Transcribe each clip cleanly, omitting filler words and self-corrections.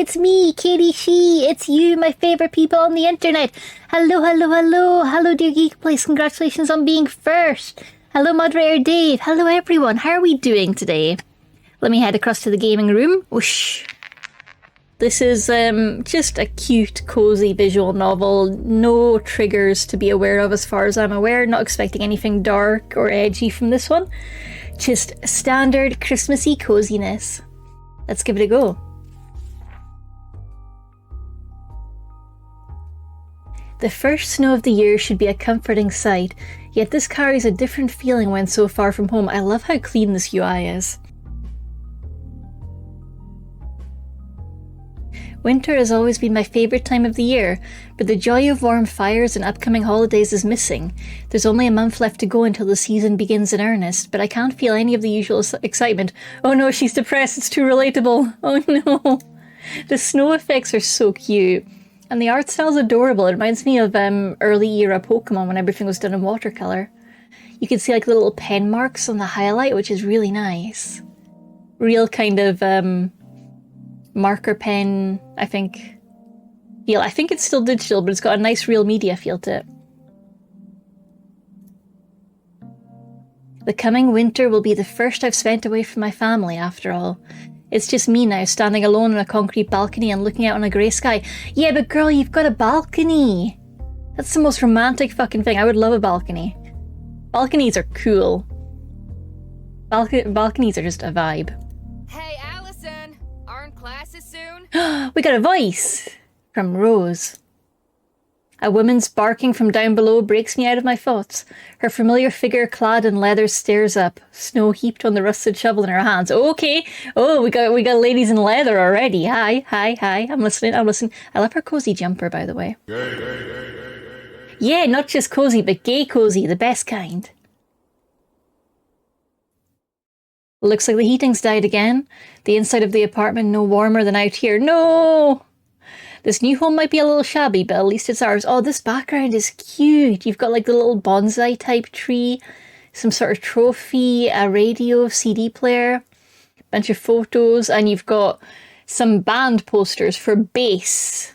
it's me, Katie Shee. It's you, my favorite people on the internet. Hello, hello, hello. Hello, dear Geek Place. Congratulations on being first. Hello, moderator Dave. Hello, everyone. How are we doing today? Let me head across to the gaming room. Whoosh. This is just a cute, cozy visual novel. No triggers to be aware of as far as I'm aware. Not expecting anything dark or edgy from this one. Just standard Christmassy coziness. Let's give it a go. The first snow of the year should be a comforting sight, yet this carries a different feeling when so far from home. I love how clean this UI is. Winter has always been my favourite time of the year, but the joy of warm fires and upcoming holidays is missing. There's only a month left to go until the season begins in earnest, but I can't feel any of the usual excitement. Oh no, she's depressed, it's too relatable. Oh no. The snow effects are so cute, and the art style's adorable. It reminds me of early era Pokemon when everything was done in watercolour. You can see like the little pen marks on the highlight, which is really nice. Real kind of marker pen, I think. Feel. I think it's still digital, but it's got a nice real media feel to it. The coming winter will be the first I've spent away from my family, after all. It's just me now, standing alone on a concrete balcony and looking out on a grey sky. Yeah, but girl, you've got a balcony! That's the most romantic fucking thing. I would love a balcony. Balconies are cool. Balconies are just a vibe. Hey, Allison! Aren't classes soon? We got a voice! From Rose. A woman's barking from down below breaks me out of my thoughts. Her familiar figure clad in leather stares up, snow heaped on the rusted shovel in her hands. Okay. Oh, we got ladies in leather already. Hi. I'm listening. I love her cozy jumper, by the way. Yeah, not just cozy, but gay cozy, the best kind. Looks like the heating's died again. The inside of the apartment no warmer than out here. No! This new home might be a little shabby, but at least it's ours. Oh, this background is cute. You've got like the little bonsai type tree, some sort of trophy, a radio, CD player, a bunch of photos, and you've got some band posters for bass,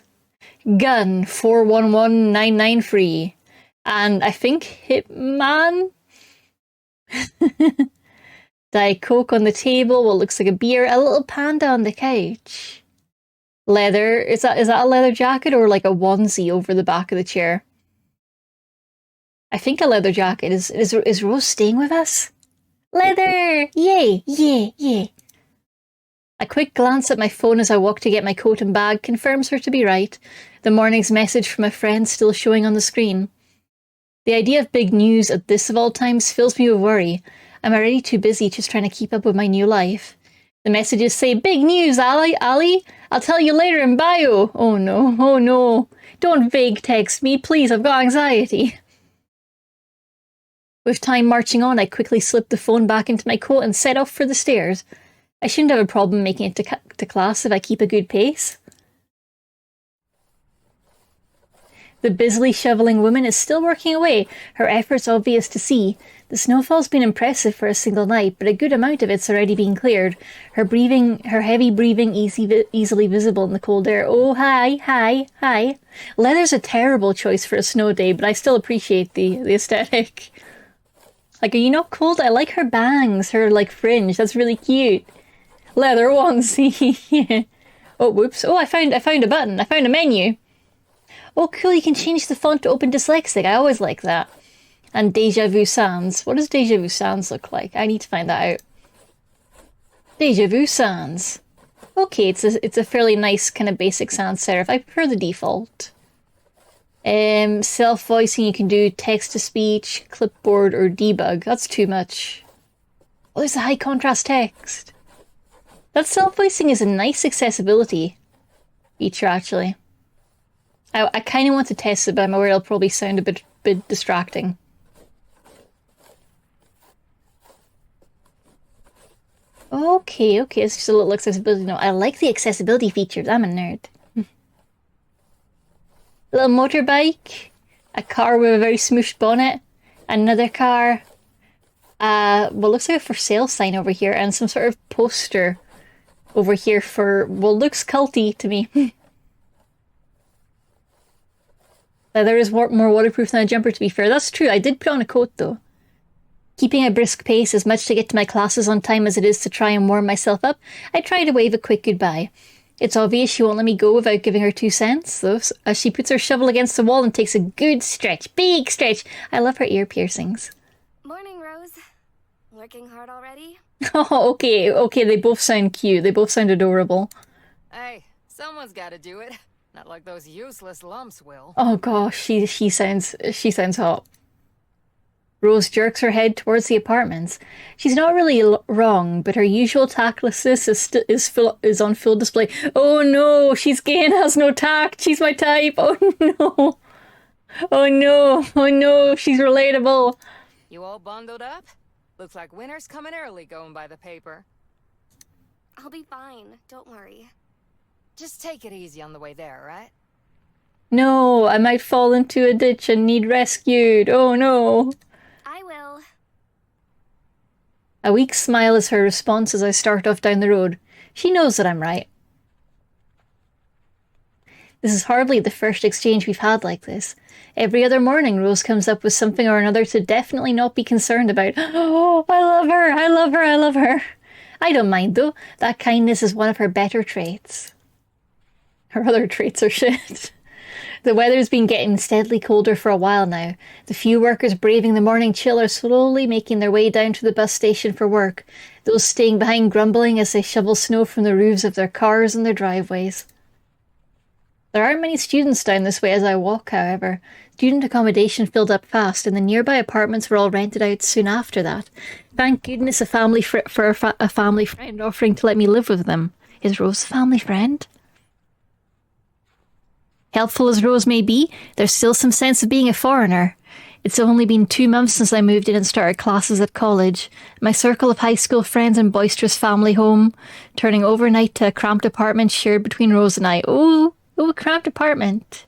gun, 411993, and I think Hitman? Diet Coke on the table, what looks like a beer, a little panda on the couch. Leather, is that a leather jacket or like a onesie over the back of the chair? I think a leather jacket. Is Rose staying with us? Leather! Yay! A quick glance at my phone as I walk to get my coat and bag confirms her to be right. The morning's message from a friend still showing on the screen. The idea of big news at this of all times fills me with worry. I'm already too busy just trying to keep up with my new life. The messages say, big news, Ali. I'll tell you later in bio. Oh no. Don't vague text me, please, I've got anxiety. With time marching on, I quickly slip the phone back into my coat and set off for the stairs. I shouldn't have a problem making it to class if I keep a good pace. The busily shoveling woman is still working away, her efforts obvious to see. The snowfall's been impressive for a single night, but a good amount of it's already been cleared. Her heavy breathing easily visible in the cold air. Oh, hi. Leather's a terrible choice for a snow day, but I still appreciate the aesthetic. Like, are you not cold? I like her bangs, her, like, fringe. That's really cute. Leather onesie. Oh, whoops. Oh, I found a button. I found a menu. Oh, cool, you can change the font to Open Dyslexic. I always like that. And Deja Vu Sans. What does Deja Vu Sans look like? I need to find that out. Deja Vu Sans. Okay, it's a fairly nice kind of basic sans serif. I prefer the default. Self-voicing, you can do text-to-speech, clipboard, or debug. That's too much. Oh, there's a high contrast text. That self-voicing is a nice accessibility feature, actually. I kind of want to test it, but I'm aware it'll probably sound a bit distracting. Okay, it's just a little accessibility. No, I like the accessibility features. I'm a nerd. Little motorbike, a car with a very smooshed bonnet, another car, what looks like a for sale sign over here, and some sort of poster over here for, well, looks culty to me. There is more waterproof than a jumper, to be fair. That's true. I did put on a coat, though. Keeping a brisk pace as much to get to my classes on time as it is to try and warm myself up, I try to wave a quick goodbye. It's obvious she won't let me go without giving her 2 cents, though, as she puts her shovel against the wall and takes a good stretch. Big stretch! I love her ear piercings. Morning, Rose. Working hard already? Oh, okay, they both sound cute. They both sound adorable. Hey, someone's gotta do it. Not like those useless lumps will. Oh gosh, she sounds hot. Rose jerks her head towards the apartments. She's not really wrong, but her usual tactlessness is on full display. Oh no, she's gay and has no tact. She's my type. Oh no. Oh no. Oh no, she's relatable. You all bundled up? Looks like winter's coming early going by the paper. I'll be fine, don't worry. Just take it easy on the way there, right? No, I might fall into a ditch and need rescued. Oh no. I will. A weak smile is her response as I start off down the road. She knows that I'm right. This is hardly the first exchange we've had like this. Every other morning, Rose comes up with something or another to definitely not be concerned about. Oh, I love her, I love her, I love her. I don't mind, though. That kindness is one of her better traits. Her other traits are shit. The weather's been getting steadily colder for a while now. The few workers braving the morning chill are slowly making their way down to the bus station for work, those staying behind grumbling as they shovel snow from the roofs of their cars and their driveways. There aren't many students down this way as I walk, however. Student accommodation filled up fast, and the nearby apartments were all rented out soon after that. Thank goodness a family friend offering to let me live with them. Is Rose a family friend? Helpful as Rose may be, there's still some sense of being a foreigner. It's only been 2 months since I moved in and started classes at college. My circle of high school friends and boisterous family home, turning overnight to a cramped apartment shared between Rose and I. Oh, a cramped apartment.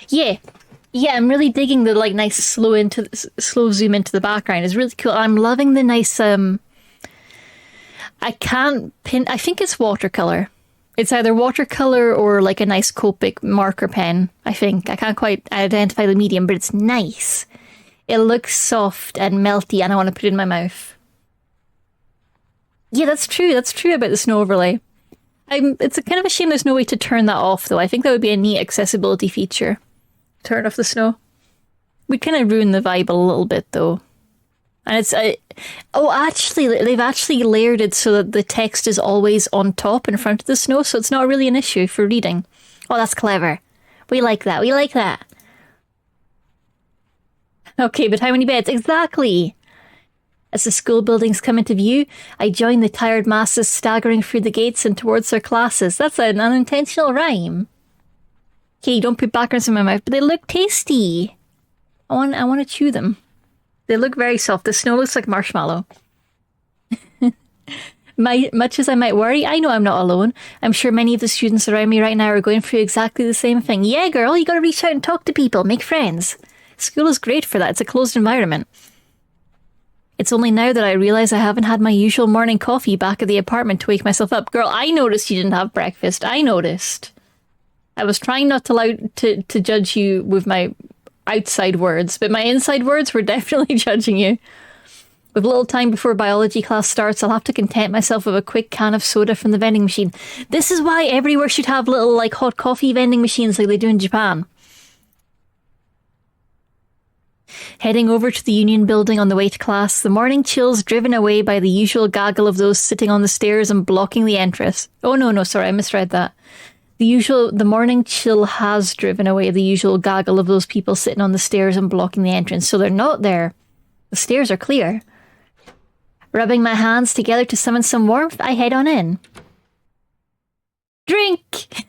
Yeah, I'm really digging the nice slow zoom into the background. It's really cool. I'm loving the nice I think it's watercolor. It's either watercolor or a nice Copic marker pen, I think. I can't quite identify the medium, but it's nice. It looks soft and melty and I want to put it in my mouth. Yeah, that's true. That's true about the snow overlay. It's a kind of a shame there's no way to turn that off, though. I think that would be a neat accessibility feature. Turn off the snow. We'd kind of ruin the vibe a little bit, though. And it's... actually, they've actually layered it so that the text is always on top in front of the snow, so it's not really an issue for reading. Oh, that's clever. We like that. We like that. Okay, but how many beds? Exactly! As the school buildings come into view, I join the tired masses staggering through the gates and towards their classes. That's an unintentional rhyme. Okay, don't put backgrounds in my mouth, but they look tasty. I want to chew them. They look very soft. The snow looks like marshmallow. Much as I might worry, I know I'm not alone. I'm sure many of the students around me right now are going through exactly the same thing. Yeah, girl, you gotta reach out and talk to people, make friends. School is great for that. It's a closed environment. It's only now that I realise I haven't had my usual morning coffee back at the apartment to wake myself up. Girl, I noticed you didn't have breakfast. I noticed. I was trying not to judge you with my outside words, but my inside words were definitely judging you. With little time before biology class starts, I'll have to content myself with a quick can of soda from the vending machine. This is why everywhere should have little hot coffee vending machines like they do in Japan. Heading over to the Union Building on the way to class, the morning chill's driven away by the usual gaggle of those sitting on the stairs and blocking the entrance. Oh no, sorry, I misread that. The morning chill has driven away the usual gaggle of those people sitting on the stairs and blocking the entrance, so they're not there. The stairs are clear. Rubbing my hands together to summon some warmth, I head on in. Drink!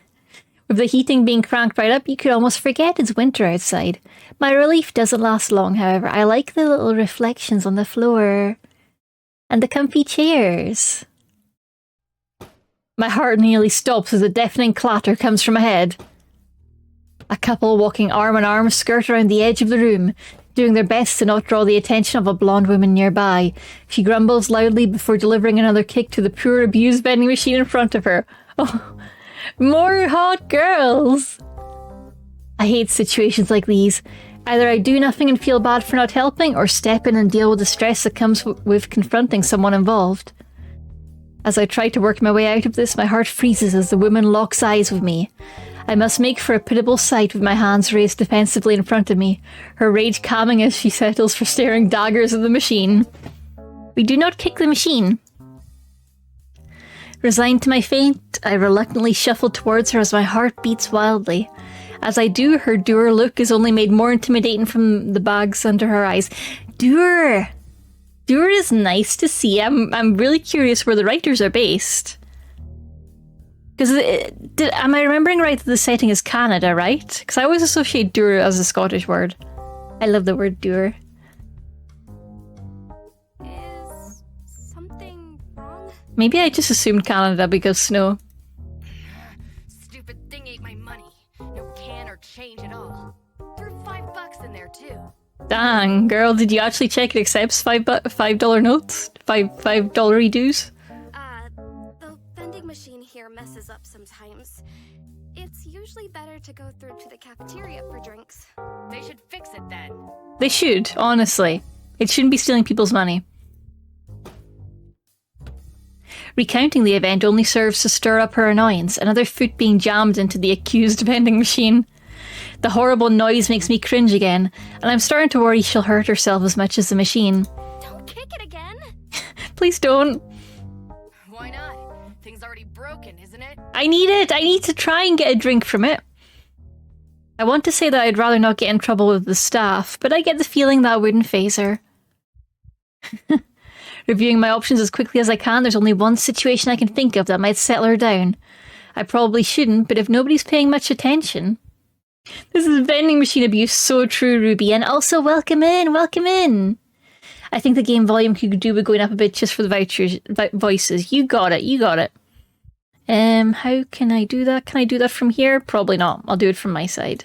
With the heating being cranked right up, you could almost forget it's winter outside. My relief doesn't last long, however. I like the little reflections on the floor. And the comfy chairs. My heart nearly stops as a deafening clatter comes from ahead. A couple walking arm in arm skirt around the edge of the room. doing their best to not draw the attention of a blonde woman nearby. She grumbles loudly before delivering another kick to the poor abused vending machine in front of her. Oh, more hot girls! I hate situations like these. Either I do nothing and feel bad for not helping, or step in and deal with the stress that comes with confronting someone involved. As I try to work my way out of this, my heart freezes as the woman locks eyes with me. I must make for a pitiable sight with my hands raised defensively in front of me, her rage calming as she settles for staring daggers at the machine. We do not kick the machine. Resigned to my fate, I reluctantly shuffle towards her as my heart beats wildly. As I do, her dour look is only made more intimidating from the bags under her eyes. Dour! Dour is nice to see. I'm really curious where the writers are based. Because am I remembering right that the setting is Canada, right? Because I always associate dour as a Scottish word. I love the word dour. Is something wrong? Maybe I just assumed Canada because snow. Stupid thing ate my money. No can or change at all. Threw $5 in there too. Dang, girl, did you actually check it accepts $5 notes? $5 dues? The vending machine here messes up sometimes. It's usually better to go through to the cafeteria for drinks. They should fix it then. They should, honestly. It shouldn't be stealing people's money. Recounting the event only serves to stir up her annoyance, another foot being jammed into the accused vending machine. The horrible noise makes me cringe again, and I'm starting to worry she'll hurt herself as much as the machine. Don't kick it again! Please don't. Why not? Thing's already broken, isn't it? I need it! I need to try and get a drink from it. I want to say that I'd rather not get in trouble with the staff, but I get the feeling that wouldn't faze her. Reviewing my options as quickly as I can, there's only one situation I can think of that might settle her down. I probably shouldn't, but if nobody's paying much attention... This is vending machine abuse, so true, Ruby, and also welcome in, welcome in. I think the game volume could do with going up a bit just for the voices. You got it, you got it. How can I do that? Can I do that from here? Probably not. I'll do it from my side.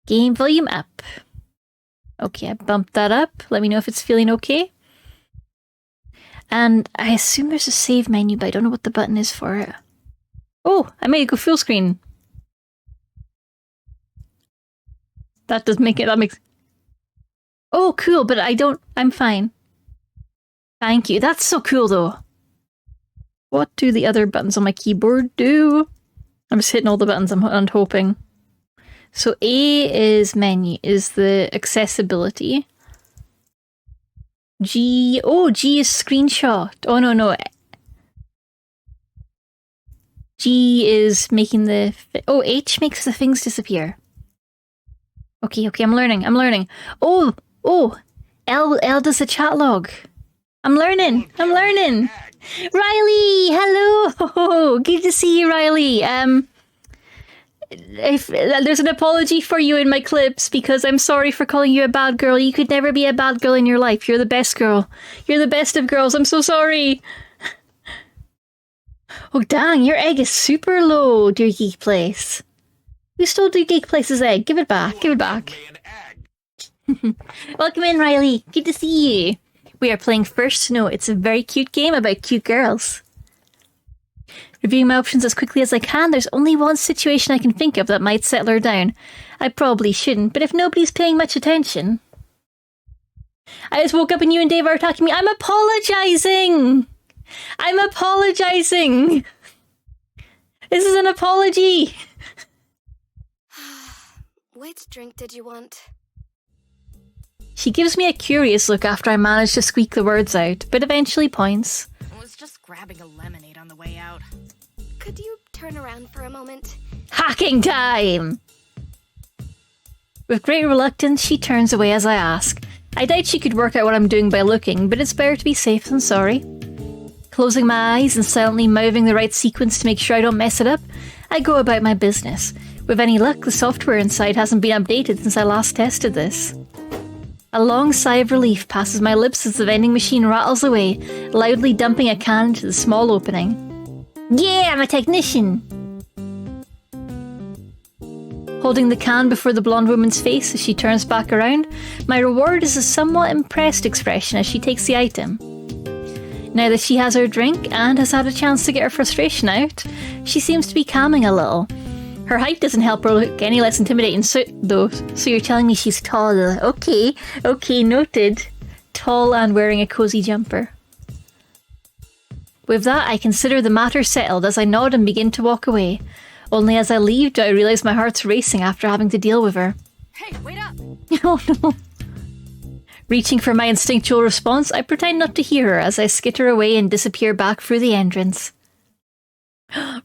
Game volume up. Okay, I bumped that up. Let me know if it's feeling okay. And I assume there's a save menu, but I don't know what the button is for it. Oh, I made it go full screen. That does make it, that makes... Oh, cool, but I'm fine. Thank you. That's so cool, though. What do the other buttons on my keyboard do? I'm just hitting all the buttons I'm hoping. So A is menu, is the accessibility. G, oh, G is screenshot. Oh, no. G is making the... Oh, H makes the things disappear. Okay, I'm learning. Oh, L does the chat log. I'm learning. Riley, hello. Good to see you, Riley. If there's an apology for you in my clips because I'm sorry for calling you a bad girl. You could never be a bad girl in your life. You're the best girl. You're the best of girls. I'm so sorry. Oh, dang, your egg is super low, dear Geek Place. You stole Dear Geek Place's egg. Give it back. Welcome in, Riley. Good to see you. We are playing First Snow. It's a very cute game about cute girls. Reviewing my options as quickly as I can, there's only one situation I can think of that might settle her down. I probably shouldn't, but if nobody's paying much attention... I just woke up and you and Dave are attacking me. I'm apologizing! This is an apology! Which drink did you want? She gives me a curious look after I manage to squeak the words out, but eventually points. I was just grabbing a lemonade on the way out. Could you turn around for a moment? Hacking time! With great reluctance, she turns away as I ask. I doubt she could work out what I'm doing by looking, but it's better to be safe than sorry. Closing my eyes and silently mouthing the right sequence to make sure I don't mess it up, I go about my business. With any luck, the software inside hasn't been updated since I last tested this. A long sigh of relief passes my lips as the vending machine rattles away, loudly dumping a can into the small opening. Yeah, I'm a technician! holding the can before the blonde woman's face as she turns back around. My reward is a somewhat impressed expression as she takes the item. Now that she has her drink and has had a chance to get her frustration out, she seems to be calming a little. Her height doesn't help her look any less intimidating, so you're telling me she's tall. Okay, noted. Tall and wearing a cozy jumper. With that, I consider the matter settled as I nod and begin to walk away. Only as I leave do I realise my heart's racing after having to deal with her. Hey, wait up! Oh no. Reaching for my instinctual response, I pretend not to hear her as I skitter away and disappear back through the entrance.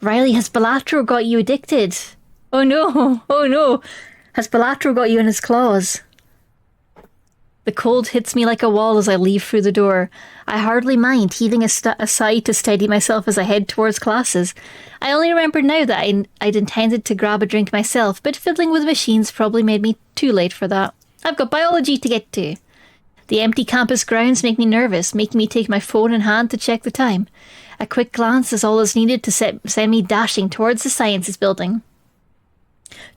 Riley, has Balatro got you addicted? Oh no. Has Balatro got you in his claws? The cold hits me like a wall as I leave through the door. I hardly mind heaving a sigh to steady myself as I head towards classes. I only remember now that I'd intended to grab a drink myself, but fiddling with machines probably made me too late for that. I've got biology to get to. The empty campus grounds make me nervous, making me take my phone in hand to check the time. A quick glance is all that's needed to send me dashing towards the sciences building.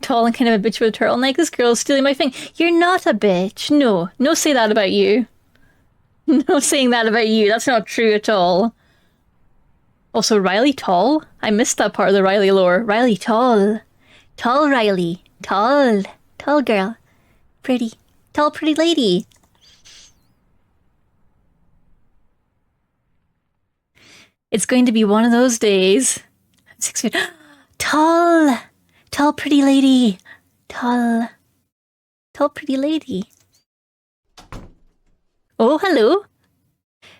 Tall and kind of a bitch with a turtleneck. This girl is stealing my thing. You're not a bitch. No say that about you. No saying that about you. That's not true at all. Also, Riley tall? I missed that part of the Riley lore. Riley tall. Tall Riley. Tall. Tall girl. Pretty. Tall pretty lady. It's going to be one of those days. 6 feet. Tall. Tall pretty lady. Tall pretty lady. Oh, hello.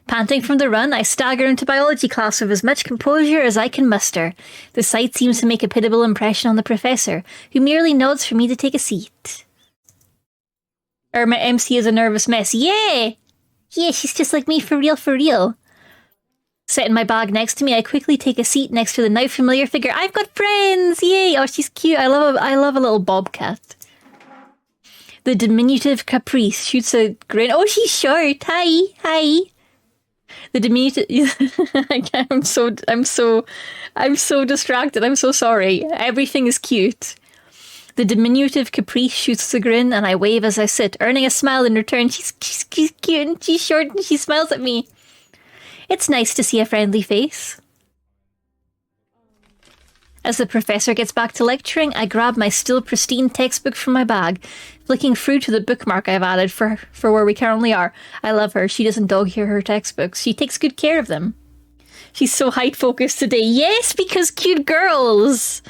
Panting from the run, I stagger into biology class with as much composure as I can muster. The sight seems to make a pitiable impression on the professor, who merely nods for me to take a seat. My MC is a nervous mess. Yeah, she's just like me, for real. Setting my bag next to me, I quickly take a seat next to the now familiar figure. I've got friends! Yay! Oh, she's cute. I love a little bobcat. The diminutive Caprice shoots a grin. Oh, she's short. Hi. The diminutive. I'm so distracted. I'm so sorry. Everything is cute. The diminutive Caprice shoots a grin, and I wave as I sit, earning a smile in return. She's cute and she's short, and she smiles at me. It's nice to see a friendly face. As the professor gets back to lecturing, I grab my still pristine textbook from my bag, flicking through to the bookmark I've added for where we currently are. I love her. She doesn't dog-ear her textbooks. She takes good care of them. She's so height-focused today. Yes, because cute girls!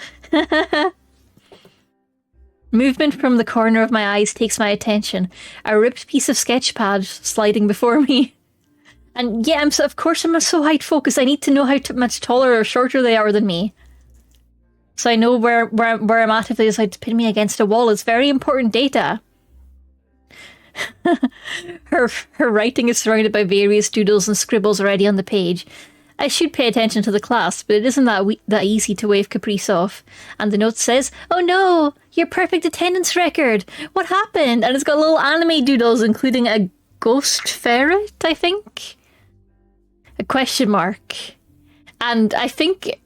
Movement from the corner of my eyes takes my attention. A ripped piece of sketch pad sliding before me. And yeah, I'm so height focused. I need to know how much taller or shorter they are than me, so I know where I'm at if they decide to pin me against a wall. It's very important data. Her writing is surrounded by various doodles and scribbles already on the page. I should pay attention to the class, but it isn't that easy to wave Caprice off. And the note says, "Oh no, your perfect attendance record. What happened?" And it's got little anime doodles, including a ghost ferret, I think. A question mark. And I think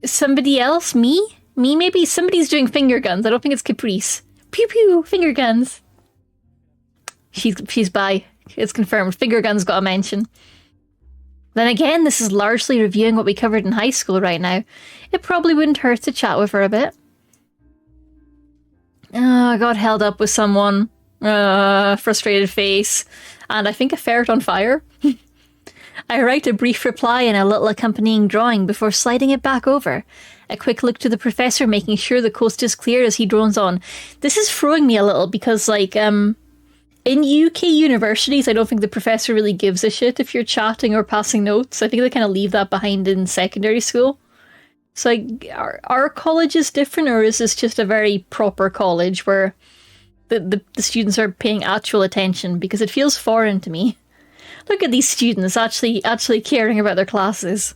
somebody else, me maybe, somebody's doing finger guns. I don't think it's Caprice. Pew pew, finger guns. She's bi. It's confirmed. Finger guns got a mention. Then again, this is largely reviewing what we covered in high school right now. It probably wouldn't hurt to chat with her a bit. Oh, I got held up with someone. Frustrated face. And I think a ferret on fire. I write a brief reply and a little accompanying drawing before sliding it back over. A quick look to the professor, making sure the coast is clear as he drones on. This is throwing me a little because, like, in UK universities, I don't think the professor really gives a shit if you're chatting or passing notes. I think they kind of leave that behind in secondary school. So, like, our college is different, or is this just a very proper college where the students are paying actual attention? Because it feels foreign to me. Look at these students actually caring about their classes.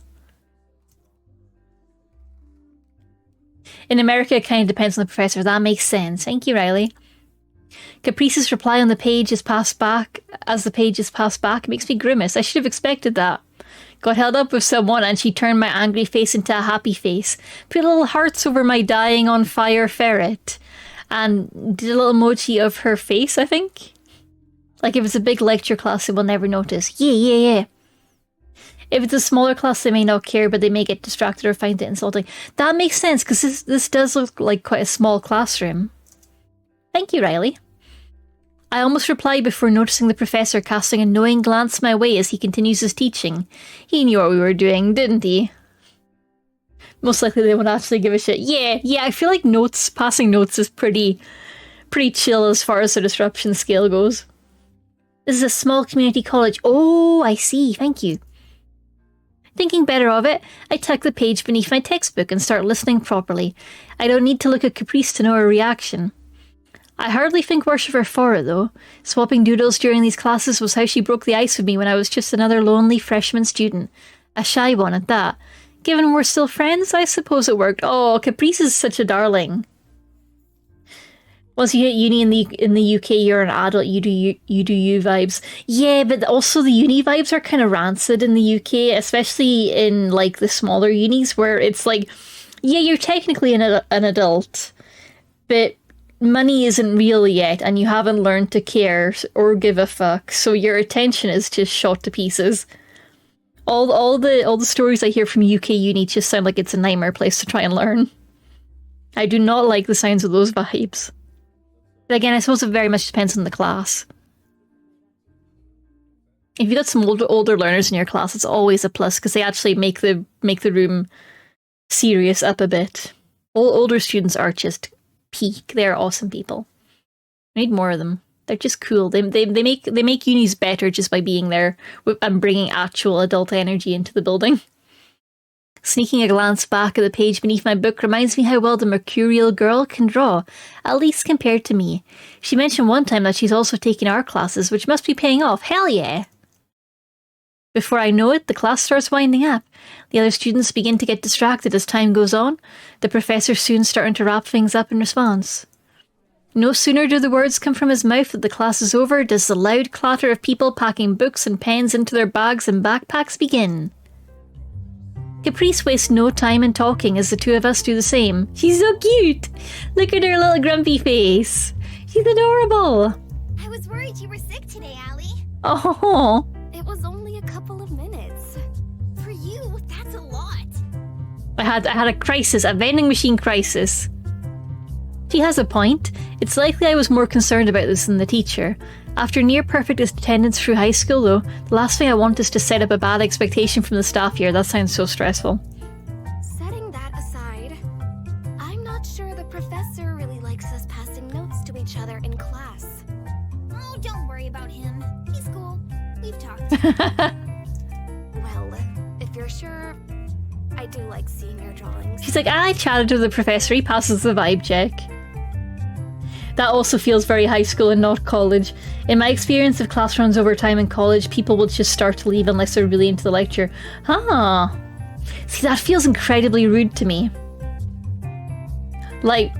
In America, it kind of depends on the professor. That makes sense. Thank you, Riley. Caprice's reply on the page is passed back. As the page is passed back, it makes me grimace. I should have expected that. got held up with someone and she turned my angry face into a happy face, put little hearts over my dying on fire ferret, and did a little emoji of her face, I think. Like if it's a big lecture class, they will never notice. Yeah. If it's a smaller class, they may not care, but they may get distracted or find it insulting. That makes sense, because this does look like quite a small classroom. Thank you, Riley. I almost replied before noticing the professor casting a knowing glance my way as he continues his teaching. He knew what we were doing, didn't he? Most likely they won't actually give a shit. Yeah, I feel like passing notes is pretty chill as far as the disruption scale goes. This is a small community college. Oh, I see, thank you. Thinking better of it, I tuck the page beneath my textbook and start listening properly. I don't need to look at Caprice to know her reaction. I hardly think worse of her for it, though. Swapping doodles during these classes was how she broke the ice with me when I was just another lonely freshman student. A shy one at that. Given we're still friends, I suppose it worked. Oh, Caprice is such a darling. Once you hit uni in the UK, you're an adult, you do you vibes. Yeah, but also the uni vibes are kind of rancid in the UK, especially in like the smaller unis where it's like, yeah, you're technically an adult, but money isn't real yet and you haven't learned to care or give a fuck, so your attention is just shot to pieces. All the stories I hear from UK uni just sound like it's a nightmare place to try and learn. I do not like the sounds of those vibes. But again, I suppose it very much depends on the class. If you've got some older learners in your class, it's always a plus because they actually make the room serious up a bit. Older students are just peak. They're awesome people. We need more of them. They're just cool. They make unis better just by being there and bringing actual adult energy into the building. Sneaking a glance back at the page beneath my book reminds me how well the mercurial girl can draw, at least compared to me. She mentioned one time that she's also taking art classes, which must be paying off. Hell yeah! Before I know it, the class starts winding up. The other students begin to get distracted as time goes on. The professor soon starting to wrap things up in response. No sooner do the words come from his mouth that the class is over does the loud clatter of people packing books and pens into their bags and backpacks begin. Caprice wastes no time in talking as the two of us do the same. She's so cute! Look at her little grumpy face. She's adorable! I was worried you were sick today, Allie. Oh. It was only a couple of minutes. For you, that's a lot. I had a crisis, a vending machine crisis. She has a point. It's likely I was more concerned about this than the teacher. After near-perfect attendance through high school, though, the last thing I want is to set up a bad expectation from the staff here. That sounds so stressful. Setting that aside, I'm not sure the professor really likes us passing notes to each other in class. Oh, don't worry about him. He's cool. We've talked. Well, if you're sure, I do like seeing your drawings. She's like, I chatted with the professor. He passes the vibe check. That also feels very high school and not college. In my experience of class runs over time in college, people will just start to leave unless they're really into the lecture. Huh. See, that feels incredibly rude to me. Like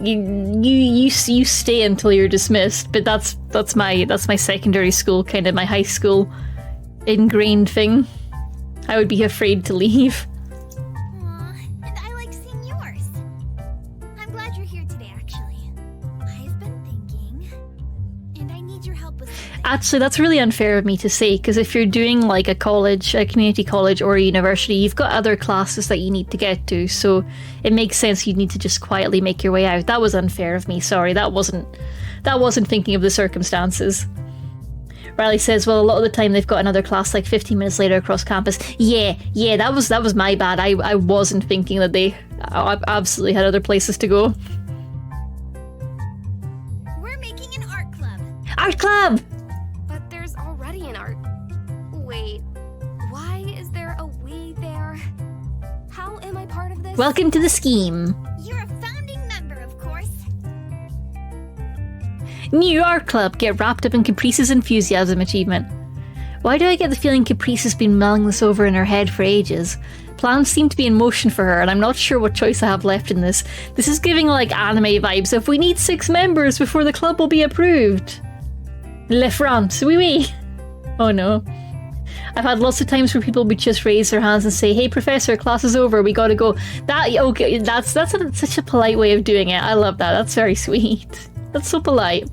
you stay until you're dismissed, but that's my secondary school, kind of my high school ingrained thing. I would be afraid to leave. Aw, and I like seeing yours. I'm glad you're here today, actually. I've been thinking, and I need your help with something. Actually, that's really unfair of me to say, because if you're doing like a college, a community college or a university, you've got other classes that you need to get to, so it makes sense you need to just quietly make your way out. That was unfair of me, sorry. That wasn't thinking of the circumstances. Riley says, well, a lot of the time they've got another class like 15 minutes later across campus. Yeah, that was my bad. I wasn't thinking that they absolutely had other places to go. We're making an art club. Art club! But there's already an art... Wait, why is there a we there? How am I part of this? Welcome to the scheme. You're a founding member, of course. New art club, get wrapped up in Caprice's enthusiasm achievement. Why do I get the feeling Caprice has been mulling this over in her head for ages? Plans seem to be in motion for her, and I'm not sure what choice I have left in this. This is giving like anime vibes of we need 6 members before the club will be approved. Le France, oui oui. Oh no. I've had lots of times where people would just raise their hands and say, "Hey, professor, class is over. We gotta go." That's such a polite way of doing it. I love that. That's very sweet. That's so polite.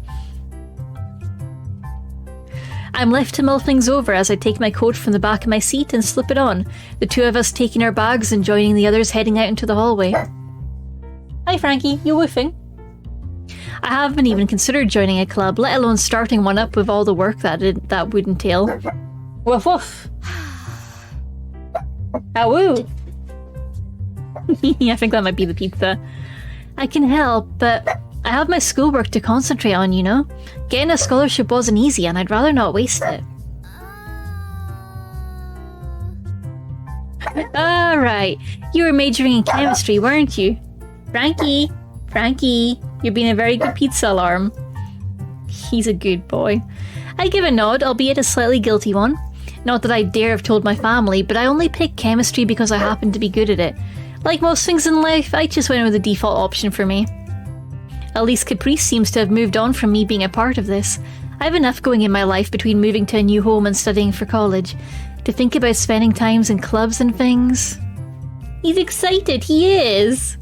I'm left to mull things over as I take my coat from the back of my seat and slip it on, the two of us taking our bags and joining the others heading out into the hallway. Hi Frankie, you woofing? I haven't even considered joining a club, let alone starting one up with all the work that would entail. Woof woof. Ah woo. I think that might be the pizza. I can help, but I have my schoolwork to concentrate on, you know? Getting a scholarship wasn't easy and I'd rather not waste it. Alright, you were majoring in chemistry, weren't you? Frankie, you're being a very good pizza alarm. He's a good boy. I give a nod, albeit a slightly guilty one. Not that I dare have told my family, but I only picked chemistry because I happened to be good at it. Like most things in life, I just went with the default option for me. At least Caprice seems to have moved on from me being a part of this. I have enough going in my life between moving to a new home and studying for college. To think about spending times in clubs and things. He's excited, he is!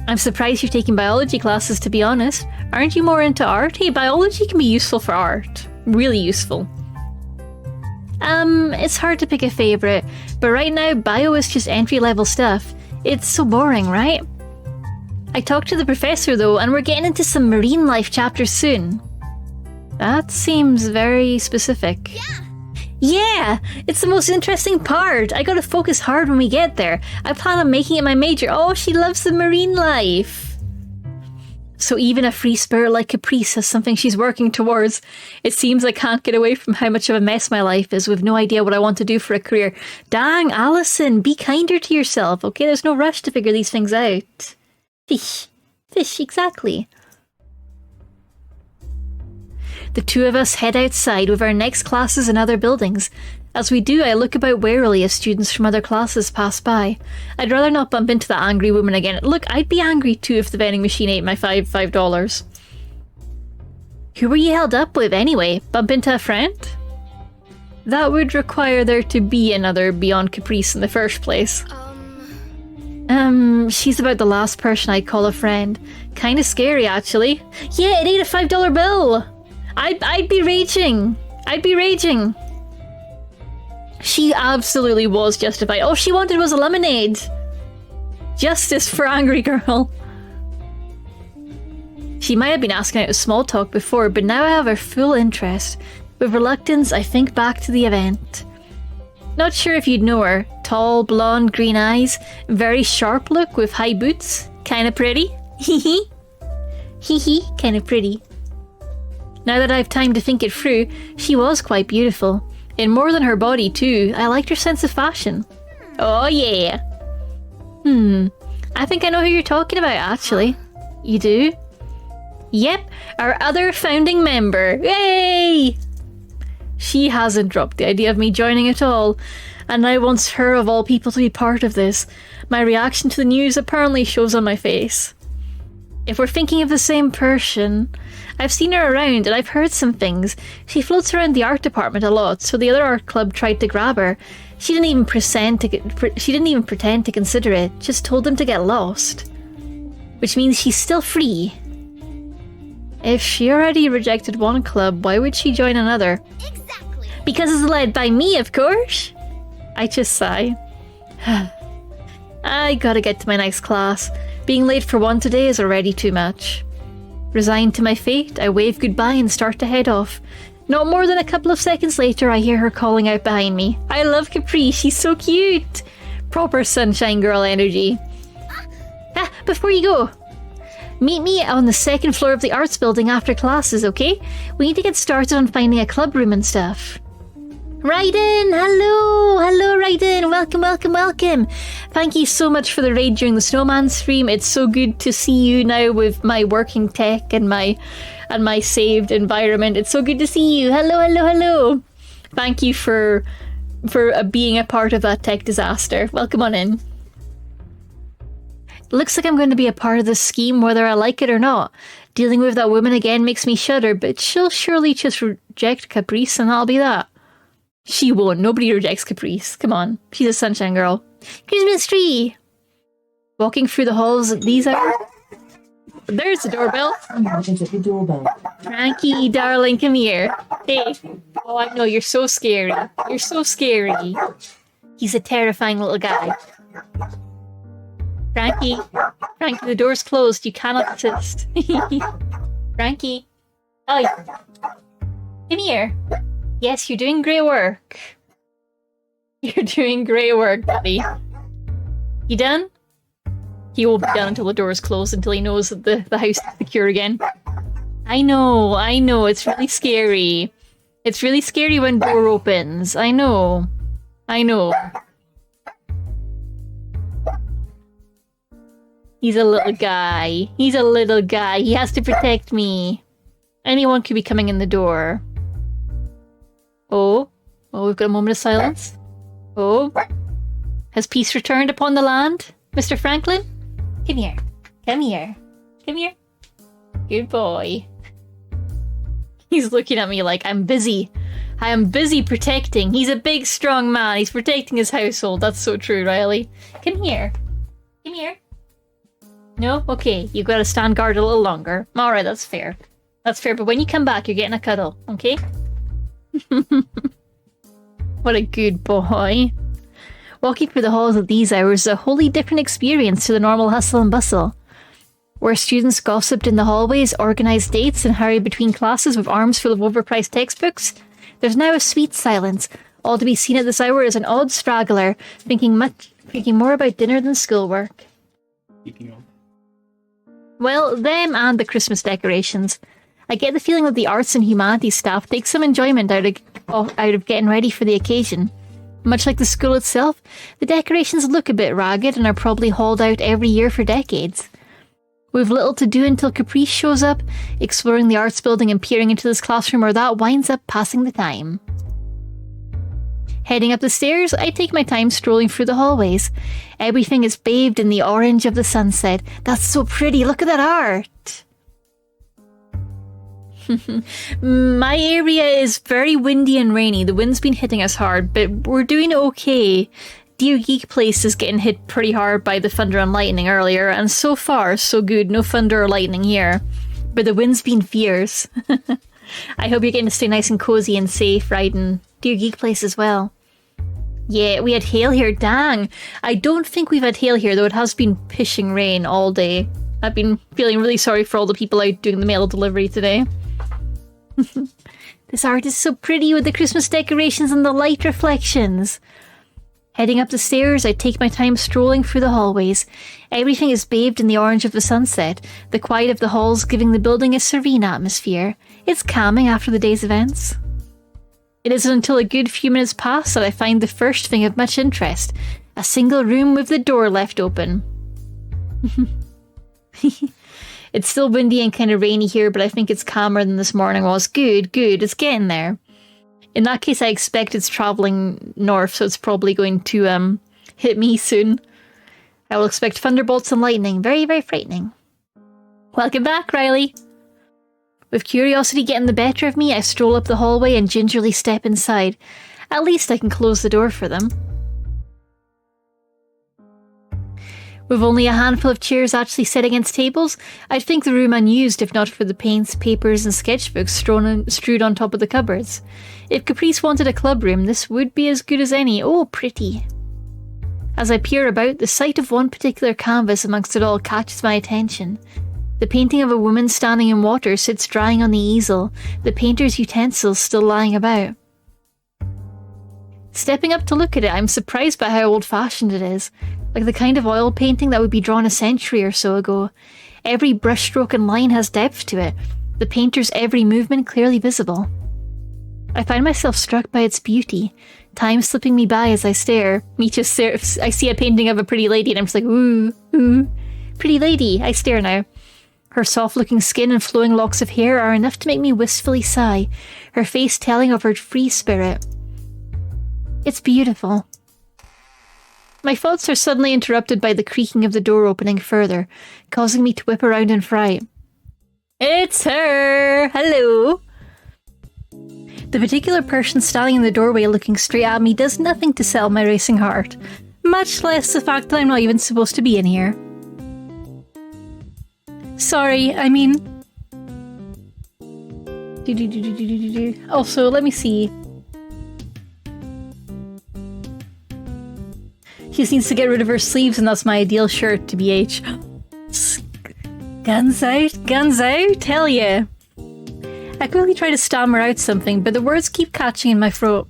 I'm surprised you're taking biology classes, to be honest. Aren't you more into art? Hey, biology can be useful for art. Really useful. It's hard to pick a favourite, but right now bio is just entry-level stuff. It's so boring, right? I talked to the professor though, and we're getting into some marine life chapters soon. That seems very specific. Yeah! It's the most interesting part! I gotta focus hard when we get there. I plan on making it my major. Oh, she loves the marine life! So even a free spirit like Caprice has something she's working towards. It seems I can't get away from how much of a mess my life is with no idea what I want to do for a career. Dang, Allison, be kinder to yourself, okay? There's no rush to figure these things out. Fish, exactly. The two of us head outside with our next classes in other buildings. As we do, I look about warily as students from other classes pass by. I'd rather not bump into that angry woman again. Look, I'd be angry too if the vending machine ate my $5. Who were you held up with anyway? Bump into a friend? That would require there to be another beyond Caprice in the first place. She's about the last person I'd call a friend. Kinda scary, actually. Yeah, it ate a $5 bill! I'd be raging! She absolutely was justified. All she wanted was a lemonade! Justice for angry girl. She might have been asking out of small talk before, but now I have her full interest. With reluctance, I think back to the event. Not sure if you'd know her. Tall, blonde, green eyes, very sharp look with high boots. Kinda pretty. Hee hee, kinda pretty. Now that I've time to think it through, she was quite beautiful. In more than her body too, I liked her sense of fashion. Oh yeah. I think I know who you're talking about actually. You do? Yep, our other founding member. Yay! She hasn't dropped the idea of me joining at all, and I want her of all people to be part of this. My reaction to the news apparently shows on my face. If we're thinking of the same person, I've seen her around and I've heard some things. She floats around the art department a lot, so the other art club tried to grab her. She didn't even pretend to consider it, just told them to get lost. Which means she's still free. If she already rejected one club, why would she join another? Exactly. Because it's led by me, of course. I just sigh. I gotta get to my next class. Being late for one today is already too much. Resigned to my fate, I wave goodbye and start to head off. Not more than a couple of seconds later, I hear her calling out behind me. I love Capri, she's so cute! Proper sunshine girl energy. Before you go, meet me on the second floor of the arts building after classes, okay? We need to get started on finding a club room and stuff. Raiden! Hello, Raiden! Welcome! Thank you so much for the raid during the snowman stream. It's so good to see you now with my working tech and my saved environment. It's so good to see you. Hello. Thank you for being a part of that tech disaster. Welcome on in. Looks like I'm going to be a part of this scheme whether I like it or not. Dealing with that woman again makes me shudder, but she'll surely just reject Caprice and that'll be that. She won't. Nobody rejects Caprice. Come on. She's a sunshine girl. Christmas tree! Walking through the halls at these hours. There's the doorbell. The doorbell. Frankie, darling, come here. Hey. Oh, I know. You're so scary. You're so scary. He's a terrifying little guy. Frankie. Frankie, the door's closed. You cannot assist. Frankie. Oh, come here. Yes, you're doing great work. You're doing great work, buddy. You done? He won't be done until the door is closed, until he knows that the house is secure again. I know, it's really scary. It's really scary when door opens. I know. He's a little guy. He has to protect me. Anyone could be coming in the door. Oh, we've got a moment of silence. Oh, has peace returned upon the land, Mr. Franklin? Come here. Good boy. He's looking at me like I'm busy. I am busy protecting. He's a big, strong man. He's protecting his household. That's so true, Riley. Come here. No? Okay, you've got to stand guard a little longer. Alright, that's fair. But when you come back, you're getting a cuddle, okay? What a good boy. Walking through the halls at these hours is a wholly different experience to the normal hustle and bustle. Where students gossiped in the hallways, organised dates, and hurried between classes with arms full of overpriced textbooks, there's now a sweet silence. All to be seen at this hour is an odd straggler, thinking more about dinner than schoolwork. Well, them and the Christmas decorations. I get the feeling that the arts and humanities staff take some enjoyment out of getting ready for the occasion. Much like the school itself, the decorations look a bit ragged and are probably hauled out every year for decades. We've little to do until Caprice shows up, exploring the arts building and peering into this classroom, or that winds up passing the time. Heading up the stairs, I take my time strolling through the hallways. Everything is bathed in the orange of the sunset. That's so pretty, look at that art! My area is very windy and rainy. The wind's been hitting us hard, but we're doing okay. Dear Geek Place is getting hit pretty hard by the thunder and lightning earlier, and so far, so good. No thunder or lightning here. But the wind's been fierce. I hope you're getting to stay nice and cozy and safe riding Dear Geek Place as well. Yeah, we had hail here. Dang. I don't think we've had hail here, though it has been pissing rain all day. I've been feeling really sorry for all the people out doing the mail delivery today. This art is so pretty with the Christmas decorations and the light reflections. Heading up the stairs, I take my time strolling through the hallways. Everything is bathed in the orange of the sunset, the quiet of the halls giving the building a serene atmosphere. It's calming after the day's events. It isn't until a good few minutes pass that I find the first thing of much interest, a single room with the door left open. It's still windy and kind of rainy here, but I think it's calmer than this morning was. Good, it's getting there. In that case, I expect it's travelling north, so it's probably going to hit me soon. I will expect thunderbolts and lightning. Very, very frightening. Welcome back, Riley. With curiosity getting the better of me, I stroll up the hallway and gingerly step inside. At least I can close the door for them. With only a handful of chairs actually set against tables, I'd think the room unused if not for the paints, papers and sketchbooks strewed on top of the cupboards. If Caprice wanted a club room, this would be as good as any. Oh, pretty. As I peer about, the sight of one particular canvas amongst it all catches my attention. The painting of a woman standing in water sits drying on the easel, the painter's utensils still lying about. Stepping up to look at it, I'm surprised by how old-fashioned it is. Like the kind of oil painting that would be drawn a century or so ago. Every brushstroke and line has depth to it, the painter's every movement clearly visible. I find myself struck by its beauty, time slipping me by as I stare. I see a painting of a pretty lady and I'm just like, ooh, pretty lady. I stare now. Her soft-looking skin and flowing locks of hair are enough to make me wistfully sigh, her face telling of her free spirit. It's beautiful. My thoughts are suddenly interrupted by the creaking of the door opening further, causing me to whip around in fright. It's her! Hello! The particular person standing in the doorway looking straight at me does nothing to settle my racing heart. Much less the fact that I'm not even supposed to be in here. Sorry, I mean... Also, let me see. She just needs to get rid of her sleeves and that's my ideal shirt, TBH. Guns out, guns out, hell yeah. I quickly try to stammer out something, but the words keep catching in my throat.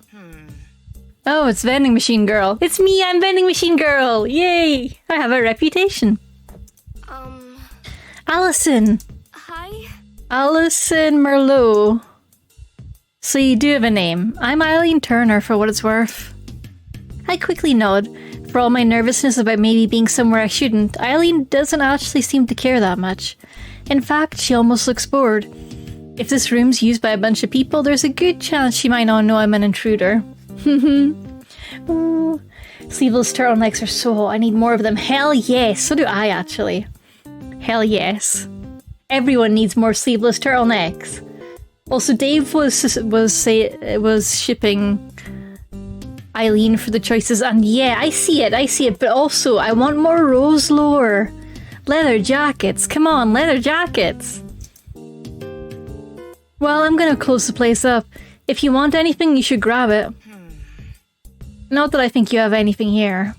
Oh, it's Vending Machine Girl. It's me, I'm Vending Machine Girl! Yay! I have a reputation. Allison! Hi? Allison Merlo. So you do have a name. I'm Eileen Turner, for what it's worth. I quickly nod. For all my nervousness about maybe being somewhere I shouldn't, Eileen doesn't actually seem to care that much. In fact, she almost looks bored. If this room's used by a bunch of people, there's a good chance she might not know I'm an intruder. Ooh, sleeveless turtlenecks are so hot. I need more of them. Hell yes. So do I, actually. Hell yes. Everyone needs more sleeveless turtlenecks. Also, Dave was shipping Eileen for the choices, and yeah, I see it, but also, I want more rose lore. Leather jackets, come on, leather jackets. Well, I'm gonna close the place up. If you want anything, you should grab it. Not that I think you have anything here.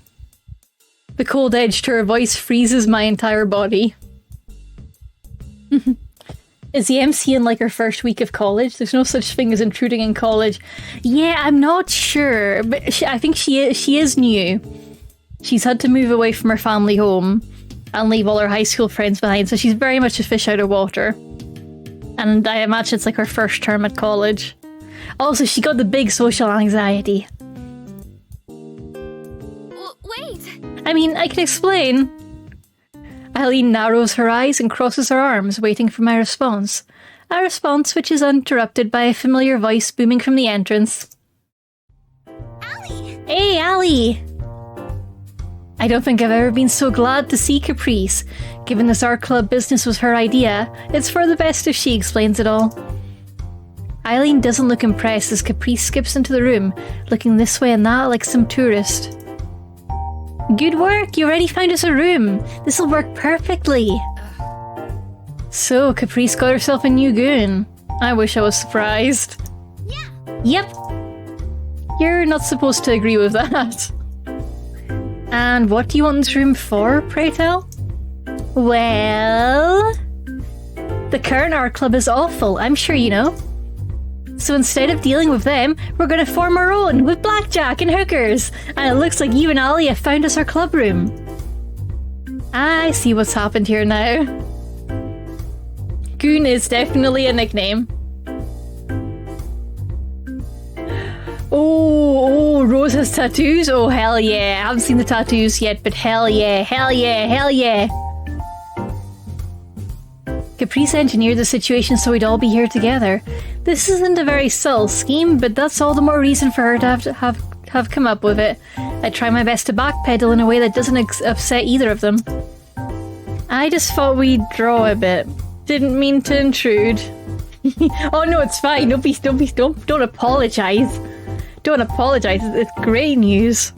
The cold edge to her voice freezes my entire body. Is the MC in like her first week of college? There's no such thing as intruding in college. Yeah, I'm not sure, but I think she is new. She's had to move away from her family home and leave all her high school friends behind, so she's very much a fish out of water. And I imagine it's like her first term at college. Also, she got the big social anxiety. Wait! I mean, I can explain. Eileen narrows her eyes and crosses her arms, waiting for my response. A response which is interrupted by a familiar voice booming from the entrance. Allie! Hey, Allie! I don't think I've ever been so glad to see Caprice. Given this art club business was her idea, it's for the best if she explains it all. Eileen doesn't look impressed as Caprice skips into the room, looking this way and that like some tourist. Good work, you already found us a room. This'll work perfectly. So, Caprice got herself a new goon. I wish I was surprised. Yeah. Yep. You're not supposed to agree with that. And what do you want this room for, pray tell? Well... the current art club is awful, I'm sure you know. So instead of dealing with them, we're going to form our own with blackjack and hookers. And it looks like you and Ollie have found us our club room. I see what's happened here now. Goon is definitely a nickname. Oh, Rose has tattoos? Oh, hell yeah. I haven't seen the tattoos yet, but hell yeah, hell yeah, hell yeah. Caprice engineered the situation so we'd all be here together. This isn't a very subtle scheme, but that's all the more reason for her to have come up with it. I try my best to backpedal in a way that doesn't upset either of them. I just thought we'd draw a bit. Didn't mean to intrude. Oh no, it's fine. Don't apologize. Don't apologize. It's great news.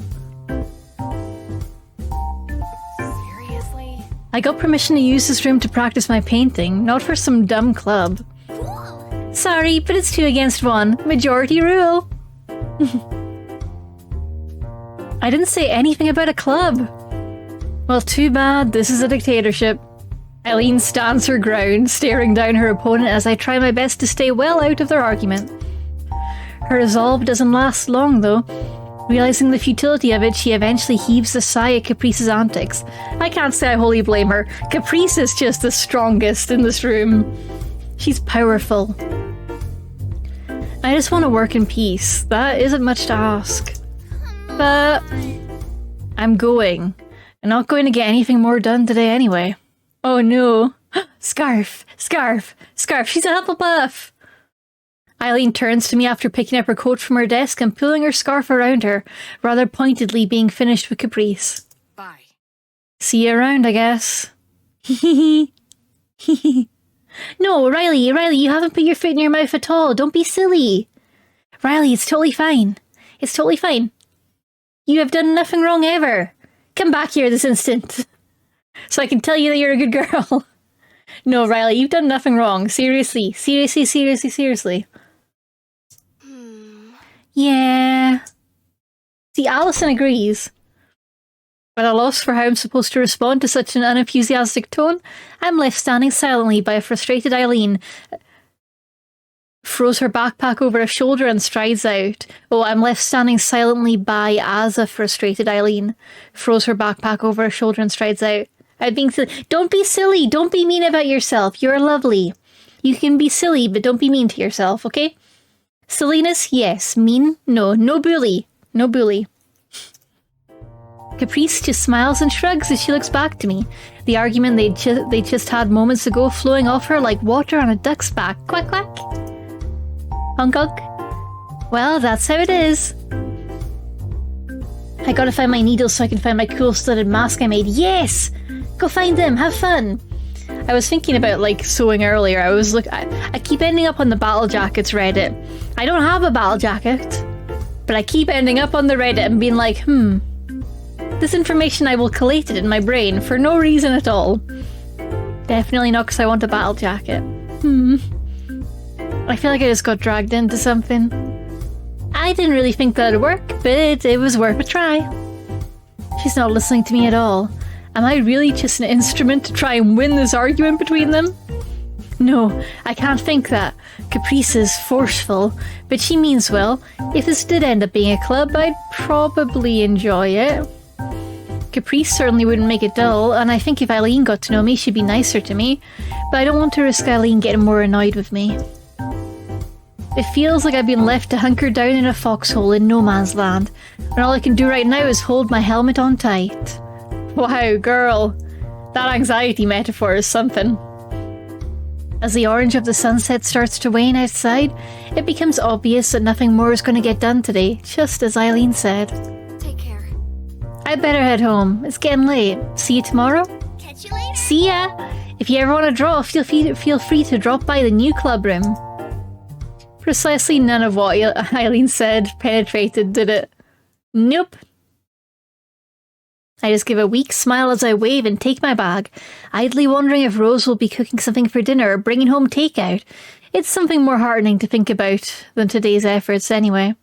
I got permission to use this room to practice my painting, not for some dumb club. Cool. Sorry, but it's 2 against 1. Majority rule. I didn't say anything about a club. Well, too bad. This is a dictatorship. Eileen stands her ground, staring down her opponent as I try my best to stay well out of their argument. Her resolve doesn't last long, though. Realizing the futility of it, she eventually heaves a sigh at Caprice's antics. I can't say I wholly blame her. Caprice is just the strongest in this room. She's powerful. I just want to work in peace. That isn't much to ask. But I'm going. I'm not going to get anything more done today anyway. Oh no. Scarf! Scarf! Scarf! She's a Hufflepuff! Eileen turns to me after picking up her coat from her desk and pulling her scarf around her, rather pointedly being finished with Caprice. Bye. See you around, I guess. No, Riley, you haven't put your foot in your mouth at all. Don't be silly. Riley, it's totally fine. It's totally fine. You have done nothing wrong ever. Come back here this instant, so I can tell you that you're a good girl. No, Riley, you've done nothing wrong. Seriously. Seriously. Yeah. See, Allison agrees. At a loss for how I'm supposed to respond to such an unenthusiastic tone, I'm left standing silently by a frustrated Eileen. Throws her backpack over her shoulder and strides out. Oh, I'm left standing silently by as a frustrated Eileen. Throws her backpack over her shoulder and strides out. I'm being silly. Don't be silly. Don't be mean about yourself. You're lovely. You can be silly, but don't be mean to yourself, okay? Silliness, yes. Mean, no. No bully. No bully. Caprice just smiles and shrugs as she looks back to me. The argument they just had moments ago flowing off her like water on a duck's back. Quack, quack. Honk, honk. Well, that's how it is. I gotta find my needles so I can find my cool studded mask I made. Yes! Go find them. Have fun. I was thinking about, like, sewing earlier. I keep ending up on the battle jackets Reddit. I don't have a battle jacket, but I keep ending up on the Reddit and being like, this information I will collate it in my brain for no reason at all. Definitely not because I want a battle jacket. I feel like I just got dragged into something. I didn't really think that'd work, but it was worth a try. She's not listening to me at all. Am I really just an instrument to try and win this argument between them? No, I can't think that. Caprice is forceful, but she means well. If this did end up being a club, I'd probably enjoy it. Caprice certainly wouldn't make it dull, and I think if Eileen got to know me, she'd be nicer to me, but I don't want to risk Eileen getting more annoyed with me. It feels like I've been left to hunker down in a foxhole in no man's land, and all I can do right now is hold my helmet on tight. Wow, girl, that anxiety metaphor is something. As the orange of the sunset starts to wane outside, it becomes obvious that nothing more is going to get done today, just as Eileen said. Take care. I'd better head home. It's getting late. See you tomorrow? Catch you later. See ya! If you ever want to draw, feel free to drop by the new club room. Precisely none of what Eileen said penetrated, did it? Nope. I just give a weak smile as I wave and take my bag, idly wondering if Rose will be cooking something for dinner or bringing home takeout. It's something more heartening to think about than today's efforts anyway.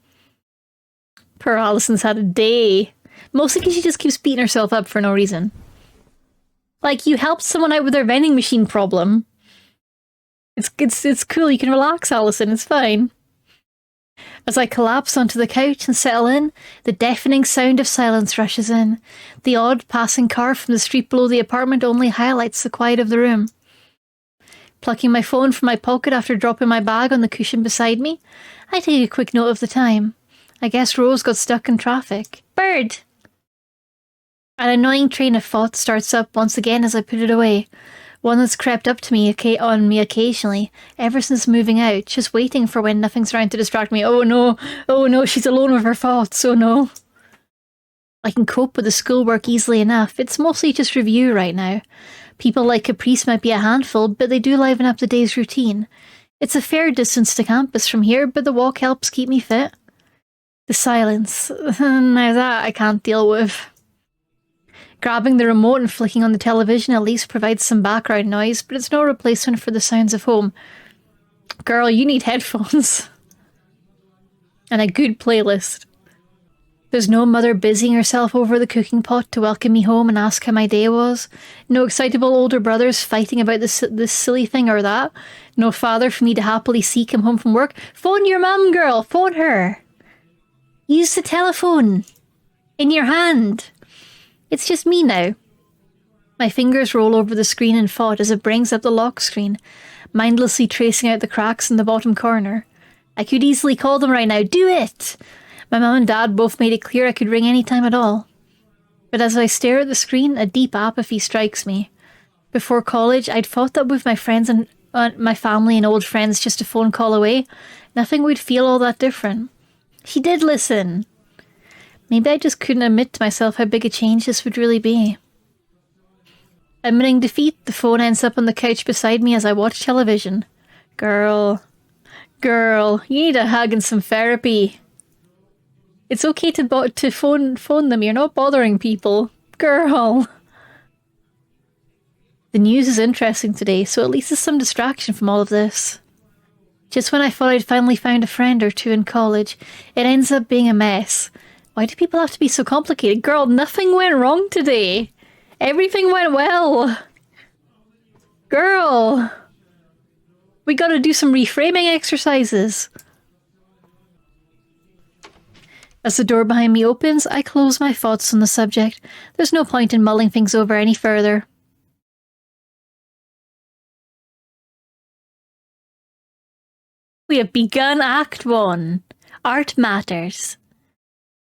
Poor Allison's had a day. Mostly because she just keeps beating herself up for no reason. Like, you helped someone out with their vending machine problem. It's cool, you can relax, Allison, it's fine. As I collapse onto the couch and settle in, the deafening sound of silence rushes in. The odd passing car from the street below the apartment only highlights the quiet of the room. Plucking my phone from my pocket after dropping my bag on the cushion beside me, I take a quick note of the time. I guess Rose got stuck in traffic. Bird! An annoying train of thought starts up once again as I put it away. One that's crept up to me on me occasionally, ever since moving out, just waiting for when nothing's around to distract me. Oh no, she's alone with her thoughts, oh no. I can cope with the schoolwork easily enough, it's mostly just review right now. People like Caprice might be a handful, but they do liven up the day's routine. It's a fair distance to campus from here, but the walk helps keep me fit. The silence, now that I can't deal with. Grabbing the remote and flicking on the television at least provides some background noise, but it's no replacement for the sounds of home. Girl, you need headphones. And a good playlist. There's no mother busying herself over the cooking pot to welcome me home and ask how my day was. No excitable older brothers fighting about this silly thing or that. No father for me to happily seek him home from work. Phone your mum, girl. Phone her. Use the telephone. In your hand. It's just me now. My fingers roll over the screen in thought as it brings up the lock screen, mindlessly tracing out the cracks in the bottom corner. I could easily call them right now. Do it! My mum and dad both made it clear I could ring any time at all. But as I stare at the screen, a deep apathy strikes me. Before college, I'd thought that with my friends and my family and old friends just a phone call away, nothing would feel all that different. She did listen. Maybe I just couldn't admit to myself how big a change this would really be. Admitting defeat, the phone ends up on the couch beside me as I watch television. Girl. Girl, you need a hug and some therapy. It's okay to phone them. You're not bothering people. Girl. The news is interesting today, so at least there's some distraction from all of this. Just when I thought I'd finally found a friend or two in college, it ends up being a mess. Why do people have to be so complicated? Girl, nothing went wrong today. Everything went well. Girl. We gotta do some reframing exercises. As the door behind me opens, I close my thoughts on the subject. There's no point in mulling things over any further. We have begun Act 1. Art Matters.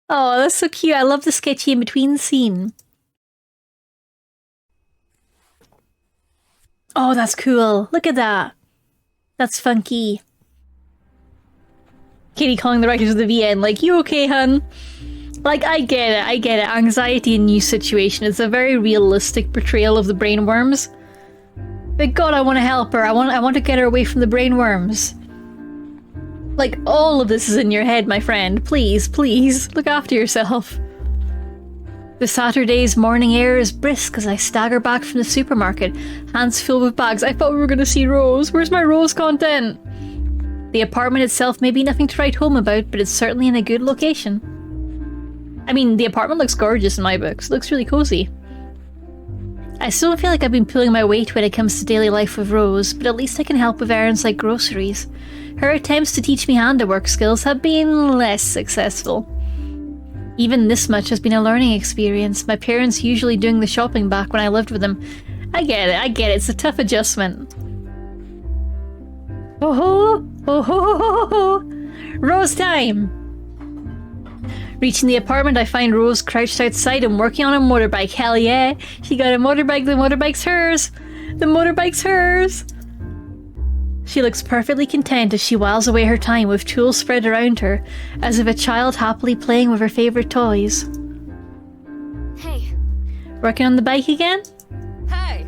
Oh, that's so cute. I love the sketchy in-between scene. Oh, that's cool. Look at that. That's funky. Katie calling the writers of the VN, like, you okay, hun? Like, I get it. Anxiety in new situation is a very realistic portrayal of the brainworms. But God, I want to help her. I want to get her away from the brainworms. Like, all of this is in your head, my friend. Please, look after yourself. The Saturday's morning air is brisk as I stagger back from the supermarket, hands filled with bags. I thought we were going to see Rose. Where's my Rose content? The apartment itself may be nothing to write home about, but it's certainly in a good location. I mean, the apartment looks gorgeous in my books. It looks really cozy. I still don't feel like I've been pulling my weight when it comes to daily life with Rose, but at least I can help with errands like groceries. Her attempts to teach me handiwork skills have been less successful. Even this much has been a learning experience, my parents usually doing the shopping back when I lived with them. I get it, it's a tough adjustment. Oh ho, Rose time! Reaching the apartment, I find Rose crouched outside and working on a motorbike. Hell yeah! She got a motorbike, the motorbike's hers! The motorbike's hers! She looks perfectly content as she whiles away her time with tools spread around her, as if a child happily playing with her favourite toys. Hey. Working on the bike again? Hey!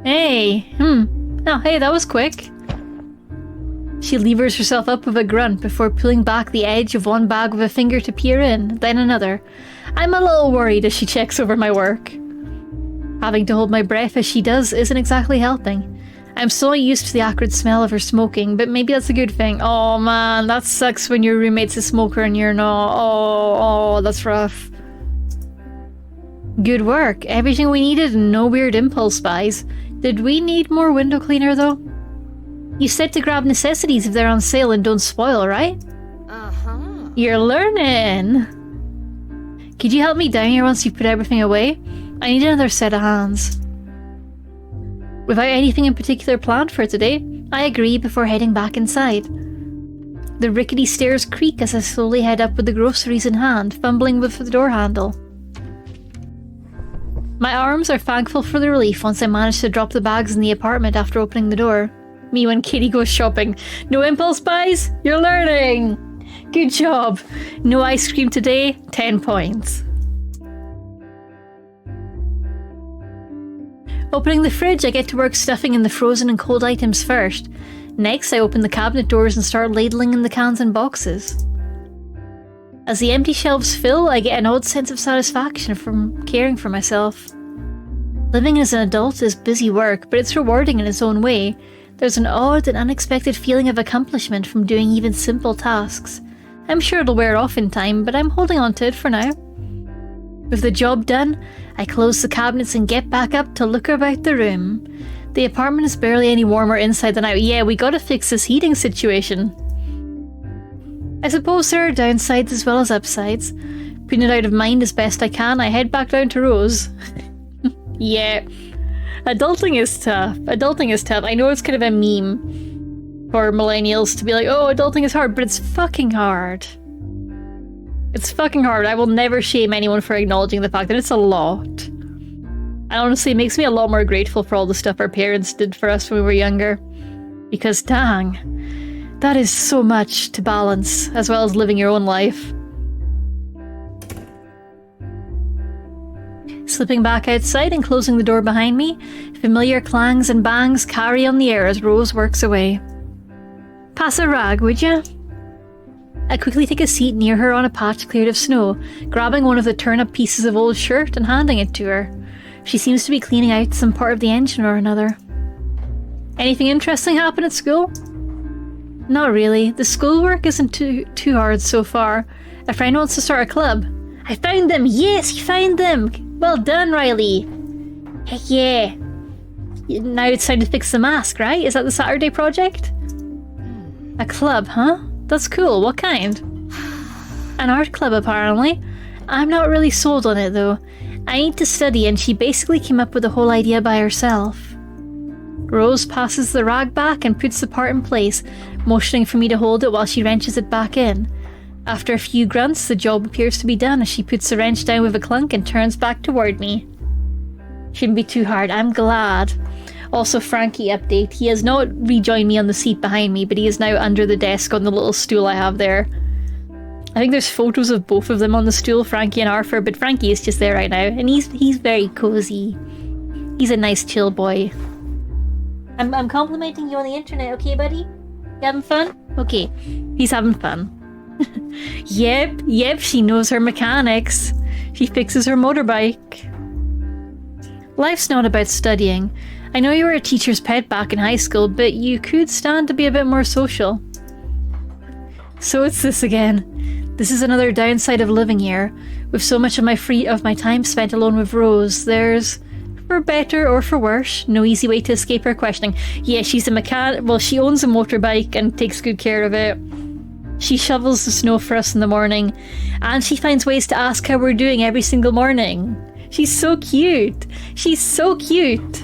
Hey! Oh, hey, that was quick. She levers herself up with a grunt before pulling back the edge of one bag with a finger to peer in, then another. I'm a little worried as she checks over my work. Having to hold my breath as she does isn't exactly helping. I'm so used to the acrid smell of her smoking, but maybe that's a good thing. Oh man, that sucks when your roommate's a smoker and you're not. Oh, that's rough. Good work. Everything we needed and no weird impulse buys. Did we need more window cleaner though? You said to grab necessities if they're on sale and don't spoil, right? Uh-huh. You're learning. Could you help me down here once you've put everything away? I need another set of hands. Without anything in particular planned for today, I agree before heading back inside. The rickety stairs creak as I slowly head up with the groceries in hand, fumbling with the door handle. My arms are thankful for the relief once I manage to drop the bags in the apartment after opening the door. Me when Kitty goes shopping. No impulse buys? You're learning! Good job. No ice cream today, 10 points. Opening the fridge, I get to work stuffing in the frozen and cold items first. Next, I open the cabinet doors and start ladling in the cans and boxes. As the empty shelves fill, I get an odd sense of satisfaction from caring for myself. Living as an adult is busy work, but it's rewarding in its own way. There's an odd and unexpected feeling of accomplishment from doing even simple tasks. I'm sure it'll wear off in time, but I'm holding on to it for now. With the job done, I close the cabinets and get back up to look about the room. The apartment is barely any warmer inside than out. Yeah, we gotta fix this heating situation. I suppose there are downsides as well as upsides. Putting it out of mind as best I can, I head back down to Rose. Yeah. Adulting is tough. I know it's kind of a meme for millennials to be like, oh, adulting is hard, but it's fucking hard. It's fucking hard. I will never shame anyone for acknowledging the fact that it's a lot. And honestly, it makes me a lot more grateful for all the stuff our parents did for us when we were younger. Because dang, that is so much to balance, as well as living your own life. Slipping back outside and closing the door behind me, familiar clangs and bangs carry on the air as Rose works away. Pass a rag, would you? I quickly take a seat near her on a patch cleared of snow, grabbing one of the torn-up pieces of old shirt and handing it to her. She seems to be cleaning out some part of the engine or another. Anything interesting happen at school? Not really. The schoolwork isn't too hard so far. A friend wants to start a club. I found them! Yes, you found them! Well done, Riley! Heck yeah! Now it's time to fix the mask, right? Is that the Saturday project? A club, huh? That's cool. What kind? An art club, apparently. I'm not really sold on it, though. I need to study, and she basically came up with the whole idea by herself. Rose passes the rag back and puts the part in place, motioning for me to hold it while she wrenches it back in. After a few grunts, the job appears to be done as she puts the wrench down with a clunk and turns back toward me. Shouldn't be too hard, I'm glad. Also, Frankie update. He has not rejoined me on the seat behind me, but he is now under the desk on the little stool I have there. I think there's photos of both of them on the stool, Frankie and Arthur, but Frankie is just there right now, and he's very cozy. He's a nice chill boy. I'm complimenting you on the internet, okay, buddy? You having fun? Okay, he's having fun. Yep, she knows her mechanics. She fixes her motorbike. Life's not about studying. I know you were a teacher's pet back in high school, but you could stand to be a bit more social. So it's this again. This is another downside of living here. With so much of my time spent alone with Rose, there's, for better or for worse, no easy way to escape her questioning. Yeah, she's a mechanic. Well, she owns a motorbike and takes good care of it. She shovels the snow for us in the morning, and she finds ways to ask how we're doing every single morning. She's so cute. She's so cute.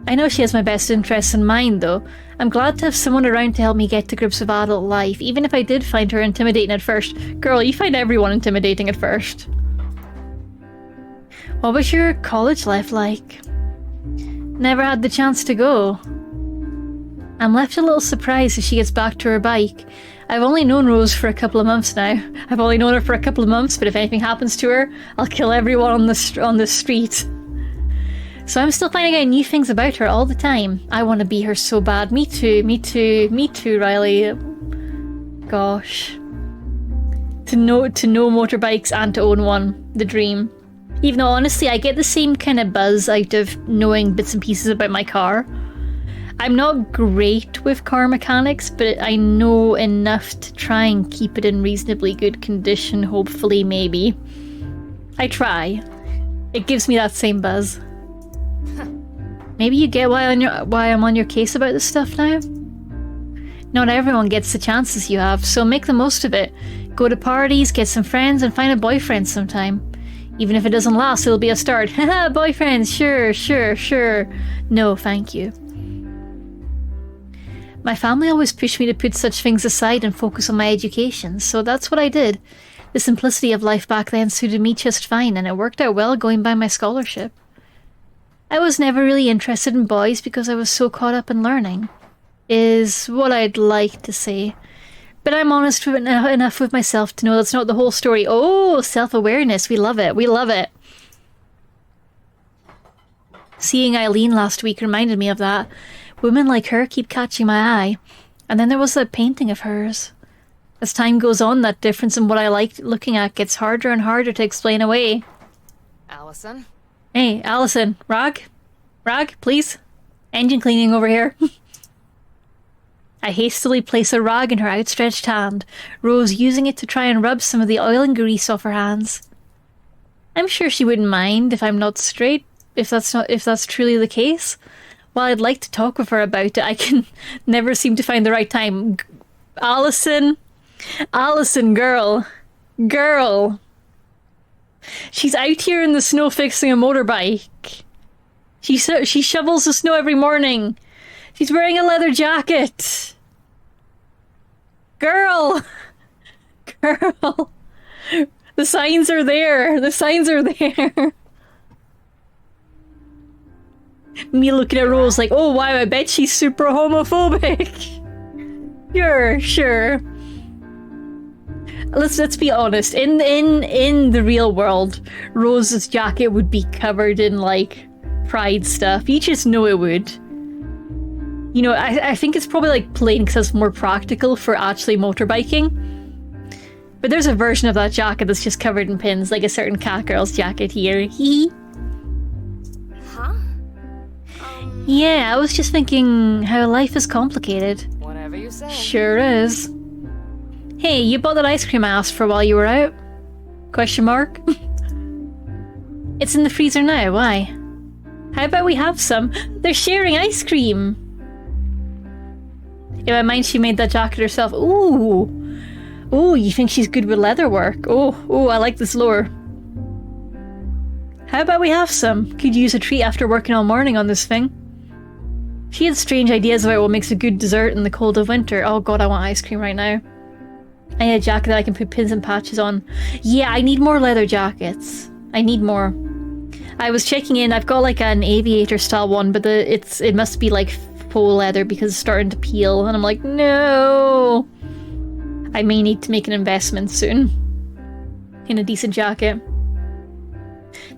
I know she has my best interests in mind, though. I'm glad to have someone around to help me get to grips with adult life, even if I did find her intimidating at first. Girl, you find everyone intimidating at first. What was your college life like? Never had the chance to go. I'm left a little surprised as she gets back to her bike. I've only known Rose for a couple of months now. I've only known her for a couple of months, but if anything happens to her, I'll kill everyone on the street. So I'm still finding out new things about her all the time. I want to be her so bad. Me too, Riley. Gosh. To know motorbikes and to own one. The dream. Even though honestly, I get the same kind of buzz out of knowing bits and pieces about my car. I'm not great with car mechanics, but I know enough to try and keep it in reasonably good condition, hopefully, maybe. I try. It gives me that same buzz. Maybe you get why I'm on your case about this stuff now? Not everyone gets the chances you have, so make the most of it. Go to parties, get some friends, and find a boyfriend sometime. Even if it doesn't last, it'll be a start. Haha, boyfriends, sure. No, thank you. My family always pushed me to put such things aside and focus on my education, so that's what I did. The simplicity of life back then suited me just fine, and it worked out well going by my scholarship. I was never really interested in boys because I was so caught up in learning, is what I'd like to say. But I'm honest enough with myself to know that's not the whole story. Oh, self-awareness, we love it. Seeing Eileen last week reminded me of that. Women like her keep catching my eye. And then there was that painting of hers. As time goes on, that difference in what I liked looking at gets harder and harder to explain away. Allison? Hey, Allison, Rag, please. Engine cleaning over here. I hastily place a rag in her outstretched hand, Rose using it to try and rub some of the oil and grease off her hands. I'm sure she wouldn't mind if I'm not straight, if that's truly the case. While I'd like to talk with her about it, I can never seem to find the right time. Allison, girl. She's out here in the snow fixing a motorbike. She shovels the snow every morning. She's wearing a leather jacket. Girl. The signs are there. Me looking at Rose like, oh wow, I bet she's super homophobic. Sure. Let's be honest. In the real world, Rose's jacket would be covered in like pride stuff. You just know it would. You know, I think it's probably like plain because it's more practical for actually motorbiking. But there's a version of that jacket that's just covered in pins, like a certain cat girl's jacket here. Hee. Huh? Yeah, I was just thinking how life is complicated. Whatever you say. Sure is. Hey, you bought that ice cream I asked for while you were out? Question mark? It's in the freezer now, why? How about we have some? They're sharing ice cream! In my mind, she made that jacket herself. Ooh! Ooh, you think she's good with leather work? Oh, I like this lore. How about we have some? Could use a treat after working all morning on this thing. She had strange ideas about what makes a good dessert in the cold of winter. Oh god, I want ice cream right now. I need a jacket that I can put pins and patches on. Yeah, I need more leather jackets. I need more. I was checking in, I've got like an aviator style one, but it must be like faux leather because it's starting to peel, and I'm like, no! I may need to make an investment soon in a decent jacket.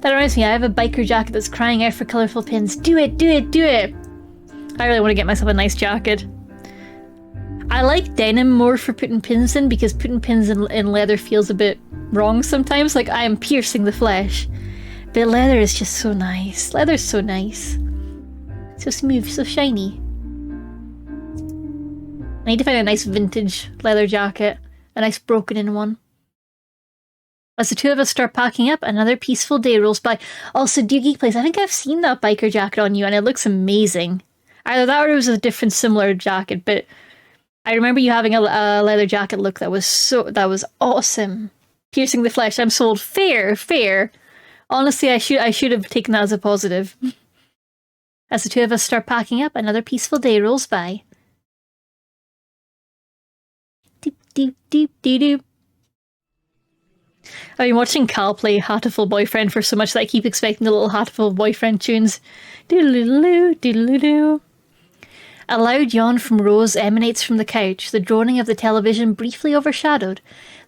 That reminds me, I have a biker jacket that's crying out for colourful pins. Do it, do it, do it! I really want to get myself a nice jacket. I like denim more for putting pins in because putting pins in leather feels a bit wrong sometimes. Like I am piercing the flesh. But leather is just so nice. Leather's so nice. So smooth, so shiny. I need to find a nice vintage leather jacket. A nice broken in one. As the two of us start packing up, another peaceful day rolls by. Also, Dear Geek Place, I think I've seen that biker jacket on you and it looks amazing. Either that or it was a different similar jacket, but I remember you having a leather jacket look that was awesome. Piercing the flesh. I'm sold. Fair. Honestly, I should have taken that as a positive. As the two of us start packing up, another peaceful day rolls by. Doop doop doop doop doop. I've been watching Cal play Hatful Boyfriend for so much that I keep expecting the little Hatful Boyfriend tunes. Doodle-doo, doodle-doo. A loud yawn from Rose emanates from the couch, the droning of the television briefly overshadowed.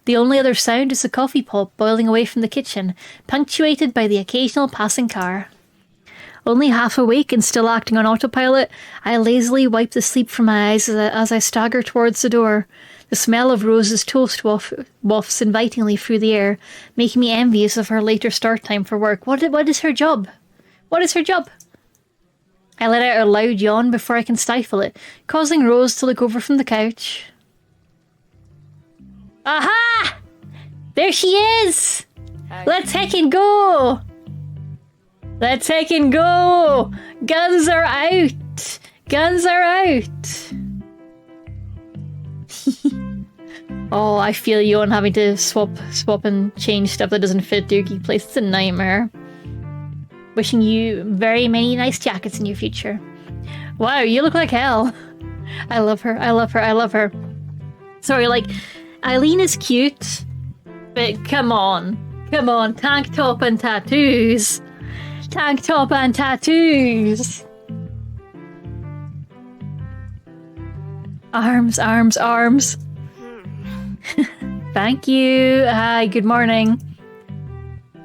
The only other sound is the coffee pot boiling away from the kitchen, punctuated by the occasional passing car. Only half awake and still acting on autopilot, I lazily wipe the sleep from my eyes as I stagger towards the door. The smell of Rose's toast wafts invitingly through the air, making me envious of her later start time for work. What is her job? What is her job? I let out a loud yawn before I can stifle it, causing Rose to look over from the couch. Aha! There she is! Let's heckin' go! Let's heckin' go! Guns are out! Guns are out! Oh, I feel you on having to swap and change stuff that doesn't fit Dear Geek Place. It's a nightmare. Wishing you very many nice jackets in your future. Wow, you look like hell. I love her. I love her. I love her. Sorry, like, Eileen is cute, but come on. Come on, tank top and tattoos. Tank top and tattoos. Arms, arms, arms. Thank you. Hi, good morning.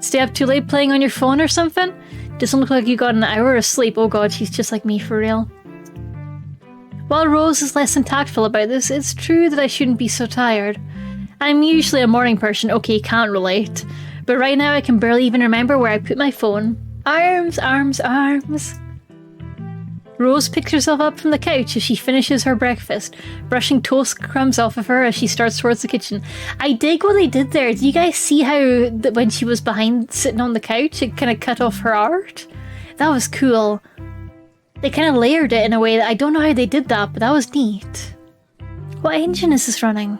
Stay up too late playing on your phone or something? Doesn't look like you got an hour of sleep. Oh god, she's just like me for real. While Rose is less than tactful about this, it's true that I shouldn't be so tired. I'm usually a morning person, okay, can't relate. But right now I can barely even remember where I put my phone. Arms, arms, arms. Rose picks herself up from the couch as she finishes her breakfast, brushing toast crumbs off of her as she starts towards the kitchen. I dig what they did there. Do you guys see how when she was behind sitting on the couch, it kind of cut off her art? That was cool. They kind of layered it in a way that I don't know how they did that, but that was neat. What engine is this running?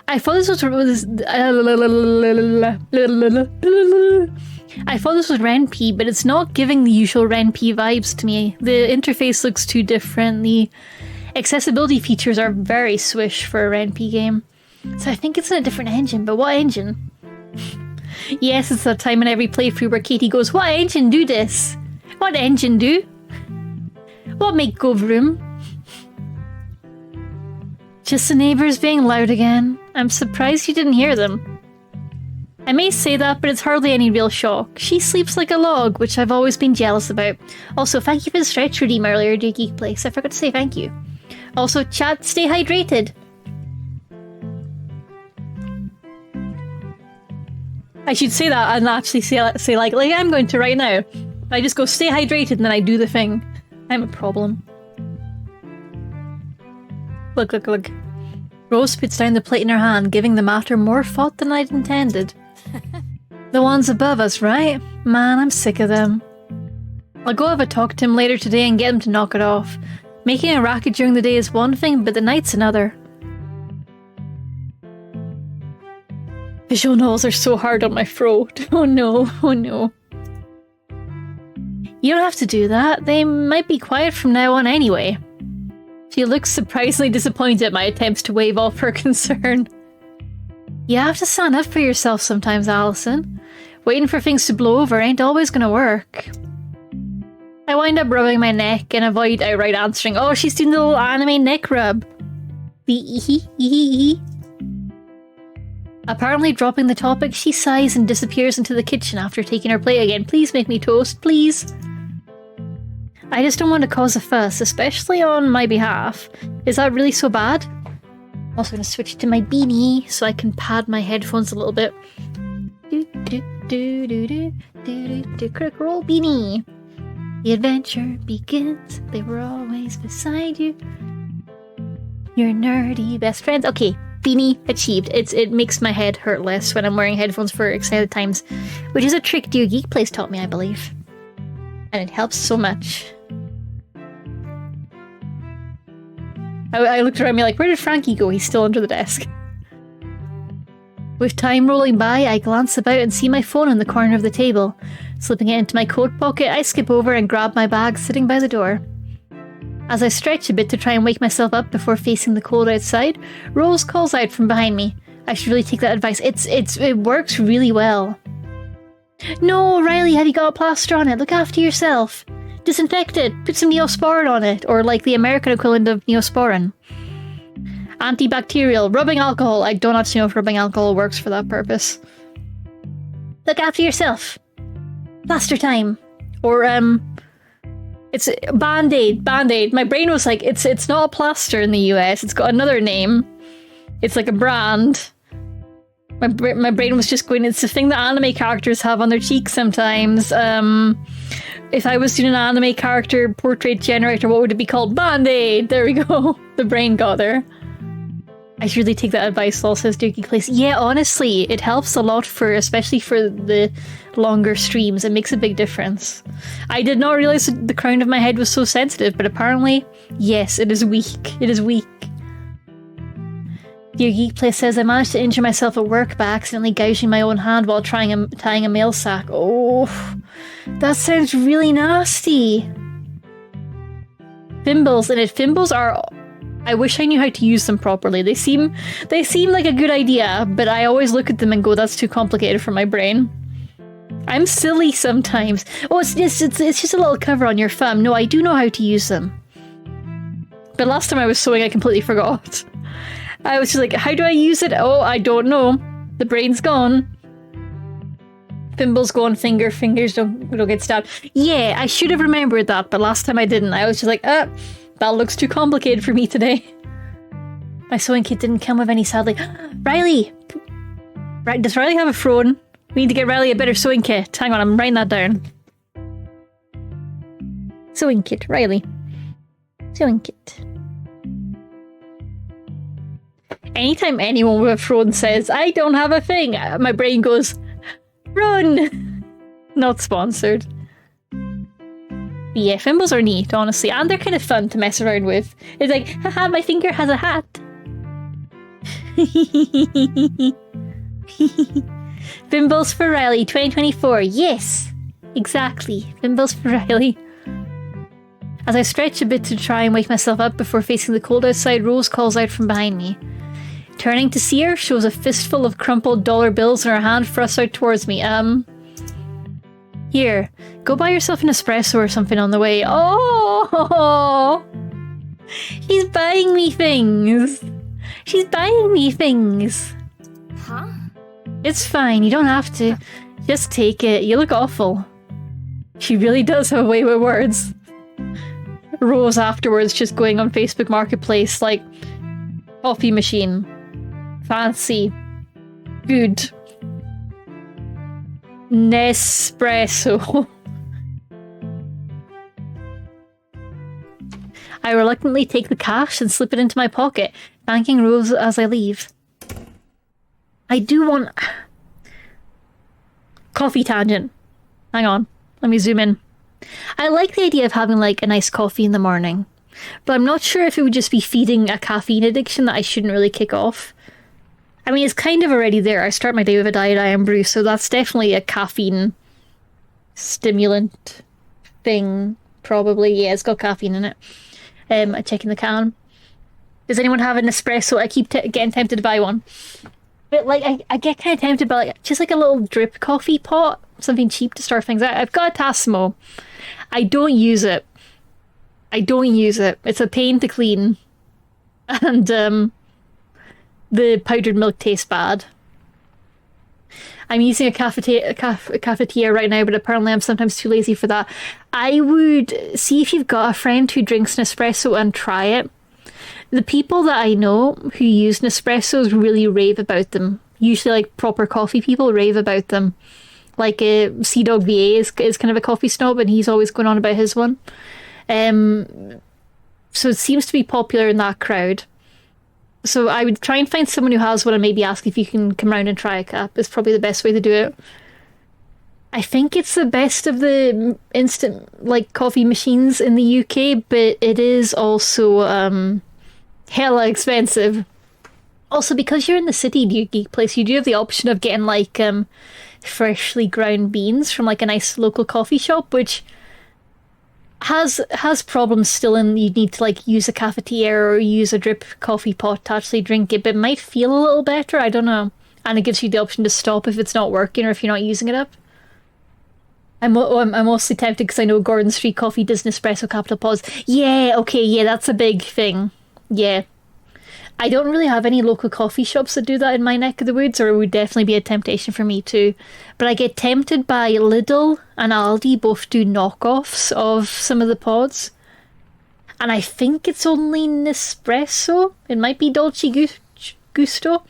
I thought this was RenP, but it's not giving the usual RenP vibes to me. The interface looks too different. The accessibility features are very swish for a RenP game. So I think it's in a different engine, but what engine? Yes, it's that time in every playthrough where Katie goes, what engine do this? What engine do? What make go vroom? Just the neighbours being loud again. I'm surprised you didn't hear them. I may say that, but it's hardly any real shock. She sleeps like a log, which I've always been jealous about. Also, thank you for the stretch redeem earlier, dear Geek Place. I forgot to say thank you. Also, chat, stay hydrated. I should say that and actually say like I'm going to right now. I just go stay hydrated and then I do the thing. I'm a problem. Look, look, look. Rose puts down the plate in her hand, giving the matter more thought than I'd intended. The ones above us, right? Man, I'm sick of them. I'll go have a talk to him later today and get him to knock it off. Making a racket during the day is one thing, but the night's another. Visual novels are so hard on my throat. Oh no, oh no. You don't have to do that. They might be quiet from now on anyway. She looks surprisingly disappointed at my attempts to wave off her concern. You have to stand up for yourself sometimes, Allison. Waiting for things to blow over ain't always gonna work. I wind up rubbing my neck and avoid outright answering. Oh, she's doing the little anime neck rub. Apparently dropping the topic, she sighs and disappears into the kitchen after taking her plate again. Please make me toast, please. I just don't want to cause a fuss, especially on my behalf. Is that really so bad? I'm also going to switch to my beanie so I can pad my headphones a little bit. Crick roll beanie. The adventure begins. They were always beside you. Your nerdy best friends. Okay, beanie achieved. It makes my head hurt less when I'm wearing headphones for extended times, which is a trick Dear Geek Place taught me, I believe. And it helps so much. I looked around me like, where did Frankie go? He's still under the desk. With time rolling by, I glance about and see my phone in the corner of the table. Slipping it into my coat pocket, I skip over and grab my bag sitting by the door. As I stretch a bit to try and wake myself up before facing the cold outside, Rose calls out from behind me. I should really take that advice. It works really well. No, Riley, have you got a plaster on it? Look after yourself. Disinfect it. Put some Neosporin on it. Or like the American equivalent of Neosporin. Antibacterial. Rubbing alcohol. I don't actually know if rubbing alcohol works for that purpose. Look after yourself. Plaster time. Or, it's Band-Aid. Band-Aid. My brain was like, it's not a plaster in the US. It's got another name. It's like a brand. My brain was just going, it's the thing that anime characters have on their cheeks sometimes. If I was doing an anime character portrait generator, what would it be called? Band-Aid! There we go. The brain got there. I should really take that advice, Lol, says Dookie Place. Yeah, honestly, it helps a lot especially for the longer streams. It makes a big difference. I did not realize the crown of my head was so sensitive, but apparently, yes, it is weak. It is weak. Dear Geek Place says I managed to injure myself at work by accidentally gouging my own hand while tying a mail sack. Oh, that sounds really nasty. Thimbles in it. Thimbles are... I wish I knew how to use them properly. They seem like a good idea, but I always look at them and go, that's too complicated for my brain. I'm silly sometimes. Oh, it's just a little cover on your thumb. No, I do know how to use them. But last time I was sewing, I completely forgot. I was just like, how do I use it? Oh, I don't know. The brain's gone. Thimbles go on fingers don't get stabbed. Yeah, I should have remembered that, but last time I didn't. I was just like, that looks too complicated for me today. My sewing kit didn't come with any, sadly. Riley! Does Riley have a phone? We need to get Riley a better sewing kit. Hang on, I'm writing that down. Sewing kit, Riley. Sewing kit. Anytime anyone with a phone says, I don't have a thing, my brain goes, run! Not sponsored. But yeah, thimbles are neat, honestly, and they're kind of fun to mess around with. It's like, haha, my finger has a hat. Thimbles for Riley 2024, yes! Exactly, thimbles for Riley. As I stretch a bit to try and wake myself up before facing the cold outside, Rose calls out from behind me. Turning to see her, shows a fistful of crumpled dollar bills in her hand thrust out towards me. Here, go buy yourself an espresso or something on the way. Oh! She's buying me things! She's buying me things! Huh? It's fine, you don't have to. Just take it. You look awful. She really does have a way with words. Rose afterwards just going on Facebook Marketplace like, coffee machine. Fancy. Good. Nespresso. I reluctantly take the cash and slip it into my pocket, thanking Rose as I leave. I do want... Coffee tangent. Hang on. Let me zoom in. I like the idea of having like a nice coffee in the morning, but I'm not sure if it would just be feeding a caffeine addiction that I shouldn't really kick off. I mean, it's kind of already there. I start my day with a diet iron brew, so that's definitely a caffeine stimulant thing, probably. Yeah, it's got caffeine in it. I'm checking the can. Does anyone have an espresso? I keep getting tempted to buy one. But like, I get kind of tempted by like, just like a little drip coffee pot, something cheap to start things out. I've got a Tassimo. I don't use it. It's a pain to clean. And the powdered milk tastes bad. I'm using a cafetiere right now, but apparently I'm sometimes too lazy for that. I would see if you've got a friend who drinks Nespresso and try it. The people that I know who use Nespressos really rave about them. Usually like proper coffee people rave about them. Like Sea-Dog VA is kind of a coffee snob and he's always going on about his one. So it seems to be popular in that crowd. So I would try and find someone who has one and maybe ask if you can come round and try a cup. It's probably the best way to do it. I think it's the best of the instant like coffee machines in the UK, but it is also hella expensive. Also, because you're in the city geek place, you do have the option of getting like freshly ground beans from like a nice local coffee shop, which has problems still in you need to like use a cafetiere or use a drip coffee pot to actually drink it, but it might feel a little better, I don't know. And it gives you the option to stop if it's not working or if you're not using it up. I'm mostly tempted because I know Gordon Street Coffee does Nespresso Capital Pods. Yeah, okay, yeah, that's a big thing. Yeah. I don't really have any local coffee shops that do that in my neck of the woods, or it would definitely be a temptation for me too. But I get tempted by Lidl and Aldi both do knockoffs of some of the pods. And I think it's only Nespresso. It might be Dolce Gusto.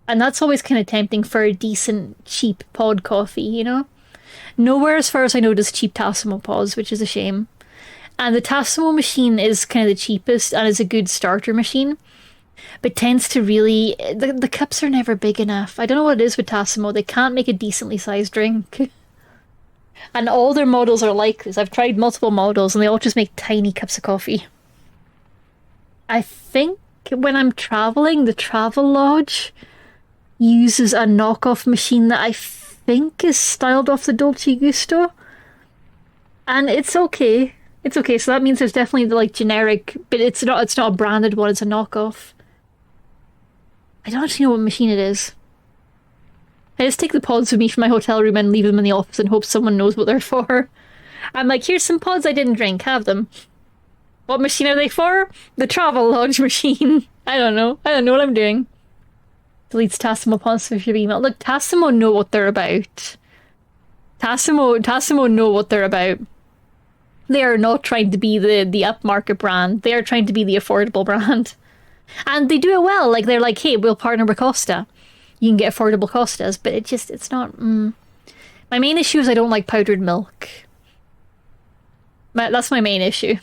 And that's always kind of tempting for a decent, cheap pod coffee, you know? Nowhere, as far as I know, does cheap Tassimo pods, which is a shame. And the Tassimo machine is kind of the cheapest and is a good starter machine. But tends to really... The cups are never big enough. I don't know what it is with Tassimo. They can't make a decently sized drink. And all their models are like this. I've tried multiple models and they all just make tiny cups of coffee. I think when I'm traveling, the Travelodge uses a knockoff machine that I think is styled off the Dolce Gusto. And it's okay. It's okay, so that means there's definitely the like generic, but it's not a branded one, it's a knockoff. I don't actually know what machine it is. I just take the pods with me from my hotel room and leave them in the office and hope someone knows what they're for. I'm like, here's some pods I didn't drink, have them. What machine are they for? The Travelodge machine. I don't know what I'm doing. Deletes Tassimo pods with your email. Look, Tassimo know what they're about. Tassimo know what they're about. They are not trying to be the upmarket brand. They are trying to be the affordable brand. And they do it well. Like, they're like, hey, we'll partner with Costa. You can get affordable Costas, but it's not... My main issue is I don't like powdered milk. That's my main issue.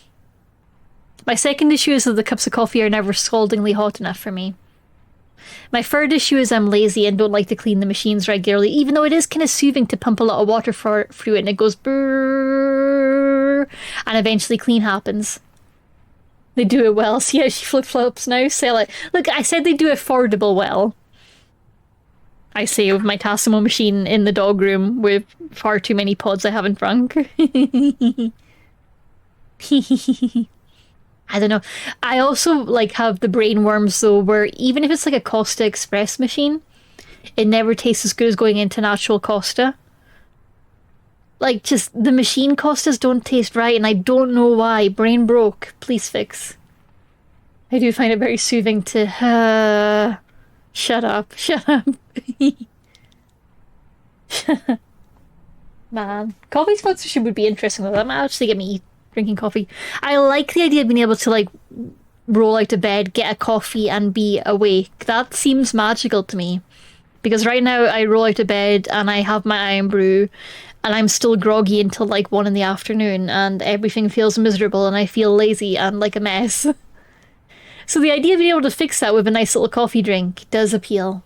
My second issue is that the cups of coffee are never scaldingly hot enough for me. My third issue is I'm lazy and don't like to clean the machines regularly, even though it is kind of soothing to pump a lot of water through it and it goes brrrr, and eventually clean happens. They do it well. See how she flip-flops now? Sell it. Look, I said they do affordable well. I say with my Tassimo machine in the dog room with far too many pods I haven't drunk. I don't know. I also like have the brain worms though, where even if it's like a Costa Express machine, it never tastes as good as going into an actual Costa. Like, just the machine Costas don't taste right, and I don't know why. Brain broke. Please fix. I do find it very soothing to... Shut up. Shut up. Man, coffee sponsorship would be interesting though. That might actually get me drinking coffee. I like the idea of being able to like roll out of bed, get a coffee, and be awake. That seems magical to me. Because right now I roll out of bed and I have my iron brew and I'm still groggy until like 1 in the afternoon and everything feels miserable and I feel lazy and like a mess. So the idea of being able to fix that with a nice little coffee drink does appeal.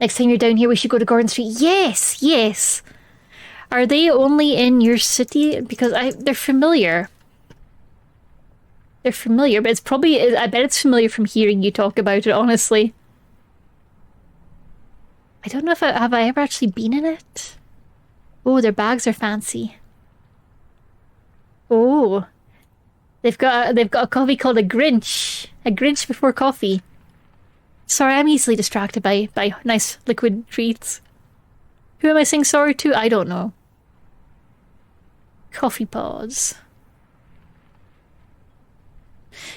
Next time you're down here, we should go to Gordon Street. Yes, yes. Are they only in your city? Because they're familiar. They're familiar, but it's probably... I bet it's familiar from hearing you talk about it, honestly. I don't know if have I ever actually been in it? Oh, their bags are fancy. Oh. They've got a coffee called a Grinch. A Grinch before coffee. Sorry, I'm easily distracted by nice liquid treats. Who am I saying sorry to? I don't know. Coffee pods.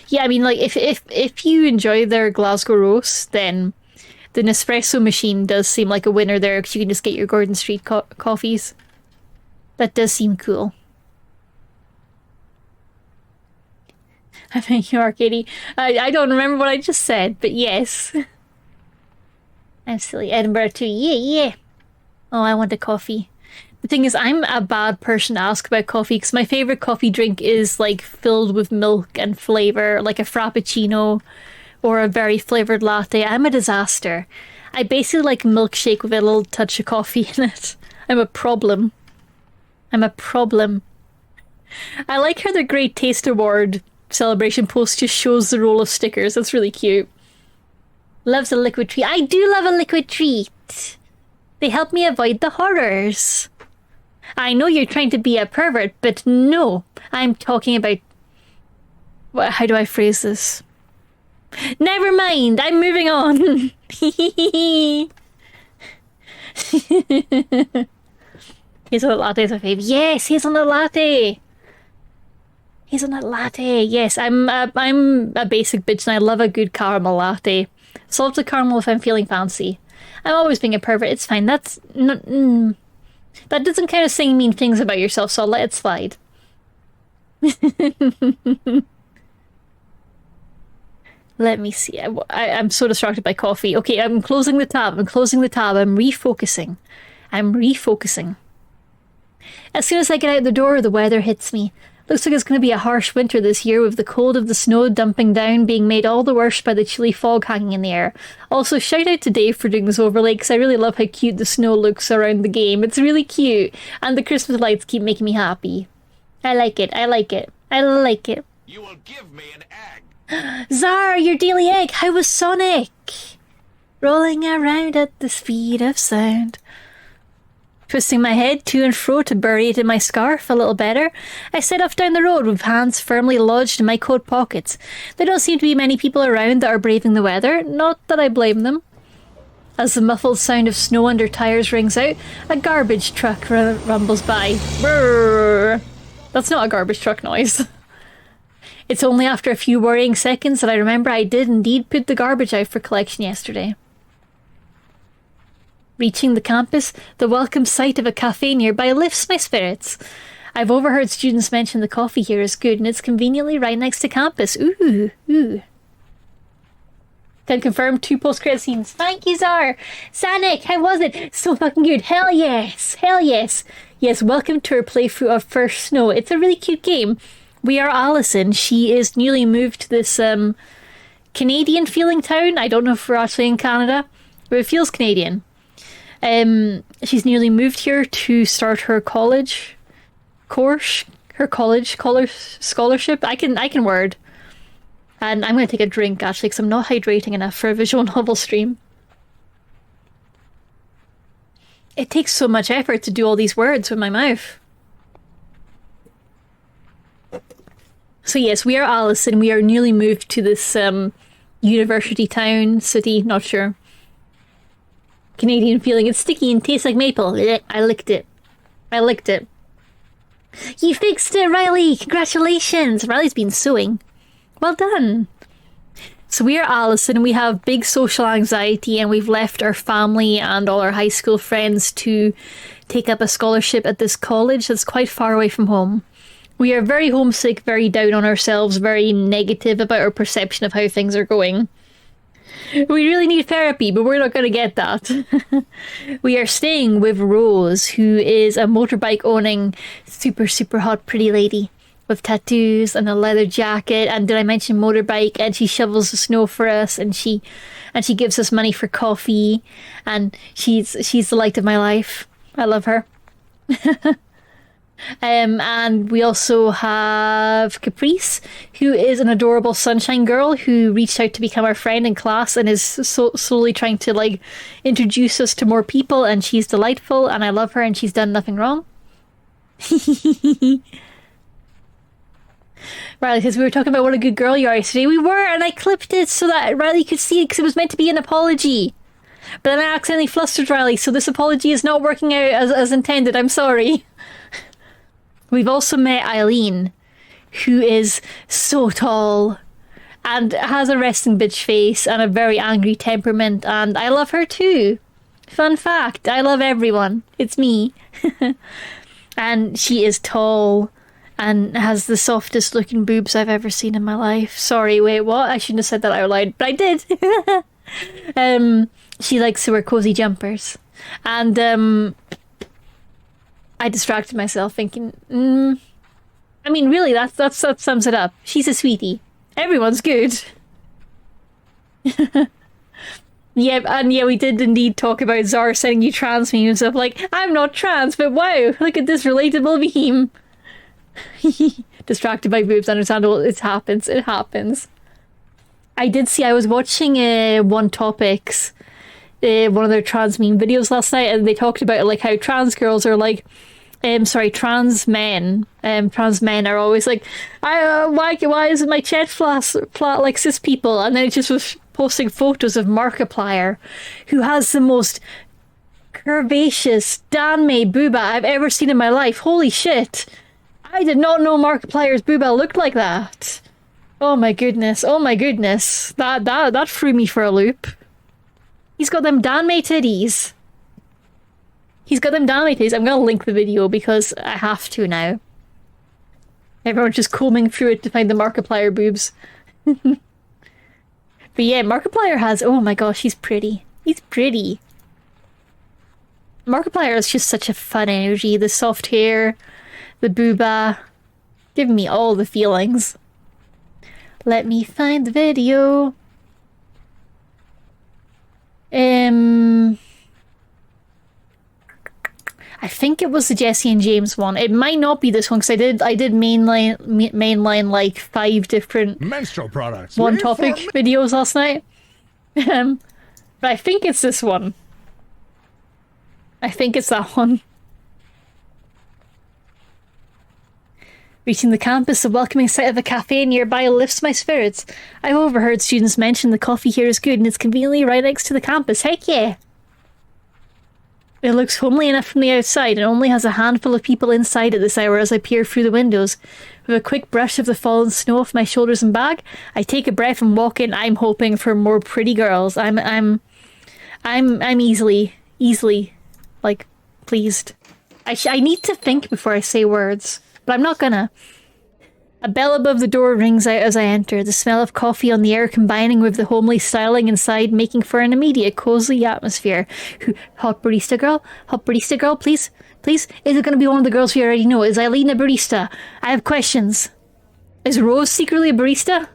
Yeah, I mean, like, if you enjoy their Glasgow roast, then the Nespresso machine does seem like a winner there, because you can just get your Gordon Street coffees. That does seem cool. I think you are, Katie. I don't remember what I just said, but yes. I'm silly. Edinburgh too. Yeah, yeah. Oh, I want a coffee. The thing is, I'm a bad person to ask about coffee because my favourite coffee drink is like filled with milk and flavour, like a frappuccino or a very flavoured latte. I'm a disaster. I basically like milkshake with a little touch of coffee in it. I'm a problem. I'm a problem. I like how the Great Taste Award celebration post just shows the roll of stickers. That's really cute. Loves a liquid treat. I do love a liquid treat. They help me avoid the horrors. I know you're trying to be a pervert, but no. I'm talking about... How do I phrase this? Never mind. I'm moving on. Hazelnut latte is my fave. Yes, hazelnut latte. Hazelnut latte. Yes, I'm a basic bitch and I love a good caramel latte. Solve the caramel if I'm feeling fancy. I'm always being a pervert. It's fine. That's not... That doesn't kind of say mean things about yourself, so I'll let it slide. Let me see. I'm so distracted by coffee. Okay, I'm closing the tab. I'm closing the tab. I'm refocusing. I'm refocusing. As soon as I get out the door, the weather hits me. Looks like it's going to be a harsh winter this year, with the cold of the snow dumping down being made all the worse by the chilly fog hanging in the air. Also, shout out to Dave for doing this overlay, because I really love how cute the snow looks around the game. It's really cute, and the Christmas lights keep making me happy. I like it, I like it, I like it. You will give me an egg! Zara, your daily egg! How was Sonic? Rolling around at the speed of sound. Twisting my head to and fro to bury it in my scarf a little better, I set off down the road with hands firmly lodged in my coat pockets. There don't seem to be many people around that are braving the weather, not that I blame them. As the muffled sound of snow under tyres rings out, a garbage truck rumbles by. Brrr. That's not a garbage truck noise. It's only after a few worrying seconds that I remember I did indeed put the garbage out for collection yesterday. Reaching the campus, the welcome sight of a cafe nearby lifts my spirits. I've overheard students mention the coffee here is good and it's conveniently right next to campus. Ooh, ooh. Can confirm 2 post-credit scenes. Thank you, Zar! Sonic, how was it? So fucking good. Hell yes! Hell yes! Yes, welcome to our playthrough of First Snow. It's a really cute game. We are Allison. She is newly moved to this Canadian-feeling town. I don't know if we're actually in Canada, but it feels Canadian. She's newly moved here to start her college course, her college scholarship. I can word. And I'm going to take a drink, actually, because I'm not hydrating enough for a visual novel stream. It takes so much effort to do all these words with my mouth. So yes, we are Allison. We are newly moved to this university town, city, not sure. Canadian feeling. It's sticky and tastes like maple. I licked it. I licked it. You fixed it, Riley! Congratulations! Riley's been sewing. Well done. So we are Allison, we have big social anxiety, and we've left our family and all our high school friends to take up a scholarship at this college that's quite far away from home. We are very homesick, very down on ourselves, very negative about our perception of how things are going. We really need therapy, but we're not going to get that. We are staying with Rose, who is a motorbike owning super, super hot pretty lady with tattoos and a leather jacket. And did I mention motorbike? And she shovels the snow for us, and she gives us money for coffee, and she's the light of my life. I love her. And we also have Caprice, who is an adorable sunshine girl who reached out to become our friend in class and is slowly trying to like introduce us to more people, and she's delightful and I love her and she's done nothing wrong. Riley says, we were talking about what a good girl you are yesterday. We were, and I clipped it so that Riley could see it because it was meant to be an apology. But then I accidentally flustered Riley, so this apology is not working out as intended. I'm sorry. We've also met Eileen, who is so tall and has a resting bitch face and a very angry temperament, and I love her too. Fun fact, I love everyone. It's me. And she is tall and has the softest looking boobs I've ever seen in my life. Sorry, wait, what? I shouldn't have said that out loud, but I did. She likes to wear cozy jumpers. And I distracted myself thinking, I mean, really, that sums it up. She's a sweetie. Everyone's good. Yeah, we did indeed talk about Zara sending you trans memes of like, I'm not trans, but wow, look at this relatable meme. Distracted by boobs, understandable. It happens. I did see, I was watching One Topics, one of their trans meme videos last night, and they talked about like how trans girls are like, trans men are always like, why isn't my chat flat like cis people? And then it just was posting photos of Markiplier, who has the most curvaceous Danmei booba I've ever seen in my life. Holy shit. I did not know Markiplier's booba looked like that. Oh my goodness. That threw me for a loop. He's got them Danmei titties. I'm gonna link the video because I have to now. Everyone's just combing through it to find the Markiplier boobs. But yeah, Markiplier has... Oh my gosh, he's pretty. Markiplier is just such a fun energy. The soft hair, the booba, giving me all the feelings. Let me find the video. I think it was the Jesse and James one. It might not be this one because I did mainline like 5 different menstrual products. One Topic videos last night. But I think it's this one. I think it's that one. Reaching the campus, the welcoming sight of a cafe nearby lifts my spirits. I've overheard students mention the coffee here is good and it's conveniently right next to the campus. Heck yeah! It looks homely enough from the outside and only has a handful of people inside at this hour as I peer through the windows. With a quick brush of the fallen snow off my shoulders and back, I take a breath and walk in. I'm hoping for more pretty girls. I'm easily like pleased. I need to think before I say words, but I'm not gonna. A bell above the door rings out as I enter, the smell of coffee on the air combining with the homely styling inside, making for an immediate cozy atmosphere. Hot barista girl, please? Is it going to be one of the girls we already know? Is Eileen a barista? I have questions. Is Rose secretly a barista?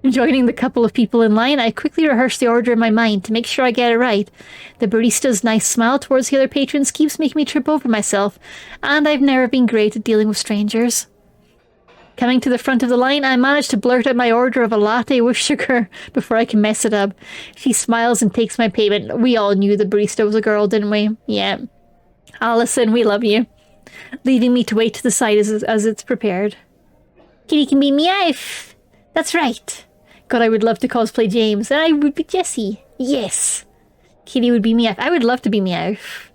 Joining the couple of people in line, I quickly rehearse the order in my mind to make sure I get it right. The barista's nice smile towards the other patrons keeps making me trip over myself, and I've never been great at dealing with strangers. Coming to the front of the line, I manage to blurt out my order of a latte with sugar before I can mess it up. She smiles and takes my payment. We all knew the barista was a girl, didn't we? Yeah. Allison, we love you. Leaving me to wait to the side as it's prepared. Kitty can be Meowth. That's right. God, I would love to cosplay James, and I would be Jessie. Yes. Kitty would be Meowth. I would love to be Meowth.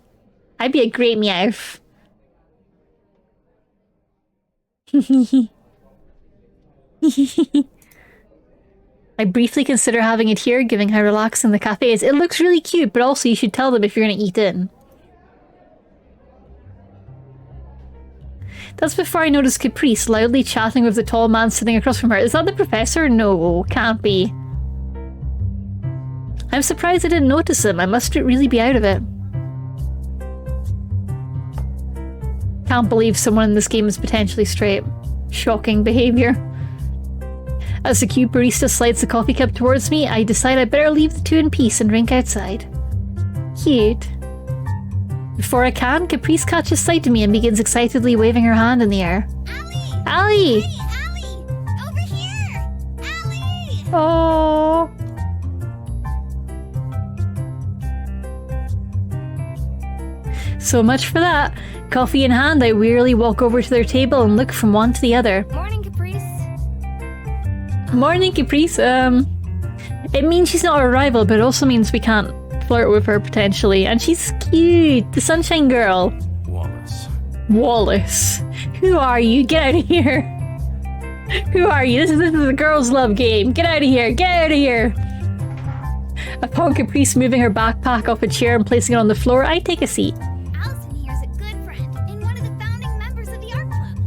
I'd be a great Meowth. I briefly consider having it here, given how relaxing the cafe is. It looks really cute, but also you should tell them if you're going to eat in. That's before I notice Caprice loudly chatting with the tall man sitting across from her. Is that the professor? No, can't be. I'm surprised I didn't notice him. I must really be out of it. Can't believe someone in this game is potentially straight. Shocking behaviour. As the cute barista slides the coffee cup towards me, I decide I better leave the two in peace and drink outside. Cute. Before I can, Caprice catches sight of me and begins excitedly waving her hand in the air. Allie! Allie! Hey, Allie! Over here! Allie! Oh. So much for that. Coffee in hand, I wearily walk over to their table and look from one to the other. Morning, Caprice. Morning, Caprice. It means she's not our rival, but it also means we can't flirt with her potentially. And she's cute. The Sunshine Girl. Wallace. Who are you? Get out of here. Who are you? This is a girls' love game. Get out of here. Get out of here. Upon Caprice moving her backpack off a chair and placing it on the floor, I take a seat. Allison here's a good friend and one of the founding members of the art club.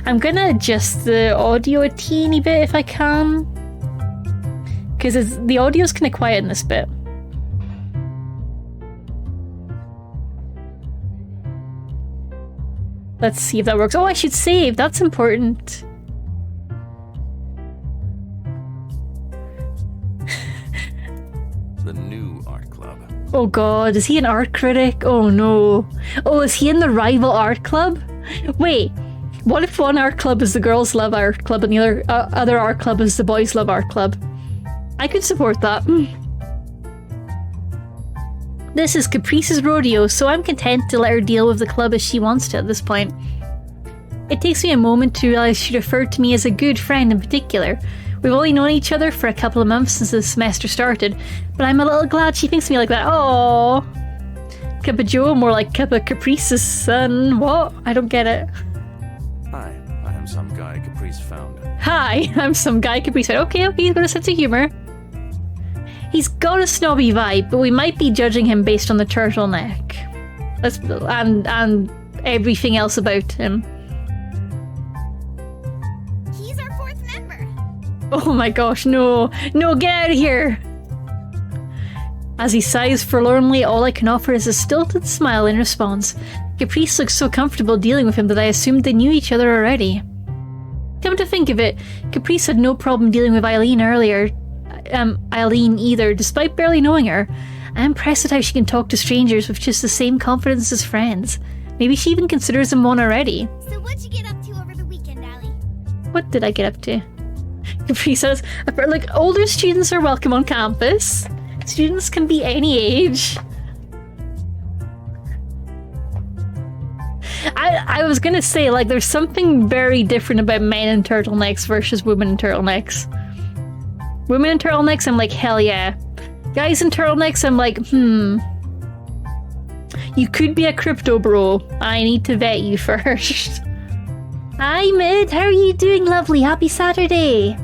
I'm gonna adjust the audio a teeny bit if I can. Because the audio's kind of quiet in this bit. Let's see if that works. Oh, I should save. That's important. The new art club. Oh god, is he an art critic? Oh no. Oh, is he in the rival art club? Wait, what if one art club is the girls love art club and the other art club is the boys love art club? I could support that. This is Caprice's rodeo, so I'm content to let her deal with the club as she wants to at this point. It takes me a moment to realise she referred to me as a good friend in particular. We've only known each other for a couple of months since the semester started, but I'm a little glad she thinks of me like that. Aww. Kappa Joe, more like Kappa Caprice's son. What? I don't get it. Hi, I am some guy Caprice found. Hi, I'm some guy Caprice found. Okay, he's got a sense of humour. He's got a snobby vibe, but we might be judging him based on the turtleneck. And everything else about him. He's our fourth member. Oh my gosh, no. No, get out of here! As he sighs forlornly, all I can offer is a stilted smile in response. Caprice looks so comfortable dealing with him that I assumed they knew each other already. Come to think of it, Caprice had no problem dealing with Eileen earlier. Eileen either, despite barely knowing her. I'm impressed at how she can talk to strangers with just the same confidence as friends. Maybe she even considers him one already. So what'd you get up to over the weekend, Allie? What did I get up to? Caprice says, like, older students are welcome on campus. Students can be any age. I was gonna say, like, there's something very different about men in turtlenecks versus women in turtlenecks. Women in turtlenecks, I'm like, hell yeah. Guys in turtlenecks, I'm like, You could be a crypto bro. I need to vet you first. Hi, Mid. How are you doing, lovely? Happy Saturday.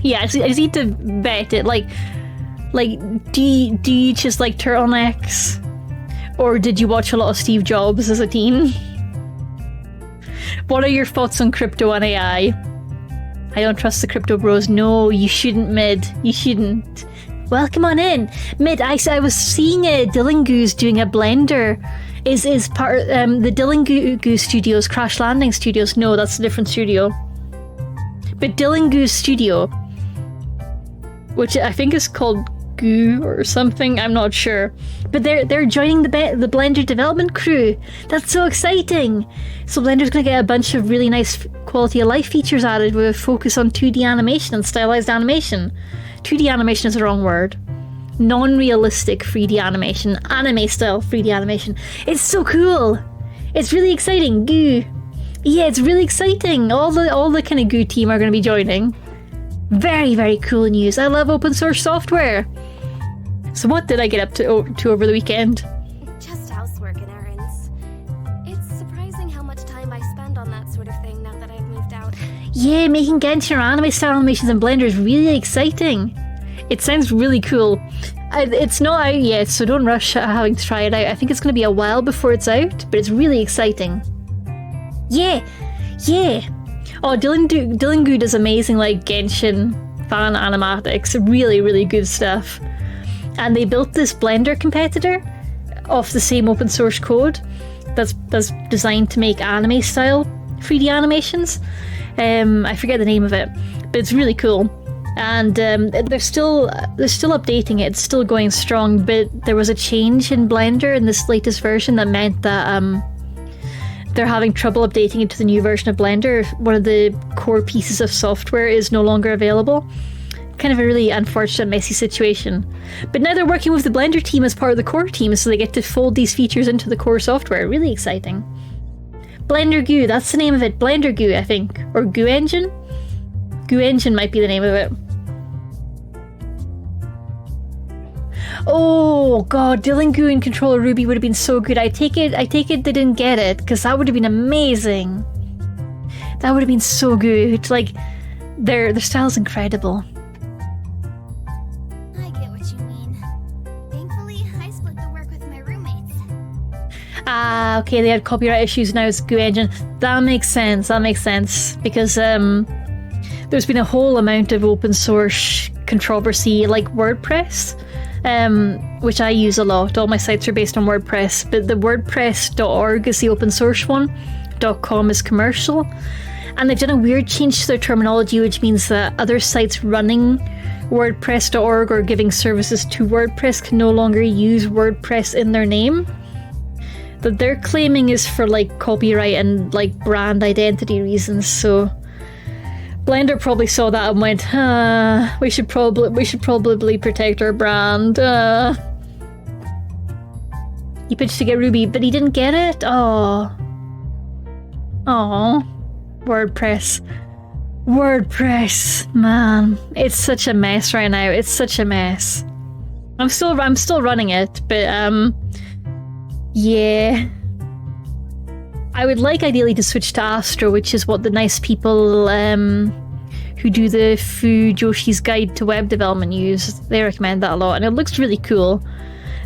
Yeah, I just need to vet it. Like, do you just like turtlenecks? Or did you watch a lot of Steve Jobs as a teen? What are your thoughts on crypto and AI? I don't trust the crypto bros. No, you shouldn't, Mid. You shouldn't. Welcome on in. Mid, I was seeing Dylan Goose doing a blender. Is part the Dylan Goose Studios, Crash Landing Studios? No, that's a different studio. But Dylan Goose Studio, which I think is called Goo or something, I'm not sure. But they're joining the Blender development crew. That's so exciting. So Blender's gonna get a bunch of really nice quality of life features added with a focus on 2D animation and stylized animation. 2D animation is the wrong word. Non-realistic 3D animation, anime style 3D animation. It's so cool. It's really exciting. Goo. Yeah, it's really exciting. All the kind of Goo team are going to be joining. Very, very cool news. I love open source software. So what did I get up to over the weekend? Just housework and errands. It's surprising how much time I spend on that sort of thing now that I've moved out. Yeah, making Genshin or anime-style animations in Blender is really exciting. It sounds really cool. It's not out yet, so don't rush having to try it out. I think it's going to be a while before it's out, but it's really exciting. Yeah! Oh, Dylan Gu does amazing, like, Genshin fan animatics. Really, really good stuff. And they built this Blender competitor off the same open source code that's designed to make anime-style 3D animations. I forget the name of it, but it's really cool. And they're still updating it. It's still going strong, but there was a change in Blender in this latest version that meant that they're having trouble updating it to the new version of Blender. One of the core pieces of software is no longer available. Kind of a really unfortunate, messy situation. But now they're working with the Blender team as part of the core team, so they get to fold these features into the core software. Really exciting. Blender Goo, that's the name of it. Blender Goo, I think. Or Goo Engine? Goo Engine might be the name of it. Oh god, Dylan Goo and Controller Ruby would have been so good. I take it they didn't get it, because that would have been amazing. That would have been so good. Like, their style's incredible. I get what you mean. Thankfully, I split the work with my roommates. Ah, okay, they had copyright issues, now it's Goo Engine. That makes sense, because there's been a whole amount of open source controversy, like WordPress, which I use a lot. All my sites are based on WordPress, but the WordPress.org is the open source one, .com is commercial, and they've done a weird change to their terminology, which means that other sites running WordPress.org or giving services to WordPress can no longer use WordPress in their name. That they're claiming is for like copyright and like brand identity reasons, so Blender probably saw that and went, we should probably protect our brand. He pitched to get Ruby, but he didn't get it? Oh. WordPress, man. It's such a mess right now. It's such a mess. I'm still running it, but yeah. I would like ideally to switch to Astro, which is what the nice people who do the Fu Joshi's Guide to Web Development use. They recommend that a lot, and it looks really cool.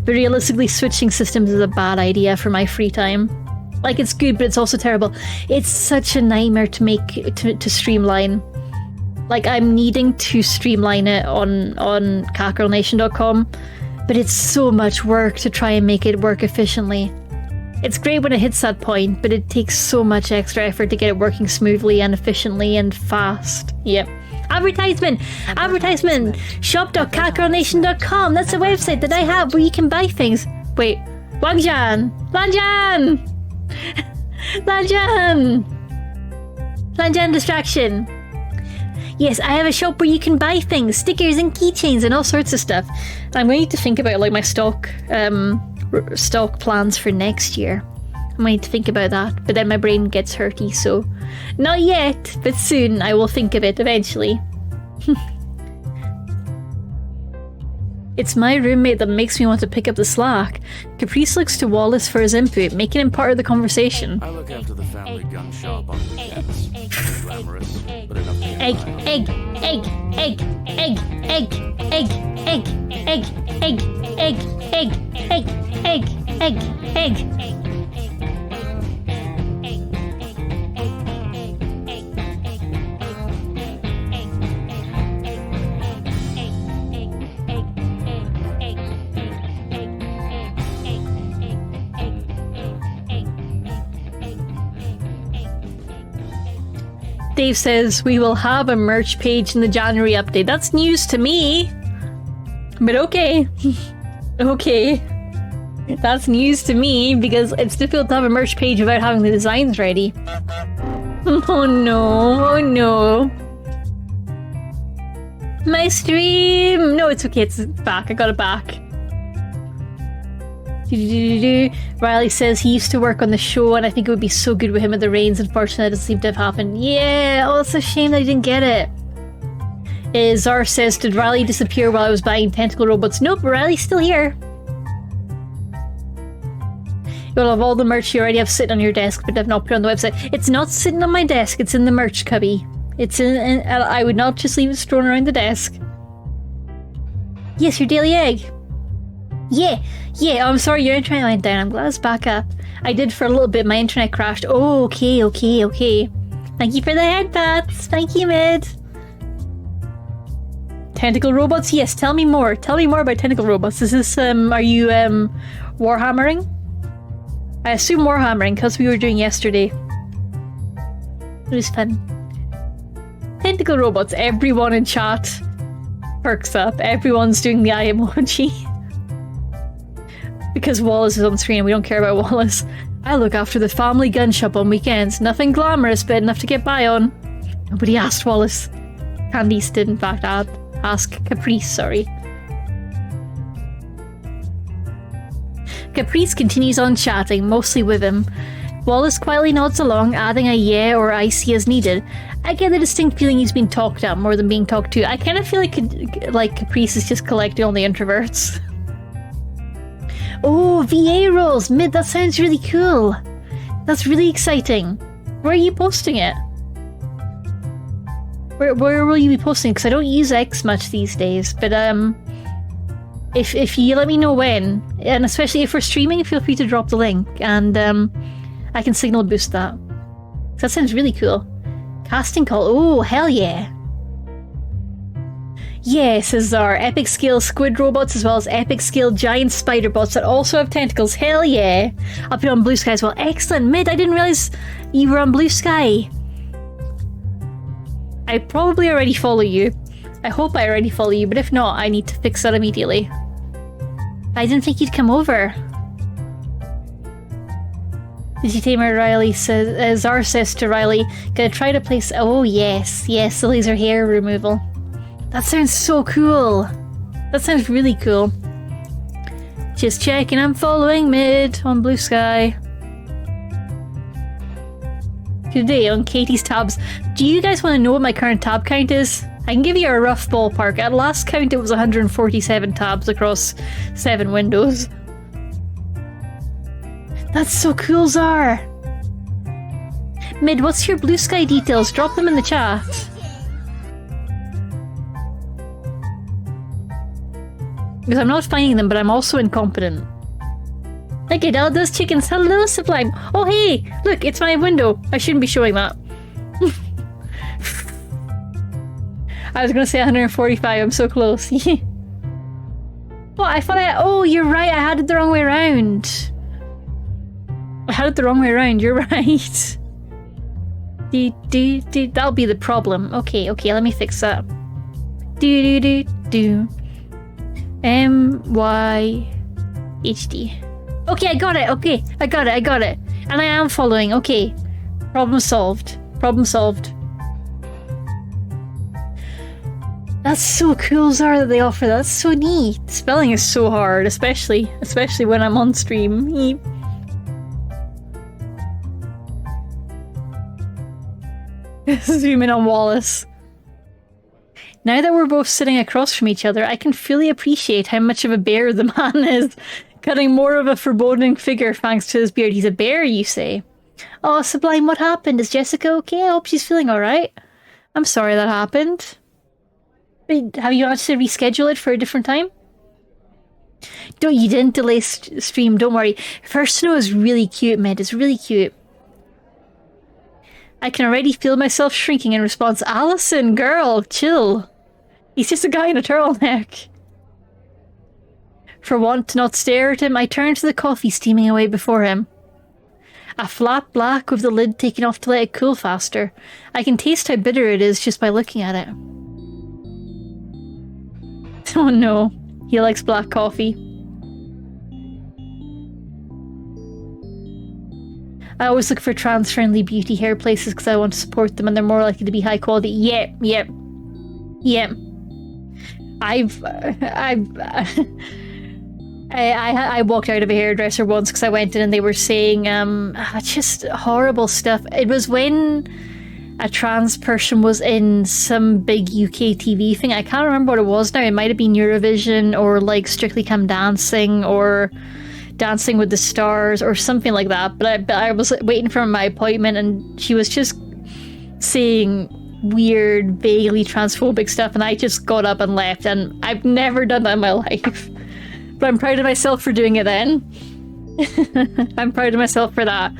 But realistically, switching systems is a bad idea for my free time. Like, it's good, but it's also terrible. It's such a nightmare to make to streamline. Like, I'm needing to streamline it on cackerelnation.com, but it's so much work to try and make it work efficiently. It's great when it hits that point, but it takes so much extra effort to get it working smoothly and efficiently and fast. Yep. Advertisement! Shop.cackerelnation.com. That's a website that I have where you can buy things. Wait. Lanjan! Distraction. Yes, I have a shop where you can buy things, stickers and keychains and all sorts of stuff. I'm going to need to think about like my stock plans for next year. I might need to think about that, but then my brain gets hurty, so not yet, but soon I will think of it eventually. It's my roommate that makes me want to pick up the slack. Caprice looks to Wallace for his input, making him part of the conversation. I look after the family gun shop on weekends. Nothing glamorous, but enough to egg. Dave says we will have a merch page in the January update. That's news to me. But okay. Okay. That's news to me because it's difficult to have a merch page without having the designs ready. Oh no. My stream! No, it's okay, it's back. I got it back. Riley says he used to work on the show and I think it would be so good with him at the Reigns. Unfortunately, that doesn't seem to have happened. Yeah, oh, it's a shame that I didn't get it. Zar says, did Riley disappear while I was buying tentacle robots? Nope, Riley's still here. You'll have all the merch you already have sitting on your desk, but I've not put it on the website. It's not sitting on my desk, it's in the merch cubby. It's I would not just leave it strewn around the desk. Yes, your daily egg. Yeah. Oh, I'm sorry, your internet went down. I'm glad it's back up. I did for a little bit. My internet crashed. Oh, okay. Thank you for the head pats. Thank you, Mid. Tentacle robots? Yes, tell me more. Tell me more about tentacle robots. Is this, are you, warhammering? I assume warhammering, because we were doing yesterday. It was fun. Tentacle robots. Everyone in chat perks up. Everyone's doing the eye emoji. Because Wallace is on screen, we don't care about Wallace. I look after the family gun shop on weekends. Nothing glamorous, but enough to get by on. Nobody asked Wallace. Candice did in fact ask Caprice, sorry. Caprice continues on chatting, mostly with him. Wallace quietly nods along, adding a yeah or I see as needed. I get the distinct feeling he's being talked at more than being talked to. I kind of feel like Caprice is just collecting all the introverts. Oh, VA roles! Mid, that sounds really cool. That's really exciting. Where are you posting it? Where will you be posting? Because I don't use X much these days, but if you let me know when, and especially if we're streaming, feel free to drop the link, and I can signal boost that. That sounds really cool. Casting call. Oh, hell yeah. Yeah, says Zar. Epic scale squid robots as well as epic scale giant spider bots that also have tentacles. Hell yeah. I'll be on Blue Sky as well. Excellent. Mid, I didn't realise you were on Blue Sky. I probably already follow you. I hope I already follow you, but if not, I need to fix that immediately. I didn't think you'd come over. Did you tamer Riley? Says Zar says to Riley, gonna try to place. Oh yes, the laser hair removal. That sounds so cool. That sounds really cool. Just checking, I'm following Mid on Blue Sky. Today on Katie's tabs. Do you guys want to know what my current tab count is? I can give you a rough ballpark. At last count it was 147 tabs across 7 windows. That's so cool, Zar! Mid, what's your Blue Sky details? Drop them in the chat. Because I'm not finding them, but I'm also incompetent. Look at all those chickens. Hello, Sublime. Oh, hey! Look, it's my window. I shouldn't be showing that. I was going to say 145. I'm so close. What? I thought oh, you're right. I had it the wrong way around. You're right. That'll be the problem. Okay, let me fix that. MYHD. Okay, I got it. And I am following. Okay. Problem solved. That's so cool, Zara, that they offer that. That's so neat. Spelling is so hard, especially when I'm on stream. Zoom in on Wallace. Now that we're both sitting across from each other, I can fully appreciate how much of a bear the man is, cutting more of a foreboding figure thanks to his beard. He's a bear, you say? Oh, Sublime, what happened? Is Jessica okay? I hope she's feeling alright. I'm sorry that happened. Wait, have you managed to reschedule it for a different time? You didn't delay stream, don't worry. First Snow is really cute, Mid. It's really cute. I can already feel myself shrinking in response. Allison, girl, chill. He's just a guy in a turtleneck. For want to not stare at him, I turn to the coffee steaming away before him. A flat black with the lid taken off to let it cool faster. I can taste how bitter it is just by looking at it. Oh no, he likes black coffee. I always look for trans-friendly beauty hair places because I want to support them and they're more likely to be high quality. Yep. I walked out of a hairdresser once because I went in and they were saying just horrible stuff. It was when a trans person was in some big UK TV thing. I can't remember what it was now. It might have been Eurovision or like Strictly Come Dancing or Dancing with the Stars or something like that. But I was waiting for my appointment and she was just saying weird, vaguely transphobic stuff, and I just got up and left, and I've never done that in my life. But I'm proud of myself for doing it then. I'm proud of myself for that.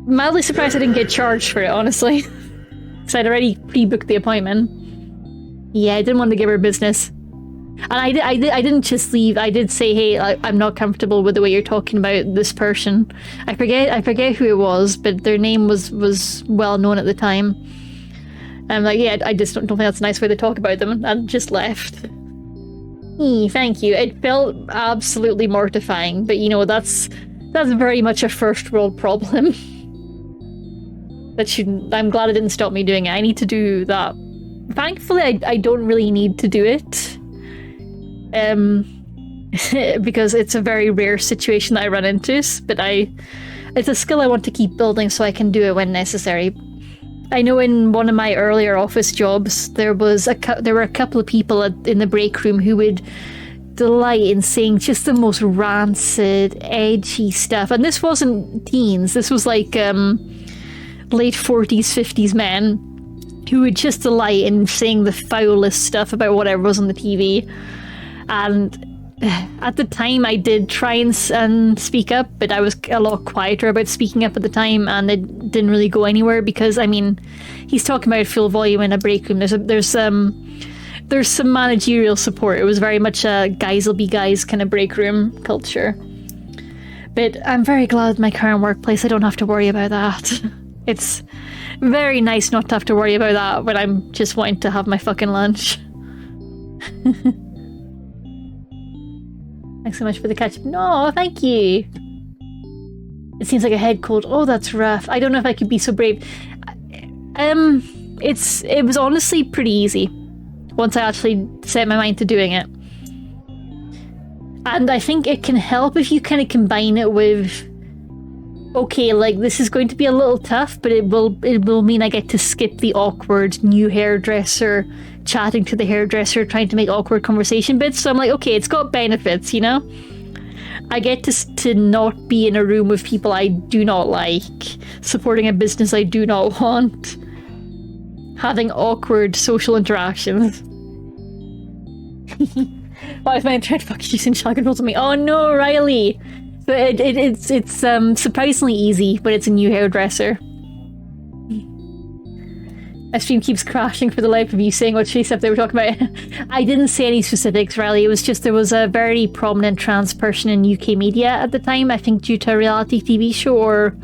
Mildly surprised I didn't get charged for it, honestly. Because I'd already pre-booked the appointment. Yeah, I didn't want to give her business. And I didn't just leave. I did say, hey, I'm not comfortable with the way you're talking about this person. I forget who it was, but their name was well known at the time. I'm like, yeah, I just don't think that's a nice way to talk about them, and just left. Thank you. It felt absolutely mortifying, but you know, that's very much a first world problem. I'm glad it didn't stop me doing it. I need to do that. Thankfully, I don't really need to do it. Because it's a very rare situation that I run into, but it's a skill I want to keep building so I can do it when necessary. I know in one of my earlier office jobs, there were a couple of people in the break room who would delight in saying just the most rancid, edgy stuff. And this wasn't teens, this was like late 40s, 50s men who would just delight in saying the foulest stuff about whatever was on the TV. And at the time I did try and speak up, but I was a lot quieter about speaking up at the time, and it didn't really go anywhere because, I mean, he's talking about full volume in a break room. There's some managerial support. It was very much a guys will be guys kind of break room culture. But I'm very glad with my current workplace I don't have to worry about that. It's very nice not to have to worry about that when I'm just wanting to have my fucking lunch. Thanks so much for the catch-up. No, thank you. It seems like a head cold. Oh, that's rough. I don't know if I could be so brave. It was honestly pretty easy once I actually set my mind to doing it. And I think it can help if you kind of combine it with, okay, like this is going to be a little tough, but it will mean I get to skip the awkward new hairdresser chatting to the hairdresser, trying to make awkward conversation bits. So I'm like, okay, it's got benefits, you know? I get to not be in a room with people I do not like, supporting a business I do not want, having awkward social interactions. Why is my thread fucking using shotgun rolls on me? Oh no, Riley! But it's surprisingly easy when it's a new hairdresser. My stream keeps crashing for the life of you saying what she said they were talking about. I didn't say any specifics, Riley. It was just there was a very prominent trans person in UK media at the time, I think due to a reality TV show or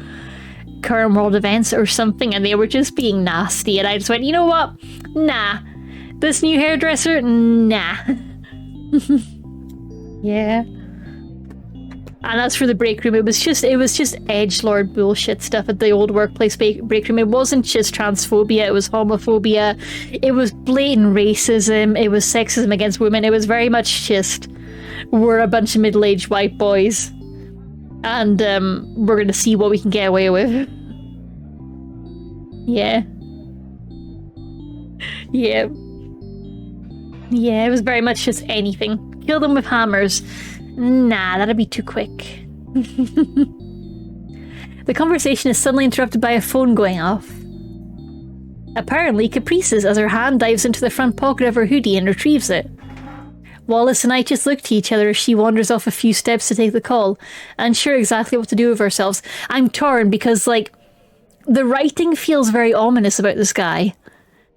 current world events or something, and they were just being nasty, and I just went, you know what? Nah. This new hairdresser? Nah. Yeah. And as for the break room, it was just edgelord bullshit stuff at the old workplace break room. It wasn't just transphobia, it was homophobia, it was blatant racism, it was sexism against women. It was very much just, we're a bunch of middle-aged white boys, and we're gonna see what we can get away with. Yeah. Yeah. Yeah, it was very much just anything. Kill them with hammers. Nah, that'd be too quick. The conversation is suddenly interrupted by a phone going off. Apparently, Caprice's as her hand dives into the front pocket of her hoodie and retrieves it. Wallace and I just look to each other as she wanders off a few steps to take the call, unsure exactly what to do with ourselves. I'm torn because, like, the writing feels very ominous about this guy.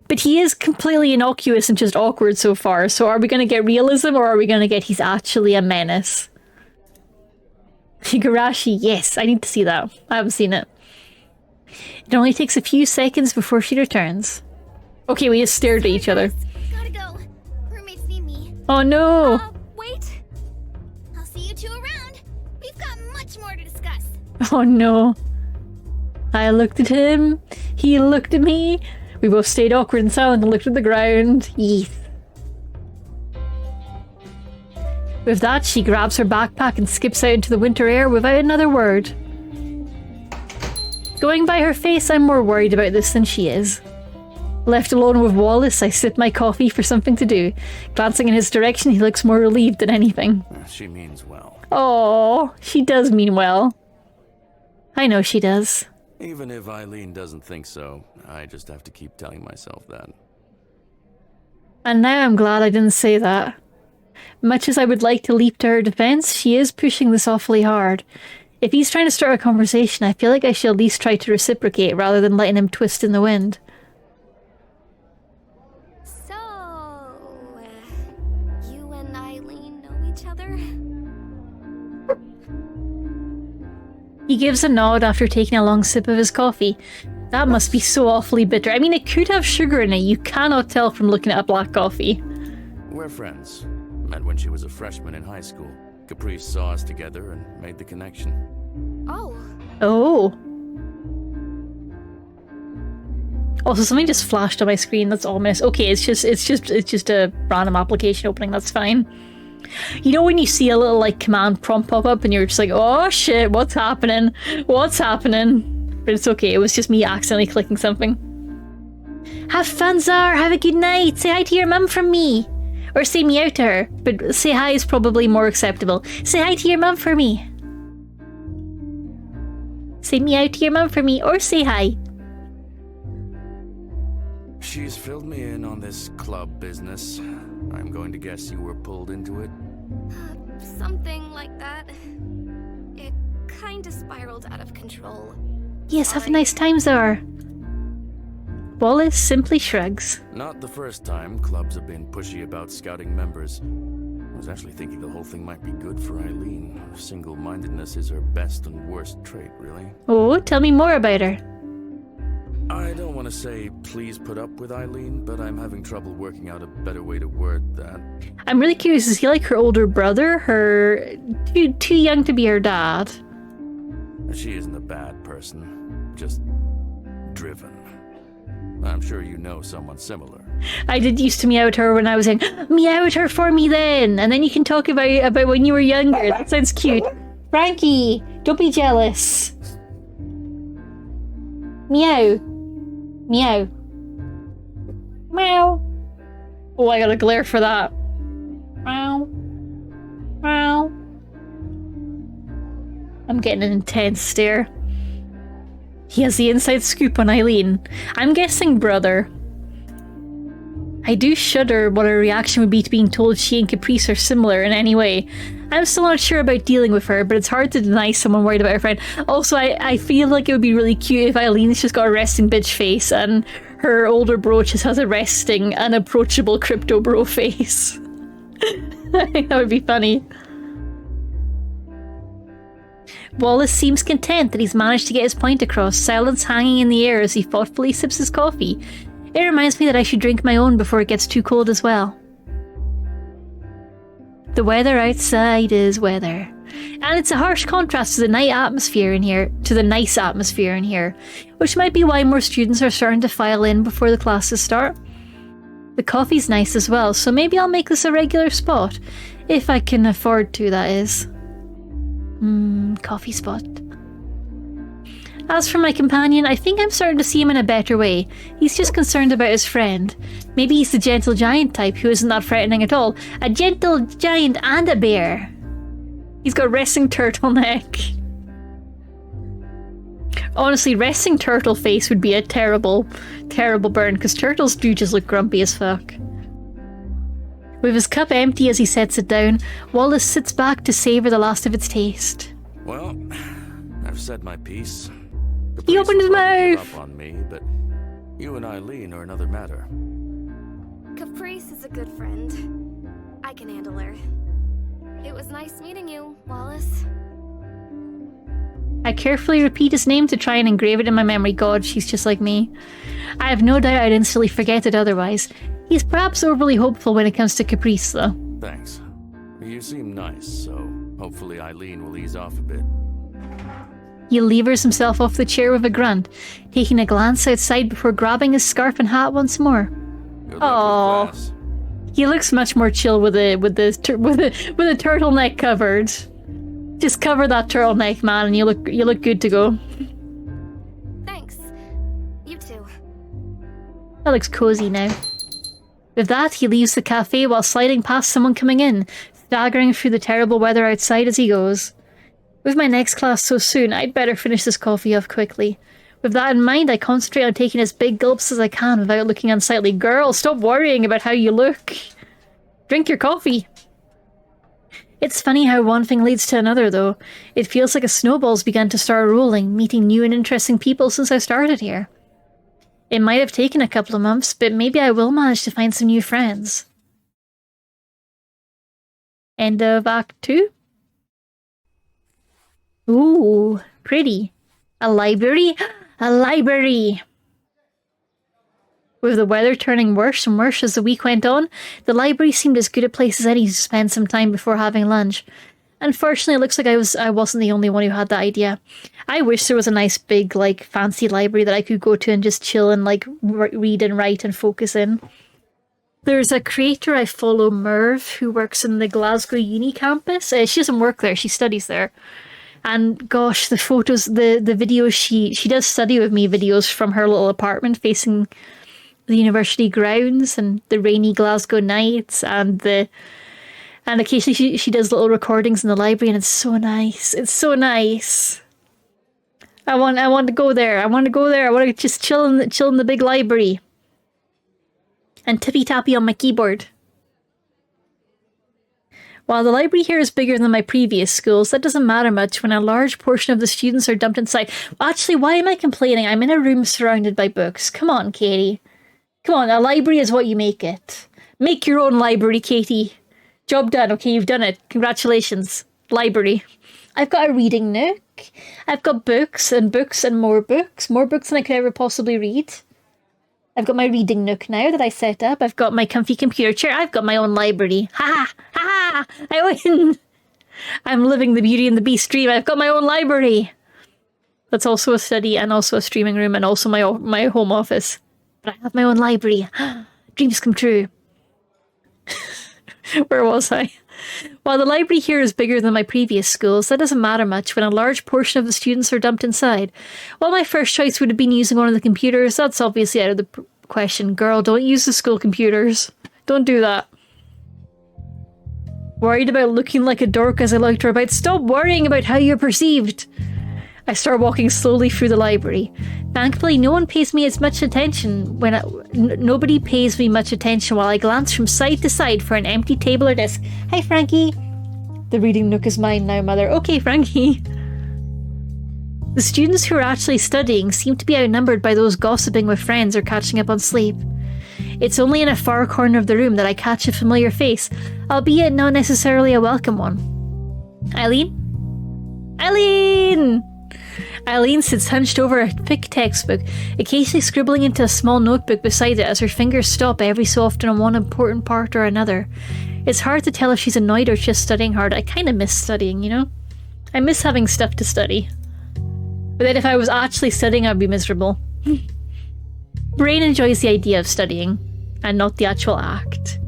But he is completely innocuous and just awkward so far, so are we going to get realism or are we going to get he's actually a menace? Higurashi, yes, I need to see that. I haven't seen it. It only takes a few seconds before she returns. Okay, we just stared at each other. Gotta go. Roommates need me. Oh no! Wait. I'll see you two around. We've got much more to discuss. Oh no. I looked at him, he looked at me. We both stayed awkward and silent and looked at the ground. Yeeth. With that, she grabs her backpack and skips out into the winter air without another word. Going by her face, I'm more worried about this than she is. Left alone with Wallace, I sip my coffee for something to do. Glancing in his direction, he looks more relieved than anything. She means well. Oh, she does mean well. I know she does. Even if Eileen doesn't think so, I just have to keep telling myself that. And now I'm glad I didn't say that. Much as I would like to leap to her defense, she is pushing this awfully hard. If he's trying to start a conversation, I feel like I should at least try to reciprocate rather than letting him twist in the wind. So, you and Eileen know each other? He gives a nod after taking a long sip of his coffee. That must be so awfully bitter. I mean, it could have sugar in it. You cannot tell from looking at a black coffee. We're friends. Met when she was a freshman in high school. Caprice saw us together and made the connection. Oh. Oh. Also, something just flashed on my screen. That's ominous. Okay, it's just a random application opening. That's fine. You know when you see a little like command prompt pop up and you're just like, oh shit, what's happening? What's happening? But it's okay. It was just me accidentally clicking something. Have fun, Zar. Have a good night. Say hi to your mum from me. Or say meow to her. But say hi is probably more acceptable. Say hi to your mum for me. Say meow to your mum for me. Or say hi. She's filled me in on this club business. I'm going to guess you were pulled into it. Something like that. It kinda spiraled out of control. Yes, have a nice time, Zar. Wallace simply shrugs. Not the first time clubs have been pushy about scouting members. I was actually thinking the whole thing might be good for Eileen. Single-mindedness is her best and worst trait, really. Oh, tell me more about her. I don't want to say please put up with Eileen, but I'm having trouble working out a better way to word that. I'm really curious, is he like her older brother? Too young to be her dad? She isn't a bad person, just driven. I'm sure you know someone similar. I did used to meow at her when I was saying, meow at her for me then, and then you can talk about when you were younger. That sounds cute. Frankie, don't be jealous. Meow. Meow. Meow. Oh, I gotta glare for that. Meow. Meow. I'm getting an intense stare. He has the inside scoop on Eileen. I'm guessing brother. I do shudder what her reaction would be to being told she and Caprice are similar in any way. I'm still not sure about dealing with her, but it's hard to deny someone worried about her friend. Also, I feel like it would be really cute if Eileen's just got a resting bitch face and her older bro just has a resting, unapproachable crypto bro face. I think that would be funny. Wallace seems content that he's managed to get his point across, silence hanging in the air as he thoughtfully sips his coffee. It reminds me that I should drink my own before it gets too cold as well. The weather outside is weather. And it's a harsh contrast to the nice atmosphere in here, which might be why more students are starting to file in before the classes start. The coffee's nice as well, so maybe I'll make this a regular spot. If I can afford to, that is. Coffee spot. As for my companion, I think I'm starting to see him in a better way. He's just concerned about his friend. Maybe he's the gentle giant type who isn't that threatening at all. A gentle giant and a bear. He's got resting turtleneck. Honestly, resting turtle face would be a terrible, terrible burn, because turtles do just look grumpy as fuck. With his cup empty as he sets it down, Wallace sits back to savour the last of its taste. Well, I've said my piece. He opened his mouth! Up on me, but you and Eileen are another matter. Caprice is a good friend. I can handle her. It was nice meeting you, Wallace. I carefully repeat his name to try and engrave it in my memory. God, she's just like me. I have no doubt I'd instantly forget it otherwise. He's perhaps overly hopeful when it comes to Caprice, though. Thanks. You seem nice, so hopefully Eileen will ease off a bit. He levers himself off the chair with a grunt, taking a glance outside before grabbing his scarf and hat once more. Good luck with class. He looks much more chill with a turtleneck covered. Just cover that turtleneck, man, and you look good to go. Thanks. You too. That looks cozy now. With that, he leaves the cafe while sliding past someone coming in, staggering through the terrible weather outside as he goes. With my next class so soon, I'd better finish this coffee off quickly. With that in mind, I concentrate on taking as big gulps as I can without looking unsightly. Girl, stop worrying about how you look. Drink your coffee. It's funny how one thing leads to another, though. It feels like a snowball's begun to start rolling, meeting new and interesting people since I started here. It might have taken a couple of months, but maybe I will manage to find some new friends. End of Act 2? Ooh, pretty. A library? A library! With the weather turning worse and worse as the week went on, the library seemed as good a place as any to spend some time before having lunch. Unfortunately, it looks like I wasn't the only one who had that idea. I wish there was a nice big, like, fancy library that I could go to and just chill and, like, read and write and focus in. There's a creator I follow, Merv, who works in the Glasgow Uni campus. She doesn't work there, she studies there. And gosh, the photos, the videos, she does study with me videos from her little apartment facing the university grounds and the rainy Glasgow nights and occasionally she does little recordings in the library, and it's so nice. It's so nice. I want to go there. I want to just chill in the big library and tippy tappy on my keyboard. While the library here is bigger than my previous schools, that doesn't matter much when a large portion of the students are dumped inside. Actually, why am I complaining? I'm in a room surrounded by books. Come on, Katie. Come on, a library is what you make it. Make your own library, Katie. Job done. Okay, you've done it. Congratulations. Library. I've got a reading nook. I've got books and more books. More books than I could ever possibly read. I've got my reading nook now that I set up. I've got my comfy computer chair. I've got my own library. Ha ha ha! I win! I'm living the Beauty and the Beast dream. I've got my own library. That's also a study and also a streaming room and also my home office. But I have my own library. Dreams come true. Where was I? While the library here is bigger than my previous schools, that doesn't matter much when a large portion of the students are dumped inside. While my first choice would have been using one of the computers, that's obviously out of the question. Girl, don't use the school computers. Don't do that. Worried about looking like a dork as I looked her about. Stop worrying about how you're perceived. I start walking slowly through the library. Thankfully, no one pays me as much attention nobody pays me much attention while I glance from side to side for an empty table or desk. Hi, Frankie. The reading nook is mine now, Mother. Okay, Frankie. The students who are actually studying seem to be outnumbered by those gossiping with friends or catching up on sleep. It's only in a far corner of the room that I catch a familiar face, albeit not necessarily a welcome one. Eileen? Eileen! Eileen sits hunched over a thick textbook, occasionally scribbling into a small notebook beside it as her fingers stop every so often on one important part or another. It's hard to tell if she's annoyed or just studying hard. I kind of miss studying, you know? I miss having stuff to study. But then if I was actually studying, I'd be miserable. Brain enjoys the idea of studying, and not the actual act.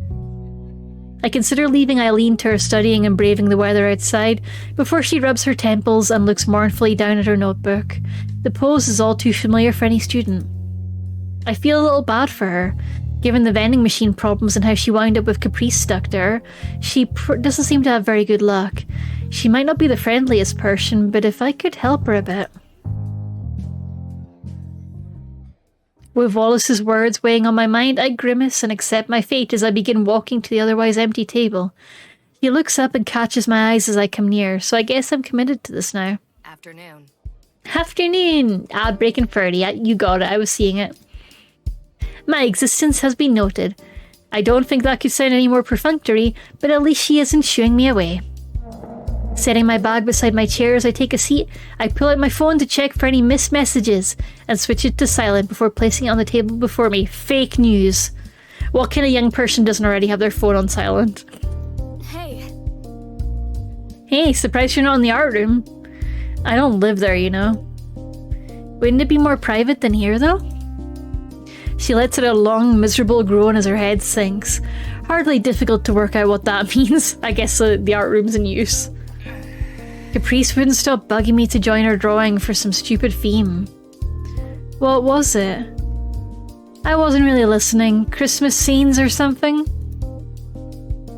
I consider leaving Eileen to her studying and braving the weather outside before she rubs her temples and looks mournfully down at her notebook. The pose is all too familiar for any student. I feel a little bad for her, given the vending machine problems and how she wound up with Caprice stuck to her. She doesn't seem to have very good luck. She might not be the friendliest person, but if I could help her a bit. With Wallace's words weighing on my mind, I grimace and accept my fate as I begin walking to the otherwise empty table. He looks up and catches my eyes as I come near, so I guess I'm committed to this now. Afternoon. Afternoon! Ad break and 30. You got it, I was seeing it. My existence has been noted. I don't think that could sound any more perfunctory, but at least she isn't shooing me away. Setting my bag beside my chair as I take a seat, I pull out my phone to check for any missed messages and switch it to silent before placing it on the table before me. Fake news. What kind of young person doesn't already have their phone on silent? Hey. Hey, surprised you're not in the art room. I don't live there, you know. Wouldn't it be more private than here, though? She lets out a long, miserable groan as her head sinks. Hardly difficult to work out what that means. I guess the art room's in use. Caprice wouldn't stop bugging me to join her drawing for some stupid theme. What was it? I wasn't really listening. Christmas scenes or something?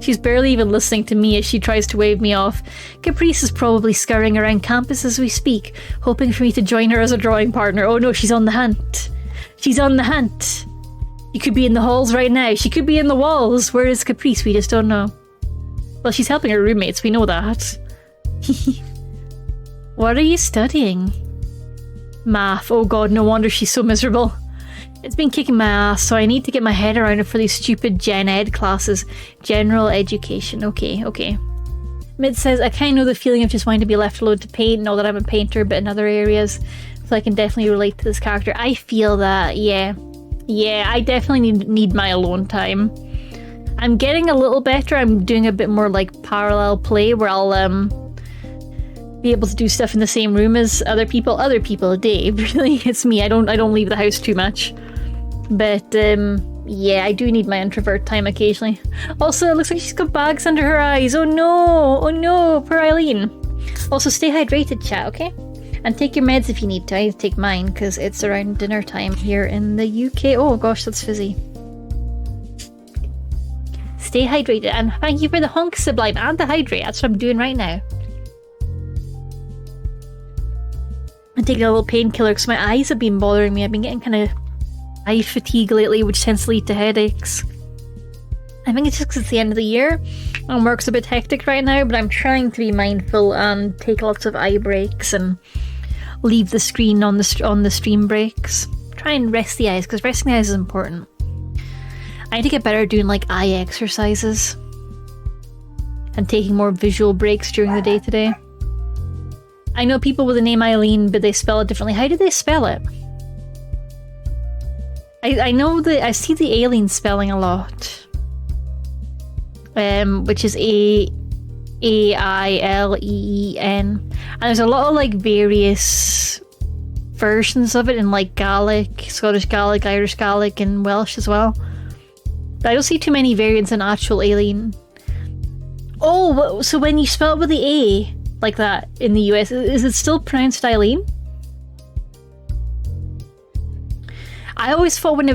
She's barely even listening to me as she tries to wave me off. Caprice is probably scurrying around campus as we speak, hoping for me to join her as a drawing partner. Oh no, she's on the hunt. She's on the hunt. She could be in the halls right now. She could be in the walls. Where is Caprice? We just don't know. Well, she's helping her roommates. We know that. What are you studying? Math. Oh god, no wonder she's so miserable. It's been kicking my ass, so I need to get my head around it for these stupid gen ed classes. General education. Okay. Mid says, I kind of know the feeling of just wanting to be left alone to paint. Not that I'm a painter, but in other areas. So I can definitely relate to this character. I feel that, yeah. Yeah, I definitely need my alone time. I'm getting a little better. I'm doing a bit more like parallel play where I'll be able to do stuff in the same room as other people. Other people, Dave. Really, it's me. I don't leave the house too much. But yeah, I do need my introvert time occasionally. Also, it looks like she's got bags under her eyes. Oh no, poor Eileen. Also, stay hydrated, chat, okay? And take your meds if you need to. I take mine because it's around dinner time here in the UK. Oh gosh, that's fizzy. Stay hydrated, and thank you for the honk, Sublime, and the hydrate. That's what I'm doing right now. I'm taking a little painkiller because my eyes have been bothering me. I've been getting kind of eye fatigue lately, which tends to lead to headaches. I think it's just because it's the end of the year and work's a bit hectic right now, but I'm trying to be mindful and take lots of eye breaks and leave the screen on the stream breaks. Try and rest the eyes, because resting the eyes is important. I need to get better at doing like eye exercises and taking more visual breaks during the day today. I know people with the name Eileen, but they spell it differently. How do they spell it? I know that I see the Aileen spelling a lot, which is A-I-L-E-E-N, and there's a lot of like various versions of it in like Gaelic, Scottish Gaelic, Irish Gaelic, and Welsh as well. But I don't see too many variants in actual Aileen. Oh, so when you spell it with the A like that in the US, is it still pronounced Eileen? I always thought when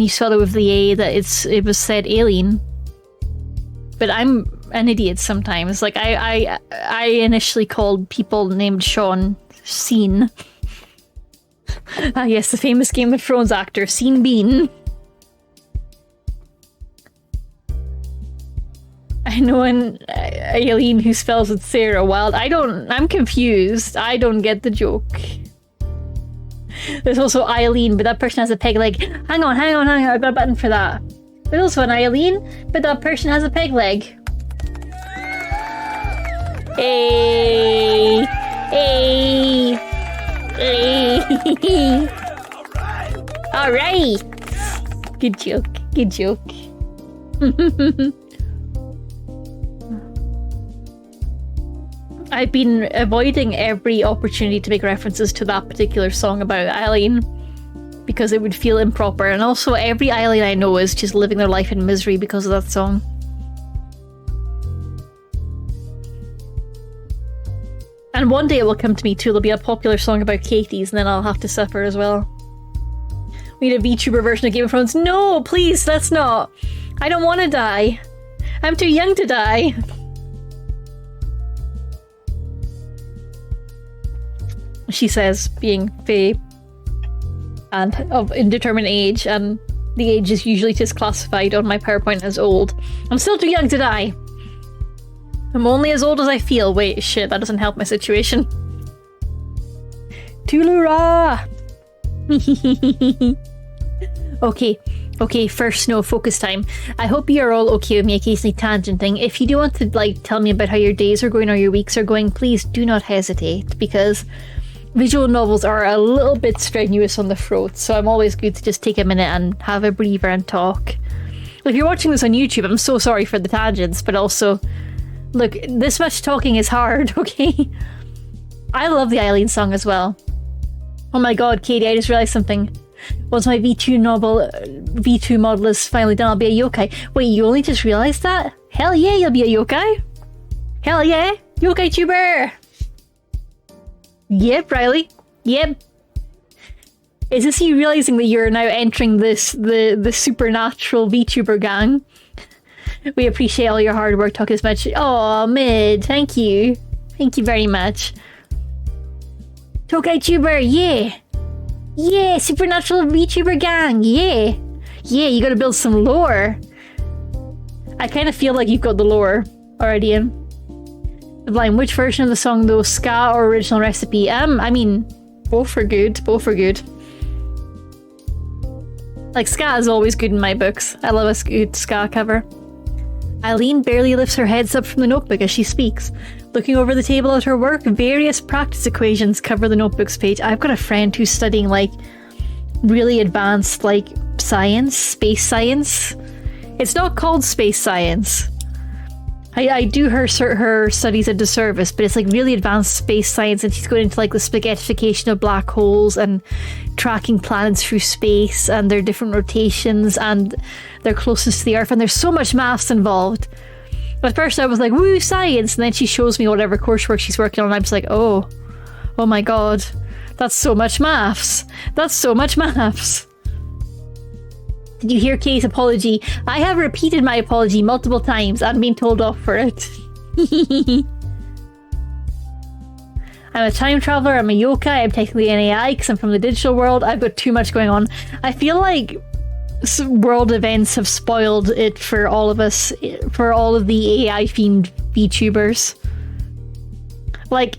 you spelled it with the A that it was said Aileen. But I'm an idiot sometimes. Like I initially called people named Sean Scene. Ah yes, the famous Game of Thrones actor Scene Bean. I know an Eileen who spells it Sarah Wild. I'm confused. I don't get the joke. There's also Eileen, but that person has a peg leg. Hang on, I've got a button for that. There's also an Eileen, but that person has a peg leg. Hey! Alright! Good joke. I've been avoiding every opportunity to make references to that particular song about Eileen because it would feel improper, and also every Eileen I know is just living their life in misery because of that song. And one day it will come to me too. There'll be a popular song about Katie's and then I'll have to suffer as well. We need a VTuber version of Game of Thrones. No, please, let's not. I don't want to die. I'm too young to die. She says, being Fae and of indeterminate age, and the age is usually just classified on my PowerPoint as old. I'm still too young to die. I'm only as old as I feel. Wait, shit, that doesn't help my situation. Tulura! Okay, first snow focus time. I hope you're all okay with me occasionally tangenting. If you do want to like tell me about how your days are going or your weeks are going, please do not hesitate, because visual novels are a little bit strenuous on the throat, so I'm always good to just take a minute and have a breather and talk. If you're watching this on YouTube, I'm so sorry for the tangents, but also, look, this much talking is hard, okay? I love the Eileen song as well. Oh my god, Katie, I just realised something. Once my V2 model is finally done, I'll be a yokai. Wait, you only just realised that? Hell yeah, you'll be a yokai! Hell yeah! Yokai tuber! Yep, Riley. Yep. Is this you realising that you're now entering the supernatural VTuber gang? We appreciate all your hard work, talk as much. Oh, Mid, thank you. Thank you very much. Tokai Tuber, yeah. Yeah, supernatural VTuber gang, yeah. Yeah, you gotta build some lore. I kind of feel like you've got the lore already in. Sublime, which version of the song though? Ska or original recipe? I mean, both are good. Both are good. Like, ska is always good in my books. I love a good ska cover. Eileen barely lifts her head up from the notebook as she speaks. Looking over the table at her work, various practice equations cover the notebook's page. I've got a friend who's studying, like, really advanced, like, science, space science. It's not called space science. I do her studies a disservice, but it's like really advanced space science, and she's going into like the spaghettification of black holes and tracking planets through space and their different rotations and their closeness to the Earth, and there's so much maths involved. At first I was like, woo, science, and then she shows me whatever coursework she's working on, and I'm just like, oh my god, that's so much maths. That's so much maths. Did you hear Kay's apology? I have repeated my apology multiple times and been told off for it. I'm a time traveler, I'm a yokai, I'm technically an AI because I'm from the digital world. I've got too much going on. I feel like world events have spoiled it for all of us, for all of the AI-themed VTubers. Like,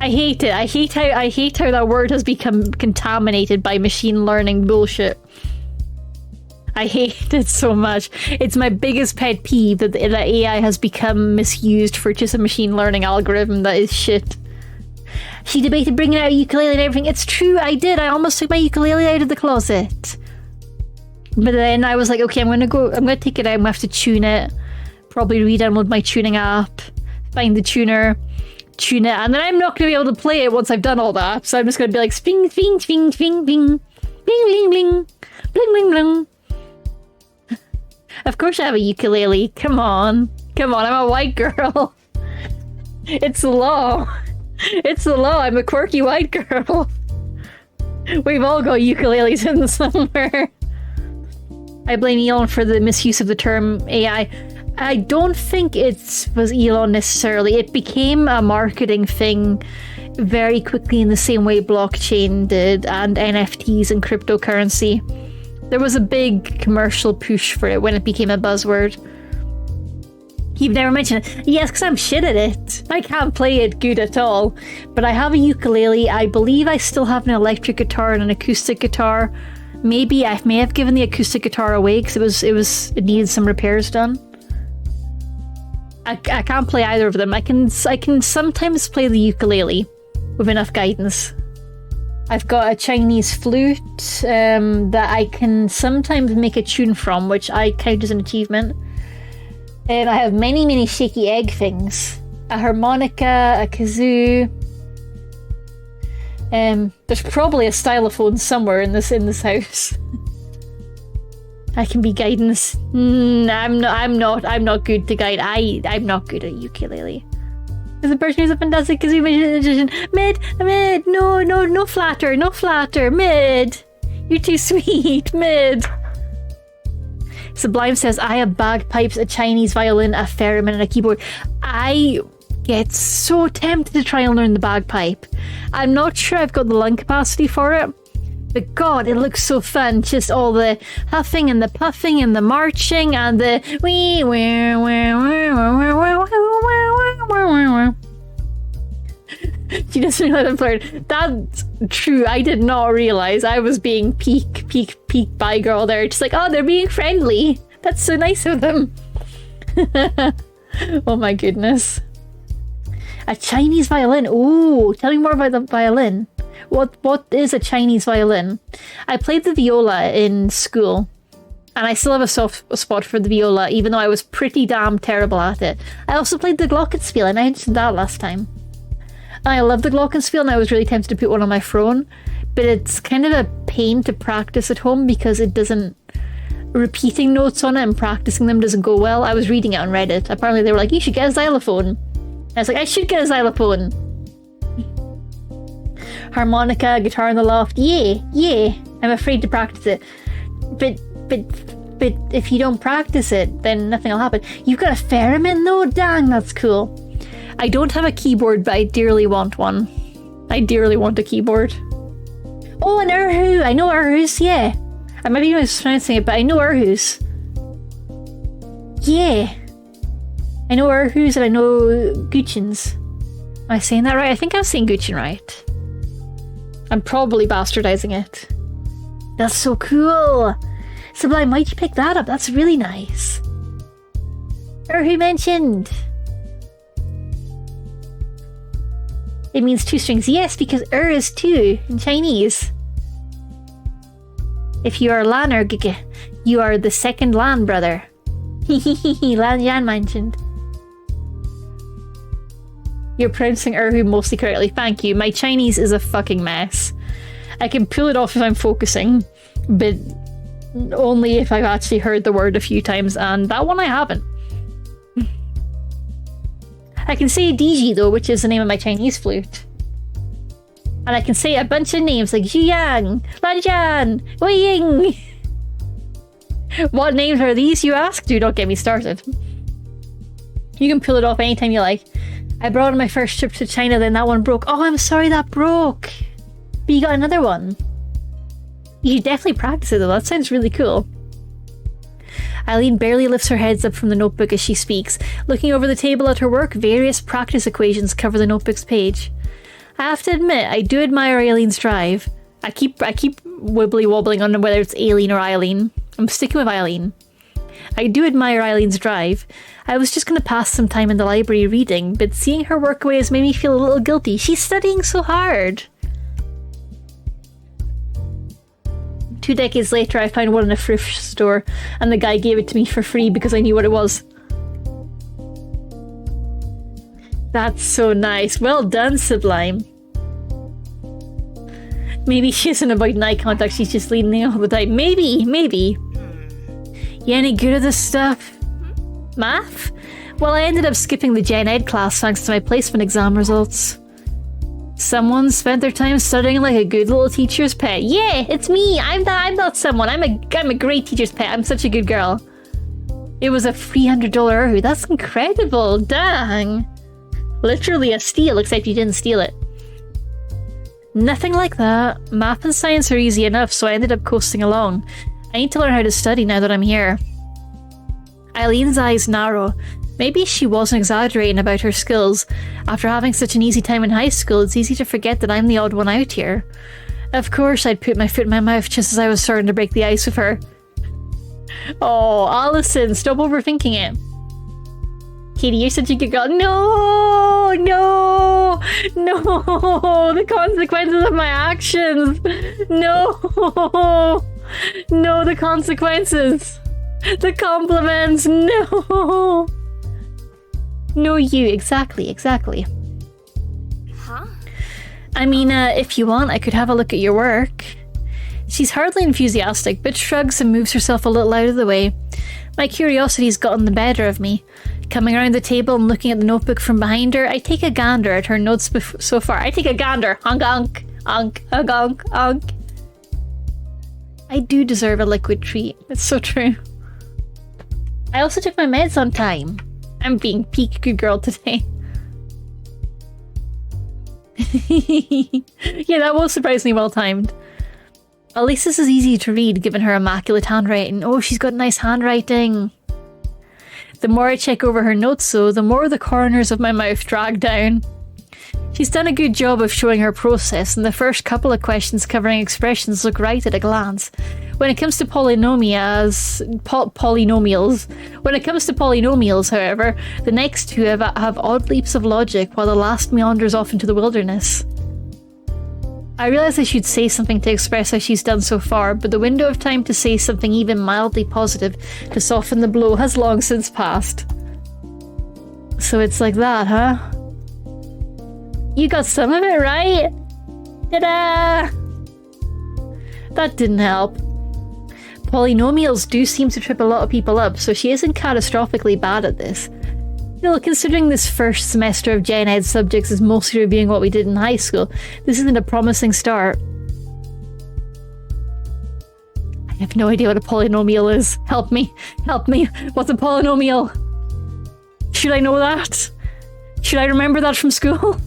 I hate it. I hate how that word has become contaminated by machine learning bullshit. I hate it so much. It's my biggest pet peeve that the AI has become misused for just a machine learning algorithm that is shit. She debated bringing out a ukulele and everything. It's true, I did. I almost took my ukulele out of the closet. But then I was like, okay, I'm gonna take it out. I'm gonna have to tune it. Probably re-download my tuning app. Find the tuner. Tune it. And then I'm not gonna be able to play it once I've done all that. So I'm just gonna be like, sping, sping, sping, sping, bing. Bling, bling, bling. Bling, bling, bling. Of course I have a ukulele. Come on. Come on, I'm a white girl. It's the law. It's the law. I'm a quirky white girl. We've all got ukuleles in somewhere. I blame Elon for the misuse of the term AI. I don't think it was Elon necessarily. It became a marketing thing very quickly in the same way blockchain did, and NFTs and cryptocurrency. There was a big commercial push for it when it became a buzzword. You've never mentioned it. Yes, because I'm shit at it. I can't play it good at all. But I have a ukulele. I believe I still have an electric guitar and an acoustic guitar. Maybe I may have given the acoustic guitar away because it needed some repairs done. I can't play either of them. I can sometimes play the ukulele with enough guidance. I've got a Chinese flute that I can sometimes make a tune from, which I count as an achievement. I have many, many shaky egg things. A harmonica, a kazoo. There's probably a stylophone somewhere in this house. I can be guidance. I'm not good to guide. I'm not good at ukulele. There's a person who's a fantastic kazoo magician. Mid, no flatter, Mid. You're too sweet, Mid. Sublime says, I have bagpipes, a Chinese violin, a theremin, and a keyboard. I get so tempted to try and learn the bagpipe. I'm not sure I've got the lung capacity for it, but God, it looks so fun. Just all the huffing and the puffing and the marching and the She doesn't let them flirt. That's true. I did not realize I was being peak bi girl there. Just like, oh, they're being friendly. That's so nice of them. Oh my goodness. A Chinese violin. Oh, tell me more about the violin. What is a Chinese violin? I played the viola in school, and I still have a soft spot for the viola, even though I was pretty damn terrible at it. I also played the glockenspiel, and I mentioned that last time. I love the glockenspiel, and I was really tempted to put one on my throne, but it's kind of a pain to practice at home because it doesn't... Repeating notes on it and practicing them doesn't go well. I was reading it on Reddit. Apparently they were like, you should get a xylophone. I was like, I should get a xylophone. Harmonica, guitar in the loft. Yeah. I'm afraid to practice it. But but if you don't practice it, then nothing will happen. You've got a theremin though? Dang, that's cool. I don't have a keyboard, but I dearly want one. I dearly want a keyboard. Oh, an Urhu! I know Urhus, yeah. I might be mispronouncing it, but I know Urhus. Yeah. I know Urhus and I know Guchins. Am I saying that right? I think I'm saying Guchin right. I'm probably bastardizing it. That's so cool! Sublime, why'd you pick that up? That's really nice. Urhu mentioned! It means 2 strings. Yes, because is 2 in Chinese. If you are Laner, you are the second Lan brother. Lan Yan mentioned. You're pronouncing Urhu mostly correctly. Thank you. My Chinese is a fucking mess. I can pull it off if I'm focusing, but only if I've actually heard the word a few times, and that one I haven't. I can say Diji though, which is the name of my Chinese flute. And I can say a bunch of names like Zhuyang, Lanjian, Weiying. What names are these, you ask? Do not get me started. You can pull it off anytime you like. I brought on my first trip to China, then that one broke. Oh, I'm sorry that broke. But you got another one. You should definitely practice it though, that sounds really cool. Eileen barely lifts her head up from the notebook as she speaks. Looking over the table at her work, various practice equations cover the notebook's page. I have to admit, I do admire Eileen's drive. I keep wibbly wobbling on whether it's Aileen or Eileen. I'm sticking with Eileen. I do admire Eileen's drive. I was just going to pass some time in the library reading, but seeing her work away has made me feel a little guilty. She's studying so hard. 2 decades later, I found one in a thrift store, and the guy gave it to me for free because I knew what it was. That's so nice. Well done, Sublime. Maybe she isn't avoiding eye contact, she's just leaning all the time. Maybe. You any good at this stuff? Math? Well, I ended up skipping the Gen Ed class thanks to my placement exam results. Someone spent their time studying like a good little teacher's pet. Yeah, it's me. I'm not someone. I'm a great teacher's pet. I'm such a good girl. It was a $300 Urhu. That's incredible. Dang. Literally a steal, except you didn't steal it. Nothing like that. Math and science are easy enough, so I ended up coasting along. I need to learn how to study now that I'm here. Eileen's eyes narrow. Maybe she wasn't exaggerating about her skills. After having such an easy time in high school, it's easy to forget that I'm the odd one out here. Of course, I'd put my foot in my mouth just as I was starting to break the ice with her. Oh, Allison, stop overthinking it. Katie, you're such a good girl. No! The consequences of my actions! No, the consequences! The compliments! No! No, you. Exactly. Huh? I mean, if you want, I could have a look at your work. She's hardly enthusiastic, but shrugs and moves herself a little out of the way. My curiosity's gotten the better of me. Coming around the table and looking at the notebook from behind her, I take a gander at her notes so far. I take a gander. Honk. I do deserve a liquid treat. It's so true. I also took my meds on time. I'm being peak good girl today. Yeah, that was surprisingly well timed. At least this is easy to read given her immaculate handwriting. Oh, she's got nice handwriting. The more I check over her notes though, the more the corners of my mouth drag down. She's done a good job of showing her process, and the first couple of questions covering expressions look right at a glance. When it comes to polynomials, however, the next two have odd leaps of logic, while the last meanders off into the wilderness. I realise I should say something to express how she's done so far, but the window of time to say something even mildly positive to soften the blow has long since passed. So it's like that, huh? You got some of it right? Ta-da! That didn't help. Polynomials do seem to trip a lot of people up, so she isn't catastrophically bad at this. Still, considering this first semester of Gen Ed subjects is mostly reviewing what we did in high school, this isn't a promising start. I I have no idea what a polynomial is. Help me. Help me. What's a polynomial? Should I know that? Should I remember that from school?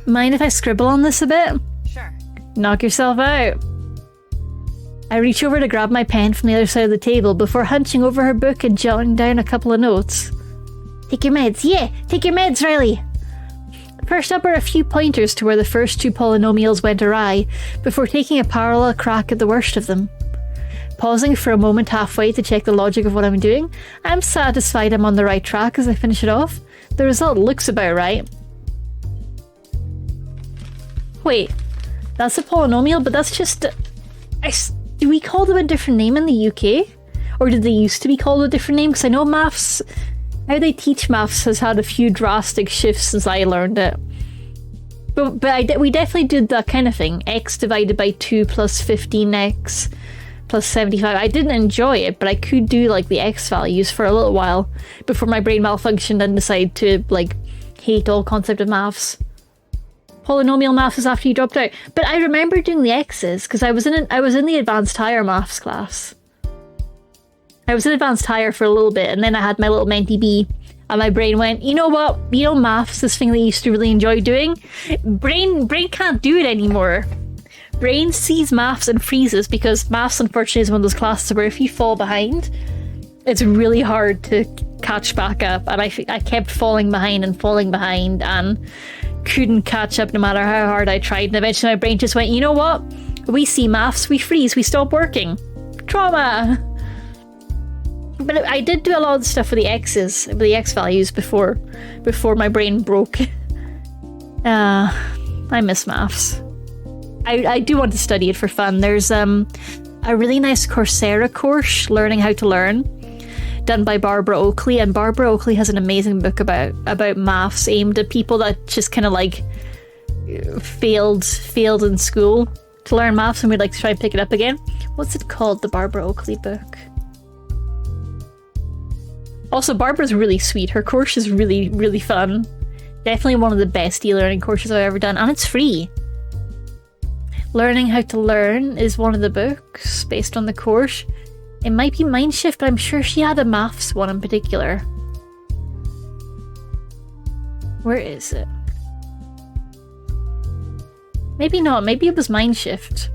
Mind if I scribble on this a bit? Sure. Knock yourself out. I reach over to grab my pen from the other side of the table before hunching over her book and jotting down a couple of notes. Take your meds. Yeah, take your meds, Riley. First up are a few pointers to where the first two polynomials went awry, before taking a parallel crack at the worst of them. Pausing for a moment halfway to check the logic of what I'm doing, I'm satisfied I'm on the right track as I finish it off. The result looks about right. Wait, that's a polynomial, but that's just... do we call them a different name in the UK? Or did they used to be called a different name? Because I know maths... How they teach maths has had a few drastic shifts since I learned it. But we definitely did that kind of thing. X divided by 2 plus 15x plus 75. I didn't enjoy it, but I could do like the X values for a little while before my brain malfunctioned and decided to like hate all concept of maths. Polynomial maths is after you dropped out. But I remember doing the X's because I was in the advanced higher maths class. I was in advanced higher for a little bit, and then I had my little Menti B, and my brain went, you know what? You know maths, this thing that you used to really enjoy doing? Brain can't do it anymore. Brain sees maths and freezes, because maths, unfortunately, is one of those classes where if you fall behind, it's really hard to catch back up, and I kept falling behind and couldn't catch up no matter how hard I tried, and eventually my brain just went, you know what? We see maths, we freeze, we stop working. Trauma! But I did do a lot of stuff with the X's, with the X values before my brain broke. I miss maths. I do want to study it for fun. There's a really nice Coursera course, Learning How to Learn, done by Barbara Oakley, and Barbara Oakley has an amazing book about maths aimed at people that just kind of like failed in school to learn maths and we'd like to try and pick it up again. What's it called, the Barbara Oakley book? Also, Barbara's really sweet. Her course is really, really fun. Definitely one of the best e-learning courses I've ever done, and it's free. Learning How to Learn is one of the books based on the course. It might be Mindshift, but I'm sure she had a maths one in particular. Where is it? Maybe not. Maybe it was Mindshift.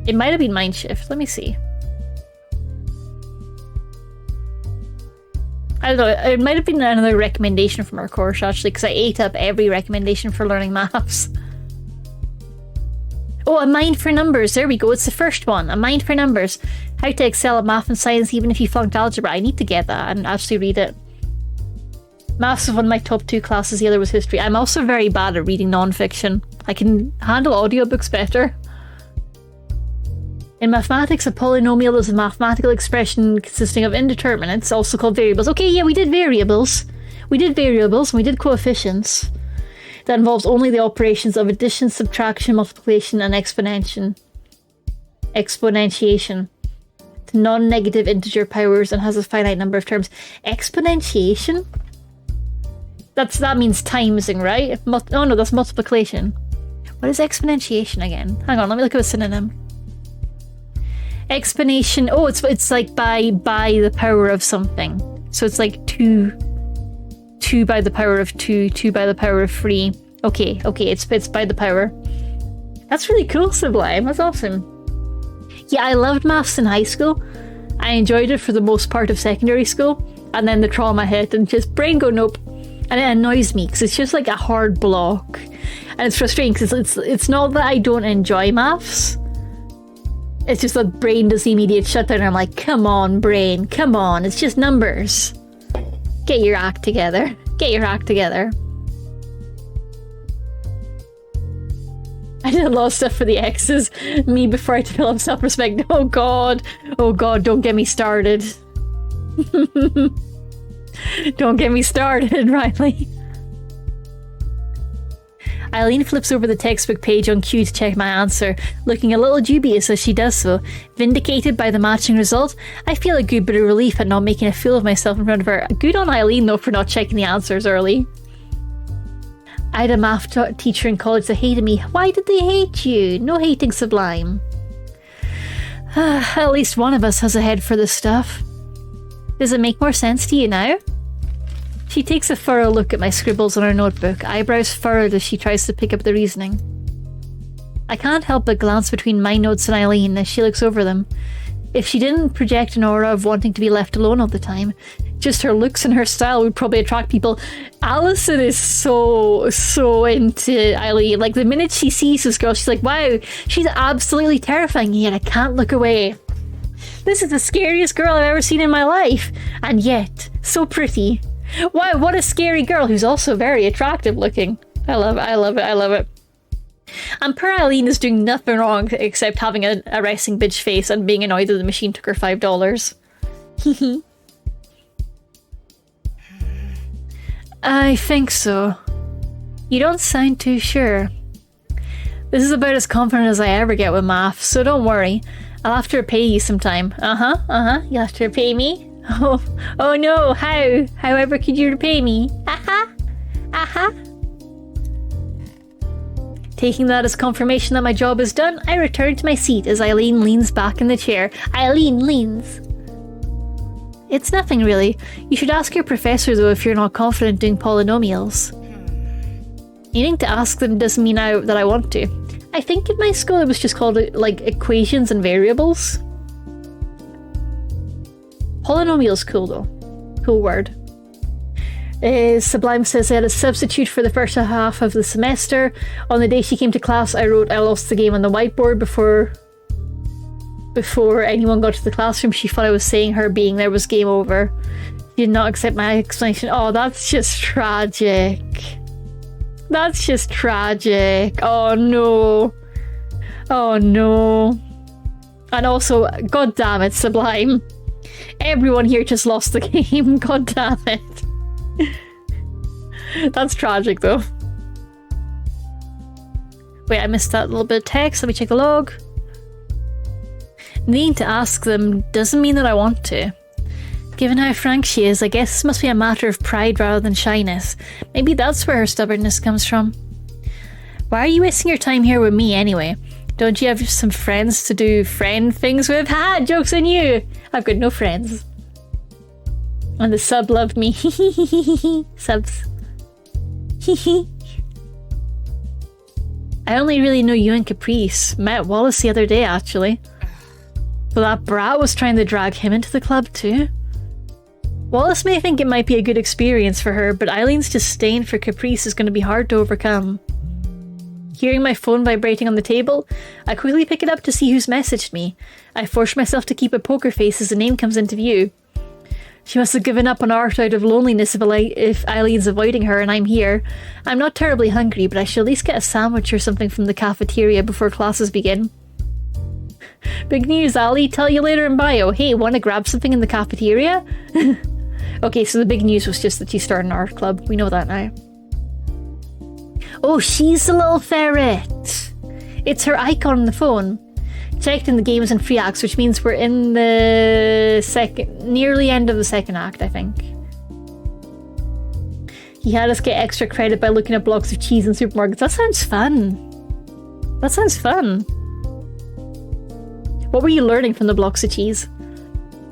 It might have been Mindshift. Let me see. I don't know, it might have been another recommendation from our course actually, because I ate up every recommendation for learning maths. Oh, A Mind for Numbers, there we go, it's the first one. A Mind for Numbers. How to excel at math and science even if you flunked algebra. I need to get that and actually read it. Maths was one of my top 2 classes, the other was history. I'm also very bad at reading non-fiction. I can handle audiobooks better. In mathematics, a polynomial is a mathematical expression consisting of indeterminates, also called variables. Okay, yeah, we did variables. We did variables, and we did coefficients. That involves only the operations of addition, subtraction, multiplication, and exponentiation to non-negative integer powers and has a finite number of terms. Exponentiation? That means timesing, right? Oh no, that's multiplication. What is exponentiation again? Hang on, let me look at a synonym. Exponentiation. Oh, it's like by the power of something. So it's like 2 by the power of 2, 2 by the power of 3. Okay, it's by the power. That's really cool, Sublime. That's awesome. Yeah, I loved maths in high school. I enjoyed it for the most part of secondary school, and then the trauma hit and just brain go nope. And it annoys me because it's just like a hard block, and it's frustrating because it's not that I don't enjoy maths. It's just that brain does the immediate shutdown and I'm like, come on brain, come on, it's just numbers. Get your act together. Get your act together. I did a lot of stuff for the X's. Me before I developed self-respect. Oh god, don't get me started. Don't get me started, Riley. Eileen flips over the textbook page on cue to check my answer, looking a little dubious as she does so. Vindicated by the matching result, I feel a good bit of relief at not making a fool of myself in front of her. Good on Eileen though for not checking the answers early. I had a math teacher in college that hated me. Why did they hate you? No hating, Sublime. At least one of us has a head for this stuff. Does it make more sense to you now? She takes a thorough look at my scribbles on her notebook, eyebrows furrowed as she tries to pick up the reasoning. I can't help but glance between my notes and Eileen as she looks over them. If she didn't project an aura of wanting to be left alone all the time, just her looks and her style would probably attract people. Allison is so into Eileen. Like, the minute she sees this girl, she's like, wow, she's absolutely terrifying, yet I can't look away. This is the scariest girl I've ever seen in my life, and yet, so pretty. Wow, what a scary girl who's also very attractive looking. I love it, I love it, I love it. And poor Eileen is doing nothing wrong except having a resting bitch face and being annoyed that the machine took her $5. Hehe. I think so. You don't sound too sure. This is about as confident as I ever get with math, so don't worry. I'll have to repay you sometime. You'll have to repay me? Oh no, how? However could you repay me? Taking that as confirmation that my job is done, I return to my seat as Eileen leans back in the chair. Eileen leans. It's nothing really. You should ask your professor though if you're not confident doing polynomials. Needing to ask them doesn't mean that I want to. I think in my school it was just called like equations and variables. Polynomial's cool though. Cool word. Sublime says I had a substitute for the first half of the semester. On the day she came to class, I wrote I lost the game on the whiteboard before anyone got to the classroom. She thought I was saying her being there was game over. She did not accept my explanation. Oh, that's just tragic. That's just tragic. Oh no. Oh no. And also, god damn it, Sublime. Everyone here just lost the game. God damn it. That's tragic though. Wait, I missed that little bit of text. Let me check the log. Needing to ask them doesn't mean that I want to. Given how frank she is, I guess this must be a matter of pride rather than shyness. Maybe that's where her stubbornness comes from. Why are you wasting your time here with me anyway? Don't you have some friends to do friend things with? Ha! Joke's on you! I've got no friends. And the sub loved me. Subs. I only really know you and Caprice. Met Wallace the other day, actually. But that brat was trying to drag him into the club too. Wallace may think it might be a good experience for her, but Eileen's disdain for Caprice is going to be hard to overcome. Hearing my phone vibrating on the table, I quickly pick it up to see who's messaged me. I force myself to keep a poker face as the name comes into view. She must have given up on art out of loneliness if Eileen's avoiding her and I'm here. I'm not terribly hungry, but I should at least get a sandwich or something from the cafeteria before classes begin. Big news, Ali. Tell you later in bio. Hey, want to grab something in the cafeteria? Okay, so the big news was just that she started an art club. We know that now. Oh, she's the little ferret. It's her icon on the phone. Checked in the games and free acts, which means we're in the nearly end of the second act, I think. He had us get extra credit by looking at blocks of cheese in supermarkets. That sounds fun. That sounds fun. What were you learning from the blocks of cheese?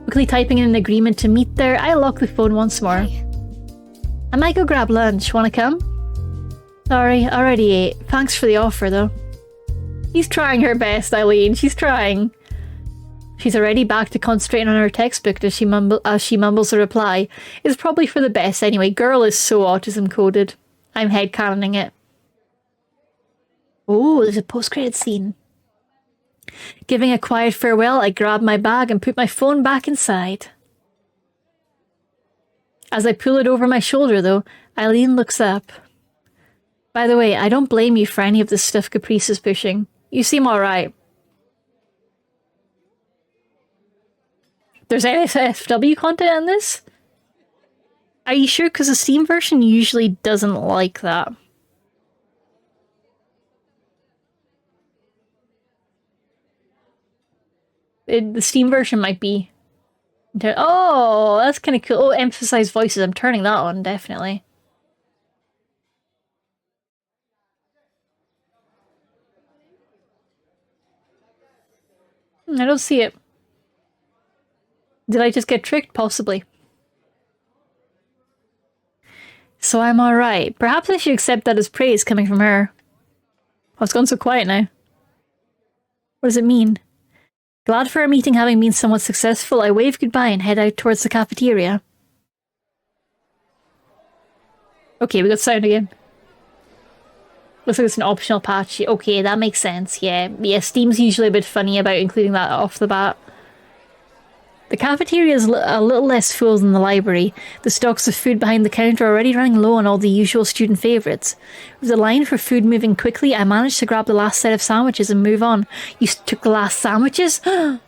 Quickly typing in an agreement to meet there, I lock the phone once more. Hey. I might go grab lunch. Wanna come? Sorry, already ate. Thanks for the offer, though. She's trying her best, Eileen. She's trying. She's already back to concentrating on her textbook as she mumbles a reply. It's probably for the best anyway. Girl is so autism-coded. I'm headcanoning it. Oh, there's a post-credit scene. Giving a quiet farewell, I grab my bag and put my phone back inside. As I pull it over my shoulder, though, Eileen looks up. By the way, I don't blame you for any of the stuff Caprice is pushing. You seem alright. There's SFW content in this? Are you sure? Because the Steam version usually doesn't like that. The Steam version might be... Oh, that's kind of cool. Oh, emphasize voices. I'm turning that on, definitely. I don't see it. Did I just get tricked? Possibly. So I'm alright. Perhaps I should accept that as praise coming from her. Oh, it's gone so quiet now. What does it mean? Glad for our meeting having been somewhat successful, I wave goodbye and head out towards the cafeteria. Okay, we got sound again. Looks like it's an optional patch. Okay, that makes sense, yeah. Yeah, Steam's usually a bit funny about including that off the bat. The cafeteria is a little less full than the library. The stocks of food behind the counter are already running low on all the usual student favourites. With the line for food moving quickly, I managed to grab the last set of sandwiches and move on. You took the last sandwiches? They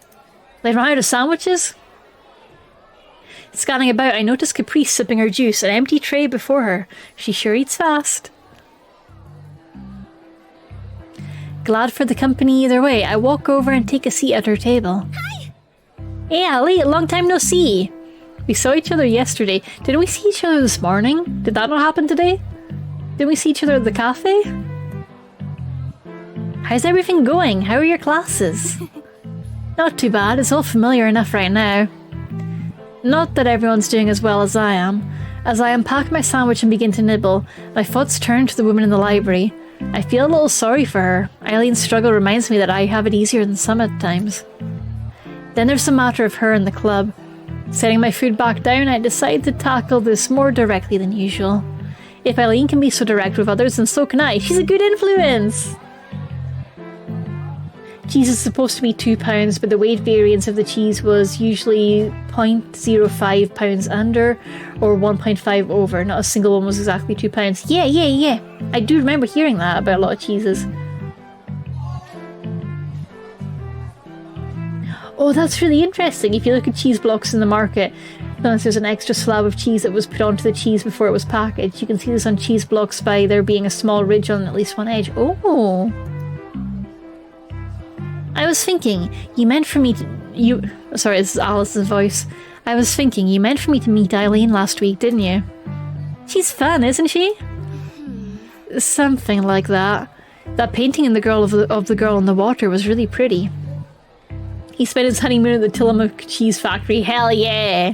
ran out of sandwiches? Scanning about, I noticed Caprice sipping her juice, an empty tray before her. She sure eats fast. Glad for the company either way, I walk over and take a seat at her table. Hi! Hey Ali, long time no see. We saw each other yesterday. Didn't we see each other this morning? Did that not happen today? Didn't we see each other at the cafe? How's everything going? How are your classes? Not too bad, it's all familiar enough right now. Not that everyone's doing as well as I am. As I unpack my sandwich and begin to nibble, my thoughts turn to the woman in the library. I feel a little sorry for her. Eileen's struggle reminds me that I have it easier than some at times. Then there's the matter of her and the club. Setting my food back down, I decide to tackle this more directly than usual. If Eileen can be so direct with others, then so can I. She's a good influence! Cheese is supposed to be £2, but the weight variance of the cheese was usually 0.05 pounds under or 1.5 over. Not a single one was exactly £2. Yeah. I do remember hearing that about a lot of cheeses. Oh, that's really interesting. If you look at cheese blocks in the market, unless there's an extra slab of cheese that was put onto the cheese before it was packaged, you can see this on cheese blocks by there being a small ridge on at least one edge. Oh. I was thinking, you meant for me to... Sorry, this is Alice's voice. I was thinking, you meant for me to meet Eileen last week, didn't you? She's fun, isn't she? Something like that. That painting in the girl of the girl in the water was really pretty. He spent his honeymoon at the Tillamook Cheese Factory. Hell yeah!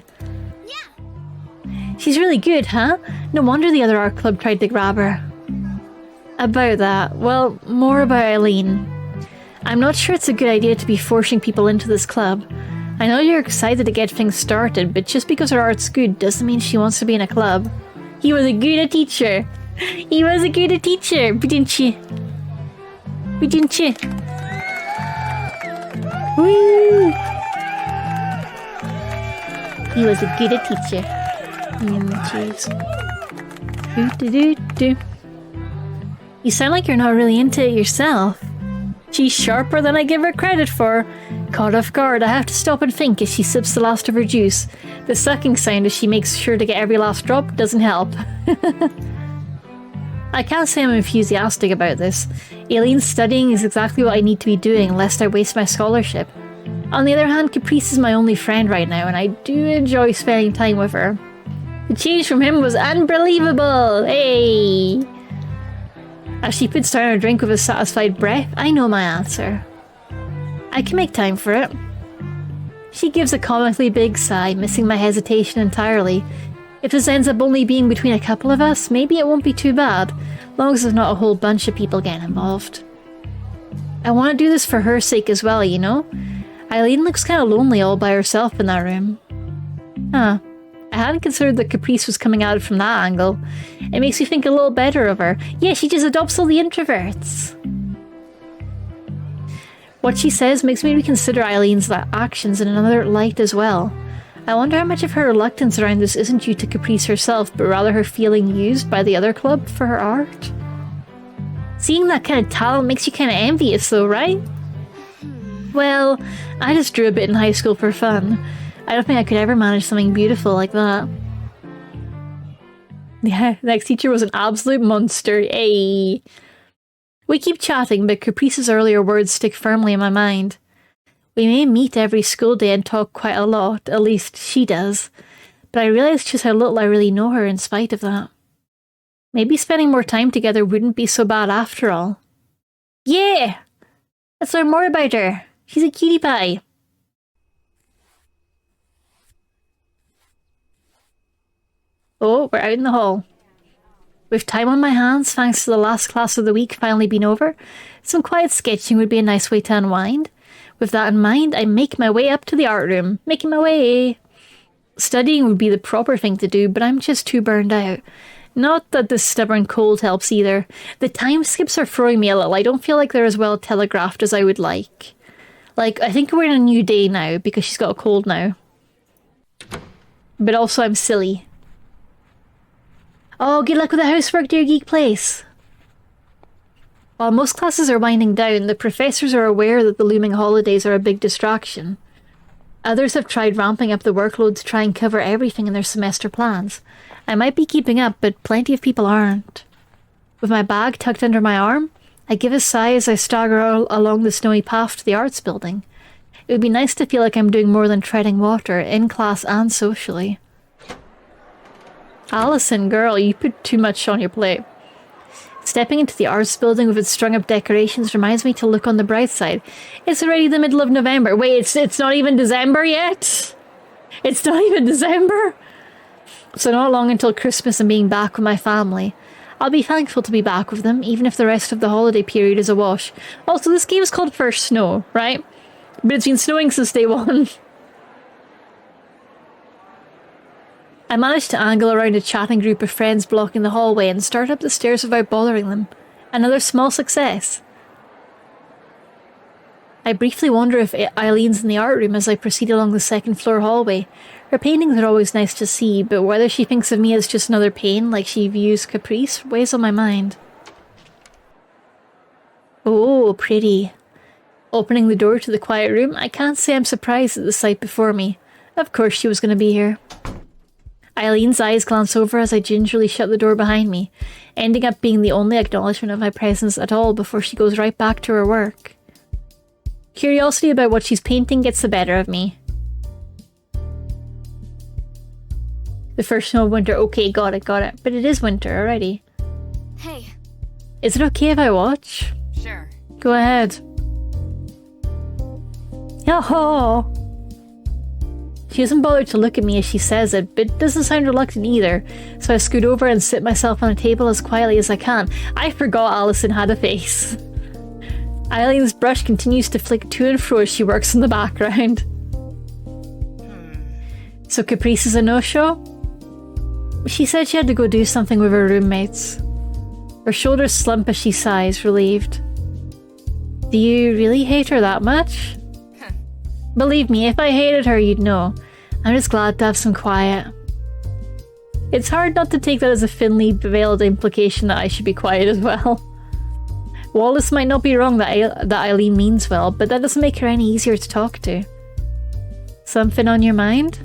Yeah! She's really good, huh? No wonder the other art club tried to grab her. About that, well, more about Eileen. I'm not sure it's a good idea to be forcing people into this club. I know you're excited to get things started, but just because her art's good doesn't mean she wants to be in a club. He was a good teacher. He was a good teacher, didn't you? Didn't you? Woo! He was a good teacher. Cheese. Do. You sound like you're not really into it yourself. She's sharper than I give her credit for. Caught off guard, I have to stop and think as she sips the last of her juice. The sucking sound as she makes sure to get every last drop doesn't help. I can't say I'm enthusiastic about this. Eileen's studying is exactly what I need to be doing, lest I waste my scholarship. On the other hand, Caprice is my only friend right now, and I do enjoy spending time with her. The change from him was unbelievable! Hey! As she puts down her drink with a satisfied breath, I know my answer. I can make time for it. She gives a comically big sigh, missing my hesitation entirely. If this ends up only being between a couple of us, maybe it won't be too bad, long as there's not a whole bunch of people getting involved. I want to do this for her sake as well, you know? Eileen looks kind of lonely all by herself in that room. Huh. I hadn't considered that Caprice was coming at it from that angle. It makes me think a little better of her. Yeah, she just adopts all the introverts. What she says makes me reconsider Eileen's actions in another light as well. I wonder how much of her reluctance around this isn't due to Caprice herself, but rather her feeling used by the other club for her art. Seeing that kind of talent makes you kind of envious though, right? Well, I just drew a bit in high school for fun. I don't think I could ever manage something beautiful like that. Yeah, the next teacher was an absolute monster. Hey. We keep chatting, but Caprice's earlier words stick firmly in my mind. We may meet every school day and talk quite a lot, at least she does, but I realise just how little I really know her in spite of that. Maybe spending more time together wouldn't be so bad after all. Yeah! Let's learn more about her. She's a cutie pie. Oh, we're out in the hall. With time on my hands, thanks to the last class of the week finally being over, some quiet sketching would be a nice way to unwind. With that in mind, I make my way up to the art room. Making my way. Studying would be the proper thing to do, but I'm just too burned out. Not that this stubborn cold helps either. The time skips are throwing me a little. I don't feel like they're as well telegraphed as I would like. Like, I think we're in a new day now because she's got a cold now. But also I'm silly. Oh, good luck with the housework, dear Geek Place. While most classes are winding down, the professors are aware that the looming holidays are a big distraction. Others have tried ramping up the workload to try and cover everything in their semester plans. I might be keeping up, but plenty of people aren't. With my bag tucked under my arm, I give a sigh as I stagger along the snowy path to the arts building. It would be nice to feel like I'm doing more than treading water, in class and socially. Allison, girl, you put too much on your plate. Stepping into the arts building with its strung-up decorations reminds me to look on the bright side. It's already the middle of November. Wait, it's not even December yet? It's not even December? So not long until Christmas and being back with my family. I'll be thankful to be back with them, even if the rest of the holiday period is a wash. Also, this game is called First Snow, right? But it's been snowing since day one. I managed to angle around a chatting group of friends blocking the hallway and start up the stairs without bothering them. Another small success. I briefly wonder if Eileen's in the art room as I proceed along the second floor hallway. Her paintings are always nice to see, but whether she thinks of me as just another pain like she views Caprice weighs on my mind. Oh, pretty. Opening the door to the quiet room, I can't say I'm surprised at the sight before me. Of course she was going to be here. Eileen's eyes glance over as I gingerly shut the door behind me, ending up being the only acknowledgement of my presence at all before she goes right back to her work. Curiosity about what she's painting gets the better of me. The first snow of winter. Okay, got it. But it is winter, alrighty. Hey. Is it okay if I watch? Sure. Go ahead. Yo-ho! She doesn't bother to look at me as she says it, but doesn't sound reluctant either, so I scoot over and sit myself on a table as quietly as I can. I forgot Allison had a face. Eileen's brush continues to flick to and fro as she works in the background. So Caprice is a no-show? She said she had to go do something with her roommates. Her shoulders slump as she sighs, relieved. Do you really hate her that much? Believe me, if I hated her, you'd know. I'm just glad to have some quiet. It's hard not to take that as a thinly veiled implication that I should be quiet as well. Wallace might not be wrong that Eileen means well, but that doesn't make her any easier to talk to. Something on your mind?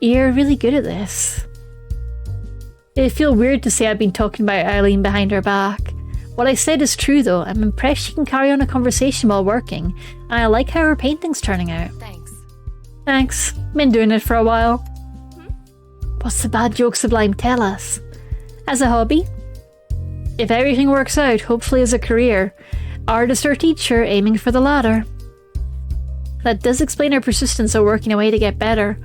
You're really good at this. It'd feel weird to say I've been talking about Eileen behind her back. What I said is true though. I'm impressed she can carry on a conversation while working, and I like how her painting's turning out. Thanks. Been doing it for a while. What's the bad joke, Sublime? Tell us. As a hobby? If everything works out, hopefully as a career. Artist or teacher, aiming for the latter. That does explain her persistence of working away to get better.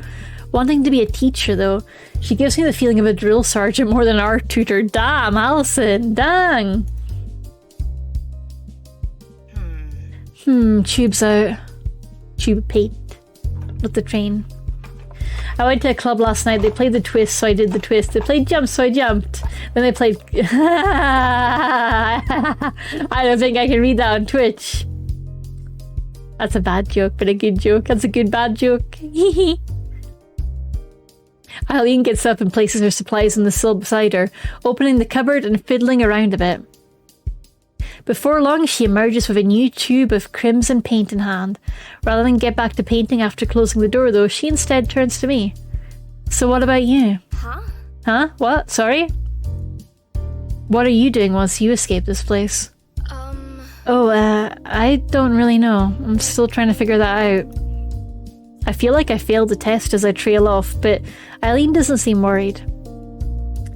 Wanting to be a teacher, though, she gives me the feeling of a drill sergeant more than an art tutor. Damn, Allison, dang! Tube's out. Tube paint. Not the train. I went to a club last night. They played the twist, so I did the twist. They played jump, so I jumped. Then they played... I don't think I can read that on Twitch. That's a bad joke, but a good joke. That's a good bad joke. Eileen gets up and places her supplies on the sill beside her, opening the cupboard and fiddling around a bit. Before long, she emerges with a new tube of crimson paint in hand. Rather than get back to painting after closing the door, though, she instead turns to me. So what about you? Huh? What? Sorry? What are you doing once you escape this place? I don't really know. I'm still trying to figure that out. I feel like I failed the test as I trail off, but Eileen doesn't seem worried.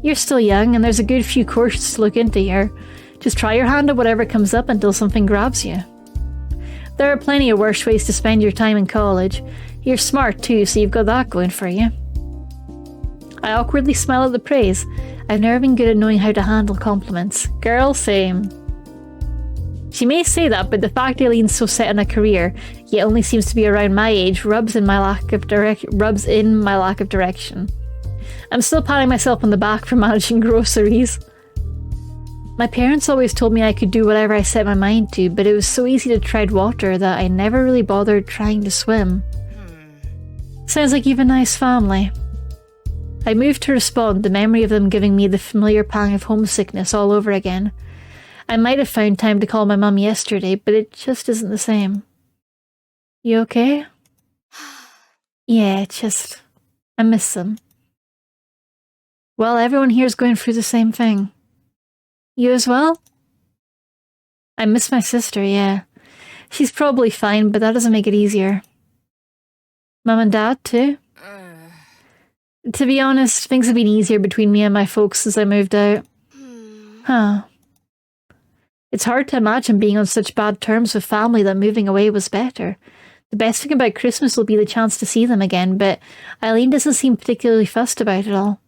You're still young, and there's a good few courses to look into here. Just try your hand at whatever comes up until something grabs you. There are plenty of worse ways to spend your time in college. You're smart too, so you've got that going for you. I awkwardly smile at the praise. I've never been good at knowing how to handle compliments. Girl, same. She may say that, but the fact Eileen's so set on a career, yet only seems to be around my age, rubs in my lack of direction. I'm still patting myself on the back for managing groceries. My parents always told me I could do whatever I set my mind to, but it was so easy to tread water that I never really bothered trying to swim. Sounds like you've a nice family. I moved to respond, the memory of them giving me the familiar pang of homesickness all over again. I might have found time to call my mum yesterday, but it just isn't the same. You okay? Yeah, I miss them. Well, everyone here's going through the same thing. You as well? I miss my sister, yeah. She's probably fine, but that doesn't make it easier. Mum and Dad, too? To be honest, things have been easier between me and my folks since I moved out. Huh. It's hard to imagine being on such bad terms with family that moving away was better. The best thing about Christmas will be the chance to see them again, but Eileen doesn't seem particularly fussed about it all.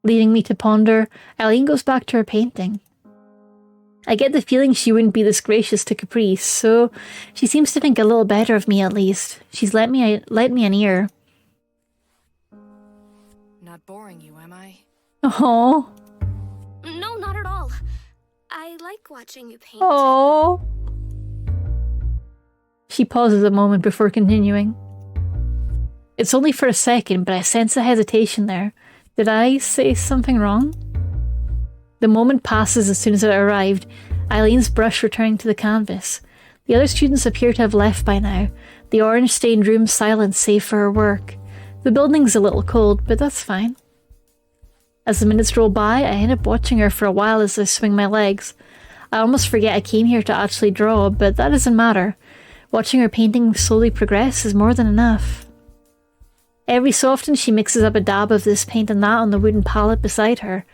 Leaving me to ponder, Eileen goes back to her painting. I get the feeling she wouldn't be this gracious to Caprice, so she seems to think a little better of me at least. She's let me an ear. Not boring you, am I? Oh. No, not at all. I like watching you paint. Oh. She pauses a moment before continuing. It's only for a second, but I sense a hesitation there. Did I say something wrong? The moment passes as soon as it arrived, Eileen's brush returning to the canvas. The other students appear to have left by now, the orange-stained room silent save for her work. The building's a little cold, but that's fine. As the minutes roll by, I end up watching her for a while as I swing my legs. I almost forget I came here to actually draw, but that doesn't matter. Watching her painting slowly progress is more than enough. Every so often she mixes up a dab of this paint and that on the wooden palette beside her.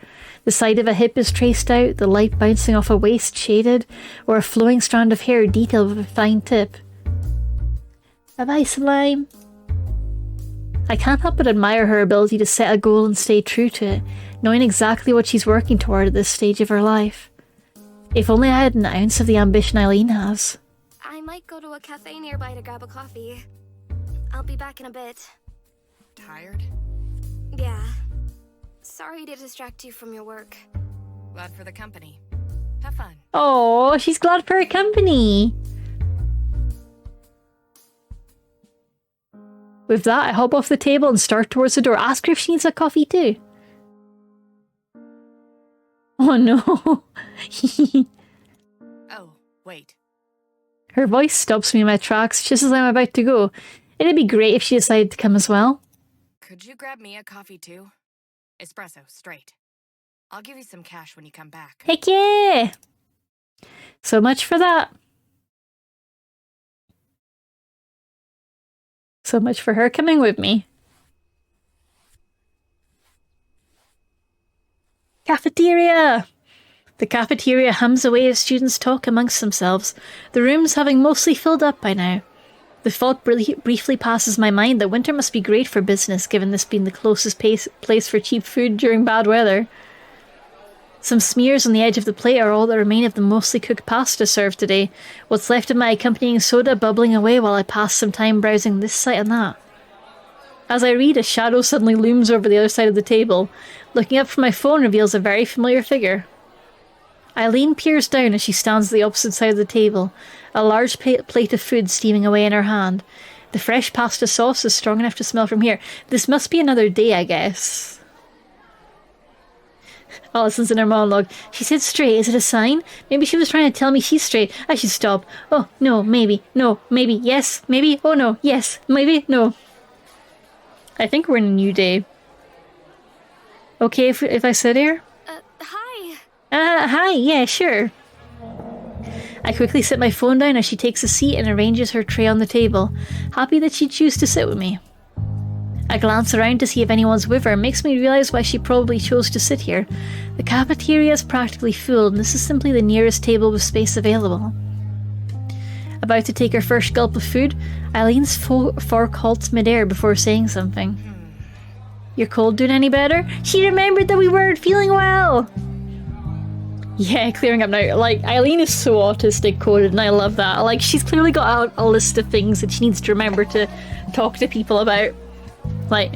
The side of a hip is traced out, the light bouncing off a waist shaded, or a flowing strand of hair detailed with a fine tip. Bye-bye, slime. I can't help but admire her ability to set a goal and stay true to it, knowing exactly what she's working toward at this stage of her life. If only I had an ounce of the ambition Eileen has. I might go to a cafe nearby to grab a coffee. I'll be back in a bit. Tired? Yeah. Sorry to distract you from your work. Glad for the company. Have fun. Oh, she's glad for her company. With that, I hop off the table and start towards the door. Ask her if she needs a coffee too. Oh no. Oh, wait. Her voice stops me in my tracks just as I'm about to go. It'd be great if she decided to come as well. Could you grab me a coffee too? Espresso, straight. I'll give you some cash when you come back. Heck yeah! So much for that. So much for her coming with me. Cafeteria! The cafeteria hums away as students talk amongst themselves, the rooms having mostly filled up by now. The thought briefly passes my mind that winter must be great for business, given this being the closest place for cheap food during bad weather. Some smears on the edge of the plate are all that remain of the mostly cooked pasta served today, what's left of my accompanying soda bubbling away while I pass some time browsing this site and that. As I read, a shadow suddenly looms over the other side of the table. Looking up from my phone reveals a very familiar figure. Eileen peers down as she stands at the opposite side of the table, a large plate of food steaming away in her hand. The fresh pasta sauce is strong enough to smell from here. This must be another day, I guess. Allison's in her monologue. She said straight. Is it a sign? Maybe she was trying to tell me she's straight. I should stop. Oh, no, maybe. No, maybe. Yes, maybe. Oh, no. Yes, maybe. No. I think we're in a new day. Okay if I sit here? Hi. Hi. Yeah, sure. I quickly sit my phone down as she takes a seat and arranges her tray on the table, happy that she'd choose to sit with me. I glance around to see if anyone's with her and makes me realise why she probably chose to sit here. The cafeteria is practically full and this is simply the nearest table with space available. About to take her first gulp of food, Eileen's fork halts midair before saying something. Your cold doing any better? She remembered that we weren't feeling well! Yeah, clearing up now. Like, Eileen is so autistic coded, and I love that. Like, she's clearly got out a list of things that she needs to remember to talk to people about. Like,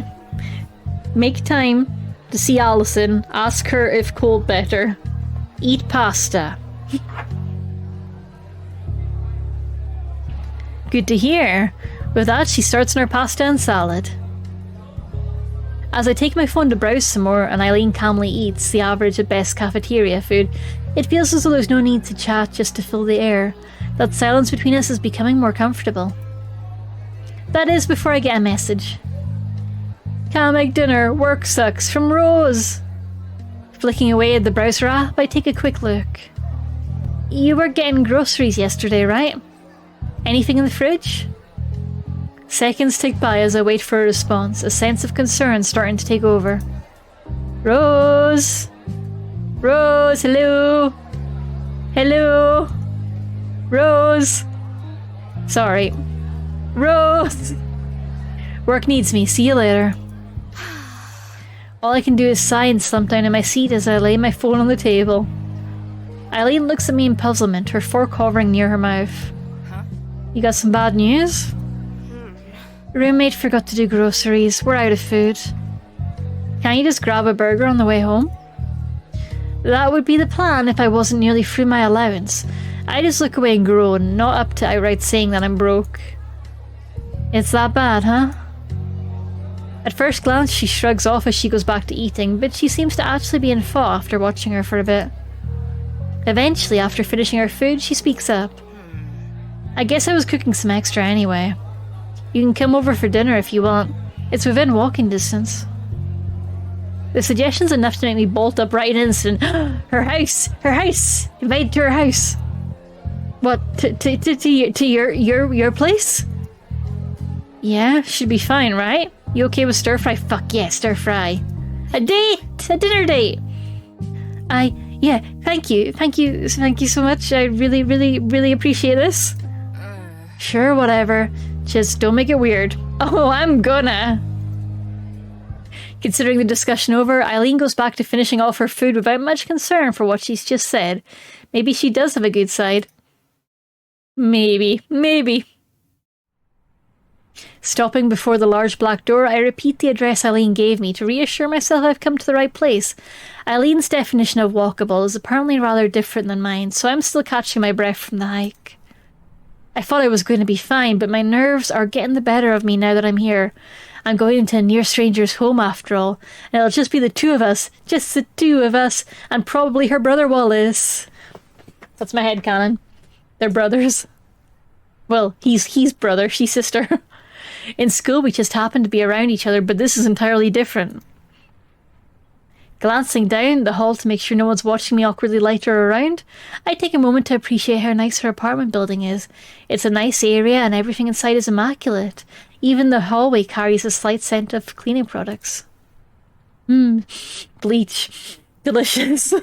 make time to see Allison, ask her if cold better, eat pasta. Good to hear. With that, she starts on her pasta and salad. As I take my phone to browse some more and Eileen calmly eats the average at best cafeteria food, it feels as though there's no need to chat just to fill the air. That silence between us is becoming more comfortable. That is before I get a message. Can't make dinner, work sucks, from Rose. Flicking away at the browser app, I take a quick look. You were getting groceries yesterday, right? Anything in the fridge? Seconds tick by as I wait for a response, a sense of concern starting to take over. Rose! Rose, hello! Hello! Rose! Sorry. Rose! Work needs me, see you later. All I can do is sigh and slump down in my seat as I lay my phone on the table. Eileen looks at me in puzzlement, her fork hovering near her mouth. You got some bad news? Roommate forgot to do groceries. We're out of food. Can't you just grab a burger on the way home? That would be the plan if I wasn't nearly through my allowance. I just look away and groan, not up to outright saying that I'm broke. It's that bad, huh? At first glance, she shrugs off as she goes back to eating, but she seems to actually be in awe after watching her for a bit. Eventually, after finishing her food, she speaks up. I guess I was cooking some extra anyway. You can come over for dinner if you want. It's within walking distance. The suggestion's enough to make me bolt up right in an instant. Her house! Her house! Invited to her house! What, to your place? Yeah, should be fine, right? You okay with stir fry? Fuck yeah, stir fry. A date! A dinner date! Yeah, thank you so much. I really appreciate this. Sure, whatever. Just don't make it weird. Oh, I'm gonna. Considering the discussion over, Eileen goes back to finishing off her food without much concern for what she's just said. Maybe she does have a good side. Maybe. Stopping before the large black door, I repeat the address Eileen gave me to reassure myself I've come to the right place. Eileen's definition of walkable is apparently rather different than mine, so I'm still catching my breath from the hike. I thought I was going to be fine, but my nerves are getting the better of me now that I'm here. I'm going into a near stranger's home after all, and it'll just be the two of us, and probably her brother Wallace. That's my headcanon. They're brothers. Well, he's brother, she's sister. In school, we just happened to be around each other, but this is entirely different. Glancing down the hall to make sure no one's watching me awkwardly lighter around, I take a moment to appreciate how nice her apartment building is. It's a nice area and everything inside is immaculate. Even the hallway carries a slight scent of cleaning products. Bleach. Delicious.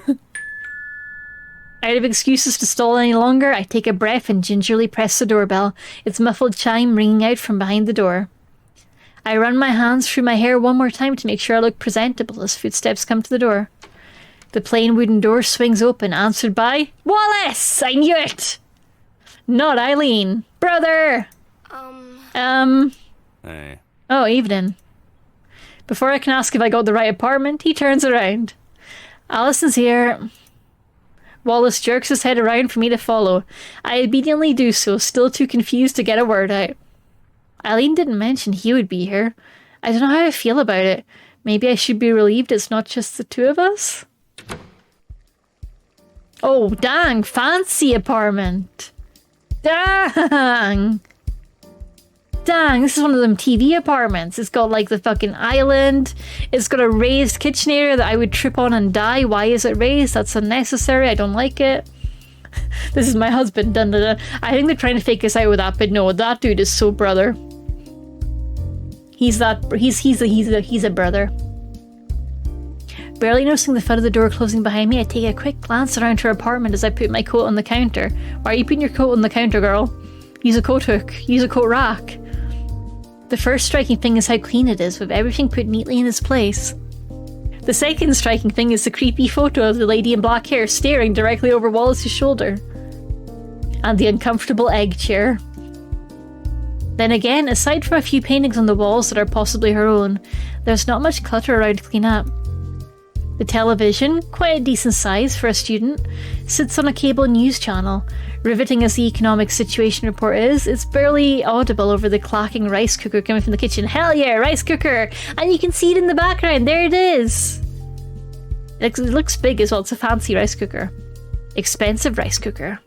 Out of excuses to stall any longer, I take a breath and gingerly press the doorbell, its muffled chime ringing out from behind the door. I run my hands through my hair one more time to make sure I look presentable as footsteps come to the door. The plain wooden door swings open, answered by Wallace! I knew it! Not Eileen. Brother! Hey. Oh, evening. Before I can ask if I got the right apartment, he turns around. Allison's here. Wallace jerks his head around for me to follow. I obediently do so, still too confused to get a word out. Eileen didn't mention he would be here. I don't know how I feel about it. Maybe I should be relieved it's not just the two of us? Oh, dang! Fancy apartment! Dang! Dang, this is one of them TV apartments. It's got like the fucking island. It's got a raised kitchen area that I would trip on and die. Why is it raised? That's unnecessary. I don't like it. This is my husband. Dun, dun, dun. I think they're trying to fake us out with that, but no, that dude is so brother. He's a brother. Barely noticing the thud of the door closing behind me, I take a quick glance around her apartment as I put my coat on the counter. Why are you putting your coat on the counter, girl? Use a coat hook. Use a coat rack. The first striking thing is how clean it is, with everything put neatly in its place. The second striking thing is the creepy photo of the lady in black hair staring directly over Wallace's shoulder. And the uncomfortable egg chair. Then again, aside from a few paintings on the walls that are possibly her own, there's not much clutter around to clean up. The television, quite a decent size for a student, sits on a cable news channel. Riveting as the economic situation report is, it's barely audible over the clacking rice cooker coming from the kitchen. Hell yeah, rice cooker! And you can see it in the background, there it is! It looks big as well, it's a fancy rice cooker. Expensive rice cooker.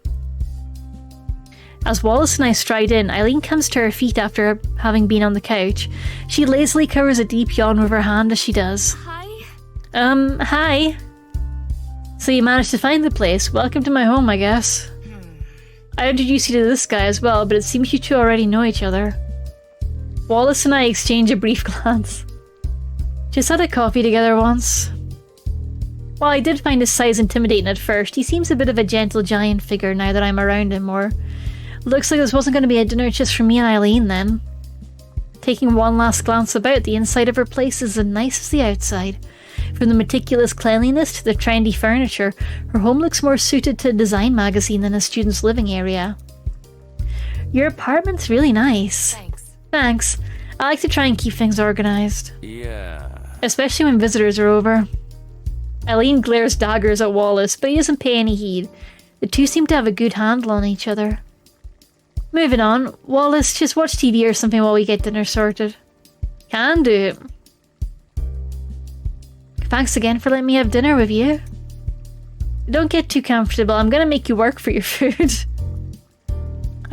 As Wallace and I stride in, Eileen comes to her feet after having been on the couch. She lazily covers a deep yawn with her hand as she does. Hi. So you managed to find the place. Welcome to my home, I guess. I introduced you to this guy as well, but it seems you two already know each other. Wallace and I exchange a brief glance. Just had a coffee together once. While I did find his size intimidating at first, he seems a bit of a gentle giant figure now that I'm around him more. Looks like this wasn't going to be a dinner just for me and Eileen then. Taking one last glance about, the inside of her place is as nice as the outside. From the meticulous cleanliness to the trendy furniture, her home looks more suited to a design magazine than a student's living area. Your apartment's really nice. Thanks. I like to try and keep things organised. Yeah. Especially when visitors are over. Eileen glares daggers at Wallace, but he doesn't pay any heed. The two seem to have a good handle on each other. Moving on, Wallace, just watch TV or something while we get dinner sorted. Can do. Thanks again for letting me have dinner with you. Don't get too comfortable, I'm gonna make you work for your food.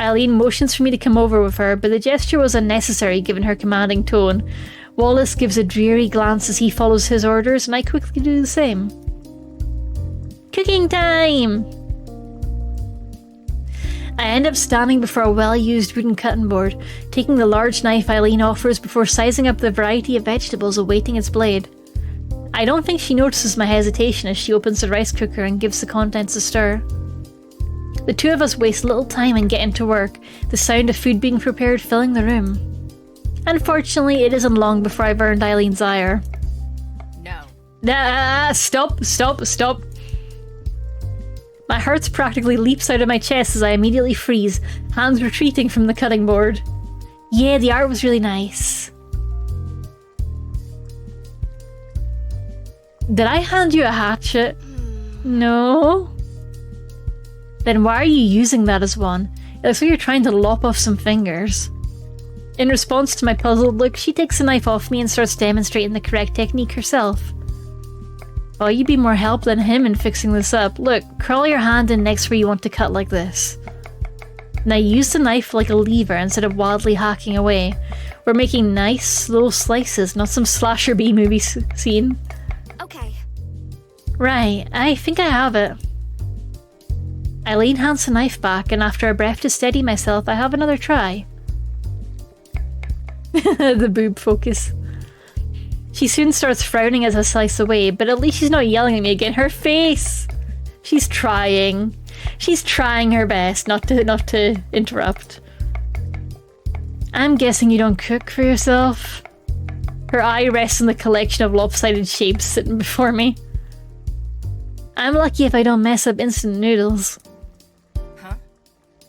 Eileen motions for me to come over with her, but the gesture was unnecessary given her commanding tone. Wallace gives a dreary glance as he follows his orders, and I quickly do the same. Cooking time! I end up standing before a well-used wooden cutting board, taking the large knife Eileen offers before sizing up the variety of vegetables awaiting its blade. I don't think she notices my hesitation as she opens the rice cooker and gives the contents a stir. The two of us waste little time in getting to work, the sound of food being prepared filling the room. Unfortunately, it isn't long before I've earned Eileen's ire. No. Stop. My heart practically leaps out of my chest as I immediately freeze, hands retreating from the cutting board. Yeah, the art was really nice. Did I hand you a hatchet? No. Then why are you using that as one? It looks like you're trying to lop off some fingers. In response to my puzzled look, she takes the knife off me and starts demonstrating the correct technique herself. Oh, you'd be more help than him in fixing this up. Look, curl your hand in next where you want to cut like this. Now use the knife like a lever instead of wildly hacking away. We're making nice, slow slices, not some slasher B-movie scene. Okay. Right, I think I have it. Eileen hands the knife back, and after a breath to steady myself, I have another try. The boob focus. She soon starts frowning as I slice away, but at least she's not yelling at me again. Her face! She's trying. She's trying her best not to interrupt. I'm guessing you don't cook for yourself? Her eye rests on the collection of lopsided shapes sitting before me. I'm lucky if I don't mess up instant noodles. Huh?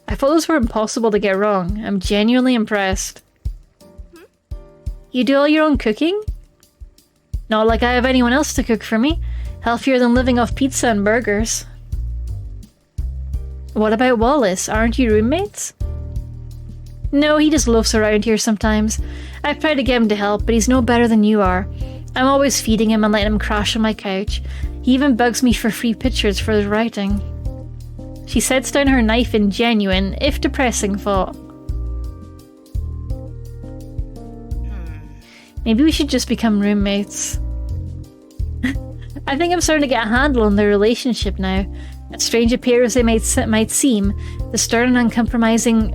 I thought those were impossible to get wrong. I'm genuinely impressed. You do all your own cooking? Not like I have anyone else to cook for me. Healthier than living off pizza and burgers. What about Wallace? Aren't you roommates? No, he just loafs around here sometimes. I've tried to get him to help, but he's no better than you are. I'm always feeding him and letting him crash on my couch. He even bugs me for free pictures for his writing. She sets down her knife in genuine, if depressing, thought. Maybe we should just become roommates. I think I'm starting to get a handle on their relationship now. As strange appears they might seem, the stern and uncompromising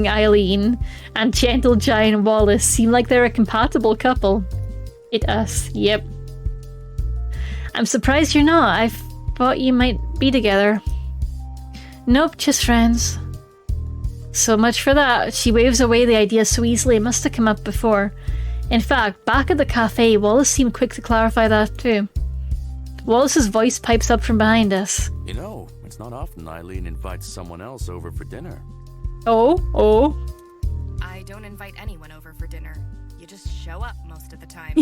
Eileen and gentle giant Wallace seem like they're a compatible couple. Yep. I'm surprised you're not. I thought you might be together. Nope, just friends. So much for that. She waves away the idea so easily it must have come up before. In fact, back at the cafe, Wallace seemed quick to clarify that too. Wallace's voice pipes up from behind us. You know, it's not often Eileen invites someone else over for dinner. Oh. I don't invite anyone over for dinner. You just show up most of the time.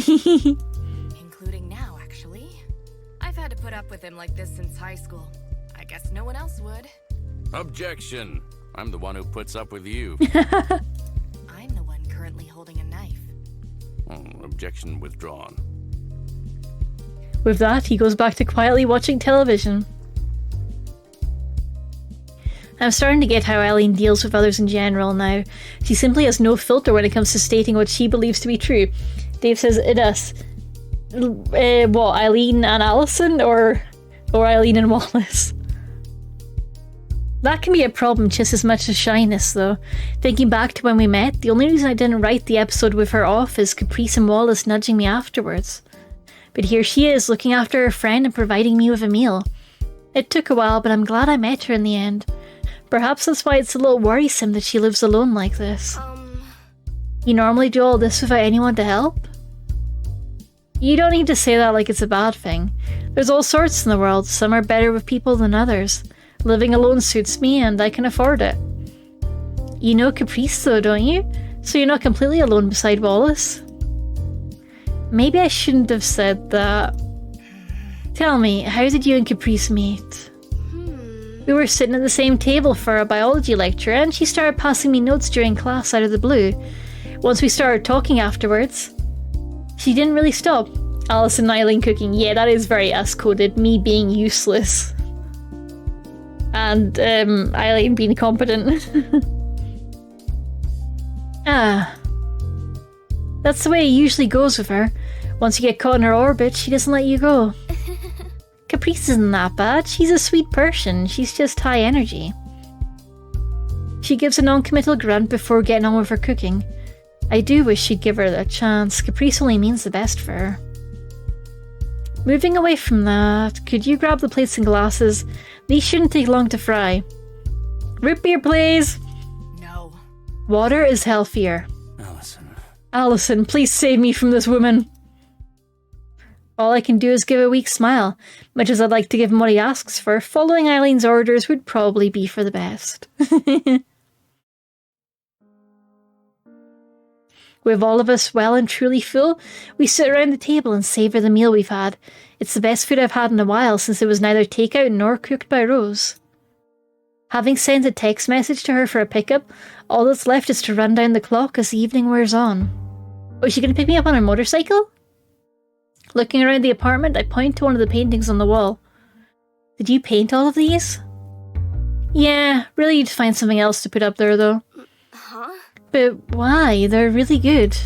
Including now, actually. I've had to put up with him like this since high school. I guess no one else would. Objection! I'm the one who puts up with you. I'm the one currently holding a knife. Objection withdrawn. With that, he goes back to quietly watching television. I'm starting to get how Eileen deals with others in general now. She simply has no filter when it comes to stating what she believes to be true. Dave says it us. What, Eileen and Allison? Or Eileen and Wallace? That can be a problem just as much as shyness, though. Thinking back to when we met, the only reason I didn't write the episode with her off is Caprice and Wallace nudging me afterwards. But here she is, looking after her friend and providing me with a meal. It took a while, but I'm glad I met her in the end. Perhaps that's why it's a little worrisome that she lives alone like this. You normally do all this without anyone to help? You don't need to say that like it's a bad thing. There's all sorts in the world, some are better with people than others. Living alone suits me and I can afford it. You know Caprice though, don't you? So you're not completely alone beside Wallace? Maybe I shouldn't have said that. Tell me, how did you and Caprice meet? We were sitting at the same table for a biology lecture and she started passing me notes during class out of the blue. Once we started talking afterwards, she didn't really stop. Allison and Eileen cooking, yeah, that is very us-coded, me being useless. And Eileen being competent. That's the way it usually goes with her. Once you get caught in her orbit, she doesn't let you go. Caprice isn't that bad. She's a sweet person. She's just high energy. She gives a non-committal grunt before getting on with her cooking. I do wish she'd give her that chance. Caprice only means the best for her. Moving away from that, could you grab the plates and glasses? These shouldn't take long to fry. Root beer, please! No. Water is healthier. Allison, please save me from this woman. All I can do is give a weak smile. Much as I'd like to give him what he asks for, following Eileen's orders would probably be for the best. With all of us well and truly full, we sit around the table and savour the meal we've had. It's the best food I've had in a while since it was neither takeout nor cooked by Rose. Having sent a text message to her for a pickup, all that's left is to run down the clock as the evening wears on. Oh, is she going to pick me up on her motorcycle? Looking around the apartment, I point to one of the paintings on the wall. Did you paint all of these? Yeah, really need to find something else to put up there though. Huh? But why? They're really good.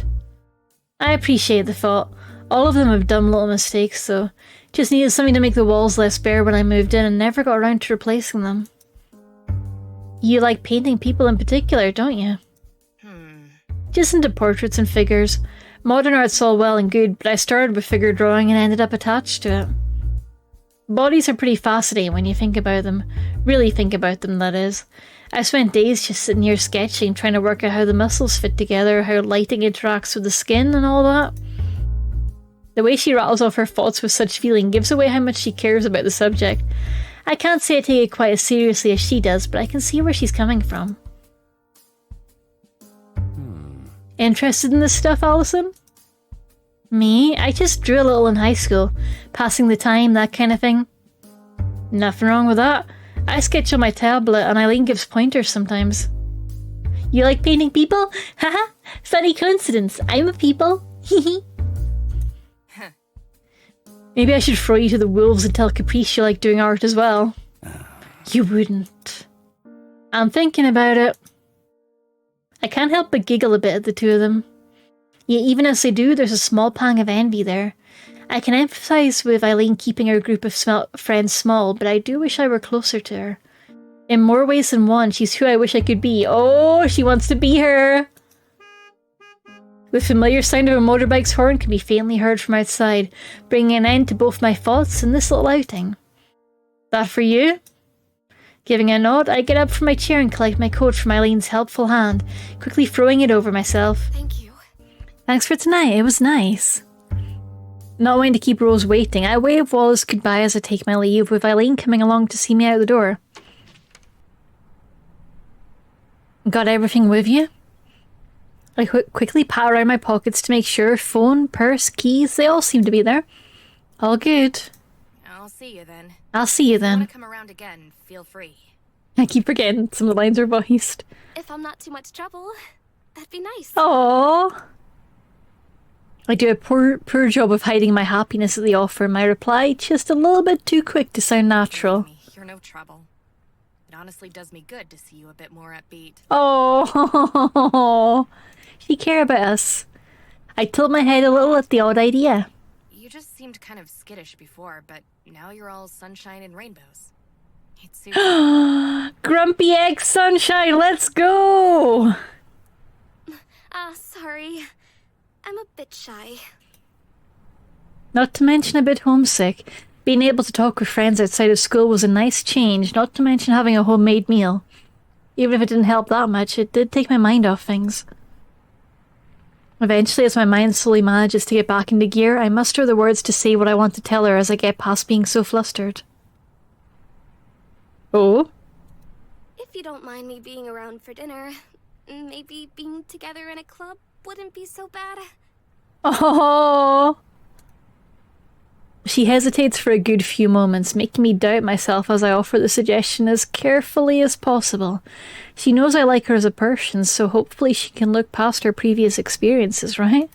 I appreciate the thought. All of them have dumb little mistakes though. Just needed something to make the walls less bare when I moved in and never got around to replacing them. You like painting people in particular, don't you? Just into portraits and figures. Modern art's all well and good, but I started with figure drawing and ended up attached to it. Bodies are pretty fascinating when you think about them. Really think about them, that is. I spent days just sitting here sketching, trying to work out how the muscles fit together, how lighting interacts with the skin and all that. The way she rattles off her thoughts with such feeling gives away how much she cares about the subject. I can't say I take it quite as seriously as she does, but I can see where she's coming from. Interested in this stuff, Allison? Me? I just drew a little in high school. Passing the time, that kind of thing. Nothing wrong with that. I sketch on my tablet and Eileen gives pointers sometimes. You like painting people? Haha, funny coincidence. I'm a people. Hehe. Maybe I should throw you to the wolves and tell Caprice you like doing art as well. You wouldn't. I'm thinking about it. I can't help but giggle a bit at the two of them. Yet even as they do, there's a small pang of envy there. I can empathise with Eileen keeping her group of friends small, but I do wish I were closer to her. In more ways than one, she's who I wish I could be. Oh, she wants to be her! The familiar sound of a motorbike's horn can be faintly heard from outside, bringing an end to both my thoughts and this little outing. That for you? Giving a nod, I get up from my chair and collect my coat from Eileen's helpful hand, quickly throwing it over myself. Thank you. Thanks for tonight, it was nice. Not wanting to keep Rose waiting, I wave Wallace goodbye as I take my leave, with Eileen coming along to see me out the door. Got everything with you? I quickly pat around my pockets to make sure. Phone, purse, keys, they all seem to be there. All good. I'll see you then. I'll see you If you then. want to come around again, feel free. I keep forgetting some of the lines are voiced. If I'm not too much trouble, that'd be nice. Aww. I do a poor job of hiding my happiness at the offer. My reply, just a little bit too quick to sound natural. You're no trouble. It honestly does me good to see you a bit more upbeat. Oh, she care about us. I tilt my head a little at the odd idea. You just seemed kind of skittish before, but now you're all sunshine and rainbows. It suits Grumpy egg sunshine, let's go! Sorry. I'm a bit shy. Not to mention a bit homesick. Being able to talk with friends outside of school was a nice change, not to mention having a homemade meal. Even if it didn't help that much, it did take my mind off things. Eventually, as my mind slowly manages to get back into gear, I muster the words to say what I want to tell her as I get past being so flustered. Oh? If you don't mind me being around for dinner, maybe being together in a club wouldn't be so bad. Oh! She hesitates for a good few moments, making me doubt myself as I offer the suggestion as carefully as possible. She knows I like her as a person, so hopefully she can look past her previous experiences, right?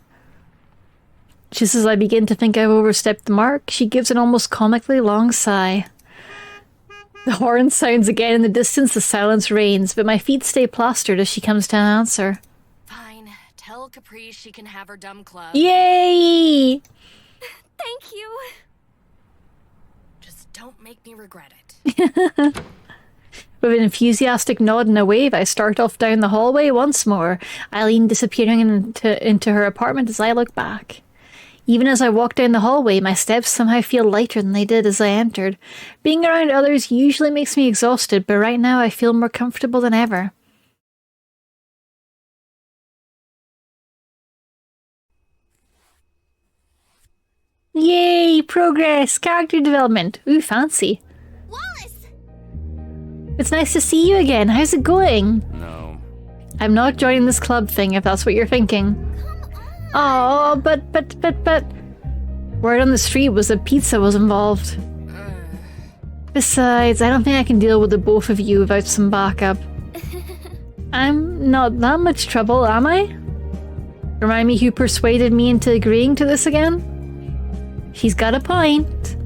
Just as I begin to think I've overstepped the mark, she gives an almost comically long sigh. The horn sounds again in the distance, the silence reigns, but my feet stay plastered as she comes to an answer. Fine. Tell Caprice she can have her dumb club. Yay! Thank you. Just don't make me regret it. With an enthusiastic nod and a wave, I start off down the hallway once more, Eileen disappearing into her apartment as I look back. Even as I walk down the hallway, my steps somehow feel lighter than they did as I entered. Being around others usually makes me exhausted, but right now I feel more comfortable than ever. Yay! Progress! Character development! Ooh, fancy. Wallace! It's nice to see you again. How's it going? No. I'm not joining this club thing, if that's what you're thinking. Oh, but... Word on the street was that pizza was involved. Besides, I don't think I can deal with the both of you without some backup. I'm not that much trouble, am I? Remind me who persuaded me into agreeing to this again? She's got a point.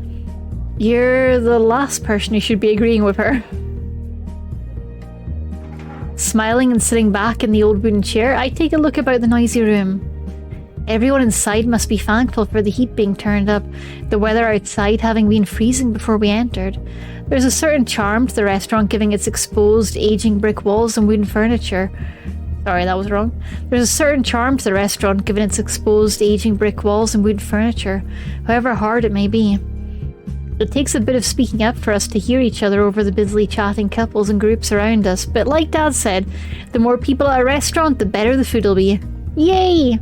You're the last person who should be agreeing with her. Smiling and sitting back in the old wooden chair, I take a look about the noisy room. Everyone inside must be thankful for the heat being turned up, the weather outside having been freezing before we entered. There's a certain charm to the restaurant giving its exposed, aging brick walls and wooden furniture. Sorry, that was wrong. There's a certain charm to the restaurant given its exposed, aging brick walls and wooden furniture, however hard it may be. It takes a bit of speaking up for us to hear each other over the busily chatting couples and groups around us, but like Dad said, the more people at a restaurant, the better the food will be. Yay!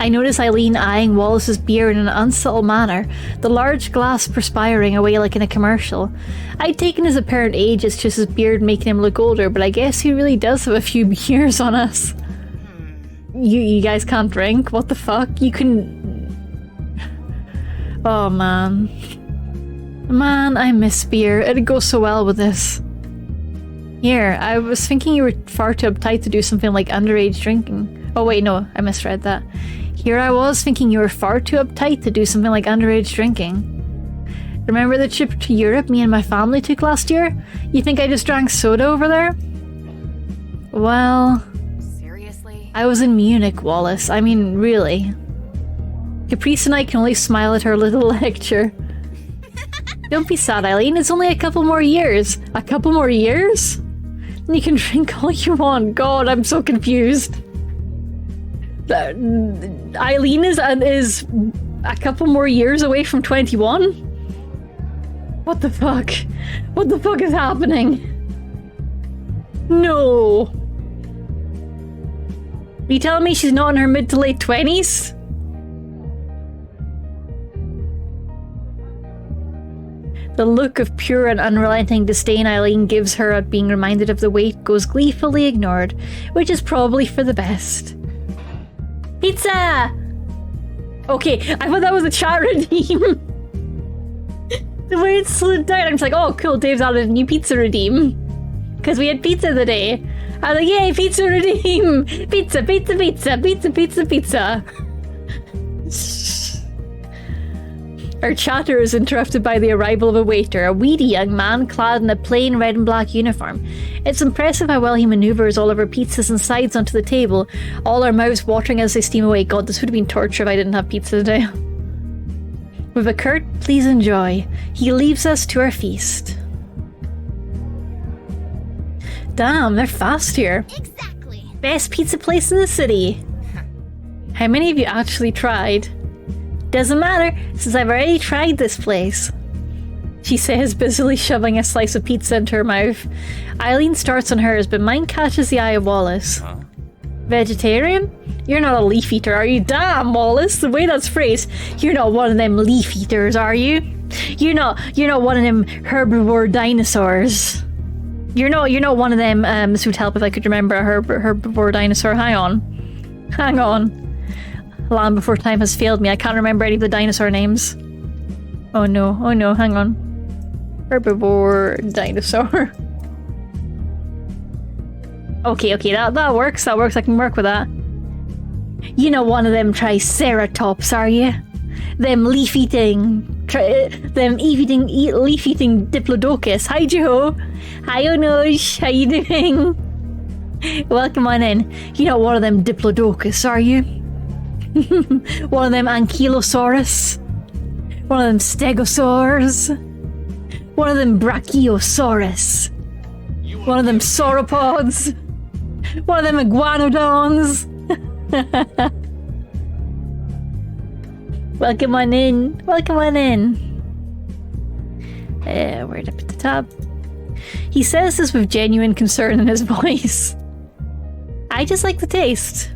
I notice Eileen eyeing Wallace's beer in an unsubtle manner, the large glass perspiring away like in a commercial. I'd taken his apparent age as just his beard making him look older, but I guess he really does have a few years on us. You guys can't drink? What the fuck? You can... Oh man. Man, I miss beer. It'd go so well with this. Here, I was thinking you were far too uptight to do something like underage drinking. Oh wait, no, I misread that. Here I was thinking you were far too uptight to do something like underage drinking. Remember the trip to Europe me and my family took last year? You think I just drank soda over there? Well... Seriously? I was in Munich, Wallace. I mean, really. Caprice and I can only smile at her little lecture. Don't be sad, Eileen. It's only a couple more years. A couple more years? And you can drink all you want. God, I'm so confused. Eileen is a couple more years away from 21? What the fuck? What the fuck is happening? No. Are you telling me she's not in her mid to late 20s? The look of pure and unrelenting disdain Eileen gives her at being reminded of the weight goes gleefully ignored, which is probably for the best. Pizza! Okay, I thought that was a chat redeem. The way it slid down, I'm just like, oh cool, Dave's added a new pizza redeem. Because we had pizza today. I was like, yay, pizza redeem! Pizza, pizza, pizza, pizza, pizza, pizza. Our chatter is interrupted by the arrival of a waiter, a weedy young man clad in a plain red and black uniform. It's impressive how well he maneuvers all of our pizzas and sides onto the table, all our mouths watering as they steam away. God, this would have been torture if I didn't have pizza today. With a curt, please enjoy, he leaves us to our feast. Damn, they're fast here. Exactly. Best pizza place in the city. How many of you actually tried? Doesn't matter, since I've already tried this place. She says, busily shoving a slice of pizza into her mouth. Eileen starts on hers, but mine catches the eye of Wallace. Huh? Vegetarian? You're not a leaf eater, are you? Damn, Wallace, the way that's phrased. You're not one of them leaf eaters, are you? You're not one of them herbivore dinosaurs. You're not one of them, this would help if I could remember a herbivore dinosaur. Hang on. Land Before Time has failed me. I can't remember any of the dinosaur names. Oh no, hang on. Herbivore dinosaur. Okay, that works. I can work with that. You know one of them triceratops, are you? Them leaf-eating diplodocus. Hi Joe. Hi Onosh. How you doing? Welcome on in. You know one of them diplodocus, are you? One of them ankylosaurus, one of them stegosaurs, one of them brachiosaurus, one of them sauropods, one of them iguanodons. Welcome on in. Where'd I put the tab? He says this with genuine concern in his voice. I just like the taste.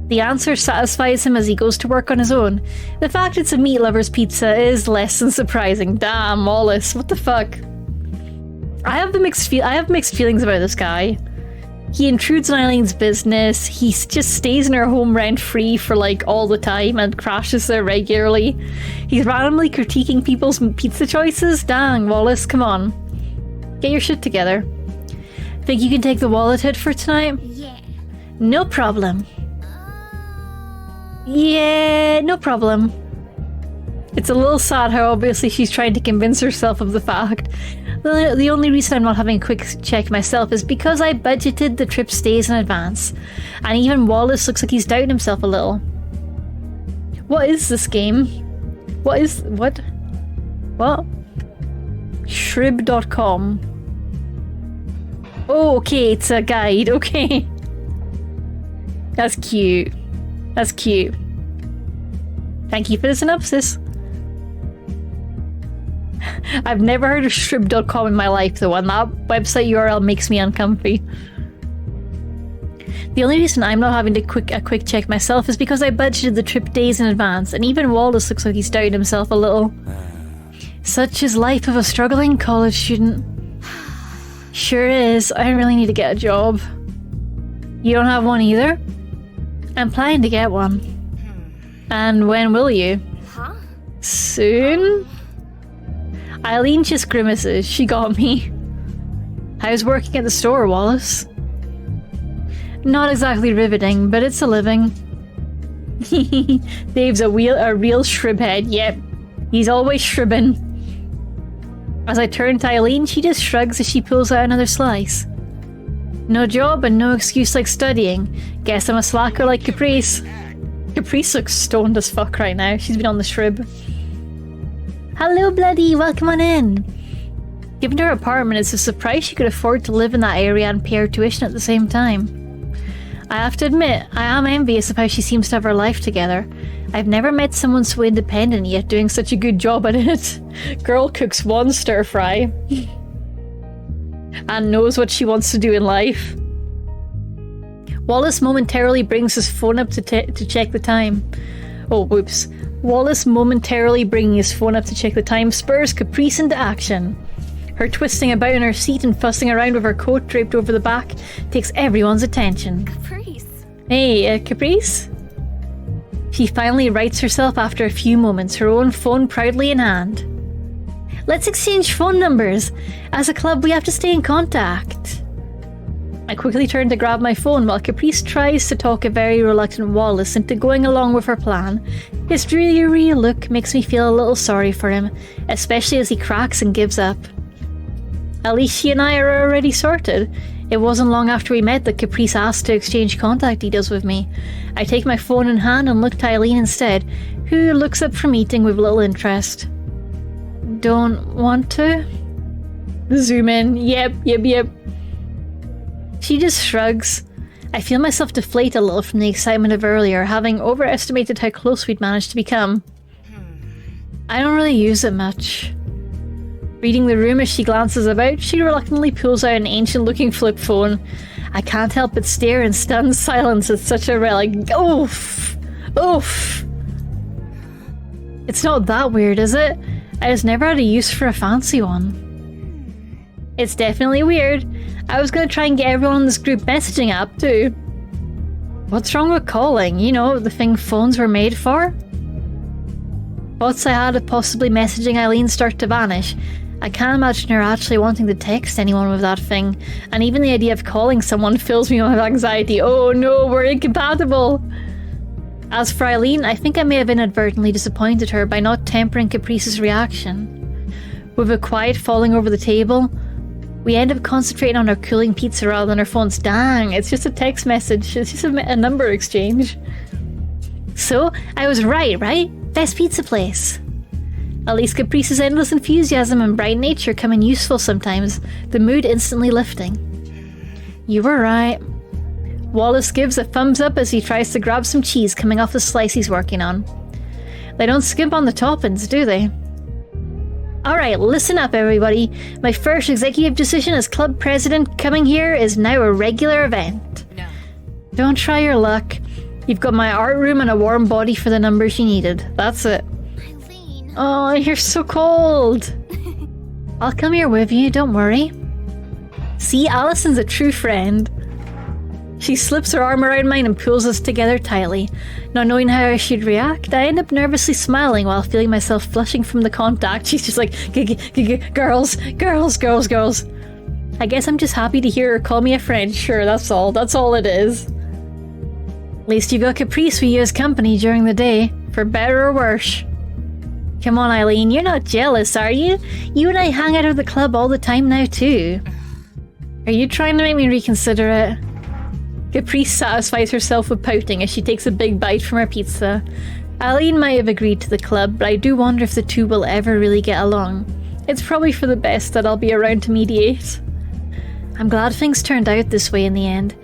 The answer satisfies him as he goes to work on his own. The fact it's a meat lover's pizza is less than surprising. Damn, Wallace, what the fuck? I have mixed feelings about this guy. He intrudes on Eileen's business. He just stays in her home rent-free for like all the time and crashes there regularly. He's randomly critiquing people's pizza choices. Dang, Wallace, come on. Get your shit together. Think you can take the wallet hit for tonight? Yeah. No problem. Yeah, no problem. It's a little sad how obviously she's trying to convince herself of the fact. The only reason I'm not having a quick check myself is because I budgeted the trip stays in advance. And even Wallace looks like he's doubting himself a little. What is this game? What? Shrib.com. Oh, okay, it's a guide, okay. That's cute. Thank you for the synopsis. I've never heard of Shrib.com in my life though, and that website URL makes me uncomfy. The only reason I'm not having a quick check myself is because I budgeted the trip days in advance, and even Wallace looks like he's doubting himself a little. Such is life of a struggling college student. Sure is. I really need to get a job. You don't have one either? I'm planning to get one. And when will you? Huh? Soon? Eileen just grimaces. She got me. How's working at the store, Wallace? Not exactly riveting, but it's a living. Dave's a real shribhead. Yep, he's always shribbing. As I turn to Eileen, she just shrugs as she pulls out another slice. No job and no excuse like studying. Guess I'm a slacker like Caprice. Caprice looks stoned as fuck right now. She's been on the shrib. Hello, Bloody. Welcome on in. Given her apartment, it's a surprise she could afford to live in that area and pay her tuition at the same time. I have to admit, I am envious of how she seems to have her life together. I've never met someone so independent yet doing such a good job at it. Girl cooks one stir fry and knows what she wants to do in life. Wallace momentarily brings his phone up to check the time. Oh, whoops. Wallace momentarily bringing his phone up to check the time spurs Caprice into action. Her twisting about in her seat and fussing around with her coat draped over the back takes everyone's attention. Caprice. Hey, Caprice? She finally rights herself after a few moments, her own phone proudly in hand. Let's exchange phone numbers. As a club, we have to stay in contact. I quickly turn to grab my phone while Caprice tries to talk a very reluctant Wallace into going along with her plan. His dreary look makes me feel a little sorry for him, especially as he cracks and gives up. At least she and I are already sorted. It wasn't long after we met that Caprice asked to exchange contact details with me. I take my phone in hand and look to Eileen instead, who looks up from eating with little interest. Don't want to? Zoom in. Yep. She just shrugs. I feel myself deflate a little from the excitement of earlier, having overestimated how close we'd managed to become. I don't really use it much. Reading the room as she glances about, she reluctantly pulls out an ancient-looking flip phone. I can't help but stare in stunned silence at such a relic. Oof! It's not that weird, is it? I just never had a use for a fancy one. It's definitely weird. I was going to try and get everyone in this group messaging app too. What's wrong with calling? You know, the thing phones were made for? Thoughts I had of possibly messaging Eileen start to vanish. I can't imagine her actually wanting to text anyone with that thing, and even the idea of calling someone fills me with anxiety. Oh no, we're incompatible! As for Eileen, I think I may have inadvertently disappointed her by not tempering Caprice's reaction. With a quiet falling over the table, we end up concentrating on our cooling pizza rather than our phones. Dang, it's just a text message, it's just a number exchange. So, I was right? Best pizza place. At least Caprice's endless enthusiasm and bright nature come in useful sometimes, the mood instantly lifting. You were right. Wallace gives a thumbs up as he tries to grab some cheese coming off the slice he's working on. They don't skimp on the toppings, do they? Alright, listen up everybody. My first executive decision as club president coming here is now a regular event. No. Don't try your luck. You've got my art room and a warm body for the numbers you needed. That's it. Eileen. Oh, you're so cold. I'll come here with you, don't worry. See, Allison's a true friend. She slips her arm around mine and pulls us together tightly. Not knowing how I should react, I end up nervously smiling while feeling myself flushing from the contact. She's just like, girls. I guess I'm just happy to hear her call me a friend. Sure, that's all it is. At least you got Caprice with you as company during the day, for better or worse. Come on, Eileen, you're not jealous, are you? You and I hang out at the club all the time now, too. Are you trying to make me reconsider it? Caprice satisfies herself with pouting as she takes a big bite from her pizza. Eileen might have agreed to the club, but I do wonder if the two will ever really get along. It's probably for the best that I'll be around to mediate. I'm glad things turned out this way in the end.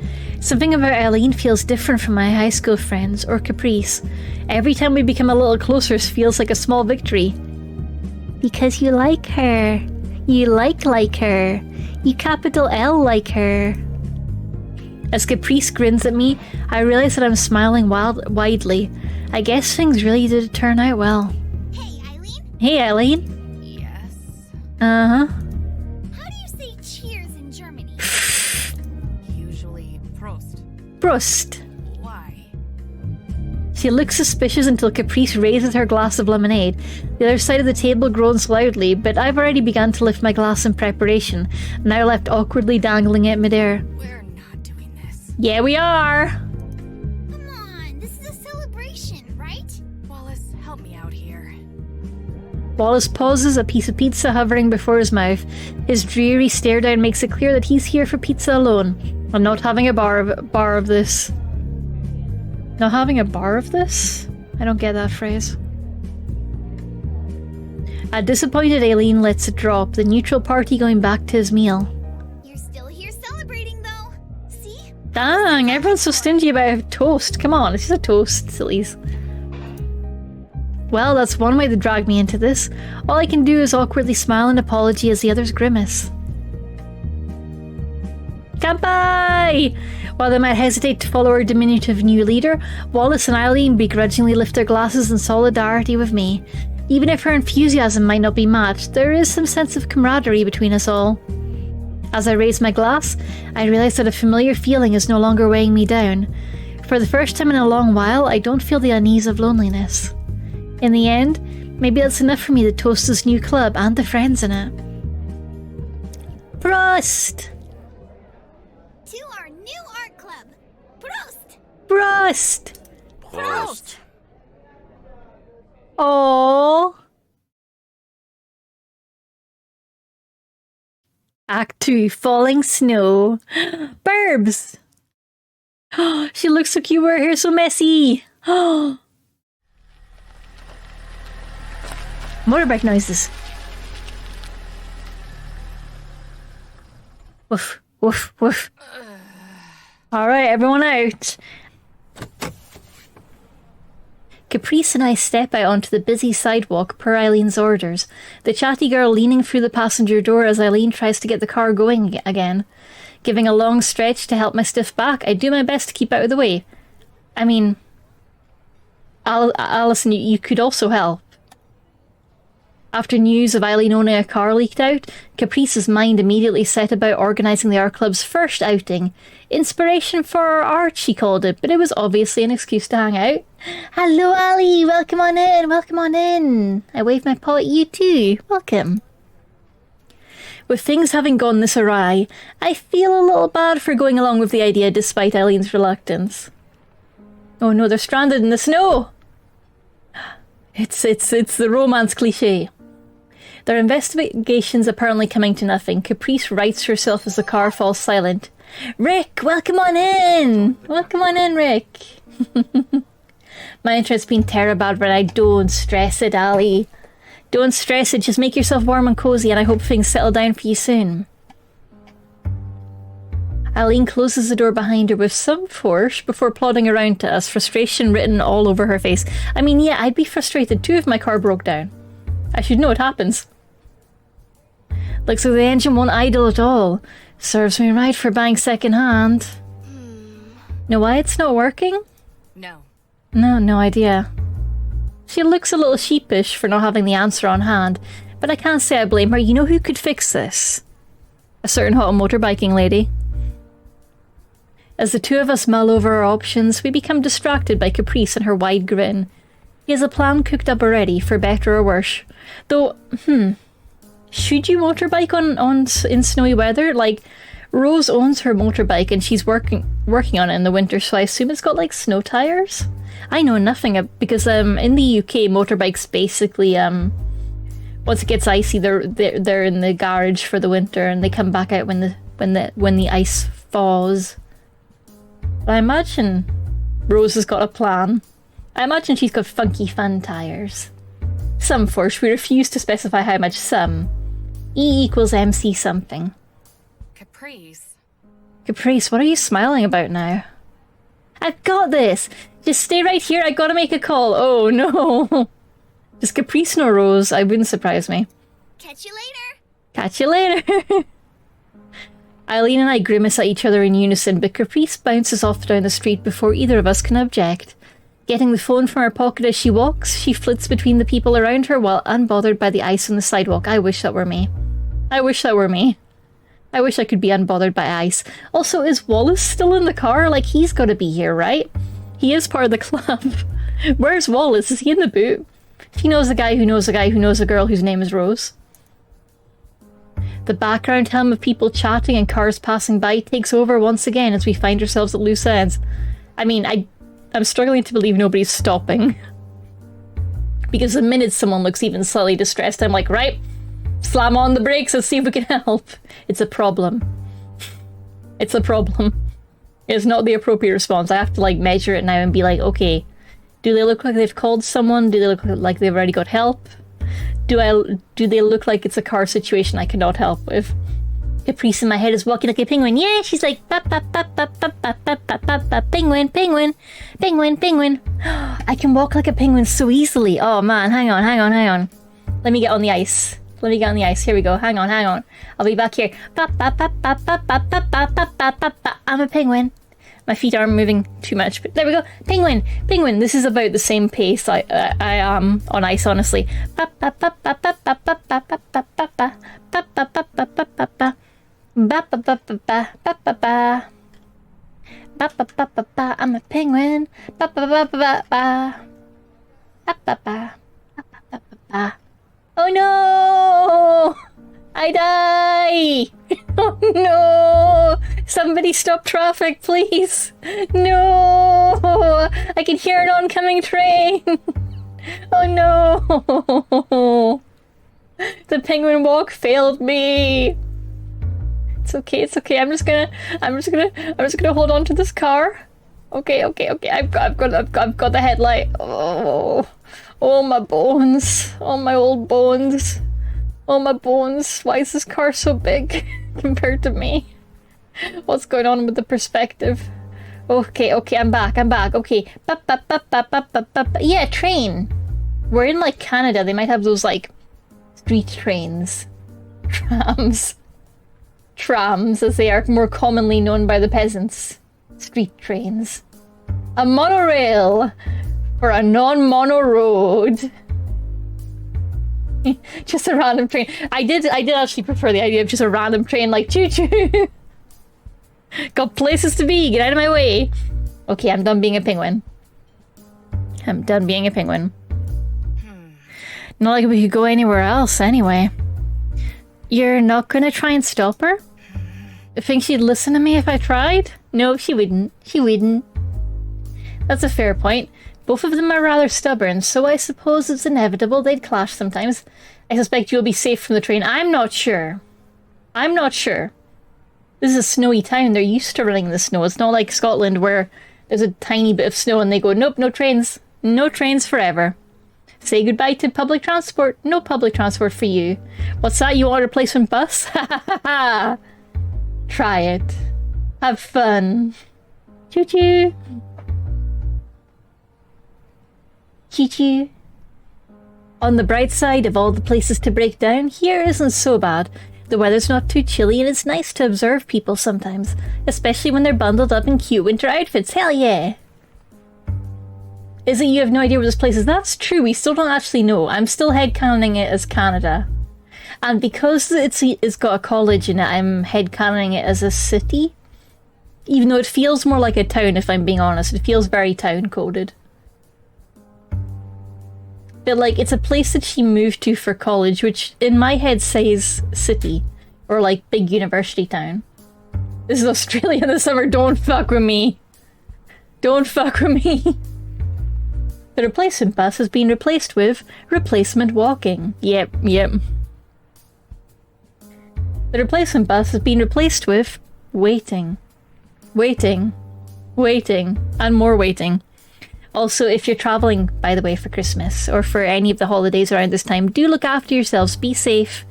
Something about Eileen feels different from my high school friends, or Caprice. Every time we become a little closer, it feels like a small victory. Because you like her. You like her. You capital L like her. As Caprice grins at me, I realize that I'm smiling widely. I guess things really did turn out well. Hey, Eileen? Hey, Eileen? Yes. Uh-huh. How do you say cheers in Germany? Usually Prost. Prost. Why? She looks suspicious until Caprice raises her glass of lemonade. The other side of the table groans loudly, but I've already begun to lift my glass in preparation, now left awkwardly dangling at midair. We're not doing this. Yeah, we are! Come on, this is a celebration, right? Wallace, help me out here. Wallace pauses, a piece of pizza hovering before his mouth. His dreary stare down makes it clear that he's here for pizza alone. I'm not having a bar of this. Not having a bar of this? I don't get that phrase. A disappointed Eileen lets it drop, the neutral party going back to his meal. You're still here celebrating, though. See? Dang, everyone's so stingy about a toast. Come on, it's just a toast, sillies. Well, that's one way to drag me into this. All I can do is awkwardly smile in apology as the others grimace. Kanpai! While they might hesitate to follow our diminutive new leader, Wallace and Eileen begrudgingly lift their glasses in solidarity with me. Even if her enthusiasm might not be matched, there is some sense of camaraderie between us all. As I raise my glass, I realise that a familiar feeling is no longer weighing me down. For the first time in a long while, I don't feel the unease of loneliness. In the end, maybe that's enough for me to toast this new club and the friends in it. Prost! To our new art club. Prost! Prost! Prost. Aww. Act 2, Falling Snow. Burbs! She looks so cute with her hair so messy. Motorbike noises. Woof, woof, woof. Alright, everyone out. Caprice and I step out onto the busy sidewalk per Eileen's orders, the chatty girl leaning through the passenger door as Eileen tries to get the car going again. Giving a long stretch to help my stiff back, I do my best to keep out of the way. I mean, Allison, you could also help. After news of Eileen owning a car leaked out, Caprice's mind immediately set about organising the art club's first outing. Inspiration for our art, she called it, but it was obviously an excuse to hang out. Hello, Ali! Welcome on in! Welcome on in! I wave my paw at you too. Welcome. With things having gone this awry, I feel a little bad for going along with the idea despite Eileen's reluctance. Oh no, they're stranded in the snow! It's the romance cliché. Their investigations apparently coming to nothing, Caprice rights herself as the car falls silent. Rick, welcome on in! Welcome on in, Rick! My internet's been terrible, but I don't stress it, Ali. Don't stress it, just make yourself warm and cozy, and I hope things settle down for you soon. Eileen closes the door behind her with some force before plodding around to us, frustration written all over her face. I mean, yeah, I'd be frustrated too if my car broke down. I should know it happens. Looks like the engine won't idle at all. Serves me right for buying second hand. Know why it's not working? No. No idea. She looks a little sheepish for not having the answer on hand, but I can't say I blame her. You know who could fix this? A certain hot motorbiking lady. As the two of us mull over our options, we become distracted by Caprice and her wide grin. He has a plan cooked up already, for better or worse. Though, should you motorbike in snowy weather? Like, Rose owns her motorbike and she's working on it in the winter, so I assume it's got, like, snow tires? I know nothing, because in the UK, motorbikes basically, once it gets icy, they're in the garage for the winter, and they come back out when the ice thaws. But I imagine Rose has got a plan. I imagine she's got funky fun tires. Some force, we refuse to specify how much some. E equals MC something. Caprice. Caprice, what are you smiling about now? I've got this! Just stay right here, I gotta make a call. Oh no. Does Caprice know Rose? I wouldn't surprise me. Catch you later. Catch you later. Eileen and I grimace at each other in unison, but Caprice bounces off down the street before either of us can object. Getting the phone from her pocket as she walks, she flits between the people around her while unbothered by the ice on the sidewalk. I wish that were me. I wish that were me. I wish I could be unbothered by ice. Also, is Wallace still in the car? Like, he's gotta be here, right? He is part of the club. Where's Wallace? Is he in the boot? She knows a guy who knows a guy who knows a girl whose name is Rose. The background hum of people chatting and cars passing by takes over once again as we find ourselves at loose ends. I mean, I'm struggling to believe nobody's stopping. Because the minute someone looks even slightly distressed, I'm like, right, slam on the brakes and see if we can help. It's a problem. It's a problem. It's not the appropriate response. I have to, like, measure it now and be like, okay, do they look like they've called someone? Do they look like they've already got help? Do they look like it's a car situation I cannot help with? Caprice in my head is walking like a penguin. Yeah, she's like, penguin, penguin, penguin, penguin. I can walk like a penguin so easily. Oh man, hang on. Let me get on the ice. Here we go. Hang on. I'll be back here. I'm a penguin. My feet aren't moving too much, but there we go. Penguin. This is about the same pace I am on ice, honestly. I'm a penguin. Oh no! I die! Oh no! Somebody stop traffic, please! No! I can hear an oncoming train! Oh no! The penguin walk failed me! It's okay. I'm just gonna hold on to this car. Okay. I've got the headlight. Oh my bones. Oh my old bones. Oh my bones. Why is this car so big compared to me? What's going on with the perspective? Okay, I'm back. Okay. Yeah, train. We're in like Canada. They might have those like street trains. Trams, as they are more commonly known by the peasants. Street trains. A monorail for a non-mono road. Just a random train. I did actually prefer the idea of just a random train, like choo-choo. Got places to be, get out of my way. Okay, I'm done being a penguin. Not like we could go anywhere else anyway. You're not gonna try and stop her? Think she'd listen to me if I tried? No, she wouldn't. That's a fair point. Both of them are rather stubborn, so I suppose it's inevitable they'd clash sometimes. I suspect you'll be safe from the train. I'm not sure. This is a snowy town. They're used to running in the snow. It's not like Scotland where there's a tiny bit of snow and they go, nope, no trains. No trains forever. Say goodbye to public transport. No public transport for you. What's that? You want a replacement bus? Ha ha ha ha! Try it. Have fun. Choo choo. Choo choo. On the bright side of all the places to break down, here isn't so bad. The weather's not too chilly and it's nice to observe people sometimes, especially when they're bundled up in cute winter outfits. Hell yeah! Isn't you have no idea where this place is? That's true, we still don't actually know. I'm still headcanoning it as Canada. And because it's got a college in it, I'm headcanoning it as a city. Even though it feels more like a town, if I'm being honest. It feels very town-coded. But, like, it's a place that she moved to for college, which in my head says city. Or, like, big university town. This is Australia in the summer, don't fuck with me. Don't fuck with me. The replacement bus has been replaced with replacement walking. Yep. The replacement bus has been replaced with waiting. And more waiting. Also, if you're traveling, by the way, for Christmas or for any of the holidays around this time, do look after yourselves. Be safe.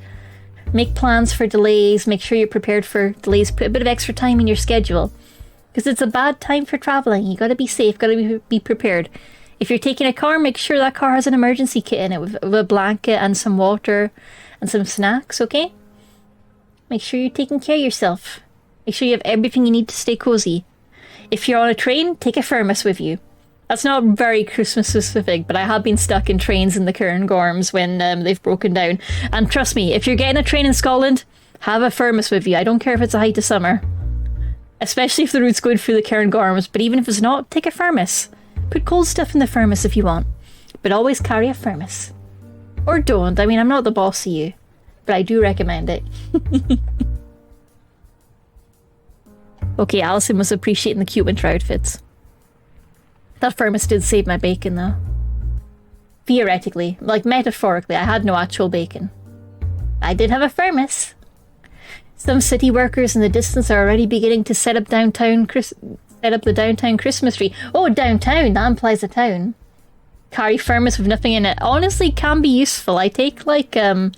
Make plans for delays. Make sure you're prepared for delays. Put a bit of extra time in your schedule. Because it's a bad time for traveling. You gotta be safe. Gotta be prepared. If you're taking a car, make sure that car has an emergency kit in it with a blanket and some water and some snacks, okay? Make sure you're taking care of yourself. Make sure you have everything you need to stay cozy. If you're on a train, take a thermos with you. That's not very Christmas specific, but I have been stuck in trains in the Cairngorms when they've broken down. And trust me, if you're getting a train in Scotland, have a thermos with you. I don't care if it's the height of summer. Especially if the route's going through the Cairngorms, but even if it's not, take a thermos. Put cold stuff in the thermos if you want, but always carry a thermos. Or don't. I mean, I'm not the boss of you, but I do recommend it. Okay, Allison was appreciating the cute winter outfits. That thermos did save my bacon, though. Theoretically, like metaphorically, I had no actual bacon. I did have a thermos. Some city workers in the distance are already beginning to set up the downtown Christmas tree. Oh, downtown, that implies a town. Carry thermos with nothing in it. Honestly, can be useful. I take like a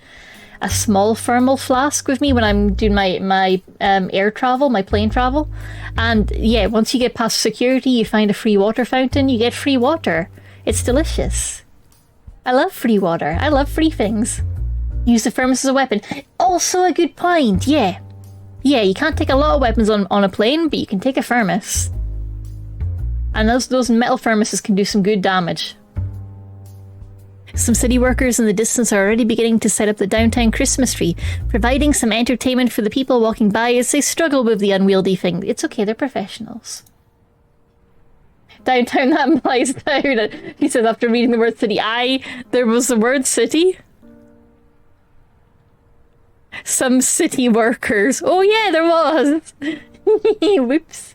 a small thermal flask with me when I'm doing my air travel, my plane travel. And yeah, once you get past security, you find a free water fountain, you get free water. It's delicious. I love free water. I love free things. Use the thermos as a weapon. Also a good point, yeah. Yeah, you can't take a lot of weapons on a plane, but you can take a thermos. And those metal thermoses can do some good damage. Some city workers in the distance are already beginning to set up the downtown Christmas tree, providing some entertainment for the people walking by as they struggle with the unwieldy thing. It's okay, they're professionals. Downtown, that implies town, he says after reading the word city. There was the word city. Some city workers. Oh yeah, there was. Whoops.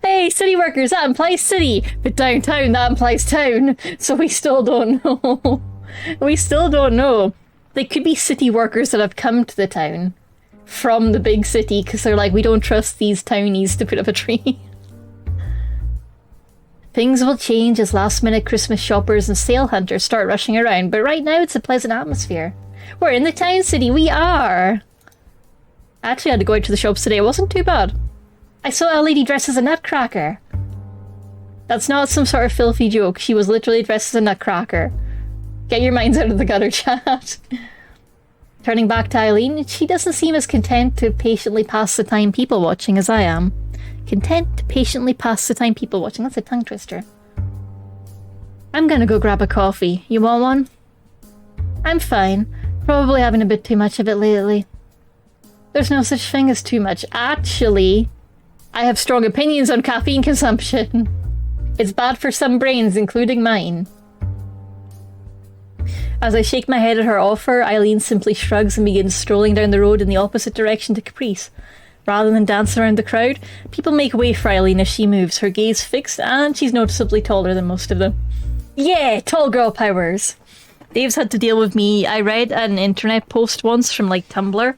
Hey, city workers, that implies city. But downtown, that implies town. So we still don't know. We still don't know. They could be city workers that have come to the town from the big city because they're like, we don't trust these townies to put up a tree. Things will change as last-minute Christmas shoppers and sale hunters start rushing around, but right now it's a pleasant atmosphere. We're in the town city, we are! I actually had to go out to the shops today, it wasn't too bad. I saw a lady dressed as a nutcracker. That's not some sort of filthy joke, she was literally dressed as a nutcracker. Get your minds out of the gutter, chat. Turning back to Eileen, she doesn't seem as content to patiently pass the time people watching as I am. Content to patiently pass the time people watching. That's a tongue twister. I'm gonna go grab a coffee. You want one? I'm fine. Probably having a bit too much of it lately. There's no such thing as too much. Actually, I have strong opinions on caffeine consumption. It's bad for some brains, including mine. As I shake my head at her offer, Eileen simply shrugs and begins strolling down the road in the opposite direction to Caprice. Rather than dancing around the crowd, people make way for Eileen as she moves, her gaze fixed, and she's noticeably taller than most of them. Yeah, tall girl powers! Dave's had to deal with me. I read an internet post once from, like, Tumblr.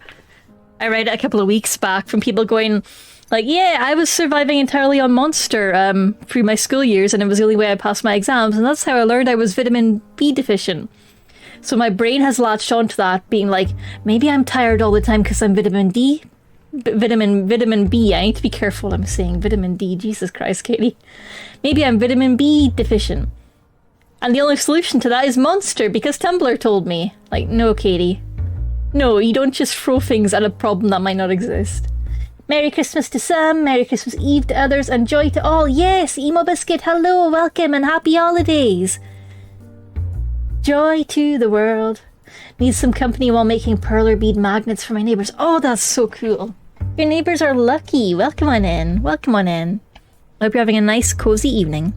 I read it a couple of weeks back from people going, like, yeah, I was surviving entirely on Monster through my school years, and it was the only way I passed my exams, and that's how I learned I was vitamin B deficient. So my brain has latched onto that, being like, maybe I'm tired all the time because I'm vitamin D? Vitamin B. I need to be careful what I'm saying. Vitamin D. Jesus Christ, Katie. Maybe I'm vitamin B deficient. And the only solution to that is Monster, because Tumblr told me. Like, no, Katie. No, you don't just throw things at a problem that might not exist. Merry Christmas to some, Merry Christmas Eve to others, and joy to all. Yes, Emo Biscuit, hello, welcome, and happy holidays. Joy to the world. Need some company while making perler bead magnets for my neighbours. Oh, that's so cool. Your neighbours are lucky. Welcome on in. Welcome on in. I hope you're having a nice, cozy evening.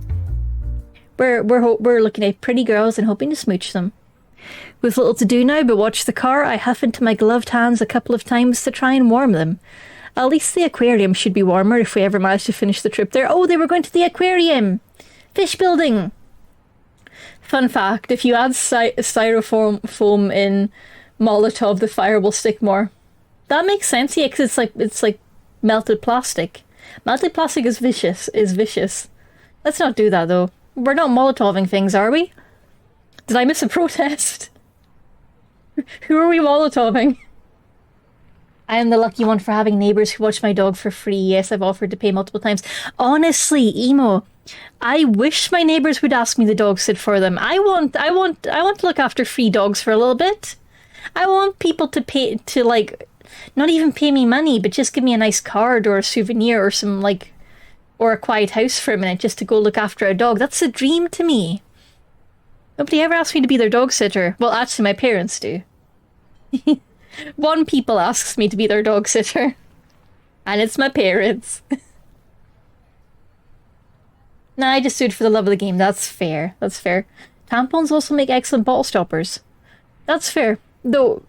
We're looking at pretty girls and hoping to smooch them. With little to do now but watch the car, I huff into my gloved hands a couple of times to try and warm them. At least the aquarium should be warmer if we ever manage to finish the trip there. Oh, they were going to the aquarium! Fish building! Fun fact, if you add styrofoam foam in Molotov, the fire will stick more. That makes sense, yeah, because it's like melted plastic. Melted plastic is vicious. Let's not do that, though. We're not Molotoving things, are we? Did I miss a protest? Who are we Molotoving? I am the lucky one for having neighbours who watch my dog for free. Yes, I've offered to pay multiple times. Honestly, Emo, I wish my neighbours would ask me to dog sit for them. I want to look after free dogs for a little bit. I want people to pay, to like, not even pay me money, but just give me a nice card or a souvenir or some, like, or a quiet house for a minute just to go look after a dog. That's a dream to me. Nobody ever asked me to be their dog sitter. Well, actually, my parents do. One people asks me to be their dog sitter. And it's my parents. Nah, I just do it for the love of the game. That's fair. That's fair. Tampons also make excellent bottle stoppers. That's fair. Though,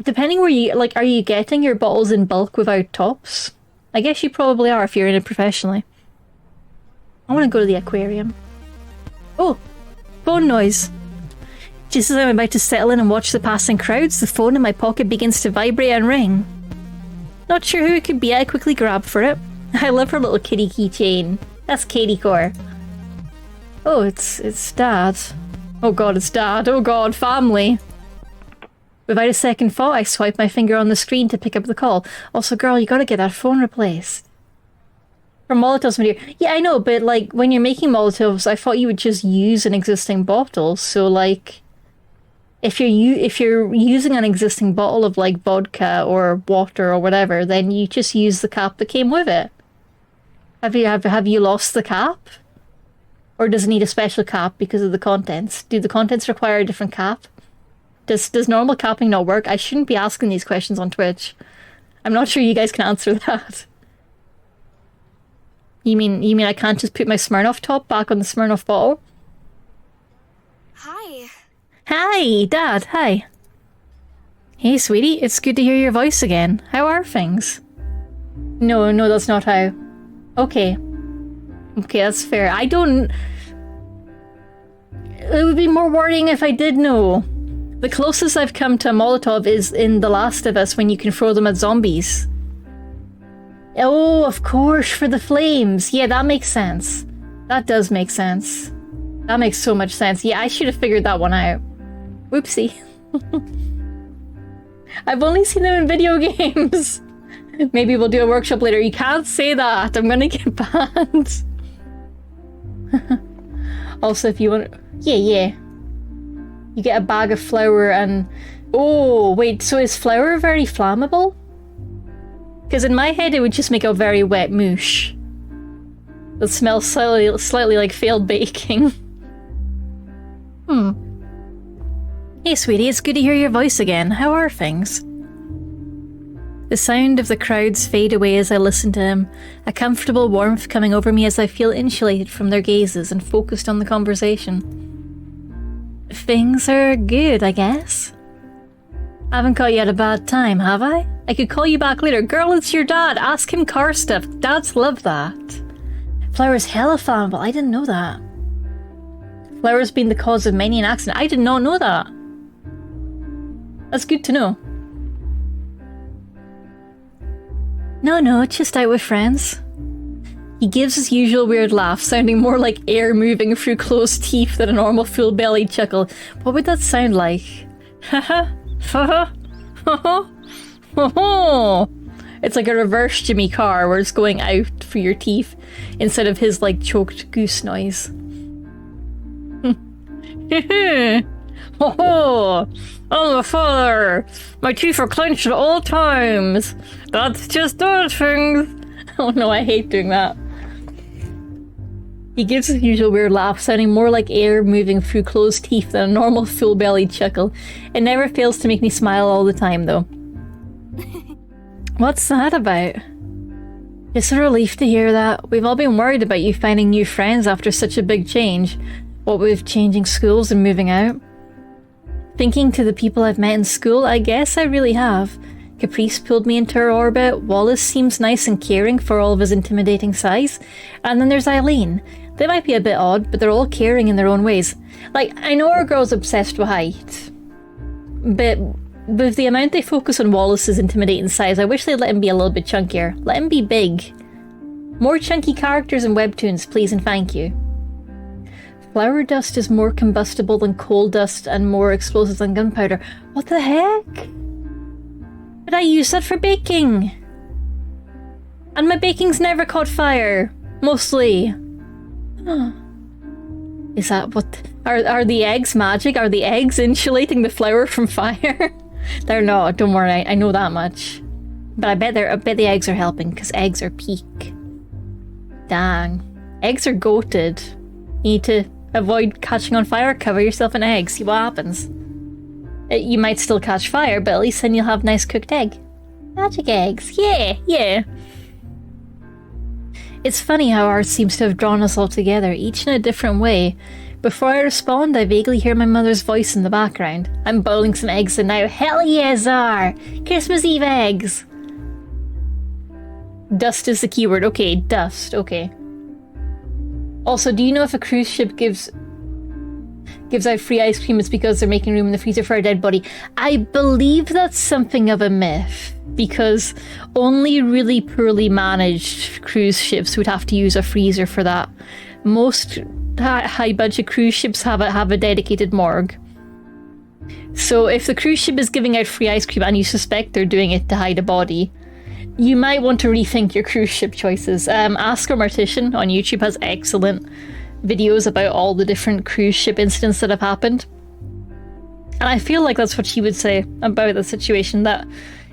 depending where you... Like, are you getting your bottles in bulk without tops? I guess you probably are if you're in it professionally. I want to go to the aquarium. Oh! Phone noise. Just as I'm about to settle in and watch the passing crowds, the phone in my pocket begins to vibrate and ring. Not sure who it could be, I quickly grab for it. I love her little kitty keychain. That's Katie Core. Oh, it's Dad. Oh god, it's Dad. Oh god, family. Without a second thought, I swipe my finger on the screen to pick up the call. Also, girl, you gotta get that phone replaced. For Molotovs, my dear. Yeah, I know, but like, when you're making Molotovs, I thought you would just use an existing bottle. So like, if you're using an existing bottle of like vodka or water or whatever, then you just use the cap that came with it. Have you lost the cap? Or does it need a special cap because of the contents? Do the contents require a different cap? Does normal capping not work? I shouldn't be asking these questions on Twitch. I'm not sure you guys can answer that. You mean I can't just put my Smirnoff top back on the Smirnoff bottle? Hi. Hi, Dad. Hi. Hey, sweetie. It's good to hear your voice again. How are things? No, that's not how. Okay. Okay, that's fair. I don't... It would be more worrying if I did know. The closest I've come to a Molotov is in The Last of Us when you can throw them at zombies. Oh, of course, for the flames. Yeah, that makes sense. That does make sense. That makes so much sense. Yeah, I should have figured that one out. Whoopsie. I've only seen them in video games. Maybe we'll do a workshop later. You can't say that. I'm gonna get banned. Also, if you want... Yeah. You get a bag of flour and... Oh, wait, so is flour very flammable? Because in my head it would just make a very wet moosh. That smells slightly like failed baking. Hey sweetie, it's good to hear your voice again. How are things? The sound of the crowds fade away as I listen to him, a comfortable warmth coming over me as I feel insulated from their gazes and focused on the conversation. Things are good, I guess. I haven't caught you at a bad time, have I? I could call you back later. Girl, it's your dad. Ask him car stuff. Dads love that. Flour's hella flammable. I didn't know that. Flour's been the cause of many an accident. I did not know that. That's good to know. No, just out with friends. He gives his usual weird laugh, sounding more like air moving through closed teeth than a normal full-bellied chuckle. What would that sound like? Haha. It's like a reverse Jimmy Carr where it's going out for your teeth instead of his like choked goose noise. I'm a father. My teeth are clenched at all times. That's just those things. Oh no, I hate doing that. He gives his usual weird laugh, sounding more like air moving through closed teeth than a normal full-bellied chuckle. It never fails to make me smile all the time, though. What's that about? Just a relief to hear that. We've all been worried about you finding new friends after such a big change. What with changing schools and moving out. Thinking to the people I've met in school, I guess I really have. Caprice pulled me into her orbit, Wallace seems nice and caring for all of his intimidating size, and then there's Eileen. They might be a bit odd, but they're all caring in their own ways. Like, I know our girl's obsessed with height, but with the amount they focus on Wallace's intimidating size, I wish they'd let him be a little bit chunkier. Let him be big. More chunky characters in webtoons, please and thank you. Flour dust is more combustible than coal dust and more explosive than gunpowder. What the heck? But I use that for baking. And my baking's never caught fire. Mostly. Is that what... Are the eggs magic? Are the eggs insulating the flour from fire? They're not, don't worry, I know that much. But I bet the eggs are helping, because eggs are peak. Dang. Eggs are goated. You need to avoid catching on fire, cover yourself in eggs, see what happens. You might still catch fire, but at least then you'll have nice cooked egg. Magic eggs, yeah. It's funny how art seems to have drawn us all together, each in a different way. Before I respond, I vaguely hear my mother's voice in the background. I'm boiling some eggs and now, hell yeah, Czar! Christmas Eve eggs! Dust is the keyword. Okay, dust, okay. Also, do you know if a cruise ship gives out free ice cream, it's because they're making room in the freezer for a dead body? I believe that's something of a myth, because only really poorly managed cruise ships would have to use a freezer for that. Most high budget cruise ships have a dedicated morgue. So if the cruise ship is giving out free ice cream and you suspect they're doing it to hide a body, you might want to rethink your cruise ship choices. Ask a Mortician on YouTube has excellent videos about all the different cruise ship incidents that have happened. And I feel like that's what she would say about the situation, that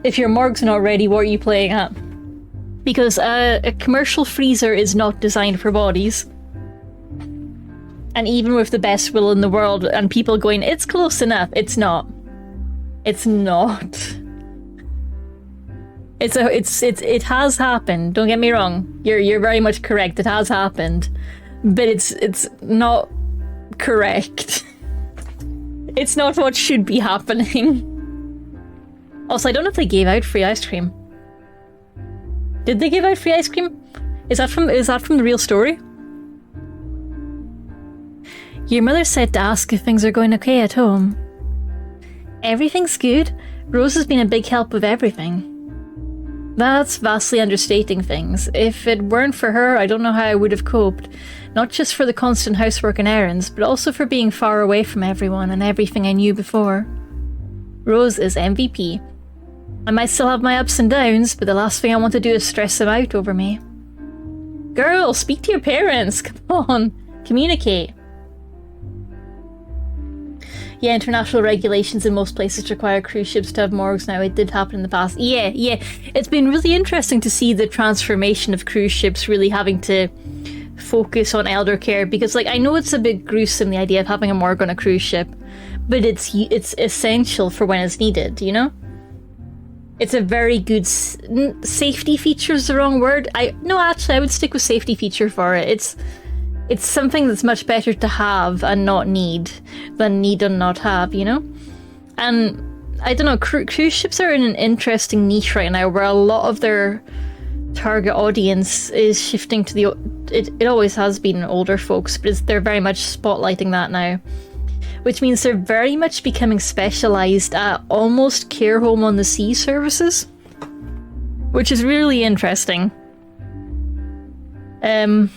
if your morgue's not ready, what are you playing at? Because a commercial freezer is not designed for bodies. And even with the best will in the world and people going, it's close enough, it's not. It's not. It has happened. Don't get me wrong. You're very much correct. It has happened, but it's not correct. It's not what should be happening. Also, I don't know if they gave out free ice cream. Did they give out free ice cream? Is that from the real story? Your mother said to ask if things are going okay at home. Everything's good. Rose has been a big help with everything. That's vastly understating things. If it weren't for her, I don't know how I would have coped. Not just for the constant housework and errands, but also for being far away from everyone and everything I knew before. Rose is MVP. I might still have my ups and downs, but the last thing I want to do is stress them out over me. Girl, speak to your parents. Come on, communicate. Yeah, international regulations in most places require cruise ships to have morgues now. It did happen in the past. Yeah. It's been really interesting to see the transformation of cruise ships really having to focus on elder care, because, like, I know it's a bit gruesome, the idea of having a morgue on a cruise ship, but it's essential for when it's needed, you know? It's a very good safety feature is the wrong word. I would stick with safety feature for it. It's something that's much better to have and not need than need and not have, you know? And I don't know, cruise ships are in an interesting niche right now where a lot of their target audience is shifting to it always has been older folks, but they're very much spotlighting that now. Which means they're very much becoming specialised at almost care home on the sea services. Which is really interesting. Yeah,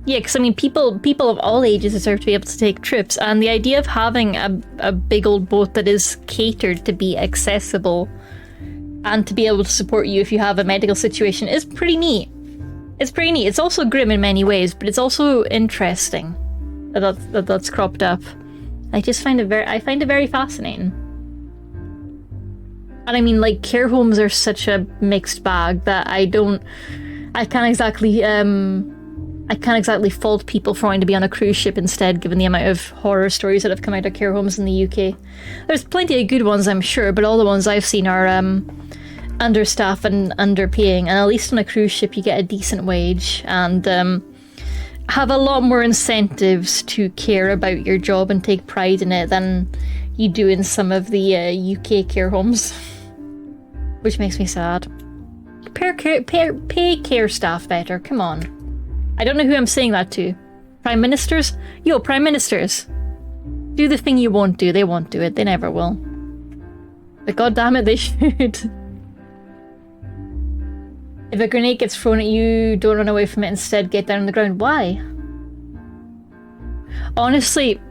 because I mean, people of all ages deserve to be able to take trips, and the idea of having a big old boat that is catered to be accessible and to be able to support you if you have a medical situation is pretty neat. It's pretty neat. It's also grim in many ways, but it's also interesting that's cropped up. I find it very fascinating. And I mean, like, care homes are such a mixed bag that I can't exactly fault people for wanting to be on a cruise ship instead, given the amount of horror stories that have come out of care homes in the UK. There's plenty of good ones, I'm sure, but all the ones I've seen are understaffed and underpaying, and at least on a cruise ship you get a decent wage and have a lot more incentives to care about your job and take pride in it than you do in some of the UK care homes, which makes me sad. Pay care staff better, come on. I don't know who I'm saying that to. Prime Ministers? Yo, Prime Ministers. Do the thing you won't do. They won't do it. They never will. But goddammit, they should. If a grenade gets thrown at you, don't run away from it. Instead, get down on the ground. Why? Honestly,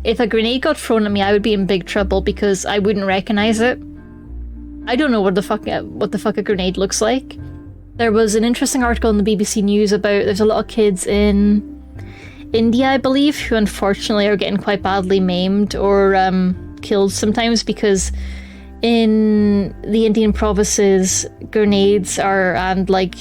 if a grenade got thrown at me, I would be in big trouble because I wouldn't recognize it. I don't know what the fuck a grenade looks like. There was an interesting article in the BBC News about there's a lot of kids in India, I believe, who unfortunately are getting quite badly maimed or killed sometimes because in the Indian provinces, grenades and like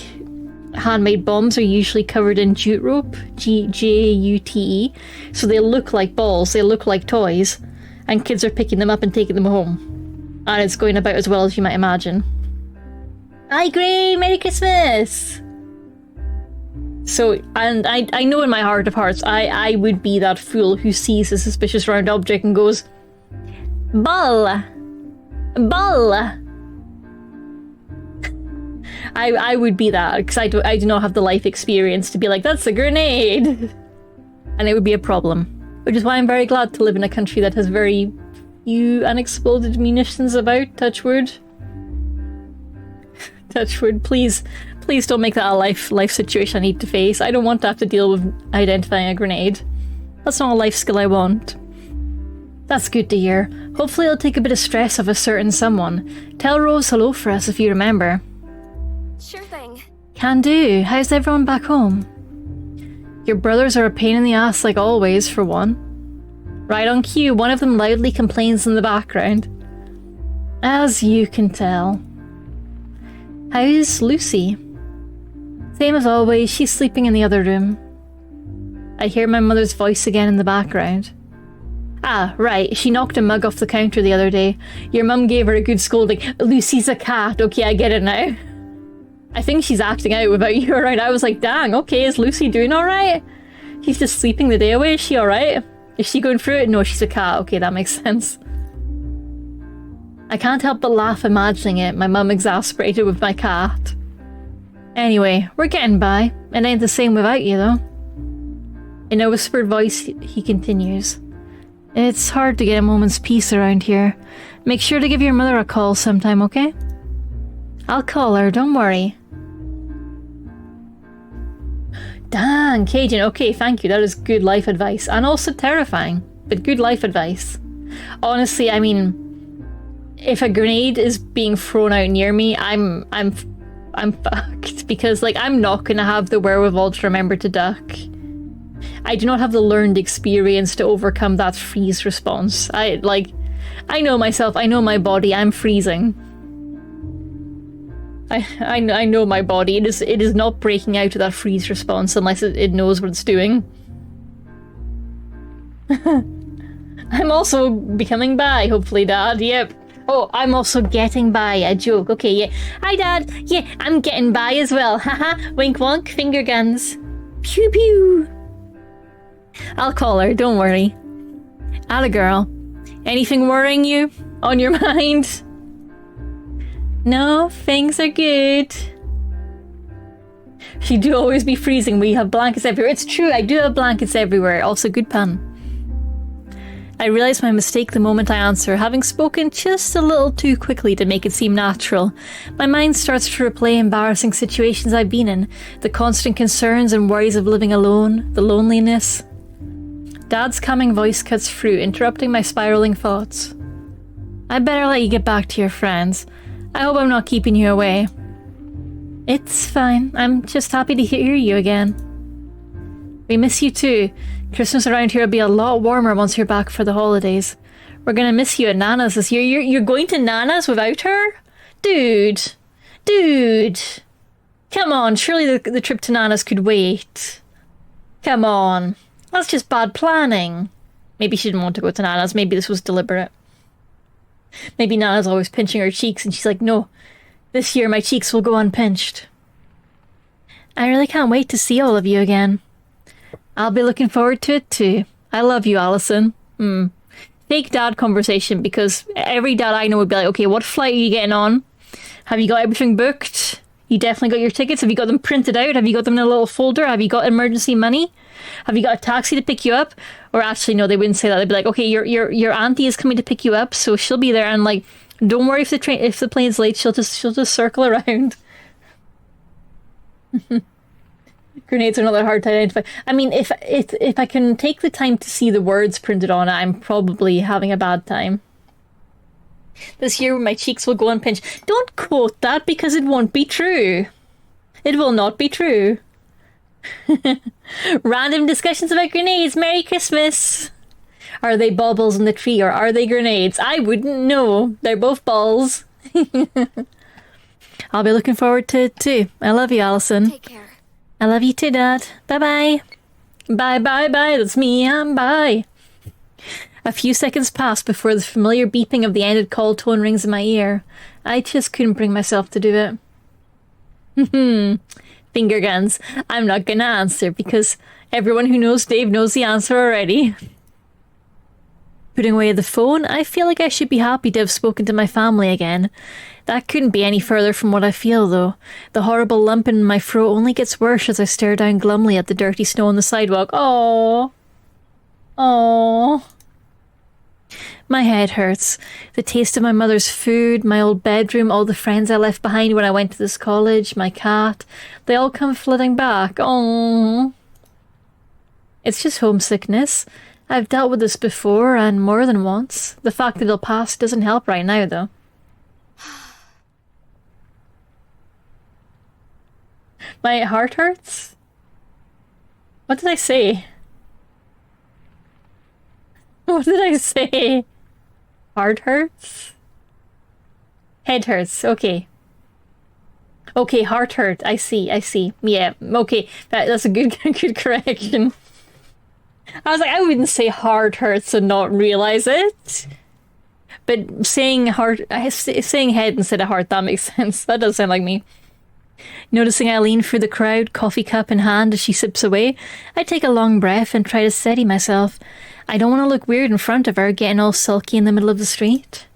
handmade bombs are usually covered in jute rope, Jute. So they look like balls, they look like toys, and kids are picking them up and taking them home. And it's going about as well as you might imagine. I agree! Merry Christmas! So, and I know in my heart of hearts, I would be that fool who sees a suspicious round object and goes, Ball! Ball! I would be that, because I do not have the life experience to be like, that's a grenade! And it would be a problem. Which is why I'm very glad to live in a country that has very few unexploded munitions about, touch wood. Touch wood, please Please don't make that a life situation I need to face. I don't want to have to deal with identifying a grenade. That's not a life skill I want. That's good to hear. Hopefully it'll take a bit of stress off a certain someone. Tell Rose hello for us if you remember. Sure thing. Can do. How's everyone back home? Your brothers are a pain in the ass like always, for one. Right on cue, one of them loudly complains in the background. As you can tell. How's Lucy? Same as always, she's sleeping in the other room. I hear my mother's voice again in the background. Ah, right, she knocked a mug off the counter the other day. Your mum gave her a good scolding. Lucy's a cat, okay, I get it now. I think she's acting out without you around. I was like, dang, okay, is Lucy doing alright? She's just sleeping the day away, is she alright? Is she going through it? No, she's a cat, okay, that makes sense. I can't help but laugh imagining it, my mum exasperated with my cat. Anyway, we're getting by. It ain't the same without you, though. In a whispered voice, he continues. It's hard to get a moment's peace around here. Make sure to give your mother a call sometime, okay? I'll call her, don't worry. Dang, Cajun, okay, thank you. That is good life advice. And also terrifying, but good life advice. Honestly, I mean, if a grenade is being thrown out near me, I'm fucked. Because, like, I'm not gonna have the wherewithal to remember to duck. I do not have the learned experience to overcome that freeze response. I know myself, I know my body, I'm freezing. I know my body, it is not breaking out of that freeze response unless it knows what it's doing. I'm also becoming bi, hopefully, Dad, yep. Oh, I'm also getting by, a joke, okay, yeah. Hi, Dad, yeah, I'm getting by as well, haha, wink wonk, finger guns. Pew pew. I'll call her, don't worry. Atta girl. Anything worrying you? On your mind? No, things are good. She do always be freezing. We have blankets everywhere. It's true, I do have blankets everywhere. Also, good pun. I realise my mistake the moment I answer, having spoken just a little too quickly to make it seem natural. My mind starts to replay embarrassing situations I've been in, the constant concerns and worries of living alone, the loneliness. Dad's calming voice cuts through, interrupting my spiralling thoughts. I better let you get back to your friends. I hope I'm not keeping you away. It's fine. I'm just happy to hear you again. We miss you too. Christmas around here will be a lot warmer once you're back for the holidays. We're gonna miss you at Nana's this year. You're going to Nana's without her? Dude. Come on, surely the trip to Nana's could wait. Come on. That's just bad planning. Maybe she didn't want to go to Nana's. Maybe this was deliberate. Maybe Nana's always pinching her cheeks and she's like, no, this year my cheeks will go unpinched. I really can't wait to see all of you again. I'll be looking forward to it too. I love you, Allison. Fake dad conversation, because every dad I know would be like, okay, what flight are you getting on? Have you got everything booked? You definitely got your tickets? Have you got them printed out? Have you got them in a little folder? Have you got emergency money? Have you got a taxi to pick you up? Or actually, no, they wouldn't say that. They'd be like, okay, your auntie is coming to pick you up, so she'll be there. And like, don't worry if the plane's late. She'll just circle around. Grenades are not that hard to identify. I mean, if I can take the time to see the words printed on it, I'm probably having a bad time. This year, my cheeks will go unpinched. Don't quote that, because it won't be true. It will not be true. Random discussions about grenades. Merry Christmas. Are they baubles in the tree or are they grenades? I wouldn't know. They're both balls. I'll be looking forward to it too. I love you, Allison. Take care. I love you too, Dad. Bye-bye. Bye-bye-bye. That's me. I'm bye. A few seconds pass before the familiar beeping of the ended call tone rings in my ear. I just couldn't bring myself to do it. Finger guns. I'm not gonna answer because everyone who knows Dave knows the answer already. Putting away the phone, I feel like I should be happy to have spoken to my family again. That couldn't be any further from what I feel, though. The horrible lump in my throat only gets worse as I stare down glumly at the dirty snow on the sidewalk. Aww. My head hurts. The taste of my mother's food, my old bedroom, all the friends I left behind when I went to this college, my cat, they all come flooding back. Oh, it's just homesickness. I've dealt with this before and more than once. The fact that it'll pass doesn't help right now, though. My heart hurts? What did I say? What did I say? Heart hurts? Head hurts, okay. Okay, heart hurt, I see. Yeah, okay, that's a good correction. I was like, I wouldn't say heart hurts and not realize it. But saying head instead of heart, that makes sense. That does sound like me. Noticing Eileen through the crowd, coffee cup in hand as she sips away, I take a long breath and try to steady myself. I don't want to look weird in front of her, getting all sulky in the middle of the street.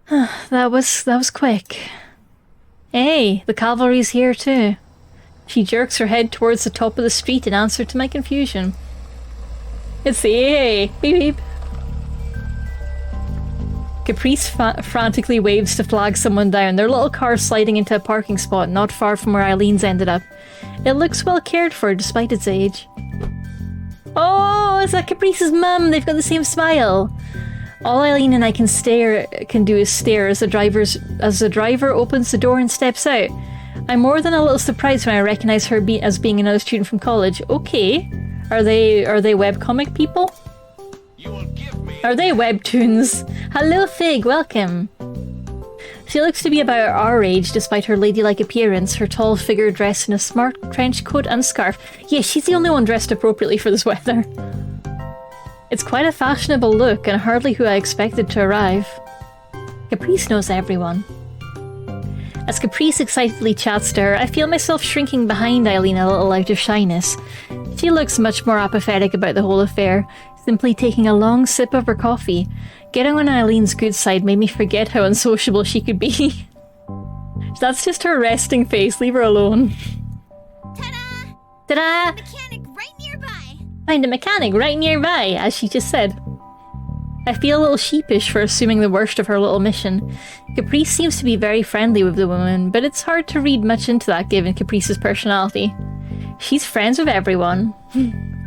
That was quick. Hey, the cavalry's here too. She jerks her head towards the top of the street in answer to my confusion. It's the AA. Beep beep. Caprice frantically waves to flag someone down, their little car sliding into a parking spot not far from where Eileen's ended up. It looks well cared for despite its age. Oh, is that Caprice's mum? They've got the same smile. All Eileen and I can do is stare as the driver opens the door and steps out. I'm more than a little surprised when I recognise her as being another student from college. Okay. Are they webcomic people? Are they webtoons? Hello Fig, welcome. She looks to be about our age despite her ladylike appearance, her tall figure dressed in a smart trench coat and scarf. Yeah, she's the only one dressed appropriately for this weather. It's quite a fashionable look and hardly who I expected to arrive. Caprice knows everyone. As Caprice excitedly chats to her, I feel myself shrinking behind Eileen a little out of shyness. She looks much more apathetic about the whole affair, simply taking a long sip of her coffee. Getting on Eileen's good side made me forget how unsociable she could be. That's just her resting face, leave her alone. Ta-da! Ta-da! Mechanic right nearby! Find a mechanic right nearby, as she just said. I feel a little sheepish for assuming the worst of her little mission. Caprice seems to be very friendly with the woman, but it's hard to read much into that given Caprice's personality. She's friends with everyone.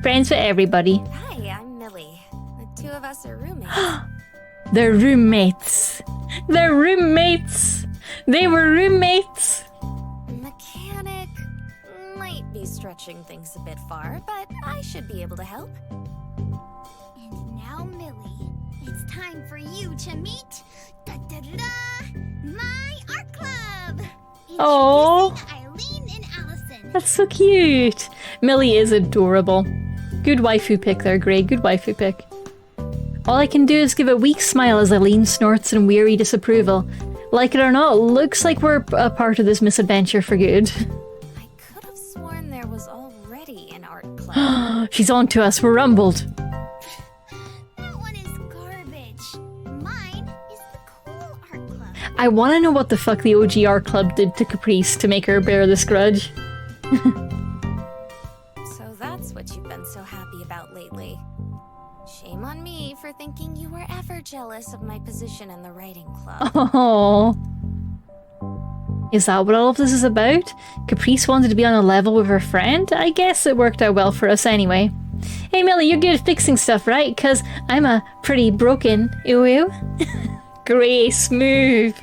Friends with everybody. Hi, I'm Millie. The two of us are roommates. They're roommates. They're roommates. They were roommates. Mechanic might be stretching things a bit far, but I should be able to help. And now, Millie, it's time for you to meet my art club. Oh, Eileen and Allison. That's so cute. Millie is adorable. Good waifu pick there, Grey. Good waifu pick. All I can do is give a weak smile as Eileen snorts in weary disapproval. Like it or not, looks like we're a part of this misadventure for good. I could have sworn there was already an art club. She's on to us. We're rumbled. That one is garbage. Mine is the cool art club. I want to know what the fuck the OG art club did to Caprice to make her bear this grudge. So that's what you've been so happy about lately. Shame on me for thinking you were ever jealous of my position in the writing club. Oh. Is that what all of this is about? Caprice wanted to be on a level with her friend? I guess it worked out well for us anyway. Hey Millie, you're good at fixing stuff, right? 'Cause I'm a pretty broken ooh. Grey, smooth.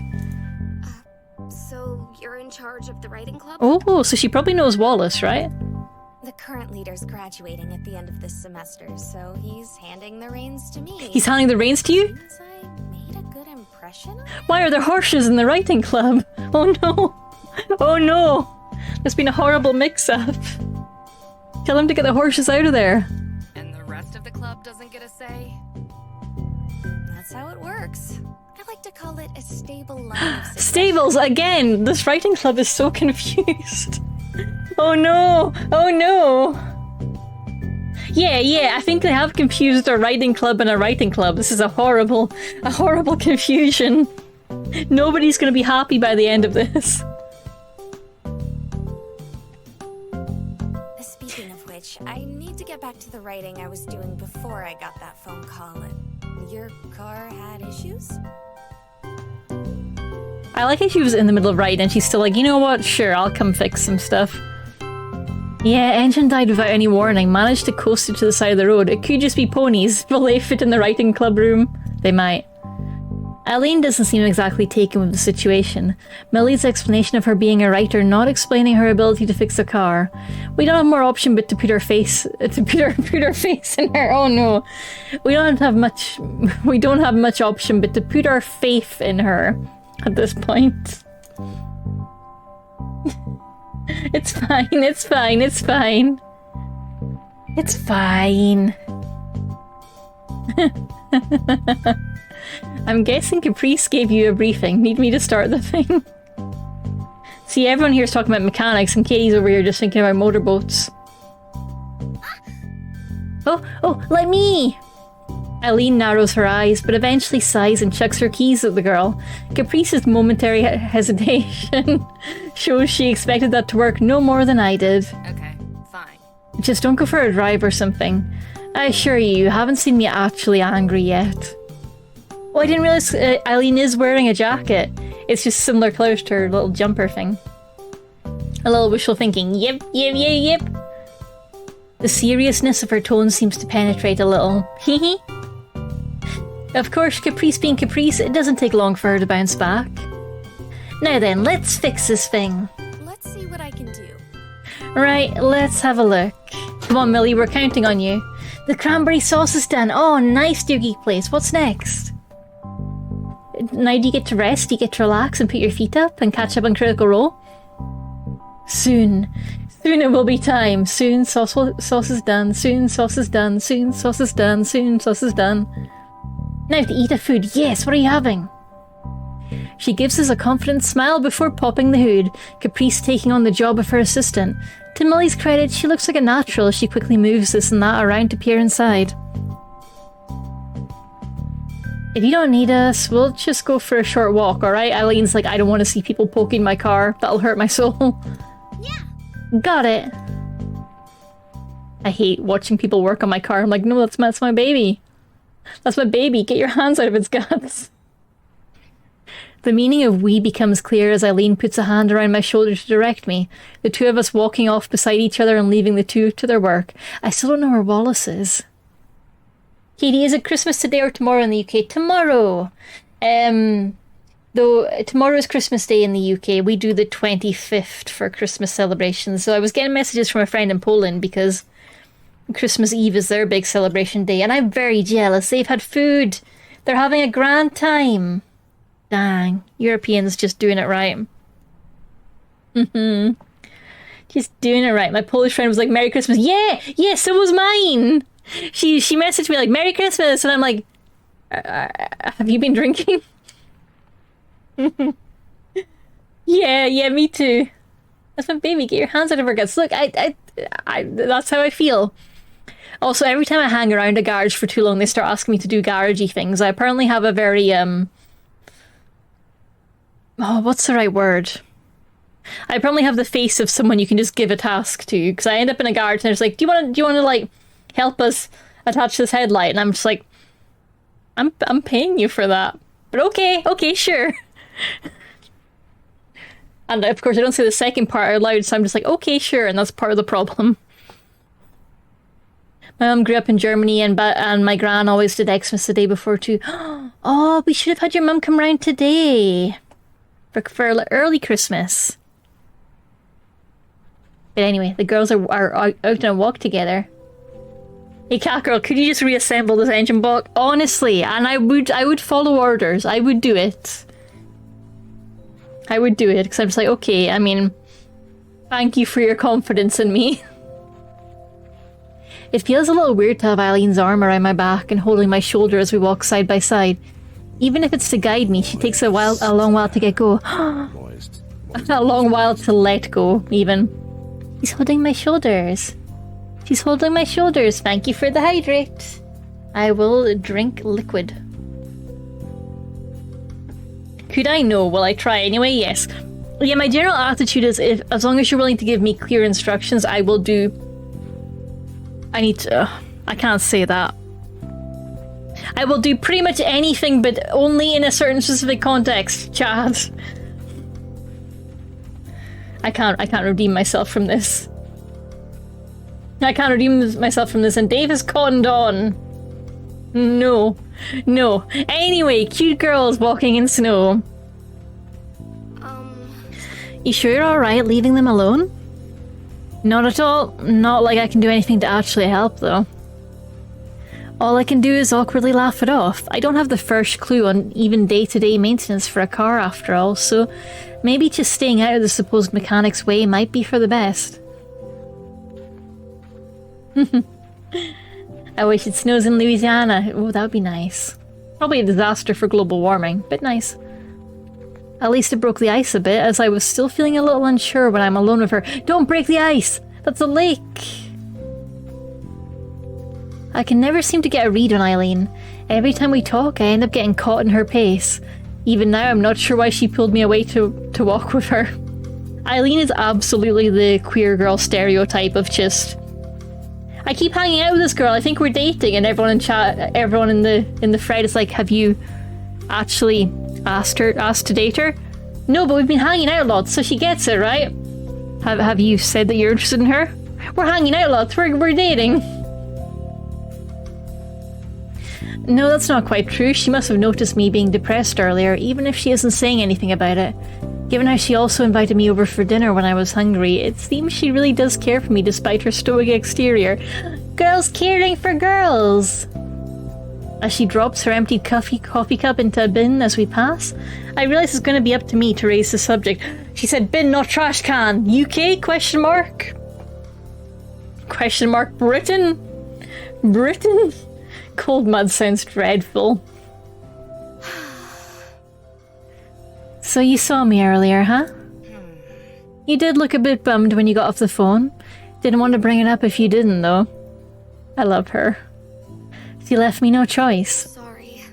So you're in charge of the writing club? Oh, so she probably knows Wallace, right? The current leader's graduating at the end of this semester, so he's handing the reins to me. He's handing the reins to you? Since I made a good impression on him? Why are there horses in the writing club? Oh no. Oh no. There's been a horrible mix-up. Tell him to get the horses out of there. And the rest of the club doesn't get a say? That's how it works. I like to call it a stable line of succession. Stables again! This writing club is so confused. Oh no! Oh no! Yeah, I think they have confused a writing club and a writing club. This is a horrible confusion. Nobody's gonna be happy by the end of this. Speaking of which, I need to get back to the writing I was doing before I got that phone call. Your car had issues? I like how she was in the middle of writing and she's still like, you know what, sure, I'll come fix some stuff. Yeah, engine died without any warning. Managed to coast it to the side of the road. It could just be ponies. Will they fit in the writing club room? They might. Eileen doesn't seem exactly taken with the situation. Millie's explanation of her being a writer not explaining her ability to fix a car. We don't have more option but to put her face in her. Oh no. We don't have much option but to put our faith in her at this point. It's fine, it's fine, it's fine. It's fine. I'm guessing Caprice gave you a briefing. Need me to start the thing? See, everyone here is talking about mechanics and Katie's over here just thinking about motorboats. Oh, let me! Eileen narrows her eyes, but eventually sighs and chucks her keys at the girl. Caprice's momentary hesitation shows she expected that to work no more than I did. Okay, fine. Just don't go for a drive or something. I assure you haven't seen me actually angry yet. Oh, I didn't realize Eileen is wearing a jacket. It's just similar colours to her little jumper thing. A little wishful thinking. Yep. The seriousness of her tone seems to penetrate a little. Hehe. Of course, Caprice being Caprice, it doesn't take long for her to bounce back. Now then, let's fix this thing. Let's see what I can do. Right, let's have a look. Come on, Millie, we're counting on you. The cranberry sauce is done. Oh, nice, dear Geek Place. What's next? Now do you get to rest? Do you get to relax and put your feet up and catch up on Critical Role? Soon. Soon it will be time. Soon sauce is done. Soon sauce is done. Soon sauce is done. Soon sauce is done. Now to eat a food. Yes, what are you having? She gives us a confident smile before popping the hood, Caprice taking on the job of her assistant. To Millie's credit, she looks like a natural as she quickly moves this and that around to peer inside. If you don't need us, we'll just go for a short walk, alright? Eileen's like, I don't want to see people poking my car. That'll hurt my soul. Yeah. Got it. I hate watching people work on my car. I'm like, no, that's my baby. That's my baby. Get your hands out of its guts. The meaning of we becomes clear as Eileen puts a hand around my shoulder to direct me. The two of us walking off beside each other and leaving the two to their work. I still don't know where Wallace is. Katie, is it Christmas today or tomorrow in the UK? Tomorrow. Though tomorrow is Christmas Day in the UK. We do the 25th for Christmas celebrations. So I was getting messages from a friend in Poland because Christmas Eve is their big celebration day. And I'm very jealous. They've had food. They're having a grand time. Dang. Europeans just doing it right. Just doing it right. My Polish friend was like, Merry Christmas. Yeah, so was mine. She messaged me like, Merry Christmas. And I'm like, have you been drinking? Yeah, me too. That's my baby. Get your hands out of her guts. Look, I that's how I feel. Also, every time I hang around a garage for too long, they start asking me to do garagey things. I apparently have a very, what's the right word? I probably have the face of someone you can just give a task to, because I end up in a garage and they're just like, do you want to like help us attach this headlight? And I'm just like, I'm paying you for that. But okay, sure. And of course I don't say the second part out loud, so I'm just like, okay, sure, and that's part of the problem. My mum grew up in Germany and my gran always did Xmas the day before too. Oh, we should have had your mum come round today. For early Christmas. But anyway, the girls are out on a walk together. Hey Catgirl, could you just reassemble this engine block? Honestly, and I would follow orders. I would do it. I would do it, because I'm just like, okay, I mean, thank you for your confidence in me. It feels a little weird to have Eileen's arm around my back and holding my shoulder as we walk side by side. Even if it's to guide me, she takes a long while to get go. A long while to let go, even. She's holding my shoulders. She's holding my shoulders. Thank you for the hydrate. I will drink liquid. Could I? No. Will I try anyway? Yes. Yeah, my general attitude is as long as you're willing to give me clear instructions, I will do I need to... I can't say that. I will do pretty much anything, but only in a certain specific context, Chad. I can't redeem myself from this. I can't redeem myself from this, and Dave has cottoned on. No. No. Anyway, cute girls walking in snow. You sure you're alright leaving them alone? Not at all. Not like I can do anything to actually help, though. All I can do is awkwardly laugh it off. I don't have the first clue on even day-to-day maintenance for a car after all, so maybe just staying out of the supposed mechanic's way might be for the best. I wish it snows in Louisiana. Oh, that would be nice. Probably a disaster for global warming, but nice. At least it broke the ice a bit, as I was still feeling a little unsure when I'm alone with her. Don't break the ice! That's a lake! I can never seem to get a read on Eileen. Every time we talk, I end up getting caught in her pace. Even now, I'm not sure why she pulled me away to walk with her. Eileen is absolutely the queer girl stereotype of just... I keep hanging out with this girl, I think we're dating, and everyone in chat, everyone in the thread is like, have you actually asked to date her? No, but we've been hanging out lots, so she gets it, right? Have you said that you're interested in her? We're hanging out lots, we're dating. No, that's not quite true. She must have noticed me being depressed earlier, even if she isn't saying anything about it. Given how she also invited me over for dinner when I was hungry, it seems she really does care for me despite her stoic exterior. Girls caring for girls! As she drops her empty coffee cup into a bin as we pass, I realise it's going to be up to me to raise the subject. She said bin, not trash can. UK? Question mark? Question mark Britain? Britain? Cold mud sounds dreadful. So you saw me earlier, huh? You did look a bit bummed when you got off the phone. Didn't want to bring it up if you didn't, though. I love her. She left me no choice. Sorry.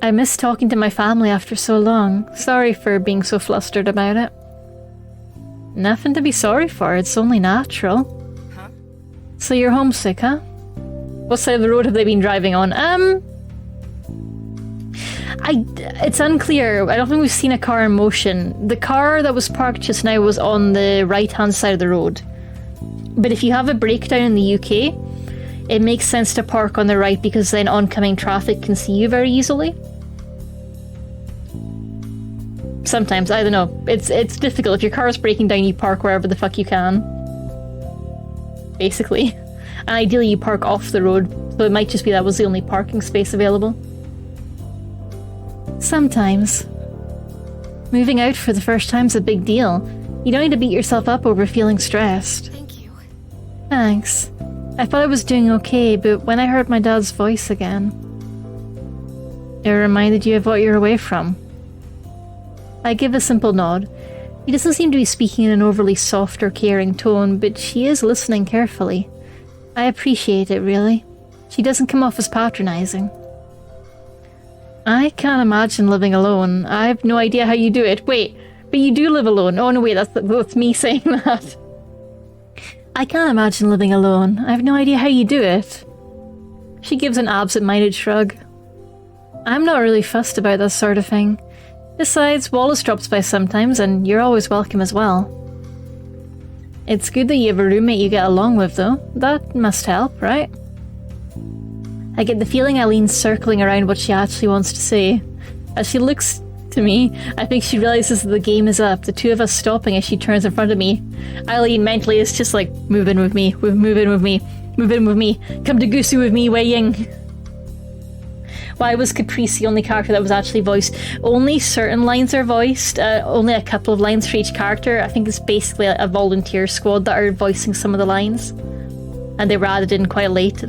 I miss talking to my family after so long. Sorry for being so flustered about it. Nothing to be sorry for, it's only natural. Huh? So you're homesick, huh? What side of the road have they been driving on? It's unclear. I don't think we've seen a car in motion. The car that was parked just now was on the right-hand side of the road. But if you have a breakdown in the UK, it makes sense to park on the right because then oncoming traffic can see you very easily. Sometimes, I don't know. It's difficult. If your car is breaking down, you park wherever the fuck you can. Basically. And ideally you park off the road, so it might just be that was the only parking space available. Sometimes. Moving out for the first time's a big deal. You don't need to beat yourself up over feeling stressed. Thank you. Thanks. I thought I was doing okay, but when I heard my dad's voice again, it reminded you of what you're away from. I give a simple nod. He doesn't seem to be speaking in an overly soft or caring tone, but she is listening carefully. I appreciate it, really. She doesn't come off as patronizing. I can't imagine living alone. I have no idea how you do it. Wait, but you do live alone. Oh no, wait, that's me saying that. I can't imagine living alone. I have no idea how you do it. She gives an absent-minded shrug. I'm not really fussed about that sort of thing. Besides, Wallace drops by sometimes, and you're always welcome as well. It's good that you have a roommate you get along with, though. That must help, right? I get the feeling Eileen's circling around what she actually wants to say. As she looks to me, I think she realizes that the game is up, the two of us stopping as she turns in front of me. Eileen mentally is just like, move in with me, move in with me, move in with me, come to Gusu with me, Wei Ying. Why was Caprice the only character that was actually voiced? Only certain lines are voiced, only a couple of lines for each character. I think it's basically a volunteer squad that are voicing some of the lines. And they were added in quite late.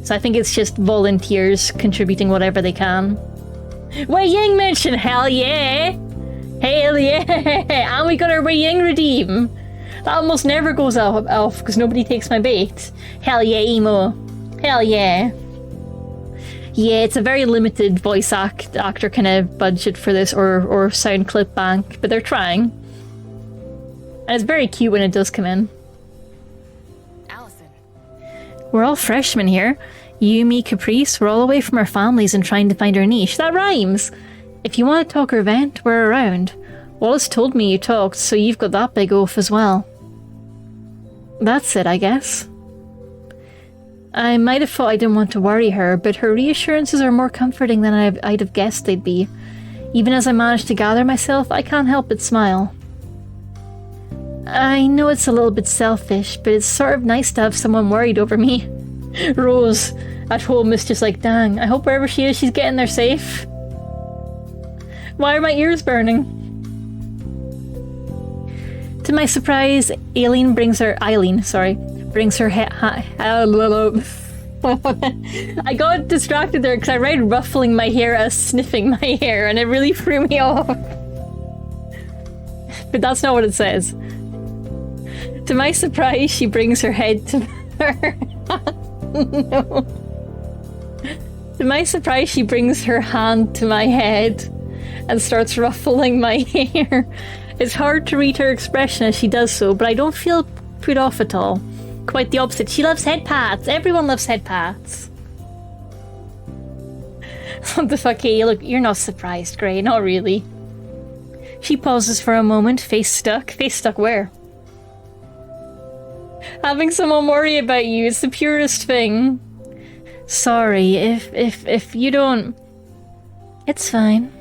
So I think it's just volunteers contributing whatever they can. Wei Ying mentioned, hell yeah! Hell yeah! And we got our Wei Ying redeem! That almost never goes off because nobody takes my bait. Hell yeah, emo. Hell yeah. Yeah, it's a very limited voice actor kind of budget for this, or sound clip bank, but they're trying. And it's very cute when it does come in. Allison. We're all freshmen here. You, me, Caprice, we're all away from our families and trying to find our niche. That rhymes! If you want to talk or vent, we're around. Wallace told me you talked, so you've got that big oaf as well. That's it, I guess. I might have thought I didn't want to worry her, but her reassurances are more comforting than I'd have guessed they'd be. Even as I manage to gather myself, I can't help but smile. I know it's a little bit selfish, but it's sort of nice to have someone worried over me. Rose, at home, is just like, dang, I hope wherever she is, she's getting there safe. Why are my ears burning? To my surprise, Eileen brings her head. I got distracted there because I read ruffling my hair as sniffing my hair, and it really threw me off. But that's not what it says. To my surprise, she brings her head to her. No. To my surprise, she brings her hand to my head and starts ruffling my hair. It's hard to read her expression as she does so, but I don't feel put off at all. Quite the opposite. She loves head pats. Everyone loves head pats. What the fuck, hey, look, you're not surprised, Grey. Not really. She pauses for a moment, face stuck. Face stuck where? Having someone worry about you is the purest thing. Sorry, if you don't... It's fine.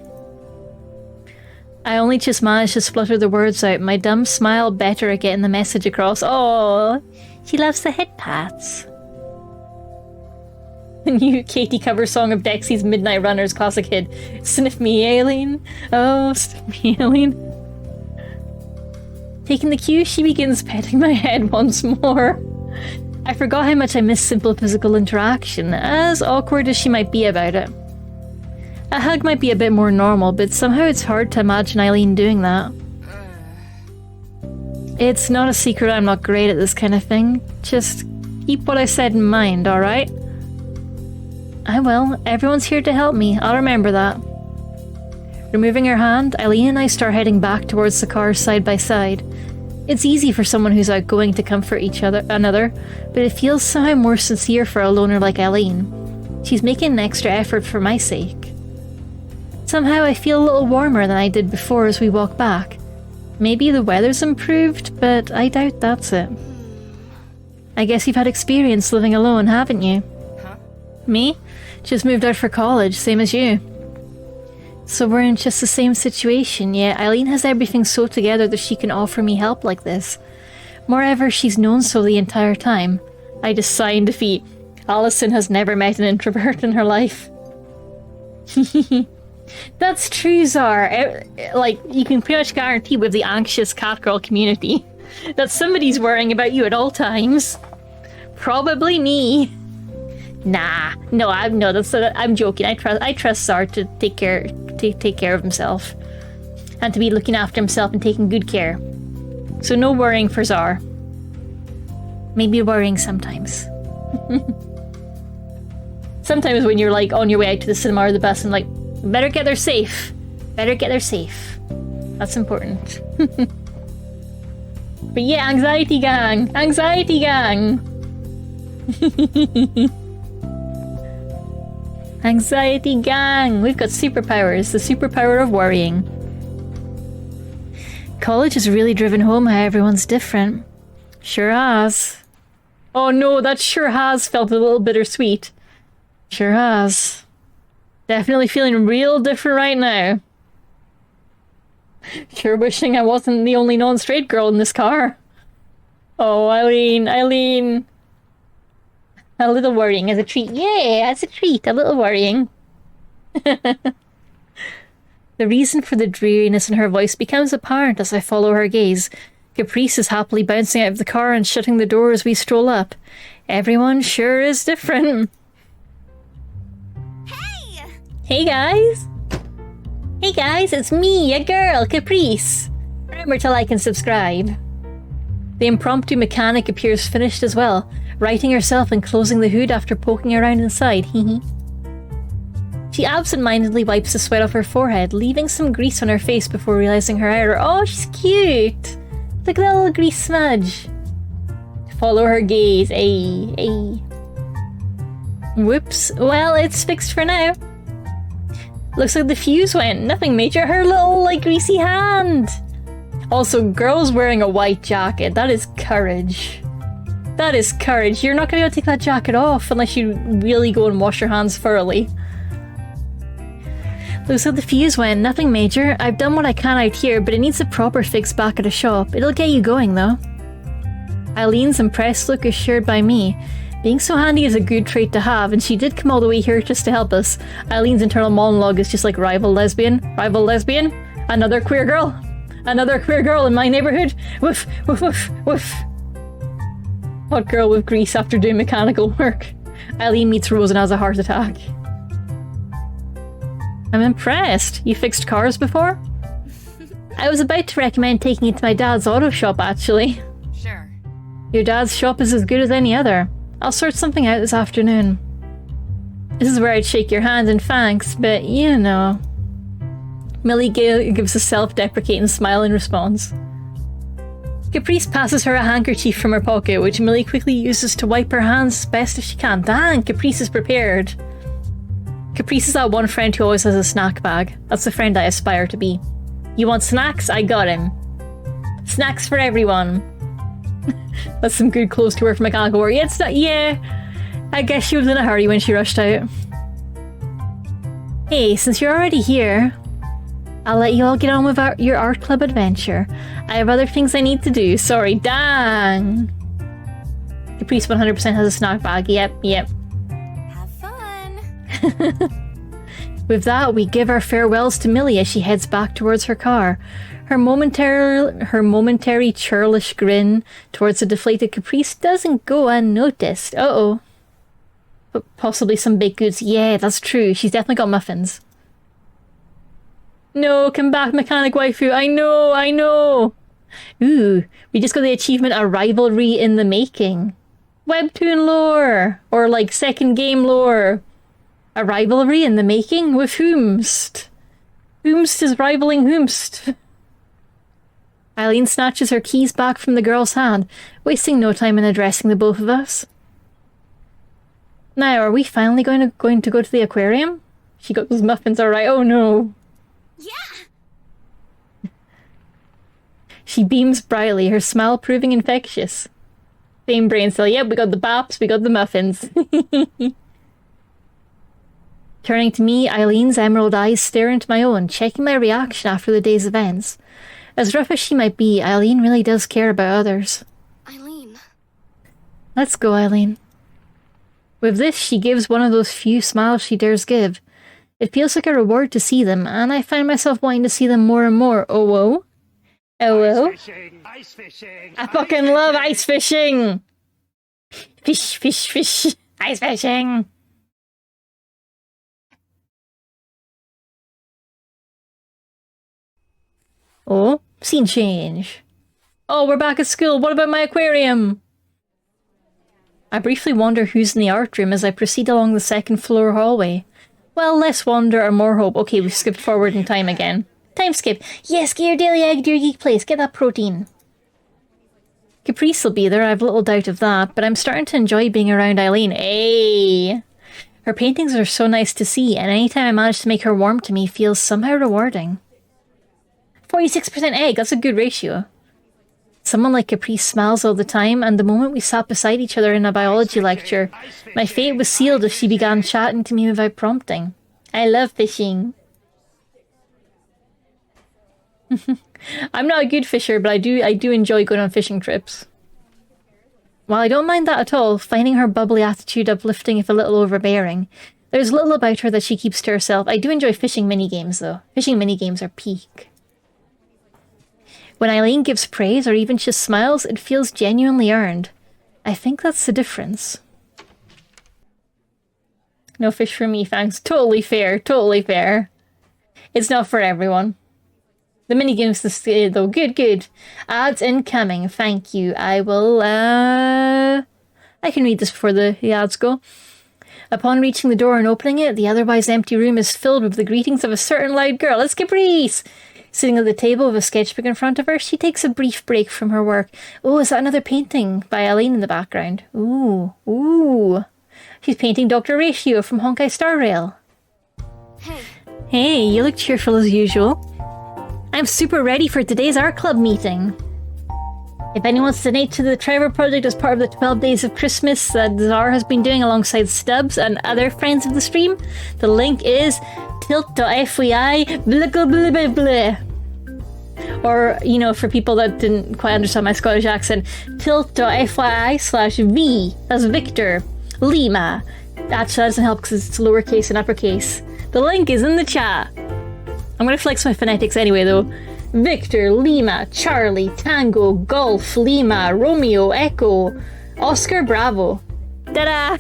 I only just managed to splutter the words out, my dumb smile better at getting the message across. Oh, she loves the head pats. The new Katie cover song of Dexy's Midnight Runners classic hit. Sniff me, Aileen. Oh, sniff me, Aileen. Taking the cue, she begins petting my head once more. I forgot how much I miss simple physical interaction, as awkward as she might be about it. A hug might be a bit more normal, but somehow it's hard to imagine Eileen doing that. It's not a secret I'm not great at this kind of thing. Just keep what I said in mind, alright? I will. Everyone's here to help me. I'll remember that. Removing her hand, Eileen and I start heading back towards the car side by side. It's easy for someone who's outgoing to comfort another, but it feels somehow more sincere for a loner like Eileen. She's making an extra effort for my sake. Somehow I feel a little warmer than I did before as we walk back. Maybe the weather's improved, but I doubt that's it. I guess you've had experience living alone, haven't you? Huh? Me? Just moved out for college, same as you. So we're in just the same situation, yet Eileen has everything so together that she can offer me help like this. Moreover, she's known so the entire time. I just sigh in defeat. Allison has never met an introvert in her life. That's true, Czar. Like, you can pretty much guarantee with the anxious catgirl community that somebody's worrying about you at all times. Probably me. Nah, no, I'm joking. I trust Czar to take care of himself, and to be looking after himself and taking good care. So no worrying for Czar. Maybe worrying sometimes. Sometimes when you're like on your way out to the cinema or the bus and like, better get there safe. Better get there safe. That's important. But yeah, anxiety gang. Anxiety gang. Anxiety gang! We've got superpowers, the superpower of worrying. College has really driven home how everyone's different. Sure has. Oh no, that sure has felt a little bittersweet. Sure has. Definitely feeling real different right now. Sure wishing I wasn't the only non-straight girl in this car. Oh, Eileen. A little worrying as a treat. Yeah, as a treat. A little worrying. The reason for the dreariness in her voice becomes apparent as I follow her gaze. Caprice is happily bouncing out of the car and shutting the door as we stroll up. Everyone sure is different. Hey! Hey guys! Hey guys, it's me, a girl, Caprice. Remember to like and subscribe. The impromptu mechanic appears finished as well, righting herself and closing the hood after poking around inside. She absent-mindedly wipes the sweat off her forehead, leaving some grease on her face before realising her error. Oh, she's cute! Look at that little grease smudge. Follow her gaze. Ayy. Whoops. Well, it's fixed for now. Looks like the fuse went. Nothing major. Her little, like, greasy hand. Also, girls wearing a white jacket. That is courage. That is courage. You're not going to be able to take that jacket off unless you really go and wash your hands thoroughly. Looks like the fuse went. Nothing major. I've done what I can out here, but it needs a proper fix back at a shop. It'll get you going, though. Eileen's impressed look is shared by me. Being so handy is a good trait to have, and she did come all the way here just to help us. Eileen's internal monologue is just like rival lesbian, another queer girl in my neighbourhood. Woof, woof, woof, woof. Hot girl with grease after doing mechanical work. Eileen meets Rose and has a heart attack. I'm impressed. You fixed cars before? I was about to recommend taking it to my dad's auto shop, actually. Sure. Your dad's shop is as good as any other. I'll sort something out this afternoon. This is where I'd shake your hand and thanks, but you know. Millie gives a self-deprecating smile in response. Caprice passes her a handkerchief from her pocket, which Millie quickly uses to wipe her hands as best as she can. Dang, Caprice is prepared. Caprice is that one friend who always has a snack bag. That's the friend I aspire to be. You want snacks? I got him. Snacks for everyone. That's some good clothes to wear for mechanical work. It's not, yeah. I guess she was in a hurry when she rushed out. Hey, since you're already here, I'll let you all get on with your art club adventure. I have other things I need to do. Sorry, dang. Caprice 100% has a snack bag. Yep. Have fun. With that, we give our farewells to Millie as she heads back towards her car. Her momentary churlish grin towards the deflated Caprice doesn't go unnoticed. Uh-oh. But possibly some baked goods. Yeah, that's true. She's definitely got muffins. No, come back, mechanic waifu. I know. Ooh, we just got the achievement, a rivalry in the making. Webtoon lore. Or like second game lore. A rivalry in the making? With whomst? Whomst is rivaling whomst. Eileen snatches her keys back from the girl's hand, wasting no time in addressing the both of us. Now, are we finally going to go to the aquarium? She got those muffins alright. Oh no. Yeah. She beams brightly, her smile proving infectious. Same brain cell. Yep, we got the baps, we got the muffins. Turning to me, Eileen's emerald eyes stare into my own, checking my reaction after the day's events. As rough as she might be, Eileen really does care about others. Eileen. Let's go, Eileen. With this, she gives one of those few smiles she dares give. It feels like a reward to see them, and I find myself wanting to see them more and more. Oh, whoa. Oh, Ice fishing. I fucking love ice fishing! Fish. Ice fishing! Oh, scene change. Oh, we're back at school. What about my aquarium? I briefly wonder who's in the art room as I proceed along the second floor hallway. Well, less wonder or more hope. Okay, we've skipped forward in time again. Time skip. Yes, get your daily egg to your geek place. Get that protein. Caprice will be there, I've little doubt of that, but I'm starting to enjoy being around Eileen. Hey! Her paintings are so nice to see, and anytime I manage to make her warm to me feels somehow rewarding. 46% egg, that's a good ratio. Someone like Caprice smiles all the time, and the moment we sat beside each other in a biology lecture, my fate was sealed if she began chatting to me without prompting. I love fishing. I'm not a good fisher, but I do enjoy going on fishing trips. While I don't mind that at all, finding her bubbly attitude uplifting if a little overbearing, there's little about her that she keeps to herself. I do enjoy fishing minigames, though. Fishing minigames are peak. When Eileen gives praise or even just smiles, it feels genuinely earned. I think that's the difference. No fish for me, thanks. Totally fair, totally fair. It's not for everyone. The minigames though. Good. Ads incoming, thank you. I will, I can read this before the ads go. Upon reaching the door and opening it, the otherwise empty room is filled with the greetings of a certain loud girl. It's Caprice! Sitting at the table with a sketchbook in front of her, she takes a brief break from her work. Oh, is that another painting by Eileen in the background? Ooh. She's painting Dr. Ratio from Honkai Star Rail. Hey. Hey, you look cheerful as usual. I'm super ready for today's art club meeting. If anyone wants to donate to the Trevor Project as part of the 12 Days of Christmas that Zara has been doing alongside Stubbs and other friends of the stream, the link is tilt.fyi blah blah blah blah. Or, you know, for people that didn't quite understand my Scottish accent, tilt.fyi/V, that's Victor, Lima. Actually, that doesn't help because it's lowercase and uppercase. The link is in the chat. I'm going to flex my phonetics anyway, though. Victor, Lima, Charlie, Tango, Golf, Lima, Romeo, Echo, Oscar, Bravo. Ta-da!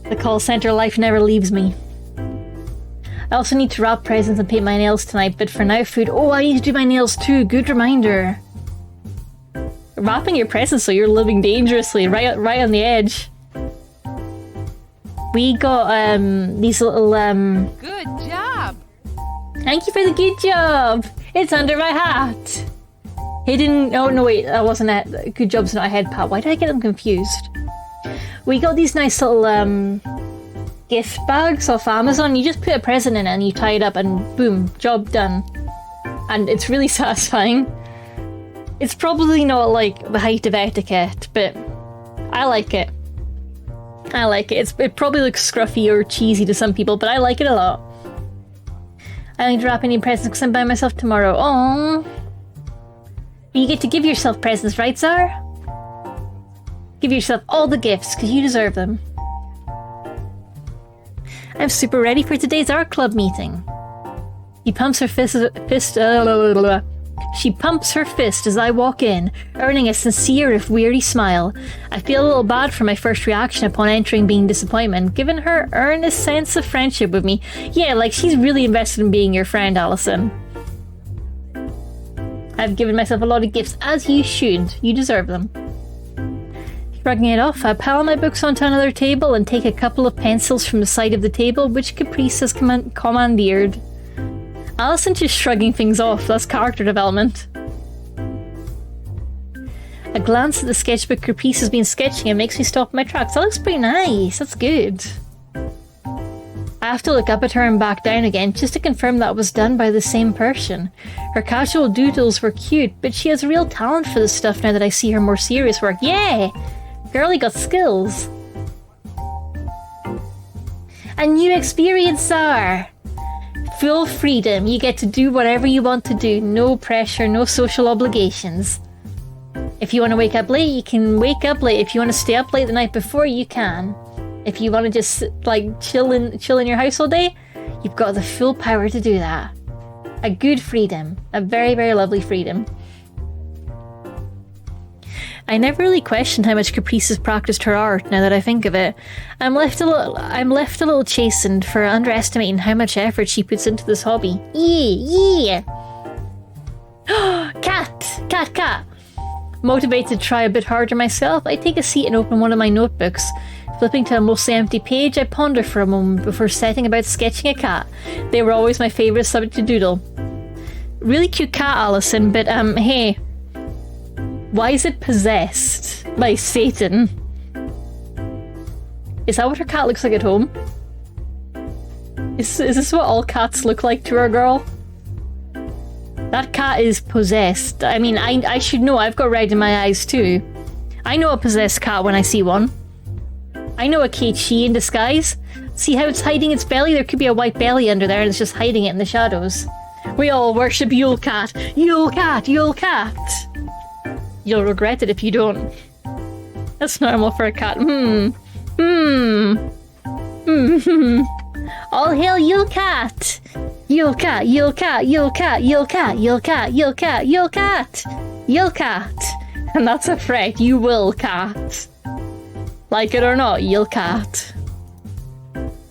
The call center life never leaves me. I also need to wrap presents and paint my nails tonight, but for now, food. Oh, I need to do my nails too. Good reminder. Wrapping your presents so you're living dangerously, right on the edge. We got these little Good job. Thank you for the good job. It's under my hat. Hidden. Oh no, wait, that wasn't it. Good job's not a head pat. Why did I get them confused? We got these nice little gift bags off Amazon. You just put a present in it and you tie it up, and boom, job done. And it's really satisfying. It's probably not like the height of etiquette, but I like it. I like it. It probably looks scruffy or cheesy to some people, but I like it a lot. I don't need to wrap any presents because I'm by myself tomorrow. Aww. You get to give yourself presents, right, Zara? Give yourself all the gifts because you deserve them. I'm super ready for today's art club meeting. She pumps her fist as I walk in, earning a sincere if weary smile. I feel a little bad for my first reaction upon entering being disappointment, given her earnest sense of friendship with me. Yeah, like she's really invested in being your friend, Allison. I've given myself a lot of gifts, as you should. You deserve them. Shrugging it off, I pile my books onto another table and take a couple of pencils from the side of the table, which Caprice has commandeered. Allison just shrugging things off, that's character development. A glance at the sketchbook Caprice has been sketching and makes me stop my tracks. That looks pretty nice, that's good. I have to look up at her and back down again just to confirm that it was done by the same person. Her casual doodles were cute, but she has real talent for this stuff now that I see her more serious work. Yeah! Girlie got skills. A new experience, Zara. Full freedom. You get to do whatever you want to do. No pressure, no social obligations. If you want to wake up late, you can wake up late. If you want to stay up late the night before, you can. If you want to just like chill in your house all day, you've got the full power to do that. A good freedom. A very, very lovely freedom. I never really questioned how much Caprice has practiced her art now that I think of it. I'm left a little chastened for underestimating how much effort she puts into this hobby. Yeah! Cat! Motivated to try a bit harder myself, I take a seat and open one of my notebooks. Flipping to a mostly empty page, I ponder for a moment before setting about sketching a cat. They were always my favourite subject to doodle. Really cute cat, Allison, but hey. Why is it possessed by Satan? Is that what her cat looks like at home? Is this what all cats look like to our girl? That cat is possessed. I mean, I should know. I've got red in my eyes too. I know a possessed cat when I see one. I know a Keiichi in disguise. See how it's hiding its belly? There could be a white belly under there and it's just hiding it in the shadows. We all worship Yule Cat. Yule Cat! Yule Cat! You'll regret it if you don't. That's normal for a cat. All hail Yule Cat! Yule Cat, Yule Cat, Yule Cat, Yule Cat, Yule Cat, Yule Cat, Yule Cat! Yule Cat! And that's a threat. You will cat. Like it or not, Yule Cat.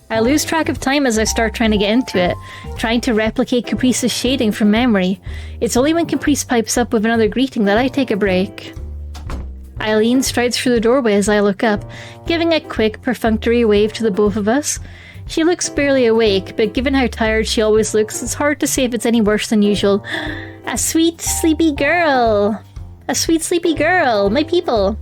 I lose track of time as I start trying to get into it, trying to replicate Caprice's shading from memory. It's only when Caprice pipes up with another greeting that I take a break. Eileen strides through the doorway as I look up, giving a quick, perfunctory wave to the both of us. She looks barely awake, but given how tired she always looks, it's hard to say if it's any worse than usual. A sweet, sleepy girl! A sweet, sleepy girl! My people!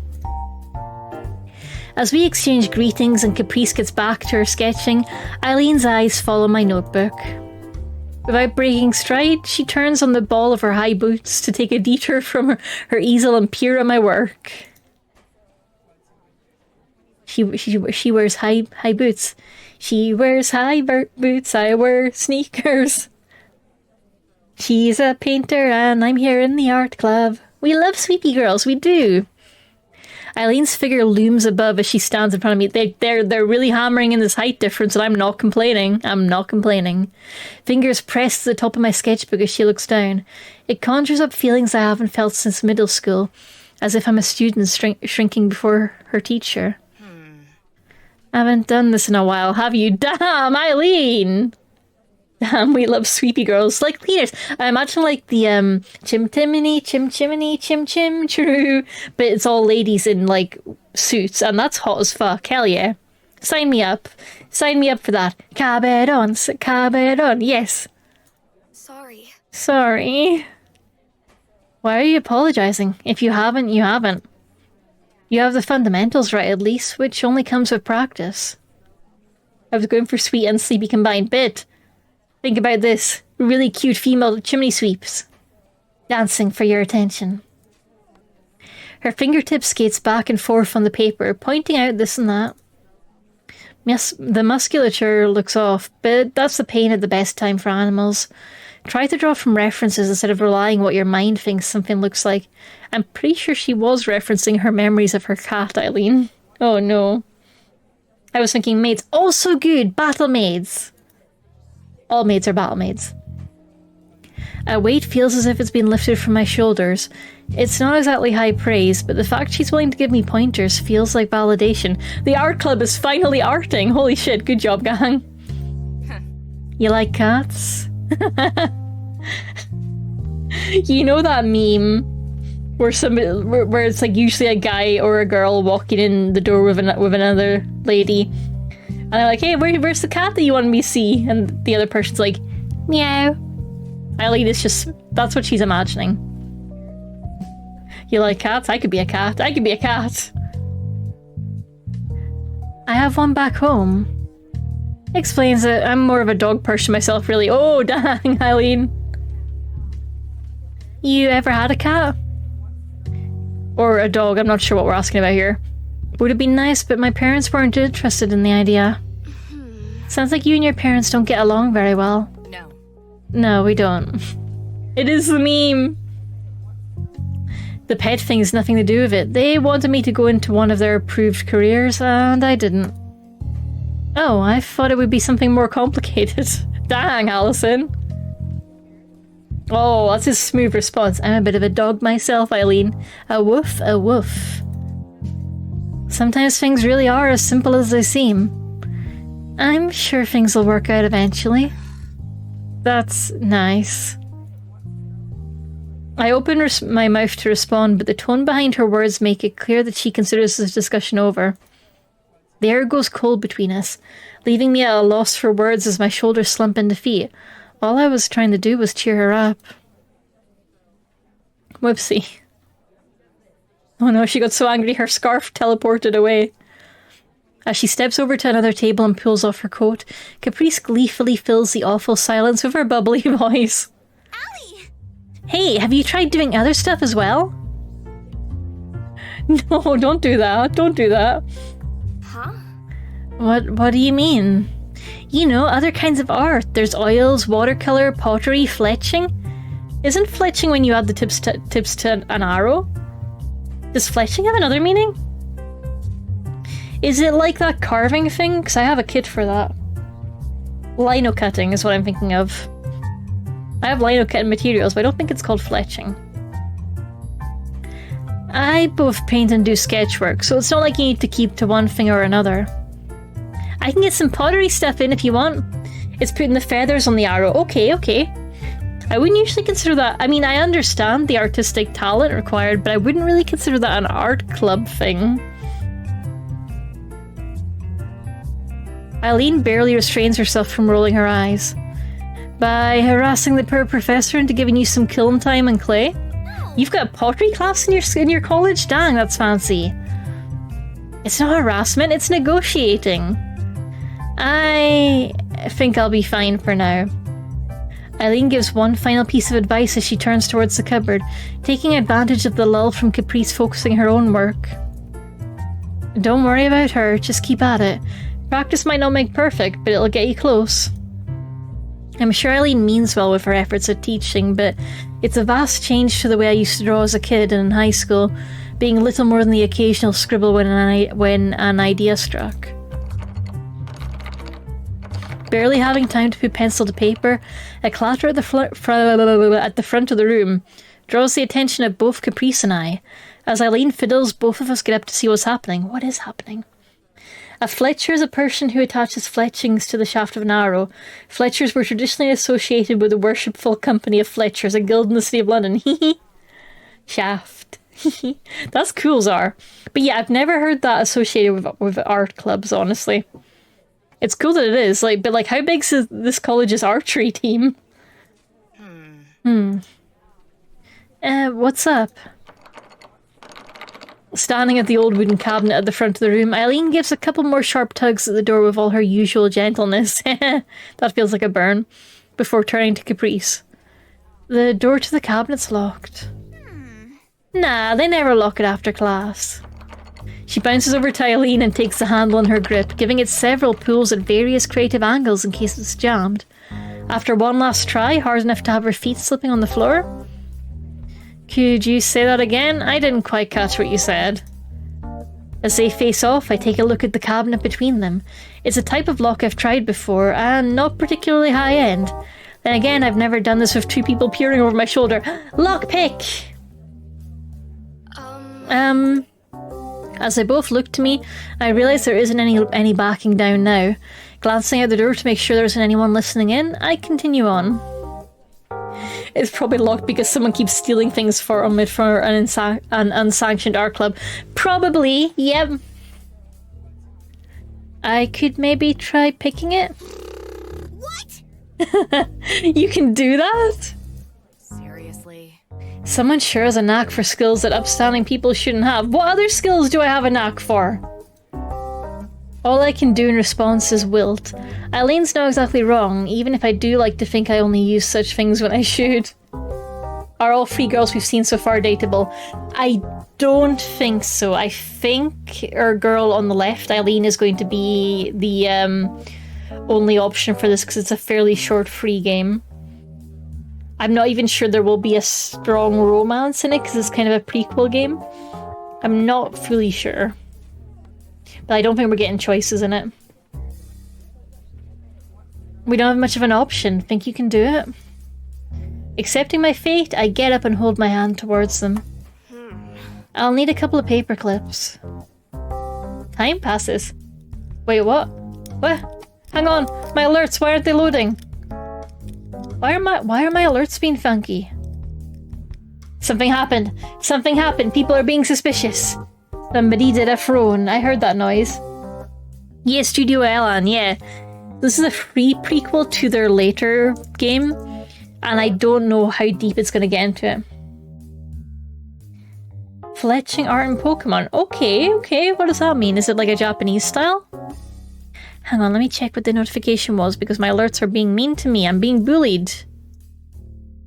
As we exchange greetings and Caprice gets back to her sketching, Eileen's eyes follow my notebook. Without breaking stride, she turns on the ball of her high boots to take a detour from her easel and peer at my work. She wears high boots. She wears high boots, I wear sneakers. She's a painter and I'm here in the art club. We love Sweepy Girls, we do. Eileen's figure looms above as she stands in front of me. They're really hammering in this height difference, and I'm not complaining. I'm not complaining. Fingers pressed to the top of my sketchbook as she looks down. It conjures up feelings I haven't felt since middle school, as if I'm a student shrinking before her teacher. I haven't done this in a while, have you? Damn, Eileen! Damn, we love Sweepy Girls like cleaners. I imagine like the chim-timiny, chim-chiminy, chim-chim, true. But it's all ladies in like suits, and that's hot as fuck. Hell yeah. Sign me up. Sign me up for that. Caberon, yes. Sorry. Why are you apologizing? If you haven't, you haven't. You have the fundamentals right at least, which only comes with practice. I was going for sweet and sleepy combined bit. Think about this. Really cute female chimney sweeps. Dancing for your attention. Her fingertip skates back and forth on the paper, pointing out this and that. The musculature looks off, but that's the pain at the best time for animals. Try to draw from references instead of relying on what your mind thinks something looks like. I'm pretty sure she was referencing her memories of her cat, Eileen. Oh no. I was thinking maids. Also good! Battle maids! All maids are battle maids. A weight feels as if it's been lifted from my shoulders. It's not exactly high praise, but the fact she's willing to give me pointers feels like validation. The art club is finally arting! Holy shit, good job, gang. You like cats? You know that meme where it's like usually a guy or a girl walking in the door with another lady, and they're like, "Hey, where's the cat that you wanted me to see?" And the other person's like, "Meow." Eileen is that's what she's imagining. You like cats? I could be a cat. I could be a cat. I have one back home. Explains that I'm more of a dog person myself, really. Oh, dang, Eileen. You ever had a cat? Or a dog, I'm not sure what we're asking about here. Would have been nice, but my parents weren't interested in the idea. Sounds like you and your parents don't get along very well. No. No, we don't. It is the meme. The pet thing has nothing to do with it. They wanted me to go into one of their approved careers, and I didn't. Oh, I thought it would be something more complicated. Dang, Allison. Oh, that's a smooth response. I'm a bit of a dog myself, Eileen. A woof, a woof. Sometimes things really are as simple as they seem. I'm sure things will work out eventually. That's nice. I open my mouth to respond, but the tone behind her words make it clear that she considers this discussion over. The air goes cold between us, leaving me at a loss for words as my shoulders slump in defeat. All I was trying to do was cheer her up. Whoopsie. Oh no, she got so angry her scarf teleported away. As she steps over to another table and pulls off her coat, Caprice gleefully fills the awful silence with her bubbly voice. Allie! Hey, have you tried doing other stuff as well? No, don't do that. Don't do that. Huh? What do you mean? You know, other kinds of art. There's oils, watercolor, pottery, fletching. Isn't fletching when you add the tips to an arrow? Does fletching have another meaning? Is it like that carving thing? Because I have a kit for that. Lino cutting is what I'm thinking of. I have lino cutting materials, but I don't think it's called fletching. I both paint and do sketch work, so it's not like you need to keep to one thing or another. I can get some pottery stuff in if you want. It's putting the feathers on the arrow. Okay. I wouldn't usually consider that. I mean, I understand the artistic talent required, but I wouldn't really consider that an art club thing. Eileen barely restrains herself from rolling her eyes. By harassing the poor professor into giving you some kiln time and clay? You've got a pottery class in your college? Dang, that's fancy. It's not harassment, it's negotiating. I think I'll be fine for now. Eileen gives one final piece of advice as she turns towards the cupboard, taking advantage of the lull from Caprice focusing her own work. Don't worry about her, just keep at it. Practice might not make perfect, but it'll get you close. I'm sure Eileen means well with her efforts at teaching, but it's a vast change to the way I used to draw as a kid and in high school, being little more than the occasional scribble when an idea struck. Barely having time to put pencil to paper, a clatter at the front of the room draws the attention of both Caprice and I. As Eileen fiddles, both of us get up to see what's happening. What is happening? A fletcher is a person who attaches fletchings to the shaft of an arrow. Fletchers were traditionally associated with the worshipful company of Fletchers, a guild in the city of London. Shaft. That's cool, Zar. But yeah, I've never heard that associated with art clubs, honestly. It's cool that it is, but how big is this college's archery team? What's up? Standing at the old wooden cabinet at the front of the room, Eileen gives a couple more sharp tugs at the door with all her usual gentleness. That feels like a burn. Before turning to Caprice. The door to the cabinet's locked. Nah, they never lock it after class. She bounces over to Eileen and takes the handle in her grip, giving it several pulls at various creative angles in case it's jammed. After one last try, hard enough to have her feet slipping on the floor. Could you say that again? I didn't quite catch what you said. As they face off, I take a look at the cabinet between them. It's a type of lock I've tried before, and not particularly high-end. Then again, I've never done this with two people peering over my shoulder. Lockpick! As they both look to me, I realise there isn't any backing down now. Glancing out the door to make sure there isn't anyone listening in, I continue on. It's probably locked because someone keeps stealing things for an unsanctioned art club. Probably, yep. I could maybe try picking it. What? You can do that? Seriously? Someone sure has a knack for skills that upstanding people shouldn't have. What other skills do I have a knack for? All I can do in response is wilt. Eileen's not exactly wrong, even if I do like to think I only use such things when I should. Are all three girls we've seen so far dateable? I don't think so. I think our girl on the left, Eileen, is going to be the only option for this because it's a fairly short free game. I'm not even sure there will be a strong romance in it because it's kind of a prequel game. I'm not fully sure. But I don't think we're getting choices in it. We don't have much of an option. Think you can do it? Accepting my fate, I get up and hold my hand towards them. I'll need a couple of paper clips. Time passes. Wait, what? What? Hang on, my alerts, why aren't they loading? Why are my alerts being funky? Something happened. Something happened. People are being suspicious. Somebody did a throne. I heard that noise. Yeah, Studio Elan, yeah. This is a free prequel to their later game, and I don't know how deep it's going to get into it. Fletching art in Pokemon. Okay, what does that mean? Is it like a Japanese style? Hang on, let me check what the notification was, because my alerts are being mean to me. I'm being bullied.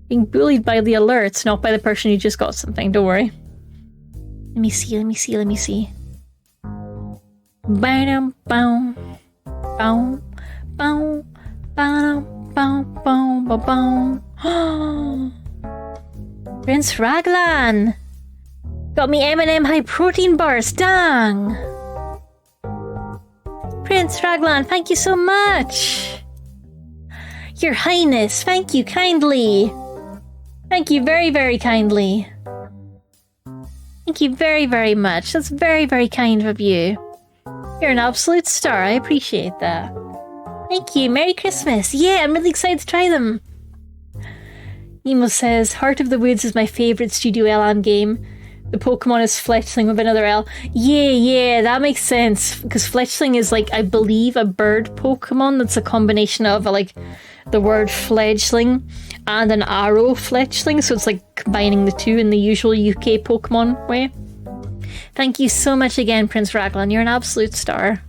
Being bullied by the alerts, not by the person who just got something. Don't worry. Let me see. Bam, bow, bow, bow, bow, bow, bow, bow. Prince Raglan! Got me M&M high protein bars, dang! Prince Raglan, thank you so much! Your Highness, thank you kindly! Thank you very, very kindly. Thank you very, very much. That's very, very kind of you. You're an absolute star. I appreciate that. Thank you. Merry Christmas. Yeah, I'm really excited to try them. Nemo says, Heart of the Woods is my favourite Studio Elan game. The Pokemon is Fletchling with another L. Yeah, that makes sense. Because Fletchling is, like, I believe a bird Pokemon that's a combination of, like, the word fledgling and an arrow fletchling. So it's, like, combining the two in the usual UK Pokemon way. Thank you so much again, Prince Raglan. You're an absolute star.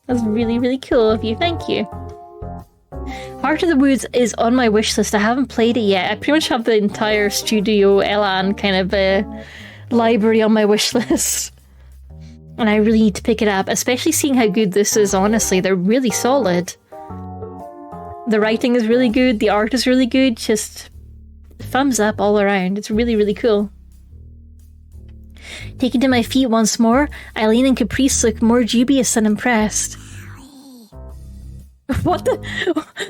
That's really, really cool of you. Thank you. Heart of the Woods is on my wish list. I haven't played it yet. I pretty much have the entire Studio Elan kind of library on my wish list. And I really need to pick it up, especially seeing how good this is, honestly. They're really solid. The writing is really good. The art is really good. Just thumbs up all around. It's really, really cool. Taken to my feet once more, Eileen and Caprice look more dubious than impressed. What the?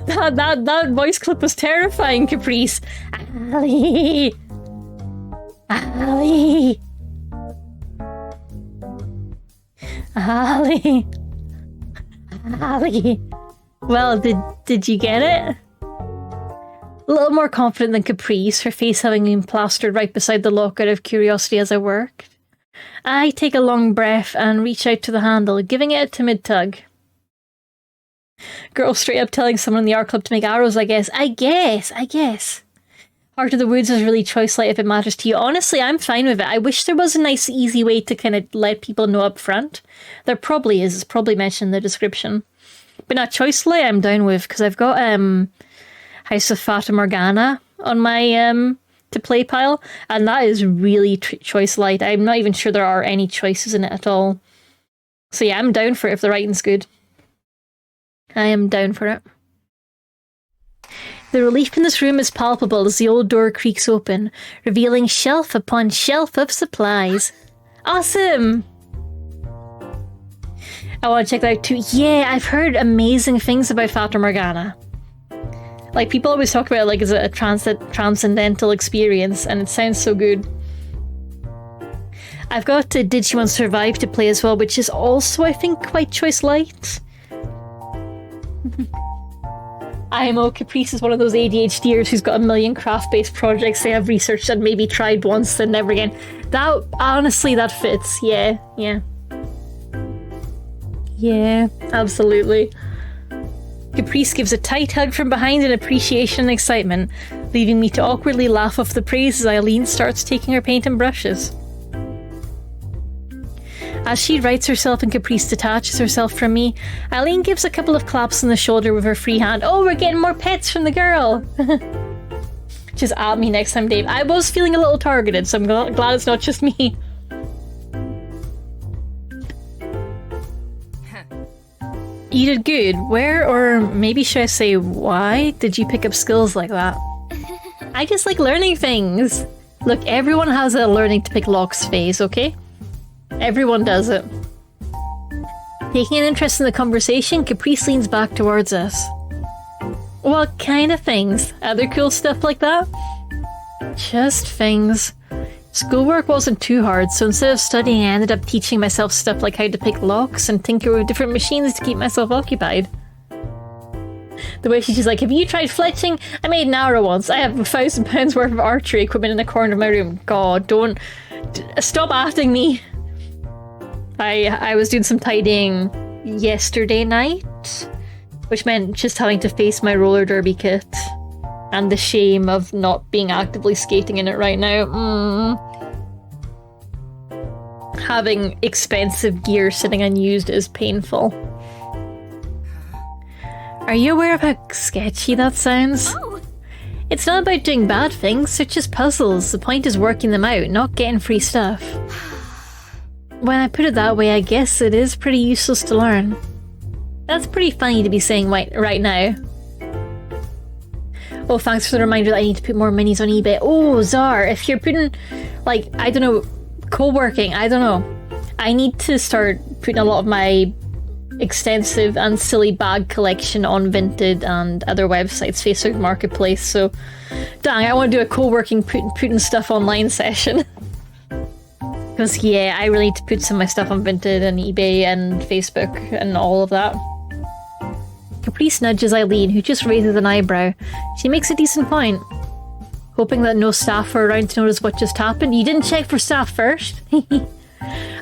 That voice clip was terrifying, Caprice. Allie! Allie! Allie! Allie! Well, did you get it? A little more confident than Caprice, her face having been plastered right beside the lock out of curiosity as I worked. I take a long breath and reach out to the handle, giving it a timid tug. Girl straight up telling someone in the art club to make arrows, I guess. I guess. Heart of the Woods is really choice light if it matters to you. Honestly, I'm fine with it. I wish there was a nice, easy way to kind of let people know up front. There probably is. It's probably mentioned in the description. But not choice light I'm down with, because I've got House of Fata Morgana on my to play pile, and that is really choice light. I'm not even sure there are any choices in it at all. So yeah, I'm down for it if the writing's good. I am down for it. The relief in this room is palpable as the old door creaks open, revealing shelf upon shelf of supplies. Awesome! I want to check that out too. Yeah, I've heard amazing things about Fata Morgana. Like, people always talk about it like it's a transcendental experience, and it sounds so good. I've got Digimon Survive to play as well, which is also, I think, quite choice light. IMO Caprice is one of those ADHDers who's got a million craft-based projects they have researched and maybe tried once and never again. That, honestly, that fits. Yeah, absolutely. Caprice gives a tight hug from behind in appreciation and excitement, leaving me to awkwardly laugh off the praise as Eileen starts taking her paint and brushes. As she rights herself and Caprice detaches herself from me, Eileen gives a couple of claps on the shoulder with her free hand. Oh, we're getting more pets from the girl! Just at me next time, Dave. I was feeling a little targeted, so I'm glad it's not just me. You did good. Where, or maybe should I say why, did you pick up skills like that? I just like learning things. Look, everyone has a learning to pick locks phase, okay? Everyone does it. Taking an interest in the conversation, Caprice leans back towards us. What kind of things? Other cool stuff like that? Just things. Schoolwork wasn't too hard, so instead of studying, I ended up teaching myself stuff like how to pick locks and tinker with different machines to keep myself occupied. The way she's just like, have you tried fletching? I made an arrow once. I have £1,000 worth of archery equipment in the corner of my room. God, don't... Stop afting me. I was doing some tidying yesterday night, which meant just having to face my roller derby kit. And the shame of not being actively skating in it right now. Having expensive gear sitting unused is painful. Are you aware of how sketchy that sounds? Oh. It's not about doing bad things, they're just puzzles. The point is working them out, not getting free stuff. When I put it that way, I guess it is pretty useless to learn. That's pretty funny to be saying right now. Oh, thanks for the reminder that I need to put more minis on eBay. Oh, Czar, if you're putting, like, I don't know, co-working, I don't know. I need to start putting a lot of my extensive and silly bag collection on Vinted and other websites, Facebook Marketplace, so dang, I want to do a co-working putting stuff online session. Because, yeah, I really need to put some of my stuff on Vinted and eBay and Facebook and all of that. Caprice nudges Eileen, who just raises an eyebrow. She makes a decent point. Hoping that no staff are around to notice what just happened. You didn't check for staff first?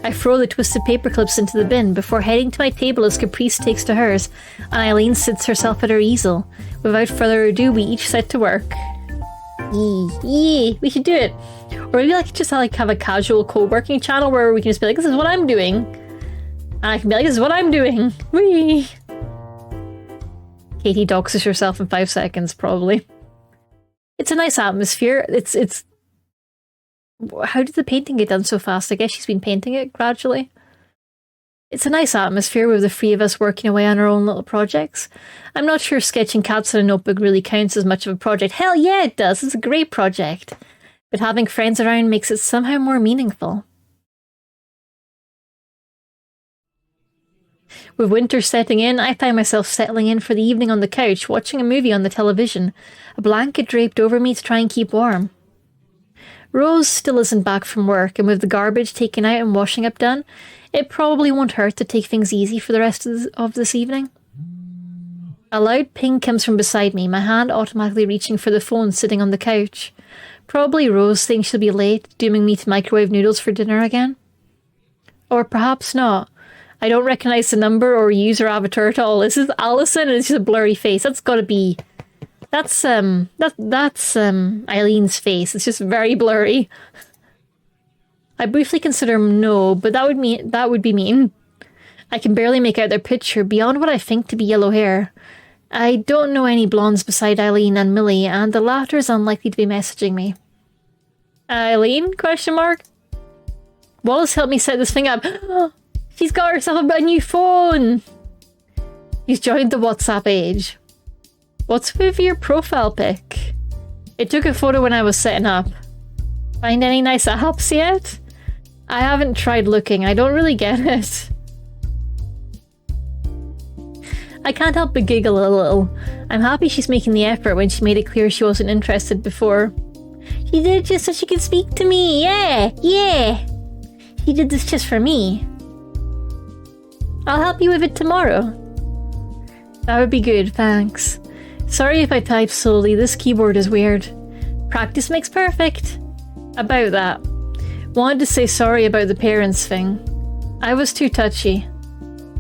I throw the twisted paper clips into the bin before heading to my table as Caprice takes to hers, and Eileen sits herself at her easel. Without further ado, we each set to work. We should do it. Or maybe like just like have a casual co-working channel where we can just be like, this is what I'm doing. And I can be like, this is what I'm doing. Whee! Katie doxes herself in 5 seconds, probably. It's a nice atmosphere. It's... How did the painting get done so fast? I guess she's been painting it gradually. It's a nice atmosphere with the three of us working away on our own little projects. I'm not sure sketching cats in a notebook really counts as much of a project. Hell yeah, it does. It's a great project. But having friends around makes it somehow more meaningful. With winter setting in, I find myself settling in for the evening on the couch, watching a movie on the television, a blanket draped over me to try and keep warm. Rose still isn't back from work, and with the garbage taken out and washing up done, it probably won't hurt to take things easy for the rest of this evening. A loud ping comes from beside me, my hand automatically reaching for the phone sitting on the couch. Probably Rose saying she'll be late, dooming me to microwave noodles for dinner again. Or perhaps not. I don't recognise the number or user avatar at all. This is Allison and it's just a blurry face. That's gotta be... That's Eileen's face. It's just very blurry. I briefly consider no, but that would be mean. I can barely make out their picture beyond what I think to be yellow hair. I don't know any blondes beside Eileen and Millie, and the latter is unlikely to be messaging me. Eileen? Question mark. Wallace helped me set this thing up. She's got herself a new phone. She's joined the WhatsApp age. What's with your profile pic? It took a photo when I was setting up. Find any nice apps yet? I haven't tried looking. I don't really get it. I can't help but giggle a little. I'm happy she's making the effort when she made it clear she wasn't interested before. She did it just so she could speak to me. Yeah. She did this just for me. I'll help you with it tomorrow. That would be good, thanks. Sorry if I type slowly, this keyboard is weird. Practice makes perfect. About that. Wanted to say sorry about the parents thing. I was too touchy.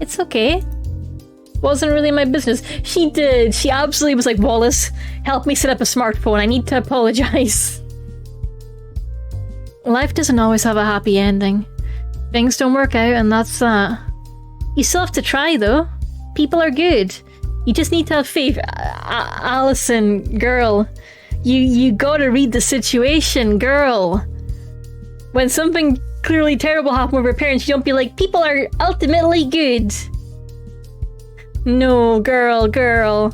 It's okay. Wasn't really my business. She did. She absolutely was like, Wallace, help me set up a smartphone. I need to apologize. Life doesn't always have a happy ending. Things don't work out and that's that. You still have to try though. People are good. You just need to have faith. Allison, girl. You gotta read the situation, girl. When something clearly terrible happened with her parents, you don't be like, people are ultimately good. No, girl.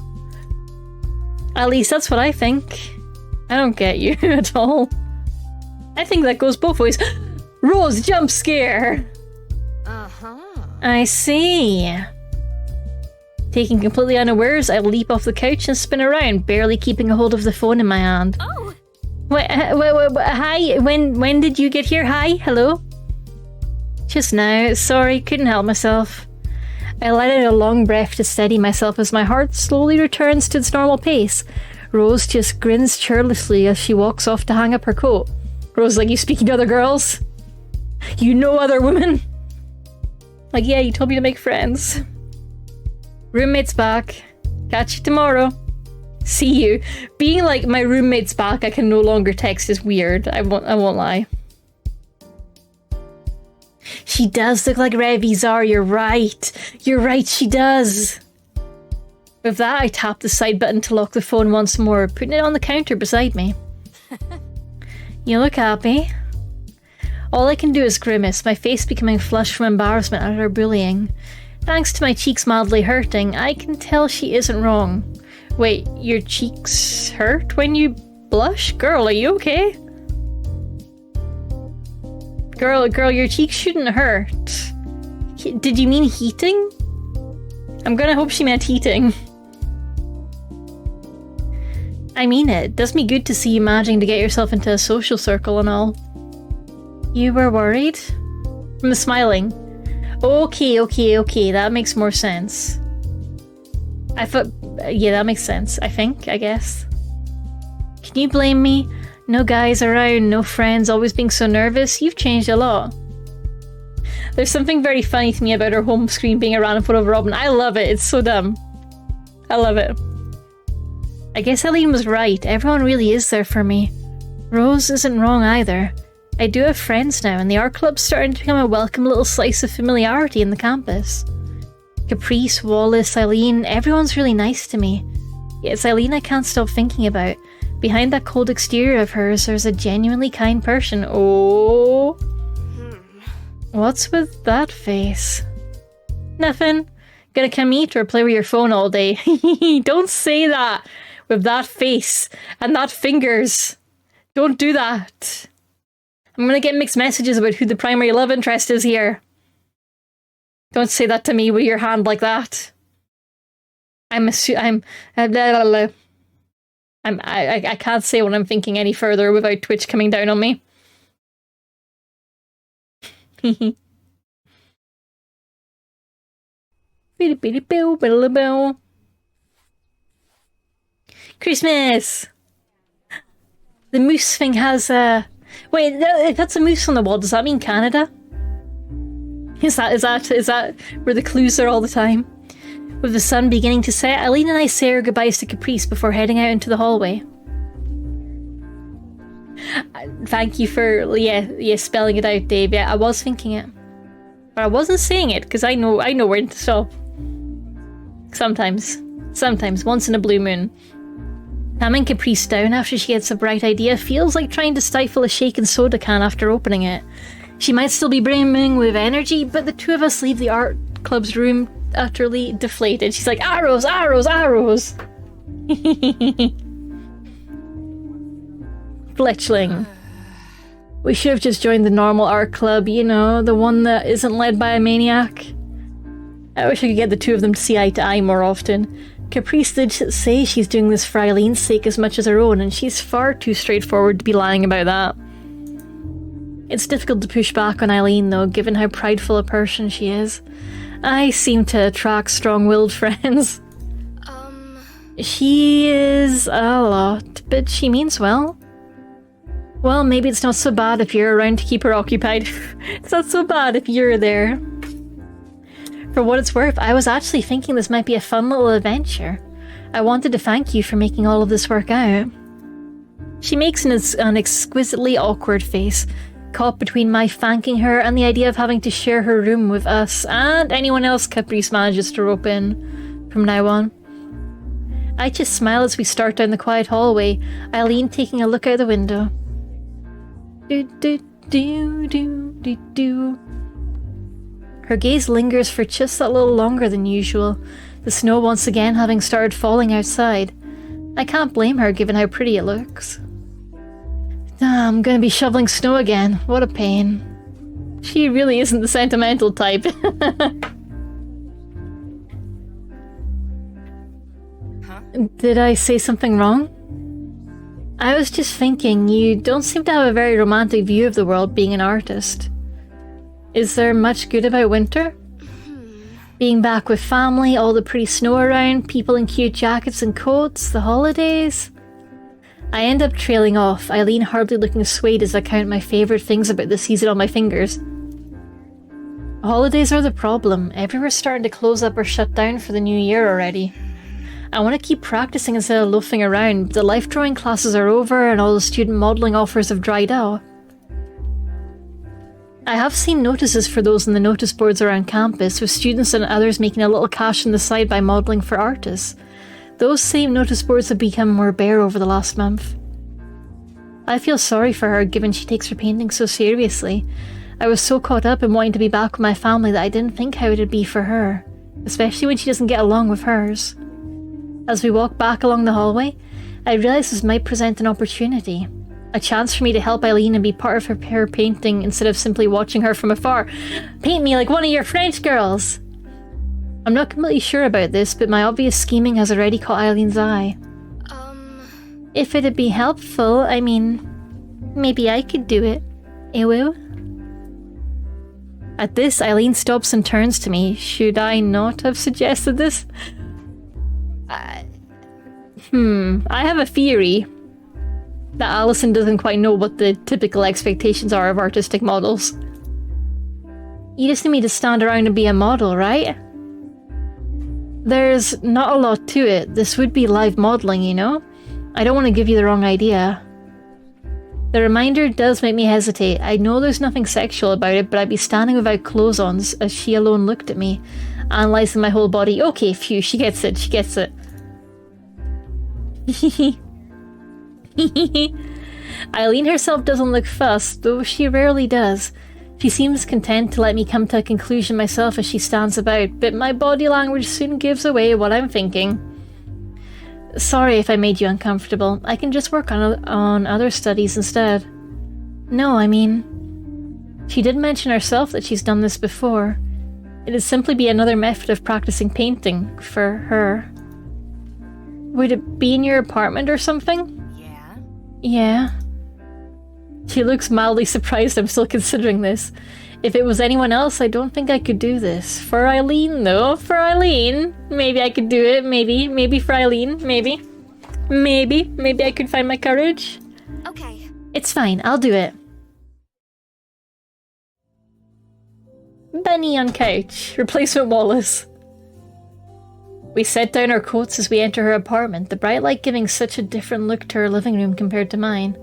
At least that's what I think. I don't get you at all. I think that goes both ways. Rose, jump scare! Uh-huh. I see. Taken completely unawares, I leap off the couch and spin around, barely keeping a hold of the phone in my hand. Oh! Wait, hi, when did you get here? Hi, hello? Just now, sorry, couldn't help myself. I let out a long breath to steady myself as my heart slowly returns to its normal pace. Rose just grins churlishly as she walks off to hang up her coat. Rose like, you speaking to other girls? You know other women? Like, yeah, you told me to make friends. Roommate's back. Catch you tomorrow. See you. Being like, my roommate's back, I can no longer text is weird. I won't lie. She does look like Revizar, you're right. You're right, she does. With that, I tap the side button to lock the phone once more, putting it on the counter beside me. You look happy. All I can do is grimace, my face becoming flushed from embarrassment at her bullying. Thanks to my cheeks mildly hurting, I can tell she isn't wrong. Wait, your cheeks hurt when you blush? Girl, are you okay? Girl, your cheeks shouldn't hurt. Did you mean heating? I'm gonna hope she meant heating. I mean it. Does me good to see you managing to get yourself into a social circle and all. You were worried? From the smiling. Okay, that makes more sense. I thought... yeah, that makes sense, I think, I guess. Can you blame me? No guys around, no friends, always being so nervous. You've changed a lot. There's something very funny to me about her home screen being a random photo of Robin. I love it, it's so dumb. I love it. I guess Eileen was right. Everyone really is there for me. Rose isn't wrong either. I do have friends now, and the art club's starting to become a welcome little slice of familiarity in the campus. Caprice, Wallace, Eileen, everyone's really nice to me. Yet it's Eileen I can't stop thinking about. Behind that cold exterior of hers, there's a genuinely kind person. Oh. What's with that face? Nothing. Gonna come eat or play with your phone all day. Don't say that with that face and that fingers. Don't do that. I'm gonna get mixed messages about who the primary love interest is here. Don't say that to me with your hand like that. I can't say what I'm thinking any further without Twitch coming down on me. Christmas! The moose thing has wait, if that's a moose on the wall, does that mean Canada? Is that where the clues are all the time? With the sun beginning to set, Eileen and I say our goodbyes to Caprice before heading out into the hallway. Thank you for spelling it out, Dave. Yeah, I was thinking it, but I wasn't saying it because I know when to stop. Sometimes, once in a blue moon. Calming Caprice down after she gets a bright idea feels like trying to stifle a shaken soda can after opening it. She might still be brimming with energy, but the two of us leave the art club's room utterly deflated. She's like, arrows, arrows, arrows! Fletchling. We should have just joined the normal art club, you know, the one that isn't led by a maniac. I wish I could get the two of them to see eye to eye more often. Caprice did say she's doing this for Eileen's sake as much as her own, and she's far too straightforward to be lying about that. It's difficult to push back on Eileen, though, given how prideful a person she is. I seem to attract strong-willed friends. She is a lot, but she means well. Well, maybe it's not so bad if you're around to keep her occupied. It's not so bad if you're there. For what it's worth, I was actually thinking this might be a fun little adventure. I wanted to thank you for making all of this work out. She makes an exquisitely awkward face, caught between my thanking her and the idea of having to share her room with us and anyone else Caprice manages to rope in from now on. I just smile as we start down the quiet hallway, Eileen taking a look out the window. Do. Her gaze lingers for just that little longer than usual, the snow once again having started falling outside. I can't blame her given how pretty it looks. I'm gonna be shoveling snow again. What a pain. She really isn't the sentimental type. Huh? Did I say something wrong? I was just thinking, you don't seem to have a very romantic view of the world being an artist. Is there much good about winter? Being back with family, all the pretty snow around, people in cute jackets and coats, the holidays... I end up trailing off, Eileen hardly looking swayed as I count my favourite things about the season on my fingers. Holidays are the problem. Everywhere's starting to close up or shut down for the new year already. I want to keep practicing instead of loafing around, but the life drawing classes are over and all the student modelling offers have dried out. I have seen notices for those on the notice boards around campus, with students and others making a little cash on the side by modelling for artists. Those same notice boards have become more bare over the last month. I feel sorry for her given she takes her painting so seriously. I was so caught up in wanting to be back with my family that I didn't think how it'd be for her, especially when she doesn't get along with hers. As we walk back along the hallway, I realise this might present an opportunity. A chance for me to help Eileen and be part of her painting instead of simply watching her from afar. Paint me like one of your French girls! I'm not completely sure about this, but my obvious scheming has already caught Eileen's eye. If it'd be helpful, I mean, maybe I could do it. Ew. At this, Eileen stops and turns to me. Should I not have suggested this? I have a theory that Allison doesn't quite know what the typical expectations are of artistic models. You just need me to stand around and be a model, right? There's not a lot to it. This would be live modeling, you know? I don't want to give you the wrong idea. The reminder does make me hesitate. I know there's nothing sexual about it, but I'd be standing without clothes on as she alone looked at me, analysing my whole body. Okay, phew, she gets it, she gets it. Eileen herself doesn't look fussed, though she rarely does. She seems content to let me come to a conclusion myself as she stands about, but my body language soon gives away what I'm thinking. Sorry if I made you uncomfortable. I can just work on other studies instead. No, I mean... She did mention herself that she's done this before. It'd simply be another method of practicing painting for her. Would it be in your apartment or something? Yeah? Yeah. She looks mildly surprised I'm still considering this. If it was anyone else, I don't think I could do this. For Eileen, though. For Eileen. Maybe I could do it. Maybe. Maybe for Eileen. Maybe. Maybe. Maybe I could find my courage. Okay. It's fine. I'll do it. Bunny on couch. Replacement Wallace. We set down our coats as we enter her apartment, the bright light giving such a different look to her living room compared to mine.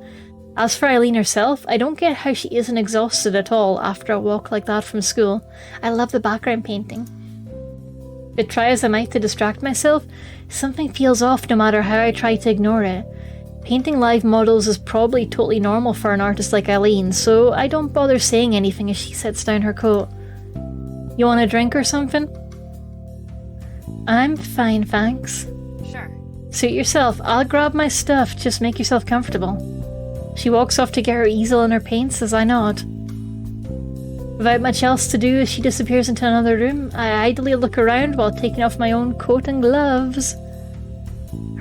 As for Eileen herself, I don't get how she isn't exhausted at all after a walk like that from school. I love the background painting. But try as I might to distract myself, something feels off no matter how I try to ignore it. Painting live models is probably totally normal for an artist like Eileen, so I don't bother saying anything as she sets down her coat. You want a drink or something? I'm fine, thanks. Sure. Suit yourself. I'll grab my stuff. Just make yourself comfortable. She walks off to get her easel and her paints as I nod. Without much else to do as she disappears into another room, I idly look around while taking off my own coat and gloves.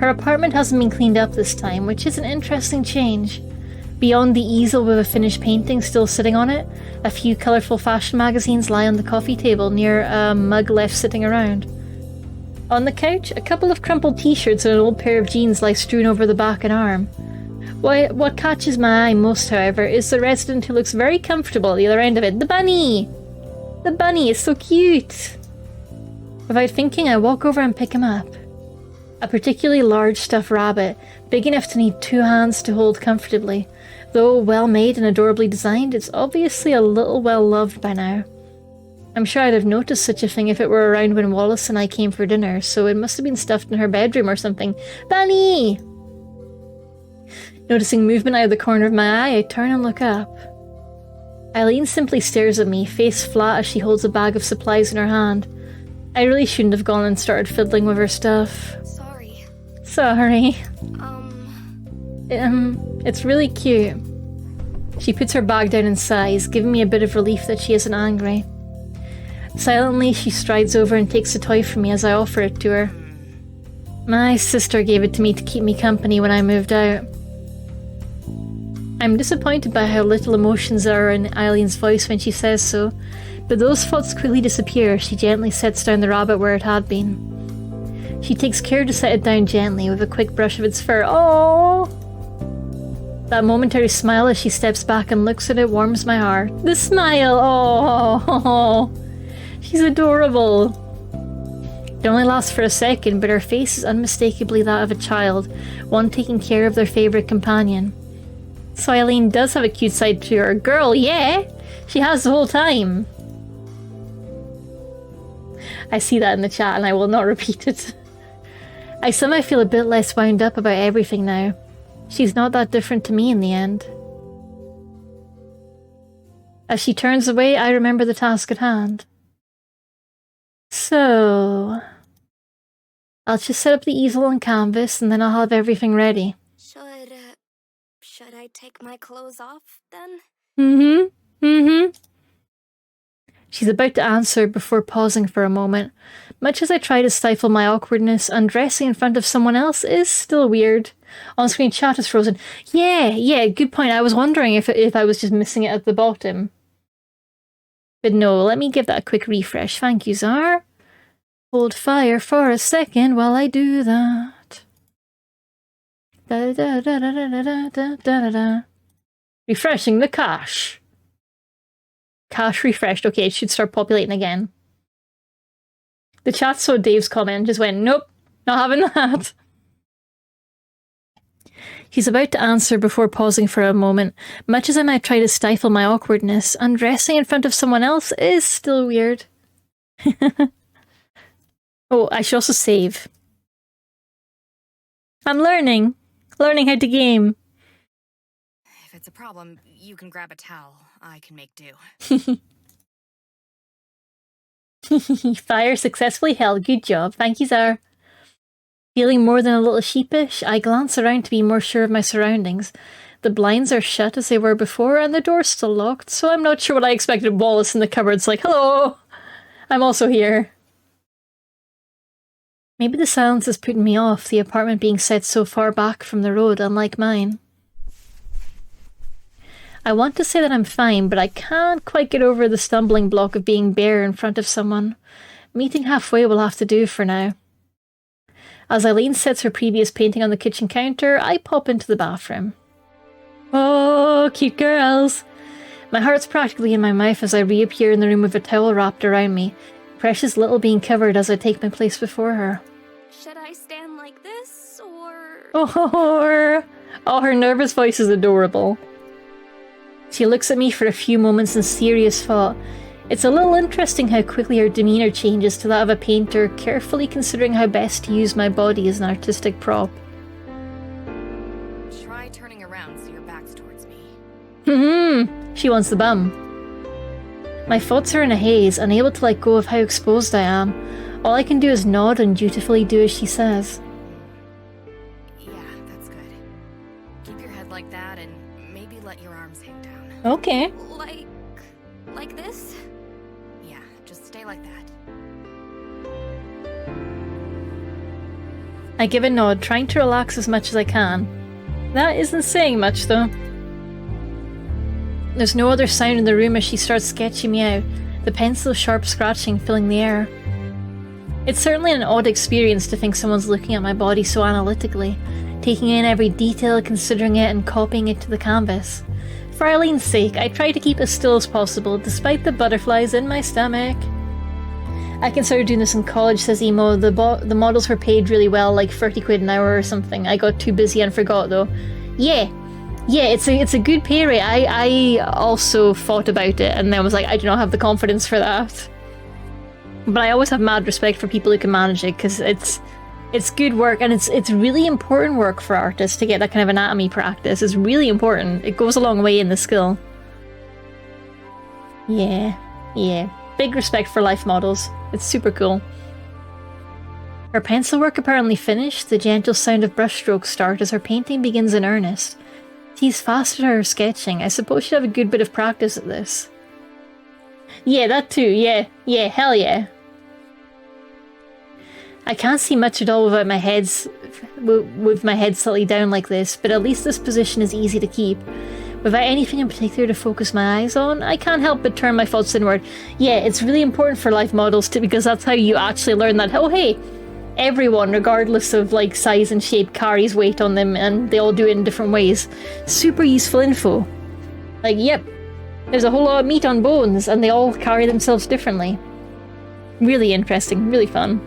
Her apartment hasn't been cleaned up this time, which is an interesting change. Beyond the easel with a finished painting still sitting on it, a few colourful fashion magazines lie on the coffee table near a mug left sitting around. On the couch, a couple of crumpled t-shirts and an old pair of jeans lie strewn over the back and arm. What catches my eye most, however, is the resident who looks very comfortable at the other end of it. The bunny! The bunny is so cute! Without thinking, I walk over and pick him up. A particularly large stuffed rabbit, big enough to need 2 hands to hold comfortably. Though well made and adorably designed, it's obviously a little well loved by now. I'm sure I'd have noticed such a thing if it were around when Wallace and I came for dinner, so it must have been stuffed in her bedroom or something. Bunny! Noticing movement out of the corner of my eye, I turn and look up. Eileen simply stares at me, face flat as she holds a bag of supplies in her hand. I really shouldn't have gone and started fiddling with her stuff. Sorry. Sorry. It's really cute. She puts her bag down and sighs, giving me a bit of relief that she isn't angry. Silently, she strides over and takes a toy from me as I offer it to her. My sister gave it to me to keep me company when I moved out. I'm disappointed by how little emotions are in Eileen's voice when she says so, but those thoughts quickly disappear as she gently sets down the rabbit where it had been. She takes care to set it down gently with a quick brush of its fur. Oh! That momentary smile as she steps back and looks at it warms my heart. The smile! Oh! She's adorable! It only lasts for a second, but her face is unmistakably that of a child, one taking care of their favourite companion. So Eileen does have a cute side to her. Girl, yeah! She has the whole time. I see that in the chat and I will not repeat it. I somehow feel a bit less wound up about everything now. She's not that different to me in the end. As she turns away, I remember the task at hand. So... I'll just set up the easel and canvas and then I'll have everything ready. Should I take my clothes off, then? She's about to answer before pausing for a moment. Much as I try to stifle my awkwardness, undressing in front of someone else is still weird. On-screen chat is frozen. Yeah, good point. I was wondering if I was just missing it at the bottom. But no, let me give that a quick refresh. Thank you, Czar. Hold fire for a second while I do that. Refreshing the cache. Cache refreshed. Okay, it should start populating again. The chat saw Dave's comment and just went, nope, not having that. He's about to answer before pausing for a moment. Much as I might try to stifle my awkwardness, undressing in front of someone else is still weird. Oh, I should also save. I'm learning how to game. If it's a problem, you can grab a towel. I can make do. Fire successfully held. Good job. Thank you, sir. Feeling more than a little sheepish, I glance around to be more sure of my surroundings. The blinds are shut as they were before, and the door's still locked, so I'm not sure what I expected. Wallace in the cupboard's like, hello! I'm also here. Maybe the silence is putting me off, the apartment being set so far back from the road, unlike mine. I want to say that I'm fine, but I can't quite get over the stumbling block of being bare in front of someone. Meeting halfway will have to do for now. As Eileen sets her previous painting on the kitchen counter, I pop into the bathroom. Oh, cute girls! My heart's practically in my mouth as I reappear in the room with a towel wrapped around me, precious little being covered as I take my place before her. Should I stand like this, or... Oh, her nervous voice is adorable. She looks at me for a few moments in serious thought. It's a little interesting how quickly her demeanour changes to that of a painter, carefully considering how best to use my body as an artistic prop. Try turning around so your back's towards me. She wants the bum. My thoughts are in a haze, unable to let go of how exposed I am. All I can do is nod and dutifully do as she says. Yeah, that's good. Keep your head like that and maybe let your arms hang down. Okay. Like this? Yeah, just stay like that. I give a nod, trying to relax as much as I can. That isn't saying much, though. There's no other sound in the room as she starts sketching me out, the pencil-sharp scratching filling the air. It's certainly an odd experience to think someone's looking at my body so analytically, taking in every detail, considering it, and copying it to the canvas. For Eileen's sake, I try to keep as still as possible, despite the butterflies in my stomach. I considered doing this in college, says Emo. The models were paid really well, like 30 quid an hour or something. I got too busy and forgot, though. Yeah, it's a good pay rate. I also thought about it, and then was like, I do not have the confidence for that. But I always have mad respect for people who can manage it, because it's good work, and it's really important work for artists to get that kind of anatomy practice. It's really important. It goes a long way in the skill. Yeah. Big respect for life models. It's super cool. Her pencil work apparently finished, the gentle sound of brushstrokes start as her painting begins in earnest. She's fast at her sketching. I suppose she'd have a good bit of practice at this. Yeah, that too. Yeah, hell yeah. I can't see much at all without with my head slightly down like this, but at least this position is easy to keep. Without anything in particular to focus my eyes on, I can't help but turn my thoughts inward. Yeah, it's really important for life models too, because that's how you actually learn that, oh hey, everyone, regardless of like size and shape, carries weight on them, and they all do it in different ways. Super useful info. Like, yep, there's a whole lot of meat on bones, and they all carry themselves differently. Really interesting, really fun.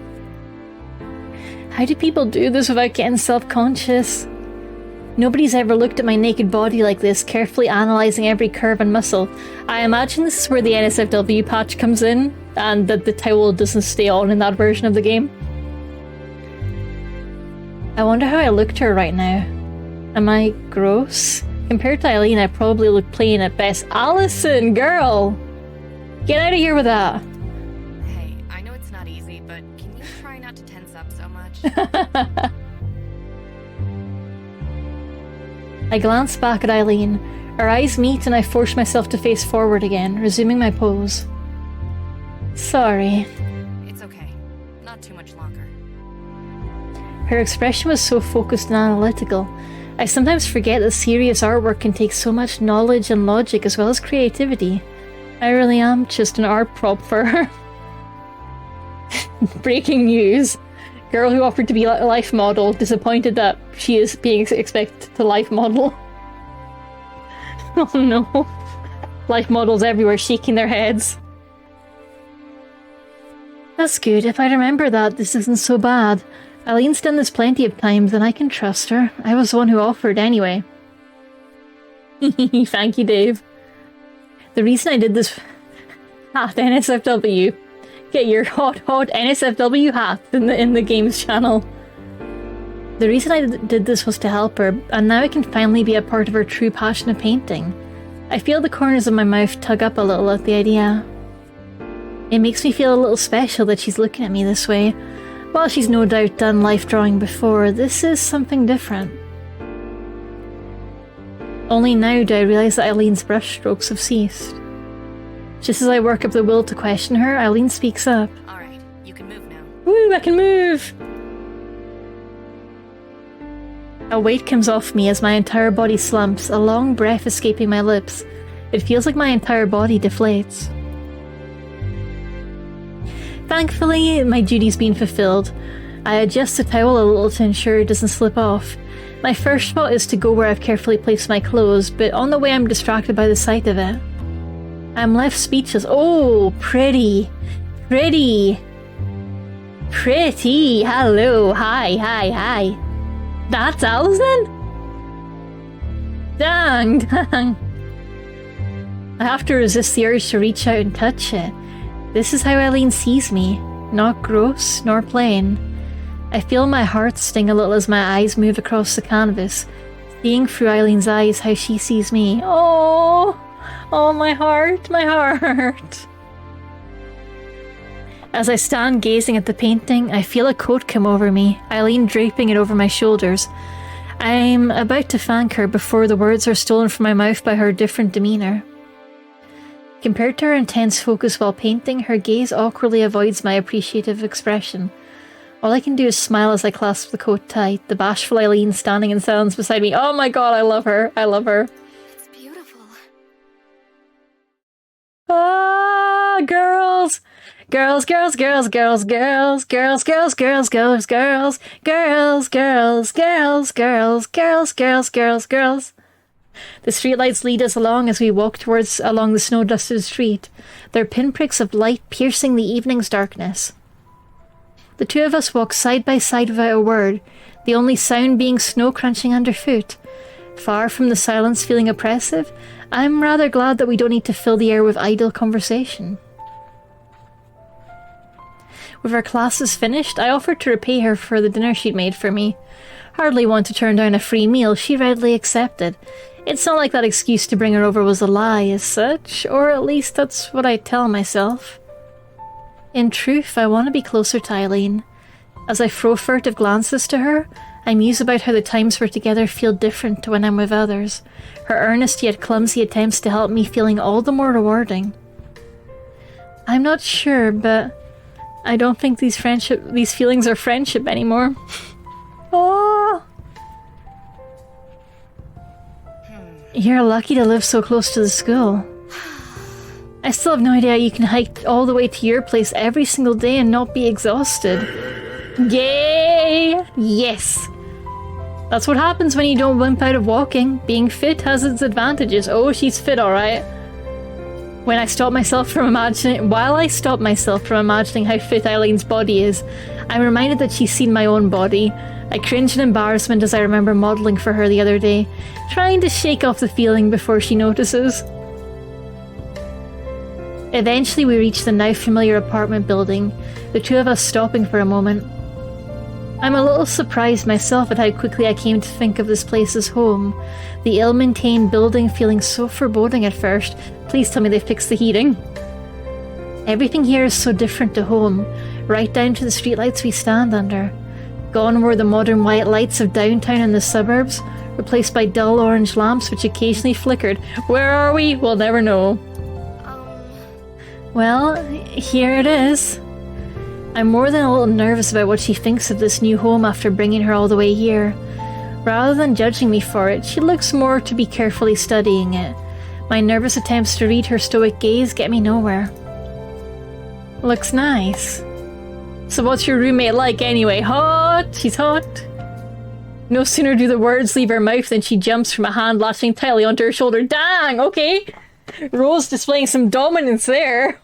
How do people do this without getting self-conscious? Nobody's ever looked at my naked body like this, carefully analysing every curve and muscle. I imagine this is where the SFW patch comes in, and that the towel doesn't stay on in that version of the game. I wonder how I look to her right now. Am I gross? Compared to Eileen, I probably look plain at best. Allison, girl! Get out of here with that! Hey, I know it's not easy, but can you try not to tense up so much? I glance back at Eileen. Our eyes meet and I force myself to face forward again, resuming my pose. Sorry. It's okay. Not too much longer. Her expression was so focused and analytical. I sometimes forget that serious artwork can take so much knowledge and logic as well as creativity. I really am just an art prop for her. Breaking news. Girl who offered to be a life model, disappointed that she is being expected to life model. Oh no. Life models everywhere shaking their heads. That's good. If I remember that, this isn't so bad. Eileen's done this plenty of times and I can trust her. I was the one who offered anyway. Thank you, Dave. The reason I did this hat NSFW. Get your hot NSFW hat in the games channel. The reason I did this was to help her, and now I can finally be a part of her true passion of painting. I feel the corners of my mouth tug up a little at the idea. It makes me feel a little special that she's looking at me this way. While she's no doubt done life drawing before, this is something different. Only now do I realise that Eileen's brushstrokes have ceased. Just as I work up the will to question her, Eileen speaks up. Alright, you can move now. Woo, I can move! A weight comes off me as my entire body slumps, a long breath escaping my lips. It feels like my entire body deflates. Thankfully, my duty's been fulfilled. I adjust the towel a little to ensure it doesn't slip off. My first thought is to go where I've carefully placed my clothes, but on the way I'm distracted by the sight of it. I'm left speechless. Oh, pretty. Pretty. Pretty. Hello. Hi. That's Allison? Dang. I have to resist the urge to reach out and touch it. This is how Eileen sees me. Not gross, nor plain. I feel my heart sting a little as my eyes move across the canvas, seeing through Eileen's eyes how she sees me. Oh, my heart. As I stand gazing at the painting, I feel a coat come over me, Eileen draping it over my shoulders. I'm about to thank her before the words are stolen from my mouth by her different demeanour. Compared to her intense focus while painting, her gaze awkwardly avoids my appreciative expression. All I can do is smile as I clasp the coat tight, the bashful Eileen standing in silence beside me. Oh my god, I love her. It's beautiful. Ah, girls! Girls. The streetlights lead us along as we walk along the snow-dusted street, their pinpricks of light piercing the evening's darkness. The two of us walk side by side without a word, the only sound being snow crunching underfoot. Far from the silence feeling oppressive, I'm rather glad that we don't need to fill the air with idle conversation. With our classes finished, I offered to repay her for the dinner she'd made for me. Hardly want to turn down a free meal, she readily accepted. It's not like that excuse to bring her over was a lie as such, or at least that's what I tell myself. In truth, I want to be closer to Eileen. As I throw furtive glances to her, I muse about how the times we're together feel different to when I'm with others, her earnest yet clumsy attempts to help me feeling all the more rewarding. I'm not sure, but I don't think these feelings are friendship anymore. Oh! You're lucky to live so close to the school. I still have no idea how you can hike all the way to your place every single day and not be exhausted. Yay! Yes! That's what happens when you don't wimp out of walking. Being fit has its advantages. Oh, she's fit, alright. While I stop myself from imagining how fit Eileen's body is, I'm reminded that she's seen my own body. I cringe in embarrassment as I remember modelling for her the other day, trying to shake off the feeling before she notices. Eventually we reach the now familiar apartment building, the two of us stopping for a moment. I'm a little surprised myself at how quickly I came to think of this place as home, the ill-maintained building feeling so foreboding at first. Please tell me they fixed the heating. Everything here is so different to home, right down to the streetlights we stand under. Gone were the modern white lights of downtown and the suburbs, replaced by dull orange lamps which occasionally flickered. Where are we? We'll never know. Well, here it is. I'm more than a little nervous about what she thinks of this new home after bringing her all the way here. Rather than judging me for it, she looks more to be carefully studying it. My nervous attempts to read her stoic gaze get me nowhere. Looks nice. So what's your roommate like anyway? Hot? She's hot? No sooner do the words leave her mouth than she jumps from a hand latching tightly onto her shoulder. Dang, okay. Rose displaying some dominance there.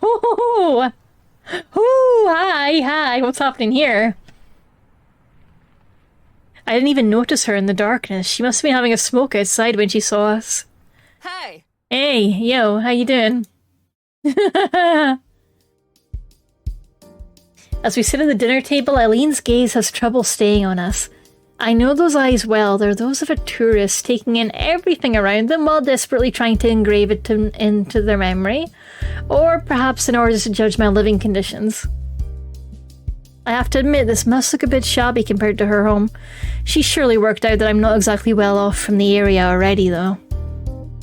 Oh, hi, what's happening here? I didn't even notice her in the darkness. She must have been having a smoke outside when she saw us. Hey! Hey, yo, how you doing? As we sit at the dinner table, Eileen's gaze has trouble staying on us. I know those eyes well. They're those of a tourist taking in everything around them while desperately trying to engrave it into their memory. Or perhaps in order to judge my living conditions. I have to admit, this must look a bit shabby compared to her home. She surely worked out that I'm not exactly well off from the area already, though.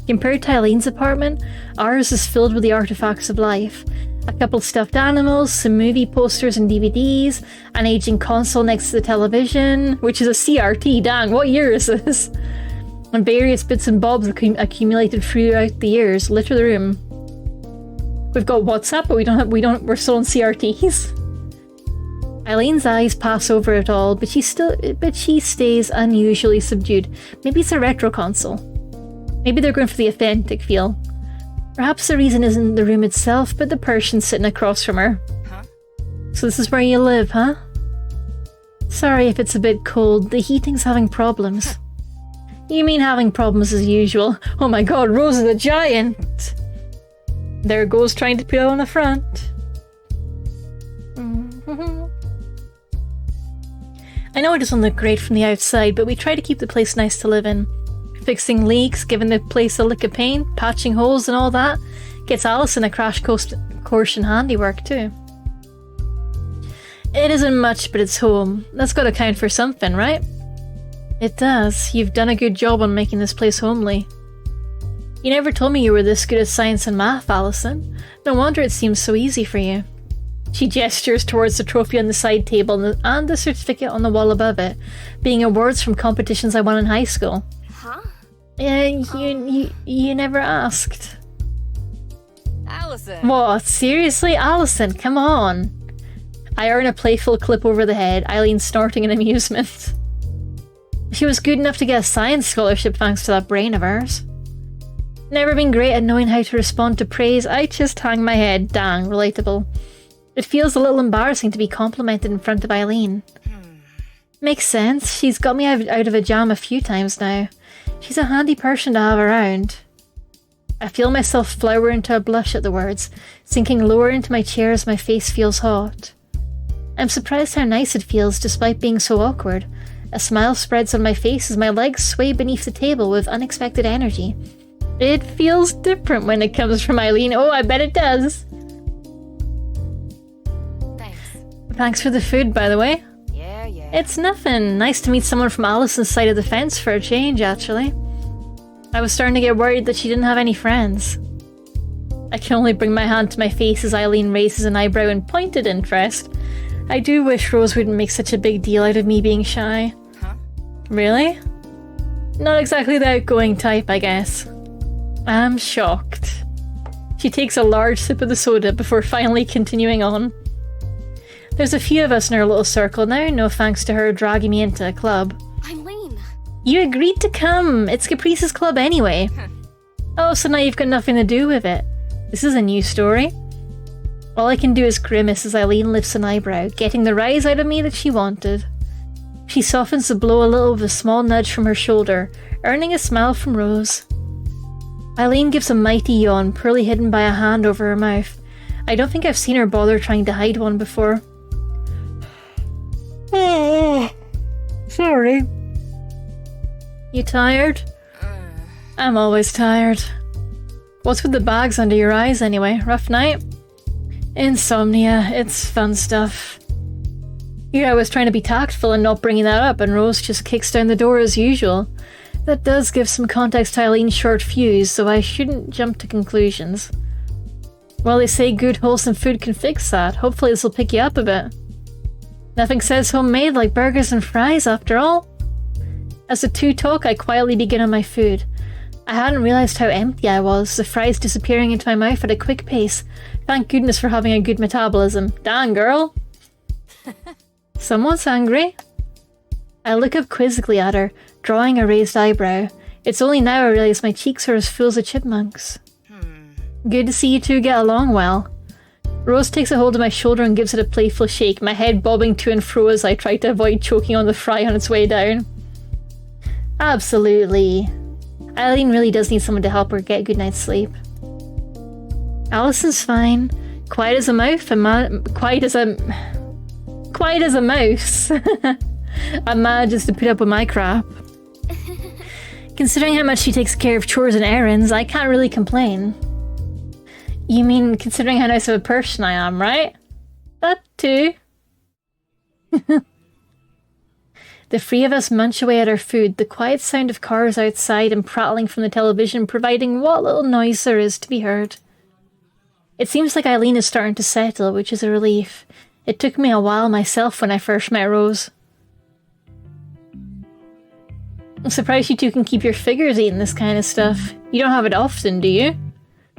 Compared to Eileen's apartment, ours is filled with the artifacts of life. A couple stuffed animals, some movie posters and DVDs, an aging console next to the television, which is a CRT, dang, what year is this? And various bits and bobs accumulated throughout the years, litter the room. We've got WhatsApp, but we're still on CRTs. Eileen's eyes pass over it all, but she stays unusually subdued. Maybe it's a retro console. Maybe they're going for the authentic feel. Perhaps the reason isn't the room itself, but the person sitting across from her. Huh? So this is where you live, huh? Sorry if it's a bit cold. The heating's having problems. You mean having problems as usual? Oh my god, Rose is a giant! There goes trying to put it on the front. I know it doesn't look great from the outside, but we try to keep the place nice to live in. Fixing leaks, giving the place a lick of paint, patching holes and all that. Gets Allison a crash course in handiwork too. It isn't much, but it's home. That's gotta count for something, right? It does. You've done a good job on making this place homely. You never told me you were this good at science and math, Allison. No wonder it seems so easy for you. She gestures towards the trophy on the side table and the certificate on the wall above it, being awards from competitions I won in high school. Huh? You never asked. Allison! What? Seriously? Allison, come on. I earn a playful clip over the head, Eileen snorting in amusement. She was good enough to get a science scholarship thanks to that brain of hers. Never been great at knowing how to respond to praise. I just hang my head. Dang, relatable. It feels a little embarrassing to be complimented in front of Eileen. Makes sense. She's got me out of a jam a few times now. She's a handy person to have around. I feel myself flower into a blush at the words, sinking lower into my chair as my face feels hot. I'm surprised how nice it feels despite being so awkward. A smile spreads on my face as my legs sway beneath the table with unexpected energy. It feels different when it comes from Eileen. Oh, I bet it does. Thanks for the food, by the way. Yeah. It's nothing. Nice to meet someone from Allison's side of the fence for a change, actually. I was starting to get worried that she didn't have any friends. I can only bring my hand to my face as Eileen raises an eyebrow in pointed interest. I do wish Rose wouldn't make such a big deal out of me being shy. Huh? Really? Not exactly the outgoing type, I guess. I'm shocked. She takes a large sip of the soda before finally continuing on. There's a few of us in our little circle now, no thanks to her dragging me into a club. Eileen. You agreed to come! It's Caprice's club anyway. Oh, so now you've got nothing to do with it. This is a new story. All I can do is grimace as Eileen lifts an eyebrow, getting the rise out of me that she wanted. She softens the blow a little with a small nudge from her shoulder, earning a smile from Rose. Eileen gives a mighty yawn, poorly hidden by a hand over her mouth. I don't think I've seen her bother trying to hide one before. Oh, sorry. You tired? I'm always tired. What's with the bags under your eyes anyway? Rough night? Insomnia, it's fun stuff. Here I was trying to be tactful and not bringing that up, and Rose just kicks down the door as usual. That does give some context to Eileen's short fuse, so I shouldn't jump to conclusions. Well, they say good wholesome food can fix that. Hopefully this will pick you up a bit. Nothing says homemade like burgers and fries, after all. As the two talk, I quietly begin on my food. I hadn't realised how empty I was, the fries disappearing into my mouth at a quick pace. Thank goodness for having a good metabolism. Dang, girl! Someone's hungry. I look up quizzically at her, drawing a raised eyebrow. It's only now I realise my cheeks are as full as a chipmunk's. Good to see you two get along well. Rose takes a hold of my shoulder and gives it a playful shake, my head bobbing to and fro as I try to avoid choking on the fry on its way down. Absolutely. Eileen really does need someone to help her get a good night's sleep. Allison's fine. Quiet as a mouse and quiet as a mouse. And manages to put up with my crap. Considering how much she takes care of chores and errands, I can't really complain. You mean considering how nice of a person I am, right? That too. The three of us munch away at our food, the quiet sound of cars outside and prattling from the television providing what little noise there is to be heard. It seems like Eileen is starting to settle, which is a relief. It took me a while myself when I first met Rose. I'm surprised you two can keep your figures eating this kind of stuff. You don't have it often, do you?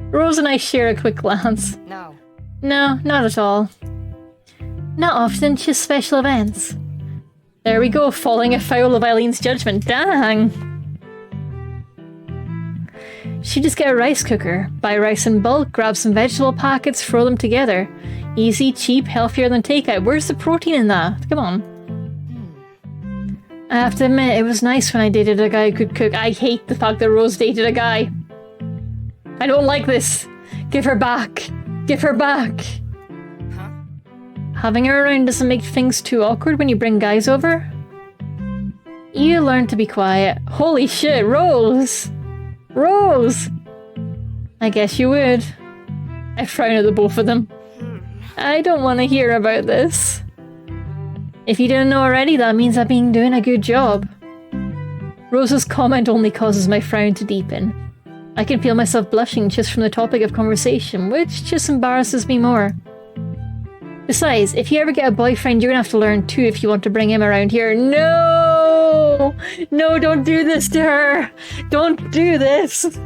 Rose and I share a quick glance. No. No, not at all. Not often, just special events. There we go, falling afoul of Eileen's judgment. Dang! She just get a rice cooker, buy rice in bulk, grab some vegetable packets, throw them together. Easy, cheap, healthier than takeout. Where's the protein in that? Come on. I have to admit, it was nice when I dated a guy who could cook. I hate the fact that Rose dated a guy. I don't like this. Give her back. Give her back. Huh? Having her around doesn't make things too awkward when you bring guys over. You learn to be quiet. Holy shit, Rose! Rose! I guess you would. I frown at the both of them. I don't want to hear about this. If you didn't know already, that means I've been doing a good job. Rose's comment only causes my frown to deepen. I can feel myself blushing just from the topic of conversation, which just embarrasses me more. Besides, if you ever get a boyfriend, you're gonna have to learn too if you want to bring him around here. No! No, don't do this to her! Don't do this!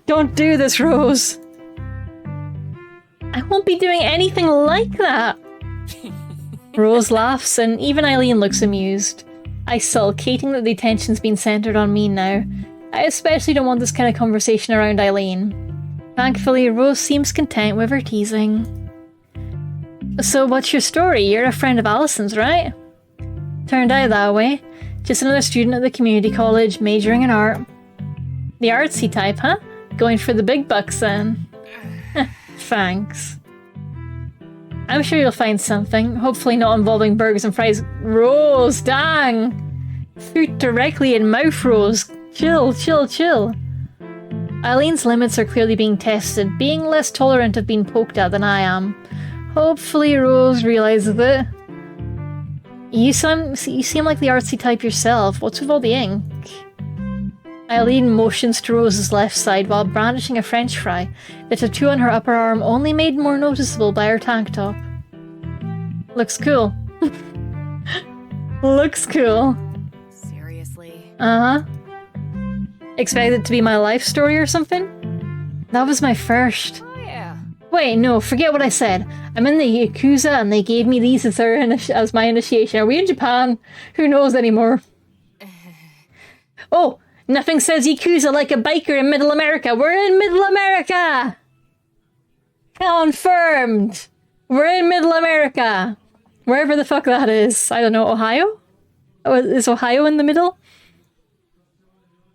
Don't do this, Rose! I won't be doing anything like that! Rose laughs, and even Eileen looks amused. I sulk, hating that the attention's been centered on me now. I especially don't want this kind of conversation around Eileen. Thankfully, Rose seems content with her teasing. So what's your story? You're a friend of Allison's, right? Turned out that way. Just another student at the community college, majoring in art. The artsy type, huh? Going for the big bucks then. Thanks. I'm sure you'll find something, hopefully not involving burgers and fries. Rose, dang! Food directly in mouth, Rose. Chill, chill, chill. Eileen's limits are clearly being tested, being less tolerant of being poked at than I am. Hopefully Rose realises it. You seem like the artsy type yourself. What's with all the ink? Eileen motions to Rose's left side while brandishing a french fry, the tattoo on her upper arm only made more noticeable by her tank top. Looks cool. Looks cool. Seriously? Uh-huh. Expect it to be my life story or something? That was my first. Oh yeah. Wait, no, forget what I said. I'm in the Yakuza and they gave me these as my initiation. Are we in Japan? Who knows anymore? Oh! Nothing says Yakuza like a biker in Middle America. We're in Middle America! Confirmed! We're in Middle America! Wherever the fuck that is. I don't know, Ohio? Oh, is Ohio in the middle?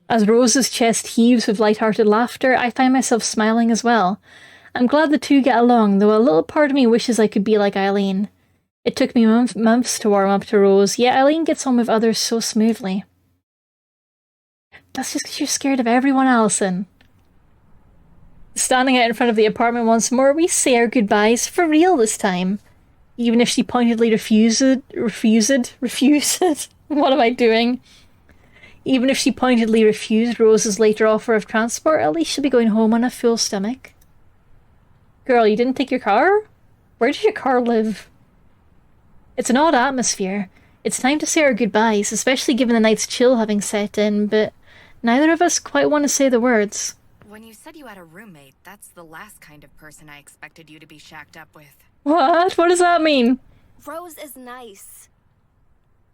As Rose's chest heaves with light-hearted laughter, I find myself smiling as well. I'm glad the two get along, though a little part of me wishes I could be like Eileen. It took me months to warm up to Rose, yet Eileen gets on with others so smoothly. That's just because you're scared of everyone, Allison. Standing out in front of the apartment once more, we say our goodbyes for real this time. Even if she pointedly refused. What am I doing? Even if she pointedly refused Rose's later offer of transport, at least she'll be going home on a full stomach. Girl, you didn't take your car? Where does your car live? It's an odd atmosphere. It's time to say our goodbyes, especially given the night's chill having set in, but neither of us quite want to say the words. When you said you had a roommate, that's the last kind of person I expected you to be shacked up with. What? What does that mean? Rose is nice.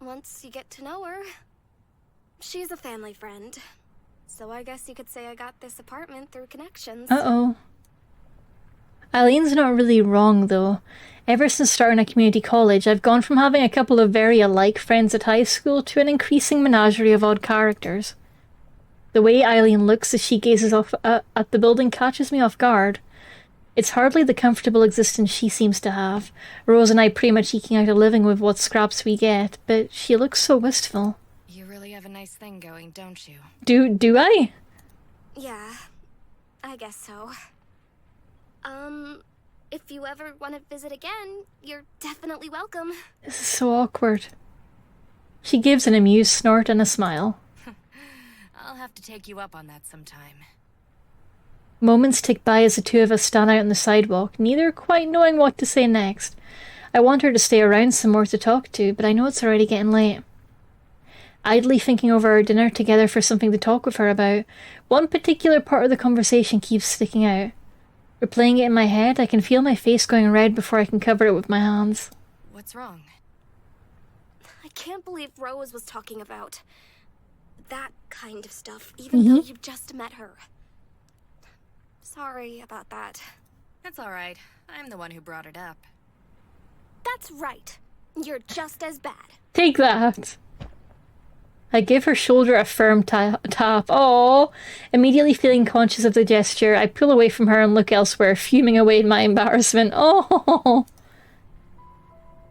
Once you get to know her, she's a family friend. So I guess you could say I got this apartment through connections. Uh-oh. Eileen's not really wrong, though. Ever since starting at community college, I've gone from having a couple of very alike friends at high school to an increasing menagerie of odd characters. The way Eileen looks as she gazes off at the building catches me off guard. It's hardly the comfortable existence she seems to have. Rose and I pretty much eking out a living with what scraps we get, but she looks so wistful. You really have a nice thing going, don't you? Do I? Yeah, I guess so. If you ever want to visit again, you're definitely welcome. This is so awkward. She gives an amused snort and a smile. I'll have to take you up on that sometime. Moments tick by as the two of us stand out on the sidewalk, neither quite knowing what to say next. I want her to stay around some more to talk to, but I know it's already getting late. Idly thinking over our dinner together for something to talk with her about, one particular part of the conversation keeps sticking out. Replaying it in my head, I can feel my face going red before I can cover it with my hands. What's wrong? I can't believe Rose was talking about that kind of stuff, even though you just met her. Sorry about that. That's alright. I'm the one who brought it up. That's right. You're just as bad. Take that! I give her shoulder a firm tap. Aww! Immediately feeling conscious of the gesture, I pull away from her and look elsewhere, fuming away in my embarrassment. Oh!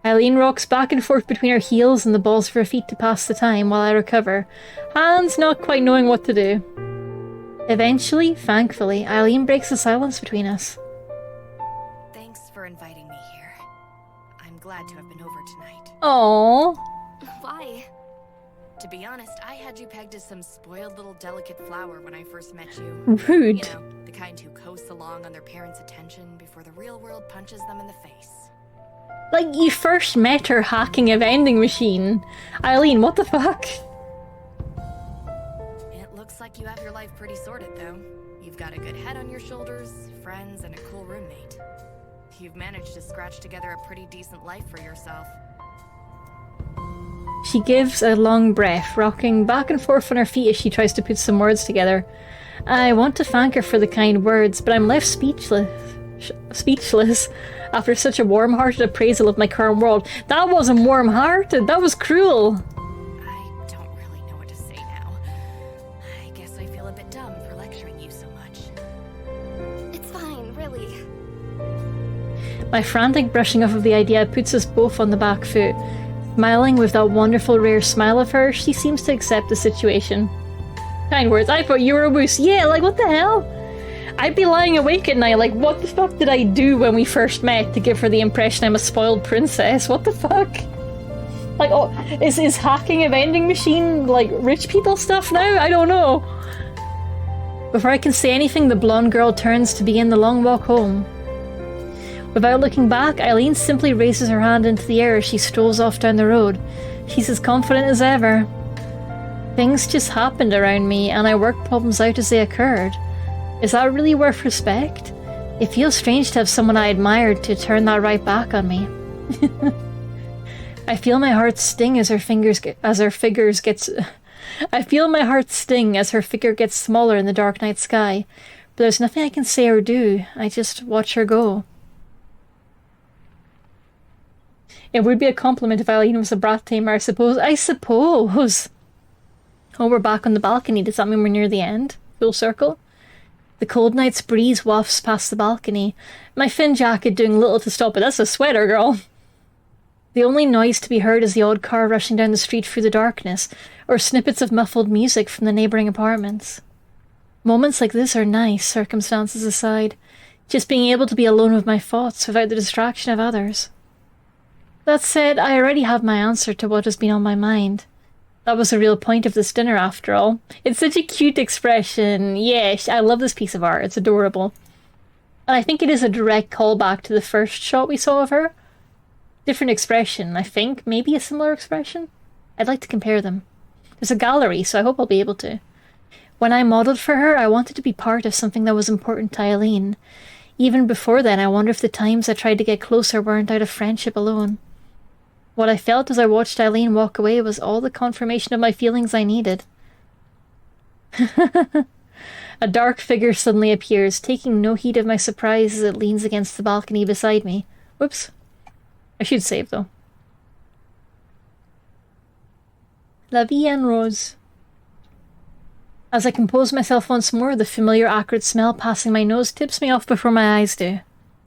Eileen rocks back and forth between her heels and the balls of her feet to pass the time while I recover, hands not quite knowing what to do. Eventually, thankfully, Eileen breaks the silence between us. Thanks for inviting me here. I'm glad to have been over tonight. Aww! Why? To be honest, I had you pegged as some spoiled little delicate flower when I first met you. Rude. You know, the kind who coasts along on their parents' attention before the real world punches them in the face. Like, you first met her hacking a vending machine. Eileen, what the fuck? It looks like you have your life pretty sorted, though. You've got a good head on your shoulders, friends, and a cool roommate. You've managed to scratch together a pretty decent life for yourself. She gives a long breath, rocking back and forth on her feet as she tries to put some words together. I want to thank her for the kind words, but I'm left speechless after such a warm-hearted appraisal of my current world. That wasn't warm-hearted, that was cruel. I don't really know what to say now. I guess I feel a bit dumb for lecturing you so much. It's fine, really. My frantic brushing off of the idea puts us both on the back foot. Smiling with that wonderful rare smile of hers, she seems to accept the situation. Kind words, I thought you were a moose. Yeah, like what the hell? I'd be lying awake at night like, what the fuck did I do when we first met to give her the impression I'm a spoiled princess? What the fuck? Like, oh, is hacking a vending machine like rich people stuff now? I don't know. Before I can say anything, the blonde girl turns to begin the long walk home. Without looking back, Eileen simply raises her hand into the air as she strolls off down the road. She's as confident as ever. Things just happened around me, and I worked problems out as they occurred. Is that really worth respect? It feels strange to have someone I admired to turn that right back on me. I feel my heart sting as her figure gets smaller in the dark night sky. But there's nothing I can say or do. I just watch her go. It would be a compliment if Eileen was a brat tamer, I suppose. Oh, we're back on the balcony. Does that mean we're near the end? Full circle? The cold night's breeze wafts past the balcony. My fin jacket doing little to stop it. That's a sweater, girl. The only noise to be heard is the odd car rushing down the street through the darkness, or snippets of muffled music from the neighbouring apartments. Moments like this are nice, circumstances aside. Just being able to be alone with my thoughts without the distraction of others. That said, I already have my answer to what has been on my mind. That was the real point of this dinner, after all. It's such a cute expression. Yeah, I love this piece of art. It's adorable. And I think it is a direct callback to the first shot we saw of her. Different expression, I think. Maybe a similar expression? I'd like to compare them. There's a gallery, so I hope I'll be able to. When I modelled for her, I wanted to be part of something that was important to Eileen. Even before then, I wonder if the times I tried to get closer weren't out of friendship alone. What I felt as I watched Eileen walk away was all the confirmation of my feelings I needed. A dark figure suddenly appears, taking no heed of my surprise as it leans against the balcony beside me. Whoops. I should save, though. La vie en rose. As I compose myself once more, the familiar acrid smell passing my nose tips me off before my eyes do.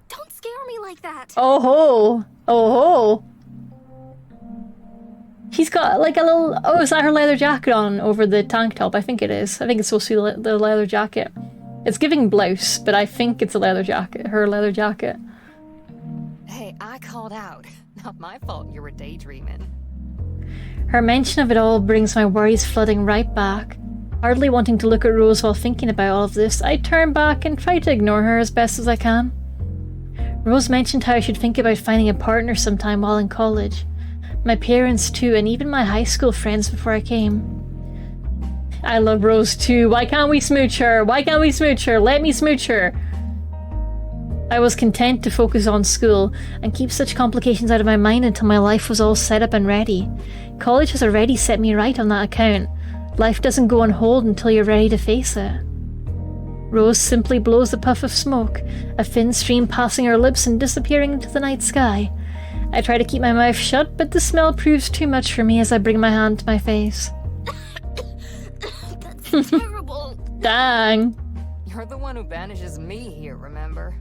Don't scare me like that. Oh ho! Oh ho! She's got like a little... Oh, is that her leather jacket on over the tank top? I think it is. I think it's supposed to be the leather jacket. It's giving blouse, but I think it's a leather jacket. Her leather jacket. Hey, I called out. Not my fault you were daydreaming. Her mention of it all brings my worries flooding right back. Hardly wanting to look at Rose while thinking about all of this, I turn back and try to ignore her as best as I can. Rose mentioned how I should think about finding a partner sometime while in college. My parents too, and even my high school friends before I came. I love Rose too. Why can't we smooch her? Why can't we smooch her? Let me smooch her. I was content to focus on school and keep such complications out of my mind until my life was all set up and ready. College has already set me right on that account. Life doesn't go on hold until you're ready to face it. Rose simply blows a puff of smoke, a thin stream passing her lips and disappearing into the night sky. I try to keep my mouth shut, but the smell proves too much for me as I bring my hand to my face. That's terrible. Dang. You're the one who banishes me here, remember?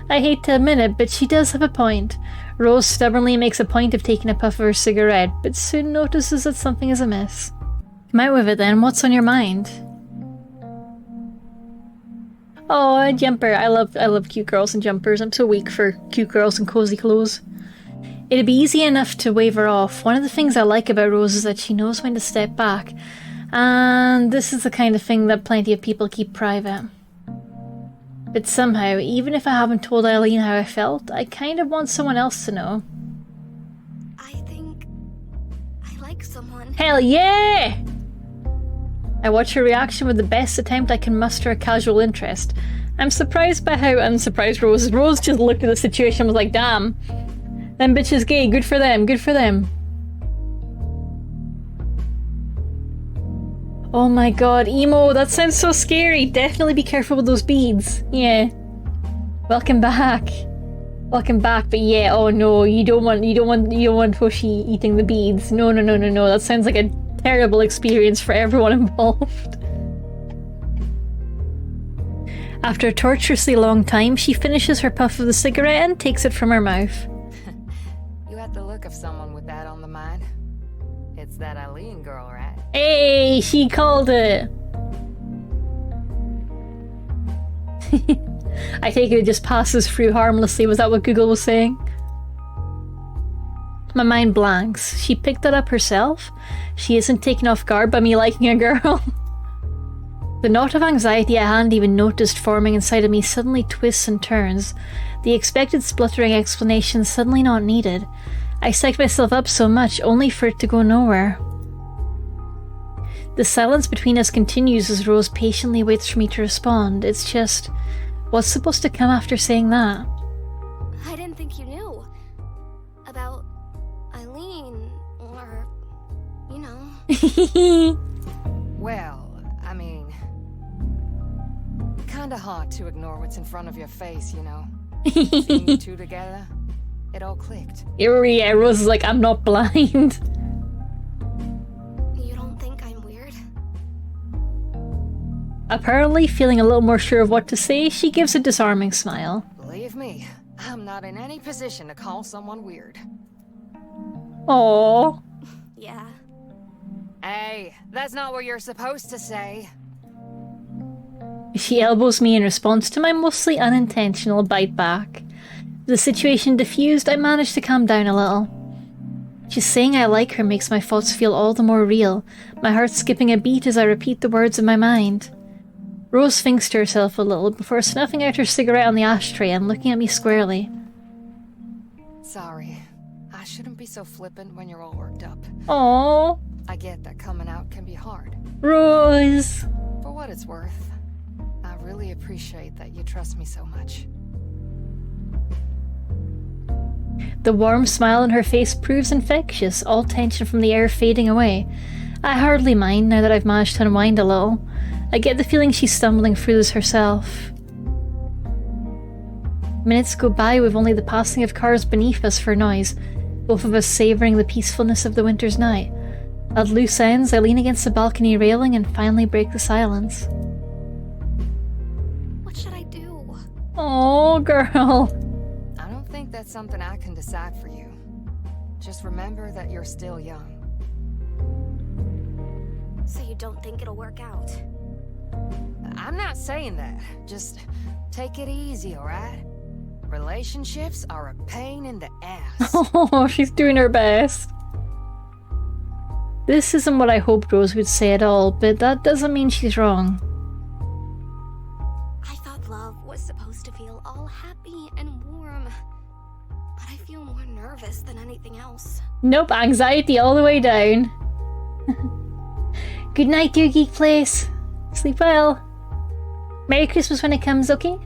I hate to admit it, but she does have a point. Rose stubbornly makes a point of taking a puff of her cigarette, but soon notices that something is amiss. Come out with it then, what's on your mind? Oh, a jumper. I love cute girls in jumpers. I'm so weak for cute girls in cozy clothes. It'd be easy enough to wave her off. One of the things I like about Rose is that she knows when to step back. And this is the kind of thing that plenty of people keep private. But somehow, even if I haven't told Eileen how I felt, I kind of want someone else to know. I think I like someone. Hell yeah! I watch her reaction with the best attempt I can muster a casual interest. I'm surprised by how unsurprised Rose is. Rose just looked at the situation and was like, damn, them bitches gay, good for them, good for them. Oh my god, emo, that sounds so scary. Definitely be careful with those beads. Yeah. Welcome back. Welcome back, but yeah, oh no, you don't want Hoshi eating the beads. No, that sounds like a terrible experience for everyone involved. After a torturously long time, she finishes her puff of the cigarette and takes it from her mouth. You had the look of someone with that on the mind. It's that Eileen girl, right? Hey, she called it! I take it just passes through harmlessly. Was that what Google was saying? My mind blanks. She picked that up herself? She isn't taken off guard by me liking a girl? The knot of anxiety I hadn't even noticed forming inside of me suddenly twists and turns. The expected spluttering explanation suddenly not needed. I psyched myself up so much, only for it to go nowhere. The silence between us continues as Rose patiently waits for me to respond. It's just, what's supposed to come after saying that? I didn't think you knew about Eileen, or, you know. Well, I mean, kinda hard to ignore what's in front of your face, you know. Seeing you two together, it all clicked. Yeah, Rose is like, I'm not blind. You don't think I'm weird? Apparently feeling a little more sure of what to say, she gives a disarming smile. Believe me, I'm not in any position to call someone weird. Aww. Yeah. Hey, that's not what you're supposed to say. She elbows me in response to my mostly unintentional bite back. The situation diffused, I managed to calm down a little. Just saying I like her makes my thoughts feel all the more real, my heart skipping a beat as I repeat the words in my mind. Rose thinks to herself a little before snuffing out her cigarette on the ashtray and looking at me squarely. Sorry, I shouldn't be so flippant when you're all worked up. Aww. I get that coming out can be hard. Rose. For what it's worth, I really appreciate that you trust me so much. The warm smile on her face proves infectious, all tension from the air fading away. I hardly mind now that I've managed to unwind a little. I get the feeling she's stumbling through this herself. Minutes go by with only the passing of cars beneath us for noise, both of us savouring the peacefulness of the winter's night. At loose ends, I lean against the balcony railing and finally break the silence. What should I do? Oh, girl. I don't think that's something I can decide for you. Just remember that you're still young. So you don't think it'll work out? I'm not saying that. Just take it easy, alright? Relationships are a pain in the ass. Oh, she's doing her best. This isn't what I hoped Rose would say at all, but that doesn't mean she's wrong. I thought love was supposed to feel all happy and warm, but I feel more nervous than anything else. Nope, anxiety all the way down. Good night, dear Geek Place. Sleep well. Merry Christmas when it comes, okay?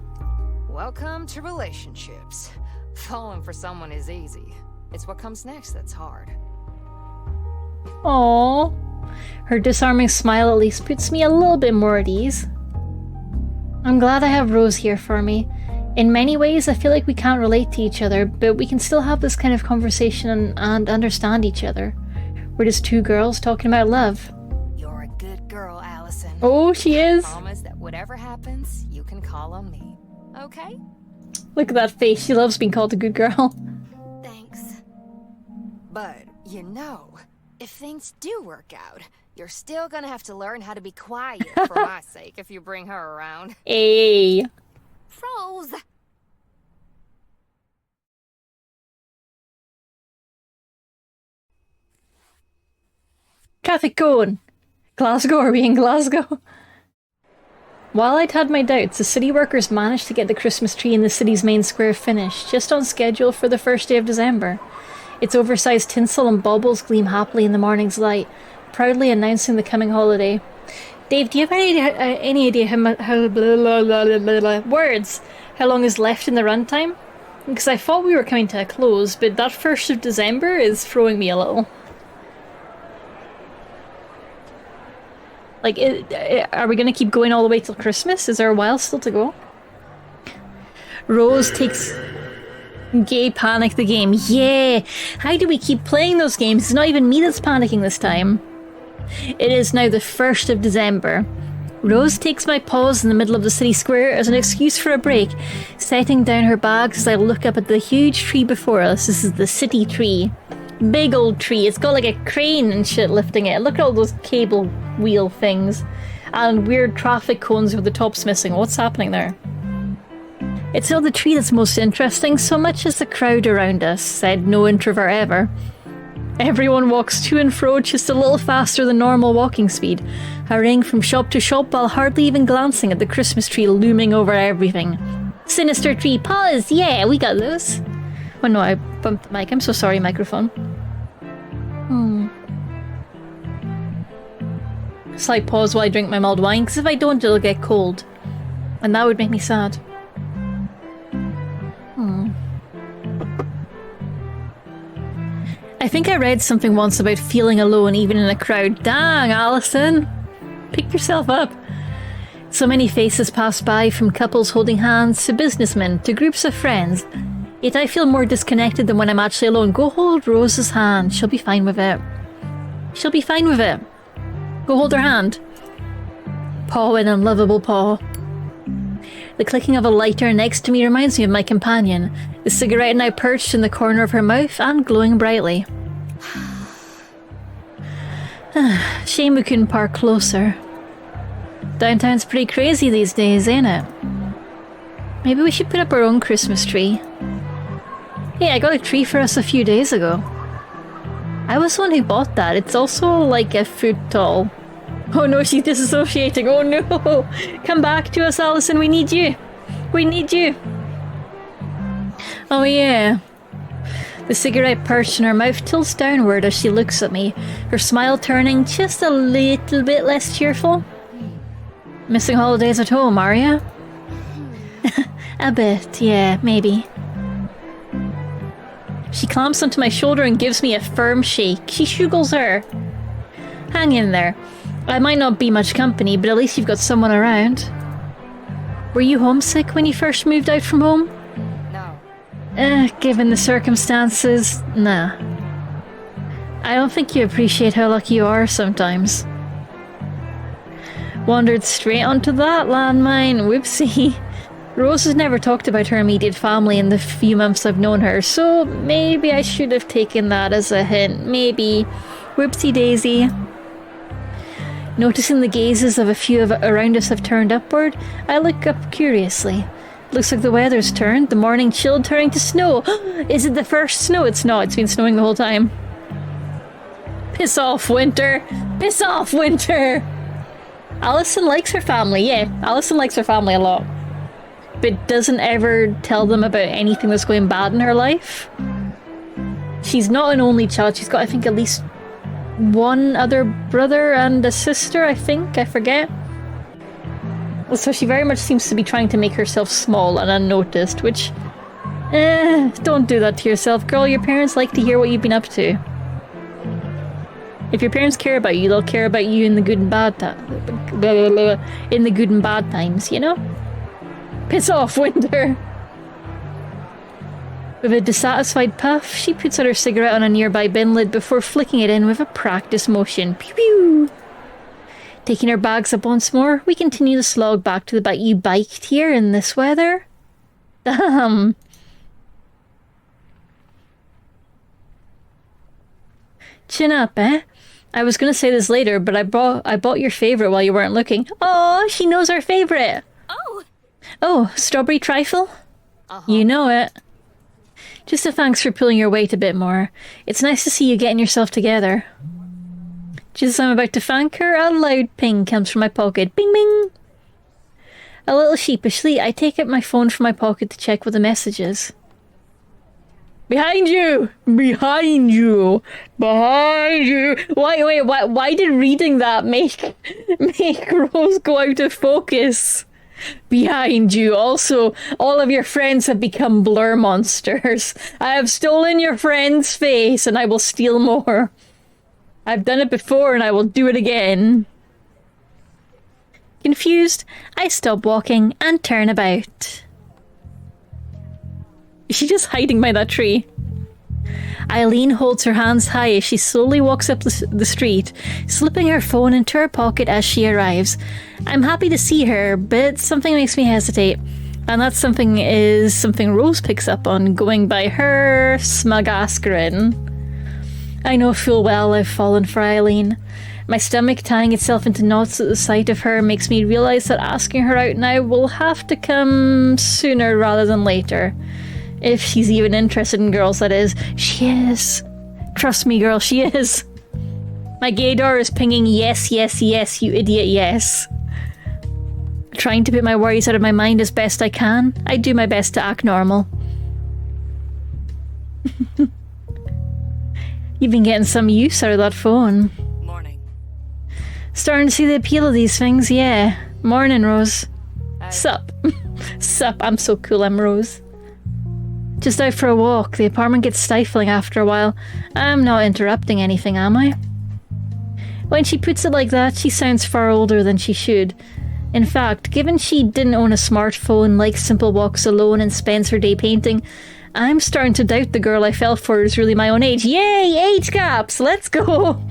Welcome to relationships. Falling for someone is easy. It's what comes next that's hard. Aww. Her disarming smile at least puts me a little bit more at ease. I'm glad I have Rose here for me. In many ways, I feel like we can't relate to each other, but we can still have this kind of conversation and understand each other. We're just two girls talking about love. You're a good girl, Allison. Oh, she is. I promise that whatever happens, you can call on me. Okay? Look at that face. She loves being called a good girl. Thanks. But, you know, if things do work out, you're still gonna have to learn how to be quiet for my sake if you bring her around. Hey. Rose! Traffic going. Glasgow, are we in Glasgow? While I'd had my doubts, the city workers managed to get the Christmas tree in the city's main square finished, just on schedule for the first day of December. Its oversized tinsel and baubles gleam happily in the morning's light, proudly announcing the coming holiday. Dave, do you have any idea how long is left in the runtime? Because I thought we were coming to a close, but that 1st of December is throwing me a little. Like, are we going to keep going all the way till Christmas? Is there a while still to go? Rose takes... Gay Panic the game. Yeah! How do we keep playing those games? It's not even me that's panicking this time. It is now the 1st of December. Rose takes my pause in the middle of the city square as an excuse for a break, setting down her bags as I look up at the huge tree before us. This is the city tree. Big old tree. It's got like a crane and shit lifting it. Look at all those cable wheel things. And weird traffic cones with the tops missing. What's happening there? It's not the tree that's most interesting so much as the crowd around us, said no introvert ever. Everyone walks to and fro just a little faster than normal walking speed, hurrying from shop to shop while hardly even glancing at the Christmas tree looming over everything. Sinister tree, pause! Yeah, we got those. Oh no, I bumped the mic. I'm so sorry, microphone. Slight pause while I drink my mulled wine, because if I don't, it'll get cold. And that would make me sad. I think I read something once about feeling alone even in a crowd. Dang, Allison! Pick yourself up. So many faces pass by, from couples holding hands to businessmen to groups of friends. Yet I feel more disconnected than when I'm actually alone. Go hold Rose's hand. She'll be fine with it. She'll be fine with it. Go hold her hand. Paw an unlovable paw. The clicking of a lighter next to me reminds me of my companion, the cigarette now perched in the corner of her mouth and glowing brightly. Shame we couldn't park closer. Downtown's pretty crazy these days, ain't it? Maybe we should put up our own Christmas tree. Hey, I got a tree for us a few days ago. I was the one who bought that. It's also like a foot tall. Oh no, she's disassociating. Oh no! Come back to us, Allison. We need you. We need you. Oh yeah. The cigarette perched in her mouth tilts downward as she looks at me, her smile turning just a little bit less cheerful. Missing holidays at home, are ya? A bit, yeah, maybe. She clamps onto my shoulder and gives me a firm shake. She shugles her. Hang in there. I might not be much company, but at least you've got someone around. Were you homesick when you first moved out from home? No. Given the circumstances, nah. I don't think you appreciate how lucky you are sometimes. Wandered straight onto that landmine, whoopsie. Rose has never talked about her immediate family in the few months I've known her, so maybe I should have taken that as a hint. Maybe. Whoopsie daisy. Noticing the gazes of a few around us have turned upward, I look up curiously. Looks like the weather's turned, the morning chill turning to snow. Is it the first snow? It's not, it's been snowing the whole time. Piss off, winter! Piss off, winter! Allison likes her family, yeah. Allison likes her family a lot. But doesn't ever tell them about anything that's going bad in her life. She's not an only child, she's got, I think, at least one other brother and a sister, I think, I forget. So she very much seems to be trying to make herself small and unnoticed, which... don't do that to yourself, girl. Your parents like to hear what you've been up to. If your parents care about you, they'll care about you in the good and bad in the good and bad times, you know? Piss off, winter! With a dissatisfied puff, she puts out her cigarette on a nearby bin lid before flicking it in with a practice motion. Pew pew! Taking our bags up once more, we continue to slog back to the bike. You biked here in this weather? Damn! Chin up, eh? I was gonna say this later, but I bought your favourite while you weren't looking. Oh, she knows our favourite! Oh, strawberry trifle? You know it. Just a thanks for pulling your weight a bit more. It's nice to see you getting yourself together. Just as I'm about to thank her, a loud ping comes from my pocket. Bing bing! A little sheepishly, I take out my phone from my pocket to check what the message is. Behind you! Behind you! Behind you! Why did reading that make Rose go out of focus? Behind you. Also, all of your friends have become blur monsters. I have stolen your friend's face and I will steal more. I've done it before and I will do it again. Confused, I stop walking and turn about. Is she just hiding by that tree? Eileen holds her hands high as she slowly walks up the street, slipping her phone into her pocket as she arrives. I'm happy to see her, but something makes me hesitate. And that something is something Rose picks up on, going by her smug-ass grin. I know full well I've fallen for Eileen. My stomach tying itself into knots at the sight of her makes me realise that asking her out now will have to come sooner rather than later. If she's even interested in girls, that is. She is. Trust me, girl, she is. My gaydar is pinging yes, yes, yes, you idiot, yes. Trying to put my worries out of my mind as best I can. I do my best to act normal. You've been getting some use out of that phone. Morning. Starting to see the appeal of these things, yeah. Morning, Rose. Sup. Sup, I'm so cool, I'm Rose. Just out for a walk. The apartment gets stifling after a while. I'm not interrupting anything, am I? When she puts it like that, she sounds far older than she should. In fact, given she didn't own a smartphone, likes simple walks alone, and spends her day painting, I'm starting to doubt the girl I fell for is really my own age. Yay! Age gaps! Let's go!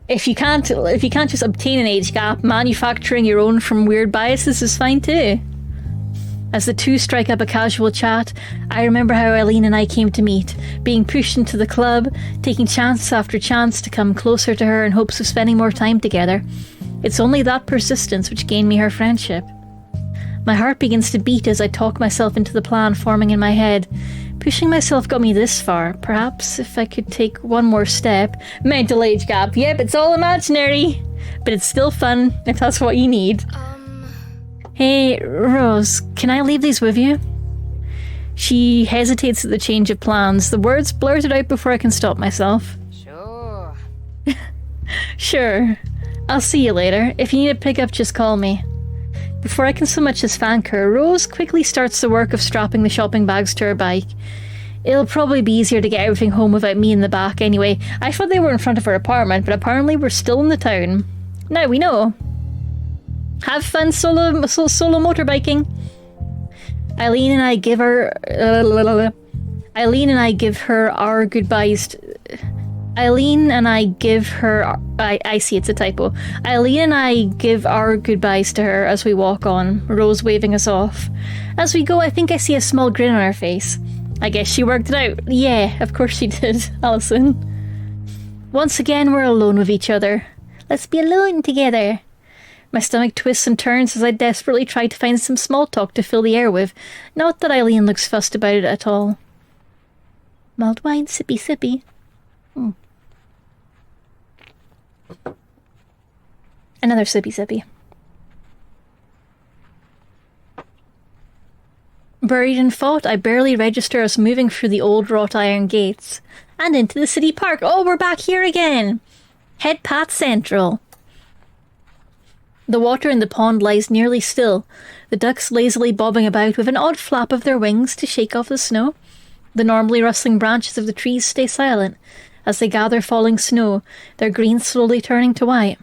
If you can't just obtain an age gap, manufacturing your own from weird biases is fine too. As the two strike up a casual chat, I remember how Eileen and I came to meet, being pushed into the club, taking chance after chance to come closer to her in hopes of spending more time together. It's only that persistence which gained me her friendship. My heart begins to beat as I talk myself into the plan forming in my head. Pushing myself got me this far. Perhaps if I could take one more step. Mental age gap. Yep, it's all imaginary. But it's still fun, if that's what you need. Hey, Rose, can I leave these with you? She hesitates at the change of plans. The words blurted out before I can stop myself. Sure. Sure. I'll see you later. If you need a pickup, just call me. Before I can so much as thank her, Rose quickly starts the work of strapping the shopping bags to her bike. It'll probably be easier to get everything home without me in the back anyway. I thought they were in front of her apartment, but apparently we're still in the town. Now we know. Have fun solo motorbiking. Eileen and I give her our goodbyes. Eileen and I give her... I see it's a typo. Eileen and I give our goodbyes to her as we walk on, Rose waving us off. As we go, I think I see a small grin on her face. I guess she worked it out. Yeah, of course she did, Allison. Once again, we're alone with each other. Let's be alone together. My stomach twists and turns as I desperately try to find some small talk to fill the air with. Not that Eileen looks fussed about it at all. Mulled wine, sippy sippy. Another sippy sippy. Buried in thought, I barely register us moving through the old wrought iron gates. And into the city park. Oh, we're back here again! Head path central. The water in the pond lies nearly still, the ducks lazily bobbing about with an odd flap of their wings to shake off the snow. The normally rustling branches of the trees stay silent as they gather falling snow, their green slowly turning to white.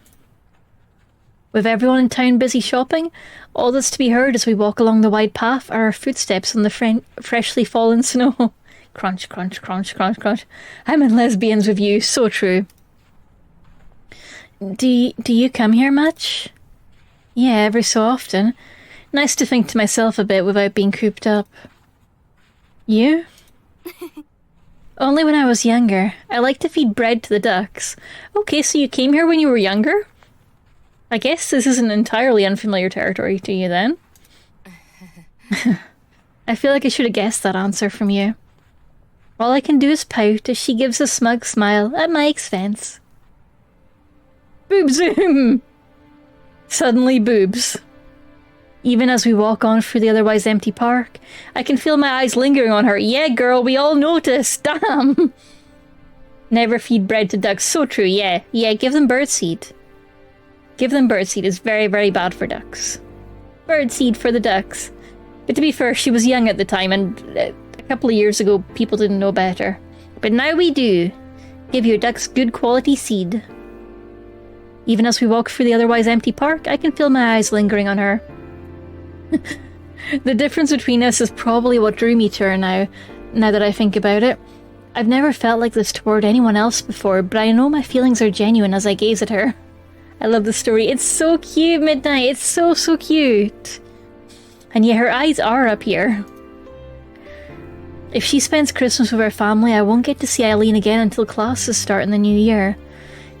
With everyone in town busy shopping, all that's to be heard as we walk along the wide path are our footsteps on the freshly fallen snow. Crunch, crunch, crunch, crunch, crunch. I'm in Lesbians with you, so true. Do you come here much? Yeah, every so often. Nice to think to myself a bit without being cooped up. You? Only when I was younger. I like to feed bread to the ducks. Okay, so you came here when you were younger? I guess this isn't entirely unfamiliar territory to you then. I feel like I should have guessed that answer from you. All I can do is pout as she gives a smug smile at my expense. Boob zoom! Suddenly boobs. Even as we walk on through the otherwise empty park, I can feel my eyes lingering on her. Yeah, girl, we all noticed. Damn! Never feed bread to ducks. So true, yeah. Yeah, give them birdseed. Give them birdseed is very, very bad for ducks. Birdseed for the ducks. But to be fair, she was young at the time, and a couple of years ago, people didn't know better. But now we do. Give your ducks good quality seed. Even as we walk through the otherwise empty park, I can feel my eyes lingering on her. The difference between us is probably what drew me to her now that I think about it. I've never felt like this toward anyone else before, but I know my feelings are genuine as I gaze at her. I love the story. It's so cute, Midnight. It's so, so cute. And yet her eyes are up here. If she spends Christmas with her family, I won't get to see Eileen again until classes start in the new year.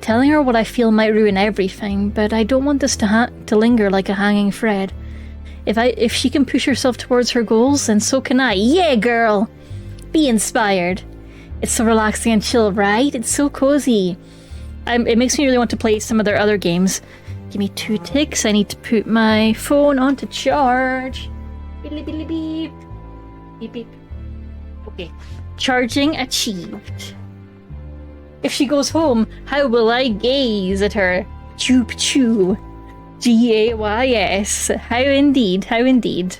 Telling her what I feel might ruin everything, but I don't want this to linger like a hanging thread. If she can push herself towards her goals, then so can I. Yeah, girl! Be inspired. It's so relaxing and chill, right? It's so cozy. It makes me really want to play some of their other games. Give me 2 ticks. I need to put my phone on to charge. Beep, beep, beep, beep. Beep, beep. Okay. Charging achieved. If she goes home, how will I gaze at her? Choop choo. Gays. How indeed, how indeed.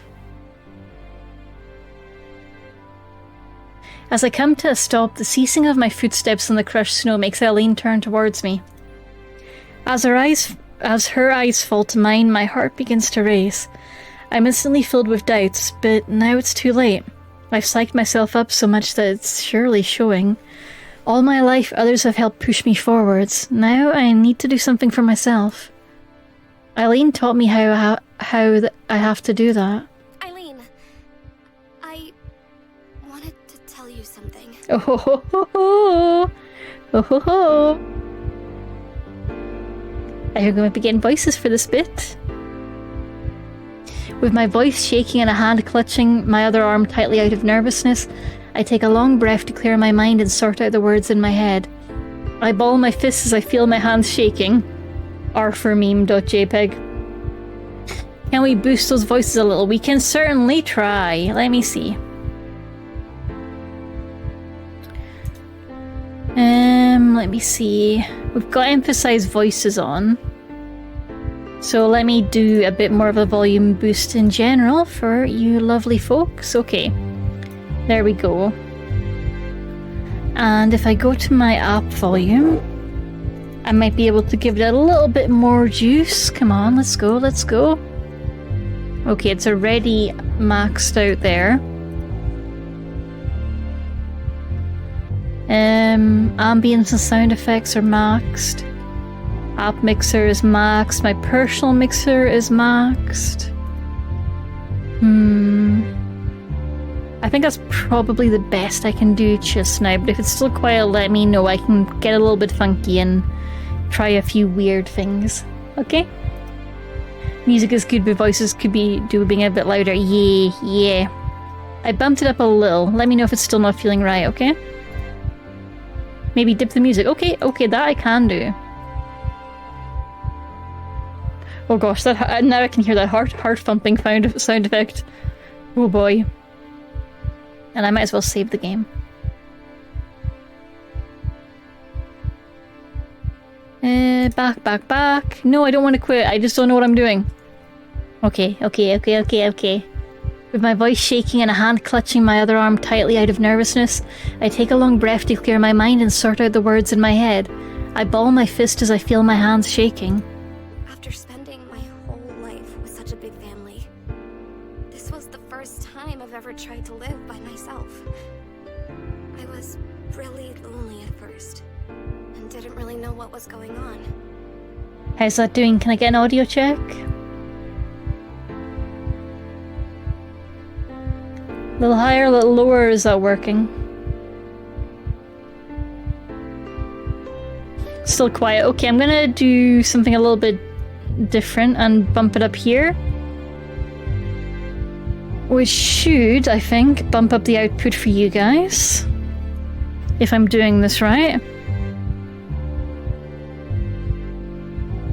As I come to a stop, the ceasing of my footsteps on the crushed snow makes Eileen turn towards me. As her eyes fall to mine, my heart begins to race. I'm instantly filled with doubts, but now it's too late. I've psyched myself up so much that it's surely showing. All my life, others have helped push me forwards. Now I need to do something for myself. Eileen taught me how I have to do that. Eileen, I wanted to tell you something. Oh ho ho ho ho! Oh ho ho! I think I'm going to be getting voices for this bit. With my voice shaking and a hand clutching my other arm tightly out of nervousness, I take a long breath to clear my mind and sort out the words in my head. I ball my fists as I feel my hands shaking. r4meme.jpg. Can we boost those voices a little? We can certainly try. Let me see. Let me see. We've got emphasized voices on. So let me do a bit more of a volume boost in general for you lovely folks. Okay. There we go. And if I go to my app volume, I might be able to give it a little bit more juice. Come on, let's go, let's go. Okay, it's already maxed out there. Ambience and sound effects are maxed. App mixer is maxed. My personal mixer is maxed. I think that's probably the best I can do just now, but if it's still quiet, let me know. I can get a little bit funky and try a few weird things. Okay? Music is good, but voices could be being a bit louder. Yeah. I bumped it up a little. Let me know if it's still not feeling right, okay? Maybe dip the music. Okay, that I can do. Oh gosh, that now I can hear that heart thumping sound effect. Oh boy. And I might as well save the game. Back. No, I don't want to quit. I just don't know what I'm doing. Okay. With my voice shaking and a hand clutching my other arm tightly out of nervousness, I take a long breath to clear my mind and sort out the words in my head. I ball my fist as I feel my hands shaking. After spending my whole life with such a big family, this was the first time I've ever tried to live by myself. I was really lonely at first, and didn't really know what was going on. How's that doing? Can I get an audio check? A little higher, a little lower, is that working? Still quiet. Okay, I'm gonna do something a little bit different and bump it up here. Which should, I think, bump up the output for you guys. If I'm doing this right.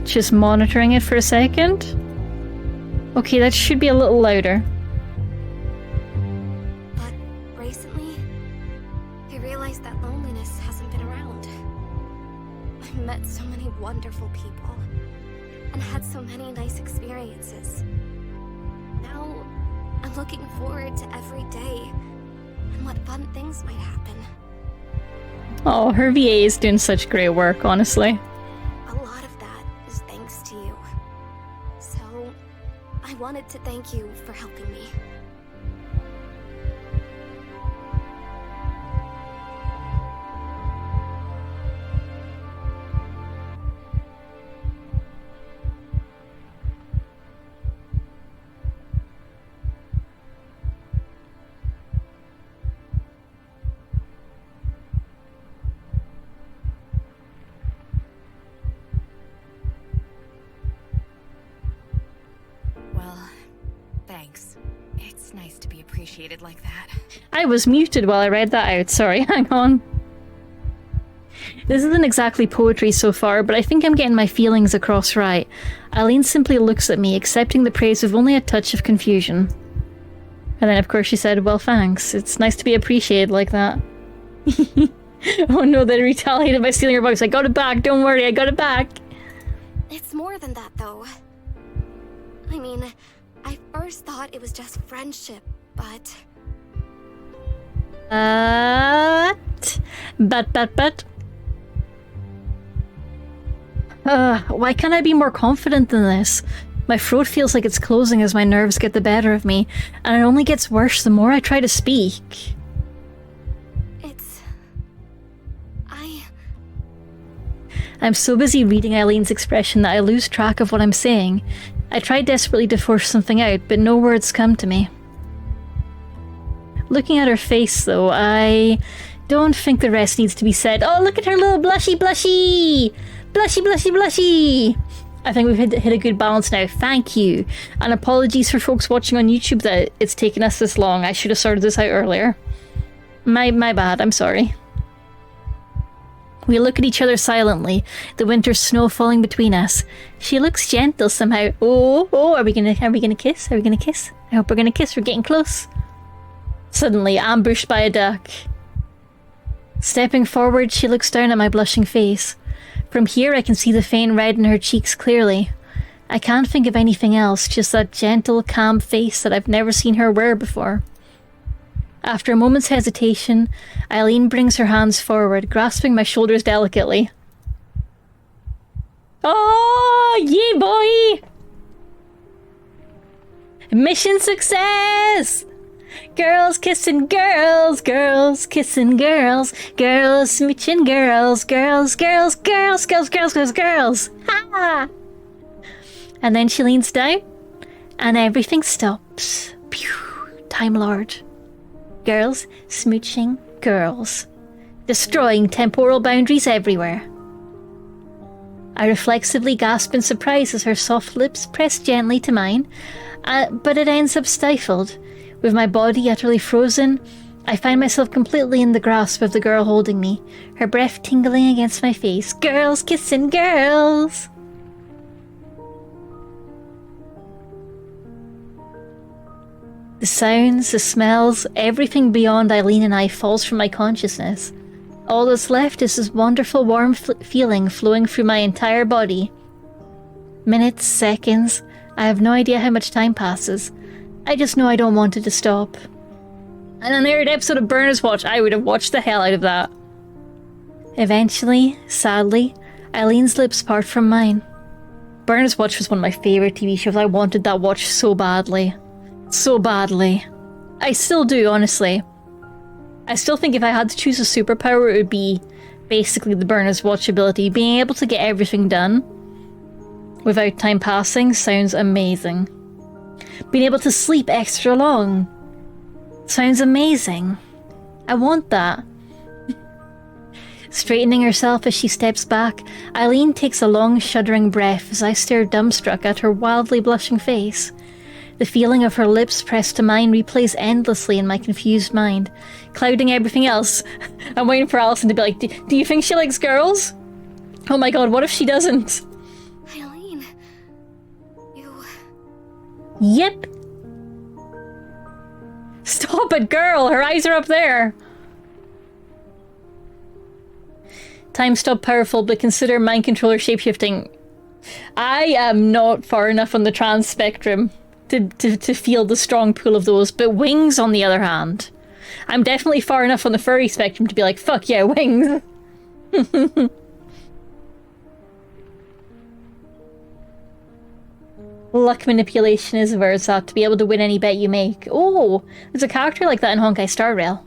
Just monitoring it for a second. Okay, that should be a little louder. Met so many wonderful people and had so many nice experiences. Now I'm looking forward to every day and what fun things might happen. Oh, her VA is doing such great work, honestly. A lot of that is thanks to you. So I wanted to thank you for helping me. Like that. I was muted while I read that out. Sorry, hang on. This isn't exactly poetry so far, but I think I'm getting my feelings across right. Eileen simply looks at me, accepting the praise with only a touch of confusion. And then, of course, she said, well, thanks. It's nice to be appreciated like that. Oh no, they retaliated by stealing her voice. I got it back. Don't worry, I got it back. It's more than that, though. I mean, I first thought it was just friendship. But why can't I be more confident than this? My throat feels like it's closing as my nerves get the better of me, and it only gets worse the more I try to speak. I'm so busy reading Eileen's expression that I lose track of what I'm saying. I try desperately to force something out, but no words come to me. Looking at her face, though, I don't think the rest needs to be said. Oh, look at her little blushy! Blushy! I think we've hit a good balance now. Thank you. And apologies for folks watching on YouTube that it's taken us this long. I should have sorted this out earlier. My bad, I'm sorry. We look at each other silently, the winter snow falling between us. She looks gentle somehow. Oh, are we gonna kiss? I hope we're gonna kiss. We're getting close. Suddenly, ambushed by a duck. Stepping forward, she looks down at my blushing face. From here, I can see the faint red in her cheeks clearly. I can't think of anything else, just that gentle, calm face that I've never seen her wear before. After a moment's hesitation, Eileen brings her hands forward, grasping my shoulders delicately. Oh, yeah, boy! Mission success! Girls kissing girls, girls kissing girls, girls smooching girls, girls, girls, girls, girls, girls, girls, girls. Ha! And then she leans down, and everything stops. Pew! Time Lord. Girls smooching girls, destroying temporal boundaries everywhere. I reflexively gasp in surprise as her soft lips press gently to mine, but it ends up stifled. With my body utterly frozen, I find myself completely in the grasp of the girl holding me, her breath tingling against my face. Girls kissing girls! The sounds, the smells, everything beyond Eileen and I falls from my consciousness. All that's left is this wonderful warm feeling flowing through my entire body. Minutes, seconds, I have no idea how much time passes. I just know I don't want it to stop. And on every episode of Burner's Watch, I would have watched the hell out of that. Eventually, sadly, Eileen's lips part from mine. Burner's Watch was one of my favourite TV shows. I wanted that watch so badly. So badly. I still do, honestly. I still think if I had to choose a superpower, it would be basically the Burner's Watch ability. Being able to get everything done without time passing sounds amazing. Being able to sleep extra long sounds amazing. I want that. Straightening herself as she steps back, Eileen takes a long, shuddering breath as I stare dumbstruck at her wildly blushing face. The feeling of her lips pressed to mine replays endlessly in my confused mind, clouding everything else. I'm waiting for Allison to be like, do you think she likes girls? Oh my god, what if she doesn't? Eileen, you... Yep. Stop it, girl! Her eyes are up there! Time stop powerful, but consider mind controller shapeshifting. I am not far enough on the trans spectrum to feel the strong pull of those, but wings on the other hand. I'm definitely far enough on the furry spectrum to be like, fuck yeah, wings! Luck manipulation is where it's at, to be able to win any bet you make. Oh, there's a character like that in Honkai Star Rail.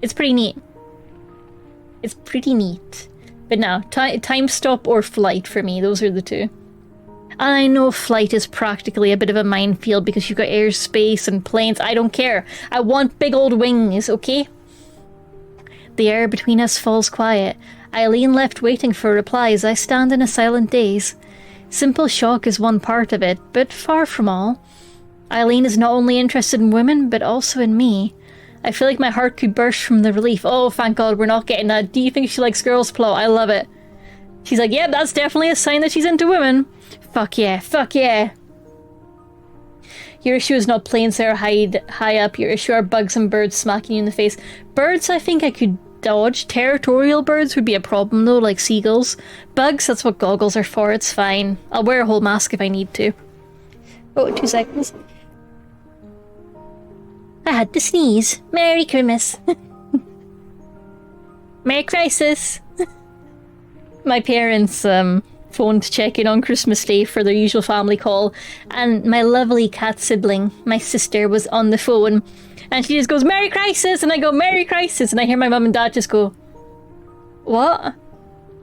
It's pretty neat. It's pretty neat. But no, time stop or flight for me, those are the two. And I know flight is practically a bit of a minefield because you've got airspace and planes. I don't care. I want big old wings, okay? The air between us falls quiet. Eileen left waiting for a reply as I stand in a silent daze. Simple shock is one part of it, but far from all. Eileen is not only interested in women, but also in me. I feel like my heart could burst from the relief. Oh, thank God, we're not getting that. Do you think she likes girls plot? I love it. She's like, yep, that's definitely a sign that she's into women. Fuck yeah, fuck yeah. Your issue is not planes that are high up. Your issue are bugs and birds smacking you in the face. Birds, I think I could dodge. Territorial birds would be a problem though, like seagulls. Bugs, that's what goggles are for, it's fine. I'll wear a whole mask if I need to. Oh, 2 seconds. I had to sneeze. Merry Christmas. Merry Crisis. My parents phoned to check in on Christmas Day for their usual family call, and my lovely cat sibling, my sister, was on the phone, and she just goes, Merry Crisis, and I go, Merry Crisis, and I hear my mum and dad just go, what?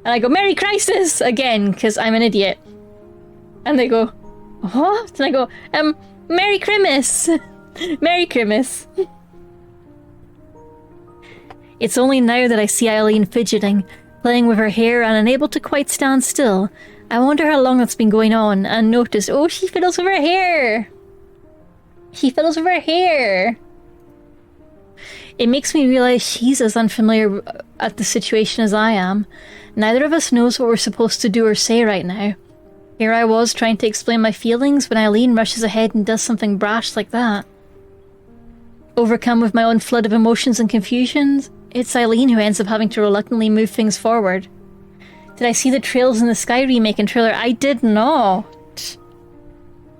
And I go, Merry Crisis, again, because I'm an idiot. And they go, what? And I go, Merry Christmas. Merry Christmas. It's only now that I see Eileen fidgeting, playing with her hair and unable to quite stand still. I wonder how long that's been going on, and notice, oh, she fiddles with her hair! She fiddles with her hair! It makes me realise she's as unfamiliar at the situation as I am. Neither of us knows what we're supposed to do or say right now. Here I was trying to explain my feelings when Eileen rushes ahead and does something brash like that. Overcome with my own flood of emotions and confusions, it's Eileen who ends up having to reluctantly move things forward. Did I see the Trails in the Sky remake and trailer? I did not.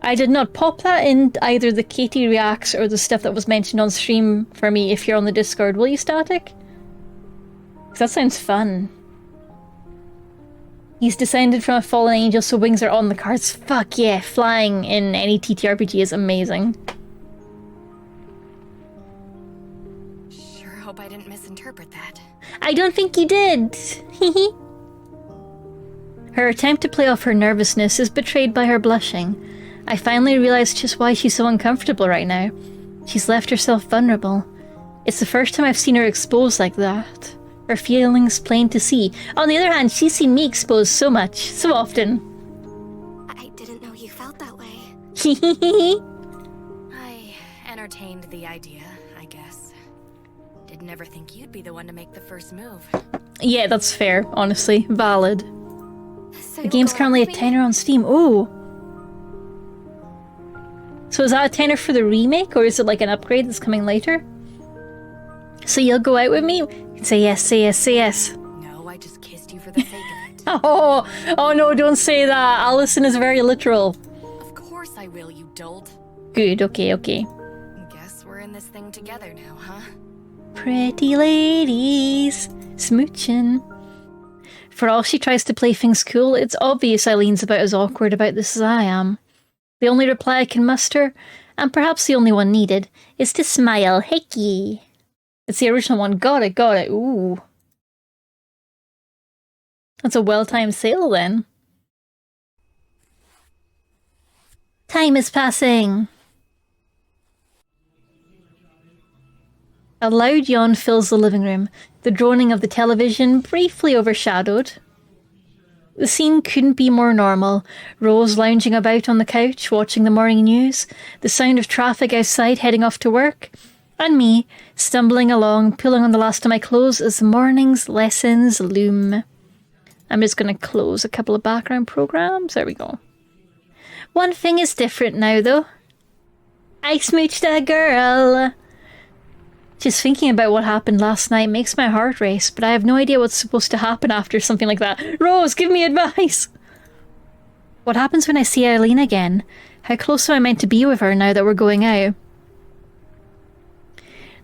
I did not pop that in either the Katie Reacts or the stuff that was mentioned on stream for me if you're on the Discord. Will you, Static? 'Cause that sounds fun. He's descended from a fallen angel, so wings are on the cards. Fuck yeah, flying in any TTRPG is amazing. Sure hope I didn't misinterpret that. I don't think you did. Her attempt to play off her nervousness is betrayed by her blushing. I finally realized just why she's so uncomfortable right now. She's left herself vulnerable. It's the first time I've seen her exposed like that. Her feelings plain to see. On the other hand, she's seen me exposed so much, so often. I didn't know you felt that way. I entertained the idea, I guess. Did never think you'd be the one to make the first move. Yeah, that's fair, honestly. Valid. So The game's currently a tenner on Steam. Ooh. So is that a tenner for the remake, or is it like an upgrade that's coming later? So you'll go out with me? Say yes, say yes, say yes. No, I just kissed you for the sake of it. Oh no, don't say that. Allison is very literal. Of course I will, you dolt. Good, okay. Guess we're in this thing together now, huh? Pretty ladies, smooching. For all she tries to play things cool, it's obvious Eileen's about as awkward about this as I am. The only reply I can muster, and perhaps the only one needed, is to smile. Hickey. It's the original one. Got it. Ooh. That's a well-timed sale then. Time is passing. A loud yawn fills the living room, the droning of the television briefly overshadowed. The scene couldn't be more normal. Rose lounging about on the couch, watching the morning news, the sound of traffic outside heading off to work, and me, stumbling along, pulling on the last of my clothes as the morning's lessons loom. I'm just going to close a couple of background programs. There we go. One thing is different now, though. I smooched a girl. Just thinking about what happened last night makes my heart race, but I have no idea what's supposed to happen after something like that. Rose, give me advice! What happens when I see Eileen again? How close am I meant to be with her now that we're going out?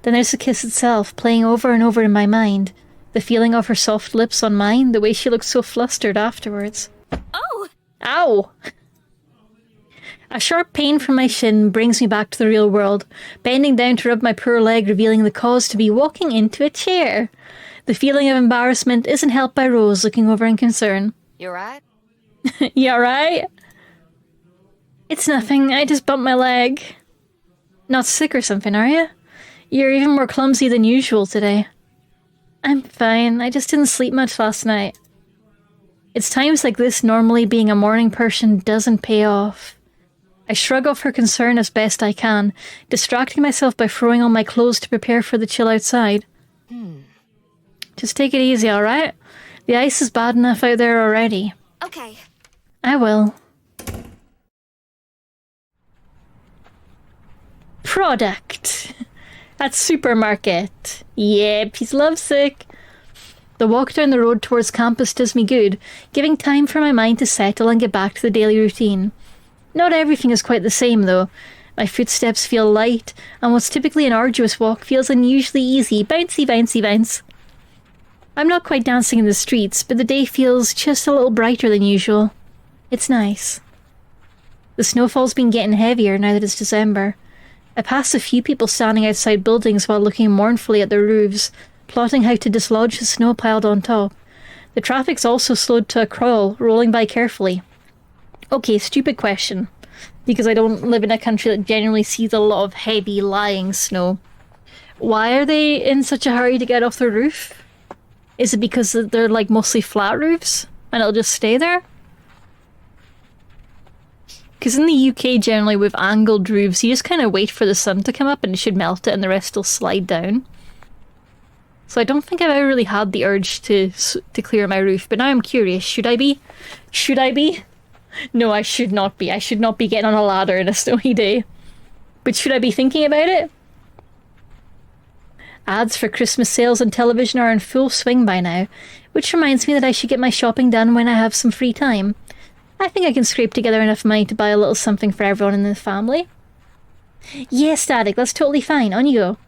Then there's the kiss itself, playing over and over in my mind. The feeling of her soft lips on mine, the way she looked so flustered afterwards. Oh! Ow! A sharp pain from my shin brings me back to the real world, bending down to rub my poor leg, revealing the cause to be walking into a chair. The feeling of embarrassment isn't helped by Rose looking over in concern. You right? You alright? It's nothing, I just bumped my leg. Not sick or something, are you? You're even more clumsy than usual today. I'm fine, I just didn't sleep much last night. It's times like this normally being a morning person doesn't pay off. I shrug off her concern as best I can, distracting myself by throwing on my clothes to prepare for the chill outside. Just take it easy, alright? The ice is bad enough out there already. Okay. I will. Product. At supermarket. Yep, he's lovesick. The walk down the road towards campus does me good, giving time for my mind to settle and get back to the daily routine. Not everything is quite the same, though. My footsteps feel light, and what's typically an arduous walk feels unusually easy. Bouncy, bouncy, bounce. I'm not quite dancing in the streets, but the day feels just a little brighter than usual. It's nice. The snowfall's been getting heavier now that it's December. I pass a few people standing outside buildings while looking mournfully at their roofs, plotting how to dislodge the snow piled on top. The traffic's also slowed to a crawl, rolling by carefully. Okay, stupid question, because I don't live in a country that generally sees a lot of heavy lying snow. Why are they in such a hurry to get off the roof? Is it because they're like mostly flat roofs and it'll just stay there? Because in the UK generally with angled roofs you just kind of wait for the sun to come up and it should melt it and the rest will slide down. So I don't think I've ever really had the urge to clear my roof, but now I'm curious. Should I be? Should I be? No, I should not be. I should not be getting on a ladder in a snowy day. But should I be thinking about it? Ads for Christmas sales on television are in full swing by now, which reminds me that I should get my shopping done when I have some free time. I think I can scrape together enough money to buy a little something for everyone in the family. Yeah, Static, that's totally fine. On you go.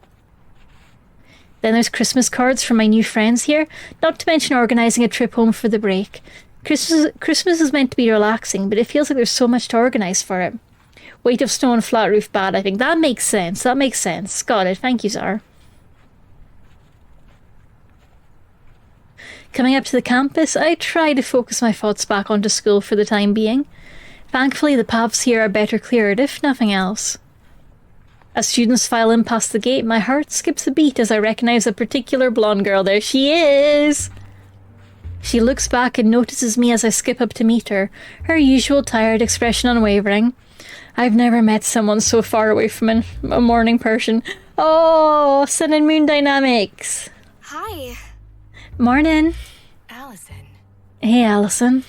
Then there's Christmas cards from my new friends here, not to mention organising a trip home for the break. Christmas is meant to be relaxing, but it feels like there's so much to organise for it. Weight of snow and flat roof bad, I think. That makes sense. That makes sense. Got it. Thank you, Zara. Coming up to the campus, I try to focus my thoughts back onto school for the time being. Thankfully, the paths here are better cleared, if nothing else. As students file in past the gate, my heart skips a beat as I recognise a particular blonde girl. There she is! She looks back and notices me as I skip up to meet her, her usual tired expression unwavering. I've never met someone so far away from a morning person. Oh, sun and moon dynamics! Hi. Morning. Allison. Hey, Allison.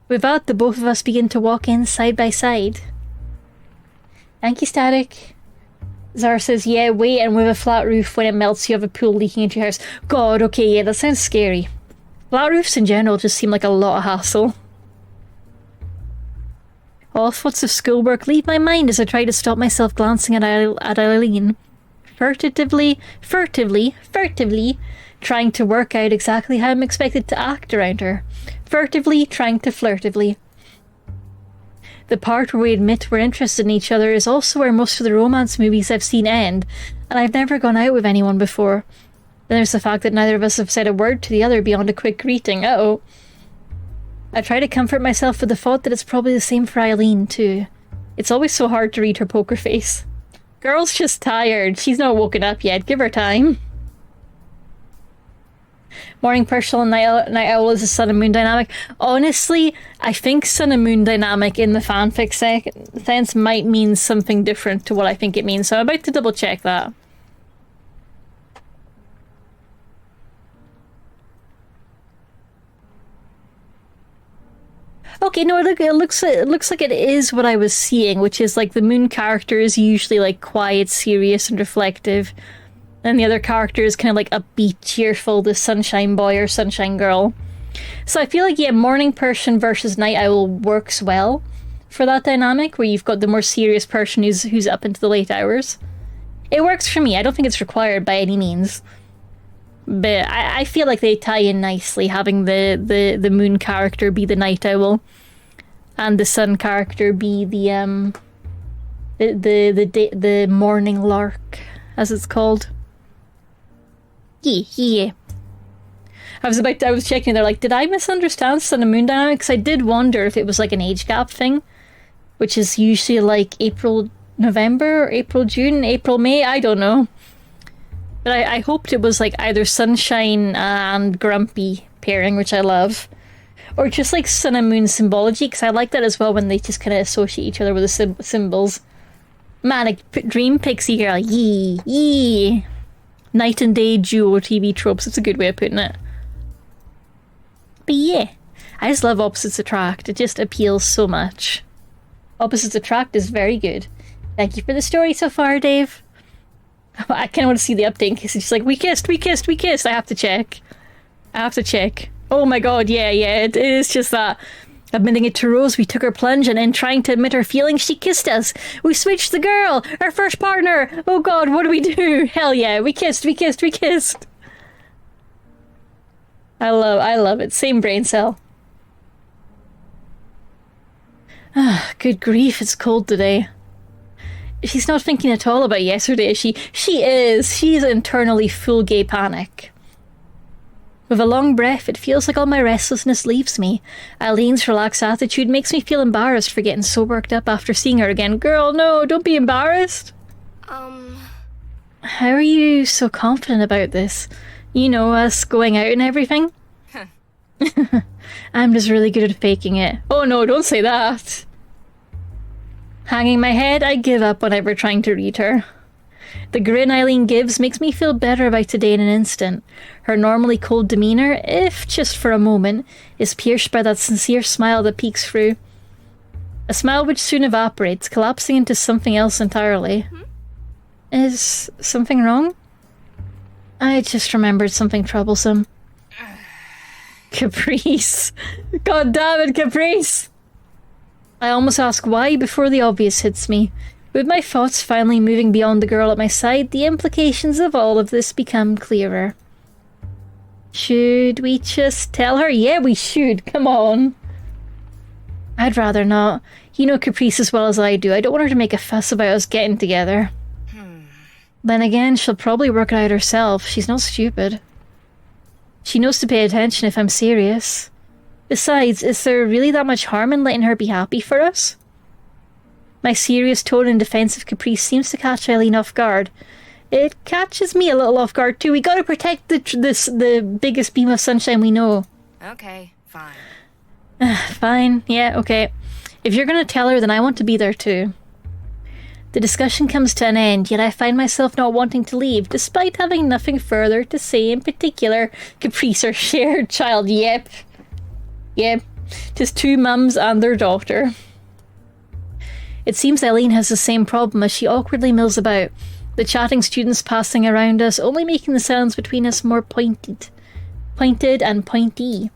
With that, the both of us begin to walk in side by side. Thank you, Static. Zara says, yeah, wait, and with a flat roof, when it melts, you have a pool leaking into your house. God, okay, yeah, that sounds scary. Flat roofs in general just seem like a lot of hassle. All thoughts of schoolwork leave my mind as I try to stop myself glancing at Eileen. Furtively, trying to work out exactly how I'm expected to act around her. Furtively, trying to flirtively. The part where we admit we're interested in each other is also where most of the romance movies I've seen end, and I've never gone out with anyone before. Then there's the fact that neither of us have said a word to the other beyond a quick greeting. Uh-oh. I try to comfort myself with the thought that it's probably the same for Eileen, too. It's always so hard to read her poker face. Girl's just tired. She's not woken up yet. Give her time. Morning person and night owl is a sun and moon dynamic. Honestly, I think sun and moon dynamic in the fanfic sense might mean something different to what I think it means, so I'm about to double check that. Okay, no, look, it looks like it is what I was seeing, which is like the moon character is usually like quiet, serious, and reflective. And the other character is kind of like upbeat, cheerful, the sunshine boy or sunshine girl. So I feel like, yeah, morning person versus night owl works well for that dynamic, where you've got the more serious person who's up into the late hours. It works for me. I don't think it's required by any means. But I feel like they tie in nicely, having the moon character be the night owl and the sun character be the morning lark, as it's called. Yeah. I was checking, they're like, did I misunderstand sun and moon dynamics? I did wonder if it was like an age gap thing, which is usually like April, November, or April, June, April, May, I don't know. But I hoped it was like either sunshine and grumpy pairing, which I love, or just like sun and moon symbology, because I like that as well when they just kind of associate each other with the symbols. Manic dream pixie girl, yee. Night and day duo TV tropes, it's a good way of putting it. But yeah, I just love opposites attract. It just appeals so much. Opposites attract is very good. Thank you for the story so far, Dave. I kind of want to see the update in case it's just like, we kissed. I have to check. Oh my god, yeah, it is just that. Admitting it to Rose, we took her plunge, and in trying to admit her feelings, she kissed us. We switched the girl, our first partner. Oh god, what do we do? Hell yeah, we kissed. I love it. Same brain cell. Ah, good grief, it's cold today. She's not thinking at all about yesterday, is she? She is. She's internally full gay panic. With a long breath, it feels like all my restlessness leaves me. Eileen's relaxed attitude makes me feel embarrassed for getting so worked up after seeing her again. Girl, no, don't be embarrassed. How are you so confident about this? You know, us going out and everything? I'm just really good at faking it. Oh no, don't say that. Hanging my head, I give up on ever trying to read her. The grin Eileen gives makes me feel better about today in an instant. Her normally cold demeanour, if just for a moment, is pierced by that sincere smile that peeks through. A smile which soon evaporates, collapsing into something else entirely. Is something wrong? I just remembered something troublesome. Caprice. God damn it, Caprice! I almost ask why before the obvious hits me. With my thoughts finally moving beyond the girl at my side, the implications of all of this become clearer. Should we just tell her? Yeah, we should. Come on. I'd rather not. You know Caprice as well as I do. I don't want her to make a fuss about us getting together. Then again, she'll probably work it out herself. She's not stupid. She knows to pay attention if I'm serious. Besides, is there really that much harm in letting her be happy for us? My serious tone and defensive caprice seems to catch Eileen off guard. It catches me a little off guard too. We gotta protect the biggest beam of sunshine we know. Okay, fine. Fine, yeah, okay. If you're gonna tell her, then I want to be there too. The discussion comes to an end, yet I find myself not wanting to leave, despite having nothing further to say in particular. Caprice, our shared child, yep. Yep, just two mums and their daughter. It seems Eileen has the same problem as she awkwardly mills about, the chatting students passing around us, only making the sounds between us more pointed and pointy.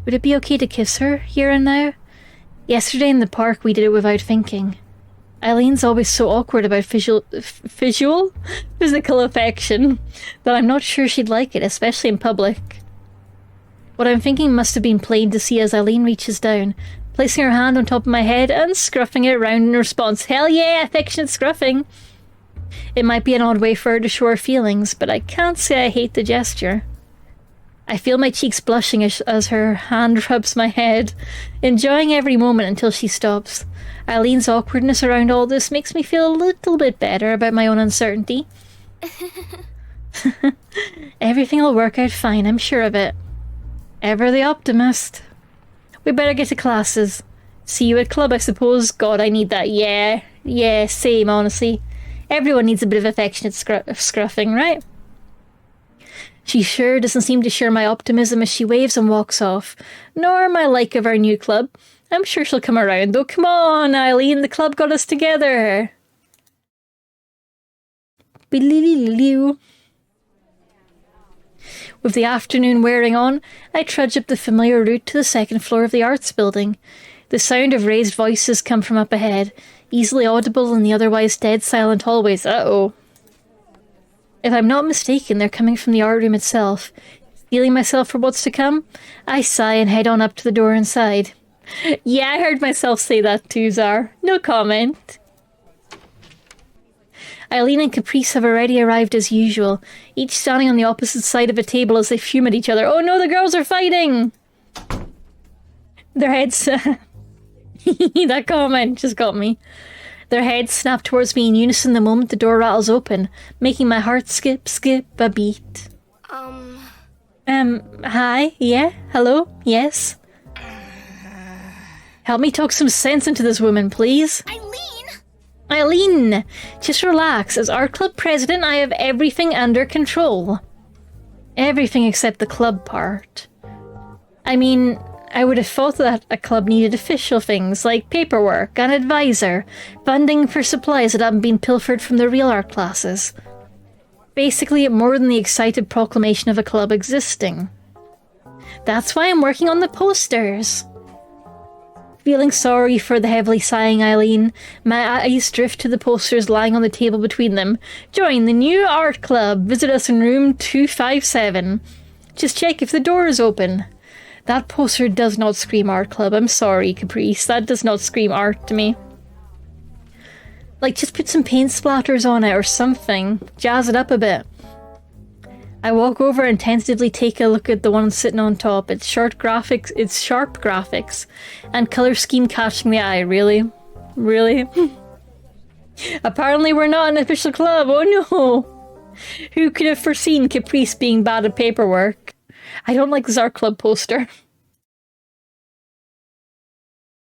Would it be okay to kiss her, here and now? Yesterday in the park we did it without thinking. Eileen's always so awkward about physical affection that I'm not sure she'd like it, especially in public. What I'm thinking must have been plain to see as Eileen reaches down, placing her hand on top of my head and scruffing it around in response. Hell yeah, affectionate scruffing! It might be an odd way for her to show her feelings, but I can't say I hate the gesture. I feel my cheeks blushing as her hand rubs my head, enjoying every moment until she stops. Eileen's awkwardness around all this makes me feel a little bit better about my own uncertainty. Everything will work out fine, I'm sure of it. Ever the optimist. We better get to classes. See you at club, I suppose. God, I need that. Yeah, same, honestly. Everyone needs a bit of affectionate scruffing, right? She sure doesn't seem to share my optimism as she waves and walks off, nor my like of our new club. I'm sure she'll come around, though. Come on, Eileen, the club got us together. With the afternoon wearing on, I trudge up the familiar route to the second floor of the arts building. The sound of raised voices come from up ahead, easily audible in the otherwise dead silent hallways. Uh-oh. If I'm not mistaken, they're coming from the art room itself. Feeling myself for what's to come, I sigh and head on up to the door inside. Yeah, I heard myself say that too, Czar. No comment. Eileen and Caprice have already arrived as usual, each standing on the opposite side of a table as they fume at each other. Oh no, the girls are fighting! Their heads... that comment just got me. Their heads snap towards me in unison the moment the door rattles open, making my heart skip a beat. Hi? Yeah? Hello? Yes? Help me talk some sense into this woman, please. Eileen! Just relax. As art club president, I have everything under control. Everything except the club part. I mean, I would have thought that a club needed official things like paperwork, an advisor, funding for supplies that haven't been pilfered from the real art classes. Basically, more than the excited proclamation of a club existing. That's why I'm working on the posters. Feeling sorry for the heavily sighing Eileen, my eyes drift to the posters lying on the table between them. Join the new art club. Visit us in room 257. Just check if the door is open. That poster does not scream art club. I'm sorry, Caprice. That does not scream art to me. Like, just put some paint splatters on it or something. Jazz it up a bit. I walk over and tentatively take a look at the one sitting on top. It's sharp graphics and colour scheme catching the eye. Really? Really? Apparently we're not an official club. Oh no! Who could have foreseen Caprice being bad at paperwork? I don't like this art club poster.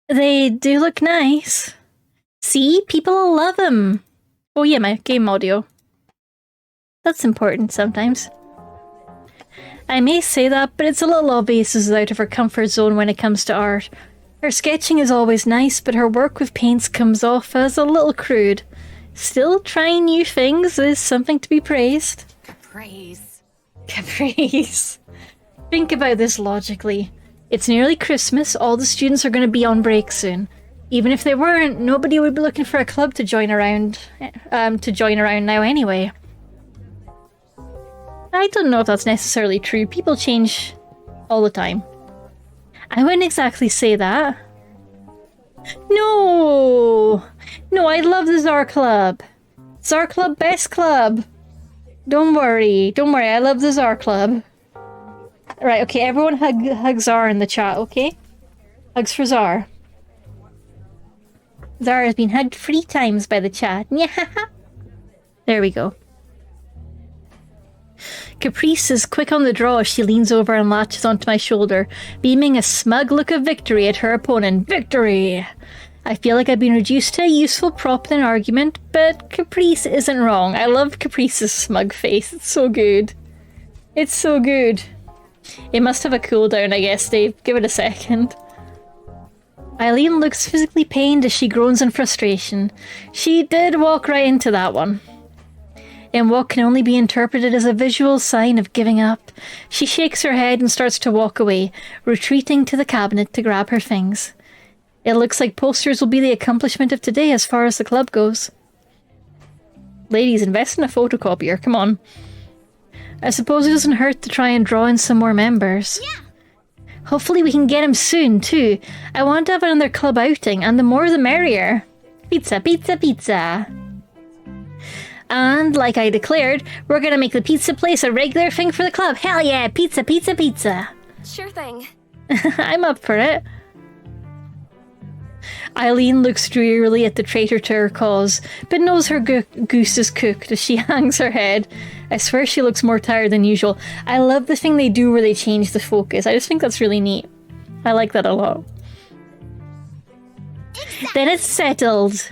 They do look nice. See? People will love them. Oh yeah, my game audio. That's important sometimes. I may say that, but it's a little obvious is out of her comfort zone when it comes to art. Her sketching is always nice, but her work with paints comes off as a little crude. Still, trying new things is something to be praised. Caprice. Caprice. Think about this logically. It's nearly Christmas, all the students are going to be on break soon. Even if they weren't, nobody would be looking for a club to join around now anyway. I don't know if that's necessarily true. People change all the time. I wouldn't exactly say that. No! No, I love the Czar Club. Czar Club, best club. Don't worry, I love the Czar Club. Right, okay, everyone hug Czar in the chat, okay? Hugs for Czar. Czar has been hugged 3 times by the chat. There we go. Caprice is quick on the draw as she leans over and latches onto my shoulder, beaming a smug look of victory at her opponent. Victory! I feel like I've been reduced to a useful prop in an argument, but Caprice isn't wrong. I love Caprice's smug face. It's so good. It's so good. It must have a cooldown, I guess, Dave. Give it a second. Eileen looks physically pained as she groans in frustration. She did walk right into that one. In what can only be interpreted as a visual sign of giving up, she shakes her head and starts to walk away, retreating to the cabinet to grab her things. It looks like posters will be the accomplishment of today as far as the club goes. Ladies, invest in a photocopier, come on. I suppose it doesn't hurt to try and draw in some more members. Yeah. Hopefully we can get him soon, too. I want to have another club outing, and the more the merrier. Pizza, pizza, pizza. And, like I declared, we're gonna make the pizza place a regular thing for the club. Hell yeah, pizza, pizza, pizza. Sure thing. I'm up for it. Eileen looks drearily at the traitor to her cause, but knows her goose is cooked as she hangs her head. I swear she looks more tired than usual. I love the thing they do where they change the focus. I just think that's really neat. I like that a lot. Then it's settled.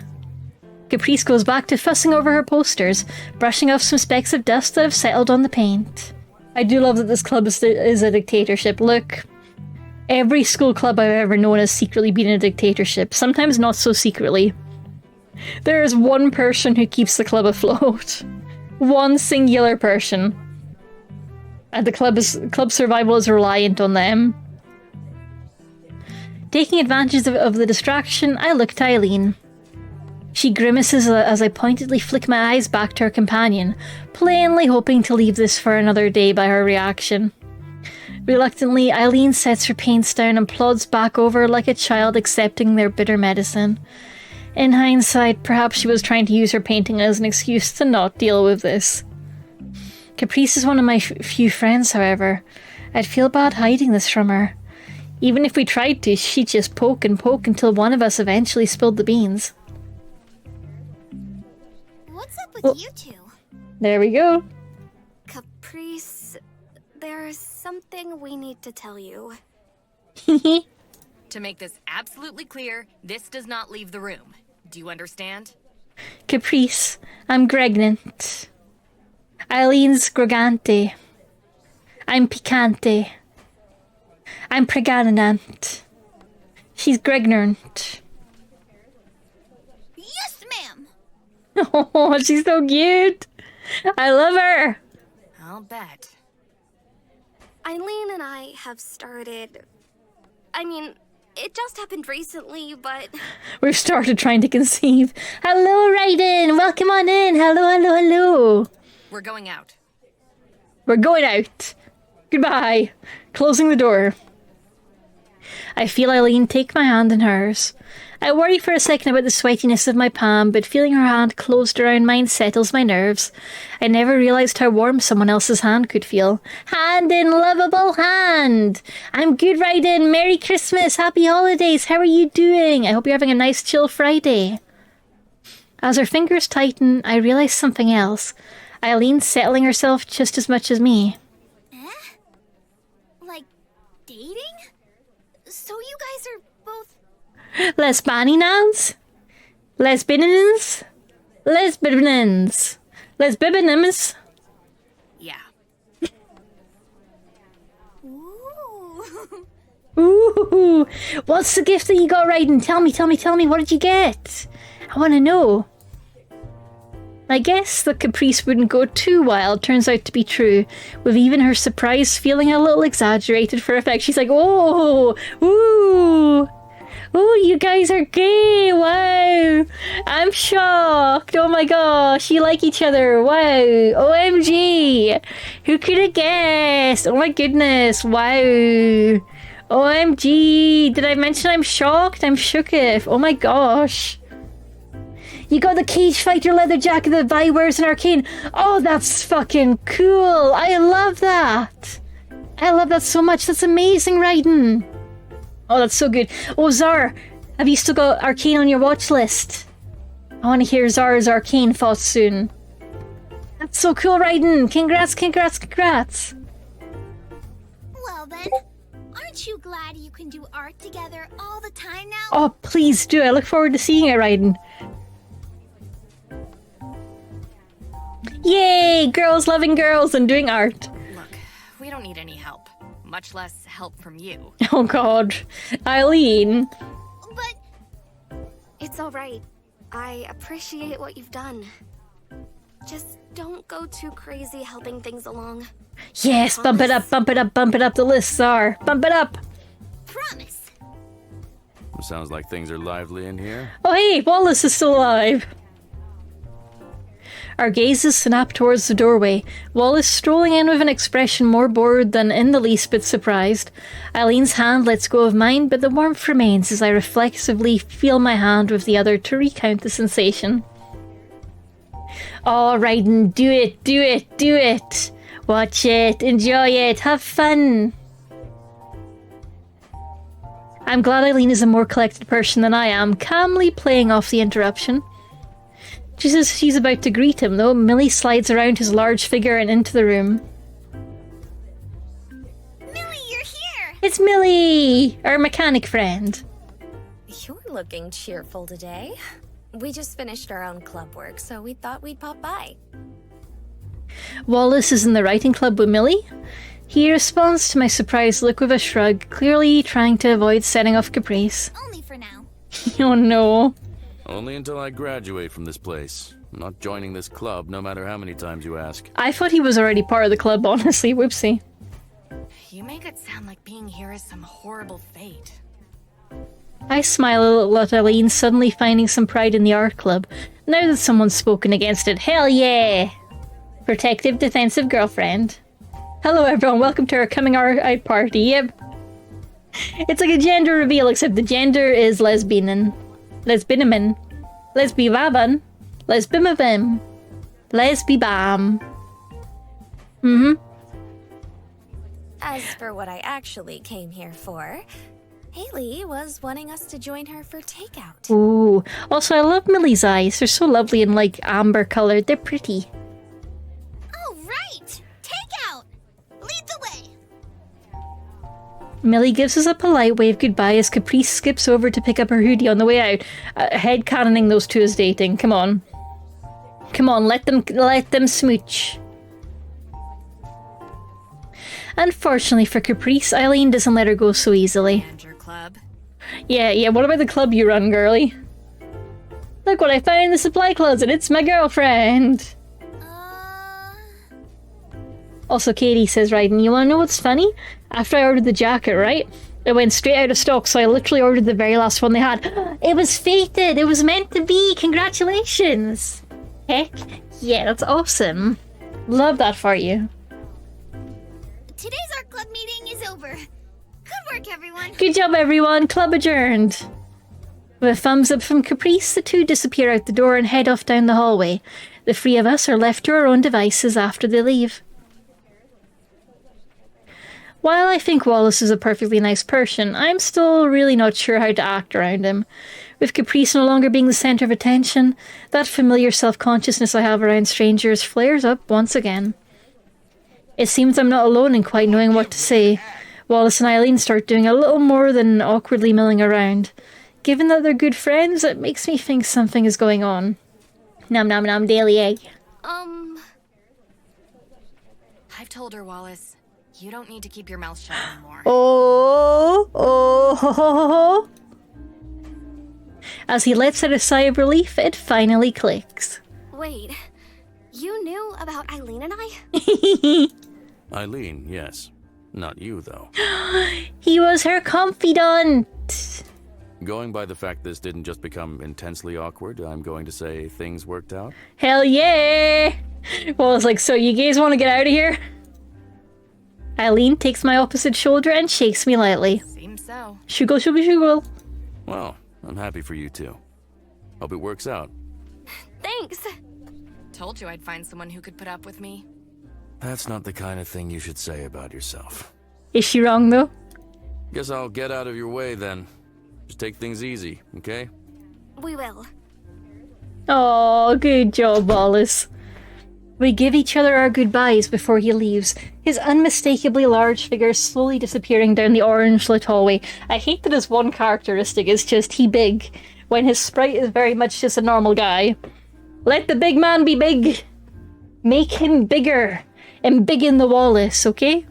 Caprice goes back to fussing over her posters, brushing off some specks of dust that have settled on the paint. I do love that this club is a dictatorship. Look, every school club I've ever known has secretly been a dictatorship, sometimes not so secretly. There is one person who keeps the club afloat. One singular person. And the club survival is reliant on them. Taking advantage of the distraction, I look to Eileen. She grimaces as I pointedly flick my eyes back to her companion, plainly hoping to leave this for another day by her reaction. Reluctantly, Eileen sets her paints down and plods back over like a child accepting their bitter medicine. In hindsight, perhaps she was trying to use her painting as an excuse to not deal with this. Caprice is one of my few friends, however. I'd feel bad hiding this from her. Even if we tried to, she'd just poke and poke until one of us eventually spilled the beans. What's up with you two? There we go. Caprice, there's something we need to tell you. To make this absolutely clear, this does not leave the room. Do you understand? Caprice, I'm pregnant. Eileen's gregante. I'm picante. I'm pregnant. She's pregnant. Yes, ma'am! Oh, she's so cute. I love her. I'll bet. Eileen and I have started... I mean, it just happened recently, but... We've started trying to conceive. Hello, Raiden. Welcome on in. Hello, hello, hello. We're going out. We're going out. Goodbye. Closing the door. I feel Eileen take my hand in hers. I worry for a second about the sweatiness of my palm, but feeling her hand closed around mine settles my nerves. I never realised how warm someone else's hand could feel. Hand in lovable hand! I'm good, Raiden. Merry Christmas! Happy holidays! How are you doing? I hope you're having a nice chill Friday. As her fingers tighten, I realise something else. Eileen's settling herself just as much as me. Like, dating? So you guys are both... Lesbianans? Lesbianans? Lesbianans? Lesbianans? Yeah. Ooh. Ooh, what's the gift that you got, Raiden? Tell me. What did you get? I want to know. I guess that Caprice wouldn't go too wild turns out to be true, with even her surprise feeling a little exaggerated for effect. She's like, oh, ooh, oh, you guys are gay, wow, I'm shocked, oh my gosh, you like each other, wow, OMG, who could have guessed, oh my goodness, wow, OMG, did I mention I'm shocked? I'm shooketh, oh my gosh. You got the cage fighter leather jacket that Vi wears in Arcane. Oh, that's fucking cool. I love that. I love that so much. That's amazing, Raiden. Oh, that's so good. Oh, Zar, have you still got Arcane on your watch list? I want to hear Zar's Arcane thoughts soon. That's so cool, Raiden. Congrats, congrats, congrats. Well then, aren't you glad you can do art together all the time now? Oh, please do. I look forward to seeing it, Raiden. Yay! Girls loving girls and doing art. Look, we don't need any help. Much less help from you. Oh god. Eileen. But it's alright. I appreciate what you've done. Just don't go too crazy helping things along. Yes, bump it up, bump it up, bump it up the lists are. Bump it up. Promise. Sounds like things are lively in here. Oh hey, Wallace is still alive. Our gazes snap towards the doorway, Wallace strolling in with an expression more bored than in the least bit surprised. Eileen's hand lets go of mine, but the warmth remains as I reflexively feel my hand with the other to recount the sensation. Oh, Raiden, do it, do it, do it! Watch it, enjoy it, have fun! I'm glad Eileen is a more collected person than I am, calmly playing off the interruption. Just as she's about to greet him, though, Millie slides around his large figure and into the room. Millie, you're here! It's Millie! Our mechanic friend. You're looking cheerful today. We just finished our own club work, so we thought we'd pop by. Wallace is in the writing club with Millie. He responds to my surprised look with a shrug, clearly trying to avoid setting off Caprice. Only for now. Oh no. Only until I graduate from this place. I'm not joining this club, no matter how many times you ask. I thought he was already part of the club, honestly. Whoopsie. You make it sound like being here is some horrible fate. I smile a little at Eileen, suddenly finding some pride in the art club. Now that someone's spoken against it, hell yeah! Protective, defensive girlfriend. Hello everyone, welcome to our coming out party, yep. It's like a gender reveal, except the gender is lesbianin. Lesbianin. Lesbivaban. Lesbimavim. Lesbibam. Mm-hmm. As for what I actually came here for, Haley was wanting us to join her for takeout. Ooh. Also, I love Millie's eyes. They're so lovely and like amber colored. They're pretty. Oh, right! Takeout! Lead the way! Millie gives us a polite wave goodbye as Caprice skips over to pick up her hoodie on the way out. Headcanoning those two as dating. Come on. Come on, let them smooch. Unfortunately for Caprice, Eileen doesn't let her go so easily. And your club? Yeah, what about the club you run, girly? Look what I found in the supply closet, it's my girlfriend! Also, Katie says, Raiden, you wanna know what's funny? After I ordered the jacket, right? It went straight out of stock, so I literally ordered the very last one they had. It was fated! It was meant to be! Congratulations! Heck yeah, that's awesome. Love that for you. Today's art club meeting is over. Good work, everyone. Good job, everyone. Club adjourned. With a thumbs up from Caprice, the two disappear out the door and head off down the hallway. The three of us are left to our own devices after they leave. While I think Wallace is a perfectly nice person, I'm still really not sure how to act around him. With Caprice no longer being the centre of attention, that familiar self-consciousness I have around strangers flares up once again. It seems I'm not alone in quite knowing what to say. Wallace and Eileen start doing a little more than awkwardly milling around. Given that they're good friends, it makes me think something is going on. Nom nom nom, daily egg. I've told her, Wallace. You don't need to keep your mouth shut anymore. Oh, ho, ho, ho. As he lets out a sigh of relief, it finally clicks. Wait, You knew about Eileen and I? Eileen, yes. Not you, though. He was her confidant. Going by the fact this didn't just become intensely awkward, I'm going to say things worked out. Hell yeah! Well, it's like, so you guys want to get out of here? Eileen takes my opposite shoulder and shakes me lightly. Seems so. Shuggle, shuggle, shuggle. Well, I'm happy for you too. Hope it works out. Thanks. Told you I'd find someone who could put up with me. That's not the kind of thing you should say about yourself. Is she wrong, though? Guess I'll get out of your way then. Just take things easy, okay? We will. Oh, good job, Wallace. We give each other our goodbyes before he leaves, his unmistakably large figure slowly disappearing down the orange-lit hallway. I hate that his one characteristic is just he big, when his sprite is very much just a normal guy. Let the big man be big. Make him bigger. Embiggen the Wallace, okay?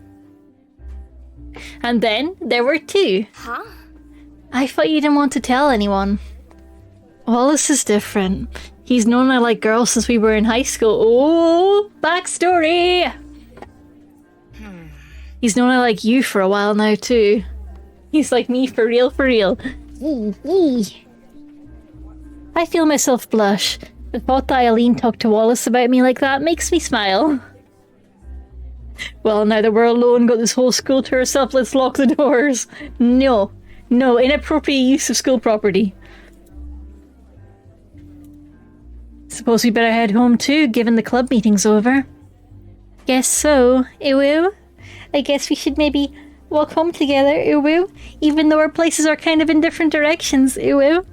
And then there were two. Huh? I thought you didn't want to tell anyone. Wallace is different. He's known I like girls since we were in high school. Oh, backstory! He's known I like you for a while now, too. He's like me for real, for real. I feel myself blush. The thought that Eileen talked to Wallace about me like that makes me smile. Well, now that we're alone, got this whole school to ourselves, let's lock the doors. No, inappropriate use of school property. Suppose we better head home too, given the club meeting's over. Guess so, Iwu. I guess we should maybe walk home together, Iwu, even though our places are kind of in different directions, Iwu.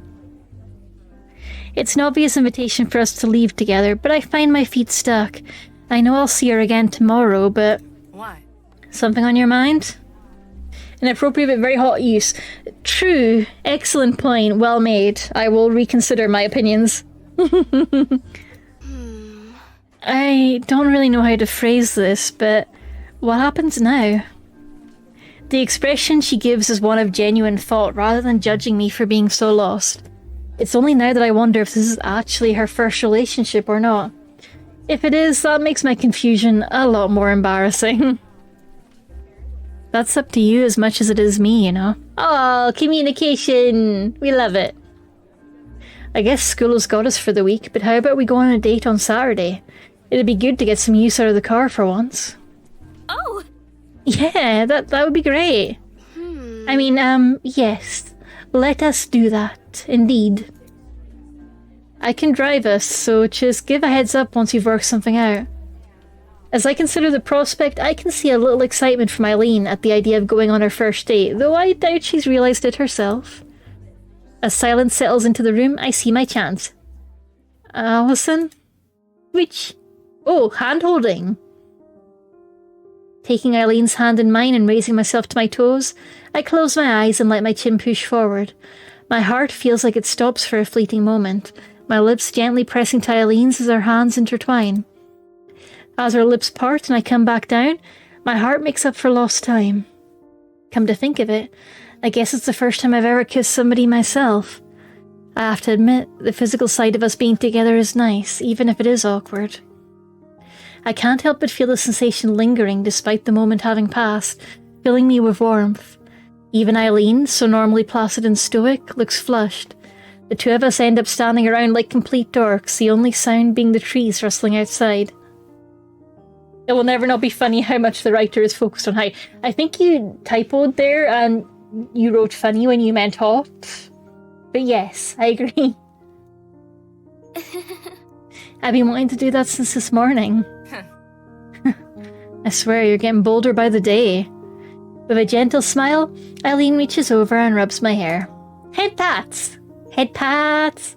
It's an obvious invitation for us to leave together, but I find my feet stuck. I know I'll see her again tomorrow, but... What? Something on your mind? An appropriate but very hot use. True. Excellent point. Well made. I will reconsider my opinions. I don't really know how to phrase this, but what happens now? The expression she gives is one of genuine thought rather than judging me for being so lost. It's only now that I wonder if this is actually her first relationship or not. If it is, that makes my confusion a lot more embarrassing. That's up to you as much as it is me, you know? Oh, communication! We love it. I guess school has got us for the week, but how about we go on a date on Saturday? It'd be good to get some use out of the car for once. Oh! Yeah, that would be great. I mean, yes. Let us do that, indeed. I can drive us, so just give a heads up once you've worked something out. As I consider the prospect, I can see a little excitement from Eileen at the idea of going on her first date, though I doubt she's realised it herself. As silence settles into the room, I see my chance. Allison? Which? Oh, hand-holding. Taking Eileen's hand in mine and raising myself to my toes, I close my eyes and let my chin push forward. My heart feels like it stops for a fleeting moment, my lips gently pressing to Eileen's as our hands intertwine. As our lips part and I come back down, my heart makes up for lost time. Come to think of it, I guess it's the first time I've ever kissed somebody myself. I have to admit, the physical side of us being together is nice, even if it is awkward. I can't help but feel the sensation lingering despite the moment having passed, filling me with warmth. Even Eileen, so normally placid and stoic, looks flushed. The two of us end up standing around like complete dorks, the only sound being the trees rustling outside. It will never not be funny how much the writer is focused on height. I think you typoed there and you wrote funny when you meant hot. But yes, I agree. I've been wanting to do that since this morning. I swear you're getting bolder by the day. With a gentle smile, Eileen reaches over and rubs my hair. Head pats! Head pats!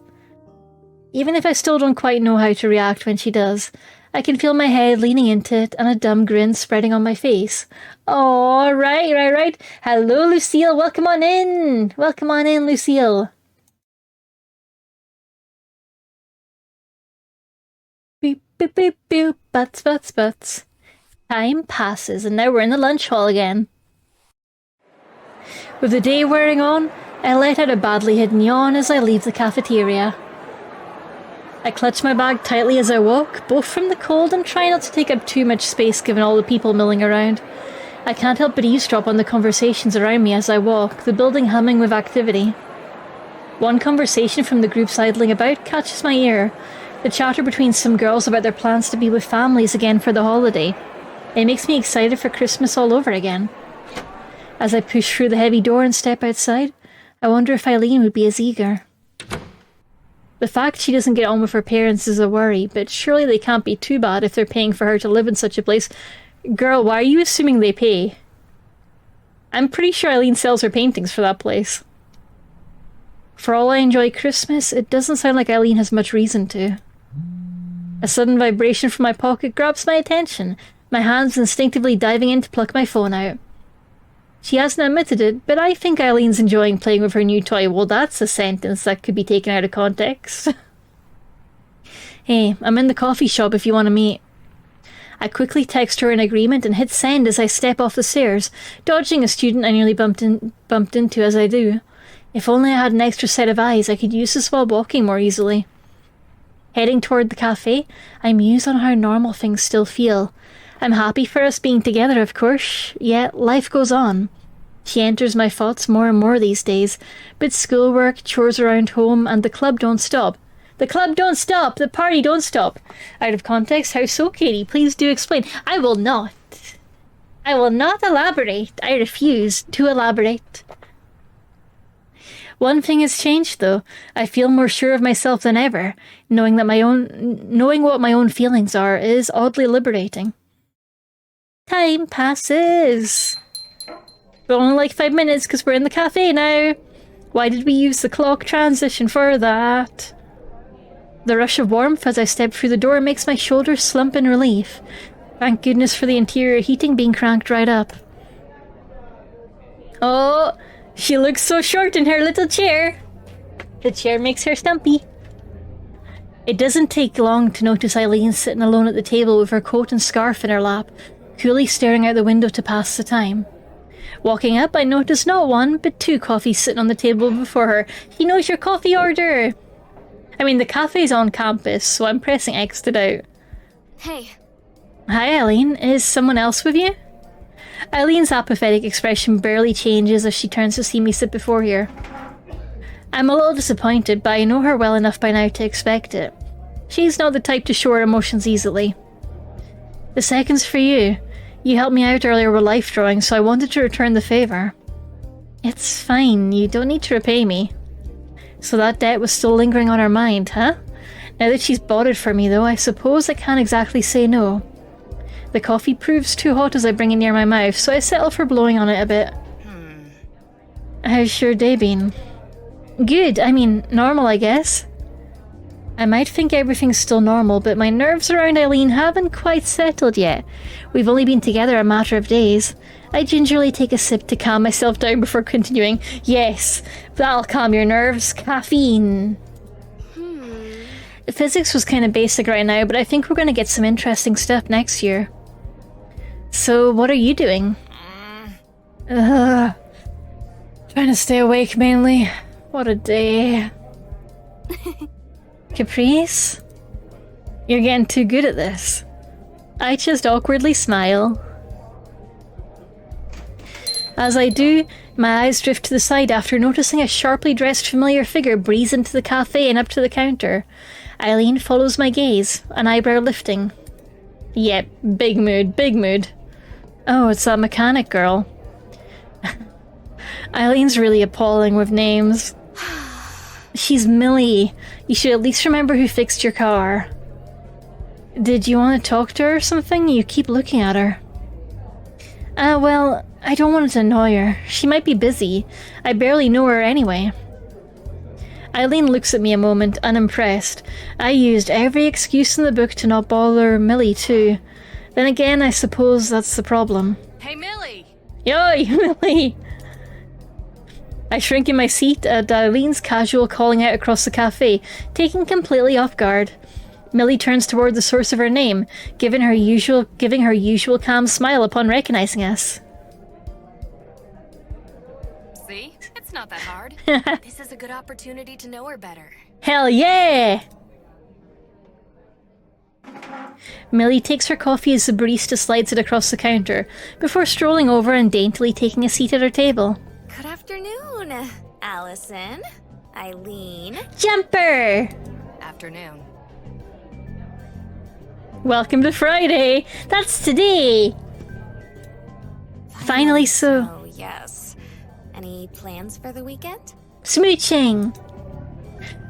Even if I still don't quite know how to react when she does, I can feel my head leaning into it and a dumb grin spreading on my face. Oh, right. Hello, Lucille. Welcome on in. Welcome on in, Lucille. Boop, boop, boop, boop. Butts. Time passes, and now we're in the lunch hall again. With the day wearing on, I let out a badly hidden yawn as I leave the cafeteria. I clutch my bag tightly as I walk, both from the cold and try not to take up too much space given all the people milling around. I can't help but eavesdrop on the conversations around me as I walk, the building humming with activity. One conversation from the groups idling about catches my ear, the chatter between some girls about their plans to be with families again for the holiday. It makes me excited for Christmas all over again. As I push through the heavy door and step outside, I wonder if Eileen would be as eager. The fact she doesn't get on with her parents is a worry, but surely they can't be too bad if they're paying for her to live in such a place. Girl, why are you assuming they pay? I'm pretty sure Eileen sells her paintings for that place. For all I enjoy Christmas, it doesn't sound like Eileen has much reason to. A sudden vibration from my pocket grabs my attention, my hands instinctively diving in to pluck my phone out. She hasn't admitted it, but I think Eileen's enjoying playing with her new toy. Well, that's a sentence that could be taken out of context. Hey, I'm in the coffee shop if you want to meet. I quickly text her in agreement and hit send as I step off the stairs, dodging a student I nearly bumped into as I do. If only I had an extra set of eyes, I could use this while walking more easily. Heading toward the cafe, I muse on how normal things still feel. I'm happy for us being together, of course, yet life goes on. She enters my thoughts more and more these days, but schoolwork, chores around home, and the club don't stop. The club don't stop! The party don't stop! Out of context, how so, Katie? Please do explain. I will not. I will not elaborate. I refuse to elaborate. One thing has changed, though. I feel more sure of myself than ever. Knowing what my own feelings are is oddly liberating. Time passes. But only like 5 minutes because we're in the cafe now. Why did we use the clock transition for that? The rush of warmth as I step through the door makes my shoulders slump in relief. Thank goodness for the interior heating being cranked right up. Oh, she looks so short in her little chair. The chair makes her stumpy. It doesn't take long to notice Eileen sitting alone at the table with her coat and scarf in her lap, coolly staring out the window to pass the time. Walking up, I notice not one, but 2 coffees sitting on the table before her. She knows your coffee order! I mean, the cafe's on campus, so I'm pressing exit out. Hey. Hi, Eileen. Is someone else with you? Eileen's apathetic expression barely changes as she turns to see me sit before her. I'm a little disappointed, but I know her well enough by now to expect it. She's not the type to show her emotions easily. The second's for you. You helped me out earlier with life drawing, so I wanted to return the favour. It's fine, you don't need to repay me. So that debt was still lingering on her mind, huh? Now that she's bought it for me, though, I suppose I can't exactly say no. The coffee proves too hot as I bring it near my mouth, so I settle for blowing on it a bit. How's your day been? Good, I mean, normal, I guess. I might think everything's still normal, but my nerves around Eileen haven't quite settled yet. We've only been together a matter of days. I gingerly take a sip to calm myself down before continuing. Yes, that'll calm your nerves. Caffeine. Physics was kind of basic right now, but I think we're going to get some interesting stuff next year. So, what are you doing? Trying to stay awake mainly. What a day. Caprice? You're getting too good at this. I just awkwardly smile. As I do, my eyes drift to the side after noticing a sharply dressed familiar figure breeze into the cafe and up to the counter. Eileen follows my gaze, an eyebrow lifting. Yep, big mood, big mood. Oh, it's that mechanic girl. Eileen's really appalling with names. She's Millie. You should at least remember who fixed your car. Did you want to talk to her or something? You keep looking at her. Well, I don't want to annoy her. She might be busy. I barely know her anyway. Eileen looks at me a moment, unimpressed. I used every excuse in the book to not bother Millie too. Then again, I suppose that's the problem. Hey, Millie! Yoy, Millie! I shrink in my seat at Eileen's casual calling out across the cafe, taken completely off guard. Millie turns toward the source of her name, giving her usual calm smile upon recognizing us. See? It's not that hard. This is a good opportunity to know her better. Hell yeah! Millie takes her coffee as the barista slides it across the counter, before strolling over and daintily taking a seat at her table. Good afternoon, Allison. Eileen. Jumper! Afternoon. Welcome to Friday! That's today! Finally so. Oh, yes. Any plans for the weekend? Smooching!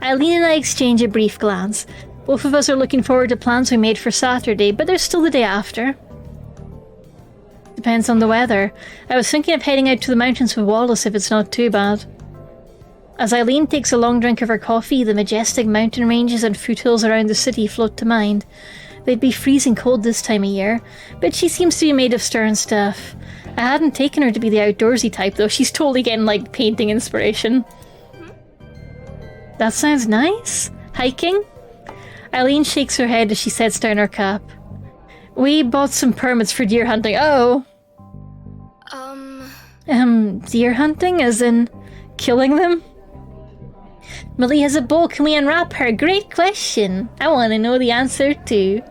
Eileen and I exchange a brief glance. Both of us are looking forward to plans we made for Saturday, but there's still the day after. Depends on the weather. I was thinking of heading out to the mountains with Wallace if it's not too bad. As Eileen takes a long drink of her coffee, the majestic mountain ranges and foothills around the city float to mind. They'd be freezing cold this time of year, but she seems to be made of stern stuff. I hadn't taken her to be the outdoorsy type though, she's totally getting like painting inspiration. That sounds nice. Hiking? Eileen shakes her head as she sets down her cap. We bought some permits for deer hunting. Oh. Deer hunting? As in killing them? Millie has a bowl. Can we unwrap her? Great question. I want to know the answer too.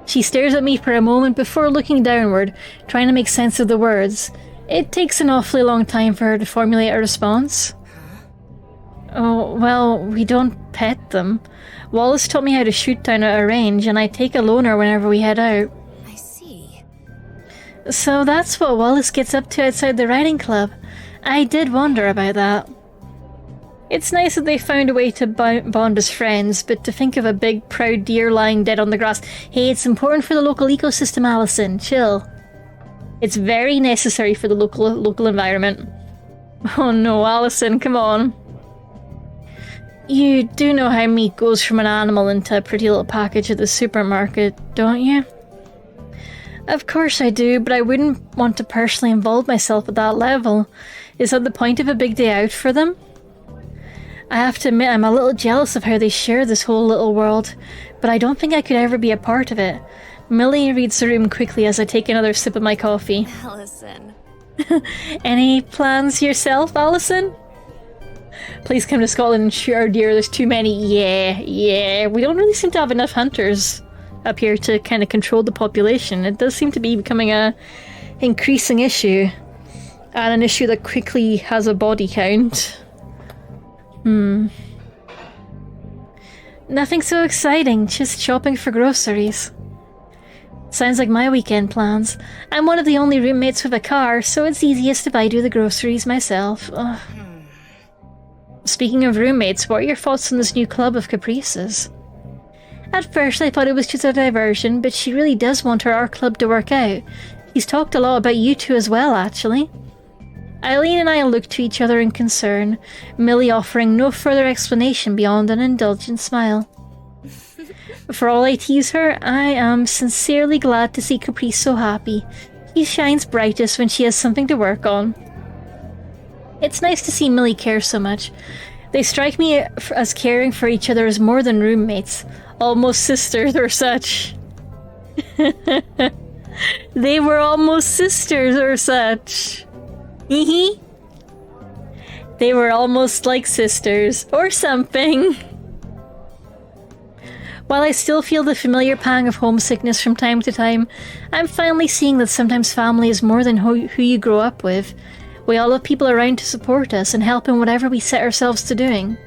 She stares at me for a moment before looking downward, trying to make sense of the words. It takes an awfully long time for her to formulate a response. Oh, well, we don't pet them. Wallace taught me how to shoot down at a range, and I take a loner whenever we head out. I see. So that's what Wallace gets up to outside the riding club. I did wonder about that. It's nice that they found a way to bond as friends, but to think of a big, proud deer lying dead on the grass. Hey, it's important for the local ecosystem, Allison. Chill. It's very necessary for the local environment. Oh no, Allison, come on. You do know how meat goes from an animal into a pretty little package at the supermarket, don't you? Of course I do, but I wouldn't want to personally involve myself at that level. Is that the point of a big day out for them? I have to admit I'm a little jealous of how they share this whole little world, but I don't think I could ever be a part of it. Millie reads the room quickly as I take another sip of my coffee. Allison. Any plans yourself, Allison? Please come to Scotland and shoot our deer. There's too many. Yeah. We don't really seem to have enough hunters up here to kind of control the population. It does seem to be becoming a increasing issue. And an issue that quickly has a body count. Nothing so exciting, just shopping for groceries. Sounds like my weekend plans. I'm one of the only roommates with a car, so it's easiest if I do the groceries myself. Ugh. Speaking of roommates, what are your thoughts on this new club of caprices? At first I thought it was just a diversion, but she really does want our club to work out. He's talked a lot about you two as well, actually. Eileen and I looked to each other in concern, Millie offering no further explanation beyond an indulgent smile. For all I tease her, I am sincerely glad to see Caprice so happy. She shines brightest when she has something to work on. It's nice to see Millie care so much. They strike me as caring for each other as more than roommates, almost sisters or such. They were almost sisters or such. They were almost like sisters, or something. While I still feel the familiar pang of homesickness from time to time, I'm finally seeing that sometimes family is more than who you grow up with. We all have people around to support us and help in whatever we set ourselves to doing.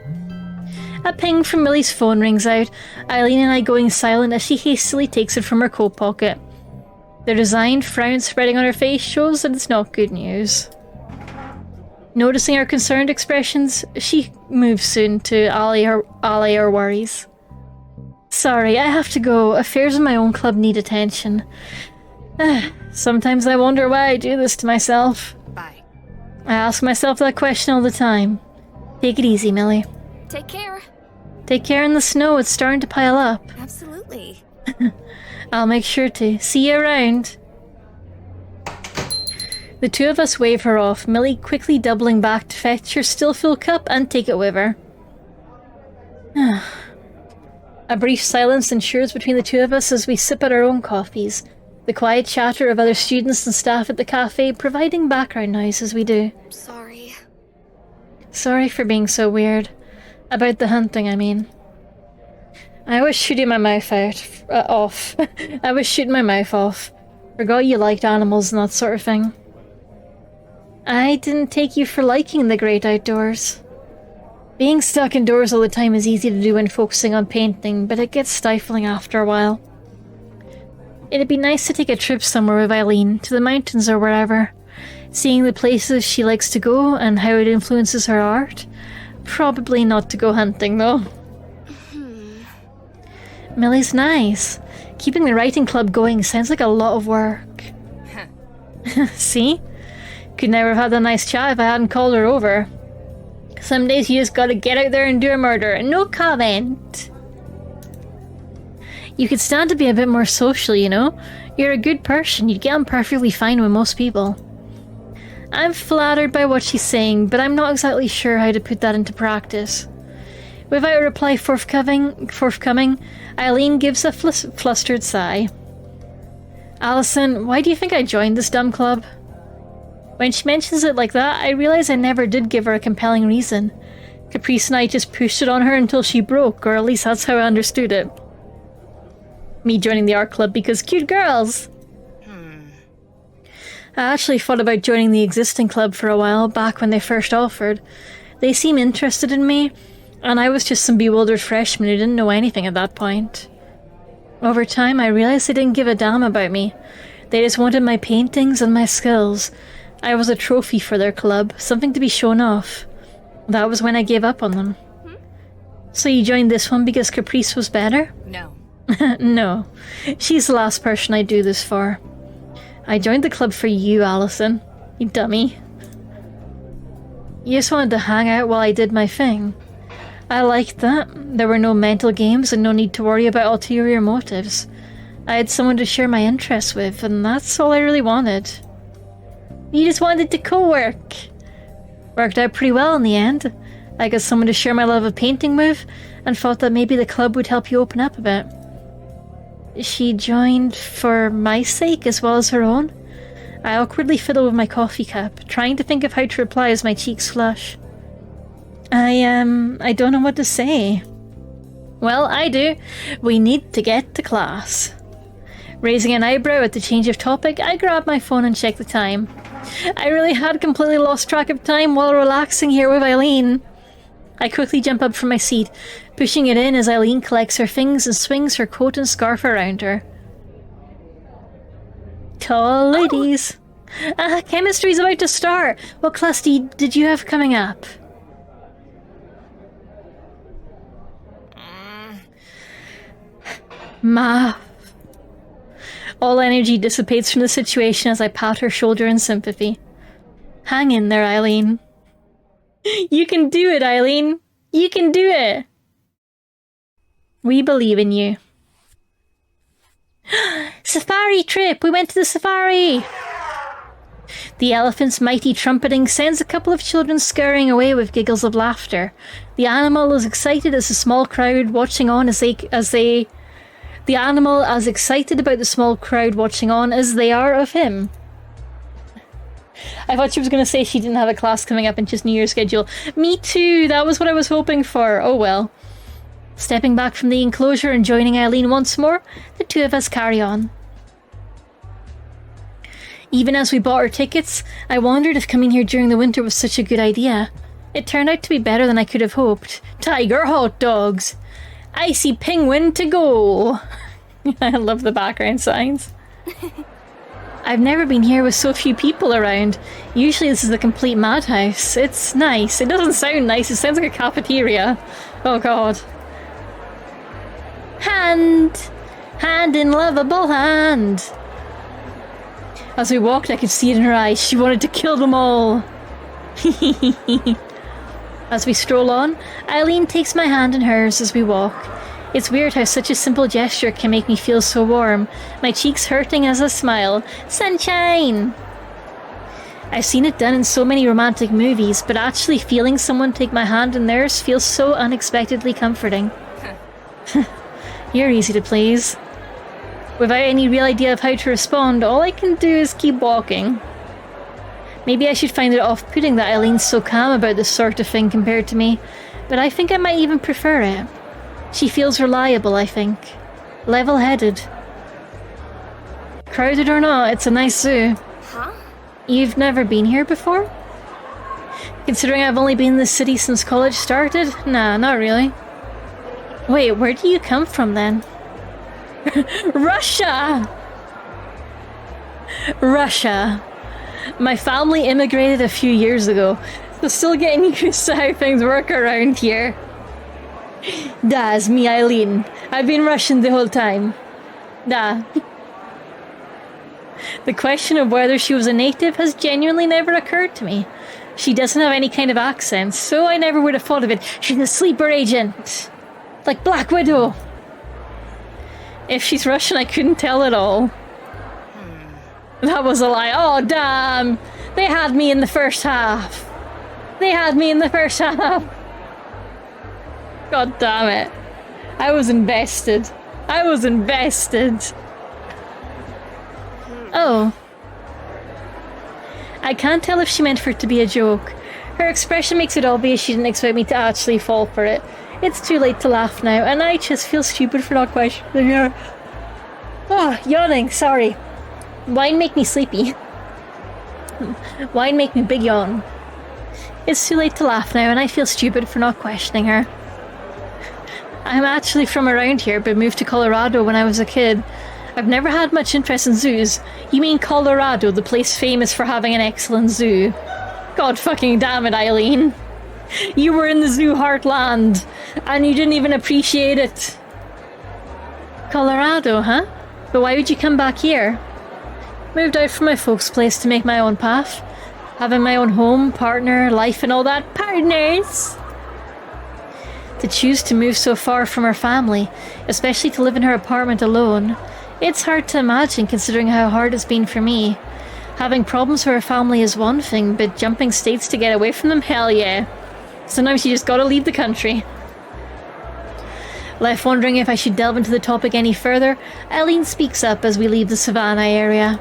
A ping from Millie's phone rings out, Eileen and I going silent as she hastily takes it from her coat pocket. The resigned frown spreading on her face shows that it's not good news. Noticing our concerned expressions, she moves soon to allay our worries. Sorry, I have to go. Affairs in my own club need attention. Sometimes I wonder why I do this to myself. Bye. I ask myself that question all the time. Take it easy, Millie. Take care. Take care in the snow, it's starting to pile up. Absolutely. I'll make sure to. See you around. The two of us wave her off, Millie quickly doubling back to fetch her still full cup and take it with her. A brief silence ensures between the two of us as we sip at our own coffees, the quiet chatter of other students and staff at the cafe providing background noise as we do. Sorry. Sorry for being so weird. About the hunting, I mean. I was shooting my mouth off. I was shooting my mouth off. Forgot you liked animals and that sort of thing. I didn't take you for liking the great outdoors. Being stuck indoors all the time is easy to do when focusing on painting, but it gets stifling after a while. It'd be nice to take a trip somewhere with Eileen, to the mountains or wherever. Seeing the places she likes to go and how it influences her art. Probably not to go hunting, though. Millie's nice. Keeping the writing club going sounds like a lot of work. See? Could never have had a nice chat if I hadn't called her over. Some days you just gotta get out there and do a murder. No comment. You could stand to be a bit more social, you know? You're a good person. You'd get on perfectly fine with most people. I'm flattered by what she's saying, but I'm not exactly sure how to put that into practice. Without a reply forthcoming, Eileen gives a flustered sigh. Allison, why do you think I joined this dumb club? When she mentions it like that, I realise I never did give her a compelling reason. Caprice and I just pushed it on her until she broke, or at least that's how I understood it. Me joining the art club because cute girls! I actually thought about joining the existing club for a while, back when they first offered. They seemed interested in me, and I was just some bewildered freshman who didn't know anything at that point. Over time, I realised they didn't give a damn about me. They just wanted my paintings and my skills. I was a trophy for their club, something to be shown off. That was when I gave up on them. So you joined this one because Caprice was better? No. No. She's the last person I'd do this for. I joined the club for you, Allison. You dummy. You just wanted to hang out while I did my thing. I liked that. There were no mental games and no need to worry about ulterior motives. I had someone to share my interests with, and that's all I really wanted. You just wanted to co-work. Worked out pretty well in the end. I got someone to share my love of painting with, and thought that maybe the club would help you open up a bit. She joined for my sake as well as her own. I awkwardly fiddle with my coffee cup, trying to think of how to reply as my cheeks flush. I don't know what to say. Well, I do. We need to get to class. Raising an eyebrow at the change of topic, I grab my phone and check the time. I really had completely lost track of time while relaxing here with Eileen. I quickly jump up from my seat, pushing it in as Eileen collects her things and swings her coat and scarf around her. Tall ladies. Chemistry's about to start. What class did you have coming up? Math. All energy dissipates from the situation as I pat her shoulder in sympathy. Hang in there, Eileen. You can do it, Eileen. You can do it. We believe in you. Safari trip! We went to the safari! The elephant's mighty trumpeting sends a couple of children scurrying away with giggles of laughter. The animal is excited as the small crowd watching on the animal as excited about the small crowd watching on as they are of him. I thought she was going to say she didn't have a class coming up and just knew your schedule. Me too, that was what I was hoping for. Oh well. Stepping back from the enclosure and joining Eileen once more, the two of us carry on. Even as we bought our tickets, I wondered if coming here during the winter was such a good idea. It turned out to be better than I could have hoped. Tiger hot dogs! Icy penguin to go! I love the background signs. I've never been here with so few people around. Usually this is a complete madhouse. It's nice. It doesn't sound nice. It sounds like a cafeteria. Oh god. Hand! Hand in lovable hand! As we walked, I could see it in her eyes. She wanted to kill them all. As we stroll on, Eileen takes my hand in hers as we walk. It's weird how such a simple gesture can make me feel so warm, my cheeks hurting as I smile. Sunshine! I've seen it done in so many romantic movies, but actually feeling someone take my hand in theirs feels so unexpectedly comforting. You're easy to please. Without any real idea of how to respond, all I can do is keep walking. Maybe I should find it off-putting that Eileen's so calm about this sort of thing compared to me, but I think I might even prefer it. She feels reliable, I think. Level-headed. Crowded or not, it's a nice zoo. Huh? You've never been here before? Considering I've only been in this city since college started? Nah, not really. Wait, where do you come from then? Russia! Russia. My family immigrated a few years ago, so still getting used to how things work around here. That's me, Eileen. I've been Russian the whole time. Da. The question of whether she was a native has genuinely never occurred to me. She doesn't have any kind of accent, so I never would have thought of it. She's a sleeper agent. Like Black Widow. If she's Russian, I couldn't tell at all. That was a lie. Oh, damn. They had me in the first half. They had me in the first half. God damn it. I was invested. I was invested. Oh. I can't tell if she meant for it to be a joke. Her expression makes it obvious she didn't expect me to actually fall for it. It's too late to laugh now, and I just feel stupid for not questioning her. Oh, yawning, sorry. Wine make me sleepy. Wine make me big yawn. It's too late to laugh now, and I feel stupid for not questioning her. I'm actually from around here, but moved to Colorado when I was a kid. I've never had much interest in zoos. You mean Colorado, the place famous for having an excellent zoo? God fucking damn it, Eileen. You were in the zoo heartland, and you didn't even appreciate it. Colorado, huh? But why would you come back here? Moved out from my folks' place to make my own path. Having my own home, partner, life and all that. Partners! To choose to move so far from her family, especially to live in her apartment alone, it's hard to imagine considering how hard it's been for me. Having problems with her family is one thing, but jumping states to get away from them? Hell yeah. Sometimes you just gotta leave the country. Left wondering if I should delve into the topic any further, Eileen speaks up as we leave the savannah area.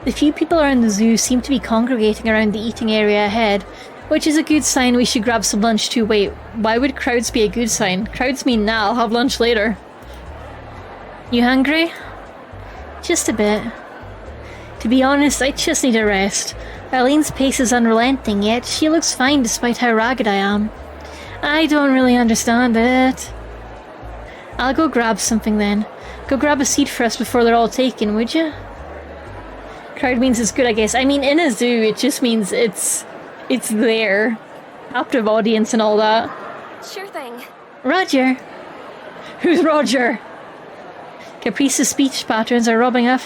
The few people around the zoo seem to be congregating around the eating area ahead, which is a good sign we should grab some lunch too. Wait, why would crowds be a good sign? Crowds mean nah, I'll have lunch later. You hungry? Just a bit. To be honest, I just need a rest. Eileen's pace is unrelenting, yet she looks fine despite how ragged I am. I don't really understand it. I'll go grab something then. Go grab a seat for us before they're all taken, would you? Crowd means it's good, I guess. I mean, in a zoo, it just means it's there. Captive audience and all that. Sure thing. Roger. Who's Roger? Caprice's speech patterns are rubbing off.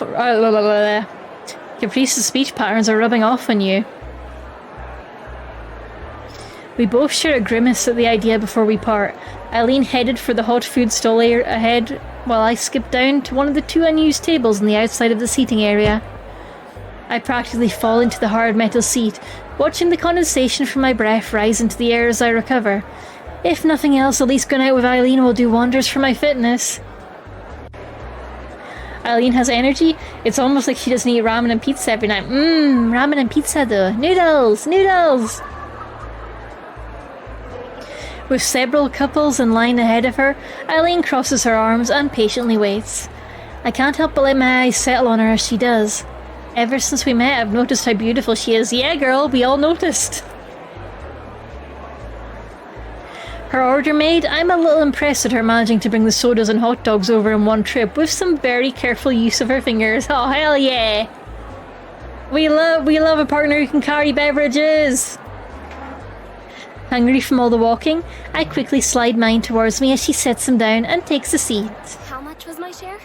Caprice's speech patterns are rubbing off on you. We both share a grimace at the idea before we part. Eileen headed for the hot food stall ahead, while I skipped down to one of the two unused tables on the outside of the seating area. I practically fall into the hard metal seat, watching the condensation from my breath rise into the air as I recover. If nothing else, at least going out with Eileen will do wonders for my fitness. Eileen has energy. It's almost like she doesn't eat ramen and pizza every night. Ramen and pizza though. Noodles! Noodles! With several couples in line ahead of her, Eileen crosses her arms and patiently waits. I can't help but let my eyes settle on her as she does. Ever since we met, I've noticed how beautiful she is. Yeah, girl, we all noticed. Her order made, I'm a little impressed at her managing to bring the sodas and hot dogs over in one trip with some very careful use of her fingers. Oh, hell yeah! We love a partner who can carry beverages! Hungry from all the walking, I quickly slide mine towards me as she sets them down and takes a seat. How much was my share?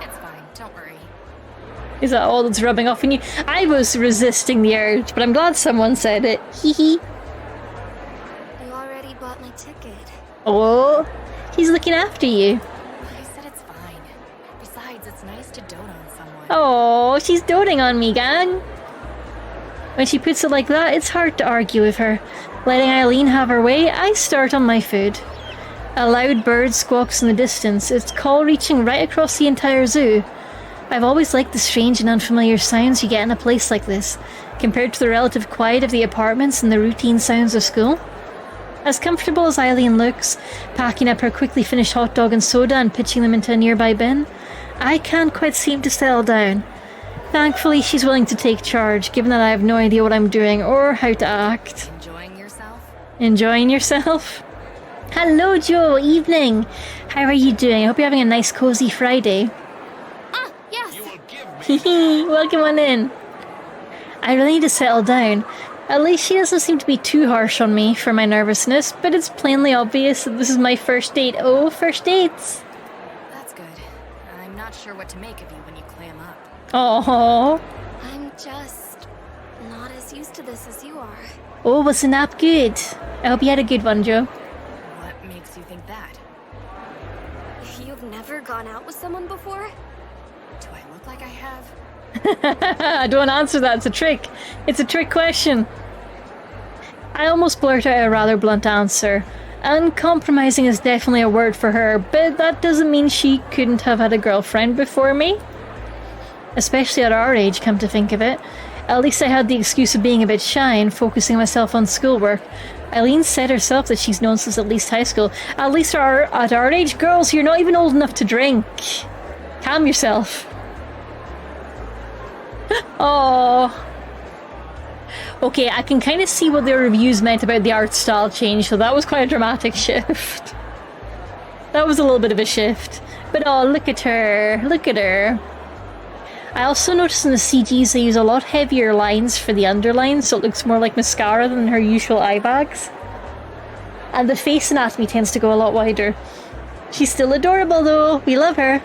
It's fine, don't worry. Is that all that's rubbing off on you? I was resisting the urge, but I'm glad someone said it. Hee hee. You already bought my ticket. Oh, he's looking after you. I said it's fine. Besides, it's nice to dote on someone. Oh, she's doting on me, gang. When she puts it like that, it's hard to argue with her. Letting Eileen have her way, I start on my food. A loud bird squawks in the distance, its call reaching right across the entire zoo. I've always liked the strange and unfamiliar sounds you get in a place like this, compared to the relative quiet of the apartments and the routine sounds of school. As comfortable as Eileen looks, packing up her quickly finished hot dog and soda and pitching them into a nearby bin, I can't quite seem to settle down. Thankfully, she's willing to take charge, given that I have no idea what I'm doing or how to act. Enjoying yourself? Enjoying yourself? Hello, Joe. Evening. How are you doing? I hope you're having a nice, cozy Friday. Ah, yes. You will give me Hehe, welcome on in. I really need to settle down. At least she doesn't seem to be too harsh on me for my nervousness, but it's plainly obvious that this is my first date. Oh, first dates. That's good. I'm not sure what to make of you when you clam up. Oh. I'm just not as used to this as you are. Oh, was the nap good? I hope you had a good one, Joe. What makes you think that? You've never gone out with someone before? Do I look like I have? Don't answer that. It's a trick. It's a trick question. I almost blurt out a rather blunt answer. Uncompromising is definitely a word for her, but that doesn't mean she couldn't have had a girlfriend before me. Especially at our age, come to think of it. At least I had the excuse of being a bit shy and focusing myself on schoolwork. Eileen said herself that she's known since at least high school. At least at our age, girls, you're not even old enough to drink. Calm yourself. Oh. Okay, I can kind of see what the reviews meant about the art style change, so that was quite a dramatic shift. That was a little bit of a shift. But oh, look at her. Look at her. I also noticed in the CGs they use a lot heavier lines for the underlines, so it looks more like mascara than her usual eye bags. And the face anatomy tends to go a lot wider. She's still adorable though. We love her.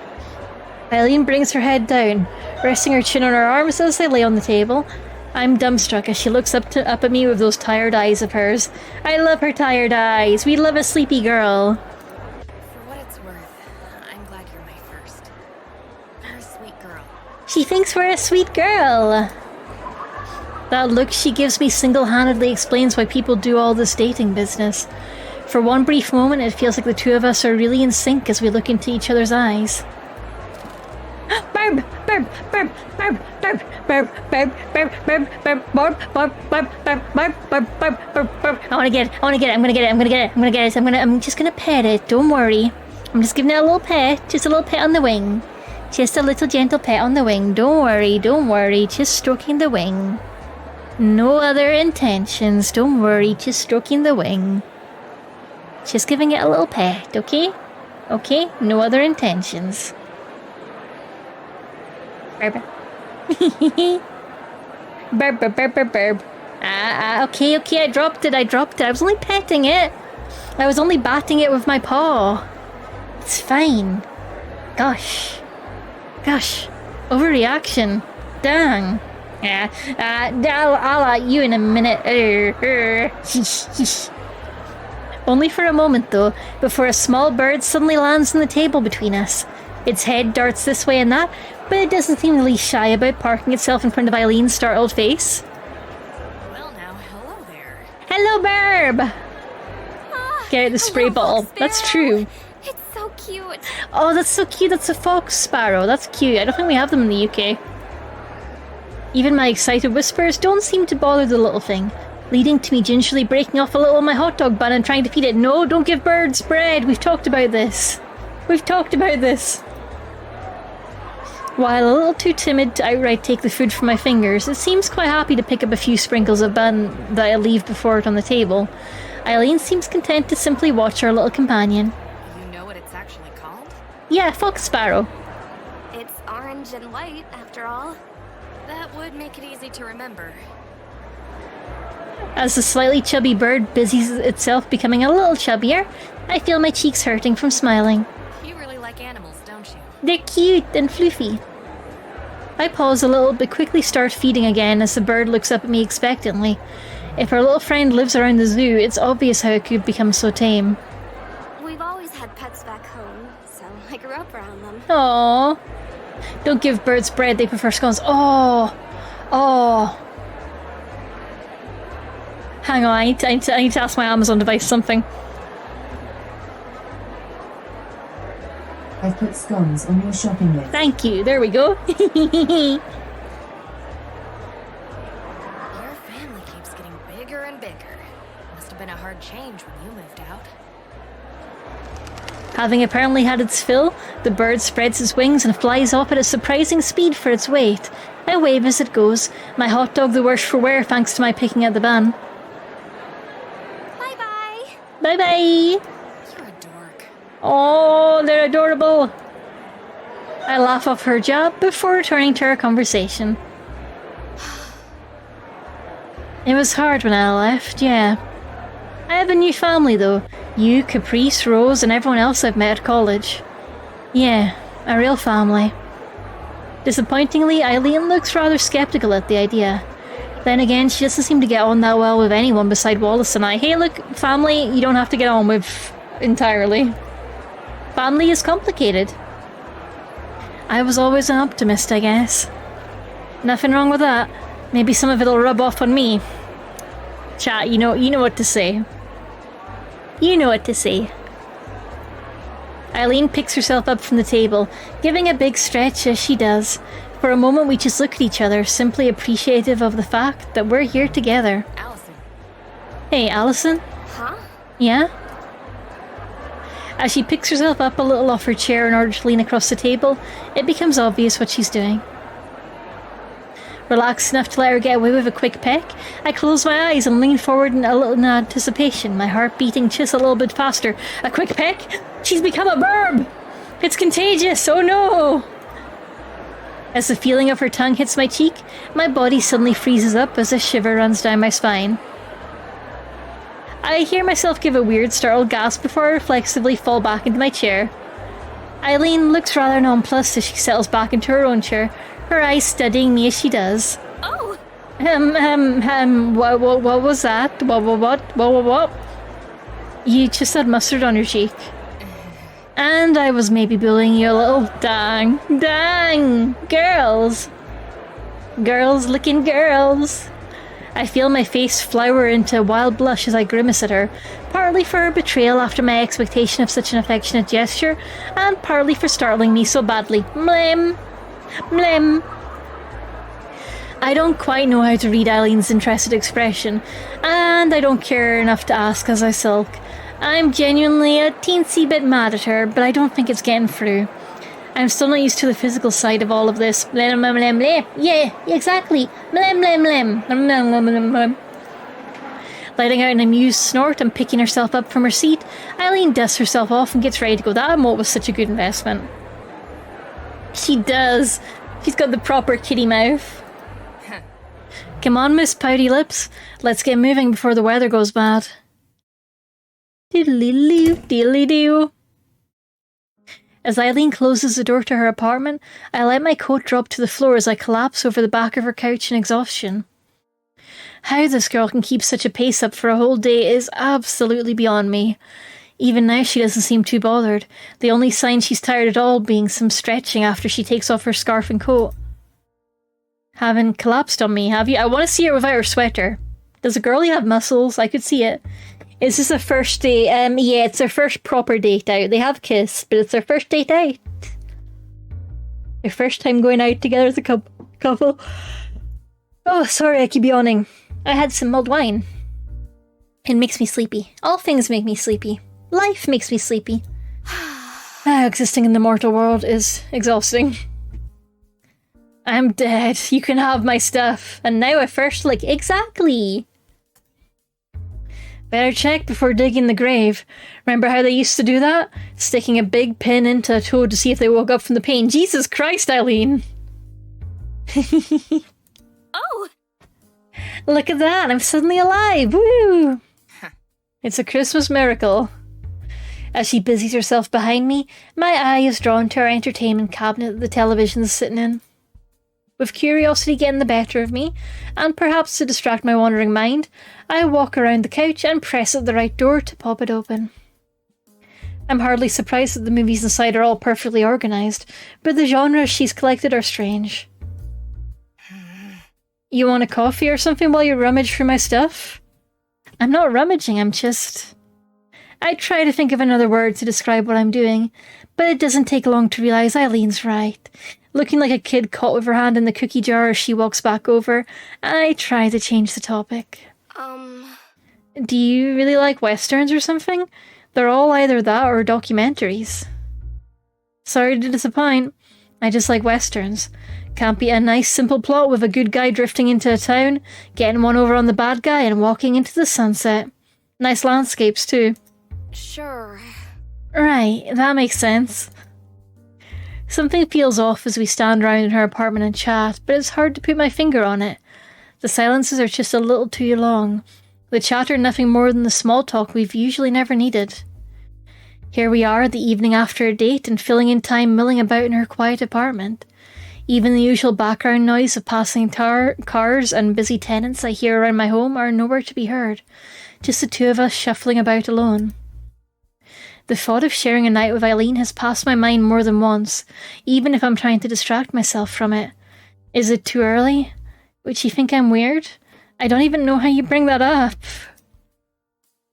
Eileen brings her head down, resting her chin on her arms as they lay on the table. I'm dumbstruck as she looks up at me with those tired eyes of hers. I love her tired eyes. We love a sleepy girl. For what it's worth, I'm glad you're my first. You're a sweet girl. She thinks we're a sweet girl. That look she gives me single-handedly explains why people do all this dating business. For one brief moment, it feels like the two of us are really in sync as we look into each other's eyes. Barb! Barb! Barb! Barb! Barb! Barb! Barb! Barb! Barb! Barb! Barb! Barb! Barb! Barb! Barb! Barb! Barb! Barb! Barb! I wanna get it! I wanna get it! I'm gonna get it! I'm gonna get it! I'm gonna get it! I'm just gonna pet it. Don't worry. I'm just giving it a little pet. Just a little pet on the wing. Just a little gentle pet on the wing. Don't worry. Don't worry. Just stroking the wing. No other intentions. Don't worry. Just stroking the wing. Just giving it a little pet, okay? Okay? No other intentions. Burb. Burb, burb, burb, burb, burb. Okay, I dropped it. I was only petting it. I was only batting it with my paw. It's fine. Gosh. Overreaction. Dang. I'll at you in a minute. Only for a moment, though, before a small bird suddenly lands on the table between us. Its head darts this way and that, but it doesn't seem really shy about parking itself in front of Eileen's startled face. Well now, hello there. Hello, Barb! Get out the spray bottle. That's true. It's so cute. Oh, that's so cute. That's a fox sparrow. That's cute. I don't think we have them in the UK. Even my excited whispers don't seem to bother the little thing, leading to me gingerly breaking off a little of my hot dog bun and trying to feed it. No, don't give birds bread. We've talked about this. While a little too timid to outright take the food from my fingers, it seems quite happy to pick up a few sprinkles of bun that I leave before it on the table. Eileen seems content to simply watch our little companion. You know what it's actually called? Yeah, fox sparrow. It's orange and white, after all. That would make it easy to remember. As the slightly chubby bird busies itself becoming a little chubbier, I feel my cheeks hurting from smiling. You really like animals, don't you? They're cute and fluffy. I pause a little but quickly start feeding again as the bird looks up at me expectantly. If our little friend lives around the zoo, it's obvious how it could become so tame. We've always had pets back home, so I grew up around them. Aww. Don't give birds bread, they prefer scones. Oh. Hang on, I need to ask my Amazon device something. I've put scones on your shopping list. Thank you, there we go. Your family keeps getting bigger and bigger. Must have been a hard change when you moved out. Having apparently had its fill, the bird spreads its wings and flies off at a surprising speed for its weight. I wave as it goes, my hot dog the worse for wear thanks to my picking at the ban. Bye-bye. Bye-bye! You're a dork. Oh, they're adorable! I laugh off her jab before returning to our conversation. It was hard when I left, yeah. I have a new family though. You, Caprice, Rose, and everyone else I've met at college. Yeah, a real family. Disappointingly, Eileen looks rather skeptical at the idea. Then again, she doesn't seem to get on that well with anyone beside Wallace and I. Hey look, family you don't have to get on with entirely. Family is complicated. I was always an optimist, I guess. Nothing wrong with that. Maybe some of it'll rub off on me. Chat, you know what to say. You know what to say. Eileen picks herself up from the table, giving a big stretch as she does. For a moment we just look at each other, simply appreciative of the fact that we're here together. Allison. Hey, Allison? Huh? Yeah? As she picks herself up a little off her chair in order to lean across the table, it becomes obvious what she's doing. Relaxed enough to let her get away with a quick peck, I close my eyes and lean forward in a little in anticipation, my heart beating just a little bit faster. A quick peck? She's become a burb! It's contagious, oh no! As the feeling of her tongue hits my cheek, my body suddenly freezes up as a shiver runs down my spine. I hear myself give a weird startled gasp before I reflexively fall back into my chair. Eileen looks rather nonplussed as she settles back into her own chair, her eyes studying me as she does. Oh! What was that? What? You just had mustard on your cheek. And I was maybe bullying you a little. Dang! Girls! Girls looking girls! I feel my face flower into a wild blush as I grimace at her, partly for her betrayal after my expectation of such an affectionate gesture, and partly for startling me so badly. Mlem! I don't quite know how to read Eileen's interested expression, and I don't care enough to ask as I sulk. I'm genuinely a teensy bit mad at her, but I don't think it's getting through. I'm still not used to the physical side of all of this. Yeah, exactly. Letting out an amused snort and picking herself up from her seat, Eileen dusts herself off and gets ready to go. That emote was such a good investment. She does. She's got the proper kitty mouth. Come on, Miss Pouty Lips. Let's get moving before the weather goes bad. Diddly-doo. As Eileen closes the door to her apartment, I let my coat drop to the floor as I collapse over the back of her couch in exhaustion. How this girl can keep such a pace up for a whole day is absolutely beyond me. Even now she doesn't seem too bothered, the only sign she's tired at all being some stretching after she takes off her scarf and coat. Haven't collapsed on me, have you? I want to see her without her sweater. Does a girlie have muscles? I could see it. Is this a first date? Yeah, it's their first proper date out. They have kissed, but it's their first date out. Their first time going out together as a couple. Oh, sorry, I keep yawning. I had some mulled wine. It makes me sleepy. All things make me sleepy. Life makes me sleepy. Existing in the mortal world is exhausting. I'm dead. You can have my stuff. And now I first like exactly. Better check before digging the grave. Remember how they used to do that? Sticking a big pin into a toad to see if they woke up from the pain. Jesus Christ, Eileen! Oh! Look at that, I'm suddenly alive! Woo! It's a Christmas miracle. As she busies herself behind me, my eye is drawn to our entertainment cabinet that the television is sitting in. With curiosity getting the better of me, and perhaps to distract my wandering mind, I walk around the couch and press at the right door to pop it open. I'm hardly surprised that the movies inside are all perfectly organised, but the genres she's collected are strange. You want a coffee or something while you rummage through my stuff? I'm not rummaging, I'm just... I try to think of another word to describe what I'm doing, but it doesn't take long to realise Eileen's right. Looking like a kid caught with her hand in the cookie jar as she walks back over, I try to change the topic. Do you really like westerns or something? They're all either that or documentaries. Sorry to disappoint. I just like westerns. Can't be a nice simple plot with a good guy drifting into a town, getting one over on the bad guy, and walking into the sunset. Nice landscapes, too. Sure. Right, that makes sense. Something feels off as we stand around in her apartment and chat, but it's hard to put my finger on it. The silences are just a little too long. The chatter nothing more than the small talk we've usually never needed. Here we are, the evening after a date, and filling in time milling about in her quiet apartment. Even the usual background noise of passing cars and busy tenants I hear around my home are nowhere to be heard. Just the two of us shuffling about alone. The thought of sharing a night with Eileen has passed my mind more than once, even if I'm trying to distract myself from it. Is it too early? Would she think I'm weird? I don't even know how you bring that up.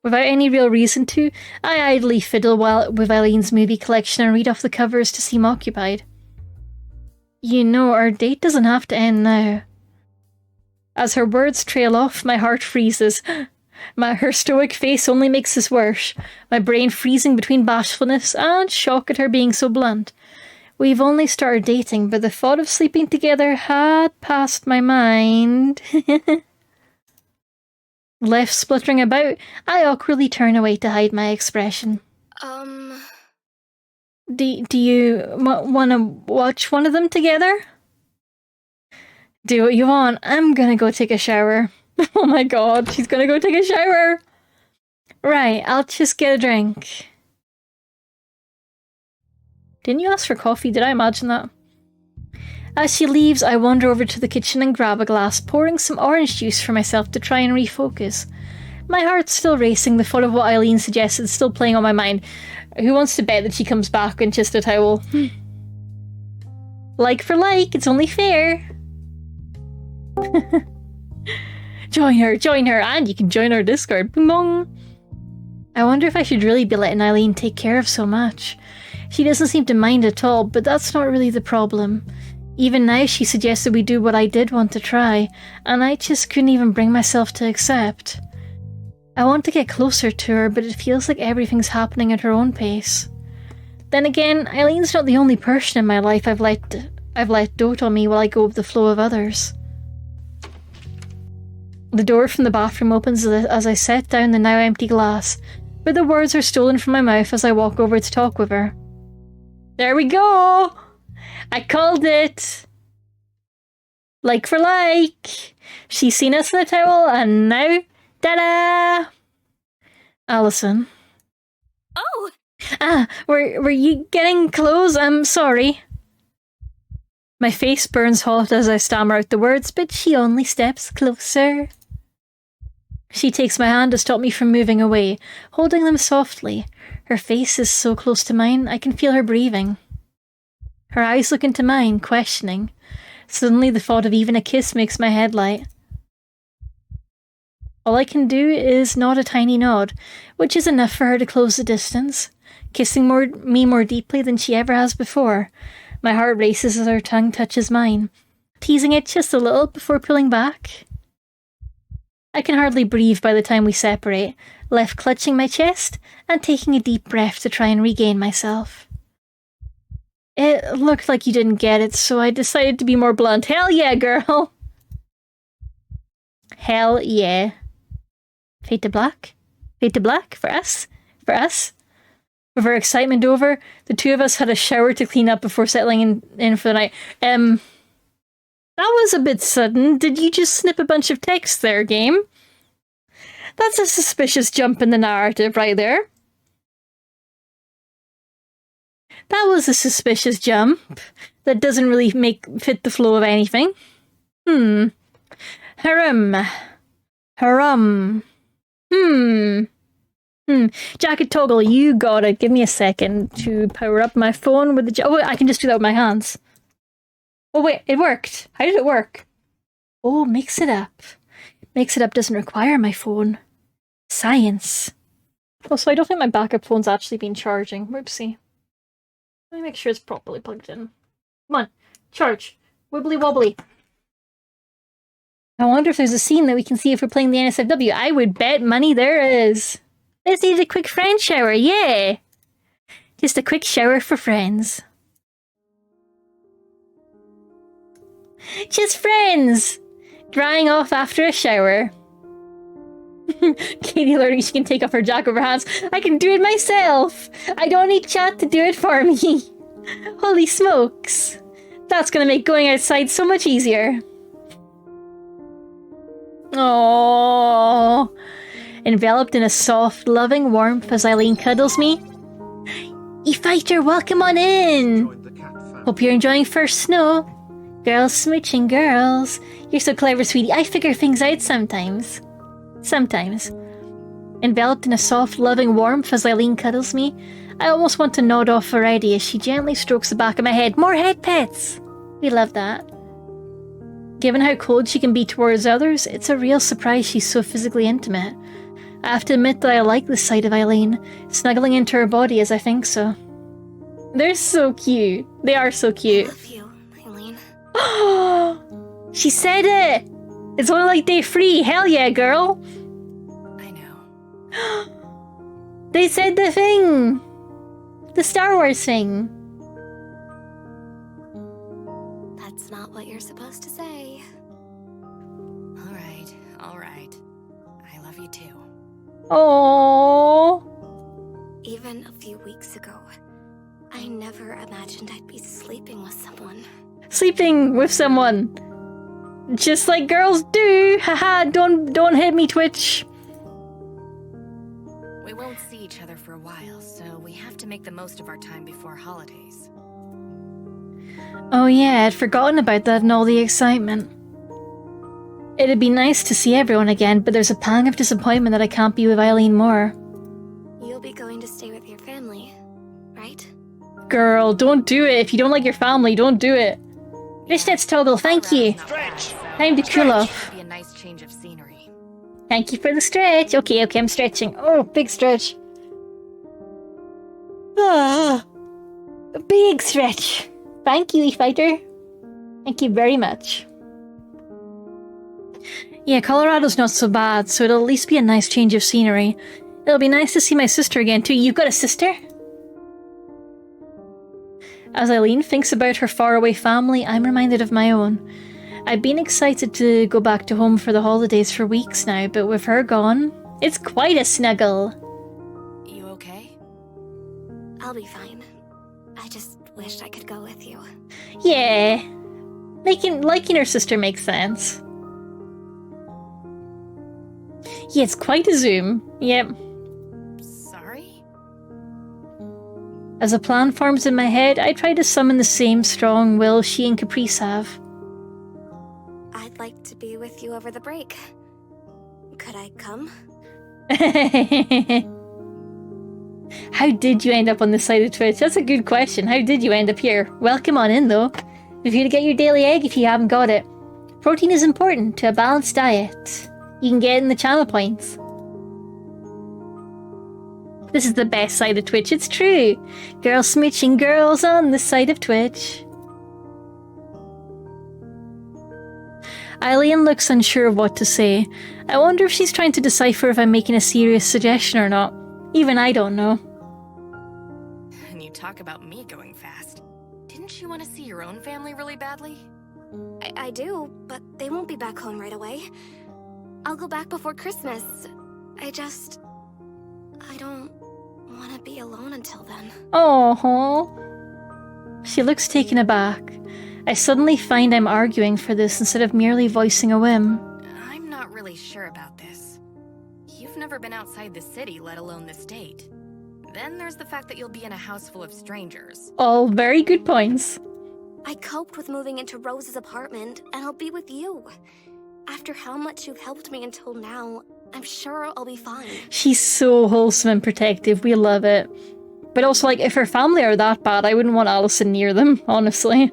Without any real reason to, I idly fiddle with Eileen's movie collection and read off the covers to seem occupied. You know, our date doesn't have to end now. As her words trail off, my heart freezes. Her stoic face only makes this worse, my brain freezing between bashfulness and shock at her being so blunt. We've only started dating, but the thought of sleeping together had passed my mind. Left spluttering about, I awkwardly turn away to hide my expression. Do you want to watch one of them together? Do what you want. I'm gonna go take a shower. Oh my god, she's gonna go take a shower! Right, I'll just get a drink. Didn't you ask for coffee? Did I imagine that? As she leaves, I wander over to the kitchen and grab a glass, pouring some orange juice for myself to try and refocus. My heart's still racing, the thought of what Eileen suggested is still playing on my mind. Who wants to bet that she comes back in just a towel? Like for like, it's only fair. Join her, and you can join our Discord. Boom bong. I wonder if I should really be letting Eileen take care of so much. She doesn't seem to mind at all, but that's not really the problem. Even now she suggested we do what I did want to try, and I just couldn't even bring myself to accept. I want to get closer to her, but it feels like everything's happening at her own pace. Then again, Eileen's not the only person in my life I've let dote on me while I go with the flow of others. The door from the bathroom opens as I set down the now empty glass, but the words are stolen from my mouth as I walk over to talk with her. There we go! I called it! Like for like! She's seen us in a towel, and now, ta-da! Allison. Oh! Were you getting close? I'm sorry. My face burns hot as I stammer out the words, but she only steps closer. She takes my hand to stop me from moving away, holding them softly. Her face is so close to mine, I can feel her breathing. Her eyes look into mine, questioning. Suddenly the thought of even a kiss makes my head light. All I can do is nod a tiny nod, which is enough for her to close the distance, kissing me more deeply than she ever has before. My heart races as her tongue touches mine, teasing it just a little before pulling back. I can hardly breathe by the time we separate, left clutching my chest and taking a deep breath to try and regain myself. It looked like you didn't get it, so I decided to be more blunt. Hell yeah, girl! Hell yeah. Fade to black? Fade to black? For us? For us? With our excitement over, the two of us had a shower to clean up before settling in for the night. That was a bit sudden. Did you just snip a bunch of text there, game? That's a suspicious jump in the narrative right there. That was a suspicious jump. That doesn't really fit the flow of anything. Harum. Jacket toggle, you got it. Give me a second to power up my phone with the... Oh, wait, I can just do that with my hands. Oh, wait, it worked. How did it work? Oh, mix it up. Mix it up doesn't require my phone. Science. Oh, so I don't think my backup phone's actually been charging. Whoopsie. Let me make sure it's properly plugged in. Come on, charge. Wibbly wobbly. I wonder if there's a scene that we can see if we're playing the NSFW. I would bet money there is. Let's need a quick friend shower, yeah! Just a quick shower for friends. Just friends! Drying off after a shower. Katie learning she can take off her jacket with her hands. I can do it myself! I don't need chat to do it for me. Holy smokes. That's gonna make going outside so much easier. Oh, enveloped in a soft, loving warmth as Eileen cuddles me. E-Fighter, welcome on in! Hope you're enjoying first snow. Girls smooching girls. You're so clever, sweetie. I figure things out sometimes. Sometimes. Enveloped in a soft, loving warmth as Eileen cuddles me. I almost want to nod off already as she gently strokes the back of my head. More head pets! We love that. Given how cold she can be towards others, it's a real surprise she's so physically intimate. I have to admit that I like the sight of Eileen, snuggling into her body as I think so. They're so cute. They are so cute. I love you, Eileen. She said it! It's only like day 3. Hell yeah, girl! I know. They said the thing! The Star Wars thing. That's not what you're supposed to say. All right. I love you too. Oh. Even a few weeks ago, I never imagined I'd be sleeping with someone. Sleeping with someone. Just like girls do. Haha, don't hit me, Twitch. We won't see each other for a while, so we have to make the most of our time before holidays. Oh yeah, I'd forgotten about that and all the excitement. It'd be nice to see everyone again, but there's a pang of disappointment that I can't be with Eileen more. You'll be going to stay with your family, right? Girl, don't do it. If you don't like your family, don't do it. Fishnets toggle, thank you. Stretch! Time to cool off. Be a nice change of scenery. Thank you for the stretch. Okay, I'm stretching. Oh, big stretch. Ah, a big stretch. Thank you, E-Fighter. Thank you very much. Yeah, Colorado's not so bad, so it'll at least be a nice change of scenery. It'll be nice to see my sister again, too. You've got a sister? As Eileen thinks about her faraway family, I'm reminded of my own. I've been excited to go back to home for the holidays for weeks now, but with her gone, it's quite a snuggle. You okay? I'll be fine. I just wished I could go with you. Yeah. Liking her sister makes sense. Yeah, it's quite a zoom. Yep. Sorry? As a plan forms in my head, I try to summon the same strong will she and Caprice have. I'd like to be with you over the break. Could I come? How did you end up on this side of Twitch? That's a good question. How did you end up here? Welcome on in, though. If you're to get your daily egg if you haven't got it. Protein is important to a balanced diet. You can get it in the channel points. This is the best side of Twitch, it's true. Girls smooching girls on this side of Twitch. Eileen looks unsure of what to say. I wonder if she's trying to decipher if I'm making a serious suggestion or not. Even I don't know. And you talk about me going fast. Didn't you want to see your own family really badly? I do, but they won't be back home right away. I'll go back before Christmas. I don't want to be alone until then. Oh, she looks taken aback. I suddenly find I'm arguing for this instead of merely voicing a whim. I'm not really sure about this. You've never been outside the city, let alone the state. Then there's the fact that you'll be in a house full of strangers. All very good points. I coped with moving into Rose's apartment, and I'll be with you. After how much you've helped me until now, I'm sure I'll be fine. She's so wholesome and protective. We love it. But also, like, if her family are that bad, I wouldn't want Allison near them, honestly.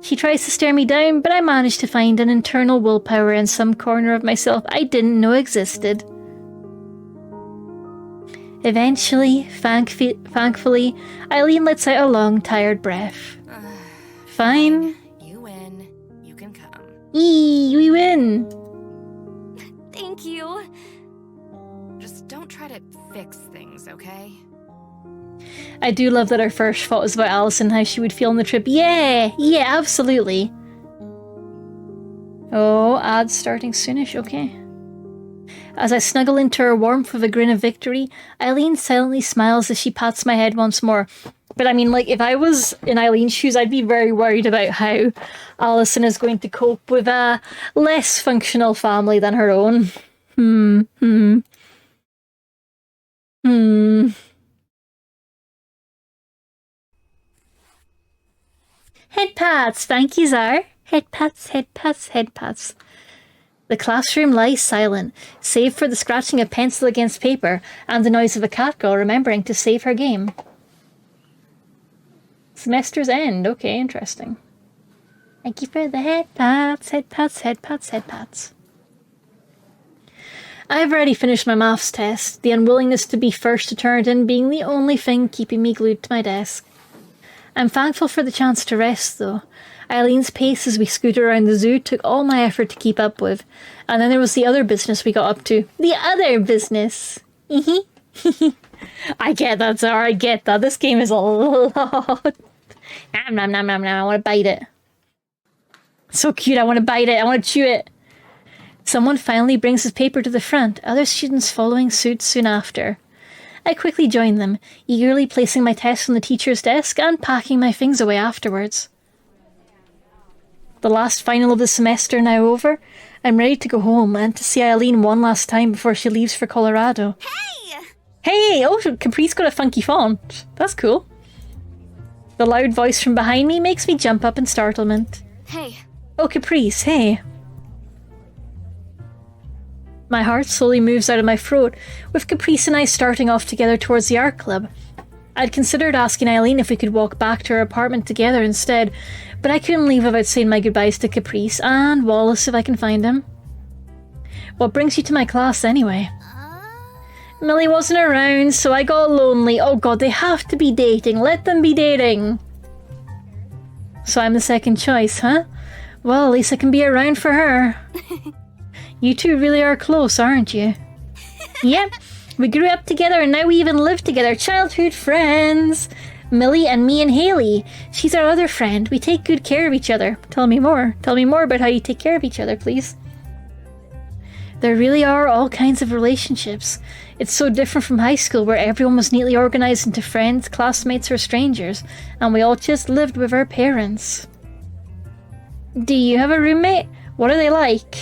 She tries to stare me down, but I manage to find an internal willpower in some corner of myself I didn't know existed. Eventually, thankfully, Eileen lets out a long, tired breath. Fine. You win. You can come. Eee, we win! Thank you. Just don't try to fix things, okay? I do love that our first thought was about Allison, how she would feel on the trip. Yeah, absolutely. Oh, ads starting soonish, okay. As I snuggle into her warmth with a grin of victory, Eileen silently smiles as she pats my head once more. But I mean, like, if I was in Eileen's shoes, I'd be very worried about how Allison is going to cope with a less functional family than her own. Head pats, thank you, Czar. Head pats, head pats, head pats. The classroom lies silent, save for the scratching of pencil against paper and the noise of a cat girl remembering to save her game. Semester's end. Okay, interesting. Thank you for the head pats, head pats, head pats, head pats. I've already finished my maths test, the unwillingness to be first to turn it in being the only thing keeping me glued to my desk. I'm thankful for the chance to rest, though. Eileen's pace as we scooted around the zoo took all my effort to keep up with. And then there was the other business we got up to. The other business! I get that, Zara, I get that. This game is a lot. Nom nom nom nom nom, I want to bite it. So cute, I want to bite it, I want to chew it. Someone finally brings his paper to the front, other students following suit soon after. I quickly join them, eagerly placing my test on the teacher's desk and packing my things away afterwards. The last final of the semester now over, I'm ready to go home and to see Eileen one last time before she leaves for Colorado. Hey! Hey! Oh, Capri's got a funky font. That's cool. The loud voice from behind me makes me jump up in startlement. Hey. Oh, Caprice, hey. My heart slowly moves out of my throat, with Caprice and I starting off together towards the art club. I'd considered asking Eileen if we could walk back to her apartment together instead, but I couldn't leave without saying my goodbyes to Caprice and Wallace if I can find him. What brings you to my class anyway? Millie wasn't around, so I got lonely. Oh god, they have to be dating. Let them be dating. So I'm the second choice, huh? Well, at least I can be around for her. You two really are close, aren't you? Yep. We grew up together and now we even live together. Childhood friends. Millie and me and Haley. She's our other friend. We take good care of each other. Tell me more. Tell me more about how you take care of each other, please. There really are all kinds of relationships. It's so different from high school where everyone was neatly organised into friends, classmates or strangers, and we all just lived with our parents. Do you have a roommate? What are they like?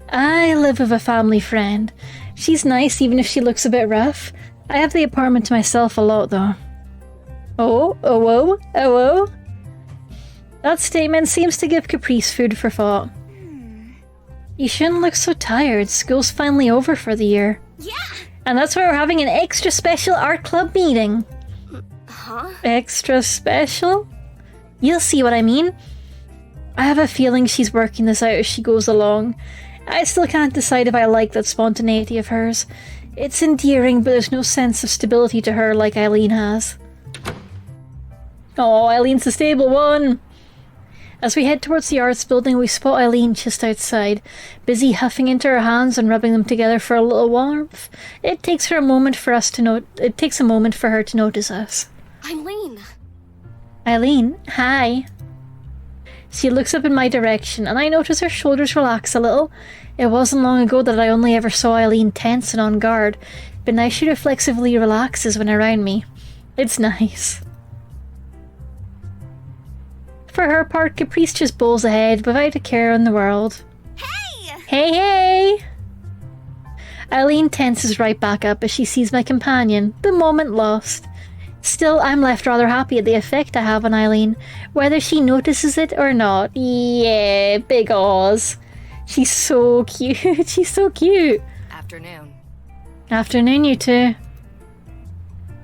I live with a family friend. She's nice even if she looks a bit rough. I have the apartment to myself a lot though. Oh. That statement seems to give Caprice food for thought. You shouldn't look so tired. School's finally over for the year. Yeah! And that's why we're having an extra special art club meeting. Huh? Extra special? You'll see what I mean. I have a feeling she's working this out as she goes along. I still can't decide if I like that spontaneity of hers. It's endearing, but there's no sense of stability to her like Eileen has. Oh, Eileen's the stable one! As we head towards the arts building, we spot Eileen just outside, busy huffing into her hands and rubbing them together for a little warmth. It takes a moment for her to notice us. Eileen! Eileen, hi. She looks up in my direction, and I notice her shoulders relax a little. It wasn't long ago that I only ever saw Eileen tense and on guard, but now she reflexively relaxes when around me. It's nice. For her part, Caprice just bowls ahead without a care in the world. Hey! Hey! Eileen tenses right back up as she sees my companion, the moment lost. Still, I'm left rather happy at the effect I have on Eileen, whether she notices it or not. Yeah, big Oz. She's so cute. She's so cute. Afternoon. Afternoon, you two.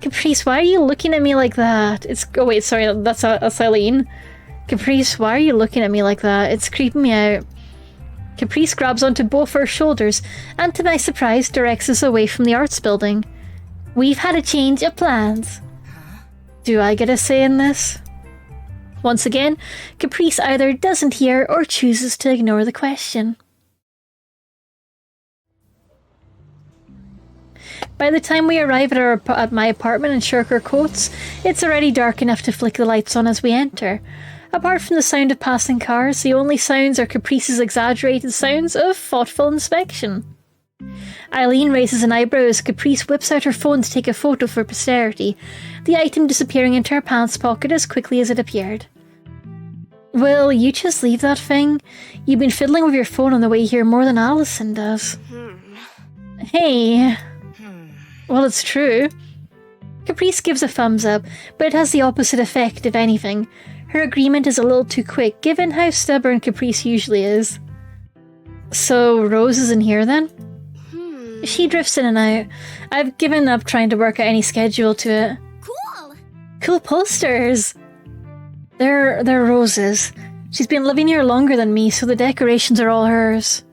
Caprice, why are you looking at me like that? Oh wait, sorry, that's Eileen. Caprice, why are you looking at me like that? It's creeping me out. Caprice grabs onto both her shoulders and to my surprise directs us away from the arts building. We've had a change of plans. Do I get a say in this? Once again, Caprice either doesn't hear or chooses to ignore the question. By the time we arrive at my apartment in Shirker Coates, it's already dark enough to flick the lights on as we enter. Apart from the sound of passing cars, the only sounds are Caprice's exaggerated sounds of thoughtful inspection. Eileen raises an eyebrow as Caprice whips out her phone to take a photo for posterity, the item disappearing into her pants pocket as quickly as it appeared. Will you just leave that thing? You've been fiddling with your phone on the way here more than Allison does. Hey. Well, it's true. Caprice gives a thumbs up, but it has the opposite effect, if anything. Her agreement is a little too quick, given how stubborn Caprice usually is. So, Rose is in here then? She drifts in and out. I've given up trying to work out any schedule to it. Cool! Cool posters! They're Rose's. She's been living here longer than me, so the decorations are all hers.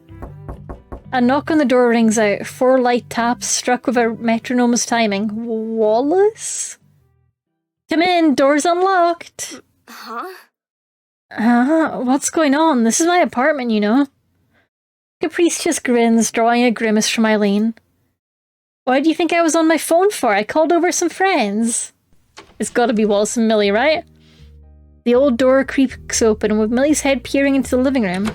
A knock on the door rings out, 4 light taps struck with a metronome's timing. Wallace? Come in, door's unlocked. Huh? What's going on? This is my apartment, you know. Caprice just grins, drawing a grimace from Eileen. Why do you think I was on my phone for? I called over some friends. It's gotta be Wallace and Millie, right? The old door creaks open, with Millie's head peering into the living room.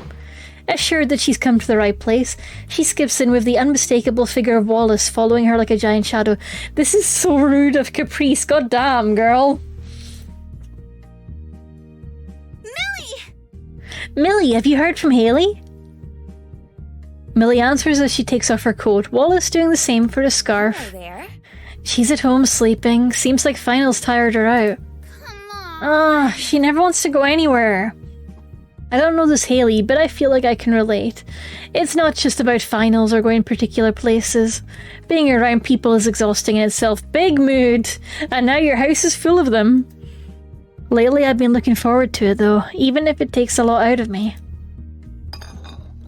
Assured that she's come to the right place, she skips in with the unmistakable figure of Wallace following her like a giant shadow. This is so rude of Caprice, goddamn, girl. Millie, have you heard from Haley? Millie answers as she takes off her coat, Wallace doing the same for the scarf. Hello there. She's at home sleeping. Seems like finals tired her out. Come on. She never wants to go anywhere. I don't know this Haley, but I feel like I can relate. It's not just about finals or going particular places. Being around people is exhausting in itself. Big mood! And now your house is full of them. Lately I've been looking forward to it though, even if it takes a lot out of me.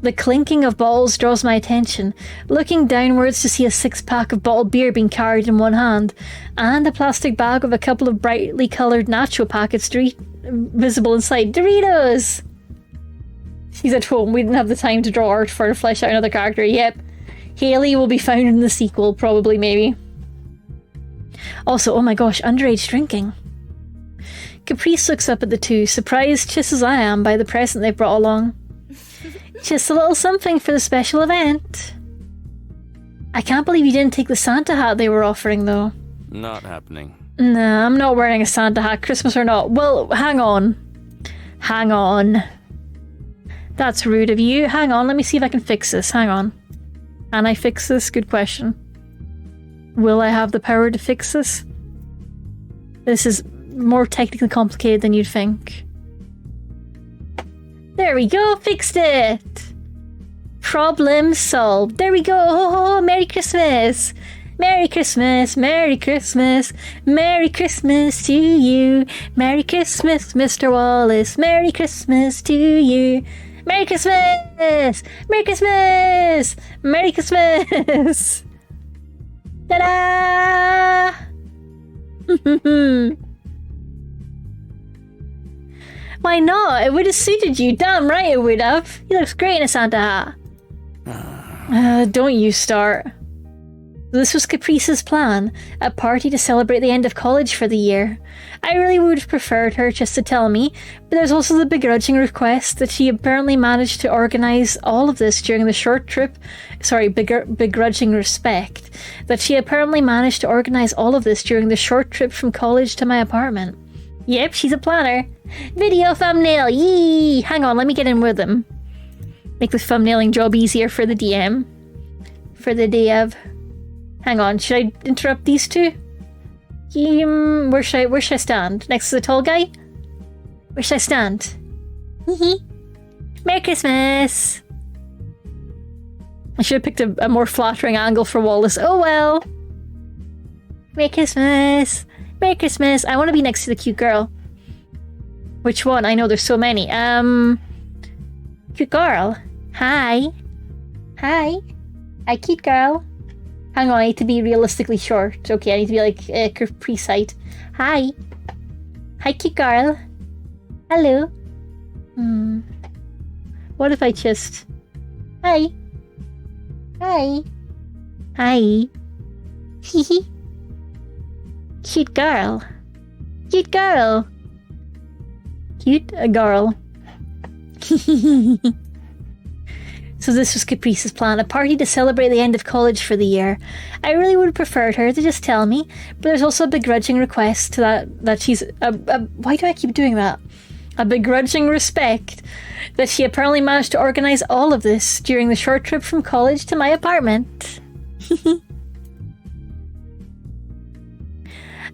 The clinking of bottles draws my attention, looking downwards to see a 6-pack of bottled beer being carried in one hand, and a plastic bag with a couple of brightly coloured nacho packets visible inside. Doritos! She's at home. We didn't have the time to draw art for to flesh out another character. Yep. Haley will be found in the sequel, probably, maybe. Also, oh my gosh, underage drinking. Caprice looks up at the two, surprised just as I am by the present they've brought along. Just a little something for the special event. I can't believe you didn't take the Santa hat they were offering, though. Not happening. Nah, I'm not wearing a Santa hat, Christmas or not. Well, hang on. Hang on. That's rude of you. Hang on, let me see if I can fix this. Hang on. Can I fix this? Good question. Will I have the power to fix this? This is more technically complicated than you'd think. There we go, fixed it! Problem solved. There we go! Oh, Merry Christmas! Merry Christmas, Merry Christmas, Merry Christmas to you. Merry Christmas, Mr. Wallace. Merry Christmas to you. Merry Christmas! Merry Christmas! Merry Christmas! Ta-da! Why not? It would have suited you. Damn right it would have. He looks great in a Santa hat. Don't you start. This was Caprice's plan, a party to celebrate the end of college for the year. I really would have preferred her just to tell me, but there's also the begrudging request that she apparently managed to organise all of this during the short trip. Begrudging respect. That she apparently managed to organise all of this during the short trip from college to my apartment. Yep, she's a planner. Video thumbnail, yee! Hang on, let me get in with them. Make the thumbnailing job easier for the DM. For the dev. Hang on, should I interrupt these two? Where should I stand? Next to the tall guy? Where should I stand? Merry Christmas! I should have picked a more flattering angle for Wallace. Oh well! Merry Christmas! Merry Christmas! I want to be next to the cute girl. Which one? I know there's so many. Cute girl. Hi. Hi. Hi, cute girl. Hang on, I need to be realistically short. Okay, I need to be like Caprice height. Hi. Hi, cute girl. Hello. What if I just... Hi. Hi. Hi. Hehe. Cute girl. Cute girl. Cute girl. So this was Caprice's plan, a party to celebrate the end of college for the year. I really would have preferred her to just tell me, but there's also a begrudging request to that she's... why do I keep doing that? A begrudging respect that she apparently managed to organise all of this during the short trip from college to my apartment.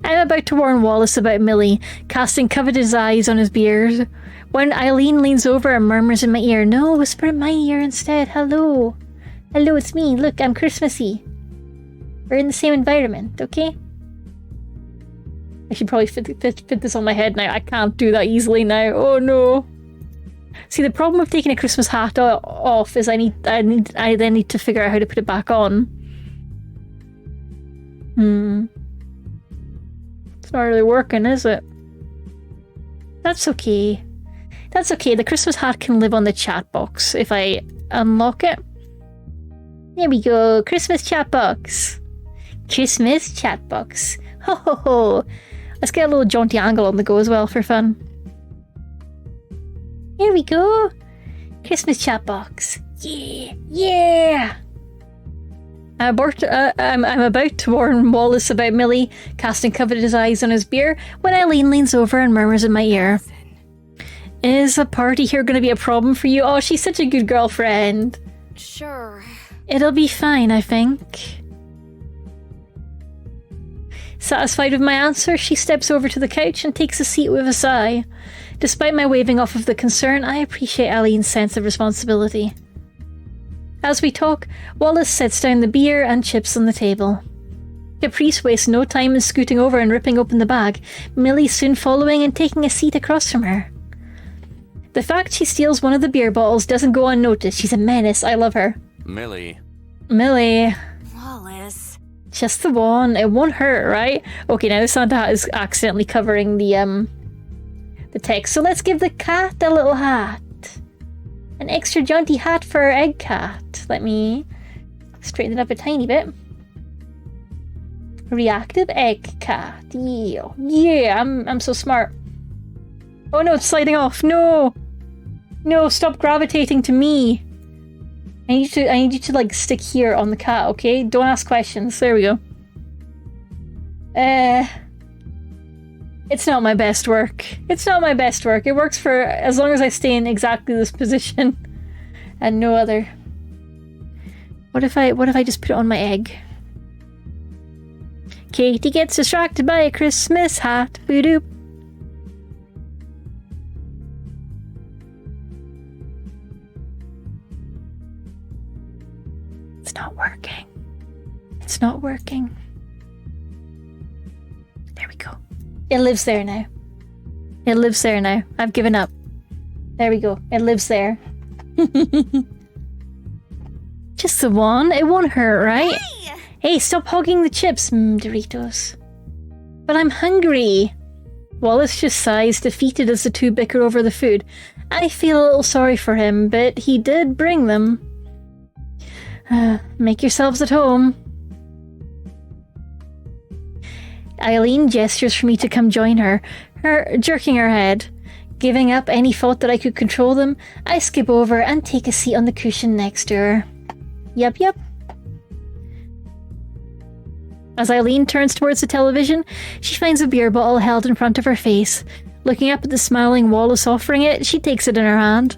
I'm about to warn Wallace about Millie, casting covetous eyes on his beard, when Eileen leans over and murmurs in my ear, "No, whisper in my ear instead. Hello. Hello, it's me. Look, I'm Christmassy. We're in the same environment, okay?" I should probably fit this on my head now. I can't do that easily now. Oh no. See, the problem with taking a Christmas hat off is I then need to figure out how to put it back on. It's not really working, is it? That's okay. That's okay. The Christmas hat can live on the chat box if I unlock it. There we go. Christmas chat box. Christmas chat box. Ho ho ho. Let's get a little jaunty angle on the go as well for fun. Here we go. Christmas chat box. Yeah. Yeah. I'm about to warn Wallace about Millie, casting covetous eyes on his beer, when Eileen leans over and murmurs in my ear, "Is a party here going to be a problem for you? Oh, she's such a good girlfriend." Sure. "It'll be fine, I think." Satisfied with my answer, she steps over to the couch and takes a seat with a sigh. Despite my waving off of the concern, I appreciate Eileen's sense of responsibility. As we talk, Wallace sets down the beer and chips on the table. Caprice wastes no time in scooting over and ripping open the bag, Millie soon following and taking a seat across from her. The fact she steals one of the beer bottles doesn't go unnoticed. She's a menace. I love her. Millie. Millie. Wallace. Just the one. It won't hurt, right? Okay, now the Santa hat is accidentally covering the text. So let's give the cat a little hat. An extra jaunty hat for our egg cat. Let me straighten it up a tiny bit. Reactive egg cat. Yeah. Yeah, I'm so smart. Oh no, it's sliding off. No. No, stop gravitating to me. I need you to like stick here on the cat, okay? Don't ask questions. There we go. It's not my best work. It's not my best work. It works for as long as I stay in exactly this position and no other. What if I just put it on my egg? Katie gets distracted by a Christmas hat. Boo-doop. It's not working. It's not working. There we go. It lives there now. It lives there now. I've given up. There we go. It lives there. Just the one. It won't hurt, right? Hey! Hey, stop hogging the chips, Doritos. But I'm hungry. Wallace just sighs, defeated as the two bicker over the food. I feel a little sorry for him, but he did bring them. Make yourselves at home. Eileen gestures for me to come join her, jerking her head. Giving up any thought that I could control them, I skip over and take a seat on the cushion next to her. Yep. As Eileen turns towards the television, she finds a beer bottle held in front of her face. Looking up at the smiling Wallace offering it, she takes it in her hand.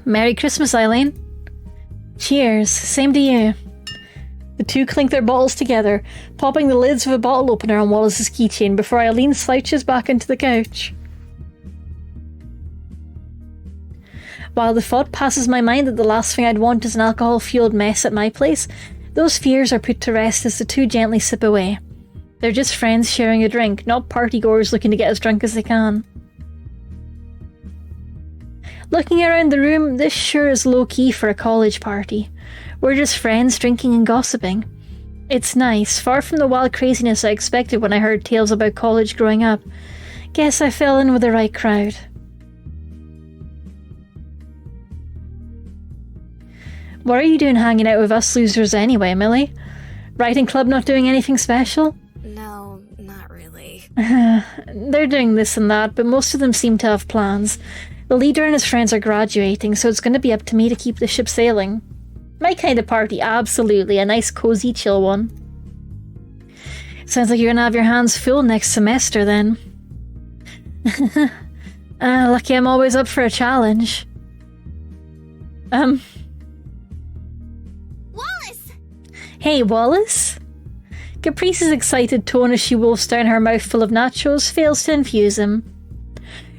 Merry Christmas, Eileen. Cheers. Same to you. The two clink their bottles together, popping the lids of a bottle opener on Wallace's keychain before Eileen slouches back into the couch. While the thought passes my mind that the last thing I'd want is an alcohol-fueled mess at my place, those fears are put to rest as the two gently sip away. They're just friends sharing a drink, not partygoers looking to get as drunk as they can. Looking around the room, this sure is low-key for a college party. We're just friends drinking and gossiping. It's nice, far from the wild craziness I expected when I heard tales about college growing up. Guess I fell in with the right crowd. What are you doing hanging out with us losers anyway, Millie? Writing club not doing anything special? No, not really. They're doing this and that, but most of them seem to have plans. The leader and his friends are graduating, so it's going to be up to me to keep the ship sailing. My kind of party, absolutely. A nice, cozy, chill one. Sounds like you're going to have your hands full next semester, then. Lucky I'm always up for a challenge. Wallace! Hey, Wallace? Caprice's excited tone as she wolfs down her mouthful of nachos fails to infuse him.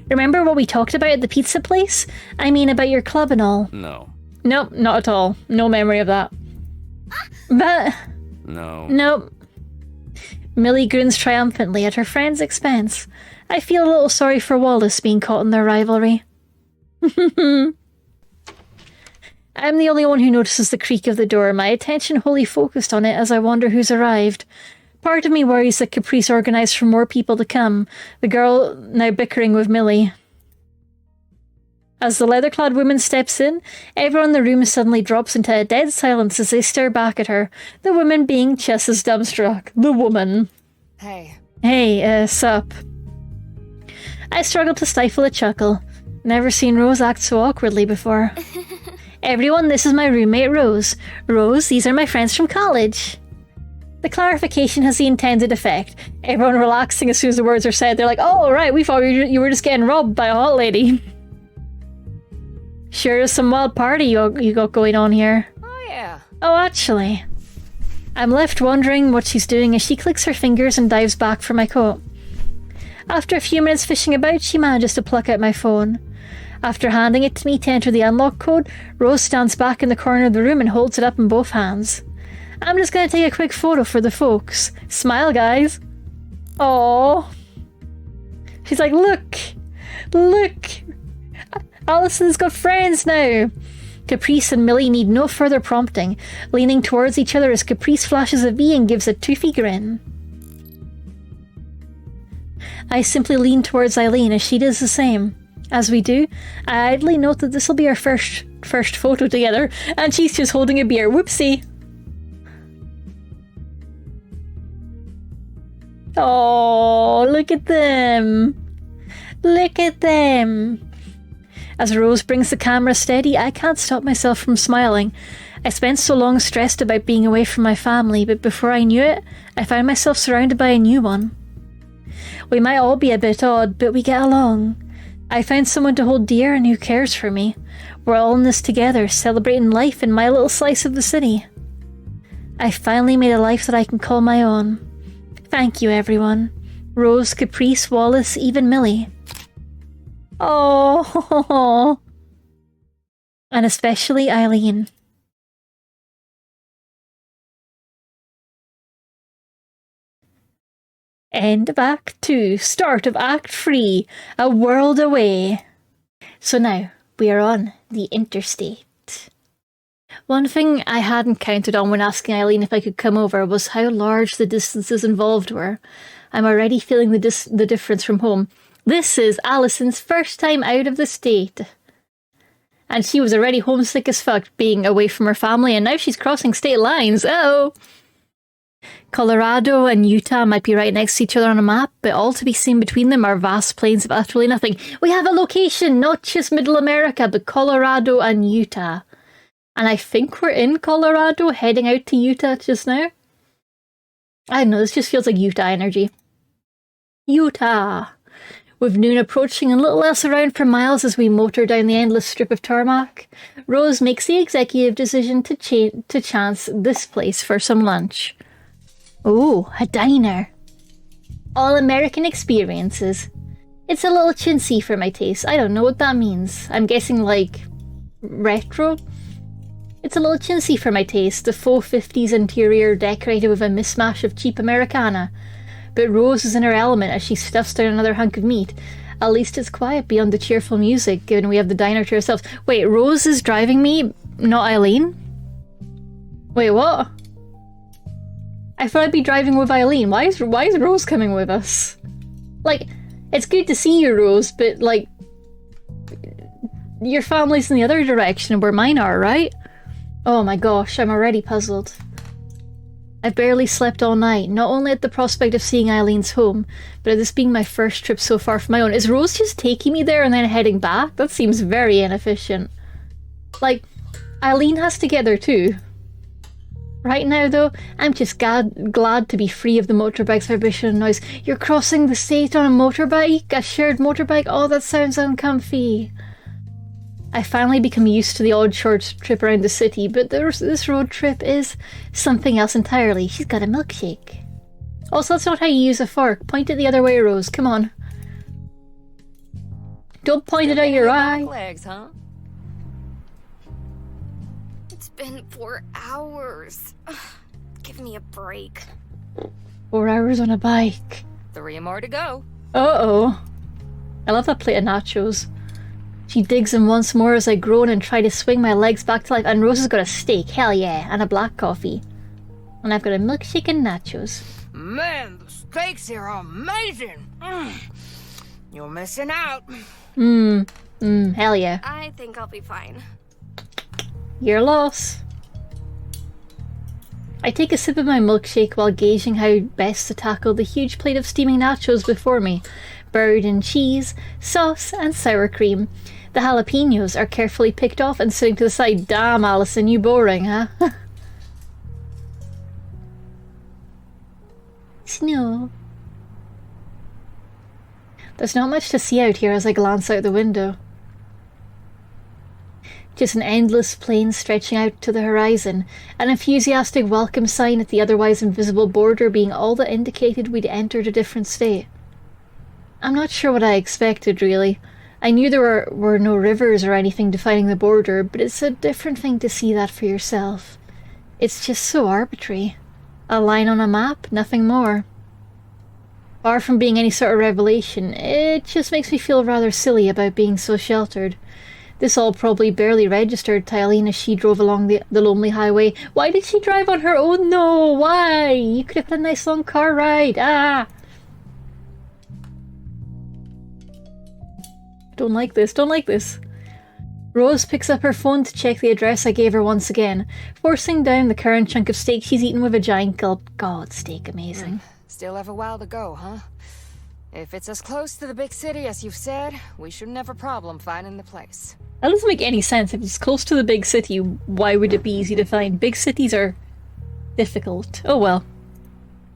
Remember what we talked about at the pizza place? I mean, about your club and all. No. Nope, not at all. No memory of that. But... No. Nope. Millie grins triumphantly at her friend's expense. I feel a little sorry for Wallace being caught in their rivalry. I'm the only one who notices the creak of the door, my attention wholly focused on it as I wonder who's arrived. Part of me worries that Caprice organised for more people to come, the girl now bickering with Millie. As the leather-clad woman steps in, everyone in the room suddenly drops into a dead silence as they stare back at her, the woman being just as dumbstruck. The woman. Hey. Hey, sup. I struggle to stifle a chuckle. Never seen Rose act so awkwardly before. Everyone, this is my roommate Rose. Rose, these are my friends from college. The clarification has the intended effect. Everyone relaxing as soon as the words are said. They're like, oh, right, we thought you were just getting robbed by a hot lady. Sure is some wild party you got going on here. Oh, yeah. Oh, actually. I'm left wondering what she's doing as she clicks her fingers and dives back for my coat. After a few minutes fishing about, she manages to pluck out my phone. After handing it to me to enter the unlock code, Rose stands back in the corner of the room and holds it up in both hands. I'm just gonna take a quick photo for the folks. Smile, guys. Aww. She's like, look! Allison's got friends now! Caprice and Millie need no further prompting, leaning towards each other as Caprice flashes a V and gives a toothy grin. I simply lean towards Eileen as she does the same. As we do, I idly note that this will be our first photo together, and she's just holding a beer. Whoopsie! Oh, look at them! Look at them! As Rose brings the camera steady, I can't stop myself from smiling. I spent so long stressed about being away from my family, but before I knew it, I found myself surrounded by a new one. We might all be a bit odd, but we get along. I found someone to hold dear and who cares for me. We're all in this together, celebrating life in my little slice of the city. I finally made a life that I can call my own. Thank you, everyone. Rose, Caprice, Wallace, even Millie. Oh, and especially Eileen. End of Act 2, start of Act 3, a world away. So now, we are on the interstate. One thing I hadn't counted on when asking Eileen if I could come over was how large the distances involved were. I'm already feeling the difference from home. This is Allison's first time out of the state. And she was already homesick as fuck being away from her family, and now she's crossing state lines. Oh! Colorado and Utah might be right next to each other on a map, but all to be seen between them are vast plains of utterly nothing. We have a location, not just Middle America, but Colorado and Utah. And I think we're in Colorado, heading out to Utah just now. I don't know, this just feels like Utah energy. Utah! With noon approaching and little else around for miles as we motor down the endless strip of tarmac, Rose makes the executive decision to chance this place for some lunch. Oh, a diner. All American experiences. It's a little chintzy for my taste. I don't know what that means. I'm guessing like retro? It's a little chintzy for my taste, the faux 50s interior decorated with a mismatch of cheap Americana. But Rose is in her element as she stuffs down another hunk of meat. At least it's quiet beyond the cheerful music, given we have the diner to ourselves. Wait, Rose is driving me, not Eileen? Wait, what? I thought I'd be driving with Eileen. Why is Rose coming with us? Like, it's good to see you, Rose, but like, your family's in the other direction where mine are, right? Oh my gosh, I'm already puzzled. I've barely slept all night, not only at the prospect of seeing Eileen's home, but at this being my first trip so far from my own. Is Rose just taking me there and then heading back? That seems very inefficient. Like, Eileen has to get there too. Right now, though, I'm just glad to be free of the motorbike's vibration and noise. You're crossing the state on a motorbike? A shared motorbike? Oh, that sounds uncomfy. I finally become used to the odd short trip around the city, but this road trip is something else entirely. She's got a milkshake. Also, that's not how you use a fork. Point it the other way, Rose. Come on. Don't point it out your eye. Legs, huh? It's been 4 hours. Ugh, give me a break. 4 hours on a bike. 3 more to go. Uh-oh. I love that plate of nachos. She digs in once more as I groan and try to swing my legs back to life. And Rose has got a steak, hell yeah, and a black coffee. And I've got a milkshake and nachos. Man, the steaks here are amazing. You're missing out. Hell yeah. I think I'll be fine. Your loss. I take a sip of my milkshake while gauging how best to tackle the huge plate of steaming nachos before me, buried in cheese, sauce, and sour cream. The jalapenos are carefully picked off and sitting to the side. Damn, Allison, you boring, huh? Snow. There's not much to see out here as I glance out the window. Just an endless plain stretching out to the horizon, an enthusiastic welcome sign at the otherwise invisible border being all that indicated we'd entered a different state. I'm not sure what I expected, really. I knew there were no rivers or anything defining the border, but it's a different thing to see that for yourself. It's just so arbitrary. A line on a map, nothing more. Far from being any sort of revelation, it just makes me feel rather silly about being so sheltered. This all probably barely registered to Eileen as she drove along the lonely highway. Why did she drive on her own? No, why? You could have had a nice long car ride. Ah! Don't like this, don't like this. Rose picks up her phone to check the address I gave her once again, forcing down the current chunk of steak she's eaten with a giant gulp. God, steak amazing. Still have a while to go, huh? If it's as close to the big city as you've said, we shouldn't have a problem finding the place. That doesn't make any sense. If it's close to the big city, why would it be easy to find? Big cities are difficult. Oh well.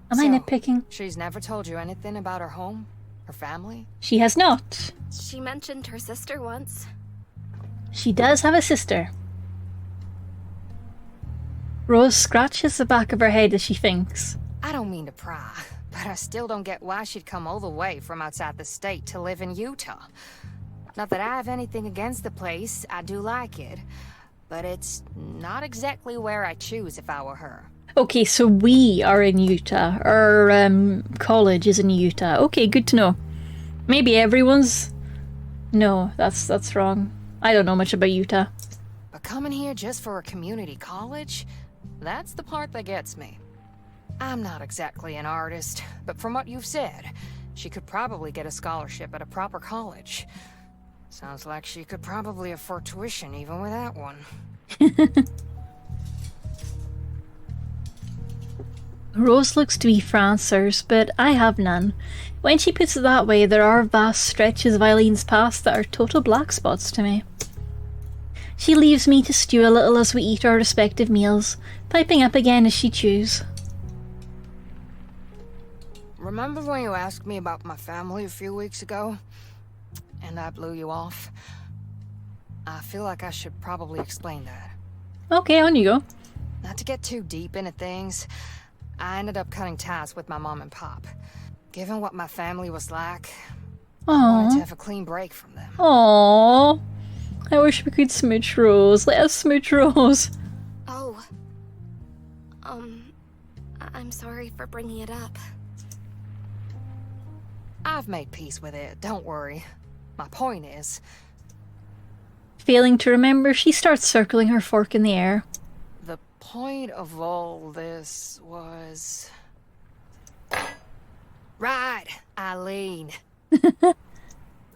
Am I nitpicking? She's never told you anything about her home? Her family? She has not. She mentioned her sister once. She does have a sister. Rose scratches the back of her head as she thinks. I don't mean to pry, but I still don't get why she'd come all the way from outside the state to live in Utah. Not that I have anything against the place, I do like it, but it's not exactly where I choose if I were her. Okay, so we are in Utah. Our college is in Utah. Okay, good to know. Maybe everyone's... No, that's wrong. I don't know much about Utah. But coming here just for a community college? That's the part that gets me. I'm not exactly an artist, but from what you've said, she could probably get a scholarship at a proper college. Sounds like she could probably afford tuition even without one. Rose looks to be Francers, but I have none. When she puts it that way, there are vast stretches of Eileen's past that are total black spots to me. She leaves me to stew a little as we eat our respective meals, piping up again as she chews. Remember when you asked me about my family a few weeks ago? And I blew you off? I feel like I should probably explain that. Okay, on you go. Not to get too deep into things, I ended up cutting ties with my mom and pop. Given what my family was like, I wanted to have a clean break from them. Aww. I wish we could smooch Rose. Let us smooch Rose. Oh. I'm sorry for bringing it up. I've made peace with it, don't worry. My point is... Failing to remember, she starts circling her fork in the air. The point of all this was... Right, Eileen.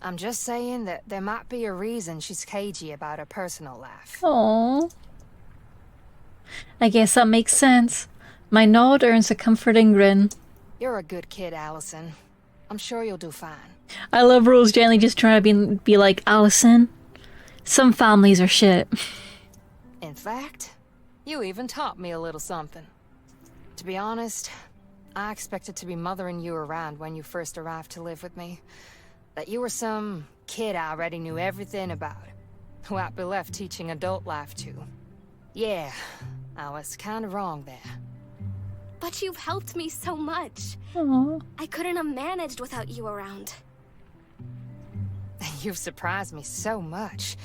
I'm just saying that there might be a reason she's cagey about her personal life. Aww. I guess that makes sense. My nod earns a comforting grin. You're a good kid, Allison. I'm sure you'll do fine. I love Rose gently just trying to be like, Allison, some families are shit. In fact, you even taught me a little something. To be honest, I expected to be mothering you around when you first arrived to live with me. That you were some kid I already knew everything about, who I'd be left teaching adult life to. Yeah, I was kinda wrong there. But you've helped me so much. Aww. I couldn't have managed without you around. You've surprised me so much.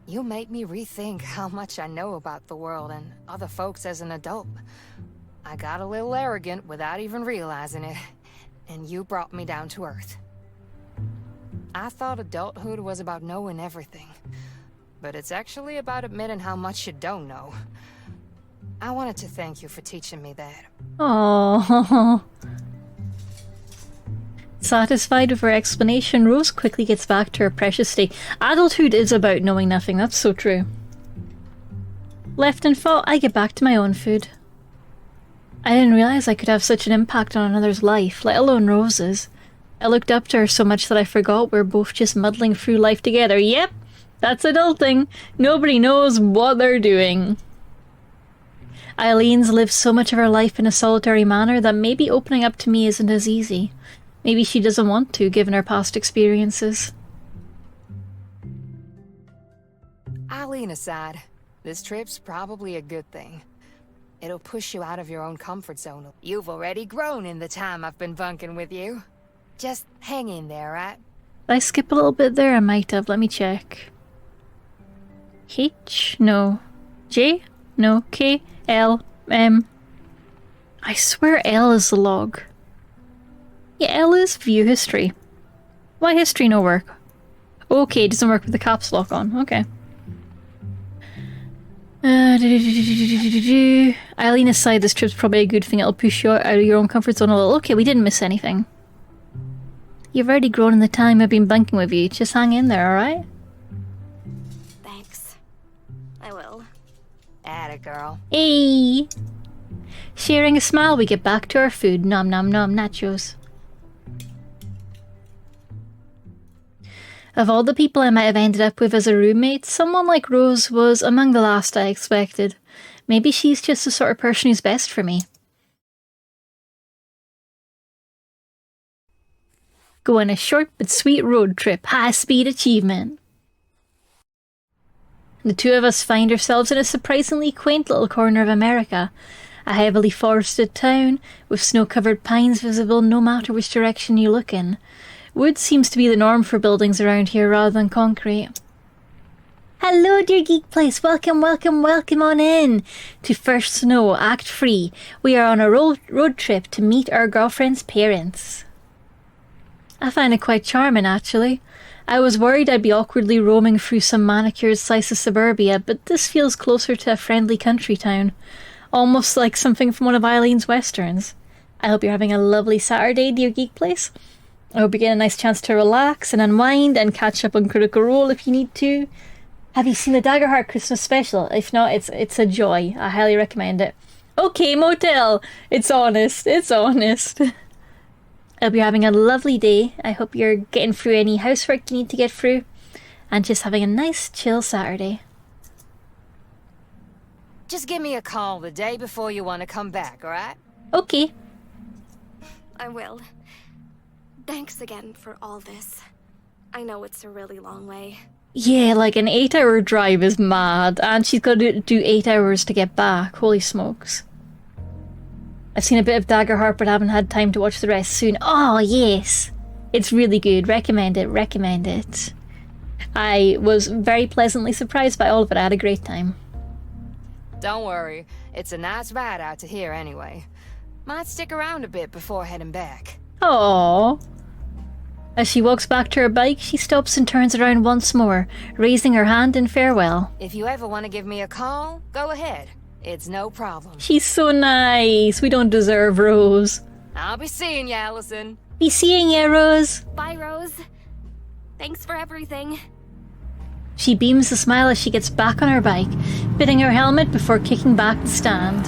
You make me rethink how much I know about the world and other folks as an adult. I got a little arrogant without even realizing it, and you brought me down to earth. I thought adulthood was about knowing everything, but it's actually about admitting how much you don't know. I wanted to thank you for teaching me that. Aww. Satisfied with her explanation, Rose quickly gets back to her precious state. Adulthood is about knowing nothing, that's so true. Left in thought, I get back to my own food. I didn't realize I could have such an impact on another's life, let alone Rose's. I looked up to her so much that I forgot we're both just muddling through life together. Yep, that's adulting. Nobody knows what they're doing. Eileen's lived so much of her life in a solitary manner that maybe opening up to me isn't as easy. Maybe she doesn't want to, given her past experiences. Eileen aside, this trip's probably a good thing. It'll push you out of your own comfort zone. You've already grown in the time I've been bunking with you. Just hang in there, right? Did I skip a little bit there? I might have. Let me check. H? No. J? No. K? L? M? I swear L is the log. Yeah, L is view history. Why history no work? Okay, it doesn't work with the caps lock on. Okay. Eileen aside, this trip's probably a good thing. It'll push you out of your own comfort zone a little. Okay, we didn't miss anything. You've already grown in the time I've been bunking with you. Just hang in there, alright? Thanks. I will. Atta girl. Hey! Sharing a smile, we get back to our food. Nom nom nom nachos. Of all the people I might have ended up with as a roommate, someone like Rose was among the last I expected. Maybe she's just the sort of person who's best for me. Go on a short but sweet road trip. High-speed achievement. The two of us find ourselves in a surprisingly quaint little corner of America. A heavily forested town, with snow-covered pines visible no matter which direction you look in. Wood seems to be the norm for buildings around here rather than concrete. Hello, dear Geek Place. Welcome, welcome, welcome on in to First Snow, Act 3. We are on a road trip to meet our girlfriend's parents. I find it quite charming, actually. I was worried I'd be awkwardly roaming through some manicured slice of suburbia, but this feels closer to a friendly country town. Almost like something from one of Eileen's westerns. I hope you're having a lovely Saturday, dear Geek Place. I hope you get a nice chance to relax and unwind and catch up on Critical Role if you need to. Have you seen the Daggerheart Christmas special? If not, it's a joy. I highly recommend it. Okay, motel. It's honest. It's honest. I hope you're having a lovely day. I hope you're getting through any housework you need to get through. And just having a nice, chill Saturday. Just give me a call the day before you want to come back, alright? Okay. I will. Thanks again for all this. I know it's a really long way. Yeah, like an 8-hour drive is mad. And she's got to do 8 hours to get back. Holy smokes. I've seen a bit of Daggerheart, but haven't had time to watch the rest soon. Oh, yes. It's really good. Recommend it. Recommend it. I was very pleasantly surprised by all of it. I had a great time. Don't worry. It's a nice ride out to here anyway. Might stick around a bit before heading back. Aww. As she walks back to her bike, she stops and turns around once more, raising her hand in farewell. If you ever want to give me a call, go ahead. It's no problem. She's so nice. We don't deserve Rose. I'll be seeing you, Allison. Be seeing ya, Rose. Bye, Rose. Thanks for everything. She beams a smile as she gets back on her bike, fitting her helmet before kicking back the stand.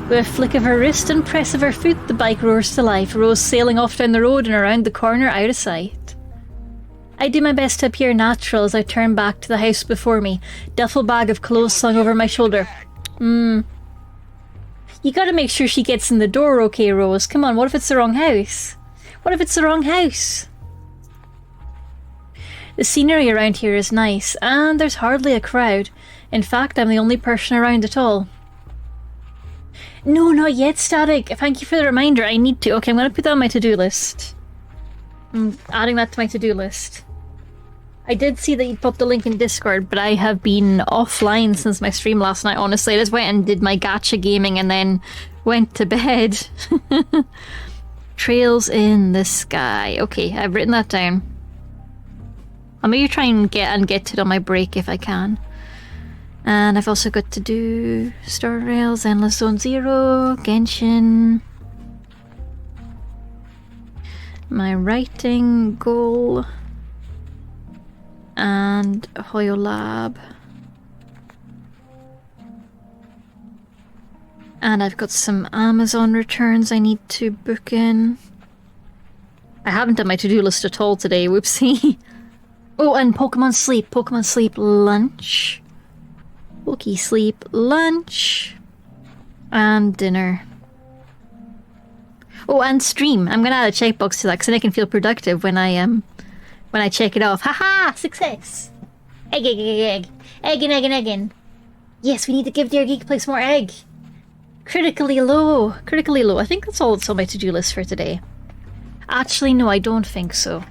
With a flick of her wrist and press of her foot, the bike roars to life, Rose sailing off down the road and around the corner out of sight. I do my best to appear natural as I turn back to the house before me, duffel bag of clothes slung over my shoulder. You gotta make sure she gets in the door okay, Rose. Come on, what if it's the wrong house? What if it's the wrong house? The scenery around here is nice, and there's hardly a crowd. In fact, I'm the only person around at all. No, not yet, Static. Thank you for the reminder. I need to. Okay, I'm going to put that on my to-do list. I'm adding that to my to-do list. I did see that you popped the link in Discord, but I have been offline since my stream last night, honestly. I just went and did my gacha gaming and then went to bed. Trails in the sky. Okay, I've written that down. I'll maybe try and get to it on my break if I can. And I've also got to do Star Rails, Endless Zone Zero, Genshin. My writing goal. And Hoyo Lab. And I've got some Amazon returns I need to book in. I haven't done my to-do list at all today, whoopsie. Oh, and Pokemon Sleep. Pokemon Sleep lunch. Poke Sleep lunch. And dinner. Oh, and stream. I'm gonna add a checkbox to that because then I can feel productive when I check it off. Haha! Success! Egg, egg, egg, egg. Eggin, eggin, eggin. Yes, we need to give Dear Geek Place more egg. Critically low. Critically low. I think that's all that's on my to-do list for today. Actually, no, I don't think so.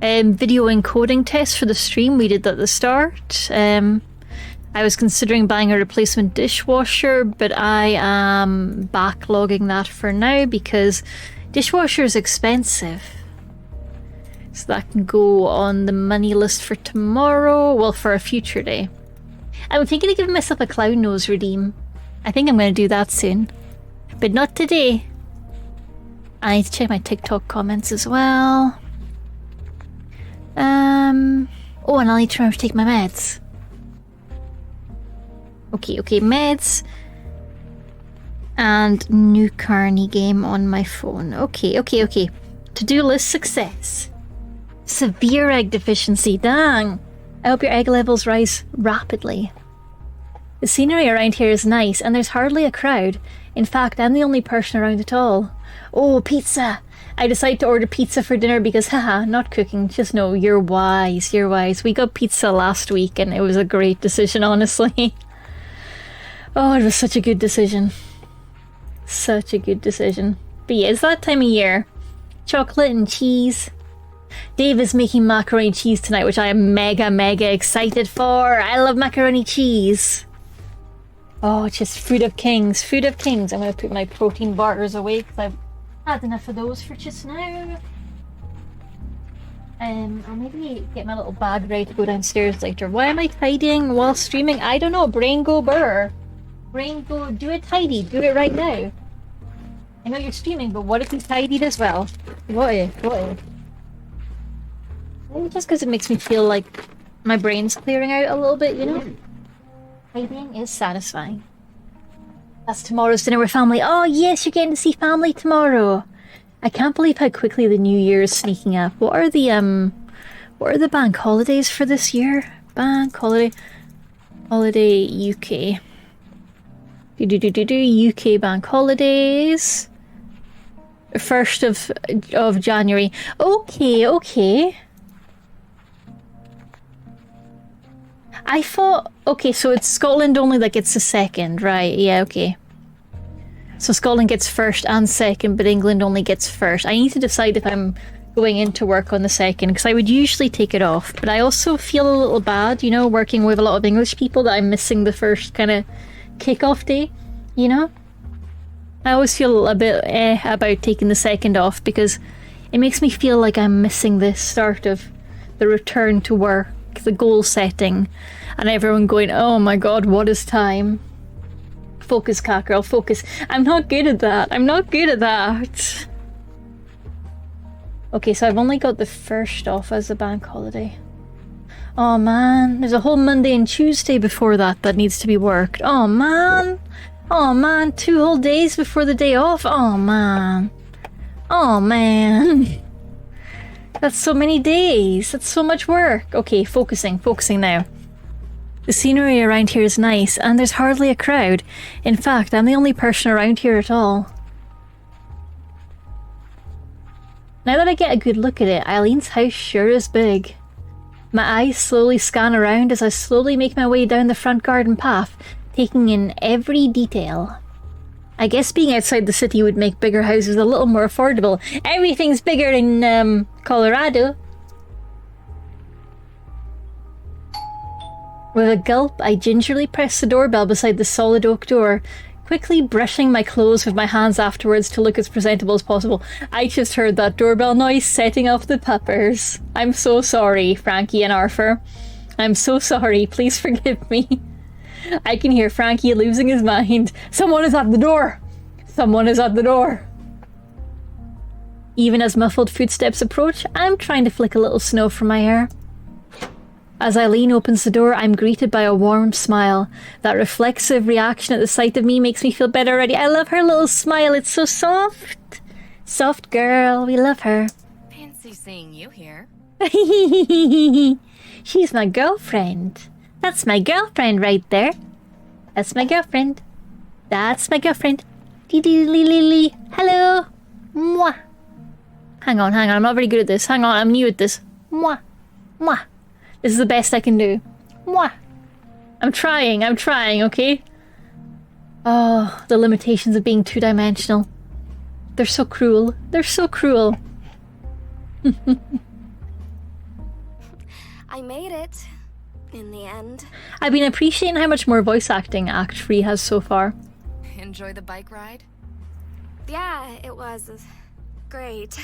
Video encoding test for the stream, we did that at the start. I was considering buying a replacement dishwasher, but I am backlogging that for now because dishwasher is expensive. So that can go on the money list for tomorrow, well, for a future day. I'm thinking of giving myself a clown nose redeem. I think I'm going to do that soon. But not today. I need to check my TikTok comments as well. Oh, and I'll need to remember to take my meds. Okay, meds. And new Carney game on my phone. Okay. To-do list success. Severe egg deficiency, dang. I hope your egg levels rise rapidly. The scenery around here is nice, and there's hardly a crowd. In fact, I'm the only person around at all. Oh, pizza! I decided to order pizza for dinner because, haha, not cooking. Just know, you're wise. We got pizza last week and it was a great decision, honestly. Oh, it was such a good decision. Such a good decision. But yeah, it's that time of year. Chocolate and cheese. Dave is making macaroni and cheese tonight, which I am mega excited for. I love macaroni cheese. Oh, it's just food of kings. Food of kings. I'm going to put my protein bars away because I've had enough of those for just now. I'll maybe get my little bag ready to go downstairs later. Why am I tidying while streaming? I don't know. Brain go burr. Brain go do it tidy. Do it right now. I know you're streaming, but what if you tidied as well? What if? Maybe just because it makes me feel like my brain's clearing out a little bit, you know? Tidying is satisfying. That's tomorrow's dinner with family. Oh yes, you're getting to see family tomorrow. I can't believe how quickly the new year is sneaking up. What are the bank holidays for this year? Bank holiday UK. UK bank holidays. 1st of January. Okay. I thought, okay, so it's Scotland only that gets the 2nd, right? Yeah, okay. So Scotland gets 1st and 2nd, but England only gets 1st. I need to decide if I'm going into work on the 2nd, because I would usually take it off. But I also feel a little bad, you know, working with a lot of English people, that I'm missing the first kind of kick-off day, you know? I always feel a bit about taking the 2nd off, because it makes me feel like I'm missing the start of the return to work, the goal setting, and everyone going, oh my god, what is time? Focus, cat girl, focus. I'm not good at that. Okay, so I've only got the 1st off as a bank holiday. Oh man, there's a whole Monday and Tuesday before that needs to be worked. Oh man! Oh man, 2 whole days before the day off. Oh man. Oh man. That's so many days. That's so much work. Okay, focusing now. The scenery around here is nice, and there's hardly a crowd. In fact, I'm the only person around here at all. Now that I get a good look at it, Eileen's house sure is big. My eyes slowly scan around as I slowly make my way down the front garden path, taking in every detail. I guess being outside the city would make bigger houses a little more affordable. Everything's bigger in, Colorado. With a gulp, I gingerly press the doorbell beside the solid oak door, quickly brushing my clothes with my hands afterwards to look as presentable as possible. I just heard that doorbell noise setting off the puppers. I'm so sorry, Frankie and Arthur. I'm so sorry, please forgive me. I can hear Frankie losing his mind. Someone is at the door! Someone is at the door! Even as muffled footsteps approach, I'm trying to flick a little snow from my hair. As Eileen opens the door, I'm greeted by a warm smile. That reflexive reaction at the sight of me makes me feel better already. I love her little smile, it's so soft. Soft girl, we love her. Fancy seeing you here. She's my girlfriend. That's my girlfriend right there. That's my girlfriend. That's my girlfriend. Dee-dee-lee-lee-lee. Hello. Mwah. Hang on. I'm not very good at this. Hang on, I'm new at this. Mwah. Mwah. This is the best I can do. Mwah. I'm trying, okay? Oh, the limitations of being 2-dimensional. They're so cruel. They're so cruel. I made it. In the end. I've been appreciating how much more voice acting Act 3 has so far. Enjoy the bike ride? Yeah, it was great.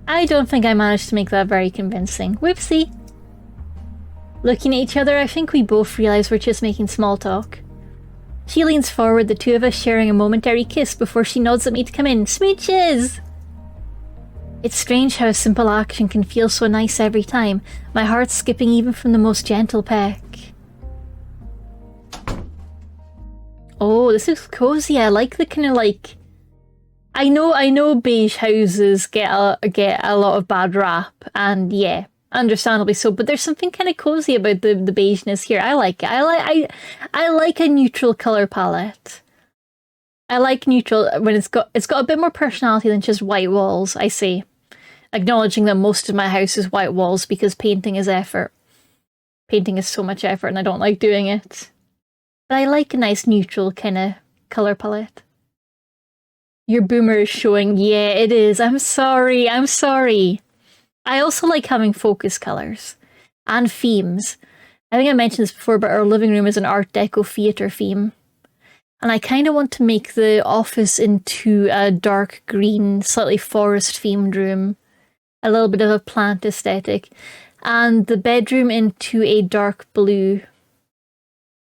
I don't think I managed to make that very convincing. Whoopsie. Looking at each other, I think we both realise we're just making small talk. She leans forward, the two of us sharing a momentary kiss before she nods at me to come in. Smooches! It's strange how a simple action can feel so nice every time, my heart skipping even from the most gentle peck. Oh, this is cozy. I like the kind of like... I know beige houses get a lot of bad rap, and yeah, understandably so, but there's something kind of cozy about the beigeness here. I like it. I like a neutral colour palette. I like neutral when it's got a bit more personality than just white walls, I say. Acknowledging that most of my house is white walls because painting is effort. Painting is so much effort and I don't like doing it. But I like a nice neutral kind of colour palette. Your boomer is showing. Yeah, it is. I'm sorry. I also like having focus colours. And themes. I think I mentioned this before, but our living room is an Art Deco theatre theme. And I kind of want to make the office into a dark green, slightly forest-themed room. A little bit of a plant aesthetic. And the bedroom into a dark blue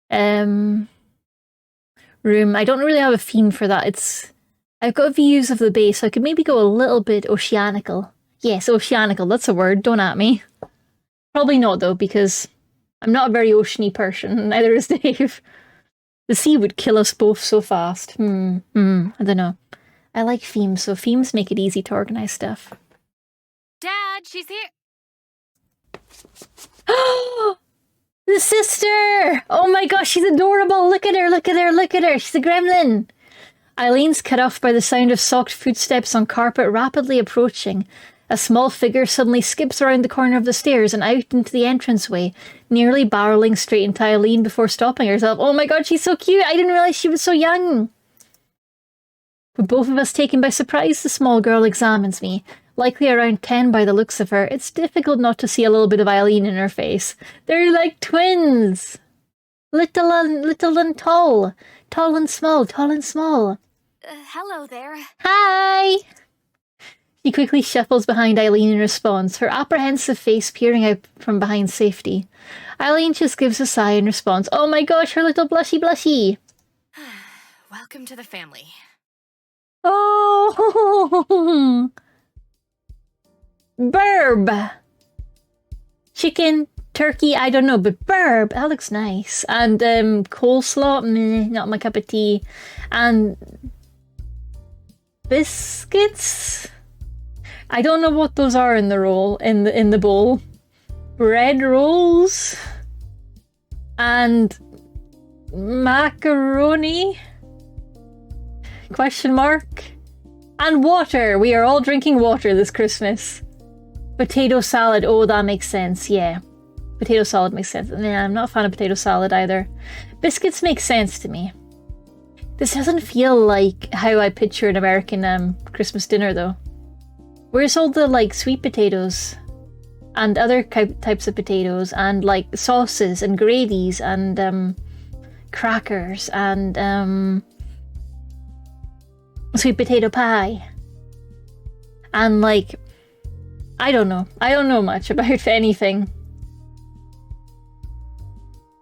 room. I don't really have a theme for that. I've got views of the bay, so I could maybe go a little bit oceanical. Yes, oceanical, that's a word, don't at me. Probably not though, because I'm not a very oceany person, neither is Dave. The sea would kill us both so fast. I don't know. I like themes, so themes make it easy to organise stuff. Dad, she's here! The sister! Oh my gosh, she's adorable! Look at her! She's a gremlin! Eileen's cut off by the sound of socked footsteps on carpet rapidly approaching. A small figure suddenly skips around the corner of the stairs and out into the entranceway, nearly barreling straight into Eileen before stopping herself. Oh my god, she's so cute! I didn't realise she was so young! With both of us taken by surprise, the small girl examines me. Likely around 10 by the looks of her, it's difficult not to see a little bit of Eileen in her face. They're like twins! Little and tall. Tall and small. Hello there. Hi! She quickly shuffles behind Eileen in response, her apprehensive face peering out from behind safety. Eileen just gives a sigh in response. Oh my gosh, her little blushy. Welcome to the family. Oh, Oh! Burb! Chicken, turkey, I don't know, but burb, that looks nice. And coleslaw, meh, not my cup of tea. And biscuits? I don't know what those are in the roll, in the bowl. Bread rolls? And macaroni? Question mark? And water. We are all drinking water this Christmas. Potato salad. Oh, that makes sense. Yeah. Potato salad makes sense. Nah, I'm not a fan of potato salad either. Biscuits make sense to me. This doesn't feel like how I picture an American Christmas dinner, though. Where's all the, like, sweet potatoes? And other types of potatoes, and like sauces and gravies and crackers and sweet potato pie. And like, I don't know much about anything.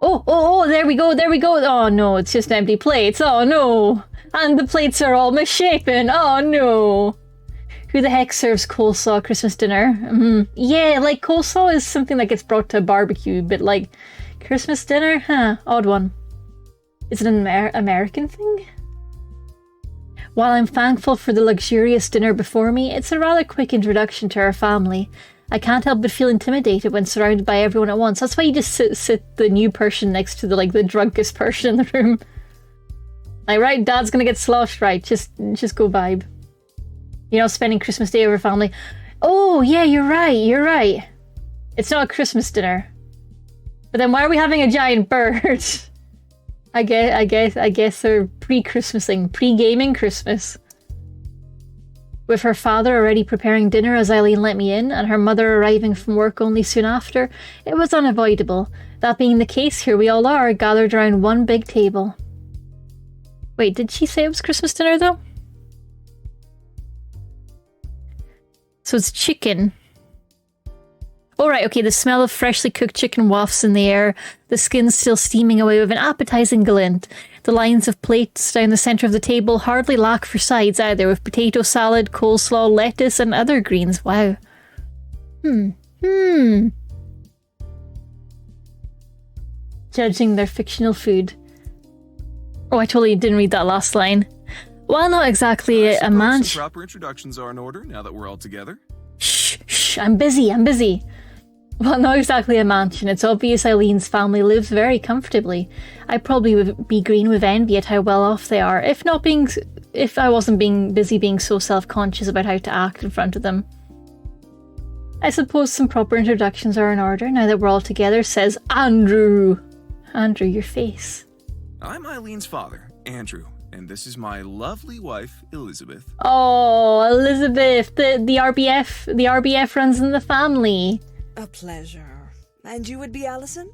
Oh, there we go. Oh no, it's just empty plates. Oh no. And the plates are all misshapen. Oh no. Who the heck serves coleslaw at Christmas dinner? Yeah, like coleslaw is something that gets brought to a barbecue, but like Christmas dinner? Huh, odd one. Is it an American thing? While I'm thankful for the luxurious dinner before me, it's a rather quick introduction to our family. I can't help but feel intimidated when surrounded by everyone at once. That's why you just sit the new person next to the drunkest person in the room. Like, right, Dad's gonna get sloshed, right? Just go vibe. You know, spending Christmas Day with family. Oh, yeah, you're right. It's not a Christmas dinner. But then why are we having a giant bird? I guess they're pre-Christmasing, pre-gaming Christmas. With her father already preparing dinner as Eileen let me in, and her mother arriving from work only soon after, it was unavoidable. That being the case, here we all are, gathered around one big table. Wait, did she say it was Christmas dinner, though? So it's chicken. Alright, okay, the smell of freshly cooked chicken wafts in the air, the skin still steaming away with an appetizing glint. The lines of plates down the centre of the table hardly lack for sides either, with potato salad, coleslaw, lettuce, and other greens. Wow. Judging their fictional food. Oh, I totally didn't read that last line. Well, not exactly a mansion. Proper introductions are in order now that we're all together. Shh, I'm busy. Well, not exactly a mansion. It's obvious Eileen's family lives very comfortably. I probably would be green with envy at how well off they are, if I wasn't being busy being so self-conscious about how to act in front of them. I suppose some proper introductions are in order now that we're all together, says Andrew. Andrew, your face. I'm Eileen's father, Andrew. And this is my lovely wife, Elizabeth. Oh, Elizabeth, the RBF runs in the family. A pleasure. And you would be Allison?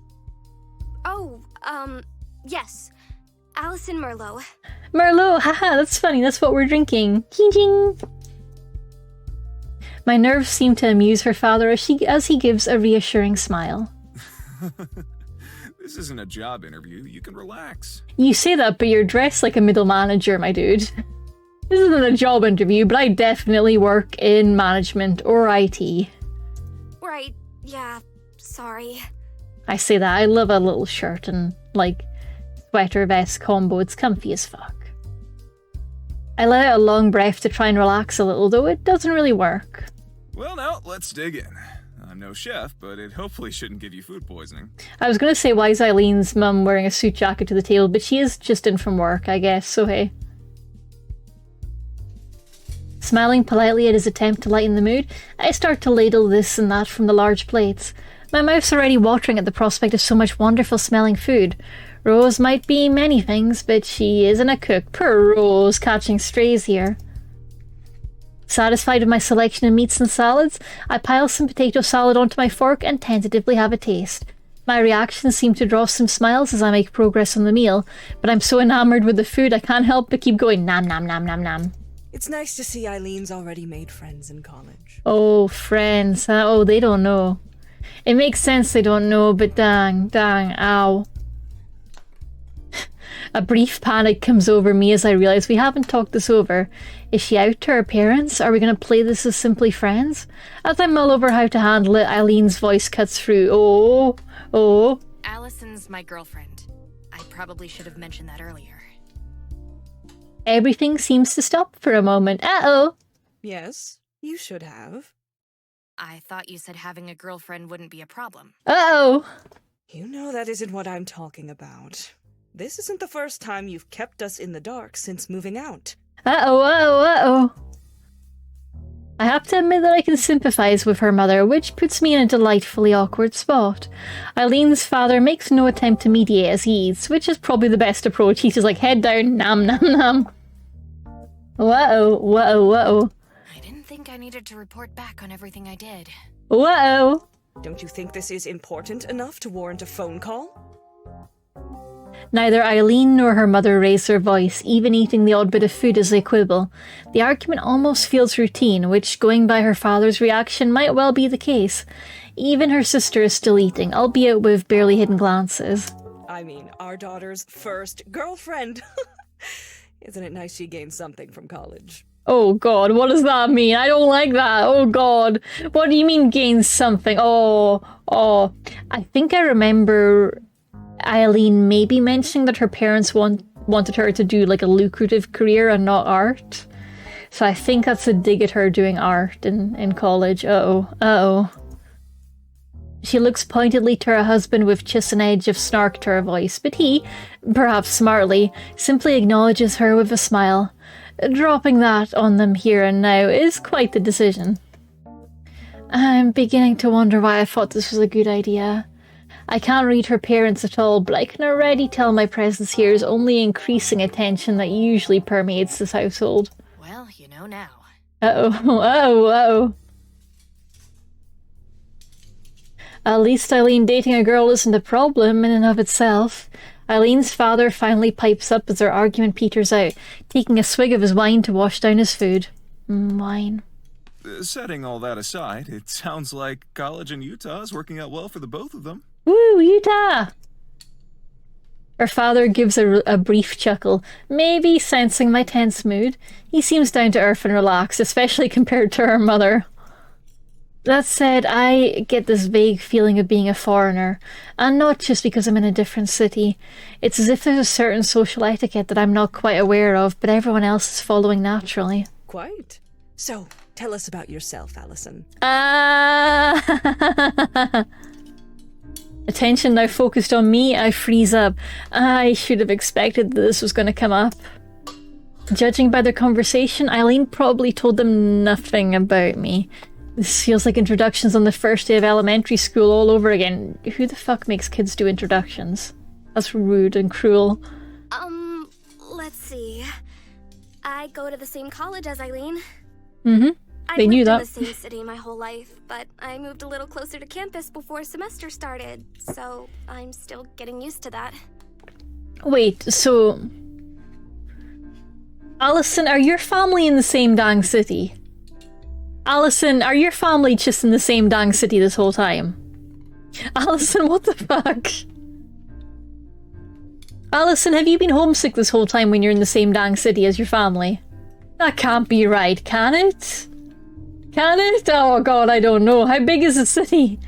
Oh, yes. Allison Merlo. Merlo, haha, that's funny, that's what we're drinking. Ching ching. My nerves seem to amuse her father as he gives a reassuring smile. This isn't a job interview. You can relax. You say that, but you're dressed like a middle manager, my dude. This isn't a job interview, but I definitely work in management or IT. Right, yeah, sorry. I say that. I love a little shirt and, like, sweater vest combo. It's comfy as fuck. I let out a long breath to try and relax a little, though it doesn't really work. Well, now, let's dig in. I'm no chef, but it hopefully shouldn't give you food poisoning. I was going to say, why is Eileen's mum wearing a suit jacket to the table, but she is just in from work, I guess, so hey. Smiling politely at his attempt to lighten the mood, I start to ladle this and that from the large plates. My mouth's already watering at the prospect of so much wonderful smelling food. Rose might be many things, but she isn't a cook. Poor Rose, catching strays here. Satisfied with my selection of meats and salads, I pile some potato salad onto my fork and tentatively have a taste. My reactions seem to draw some smiles as I make progress on the meal, but I'm so enamored with the food I can't help but keep going nam nam nam nam nam. It's nice to see Eileen's already made friends in college. Oh, friends. Oh, they don't know. It makes sense they don't know, but dang, ow. A brief panic comes over me as I realise we haven't talked this over. Is she out to her parents? Are we going to play this as simply friends? As I mull over how to handle it, Eileen's voice cuts through. Oh. Allison's my girlfriend. I probably should have mentioned that earlier. Everything seems to stop for a moment. Uh-oh. Yes, you should have. I thought you said having a girlfriend wouldn't be a problem. Uh-oh. You know that isn't what I'm talking about. This isn't the first time you've kept us in the dark since moving out. Uh-oh. I have to admit that I can sympathise with her mother, which puts me in a delightfully awkward spot. Eileen's father makes no attempt to mediate as he eats, which is probably the best approach. He's just like, head down, nom nom nom. Whoa. I didn't think I needed to report back on everything I did. Whoa. Don't you think this is important enough to warrant a phone call? Neither Eileen nor her mother raise their voice, even eating the odd bit of food as they quibble. The argument almost feels routine, which, going by her father's reaction, might well be the case. Even her sister is still eating, albeit with barely hidden glances. I mean, our daughter's first girlfriend. Isn't it nice she gained something from college? Oh god, what does that mean? I don't like that. Oh god. What do you mean gain something? Oh. I think I remember Eileen maybe mentioning that her parents wanted her to do like a lucrative career and not art. So I think that's a dig at her doing art in college. Uh-oh. She looks pointedly to her husband with just an edge of snark to her voice, but he, perhaps smartly, simply acknowledges her with a smile. Dropping that on them here and now is quite the decision. I'm beginning to wonder why I thought this was a good idea. I can't read her parents at all, but I can already tell my presence here is only increasing a tension that usually permeates this household. Well, you know now. Uh-oh. At least Eileen dating a girl isn't a problem in and of itself. Eileen's father finally pipes up as their argument peters out, taking a swig of his wine to wash down his food. Wine. Setting all that aside, it sounds like college in Utah is working out well for the both of them. Woo, Utah! Her father gives a brief chuckle, maybe sensing my tense mood. He seems down to earth and relaxed, especially compared to her mother. That said, I get this vague feeling of being a foreigner, and not just because I'm in a different city. It's as if there's a certain social etiquette that I'm not quite aware of, but everyone else is following naturally. Quite. So, tell us about yourself, Allison. Attention now focused on me, I freeze up. I should have expected that this was going to come up. Judging by their conversation, Eileen probably told them nothing about me. This feels like introductions on the first day of elementary school all over again. Who the fuck makes kids do introductions? That's rude and cruel. Let's see. I go to the same college as Eileen. Mm-hmm. They knew that. I've lived in the same city my whole life, but I moved a little closer to campus before semester started, so I'm still getting used to that. Wait, so... Allison, are your family in the same dang city? Allison, are your family just in the same dang city this whole time? Allison, what the fuck? Allison, have you been homesick this whole time when you're in the same dang city as your family? That can't be right, can it? Can it? Oh god, I don't know. How big is the city?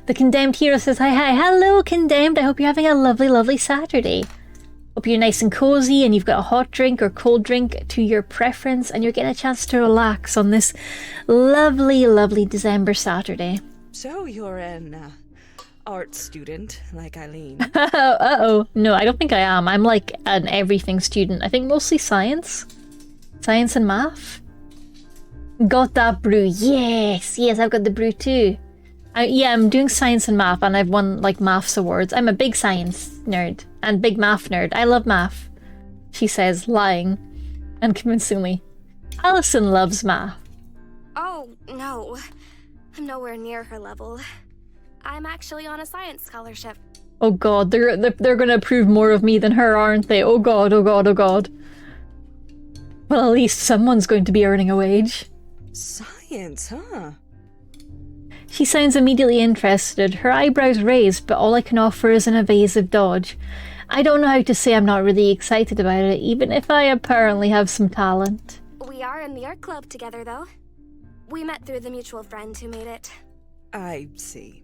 The Condemned hero says, hi, hello Condemned, I hope you're having a lovely Saturday. Hope you're nice and cozy and you've got a hot drink or cold drink to your preference and you're getting a chance to relax on this lovely December Saturday. So you're an art student like Eileen? Uh-oh. No, I don't think I am. I'm like an everything student. I think mostly science. Science and math. Got that brew. Yes, I've got the brew too. I'm doing science and math and I've won like maths awards. I'm a big science nerd and big math nerd. I love math, she says, lying and convincingly. Allison loves math. Oh, no. I'm nowhere near her level. I'm actually on a science scholarship. Oh god, they're gonna approve more of me than her, aren't they? Oh god. Well, at least someone's going to be earning a wage. Science, huh? She sounds immediately interested, her eyebrows raised, but all I can offer is an evasive dodge. I don't know how to say I'm not really excited about it, even if I apparently have some talent. We are in the art club together, though. We met through the mutual friend who made it. I see.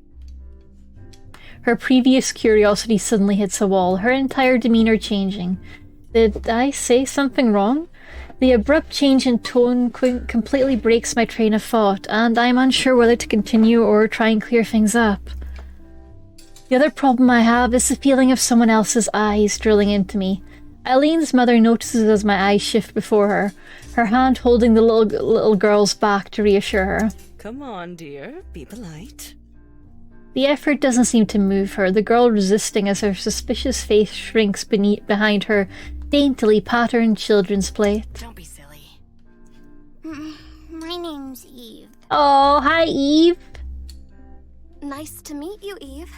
Her previous curiosity suddenly hits a wall, her entire demeanor changing. Did I say something wrong? The abrupt change in tone completely breaks my train of thought, and I'm unsure whether to continue or try and clear things up. The other problem I have is the feeling of someone else's eyes drilling into me. Eileen's mother notices as my eyes shift before her, her hand holding the little girl's back to reassure her. Come on, dear. Be polite. The effort doesn't seem to move her, the girl resisting as her suspicious face shrinks behind her daintily patterned children's plate. Don't be silly. My name's Eve. Oh, hi, Eve. Nice to meet you, Eve.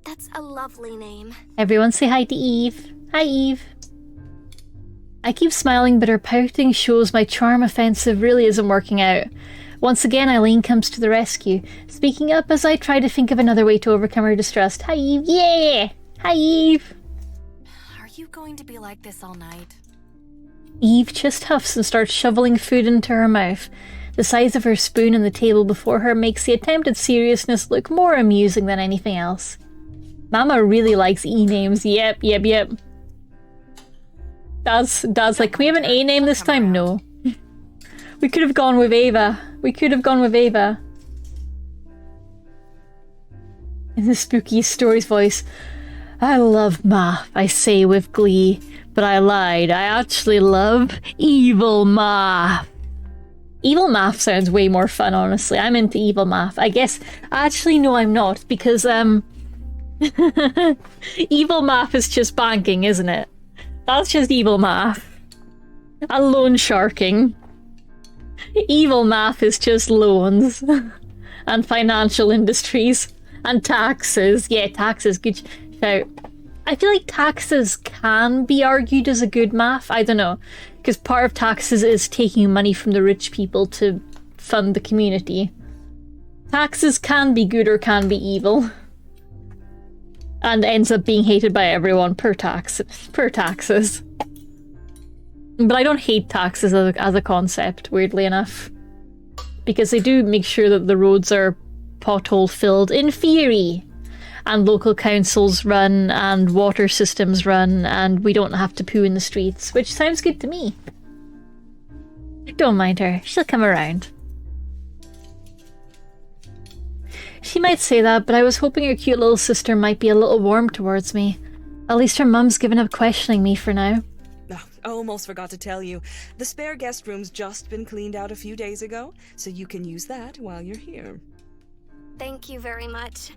That's a lovely name. Everyone say hi to Eve. Hi, Eve. I keep smiling, but her pouting shows my charm offensive really isn't working out. Once again, Eileen comes to the rescue, speaking up as I try to think of another way to overcome her distrust. Hi, Eve. Yeah! Hi, Eve. Are you going to be like this all night? Eve just huffs and starts shoveling food into her mouth. The size of her spoon on the table before her makes the attempted seriousness look more amusing than anything else. Mama really likes E-names. Yep. Dad's like, can we have an A name this time? No. We could have gone with Ava. In the spooky stories voice, I love math, I say with glee, but I lied. I actually love evil math. Evil math sounds way more fun, honestly. I'm into evil math. I guess, actually, no, I'm not, because, evil math is just banking, isn't it? That's just evil math. And loan sharking. Evil math is just loans. And financial industries. And taxes. Yeah, taxes. Good shout. I feel like taxes can be argued as a good math. I don't know. Because part of taxes is taking money from the rich people to fund the community. Taxes can be good or can be evil. And ends up being hated by everyone per taxes. But I don't hate taxes as a concept, weirdly enough. Because they do make sure that the roads are pothole filled in theory. And local councils run, and water systems run, and we don't have to poo in the streets, which sounds good to me. Don't mind her, she'll come around. She might say that, but I was hoping her cute little sister might be a little warm towards me. At least her mum's given up questioning me for now. Oh, I almost forgot to tell you. The spare guest room's just been cleaned out a few days ago, so you can use that while you're here. Thank you very much.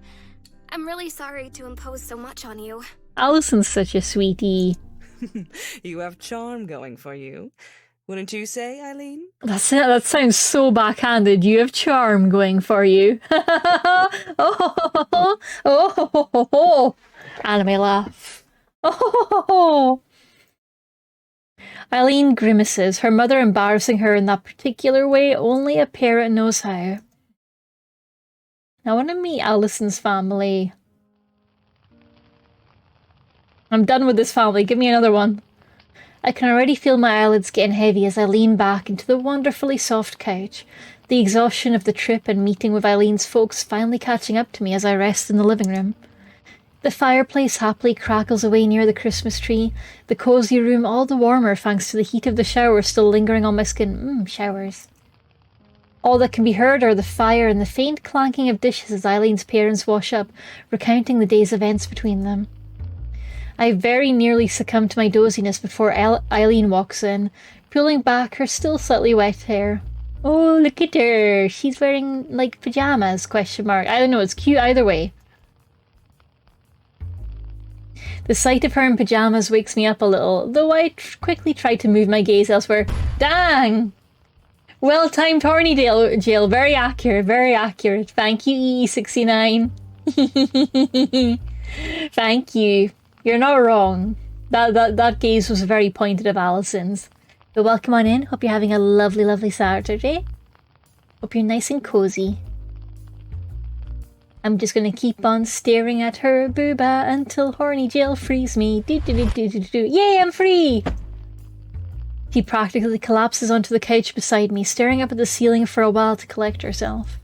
I'm really sorry to impose so much on you. Allison's such a sweetie. You have charm going for you. Wouldn't you say, Eileen? That sounds so backhanded. You have charm going for you. Oh. Anime laugh. Oh. Eileen grimaces, her mother embarrassing her in that particular way only a parent knows how. I want to meet Allison's family. I'm done with this family. Give me another one. I can already feel my eyelids getting heavy as I lean back into the wonderfully soft couch, the exhaustion of the trip and meeting with Eileen's folks finally catching up to me as I rest in the living room. The fireplace happily crackles away near the Christmas tree, the cosy room all the warmer thanks to the heat of the shower still lingering on my skin. Showers. All that can be heard are the fire and the faint clanking of dishes as Eileen's parents wash up, recounting the day's events between them. I very nearly succumb to my doziness before Eileen walks in, pulling back her still slightly wet hair. Oh, look at her! She's wearing, like, pyjamas, ? I don't know, it's cute either way. The sight of her in pyjamas wakes me up a little, though I quickly try to move my gaze elsewhere. Dang! Well-timed horny jail. Very accurate, very accurate. Thank you, EE69. Thank you. You're not wrong. That gaze was very pointed of Allison's. But welcome on in. Hope you're having a lovely, lovely Saturday. Hope you're nice and cozy. I'm just gonna keep on staring at her booba until horny jail frees me. Yay, I'm free! She practically collapses onto the couch beside me, staring up at the ceiling for a while to collect herself.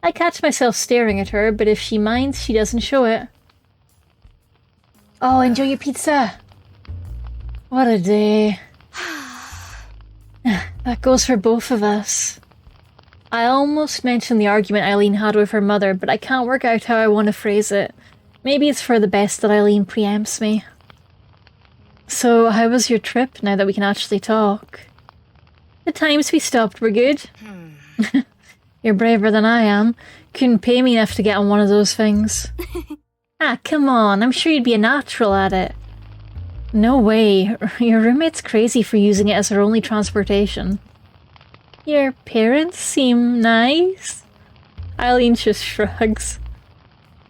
I catch myself staring at her, but if she minds, she doesn't show it. Oh, enjoy your pizza! What a day. That goes for both of us. I almost mentioned the argument Eileen had with her mother, but I can't work out how I want to phrase it. Maybe it's for the best that Eileen preempts me. So, how was your trip, now that we can actually talk? The times we stopped were good. You're braver than I am. Couldn't pay me enough to get on one of those things. Ah, come on, I'm sure you'd be a natural at it. No way. Your roommate's crazy for using it as her only transportation. Your parents seem nice. Eileen just shrugs.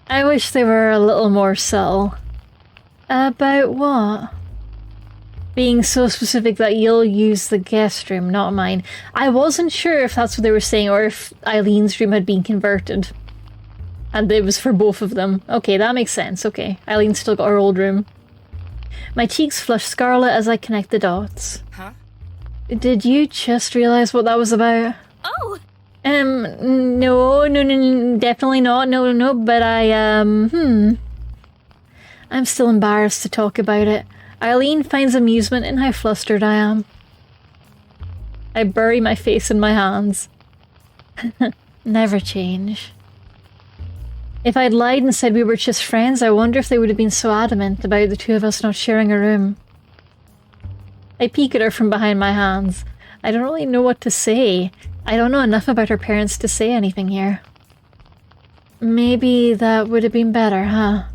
I wish they were a little more subtle. About what? Being so specific that you'll use the guest room, not mine. I wasn't sure if that's what they were saying or if Eileen's room had been converted. And it was for both of them. Okay, that makes sense. Okay, Eileen's still got her old room. My cheeks flush scarlet as I connect the dots. Huh? Did you just realize what that was about? Oh! No, definitely not. No, but I'm still embarrassed to talk about it. Eileen finds amusement in how flustered I am. I bury my face in my hands. Never change. If I'd lied and said we were just friends, I wonder if they would have been so adamant about the two of us not sharing a room. I peek at her from behind my hands. I don't really know what to say. I don't know enough about her parents to say anything here. Maybe that would have been better, huh?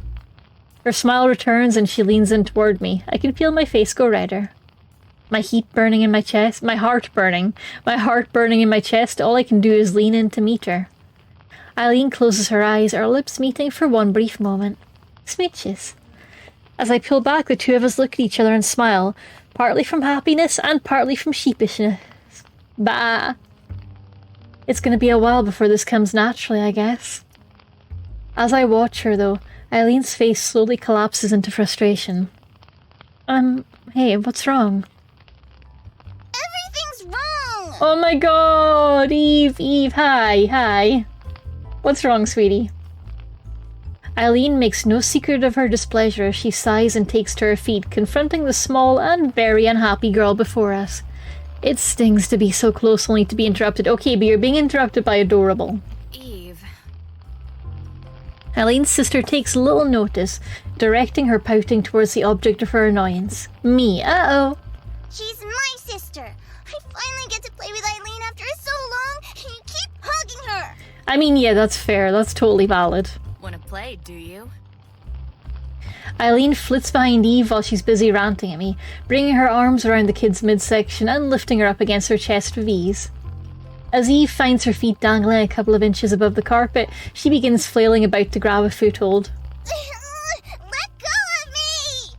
Her smile returns and she leans in toward me. I can feel my face go redder. My heat burning in my chest. My heart burning. My heart burning in my chest. All I can do is lean in to meet her. Eileen closes her eyes, our lips meeting for one brief moment. Smidges. As I pull back, the two of us look at each other and smile, partly from happiness and partly from sheepishness. Bah! It's gonna be a while before this comes naturally, I guess. As I watch her, though, Eileen's face slowly collapses into frustration. Hey, what's wrong? Everything's wrong! Oh my god! Eve, hi. What's wrong, sweetie? Eileen makes no secret of her displeasure as she sighs and takes to her feet, confronting the small and very unhappy girl before us. It stings to be so close only to be interrupted. Okay, but you're being interrupted by adorable. Eve. Eileen's sister takes little notice, directing her pouting towards the object of her annoyance. Me. Uh-oh. She's my sister. I finally get to play with Eileen after so long, and you keep hugging her. I mean, yeah, that's fair. That's totally valid. Wanna play, do you? Eileen flits behind Eve while she's busy ranting at me, bringing her arms around the kid's midsection and lifting her up against her chest with ease. As Eve finds her feet dangling a couple of inches above the carpet, she begins flailing about to grab a foothold. Let go of me!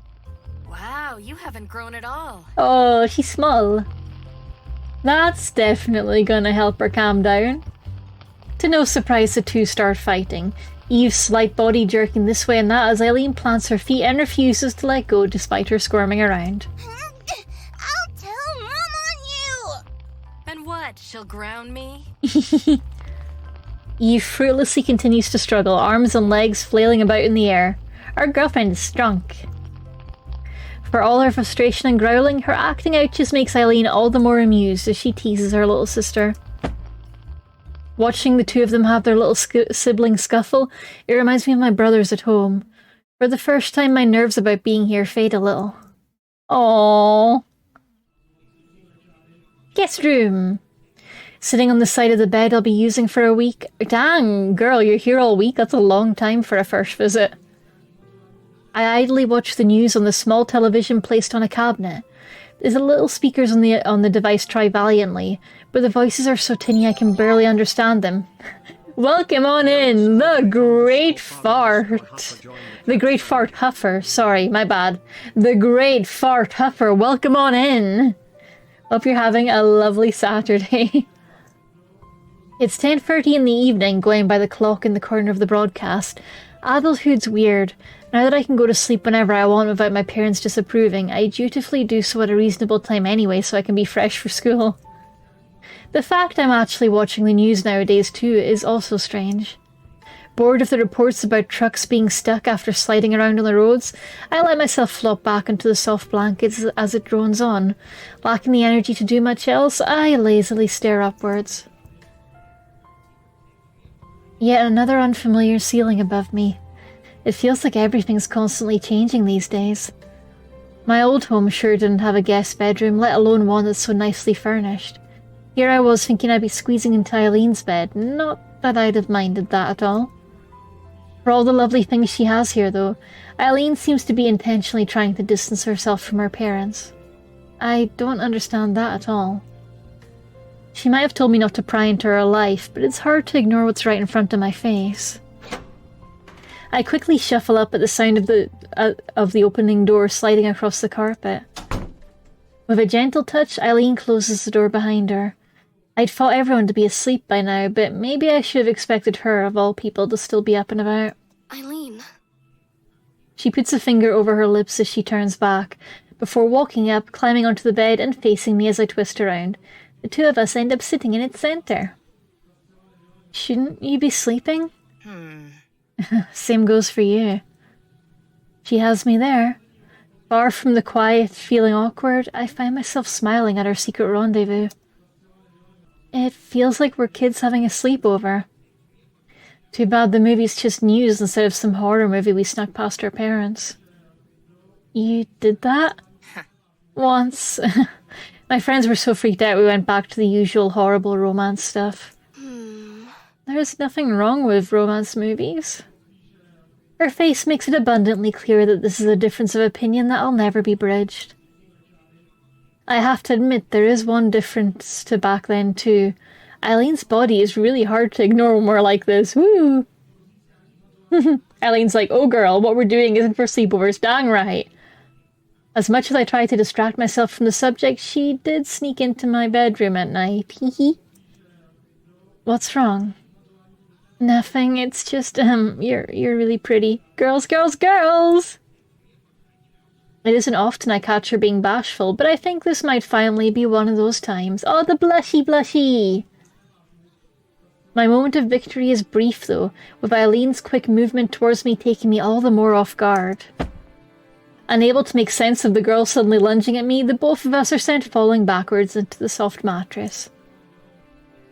Wow, you haven't grown at all. Oh, she's small. That's definitely gonna help her calm down. To no surprise, the two start fighting, Eve's slight body jerking this way and that as Eileen plants her feet and refuses to let go despite her squirming around. I'll tell Mom on you! And what, she'll ground me? Eve fruitlessly continues to struggle, arms and legs flailing about in the air. Our girlfriend is drunk. For all her frustration and growling, her acting out just makes Eileen all the more amused as she teases her little sister. Watching the two of them have their little sibling scuffle, it reminds me of my brothers at home. For the first time, my nerves about being here fade a little. Aww. Guest room. Sitting on the side of the bed I'll be using for a week. Dang, girl, you're here all week? That's a long time for a first visit. I idly watch the news on the small television placed on a cabinet. The little speakers on the device try valiantly, but the voices are so tinny I can barely understand them. Welcome on in, the Great Fart. The Great Fart Huffer. Sorry, my bad. The Great Fart Huffer. Welcome on in. Hope you're having a lovely Saturday. It's 10:30 in the evening, going by the clock in the corner of the broadcast. Adulthood's weird. Now that I can go to sleep whenever I want without my parents disapproving, I dutifully do so at a reasonable time anyway so I can be fresh for school. The fact I'm actually watching the news nowadays too is also strange. Bored of the reports about trucks being stuck after sliding around on the roads, I let myself flop back into the soft blankets as it drones on. Lacking the energy to do much else, I lazily stare upwards. Yet another unfamiliar ceiling above me. It feels like everything's constantly changing these days. My old home sure didn't have a guest bedroom, let alone one that's so nicely furnished. Here I was thinking I'd be squeezing into Eileen's bed. Not that I'd have minded that at all. For all the lovely things she has here, though, Eileen seems to be intentionally trying to distance herself from her parents. I don't understand that at all. She might have told me not to pry into her life, but it's hard to ignore what's right in front of my face. I quickly shuffle up at the sound of the opening door sliding across the carpet. With a gentle touch, Eileen closes the door behind her. I'd thought everyone to be asleep by now, but maybe I should have expected her, of all people, to still be up and about. Eileen. She puts a finger over her lips as she turns back, before walking up, climbing onto the bed and facing me as I twist around. The two of us end up sitting in its center. Shouldn't you be sleeping? Same goes for you. She has me there. Far from the quiet, feeling awkward, I find myself smiling at our secret rendezvous. It feels like we're kids having a sleepover. Too bad the movie's just news instead of some horror movie we snuck past our parents. You did that? Once. My friends were so freaked out we went back to the usual horrible romance stuff. There's nothing wrong with romance movies. Her face makes it abundantly clear that this is a difference of opinion that'll never be bridged. I have to admit there is one difference to back then too. Eileen's body is really hard to ignore when we're like this. Woo! Eileen's like, oh girl, what we're doing isn't for sleepovers, dang right. As much as I try to distract myself from the subject, she did sneak into my bedroom at night. Hee. What's wrong? Nothing, it's just, you're really pretty. Girls, girls, girls! It isn't often I catch her being bashful, but I think this might finally be one of those times. Oh, the blushy blushy! My moment of victory is brief, though, with Eileen's quick movement towards me taking me all the more off guard. Unable to make sense of the girl suddenly lunging at me, the both of us are sent falling backwards into the soft mattress.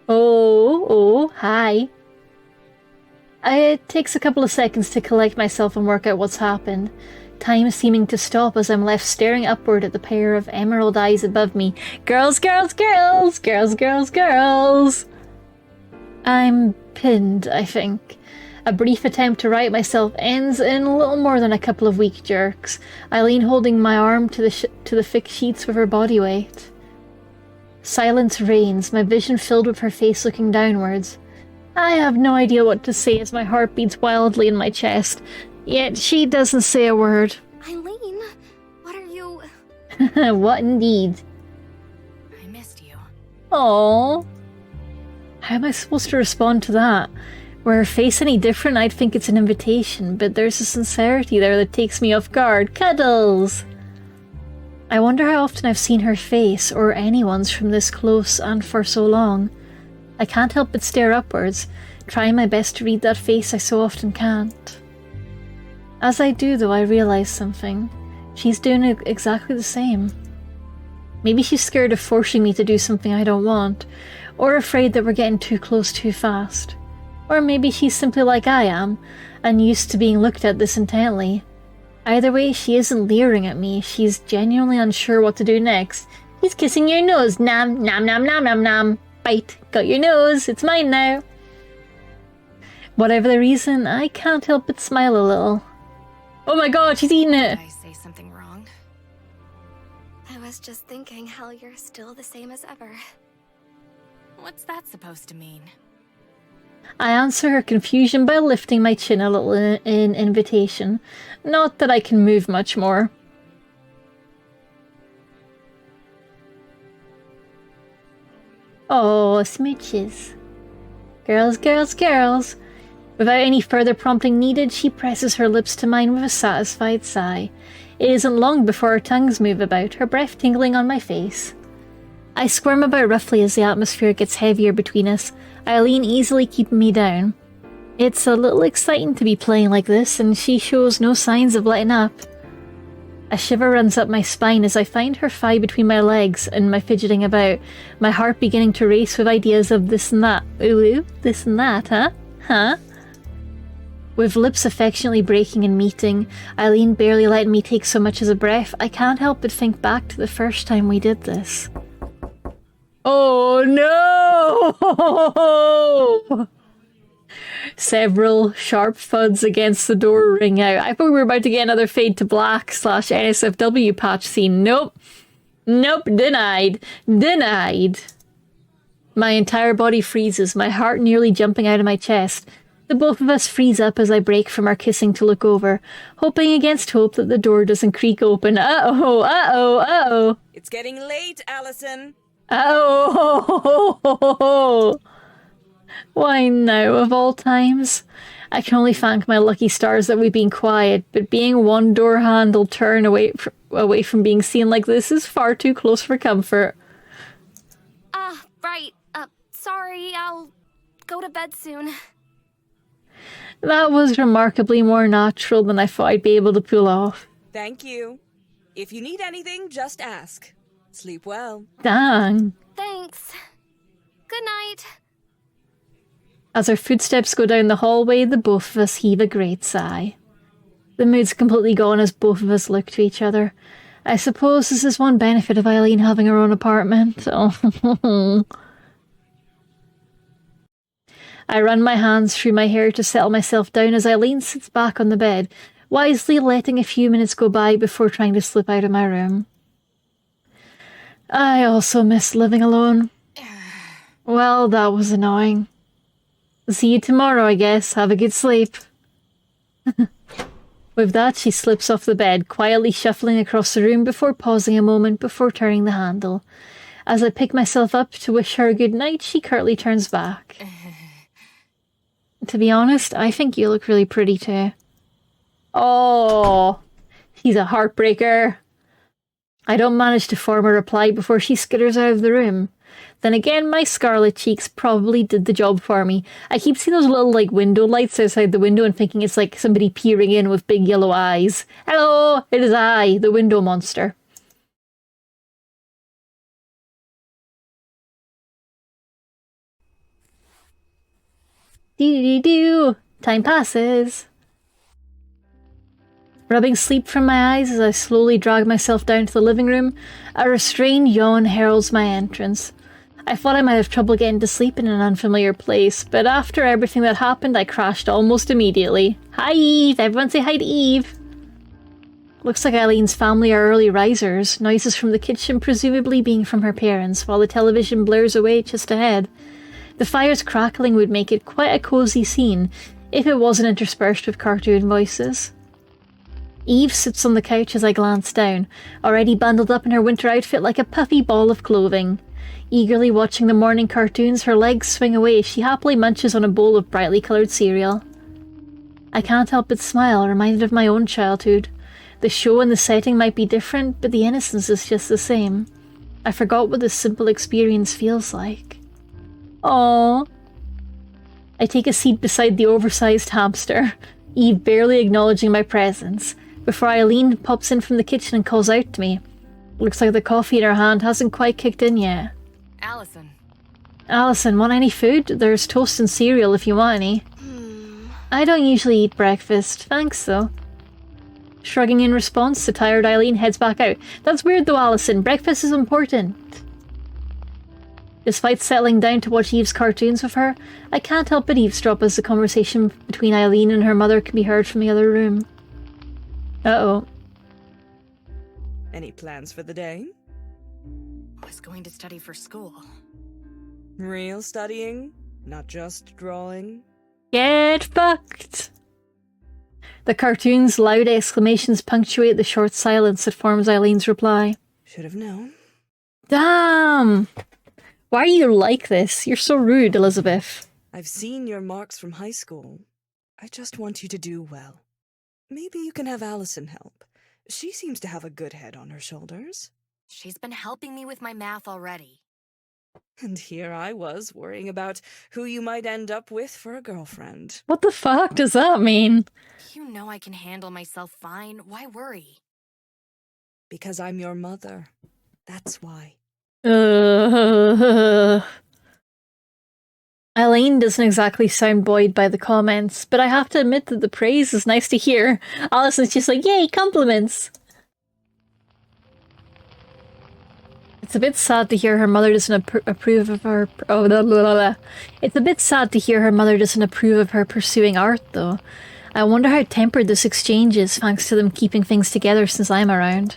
Oh, hi. It takes a couple of seconds to collect myself and work out what's happened. Time seeming to stop as I'm left staring upward at the pair of emerald eyes above me. Girls, girls, girls! Girls, girls, girls! I'm pinned, I think. A brief attempt to right myself ends in a little more than a couple of weak jerks, Eileen holding my arm to the thick sheets with her body weight. Silence reigns, my vision filled with her face looking downwards. I have no idea what to say as my heart beats wildly in my chest, yet she doesn't say a word. Eileen, what are you... What indeed? I missed you. Aww. How am I supposed to respond to that? Were her face any different, I'd think it's an invitation, but there's a sincerity there that takes me off guard. Cuddles! I wonder how often I've seen her face, or anyone's, from this close and for so long. I can't help but stare upwards, trying my best to read that face I so often can't. As I do, though, I realise something. She's doing exactly the same. Maybe she's scared of forcing me to do something I don't want, or afraid that we're getting too close too fast. Or maybe she's simply like I am, and used to being looked at this intently. Either way, she isn't leering at me, she's genuinely unsure what to do next. He's kissing your nose, nam, nam, nam, nam, nam, nam. Bite, got your nose, it's mine now. Whatever the reason, I can't help but smile a little. Oh my god, she's eating it! Did I say something wrong? I was just thinking how you're still the same as ever. What's that supposed to mean? I answer her confusion by lifting my chin a little in invitation. Not that I can move much more. Oh, smooches. Girls, girls, girls. Without any further prompting needed, she presses her lips to mine with a satisfied sigh. It isn't long before our tongues move about, her breath tingling on my face. I squirm about roughly as the atmosphere gets heavier between us, Eileen easily keeping me down. It's a little exciting to be playing like this, and she shows no signs of letting up. A shiver runs up my spine as I find her thigh between my legs and my fidgeting about, my heart beginning to race with ideas of this and that. Ooh, this and that, huh? Huh? With lips affectionately breaking and meeting, Eileen barely letting me take so much as a breath, I can't help but think back to the first time we did this. Oh no! Several sharp thuds against the door ring out. I thought we were about to get another fade to black / SFW patch scene. Nope. Nope, denied. Denied. My entire body freezes, my heart nearly jumping out of my chest. The both of us freeze up as I break from our kissing to look over, hoping against hope that the door doesn't creak open. Uh-oh, uh-oh, uh-oh. It's getting late, Allison. Oh, why now of all times? I can only thank my lucky stars that we've been quiet, but being one door handle turn away from being seen like this is far too close for comfort. Right. Sorry, I'll go to bed soon. That was remarkably more natural than I thought I'd be able to pull off. Thank you. If you need anything, just ask. Sleep well. Dang. Thanks. Good night. As our footsteps go down the hallway, the both of us heave a great sigh. The mood's completely gone as both of us look to each other. I suppose this is one benefit of Eileen having her own apartment. Oh. I run my hands through my hair to settle myself down as Eileen sits back on the bed, wisely letting a few minutes go by before trying to slip out of my room. I also miss living alone. Well, that was annoying. See you tomorrow, I guess. Have a good sleep. With that, she slips off the bed, quietly shuffling across the room before pausing a moment before turning the handle. As I pick myself up to wish her a good night, she curtly turns back. To be honest, I think you look really pretty too. Oh, she's a heartbreaker. I don't manage to form a reply before she skitters out of the room. Then again, my scarlet cheeks probably did the job for me. I keep seeing those little, window lights outside the window and thinking it's like somebody peering in with big yellow eyes. Hello, it is I, the window monster. Doo-doo-doo. Time passes. Rubbing sleep from my eyes as I slowly drag myself down to the living room, a restrained yawn heralds my entrance. I thought I might have trouble getting to sleep in an unfamiliar place, but after everything that happened, I crashed almost immediately. Hi, Eve! Everyone say hi to Eve! Looks like Eileen's family are early risers, noises from the kitchen presumably being from her parents, while the television blares away just ahead. The fire's crackling would make it quite a cosy scene, if it wasn't interspersed with cartoon voices. Eve sits on the couch as I glance down, already bundled up in her winter outfit like a puffy ball of clothing. Eagerly watching the morning cartoons, her legs swing away, she happily munches on a bowl of brightly coloured cereal. I can't help but smile, reminded of my own childhood. The show and the setting might be different, but the innocence is just the same. I forgot what this simple experience feels like. Aww. I take a seat beside the oversized hamster, Eve barely acknowledging my presence, before Eileen pops in from the kitchen and calls out to me. Looks like the coffee in her hand hasn't quite kicked in yet. Allison. Allison, want any food? There's toast and cereal if you want any. I don't usually eat breakfast, thanks though. Shrugging in response, the tired Eileen heads back out. That's weird though, Allison. Breakfast is important. Despite settling down to watch Eve's cartoons with her, I can't help but eavesdrop as the conversation between Eileen and her mother can be heard from the other room. Uh-oh. Any plans for the day? I was going to study for school. Real studying? Not just drawing? Get fucked! The cartoon's loud exclamations punctuate the short silence that forms Eileen's reply. Should have known. Damn! Why are you like this? You're so rude, Elizabeth. I've seen your marks from high school. I just want you to do well. Maybe you can have Allison help. She seems to have a good head on her shoulders. She's been helping me with my math already. And here I was, worrying about who you might end up with for a girlfriend. What the fuck does that mean? You know I can handle myself fine. Why worry? Because I'm your mother. That's why. Eileen doesn't exactly sound buoyed by the comments, but I have to admit that the praise is nice to hear. Allison's just like, yay, compliments! It's a bit sad to hear her mother doesn't approve of her. Oh, blah, blah, blah, blah. It's a bit sad to hear her mother doesn't approve of her pursuing art, though. I wonder how tempered this exchange is, thanks to them keeping things together since I'm around.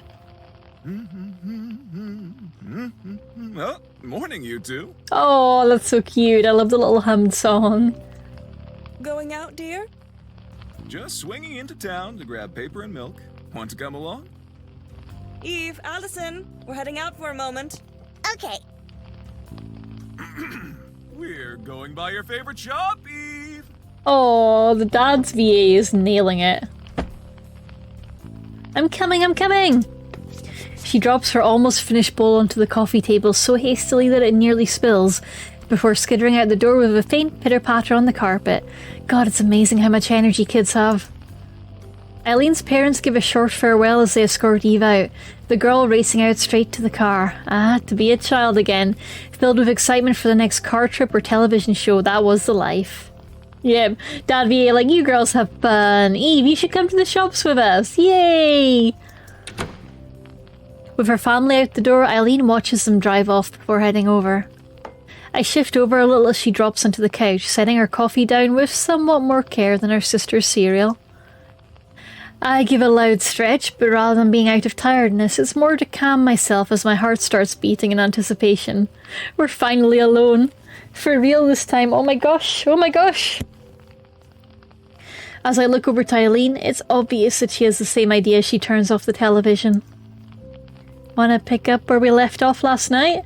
Oh, morning, you two. Oh, that's so cute. I love the little hummed song. Going out, dear? Just swinging into town to grab paper and milk. Want to come along? Eve, Allison, we're heading out for a moment. Okay. We're going by your favorite shop, Eve. Oh, the dad's VA is nailing it. I'm coming, I'm coming! She drops her almost finished bowl onto the coffee table so hastily that it nearly spills, before skittering out the door with a faint pitter-patter on the carpet. God, it's amazing how much energy kids have. Eileen's parents give a short farewell as they escort Eve out, the girl racing out straight to the car. Ah, to be a child again, filled with excitement for the next car trip or television show. That was the life. Yep, Dad VA like, you girls have fun. Eve, you should come to the shops with us. Yay! With her family out the door, Eileen watches them drive off before heading over. I shift over a little as she drops onto the couch, setting her coffee down with somewhat more care than her sister's cereal. I give a loud stretch, but rather than being out of tiredness, it's more to calm myself as my heart starts beating in anticipation. We're finally alone. For real this time. Oh my gosh, oh my gosh. As I look over to Eileen, it's obvious that she has the same idea as she turns off the television. Wanna pick up where we left off last night?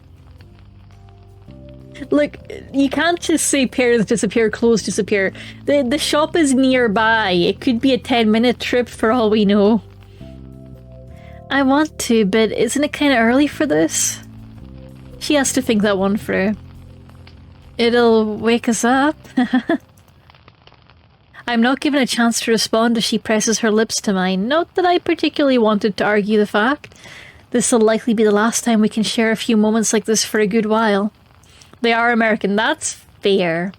Look, you can't just say pairs disappear, clothes disappear. The shop is nearby. It could be a 10-minute trip for all we know. I want to, but isn't it kind of early for this? She has to think that one through. It'll wake us up. I'm not given a chance to respond as she presses her lips to mine. Not that I particularly wanted to argue the fact. This will likely be the last time we can share a few moments like this for a good while. They are American, that's fair.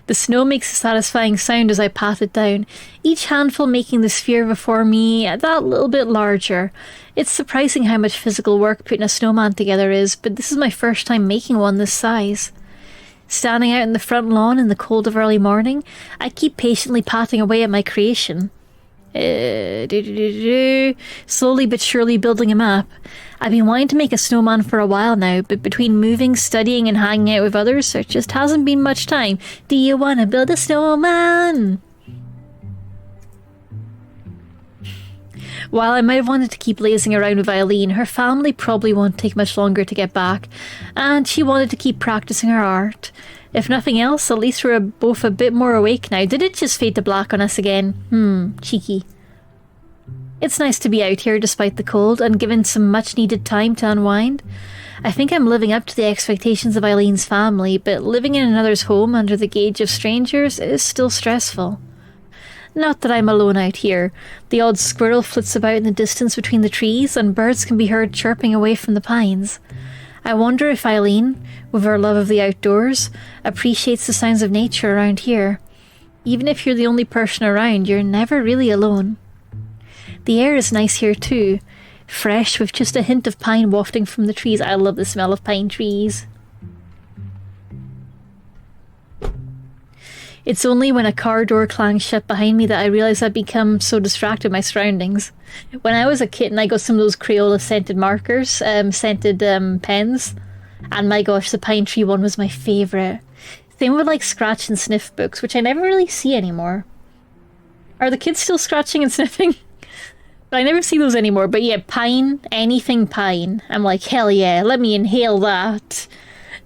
The snow makes a satisfying sound as I pat it down, each handful making the sphere before me that little bit larger. It's surprising how much physical work putting a snowman together is, but this is my first time making one this size. Standing out in the front lawn in the cold of early morning, I keep patiently patting away at my creation. Slowly but surely building a map. I've been wanting to make a snowman for a while now, but between moving, studying and hanging out with others, there just hasn't been much time. Do you want to build a snowman? While I might have wanted to keep lazing around with Eileen, her family probably won't take much longer to get back, and she wanted to keep practicing her art. If nothing else, at least we're both a bit more awake now. Did it just fade to black on us again? Cheeky. It's nice to be out here despite the cold and given some much needed time to unwind. I think I'm living up to the expectations of Eileen's family, but living in another's home under the gauge of strangers is still stressful. Not that I'm alone out here. The odd squirrel flits about in the distance between the trees, and birds can be heard chirping away from the pines. I wonder if Eileen, with her love of the outdoors, appreciates the sounds of nature around here. Even if you're the only person around, you're never really alone. The air is nice here too, fresh with just a hint of pine wafting from the trees. I love the smell of pine trees. It's only when a car door clangs shut behind me that I realise I've become so distracted by my surroundings. When I was a kitten, I got some of those Crayola scented markers, scented pens, and my gosh, the pine tree one was my favourite. Same with like scratch and sniff books, which I never really see anymore. Are the kids still scratching and sniffing? But I never see those anymore. But yeah, pine, anything pine. I'm like, hell yeah, let me inhale that.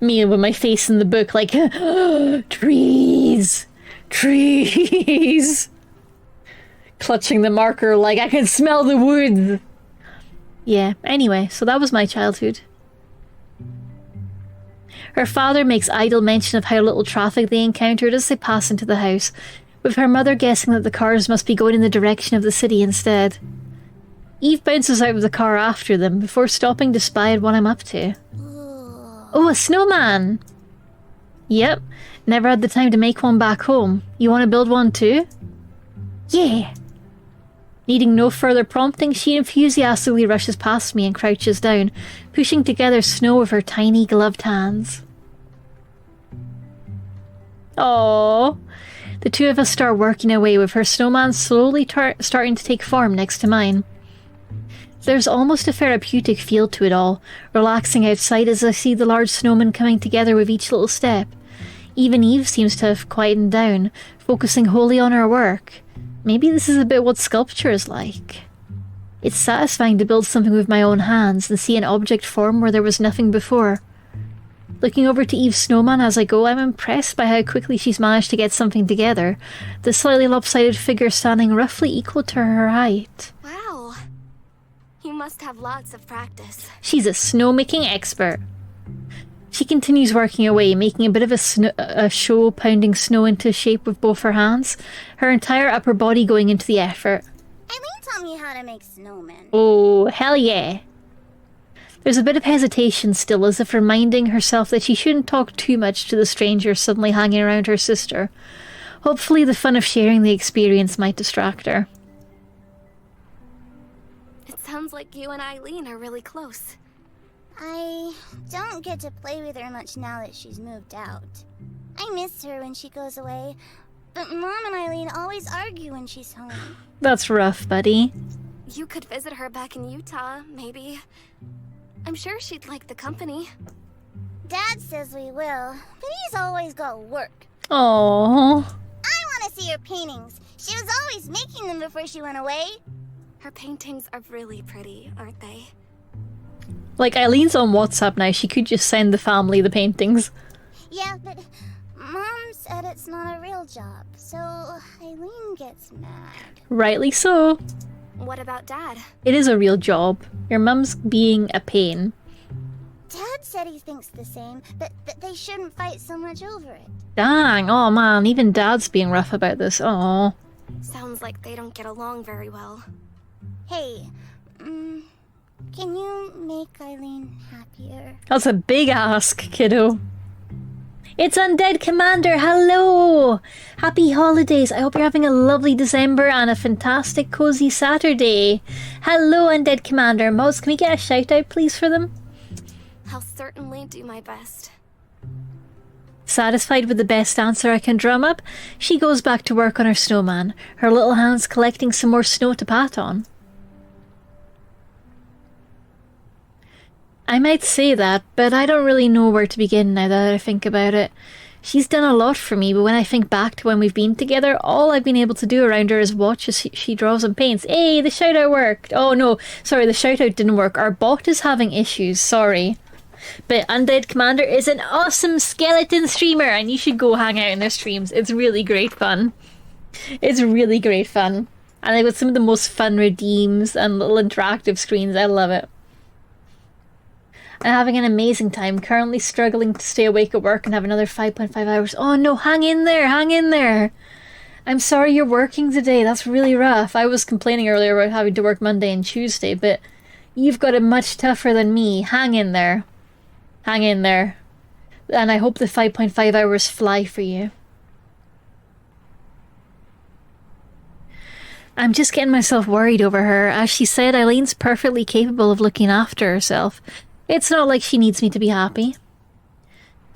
Me with my face in the book like, trees! Trees! Clutching the marker like, I can smell the woods! Yeah, anyway, so that was my childhood. Her father makes idle mention of how little traffic they encountered as they pass into the house, with her mother guessing that the cars must be going in the direction of the city instead. Eve bounces out of the car after them before stopping to spy at what I'm up to. Oh, a snowman! Yep, never had the time to make one back home. You want to build one too? Yeah! Needing no further prompting, she enthusiastically rushes past me and crouches down, pushing together snow with her tiny gloved hands. Aww. The two of us start working away with her snowman slowly starting to take form next to mine. There's almost a therapeutic feel to it all, relaxing outside as I see the large snowman coming together with each little step. Even Eve seems to have quietened down, focusing wholly on her work. Maybe this is a bit what sculpture is like. It's satisfying to build something with my own hands and see an object form where there was nothing before. Looking over to Eve's snowman as I go, I'm impressed by how quickly she's managed to get something together, the slightly lopsided figure standing roughly equal to her height. Wow. You must have lots of practice. She's a snowmaking expert. She continues working away, making a bit of a show pounding snow into shape with both her hands, her entire upper body going into the effort. Eileen taught me how to make snowmen. Oh, hell yeah. There's a bit of hesitation still, as if reminding herself that she shouldn't talk too much to the stranger suddenly hanging around her sister. Hopefully the fun of sharing the experience might distract her. It sounds like you and Eileen are really close. I don't get to play with her much now that she's moved out. I miss her when she goes away, but Mom and Eileen always argue when she's home. That's rough, buddy. You could visit her back in Utah, maybe. I'm sure she'd like the company. Dad says we will, but he's always got work. Aww. I want to see her paintings. She was always making them before she went away. Her paintings are really pretty, aren't they? Like, Eileen's on WhatsApp now. She could just send the family the paintings. Yeah, but Mom said it's not a real job, so Eileen gets mad. Rightly so. What about Dad? It is a real job. Your mum's being a pain. Dad said he thinks the same, but that they shouldn't fight so much over it. Dang, oh man, even Dad's being rough about this. Oh. Sounds like they don't get along very well. Hey, can you make Eileen happier? That's a big ask, kiddo. It's Undead Commander, hello! Happy holidays, I hope you're having a lovely December and a fantastic cozy Saturday. Hello Undead Commander, Moz, can we get a shout out please for them? I'll certainly do my best. Satisfied with the best answer I can drum up, she goes back to work on her snowman, her little hands collecting some more snow to pat on. I might say that, but I don't really know where to begin now that I think about it. She's done a lot for me, but when I think back to when we've been together, all I've been able to do around her is watch as she draws and paints. Hey, the shout-out worked! Oh no, sorry, the shout-out didn't work. Our bot is having issues, sorry. But Undead Commander is an awesome skeleton streamer, and you should go hang out in their streams. It's really great fun. It's really great fun. And they've got some of the most fun redeems and little interactive screens. I love it. I'm having an amazing time, currently struggling to stay awake at work and have another 5.5 hours. Oh no, hang in there, hang in there. I'm sorry you're working today, that's really rough. I was complaining earlier about having to work Monday and Tuesday, but you've got it much tougher than me. Hang in there. Hang in there. And I hope the 5.5 hours fly for you. I'm just getting myself worried over her. As she said, Eileen's perfectly capable of looking after herself. It's not like she needs me to be happy.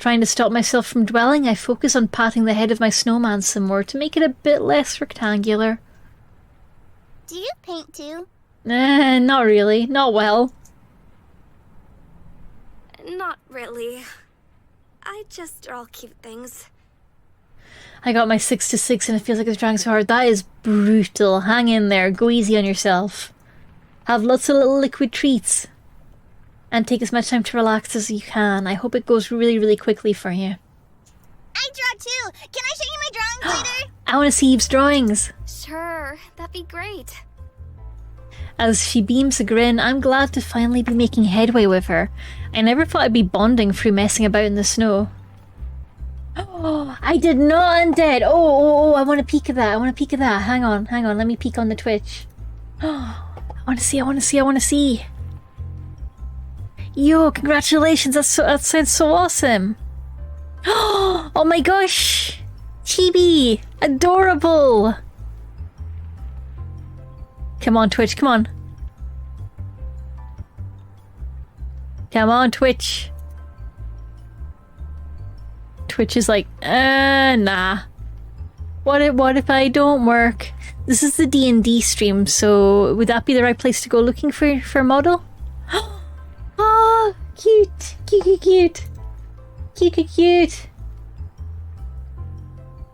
Trying to stop myself from dwelling, I focus on patting the head of my snowman some more to make it a bit less rectangular. Do you paint too? Not really. Not well. Not really. I just draw cute things. I got my 6 to 6 and it feels like it's trying so hard. That is brutal. Hang in there. Go easy on yourself. Have lots of little liquid treats. and take as much time to relax as you can. I hope it goes really, really quickly for you. I draw too. Can I show you my drawings later? I want to see Eve's drawings. Sure, that'd be great. As she beams a grin, I'm glad to finally be making headway with her. I never thought I'd be bonding through messing about in the snow. Oh, I did not undead. Oh, I want a peek of that. I want a peek of that. Hang on. Let me peek on the Twitch. Oh, I want to see. Yo, congratulations. That sounds so awesome. Oh my gosh. Chibi. Adorable. Come on, Twitch, come on. Come on, Twitch. Twitch is like, nah. What if I don't work? This is the D&D stream, so would that be the right place to go looking for a model? Oh, cute.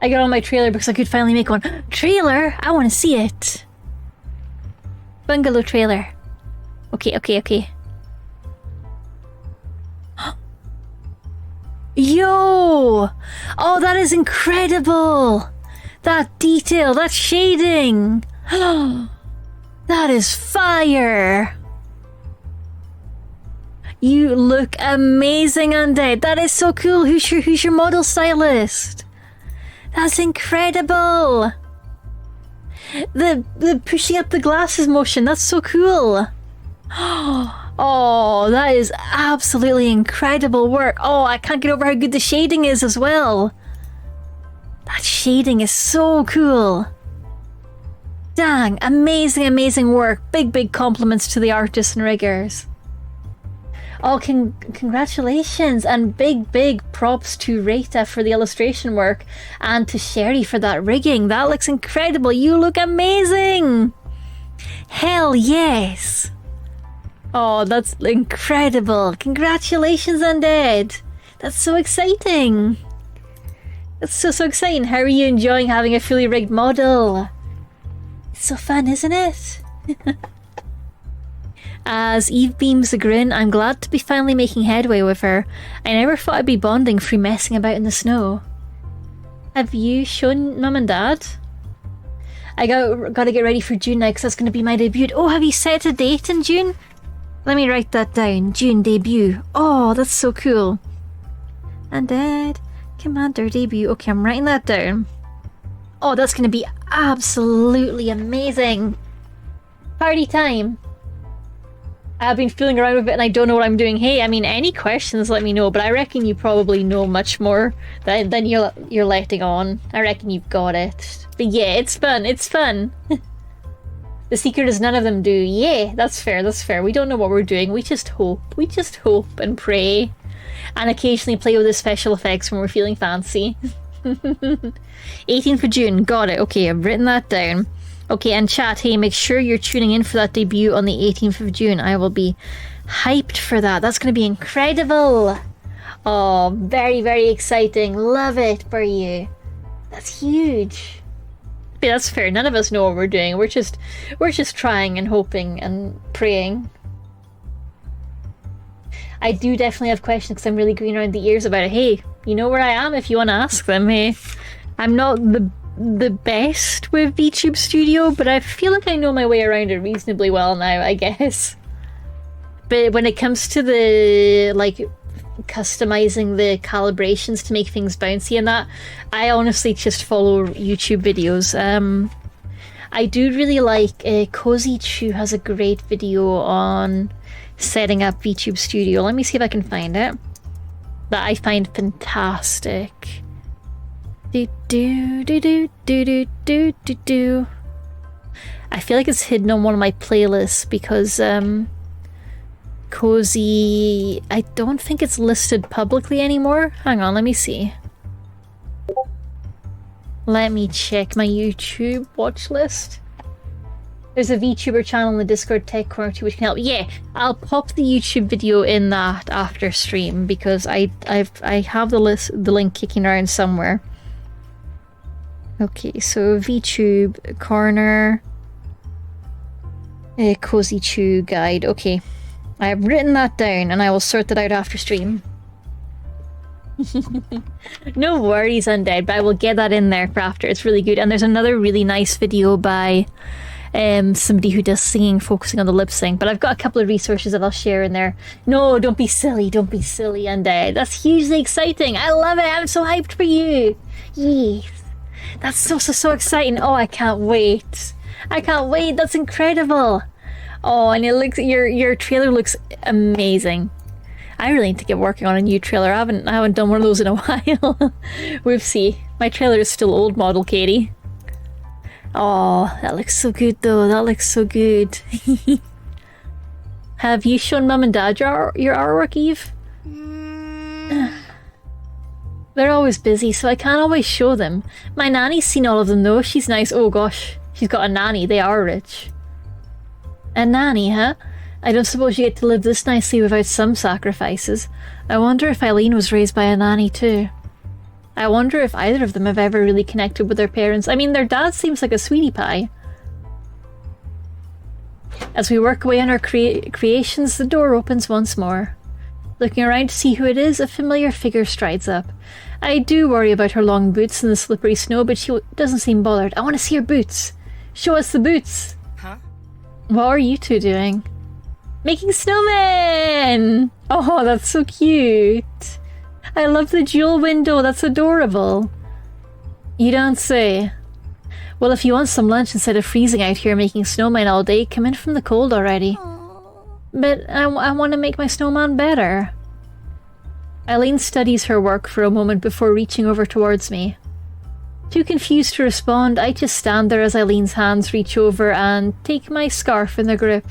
I got on my trailer because I could finally make one. Trailer? I want to see it. Bungalow trailer. Okay. Yo! Oh, that is incredible! That detail, that shading! That is fire! You look amazing, Undead. That is so cool. Who's your model stylist? That's incredible! The pushing up the glasses motion, that's so cool. Oh, that is absolutely incredible work. Oh, I can't get over how good the shading is as well. That shading is so cool. Dang, amazing work. Big compliments to the artists and riggers. Oh, congratulations, and big props to Rita for the illustration work, and to Sherry for that rigging. That looks incredible. You look amazing. Hell yes. Oh, that's incredible. Congratulations, Undead. That's so exciting. That's so exciting. How are you enjoying having a fully rigged model? It's so fun, isn't it? As Eve beams a grin, I'm glad to be finally making headway with her. I never thought I'd be bonding through messing about in the snow. Have you shown Mum and Dad? I gotta get ready for June now because that's going to be my debut. Oh, have you set a date in June? Let me write that down. June debut. Oh, that's so cool. And Dad, Commander debut. Okay, I'm writing that down. Oh, that's going to be absolutely amazing. Party time. I've been fooling around with it and I don't know what I'm doing. Hey, I mean, any questions, let me know, but I reckon you probably know much more than you're letting on. I reckon you've got it. But yeah, it's fun. The secret is none of them do. Yeah, that's fair. We don't know what we're doing. We just hope and pray. And occasionally play with the special effects when we're feeling fancy. 18th of June, got it. Okay, I've written that down. Okay, and chat, hey, make sure you're tuning in for that debut on the 18th of June. I will be hyped for that. That's going to be incredible. Oh, very exciting. Love it for you. That's huge. But that's fair. None of us know what we're doing. We're just trying and hoping and praying. I do definitely have questions because I'm really green around the ears about it. Hey, you know where I am if you want to ask them. Hey, I'm not the best with VTube Studio, but I feel like I know my way around it reasonably well now, I guess. But when it comes to the, like, customizing the calibrations to make things bouncy and that, I honestly just follow YouTube videos. I do really like, Cozy Chew has a great video on setting up VTube Studio. Let me see if I can find it. That I find fantastic. I feel like it's hidden on one of my playlists because Cozy, I don't think it's listed publicly anymore. Hang on, let me see. Let me check my YouTube watch list. There's a VTuber channel in the Discord Tech Corner too, which can help. Yeah, I'll pop the YouTube video in that after stream because I have the link kicking around somewhere. Okay, so VTube Corner, Cozy Chew guide. Okay, I have written that down and I will sort that out after stream. No worries, Undead, but I will get that in there for after. It's really good. And there's another really nice video by somebody who does singing, focusing on the lip sync. But I've got a couple of resources that I'll share in there. No, don't be silly, Undead. That's hugely exciting. I love it. I'm so hyped for you. Yes. That's so exciting. Oh, I can't wait. That's incredible. Oh, and it looks, your trailer looks amazing. I really need to get working on a new trailer. I haven't done one of those in a while. Whoopsie. My trailer is still old model, Katie. Oh, that looks so good though. That looks so good. Have you shown Mum and Dad your artwork, Eve? They're always busy, so I can't always show them. My nanny's seen all of them though. She's nice. Oh gosh, she's got a nanny. They are rich. A nanny, huh? I don't suppose you get to live this nicely without some sacrifices. I wonder if Eileen was raised by a nanny too. I wonder if either of them have ever really connected with their parents. I mean, their dad seems like a sweetie pie. As we work away on our creations, the door opens once more. Looking around to see who it is, a familiar figure strides up. I do worry about her long boots in the slippery snow, but she doesn't seem bothered. I want to see her boots. Show us the boots. Huh? What are you two doing? Making snowmen! Oh, that's so cute. I love the jewel window. That's adorable. You don't say. Well, if you want some lunch instead of freezing out here making snowmen all day, come in from the cold already. But I want to make my snowman better. Eileen studies her work for a moment before reaching over towards me. Too confused to respond, I just stand there as Eileen's hands reach over and take my scarf in their grip.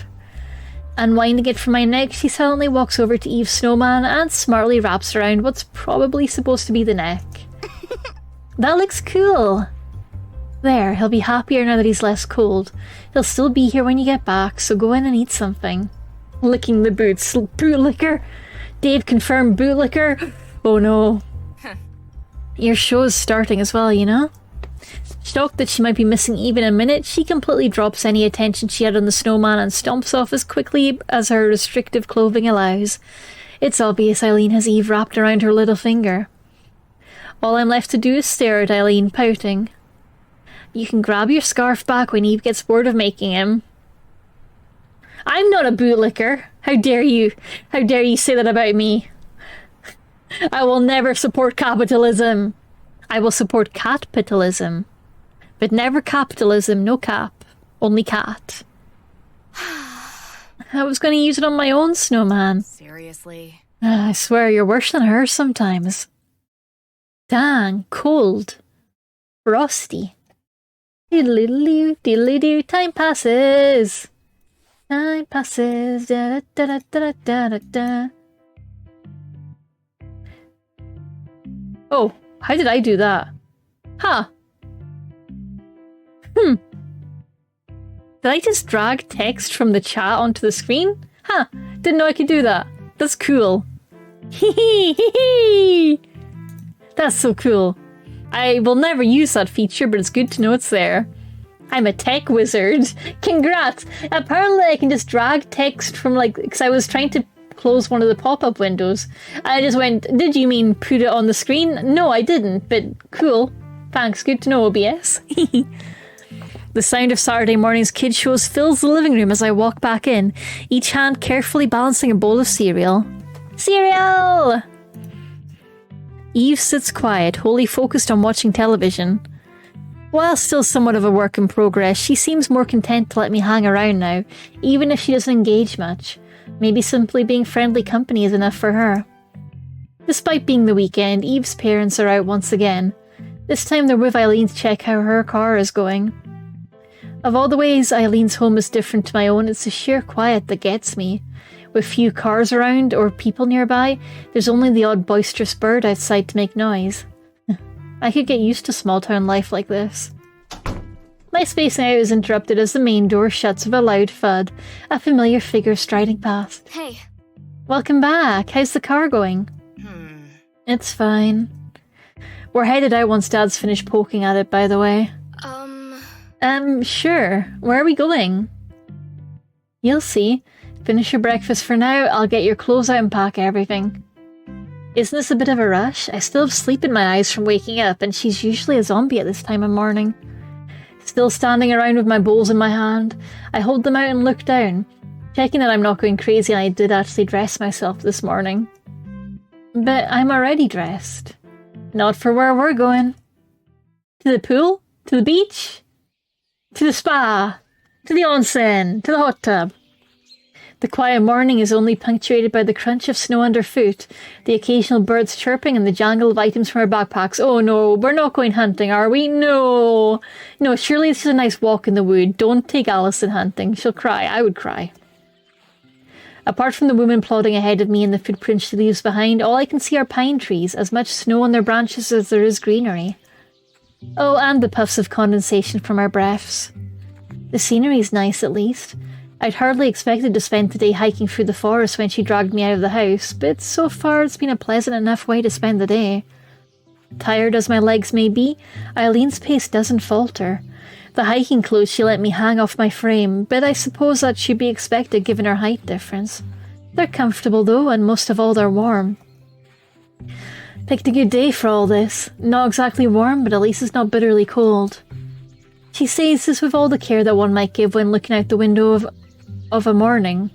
Unwinding it from my neck, she silently walks over to Eve's snowman and smartly wraps around what's probably supposed to be the neck. That looks cool. There, he'll be happier now that he's less cold. He'll still be here when you get back, so go in and eat something. Licking the boots. Bootlicker? Dave confirmed bootlicker? Oh no. Your show's starting as well, you know? Shocked that she might be missing Eve in a minute, she completely drops any attention she had on the snowman and stomps off as quickly as her restrictive clothing allows. It's obvious Eileen has Eve wrapped around her little finger. All I'm left to do is stare at Eileen, pouting. You can grab your scarf back when Eve gets bored of making him. I'm not a bootlicker. How dare you? How dare you say that about me? I will never support capitalism. I will support catpitalism. But never capitalism, no cap. Only cat. I was going to use it on my own snowman. Seriously? I swear you're worse than her sometimes. Dang, cold. Frosty. Diddly-doo, diddly-doo, time passes. Time passes. Da-da-da-da-da-da-da. Oh, how did I do that? Huh. Did I just drag text from the chat onto the screen? Huh, didn't know I could do that. That's cool. Hee. That's so cool. I will never use that feature, but it's good to know it's there. I'm a tech wizard. Congrats! Apparently I can just drag text from because I was trying to close one of the pop-up windows. I just went, did you mean put it on the screen? No, I didn't, but cool. Thanks, good to know, OBS. The sound of Saturday morning's kids shows fills the living room as I walk back in, each hand carefully balancing a bowl of cereal. Cereal! Eve sits quiet, wholly focused on watching television. While still somewhat of a work in progress, she seems more content to let me hang around now, even if she doesn't engage much. Maybe simply being friendly company is enough for her. Despite being the weekend, Eve's parents are out once again. This time they're with Eileen to check how her car is going. Of all the ways Eileen's home is different to my own, it's the sheer quiet that gets me. With few cars around or people nearby, there's only the odd boisterous bird outside to make noise. I could get used to small town life like this. My spacing out is interrupted as the main door shuts with a loud thud, a familiar figure striding past. Hey. Welcome back. How's the car going? It's fine. We're headed out once Dad's finished poking at it, by the way. Sure. Where are we going? You'll see. Finish your breakfast for now, I'll get your clothes out and pack everything. Isn't this a bit of a rush? I still have sleep in my eyes from waking up, and she's usually a zombie at this time of morning. Still standing around with my bowls in my hand, I hold them out and look down, checking that I'm not going crazy and I did actually dress myself this morning. But I'm already dressed. Not for where we're going. To the pool? To the beach? To the spa? To the onsen? To the hot tub? The quiet morning is only punctuated by the crunch of snow underfoot, the occasional birds chirping, and the jangle of items from our backpacks. Oh no, we're not going hunting, are we? No! No, surely it's just a nice walk in the wood. Don't take Allison hunting. She'll cry. I would cry. Apart from the woman plodding ahead of me and the footprints she leaves behind, all I can see are pine trees, as much snow on their branches as there is greenery. Oh, and the puffs of condensation from our breaths. The scenery's nice, at least. I'd hardly expected to spend today hiking through the forest when she dragged me out of the house, but so far it's been a pleasant enough way to spend the day. Tired as my legs may be, Eileen's pace doesn't falter. The hiking clothes she let me hang off my frame, but I suppose that should be expected given our height difference. They're comfortable though, and most of all they're warm. Picked a good day for all this. Not exactly warm, but at least it's not bitterly cold. She says this with all the care that one might give when looking out the window of a morning.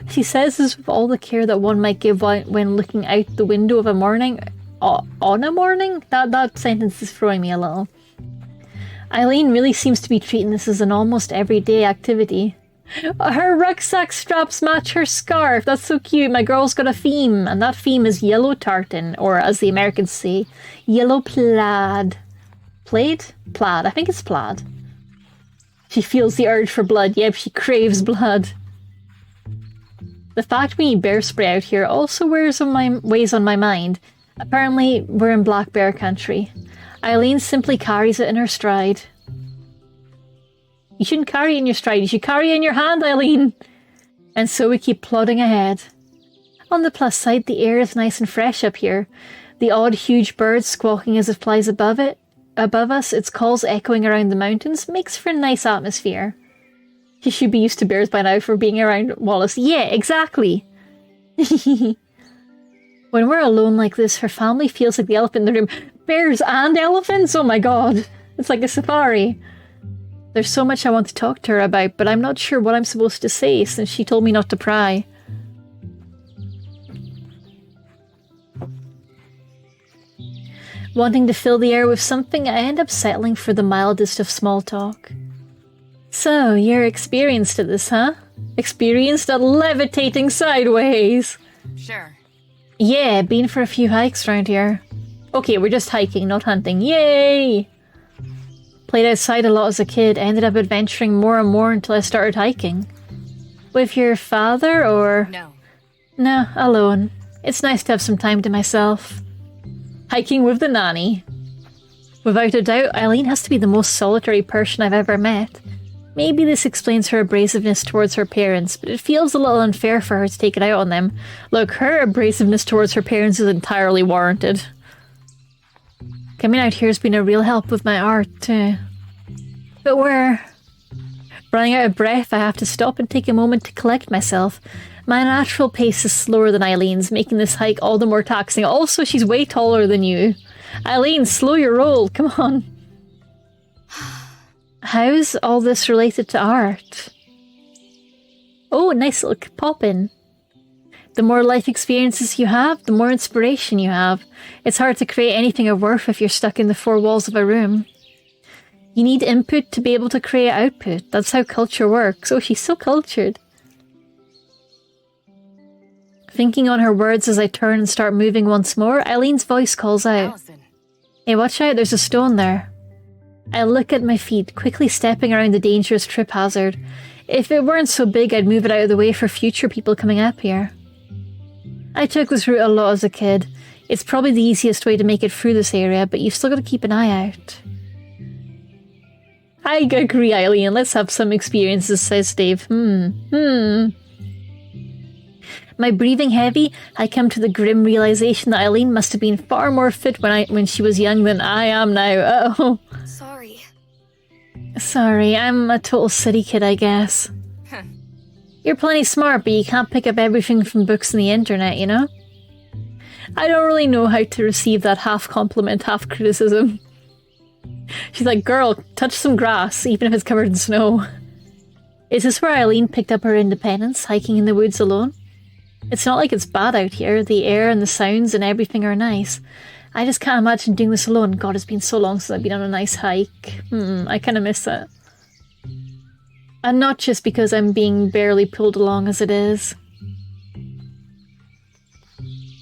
She says this with all the care that one might give when looking out the window of a morning. On a morning? That sentence is throwing me a little. Eileen really seems to be treating this as an almost everyday activity. Her rucksack straps match her scarf. That's so cute. My girl's got a theme, and that theme is yellow tartan, or as the Americans say, yellow plaid. Plaid? Plaid. I think it's plaid. She feels the urge for blood. Yep, she craves blood. The fact we need bear spray out here also weighs on my mind. Apparently, we're in black bear country. Eileen simply carries it in her stride. You shouldn't carry it in your stride. You should carry it in your hand, Eileen. And so we keep plodding ahead. On the plus side, the air is nice and fresh up here. The odd, huge birds squawking as if flies above us, its calls echoing around the mountains, makes for a nice atmosphere. She should be used to bears by now for being around Wallace. Yeah, exactly. When we're alone like this, her family feels like the elephant in the room. Bears and elephants? Oh my god. It's like a safari. There's so much I want to talk to her about, but I'm not sure what I'm supposed to say since she told me not to pry. Wanting to fill the air with something, I end up settling for the mildest of small talk. So, you're experienced at this, huh? Experienced at levitating sideways? Sure. Yeah, been for a few hikes around here. Okay, we're just hiking, not hunting. Yay! Played outside a lot as a kid, ended up adventuring more and more until I started hiking. With your father, or...? No. No, alone. It's nice to have some time to myself. Hiking with the nanny. Without a doubt, Eileen has to be the most solitary person I've ever met. Maybe this explains her abrasiveness towards her parents, but it feels a little unfair for her to take it out on them. Look, her abrasiveness towards her parents is entirely warranted. Coming out here has been a real help with my art, too. But we're running out of breath. I have to stop and take a moment to collect myself. My natural pace is slower than Eileen's, making this hike all the more taxing. Also, she's way taller than you. Eileen, slow your roll, come on. How's all this related to art? Oh, nice little pop-in. The more life experiences you have, the more inspiration you have. It's hard to create anything of worth if you're stuck in the four walls of a room. You need input to be able to create output. That's how culture works. Oh, she's so cultured. Thinking on her words as I turn and start moving once more, Eileen's voice calls out. Allison. Hey, watch out, there's a stone there. I look at my feet, quickly stepping around the dangerous trip hazard. If it weren't so big, I'd move it out of the way for future people coming up here. I took this route a lot as a kid. It's probably the easiest way to make it through this area, but you've still got to keep an eye out. I agree, Eileen. Let's have some experiences, says Dave. My breathing heavy, I come to the grim realization that Eileen must have been far more fit when she was young than I am now. Uh-oh. Sorry. Sorry, I'm a total city kid, I guess. You're plenty smart, but you can't pick up everything from books and the internet, you know? I don't really know how to receive that half compliment, half criticism. She's like, girl, touch some grass, even if it's covered in snow. Is this where Eileen picked up her independence, hiking in the woods alone? It's not like it's bad out here. The air and the sounds and everything are nice. I just can't imagine doing this alone. God, it's been so long since I've been on a nice hike. I kind of miss it. And not just because I'm being barely pulled along as it is.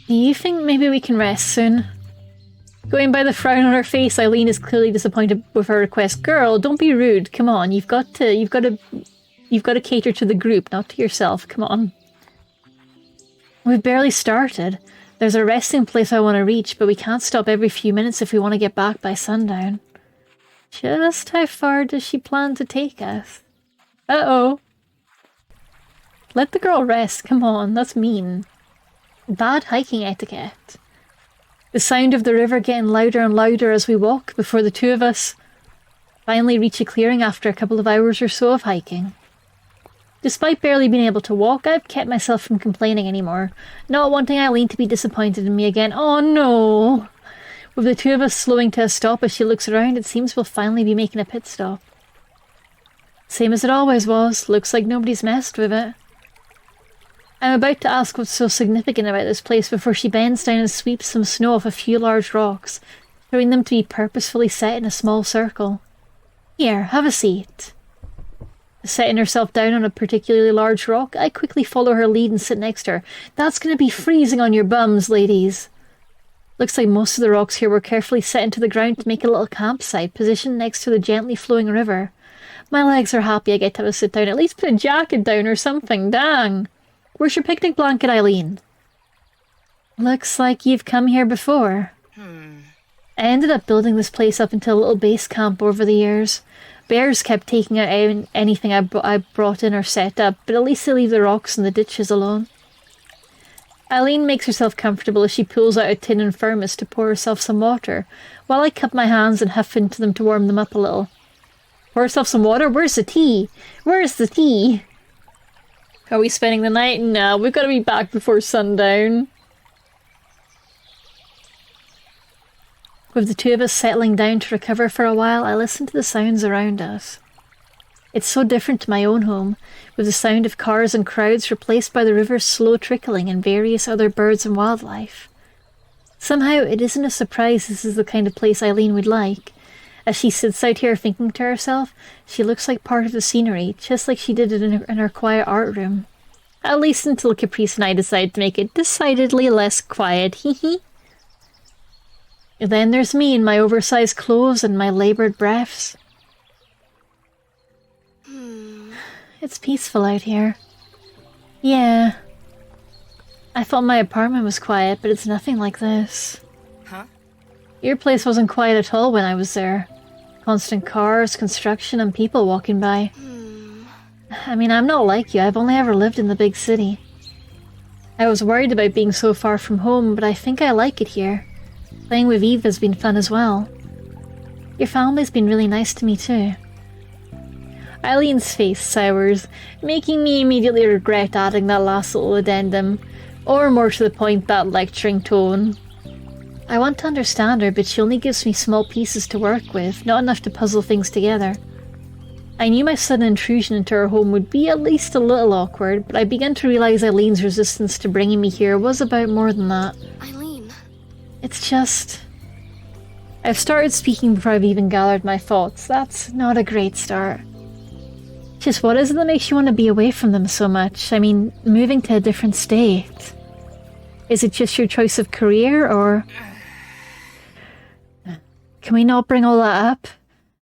Do you think maybe we can rest soon? Going by the frown on her face, Eileen is clearly disappointed with her request. Girl, don't be rude. Come on, you've got to cater to the group, not to yourself. Come on. We've barely started. There's a resting place I want to reach, but we can't stop every few minutes if we want to get back by sundown. Just how far does she plan to take us? Uh-oh. Let the girl rest. Come on, that's mean. Bad hiking etiquette. The sound of the river getting louder and louder as we walk before the two of us finally reach a clearing after a couple of hours or so of hiking. Despite barely being able to walk, I've kept myself from complaining anymore, not wanting Eileen to be disappointed in me again. Oh no! With the two of us slowing to a stop as she looks around, it seems we'll finally be making a pit stop. Same as it always was, looks like nobody's messed with it. I'm about to ask what's so significant about this place before she bends down and sweeps some snow off a few large rocks, showing them to be purposefully set in a small circle. Here, have a seat. Setting herself down on a particularly large rock, I quickly follow her lead and sit next to her. That's going to be freezing on your bums, ladies. Looks like most of the rocks here were carefully set into the ground to make a little campsite positioned next to the gently flowing river. My legs are happy I get to have a sit down. At least put a jacket down or something. Dang. Where's your picnic blanket, Eileen? Looks like you've come here before. I ended up building this place up into a little base camp over the years. Bears kept taking out anything I brought in or set up, but at least they leave the rocks and the ditches alone. Eileen makes herself comfortable as she pulls out a tin and thermos to pour herself some water, while I cup my hands and huff into them to warm them up a little. Pour herself some water? Where's the tea? Where's the tea? Are we spending the night? No, we've got to be back before sundown. With the two of us settling down to recover for a while, I listen to the sounds around us. It's so different to my own home, with the sound of cars and crowds replaced by the river's slow trickling and various other birds and wildlife. Somehow, it isn't a surprise this is the kind of place Eileen would like. As she sits out here thinking to herself, she looks like part of the scenery, just like she did it in her quiet art room. At least until Caprice and I decide to make it decidedly less quiet, hee. Then there's me in my oversized clothes and my laboured breaths. It's peaceful out here. Yeah. I thought my apartment was quiet, but it's nothing like this. Huh? Your place wasn't quiet at all when I was there. Constant cars, construction, and people walking by. I mean, I'm not like you. I've only ever lived in the big city. I was worried about being so far from home, but I think I like it here. Playing with Eve has been fun as well. Your family's been really nice to me too. Eileen's face sours, making me immediately regret adding that last little addendum, or more to the point, that lecturing tone. I want to understand her, but she only gives me small pieces to work with, not enough to puzzle things together. I knew my sudden intrusion into her home would be at least a little awkward, but I began to realise Eileen's resistance to bringing me here was about more than that. Eileen. It's just... I've started speaking before I've even gathered my thoughts. That's not a great start. Just what is it that makes you want to be away from them so much? I mean, moving to a different state. Is it just your choice of career, or... Can we not bring all that up?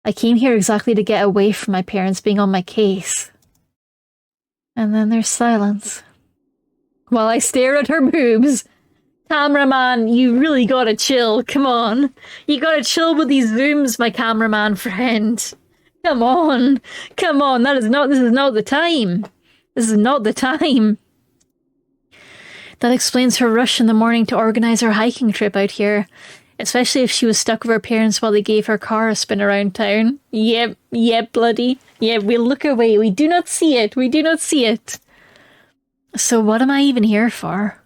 I came here exactly to get away from my parents being on my case. And then there's silence. While I stare at her boobs. Cameraman, you really gotta chill, come on. You gotta chill with these zooms, my cameraman friend. Come on, this is not the time. This is not the time. That explains her rush in the morning to organise her hiking trip out here. Especially if she was stuck with her parents while they gave her car a spin around town. Yep, bloody. Yep, we look away. We do not see it. We do not see it. So what am I even here for?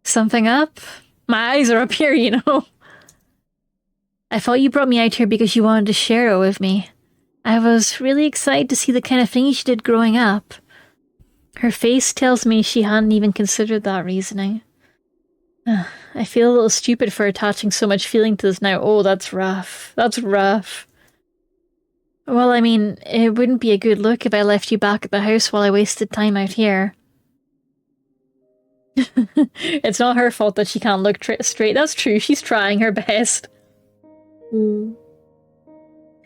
Something up? My eyes are up here, you know. I thought you brought me out here because you wanted to share it with me. I was really excited to see the kind of things you did growing up. Her face tells me she hadn't even considered that reasoning. I feel a little stupid for attaching so much feeling to this now. Oh, that's rough. That's rough. Well, I mean, it wouldn't be a good look if I left you back at the house while I wasted time out here. It's not her fault that she can't look straight. That's true. She's trying her best.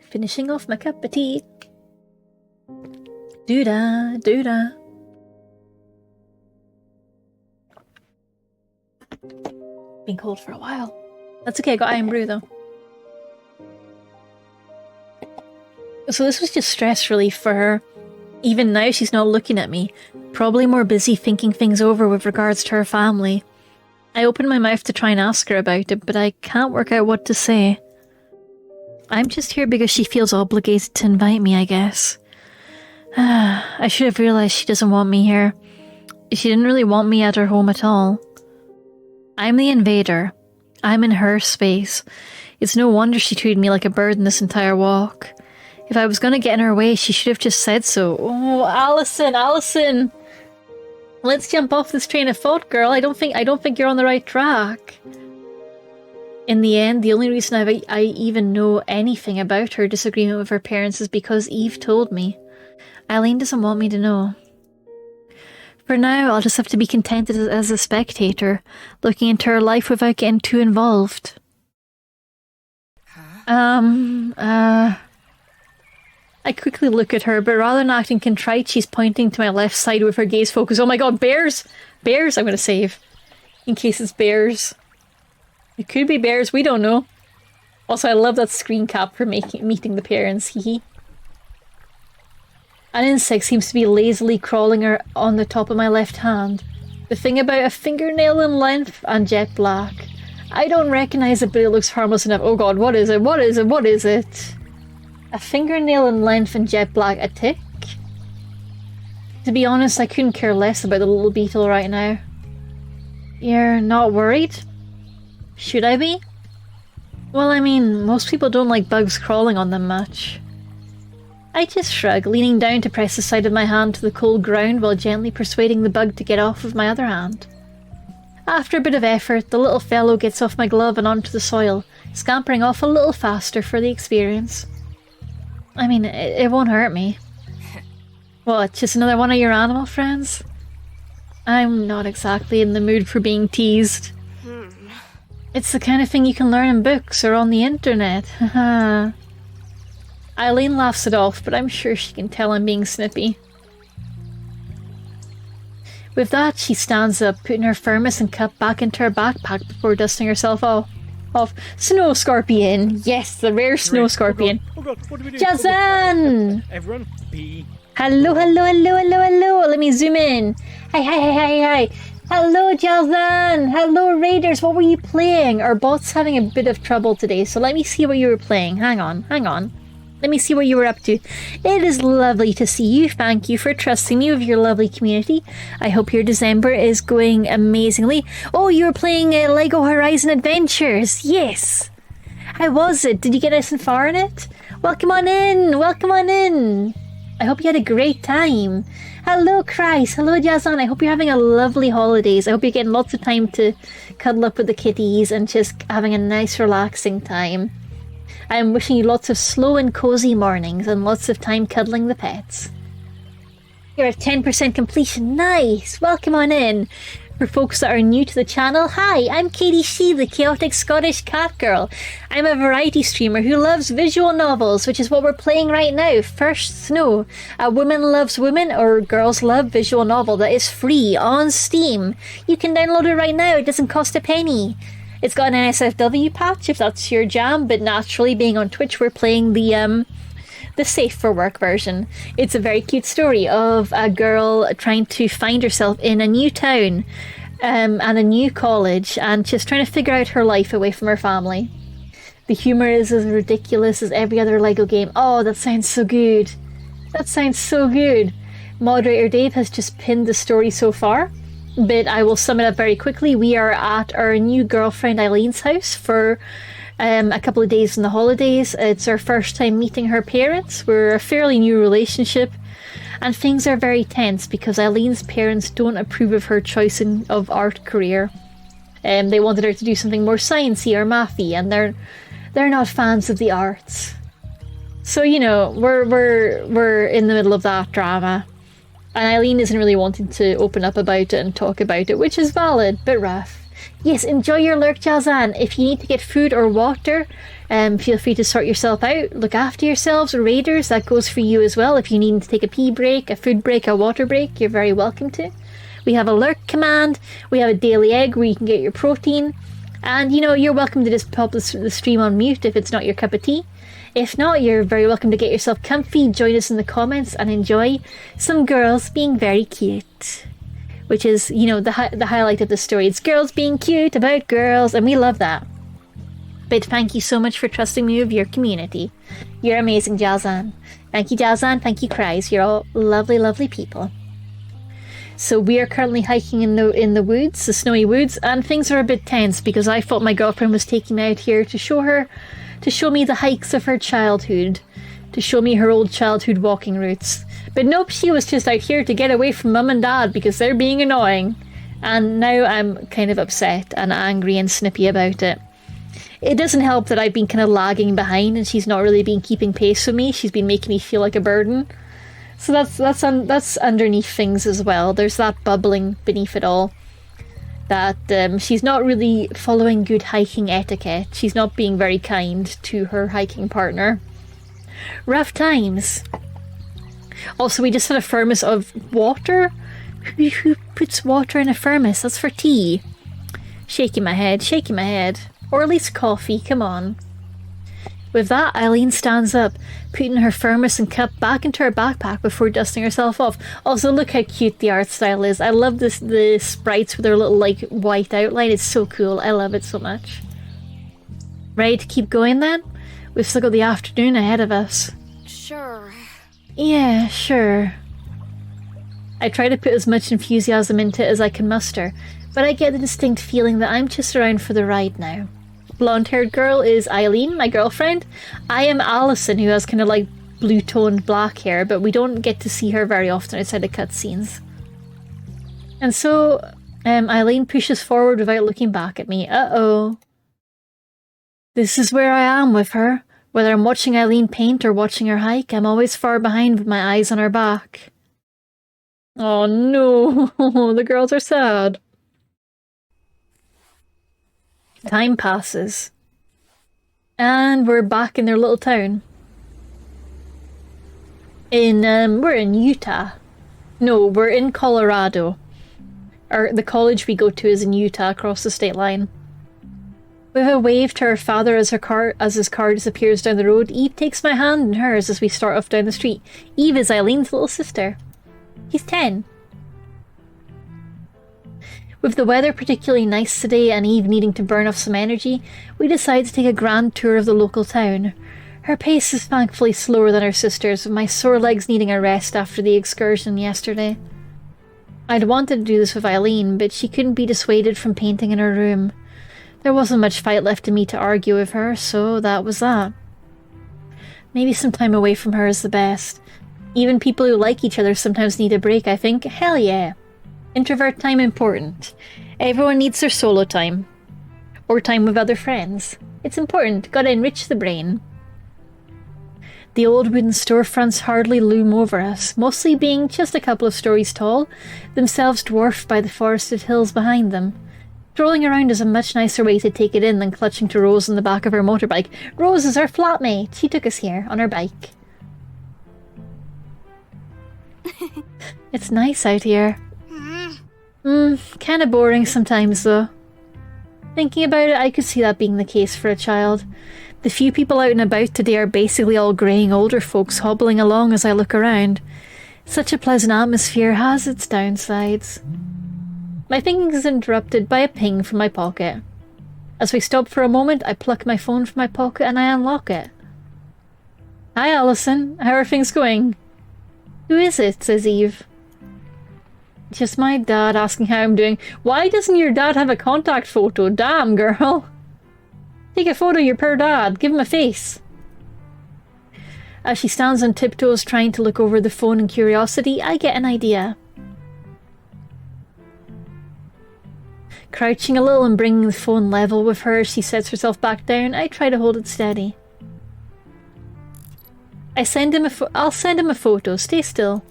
Finishing off my cup of tea. Doo-da, doo-da. Been cold for a while. That's okay, I got iron brew though. So this was just stress relief for her. Even now she's not looking at me, probably more busy thinking things over with regards to her family. I opened my mouth to try and ask her about it, but I can't work out what to say. I'm just here because she feels obligated to invite me, I guess. I should have realized she doesn't want me here. She didn't really want me at her home at all. I'm the invader. I'm in her space. It's no wonder she treated me like a burden this entire walk. If I was going to get in her way, she should have just said so. Oh, Allison! Let's jump off this train of thought, girl. I don't think you're on the right track. In the end, the only reason I even know anything about her disagreement with her parents is because Eve told me. Eileen doesn't want me to know. For now, I'll just have to be contented as a spectator, looking into her life without getting too involved. I quickly look at her, but rather than acting contrite, she's pointing to my left side with her gaze focused. Oh my god, bears! Bears I'm gonna save. In case it's bears. It could be bears, we don't know. Also, I love that screen cap for meeting the parents, hee. An insect seems to be lazily crawling on the top of my left hand. The thing about a fingernail in length and jet black. I don't recognize it, but it looks harmless enough. Oh god, what is it? What is it? What is it? A fingernail in length and jet black, a tick? To be honest, I couldn't care less about the little beetle right now. You're not worried? Should I be? Well, I mean, most people don't like bugs crawling on them much. I just shrug, leaning down to press the side of my hand to the cold ground while gently persuading the bug to get off with my other hand. After a bit of effort, the little fellow gets off my glove and onto the soil, scampering off a little faster for the experience. I mean, it won't hurt me. What, just another one of your animal friends? I'm not exactly in the mood for being teased. It's the kind of thing you can learn in books or on the internet. Haha. Eileen laughs it off, but I'm sure she can tell I'm being snippy. With that, she stands up, putting her thermos and cup back into her backpack before dusting herself off. Snow scorpion! Yes, the rare snow scorpion. Oh god, what do we do? Jazan! Everyone, be. Hello. Let me zoom in. Hi. Hello, Jazan! Hello, Raiders! What were you playing? Our bot's having a bit of trouble today, so let me see what you were playing. Hang on. Let me see what you were up to. It is lovely to see you. Thank you for trusting me with your lovely community. I hope your December is going amazingly. Oh, you were playing Lego Horizon Adventures. Yes. How was it? Did you get nice and far in it? Welcome on in. I hope you had a great time. Hello, Christ. Hello, Jazan. I hope you're having a lovely holidays. I hope you're getting lots of time to cuddle up with the kitties and just having a nice, relaxing time. I am wishing you lots of slow and cozy mornings and lots of time cuddling the pets. You're at 10% completion. Nice! Welcome on in. For folks that are new to the channel, hi, I'm Katie Shee, the chaotic Scottish cat girl. I'm a variety streamer who loves visual novels, which is what we're playing right now. First Snow, a woman loves women or girls love visual novel that is free on Steam. You can download it right now. It doesn't cost a penny. It's got an SFW patch if that's your jam, but naturally, being on Twitch, we're playing the safe for work version. It's a very cute story of a girl trying to find herself in a new town and a new college and just trying to figure out her life away from her family. The humour is as ridiculous as every other Lego game. Oh, that sounds so good. Moderator Dave has just pinned the story so far, but I will sum it up very quickly. We are at our new girlfriend Eileen's house for a couple of days in the holidays. It's our first time meeting her parents. We're a fairly new relationship, and things are very tense because Eileen's parents don't approve of her choice of art career. They wanted her to do something more sciencey or mathy, and they're not fans of the arts. So, you know, we're in the middle of that drama. And Eileen isn't really wanting to open up about it and talk about it, which is valid, but rough. Yes, enjoy your lurk, Jazan. If you need to get food or water, feel free to sort yourself out. Look after yourselves. Raiders, that goes for you as well. If you need to take a pee break, a food break, a water break, you're very welcome to. We have a lurk command. We have a daily egg where you can get your protein. And, you know, you're welcome to just pop the stream on mute if it's not your cup of tea. If not, you're very welcome to get yourself comfy, join us in the comments, and enjoy some girls being very cute. Which is, you know, the highlight of the story. It's girls being cute about girls, and we love that. But thank you so much for trusting me with your community. You're amazing, Jazan. Thank you, Jazan. Thank you, Cries. You're all lovely, lovely people. So we are currently hiking in the woods, the snowy woods, and things are a bit tense because I thought my girlfriend was taking me out here to show me the hikes of her childhood, to show me her old childhood walking routes. But nope, she was just out here to get away from mum and dad because they're being annoying. And now I'm kind of upset and angry and snippy about it. It doesn't help that I've been kind of lagging behind and she's not really been keeping pace with me. She's been making me feel like a burden. So that's underneath things as well. There's that bubbling beneath it all. That she's not really following good hiking etiquette. She's not being very kind to her hiking partner. Rough times. Also, we just had a thermos of water. Who puts water in a thermos? That's for tea. Shaking my head. Or at least coffee, come on. With that, Eileen stands up, putting her thermos and cup back into her backpack before dusting herself off. Also, look how cute the art style is. I love the sprites with their little, like, white outline. It's so cool. I love it so much. Ready to keep going then? We've still got the afternoon ahead of us. Sure. Yeah, sure. I try to put as much enthusiasm into it as I can muster, but I get the distinct feeling that I'm just around for the ride now. Blonde-haired girl is Eileen, my girlfriend. I am Allison, who has kind of like blue-toned black hair, but we don't get to see her very often outside the cutscenes. And so, Eileen pushes forward without looking back at me. Uh-oh. This is where I am with her. Whether I'm watching Eileen paint or watching her hike, I'm always far behind with my eyes on her back. Oh no, the girls are sad. Time passes. And we're back in their little town. We're in Utah. No, we're in Colorado. The college we go to is in Utah, across the state line. With a wave to her father as his car disappears down the road, Eve takes my hand in hers as we start off down the street. Eve is Eileen's little sister. He's 10. With the weather particularly nice today and Eve needing to burn off some energy, we decide to take a grand tour of the local town. Her pace is thankfully slower than her sister's, with my sore legs needing a rest after the excursion yesterday. I'd wanted to do this with Eileen, but she couldn't be dissuaded from painting in her room. There wasn't much fight left in me to argue with her, so that was that. Maybe some time away from her is the best. Even people who like each other sometimes need a break, I think. Hell yeah. Introvert time important. Everyone needs their solo time. Or time with other friends. It's important. Gotta enrich the brain. The old wooden storefronts hardly loom over us, mostly being just a couple of stories tall, themselves dwarfed by the forested hills behind them. Strolling around is a much nicer way to take it in than clutching to Rose on the back of her motorbike. Rose is our flatmate. She took us here on her bike. It's nice out here. Kinda boring sometimes though. Thinking about it, I could see that being the case for a child. The few people out and about today are basically all greying older folks hobbling along as I look around. Such a pleasant atmosphere has its downsides. My thinking is interrupted by a ping from my pocket. As we stop for a moment, I pluck my phone from my pocket and I unlock it. Hi Allison, how are things going? Who is it? Says Eve. Just my dad asking how I'm doing. Why doesn't your dad have a contact photo? Damn, girl. Take a photo of your poor dad. Give him a face. As she stands on tiptoes trying to look over the phone in curiosity, I get an idea. Crouching a little and bringing the phone level with her as she sets herself back down, I try to hold it steady. I'll send him a photo. Stay still.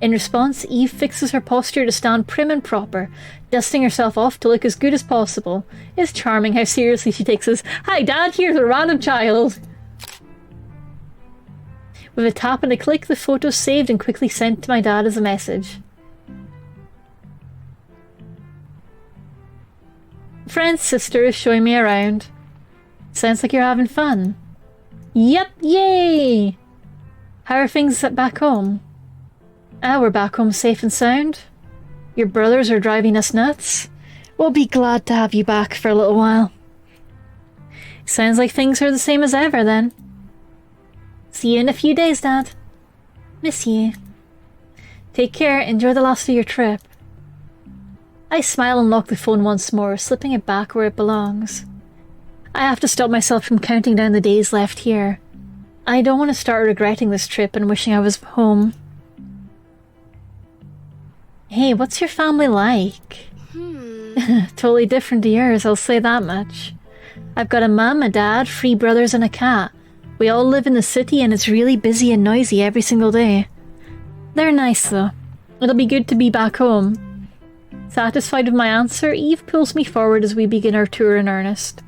In response, Eve fixes her posture to stand prim and proper, dusting herself off to look as good as possible. It's charming how seriously she takes this. Hi, Dad, here's a random child. With a tap and a click, the photo's saved and quickly sent to my dad as a message. Friend's sister is showing me around. Sounds like you're having fun. Yep, yay! How are things back home? We're back home safe and sound. Your brothers are driving us nuts. We'll be glad to have you back for a little while. Sounds like things are the same as ever then. See you in a few days, Dad. Miss you. Take care, enjoy the last of your trip. I smile and lock the phone once more, slipping it back where it belongs. I have to stop myself from counting down the days left here. I don't want to start regretting this trip and wishing I was home. Hey, what's your family like? Totally different to yours, I'll say that much. I've got a mum, a dad, 3 brothers and a cat. We all live in the city and it's really busy and noisy every single day. They're nice though. It'll be good to be back home. Satisfied with my answer, Eve pulls me forward as we begin our tour in earnest.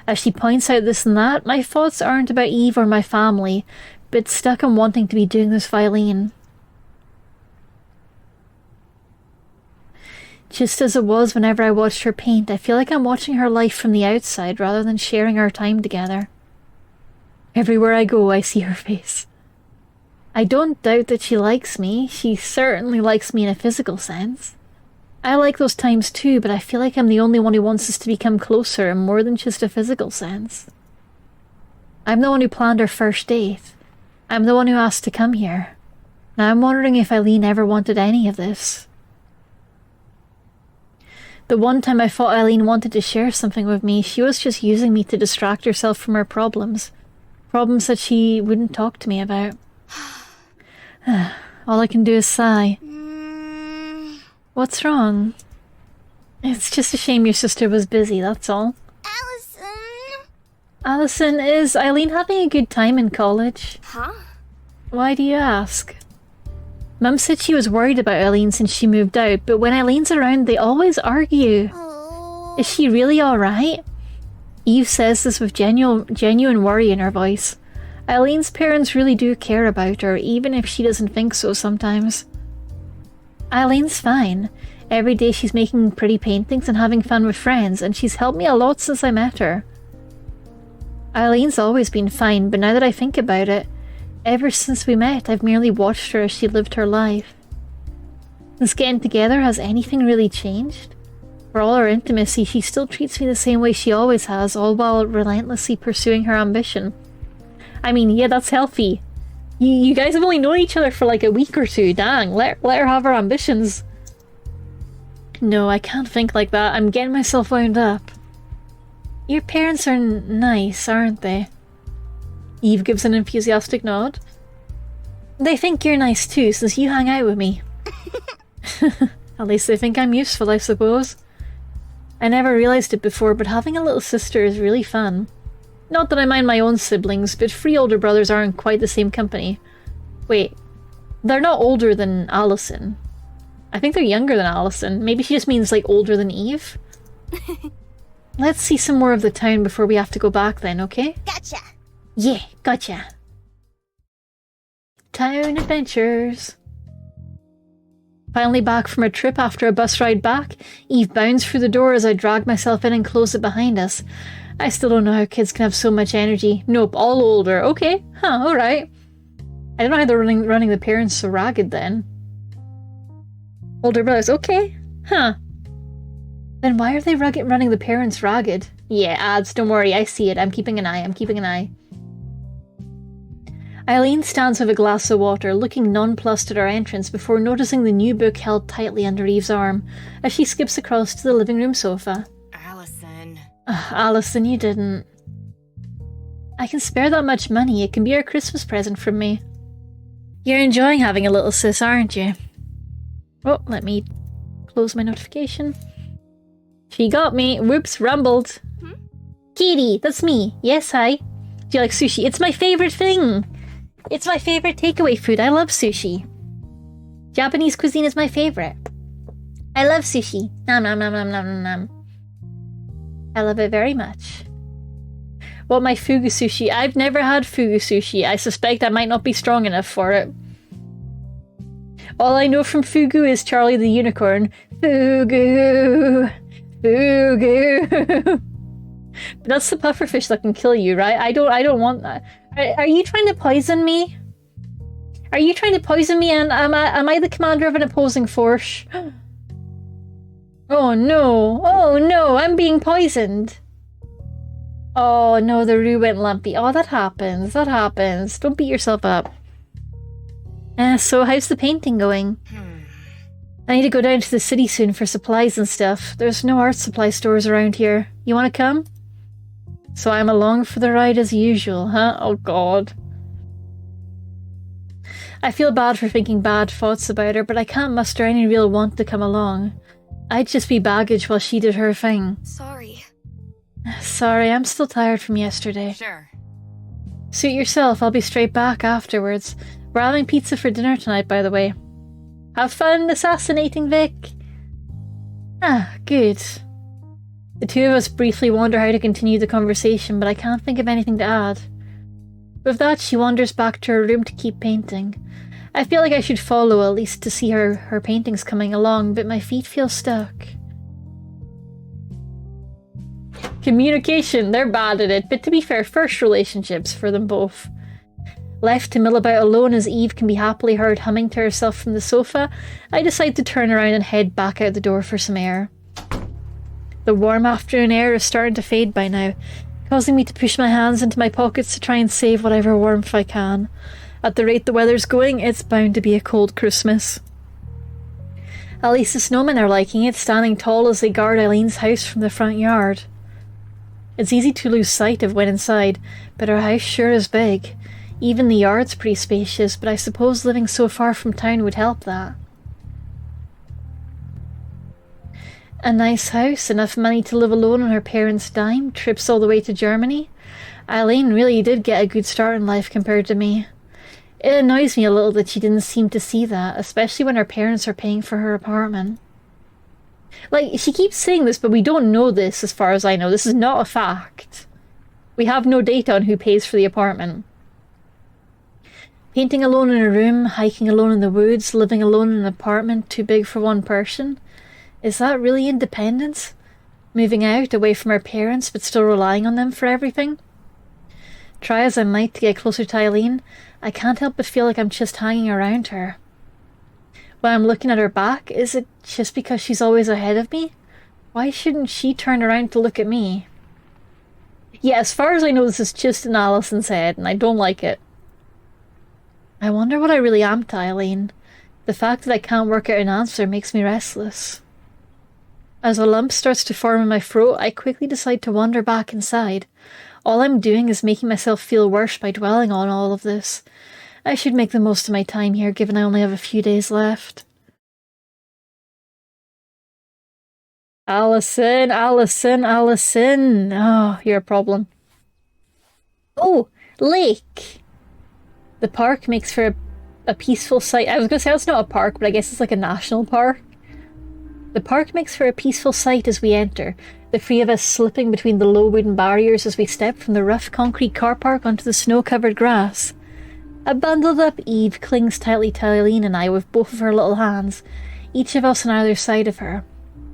As she points out this and that, my thoughts aren't about Eve or my family, but stuck on wanting to be doing this with Eileen. Just as it was whenever I watched her paint, I feel like I'm watching her life from the outside rather than sharing our time together. Everywhere I go, I see her face. I don't doubt that she likes me. She certainly likes me in a physical sense. I like those times too, but I feel like I'm the only one who wants us to become closer in more than just a physical sense. I'm the one who planned our first date. I'm the one who asked to come here. Now I'm wondering if Eileen ever wanted any of this. The one time I thought Eileen wanted to share something with me, she was just using me to distract herself from her problems. Problems that she wouldn't talk to me about. All I can do is sigh. What's wrong? It's just a shame your sister was busy, that's all. Allison! Allison, is Eileen having a good time in college? Huh? Why do you ask? Mum said she was worried about Eileen since she moved out, but when Eileen's around, they always argue. Oh. Is she really alright? Eve says this with genuine worry in her voice. Eileen's parents really do care about her, even if she doesn't think so sometimes. Eileen's fine. Every day she's making pretty paintings and having fun with friends, and she's helped me a lot since I met her. Eileen's always been fine, but now that I think about it, ever since we met, I've merely watched her as she lived her life. Since getting together, has anything really changed? For all our intimacy, she still treats me the same way she always has, all while relentlessly pursuing her ambition. I mean, yeah, that's healthy. You guys have only known each other for like a week or two, dang, let her have her ambitions. No, I can't think like that, I'm getting myself wound up. Your parents are nice, aren't they? Eve gives an enthusiastic nod. They think you're nice too, since you hang out with me. At least they think I'm useful, I suppose. I never realised it before, but having a little sister is really fun. Not that I mind my own siblings, but 3 older brothers aren't quite the same company. Wait, they're not older than Allison. I think they're younger than Allison. Maybe she just means like older than Eve? Let's see some more of the town before we have to go back then, okay? Gotcha! Yeah, gotcha. Town adventures. Finally back from a trip after a bus ride back, Eve bounds through the door as I drag myself in and close it behind us. I still don't know how kids can have so much energy. Nope, all older. Okay, alright. I don't know how they're running the parents so ragged then. Older brothers, okay, Then why are they running the parents ragged? Yeah, ads, don't worry, I see it. I'm keeping an eye. Eileen stands with a glass of water, looking nonplussed at our entrance before noticing the new book held tightly under Eve's arm as she skips across to the living room sofa. Allison. Allison, you didn't. I can spare that much money. It can be our Christmas present from me. You're enjoying having a little sis, aren't you? Oh, let me close my notification. She got me. Whoops, rumbled. Katie, that's me. Yes, hi. Do you like sushi? It's my favourite thing. It's my favourite takeaway food. I love sushi. Japanese cuisine is my favourite. I love sushi. Nom nom nom nom nom nom nom. I love it very much. What my fugu sushi? I've never had fugu sushi. I suspect I might not be strong enough for it. All I know from fugu is Charlie the Unicorn. Fugu! Fugu! But that's the pufferfish that can kill you, right? I don't want that. Are you trying to poison me? Are you trying to poison me and am I the commander of an opposing force? Oh no! Oh no! I'm being poisoned! Oh no, the roux went lumpy. Oh, that happens. That happens. Don't beat yourself up. So how's the painting going? I need to go down to the city soon for supplies and stuff. There's no art supply stores around here. You want to come? So I'm along for the ride as usual, huh? Oh god. I feel bad for thinking bad thoughts about her, but I can't muster any real want to come along. I'd just be baggage while she did her thing. Sorry. Sorry, I'm still tired from yesterday. Sure. Suit yourself, I'll be straight back afterwards. We're having pizza for dinner tonight, by the way. Have fun assassinating Vic? Ah, good. The two of us briefly wonder how to continue the conversation, but I can't think of anything to add. With that, she wanders back to her room to keep painting. I feel like I should follow at least to see her paintings coming along, but my feet feel stuck. Communication, they're bad at it, but to be fair, first relationships for them both. Left to mill about alone as Eve can be happily heard humming to herself from the sofa, I decide to turn around and head back out the door for some air. The warm afternoon air is starting to fade by now, causing me to push my hands into my pockets to try and save whatever warmth I can. At the rate the weather's going, it's bound to be a cold Christmas. At least the snowmen are liking it, standing tall as they guard Eileen's house from the front yard. It's easy to lose sight of when inside, but our house sure is big. Even the yard's pretty spacious, but I suppose living so far from town would help that. A nice house, enough money to live alone on her parents' dime, trips all the way to Germany. Eileen really did get a good start in life compared to me. It annoys me a little that she didn't seem to see that, especially when her parents are paying for her apartment. Like, she keeps saying this, but we don't know this as far as I know. This is not a fact. We have no data on who pays for the apartment. Painting alone in a room, hiking alone in the woods, living alone in an apartment too big for one person. Is that really independence? Moving out, away from our parents, but still relying on them for everything? Try as I might to get closer to Eileen, I can't help but feel like I'm just hanging around her. When I'm looking at her back, is it just because she's always ahead of me? Why shouldn't she turn around to look at me? Yeah, as far as I know, this is just in Allison's head, and I don't like it. I wonder what I really am to Eileen. The fact that I can't work out an answer makes me restless. As a lump starts to form in my throat, I quickly decide to wander back inside. All I'm doing is making myself feel worse by dwelling on all of this. I should make the most of my time here, given I only have a few days left. Allison, Allison, Allison. Oh, you're a problem. Oh, lake. The park makes for a peaceful sight. I was going to say it's not a park, but I guess it's like a national park. The park makes for a peaceful sight as we enter, the three of us slipping between the low wooden barriers as we step from the rough concrete car park onto the snow-covered grass. A bundled-up Eve clings tightly to Eileen and I with both of her little hands, each of us on either side of her.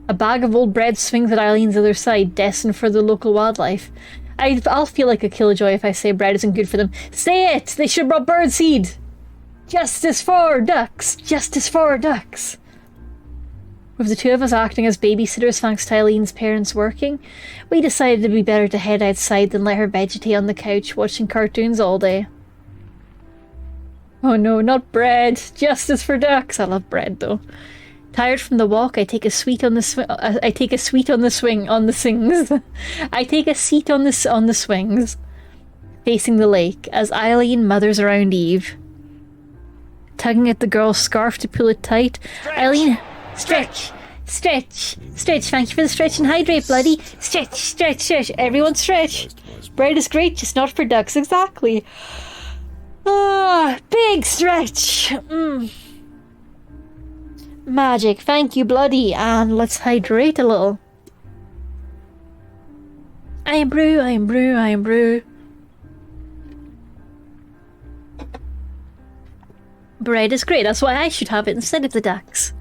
A bag of old bread swings at Eileen's other side, destined for the local wildlife. I'll feel like a killjoy if I say bread isn't good for them. Say it! They should brought birdseed! Justice for ducks! Justice for ducks! With the two of us acting as babysitters thanks to Eileen's parents working, we decided it'd be better to head outside than let her vegetate on the couch watching cartoons all day. Oh no, not bread. Justice for ducks. I love bread though. Tired from the walk, I take a sweet on the swing. I take a sweet on the swing on the swings. I take a seat on the swings, facing the lake as Eileen mothers around Eve, tugging at the girl's scarf to pull it tight. Stretch. Eileen, stretch, stretch, stretch. Thank you for the stretch and hydrate, bloody. Stretch, stretch, stretch. Everyone stretch. Bread is great, just not for ducks. Exactly. Ah, big stretch. Magic, thank you, bloody. And let's hydrate a little. I am brew, I am brew, I am brew. Bread is great, that's why I should have it instead of the ducks.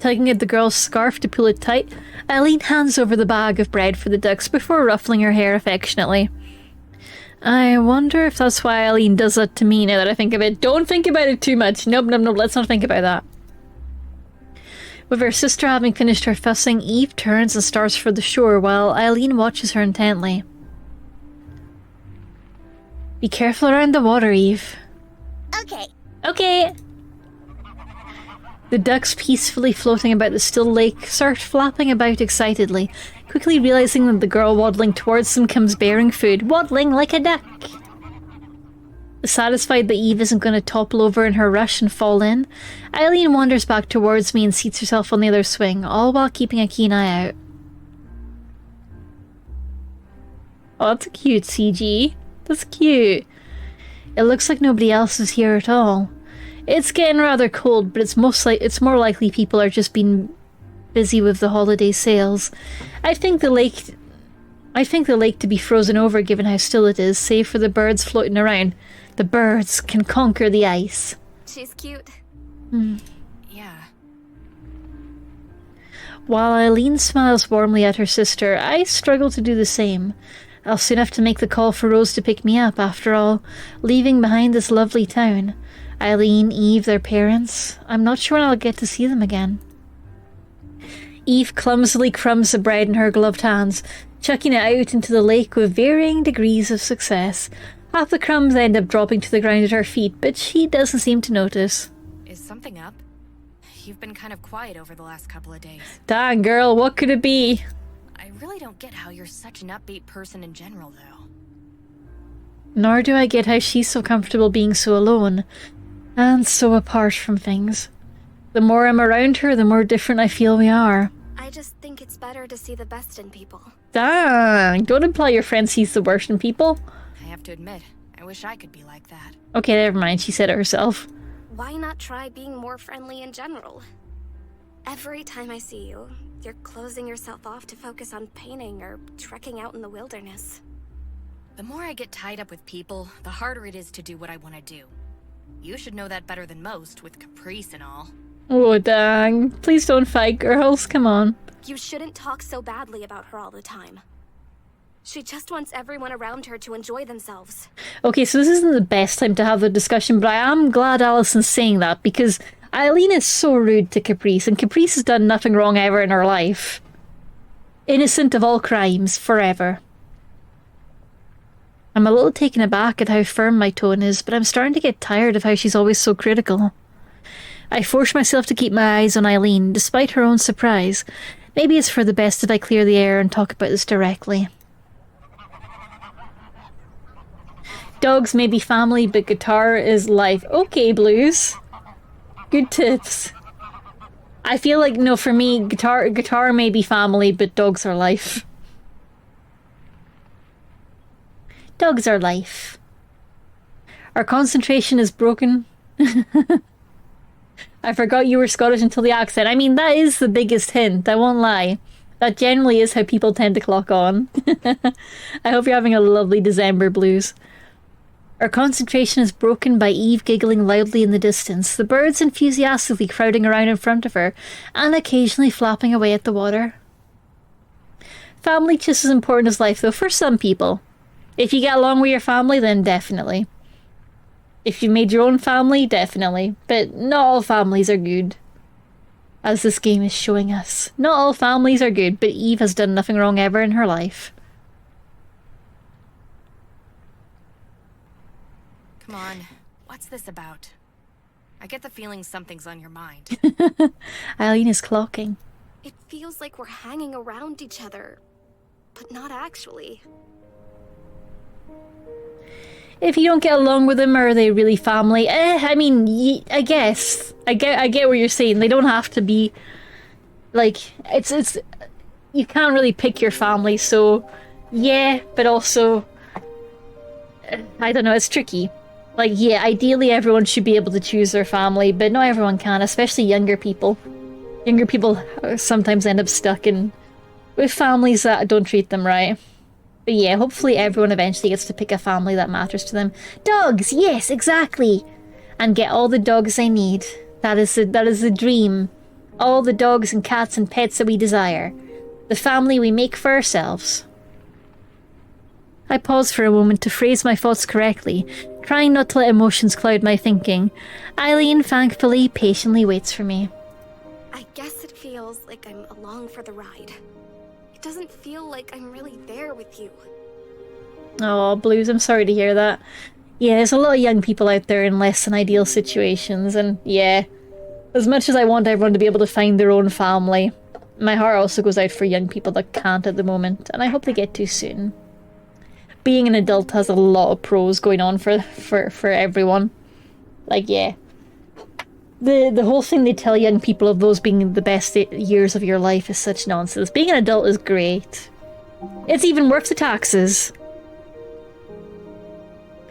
Tugging at the girl's scarf to pull it tight, Eileen hands over the bag of bread for the ducks before ruffling her hair affectionately. I wonder if that's why Eileen does that to me now that I think of it. Don't think about it too much. Nope, nope, nope, let's not think about that. With her sister having finished her fussing, Eve turns and starts for the shore while Eileen watches her intently. Be careful around the water, Eve. Okay. Okay. The ducks peacefully floating about the still lake start flapping about excitedly, quickly realizing that the girl waddling towards them comes bearing food, waddling like a duck. Satisfied that Eve isn't going to topple over in her rush and fall in, Eileen wanders back towards me and seats herself on the other swing, all while keeping a keen eye out. Oh, that's a cute CG. That's cute. It looks like nobody else is here at all. It's getting rather cold, but it's more likely people are just being busy with the holiday sales. I think the lake to be frozen over given how still it is, save for the birds floating around. The birds can conquer the ice. She's cute. Yeah. While Eileen smiles warmly at her sister, I struggle to do the same. I'll soon have to make the call for Rose to pick me up, after all, leaving behind this lovely town. Eileen, Eve, their parents. I'm not sure when I'll get to see them again. Eve clumsily crumbs the bread in her gloved hands, chucking it out into the lake with varying degrees of success. Half the crumbs end up dropping to the ground at her feet, but she doesn't seem to notice. Is something up? You've been kind of quiet over the last couple of days. Dang, girl, what could it be? I really don't get how you're such an upbeat person in general, though. Nor do I get how she's so comfortable being so alone, and so apart from things. The more I'm around her, the more different I feel we are. I just think it's better to see the best in people. Dang, don't imply your friend sees the worst in people. I have to admit, I wish I could be like that. Okay, never mind, she said it herself. Why not try being more friendly in general? Every time I see you, you're closing yourself off to focus on painting or trekking out in the wilderness. The more I get tied up with people, the harder it is to do what I want to do. You should know that better than most, with Caprice and all. Oh, dang. Please don't fight, girls. Come on. You shouldn't talk so badly about her all the time. She just wants everyone around her to enjoy themselves. Okay, so this isn't the best time to have the discussion, but I am glad Allison's saying that, because Eileen is so rude to Caprice, and Caprice has done nothing wrong ever in her life. Innocent of all crimes, forever. I'm a little taken aback at how firm my tone is, but I'm starting to get tired of how she's always so critical. I force myself to keep my eyes on Eileen, despite her own surprise. Maybe it's for the best that I clear the air and talk about this directly. Dogs may be family, but guitar is life. Okay, Blues. Good tips. I feel like, no, for me, guitar may be family, but dogs are life. Dogs are life. Our concentration is broken. I forgot you were Scottish until the accent. I mean, that is the biggest hint, I won't lie. That generally is how people tend to clock on. I hope you're having a lovely December, Blues. Our concentration is broken by Eve giggling loudly in the distance, the birds enthusiastically crowding around in front of her, and occasionally flapping away at the water. Family just as important as life, though, for some people. If you get along with your family, then definitely. If you made your own family, definitely. But not all families are good. As this game is showing us. Not all families are good, but Eve has done nothing wrong ever in her life. Come on. What's this about? I get the feeling something's on your mind. Eileen is clocking. It feels like we're hanging around each other, but not actually. If you don't get along with them, are they really family? I mean, I guess. I get what you're saying. They don't have to be, like, it's, you can't really pick your family, so, yeah, but also, I don't know, it's tricky. Like, yeah, ideally everyone should be able to choose their family, but not everyone can, especially younger people. Younger people sometimes end up stuck with families that don't treat them right. But yeah, hopefully everyone eventually gets to pick a family that matters to them. Dogs! Yes, exactly! And get all the dogs they need. That is the dream. All the dogs and cats and pets that we desire. The family we make for ourselves. I pause for a moment to phrase my thoughts correctly, trying not to let emotions cloud my thinking. Eileen thankfully patiently waits for me. I guess it feels like I'm along for the ride. It doesn't feel like I'm really there with you. Oh, Blues, I'm sorry to hear that. Yeah, there's a lot of young people out there in less than ideal situations, and yeah, as much as I want everyone to be able to find their own family, my heart also goes out for young people that can't at the moment, and I hope they get to soon. Being an adult has a lot of pros going on for everyone. Like, yeah. The whole thing they tell young people of those being the best years of your life is such nonsense. Being an adult is great. It's even worth the taxes.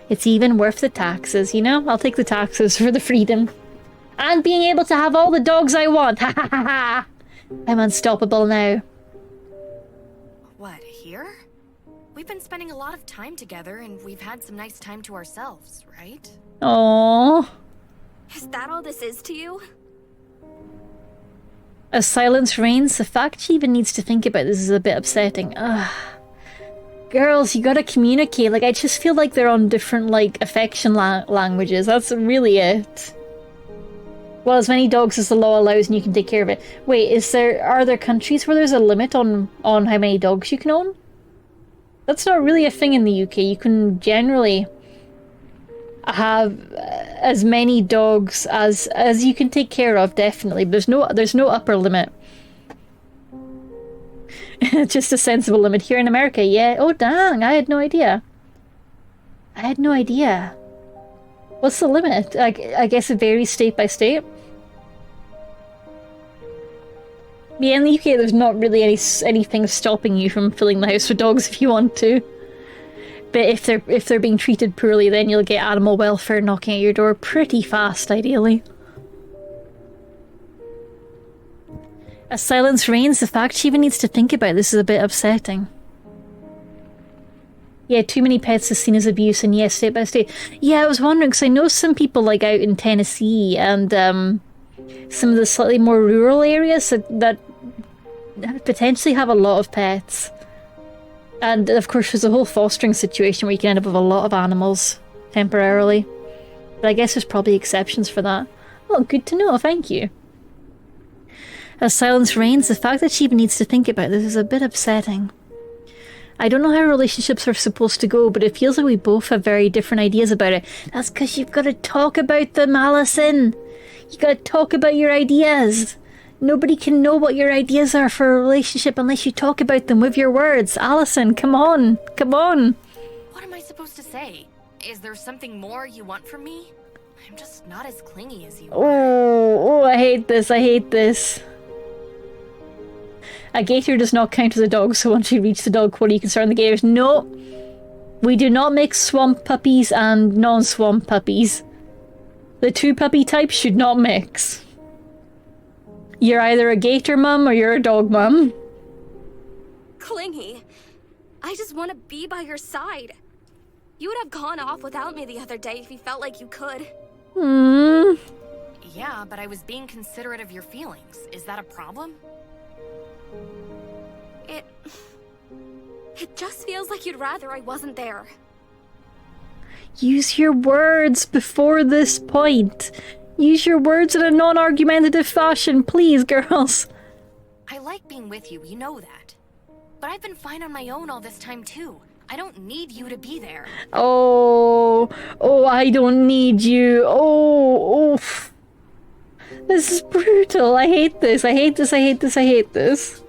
It's even worth the taxes, you know? I'll take the taxes for the freedom. And being able to have all the dogs I want. Ha ha ha ha! I'm unstoppable now. What, here? We've been spending a lot of time together, and we've had some nice time to ourselves, right? Aww. Is that all this is to you? As silence reigns, the fact she even needs to think about this is a bit upsetting. Ugh. Girls, you gotta communicate. Like, I just feel like they're on different, like, affection languages. That's really it. Well, as many dogs as the law allows and you can take care of it. Wait, are there countries where there's a limit on how many dogs you can own? That's not really a thing in the UK. You can generally have as many dogs as you can take care of, definitely. But there's no upper limit. Just a sensible limit here in America, yeah. Oh dang, I had no idea. What's the limit? I guess it varies state by state. Yeah, in the UK there's not really anything stopping you from filling the house with dogs if you want to. But if they're being treated poorly, then you'll get animal welfare knocking at your door pretty fast, ideally. As silence reigns, the fact she even needs to think about this is a bit upsetting. Yeah, too many pets is seen as abuse, and yes, state by state. Yeah, I was wondering, because I know some people, like, out in Tennessee and some of the slightly more rural areas that potentially have a lot of pets. And, of course, there's a whole fostering situation where you can end up with a lot of animals temporarily. But I guess there's probably exceptions for that. Oh, good to know, thank you. As silence reigns, the fact that she even needs to think about this is a bit upsetting. I don't know how relationships are supposed to go, but it feels like we both have very different ideas about it. That's because you've got to talk about them, Allison. You got to talk about your ideas. Nobody can know what your ideas are for a relationship unless you talk about them with your words. Allison, come on. Come on. What am I supposed to say? Is there something more you want from me? I'm just not as clingy as you are. Oh, I hate this. I hate this. A gator does not count as a dog, so once you reach the dog quota, you can start on the gators. No. We do not mix swamp puppies and non-swamp puppies. The two puppy types should not mix. You're either a gator mum or you're a dog mum. Clingy. I just want to be by your side. You would have gone off without me the other day if you felt like you could. Yeah, but I was being considerate of your feelings. Is that a problem? It just feels like you'd rather I wasn't there. Use your words before this point. Use your words in a non-argumentative fashion, please, girls. I like being with you, you know that. But I've been fine on my own all this time, too. I don't need you to be there. Oh, I don't need you. Oh, oof. This is brutal. I hate this. I hate this. I hate this. I hate this.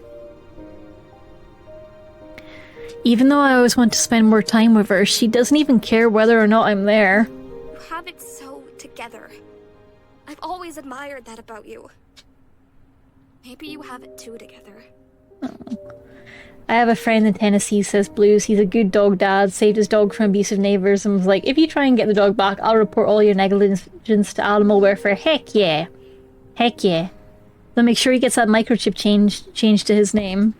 Even though I always want to spend more time with her, she doesn't even care whether or not I'm there. You have it so together. I've always admired that about you. Maybe you have it too together. I have a friend in Tennessee, says Blues. He's a good dog dad, saved his dog from abusive neighbours, and was like, if you try and get the dog back, I'll report all your negligence to animal welfare. Heck yeah. Heck yeah. So make sure he gets that microchip changed to his name.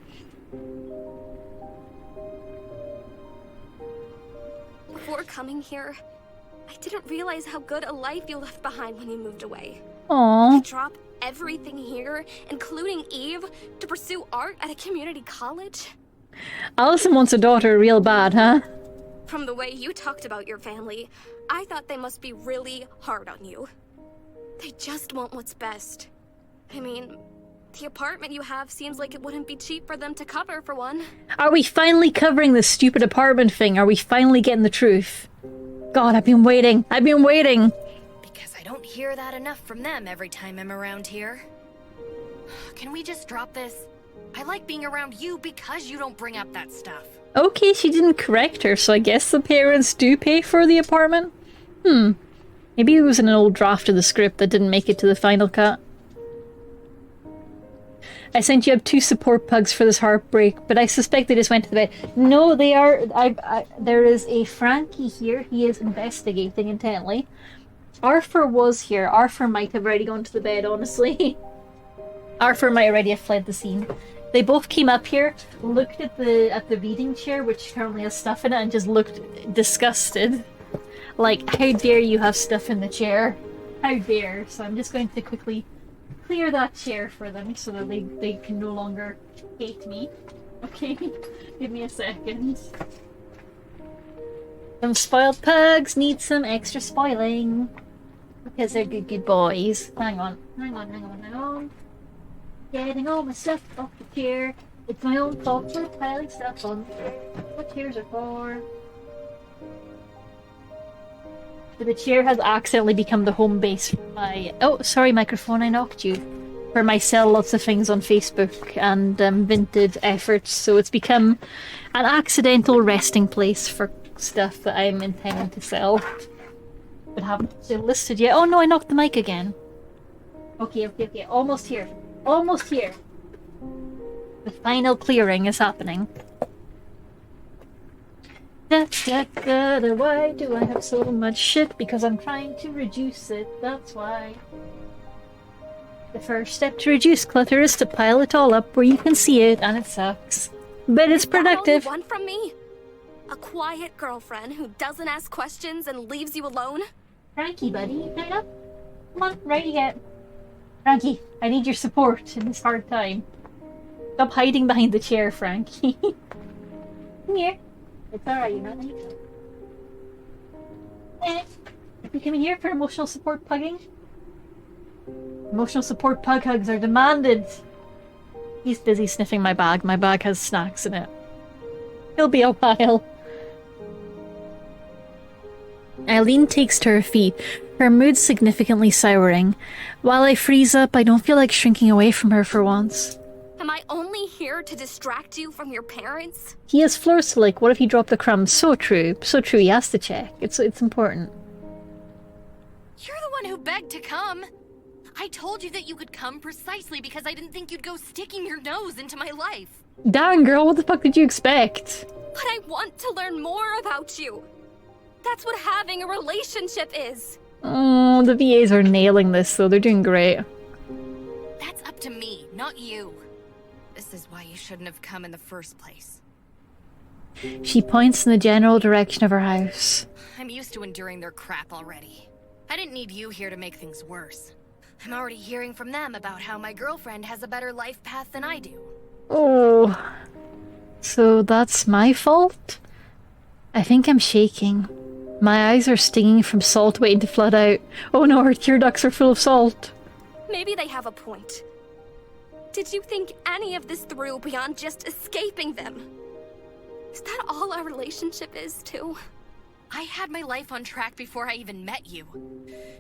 Before coming here, I didn't realize how good a life you left behind when you moved away. Aww. To drop everything here, including Eve, to pursue art at a community college? Allison wants a daughter real bad, huh? From the way you talked about your family, I thought they must be really hard on you. They just want what's best. I mean, the apartment you have seems like it wouldn't be cheap for them to cover, for one. Are we finally covering this stupid apartment thing? Are we finally getting the truth? God, I've been waiting. I've been waiting. Because I don't hear that enough from them every time I'm around here. Can we just drop this? I like being around you because you don't bring up that stuff. Okay, she didn't correct her, so I guess the parents do pay for the apartment? Maybe it was in an old draft of the script that didn't make it to the final cut. I sent you up 2 support pugs for this heartbreak, but I suspect they just went to the bed. No, they are... there is a Frankie here. He is investigating intently. Arthur was here. Arthur might have already gone to the bed, honestly. Arthur might already have fled the scene. They both came up here, looked at the reading chair, which currently has stuff in it, and just looked disgusted. Like, how dare you have stuff in the chair? How dare? So I'm just going to quickly clear that chair for them so that they can no longer hate me. Okay, give me a second. Some spoiled pugs need some extra spoiling. Because they're good boys. Hang on. Getting all my stuff off the chair. It's my own fault for piling stuff on the chair. What chairs are for? The chair has accidentally become the home base for my... Oh, sorry, microphone, I knocked you. For my sell lots of things on Facebook and Vinted efforts, so it's become an accidental resting place for stuff that I'm intending to sell. But haven't still listed yet. Oh no, I knocked the mic again. Okay, almost here. Almost here. The final clearing is happening. Why do I have so much shit? Because I'm trying to reduce it, that's why. The first step to reduce clutter is to pile it all up where you can see it, and it sucks. But it's productive. Is that all you want from me? A quiet girlfriend who doesn't ask questions and leaves you alone? Frankie, buddy, get up. Come on, right again. Frankie, I need your support in this hard time. Stop hiding behind the chair, Frankie. Come here. It's alright, you're not leaving. You coming here for emotional support pugging? Emotional support pug hugs are demanded. He's busy sniffing my bag. My bag has snacks in it. He'll be a while. Eileen takes to her feet, her mood significantly souring. While I freeze up, I don't feel like shrinking away from her for once. Am I only here to distract you from your parents? He has floors to lick. What if he dropped the crumbs? So true. So true. He has to check. It's important. You're the one who begged to come. I told you that you could come precisely because I didn't think you'd go sticking your nose into my life. Darn, girl, what the fuck did you expect? But I want to learn more about you. That's what having a relationship is. Oh, the VAs are nailing this, though. They're doing great. That's up to me, not you. This is why you shouldn't have come in the first place. She points in the general direction of her house. I'm used to enduring their crap already. I didn't need you here to make things worse. I'm already hearing from them about how my girlfriend has a better life path than I do. Oh. So that's my fault? I think I'm shaking. My eyes are stinging from salt waiting to flood out. Oh no, her tear ducts are full of salt. Maybe they have a point. Did you think any of this through beyond just escaping them? Is that all our our relationship is, too. I had my life on track before I even met you.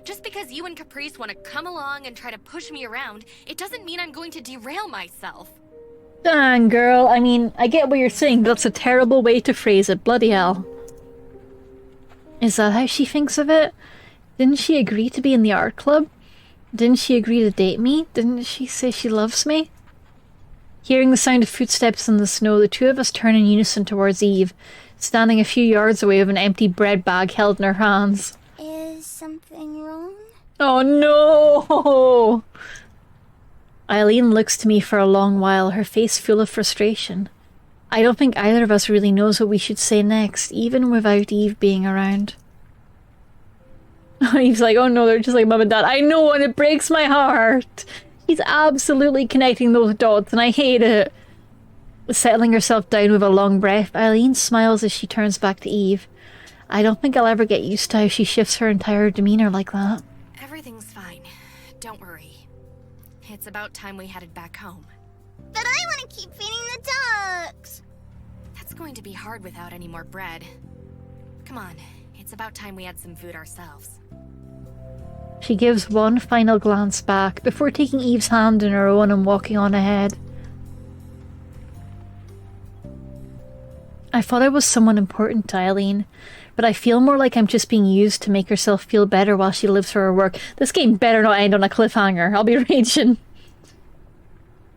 Just because you and Caprice want to come along and try to push me around, it doesn't mean I'm going to derail myself. Dang, girl. I mean, I get what you're saying, but that's a terrible way to phrase it. Bloody hell. Is that how she thinks of it? Didn't she agree to be in the art club? Didn't she agree to date me? Didn't she say she loves me? Hearing the sound of footsteps in the snow, the two of us turn in unison towards Eve, standing a few yards away with an empty bread bag held in her hands. Is something wrong? Oh no! Eileen looks to me for a long while, her face full of frustration. I don't think either of us really knows what we should say next, even without Eve being around. Eve's like, oh no, they're just like mum and dad. I know, and it breaks my heart. He's absolutely connecting those dots, and I hate it. Settling herself down with a long breath, Eileen smiles as she turns back to Eve. I don't think I'll ever get used to how she shifts her entire demeanor like that. Everything's fine. Don't worry. It's about time we headed back home. But I want to keep feeding the ducks! That's going to be hard without any more bread. Come on, it's about time we had some food ourselves. She gives one final glance back before taking Eve's hand in her own and walking on ahead. I thought I was someone important to Eileen, but I feel more like I'm just being used to make herself feel better while she lives for her work. This game better not end on a cliffhanger. I'll be raging.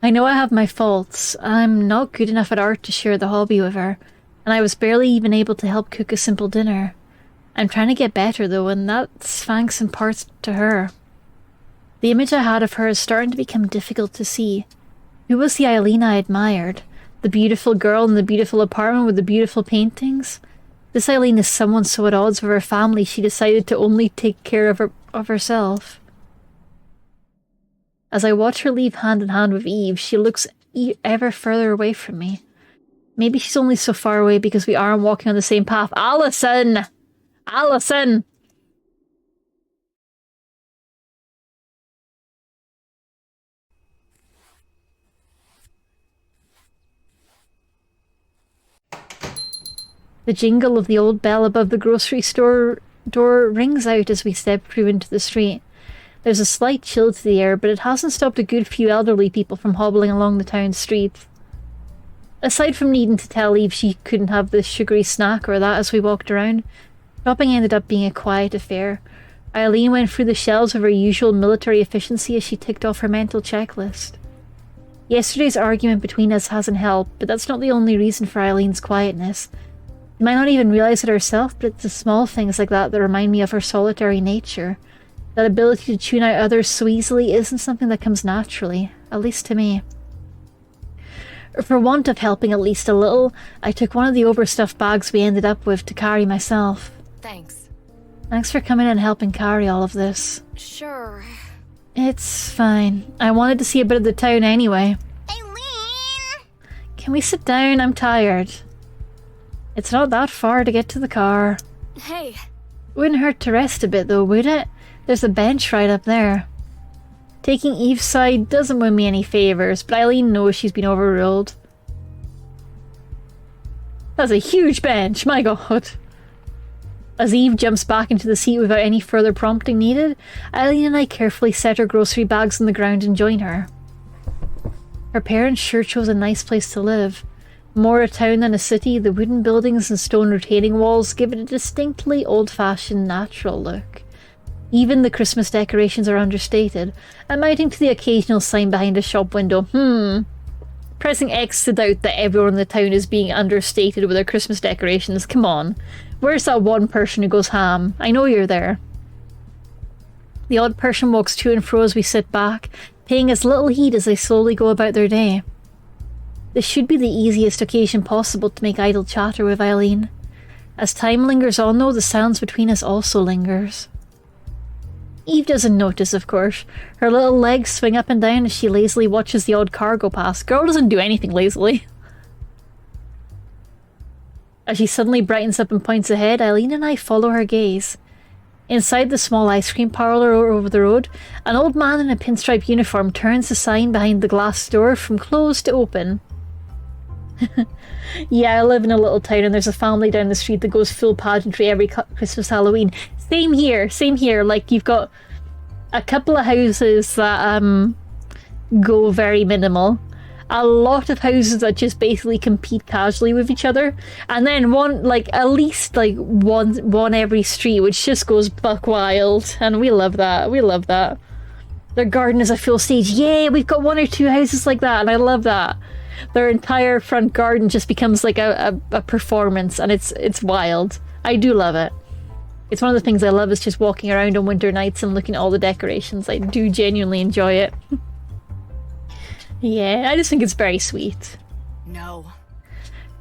I know I have my faults. I'm not good enough at art to share the hobby with her, and I was barely even able to help cook a simple dinner. I'm trying to get better though, and that's thanks in part to her. The image I had of her is starting to become difficult to see. Who was the Eileen I admired? The beautiful girl in the beautiful apartment with the beautiful paintings? This Eileen is someone so at odds with her family she decided to only take care of herself. As I watch her leave hand in hand with Eve, she looks ever further away from me. Maybe she's only so far away because we aren't walking on the same path. Allison! Allison! The jingle of the old bell above the grocery store door rings out as we step through into the street. There's a slight chill to the air, but it hasn't stopped a good few elderly people from hobbling along the town street. Aside from needing to tell Eve she couldn't have this sugary snack or that as we walked around, shopping ended up being a quiet affair. Eileen went through the shelves with her usual military efficiency as she ticked off her mental checklist. Yesterday's argument between us hasn't helped, but that's not the only reason for Eileen's quietness. She might not even realise it herself, but it's the small things like that that remind me of her solitary nature. That ability to tune out others so easily isn't something that comes naturally, at least to me. For want of helping at least a little, I took one of the overstuffed bags we ended up with to carry myself. Thanks. Thanks for coming and helping carry all of this. Sure. It's fine. I wanted to see a bit of the town anyway. Eileen! Can we sit down? I'm tired. It's not that far to get to the car. Hey. Wouldn't hurt to rest a bit though, would it? There's a bench right up there. Taking Eve's side doesn't win me any favours, but Eileen knows she's been overruled. That's a huge bench, my god. As Eve jumps back into the seat without any further prompting needed, Eileen and I carefully set our grocery bags on the ground and join her. Her parents sure chose a nice place to live. More a town than a city, the wooden buildings and stone retaining walls give it a distinctly old-fashioned, natural look. Even the Christmas decorations are understated, amounting to the occasional sign behind a shop window. Pressing X to doubt that everyone in the town is being understated with their Christmas decorations. Come on. Where's that one person who goes ham? I know you're there. The odd person walks to and fro as we sit back, paying as little heed as they slowly go about their day. This should be the easiest occasion possible to make idle chatter with Eileen. As time lingers on though, the silence between us also lingers. Eve doesn't notice, of course. Her little legs swing up and down as she lazily watches the odd car go past. Girl doesn't do anything lazily. As she suddenly brightens up and points ahead, Eileen and I follow her gaze. Inside the small ice cream parlour over the road, an old man in a pinstripe uniform turns the sign behind the glass door from closed to open. Yeah, I live in a little town and there's a family down the street that goes full pageantry every Christmas, Halloween. Same here. Like, you've got a couple of houses that go very minimal. A lot of houses that just basically compete casually with each other. And then at least one every street, which just goes buck wild. And we love that. Their garden is a full stage. Yay, we've got 1 or 2 houses like that, and I love that. Their entire front garden just becomes like a performance, and it's wild. I do love it. It's one of the things I love, is just walking around on winter nights and looking at all the decorations. I do genuinely enjoy it. Yeah, I just think it's very sweet. No.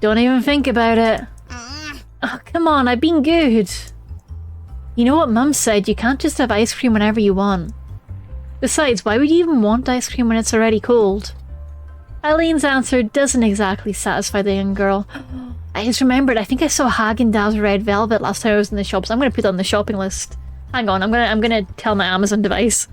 Don't even think about it. Oh, come on, I've been good. You know what Mum said, you can't just have ice cream whenever you want. Besides, why would you even want ice cream when it's already cold? Eileen's answer doesn't exactly satisfy the young girl. I just remembered, I think I saw Haagen-Dazs Red Velvet last time I was in the shops. I'm going to put it on the shopping list. Hang on, I'm gonna tell my Amazon device.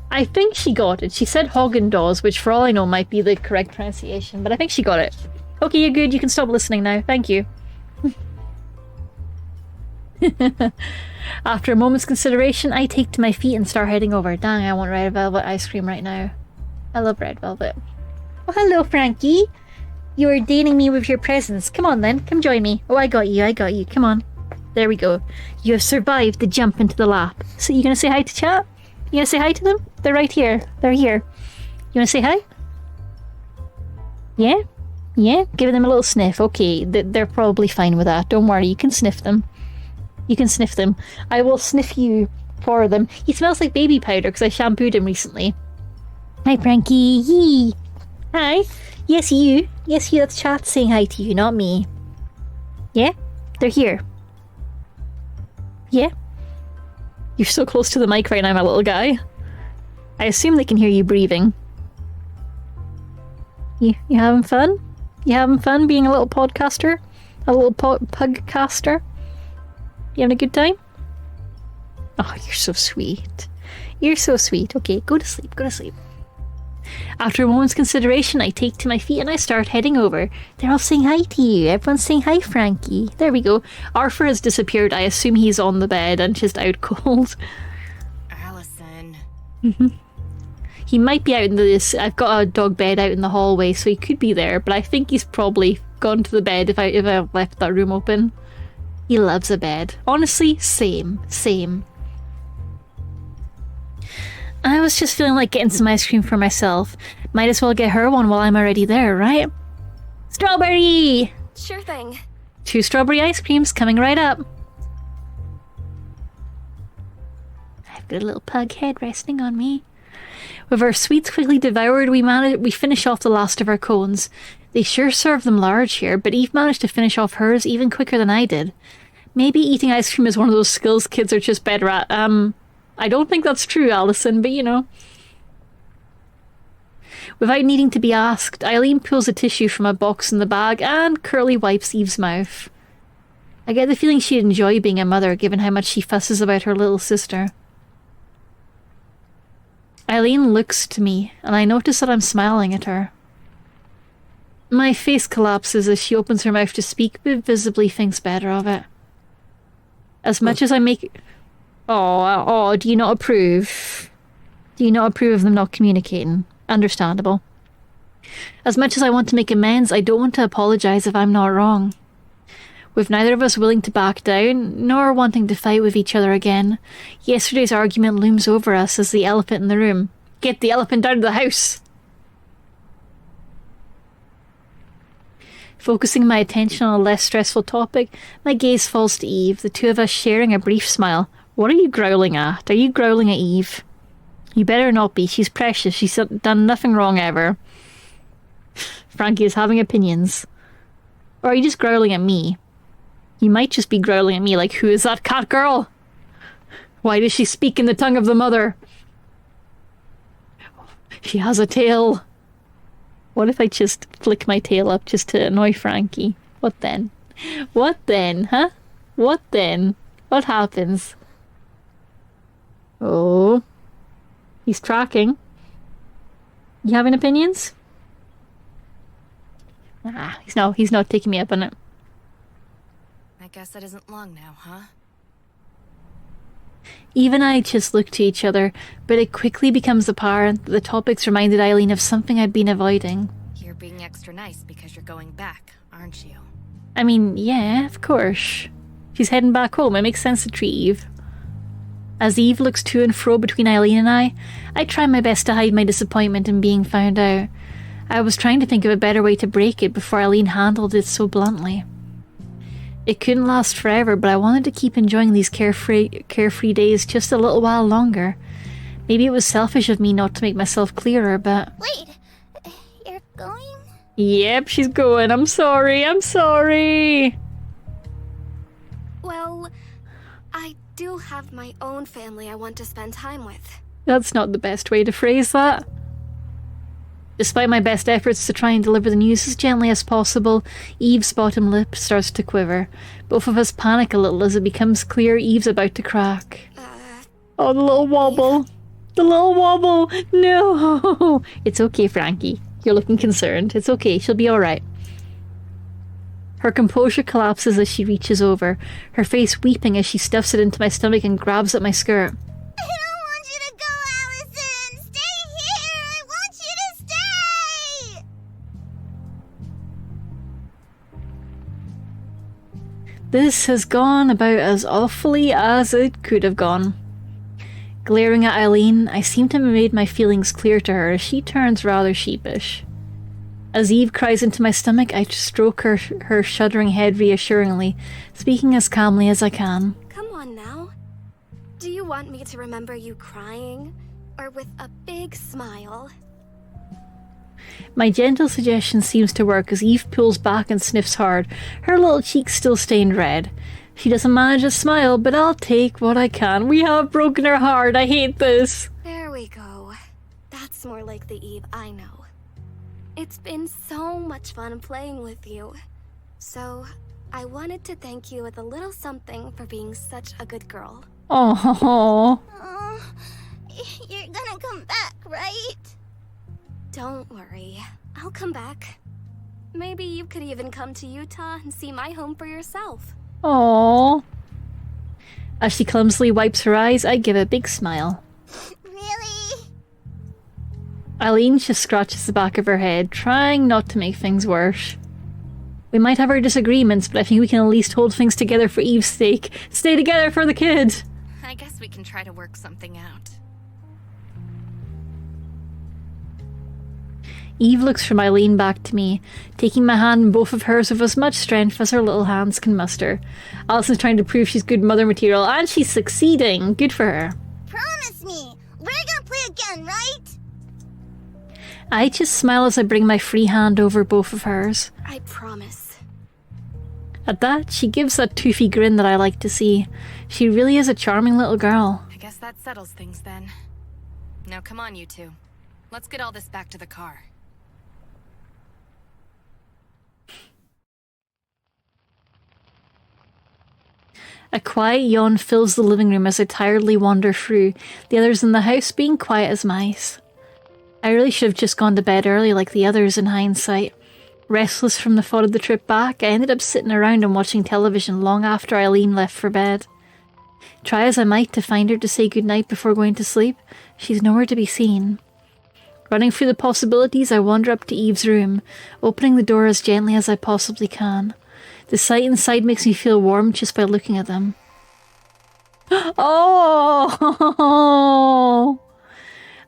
I think she got it. She said Haagen-Dazs, which for all I know might be the correct pronunciation, but I think she got it. Okay, you're good. You can stop listening now. Thank you. After a moment's consideration, I take to my feet and start heading over. Dang, I want red velvet ice cream right now. I love red velvet. Oh, hello, Frankie. You are dating me with your presence. Come on, then. Come join me. Oh, I got you. Come on. There we go. You have survived the jump into the lap. So you gonna say hi to chat? You gonna say hi to them? They're right here. They're here. You wanna say hi? Yeah? Yeah? Give them a little sniff. Okay, they're probably fine with that. Don't worry, you can sniff them. I will sniff you for them. He smells like baby powder because I shampooed him recently. Hi, Frankie. Yee. Hi. Yes, you. That's chat saying hi to you, not me. Yeah? They're here. Yeah? You're so close to the mic right now, my little guy. I assume they can hear you breathing. You having fun? You having fun being a little podcaster? A little pugcaster? You having a good time? Oh, you're so sweet. Okay, go to sleep. After a moment's consideration, I take to my feet and I start heading over. They're all saying hi to you. Everyone's saying hi, Frankie. There we go. Arthur has disappeared. I assume he's on the bed and just out cold. Allison. He might be out in this. I've got a dog bed out in the hallway, so he could be there, but I think he's probably gone to the bed if I left that room open. He loves a bed. Honestly, same. I was just feeling like getting some ice cream for myself. Might as well get her one while I'm already there, right? Strawberry! Sure thing. 2 strawberry ice creams coming right up. I've got a little pug head resting on me. With our sweets quickly devoured, we finish off the last of our cones. They sure serve them large here, but Eve managed to finish off hers even quicker than I did. Maybe eating ice cream is one of those skills kids are just better at. I don't think that's true, Allison, but you know. Without needing to be asked, Eileen pulls a tissue from a box in the bag and curly wipes Eve's mouth. I get the feeling she'd enjoy being a mother, given how much she fusses about her little sister. Eileen looks to me, and I notice that I'm smiling at her. My face collapses as she opens her mouth to speak, but visibly thinks better of it. As much as I make... Oh, do you not approve? Do you not approve of them not communicating? Understandable. As much as I want to make amends, I don't want to apologise if I'm not wrong. With neither of us willing to back down, nor wanting to fight with each other again, yesterday's argument looms over us as the elephant in the room. Get the elephant out of the house! Focusing my attention on a less stressful topic, my gaze falls to Eve, the two of us sharing a brief smile. What are you growling at? Are you growling at Eve? You better not be. She's precious. She's done nothing wrong ever. Frankie is having opinions. Or are you just growling at me? You might just be growling at me like, who is that cat girl? Why does she speak in the tongue of the mother? She has a tail. What if I just flick my tail up just to annoy Frankie? What then? What then, huh? What then? What happens? Oh. He's tracking. You having opinions? Ah, he's not taking me up on it. I guess it isn't long now, huh? Eve and I just look to each other, but it quickly becomes apparent that the topics reminded Eileen of something I'd been avoiding. You're being extra nice because you're going back, aren't you? I mean, yeah, of course. She's heading back home, it makes sense to treat Eve. As Eve looks to and fro between Eileen and I try my best to hide my disappointment in being found out. I was trying to think of a better way to break it before Eileen handled it so bluntly. It couldn't last forever, but I wanted to keep enjoying these carefree days just a little while longer. Maybe it was selfish of me not to make myself clearer, but... Wait, you're going? Yep, she's going. I'm sorry. Well, I do have my own family I want to spend time with. That's not the best way to phrase that. Despite my best efforts to try and deliver the news as gently as possible, Eve's bottom lip starts to quiver. Both of us panic a little as it becomes clear Eve's about to crack. Oh, the little wobble. The little wobble. No. It's okay, Frankie. You're looking concerned. It's okay. She'll be alright. Her composure collapses as she reaches over, her face weeping as she stuffs it into my stomach and grabs at my skirt. I don't want you to go, Allison! Stay here! I want you to stay! This has gone about as awfully as it could have gone. Glaring at Eileen, I seem to have made my feelings clear to her as she turns rather sheepish. As Eve cries into my stomach, I stroke her shuddering head reassuringly, speaking as calmly as I can. Come on now. Do you want me to remember you crying? Or with a big smile? My gentle suggestion seems to work as Eve pulls back and sniffs hard, her little cheeks still stained red. She doesn't manage a smile, but I'll take what I can. We have broken her heart. I hate this. There we go. That's more like the Eve I know. It's been so much fun playing with you. So, I wanted to thank you with a little something for being such a good girl. Oh. You're gonna come back, right? Don't worry. I'll come back. Maybe you could even come to Utah and see my home for yourself. Aww. As she clumsily wipes her eyes, I give a big smile. Really? Eileen just scratches the back of her head, trying not to make things worse. We might have our disagreements, but I think we can at least hold things together for Eve's sake. Stay together for the kid! I guess we can try to work something out. Eve looks from Eileen back to me, taking my hand in both of hers with as much strength as her little hands can muster. Allison's trying to prove she's good mother material, and she's succeeding. Good for her. Promise me, we're gonna play again, right? I just smile as I bring my free hand over both of hers. I promise. At that, she gives that toothy grin that I like to see. She really is a charming little girl. I guess that settles things then. Now come on, you two. Let's get all this back to the car. A quiet yawn fills the living room as I tiredly wander through, the others in the house being quiet as mice. I really should have just gone to bed early like the others in hindsight. Restless from the thought of the trip back, I ended up sitting around and watching television long after Eileen left for bed. Try as I might to find her to say goodnight before going to sleep, she's nowhere to be seen. Running through the possibilities, I wander up to Eve's room, opening the door as gently as I possibly can. The sight inside makes me feel warm just by looking at them. Oh!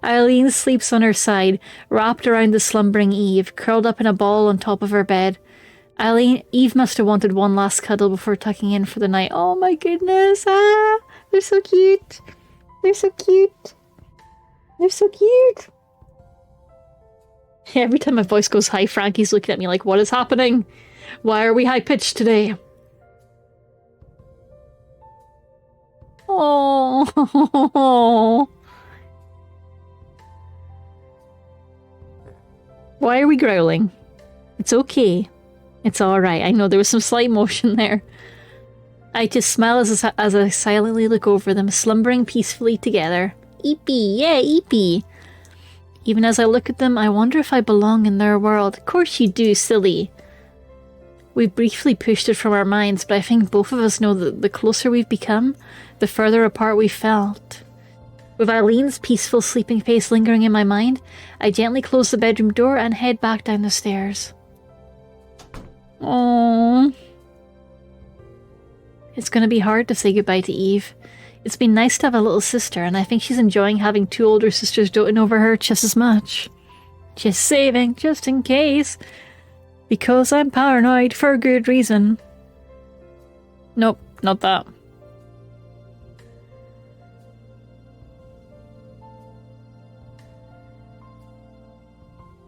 Eileen sleeps on her side, wrapped around the slumbering Eve, curled up in a ball on top of her bed. Eve must have wanted one last cuddle before tucking in for the night. Oh my goodness! Ah! They're so cute! They're so cute! They're so cute! Every time my voice goes high, Frankie's looking at me like, what is happening? Why are we high-pitched today? Oh. Why are we growling? It's okay. It's alright. I know there was some slight motion there. I just smile as I silently look over them, slumbering peacefully together. Eepee, yeah, eepee. Even as I look at them, I wonder if I belong in their world. Of course you do, silly. We briefly pushed it from our minds, but I think both of us know that the closer we've become, the further apart we've felt. With Eileen's peaceful sleeping face lingering in my mind, I gently close the bedroom door and head back down the stairs. Aww. It's gonna be hard to say goodbye to Eve. It's been nice to have a little sister, and I think she's enjoying having two older sisters doting over her just as much. Just saving, just in case. Because I'm paranoid for a good reason. Nope, not that.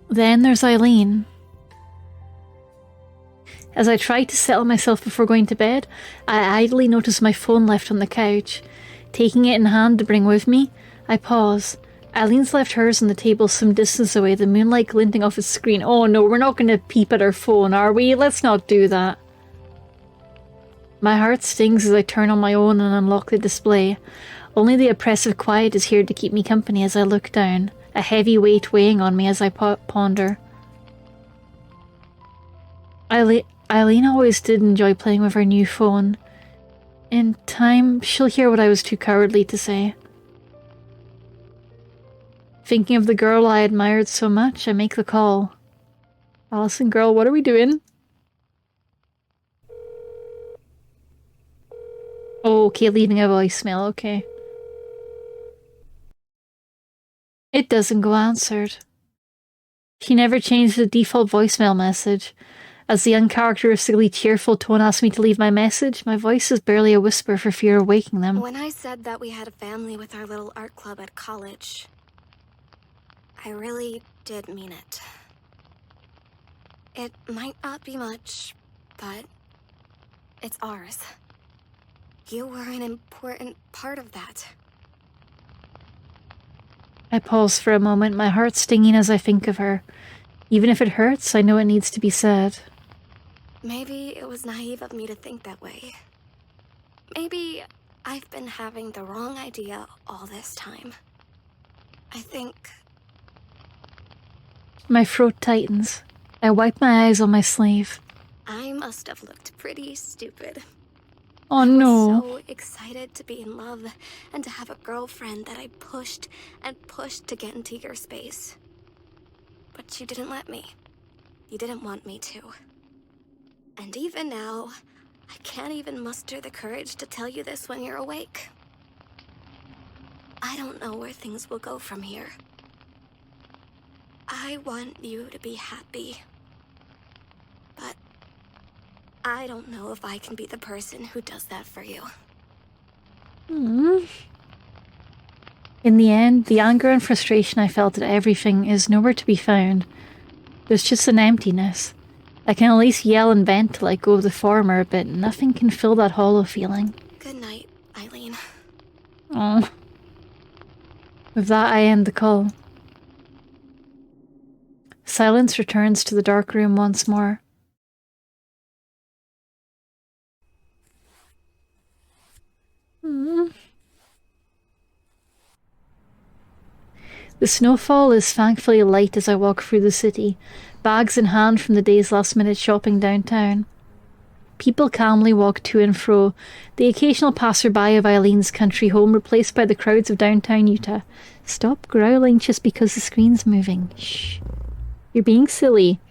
Then there's Eileen. As I try to settle myself before going to bed, I idly notice my phone left on the couch. Taking it in hand to bring with me, I pause. Eileen's left hers on the table some distance away, the moonlight glinting off its screen. Oh no, we're not going to peep at her phone, are we? Let's not do that. My heart stings as I turn on my own and unlock the display. Only the oppressive quiet is here to keep me company as I look down, a heavy weight weighing on me as I ponder. Eileen always did enjoy playing with her new phone. In time, she'll hear what I was too cowardly to say. Thinking of the girl I admired so much, I make the call. Allison, girl, what are we doing? Oh, okay, leaving a voicemail, okay. It doesn't go answered. She never changed the default voicemail message. As the uncharacteristically cheerful tone asks me to leave my message, my voice is barely a whisper for fear of waking them. When I said that we had a family with our little art club at college, I really did mean it. It might not be much, but it's ours. You were an important part of that. I pause for a moment, my heart stinging as I think of her. Even if it hurts, I know it needs to be said. Maybe it was naive of me to think that way. Maybe I've been having the wrong idea all this time. I think... My throat tightens. I wipe my eyes on my sleeve. I must have looked pretty stupid. Oh no. I was so excited to be in love and to have a girlfriend that I pushed and pushed to get into your space. But you didn't let me. You didn't want me to. And even now, I can't even muster the courage to tell you this when you're awake. I don't know where things will go from here. I want you to be happy. But I don't know if I can be the person who does that for you. In the end, the anger and frustration I felt at everything is nowhere to be found. There's just an emptiness. I can at least yell and vent to let go of the former, but nothing can fill that hollow feeling. Good night, Eileen. Oh. With that, I end the call. Silence returns to the dark room once more. The snowfall is thankfully light as I walk through the city, bags in hand from the day's last-minute shopping downtown. People calmly walk to and fro, the occasional passerby of Eileen's country home replaced by the crowds of downtown Utah. Stop growling just because the screen's moving. Shh. You're being silly.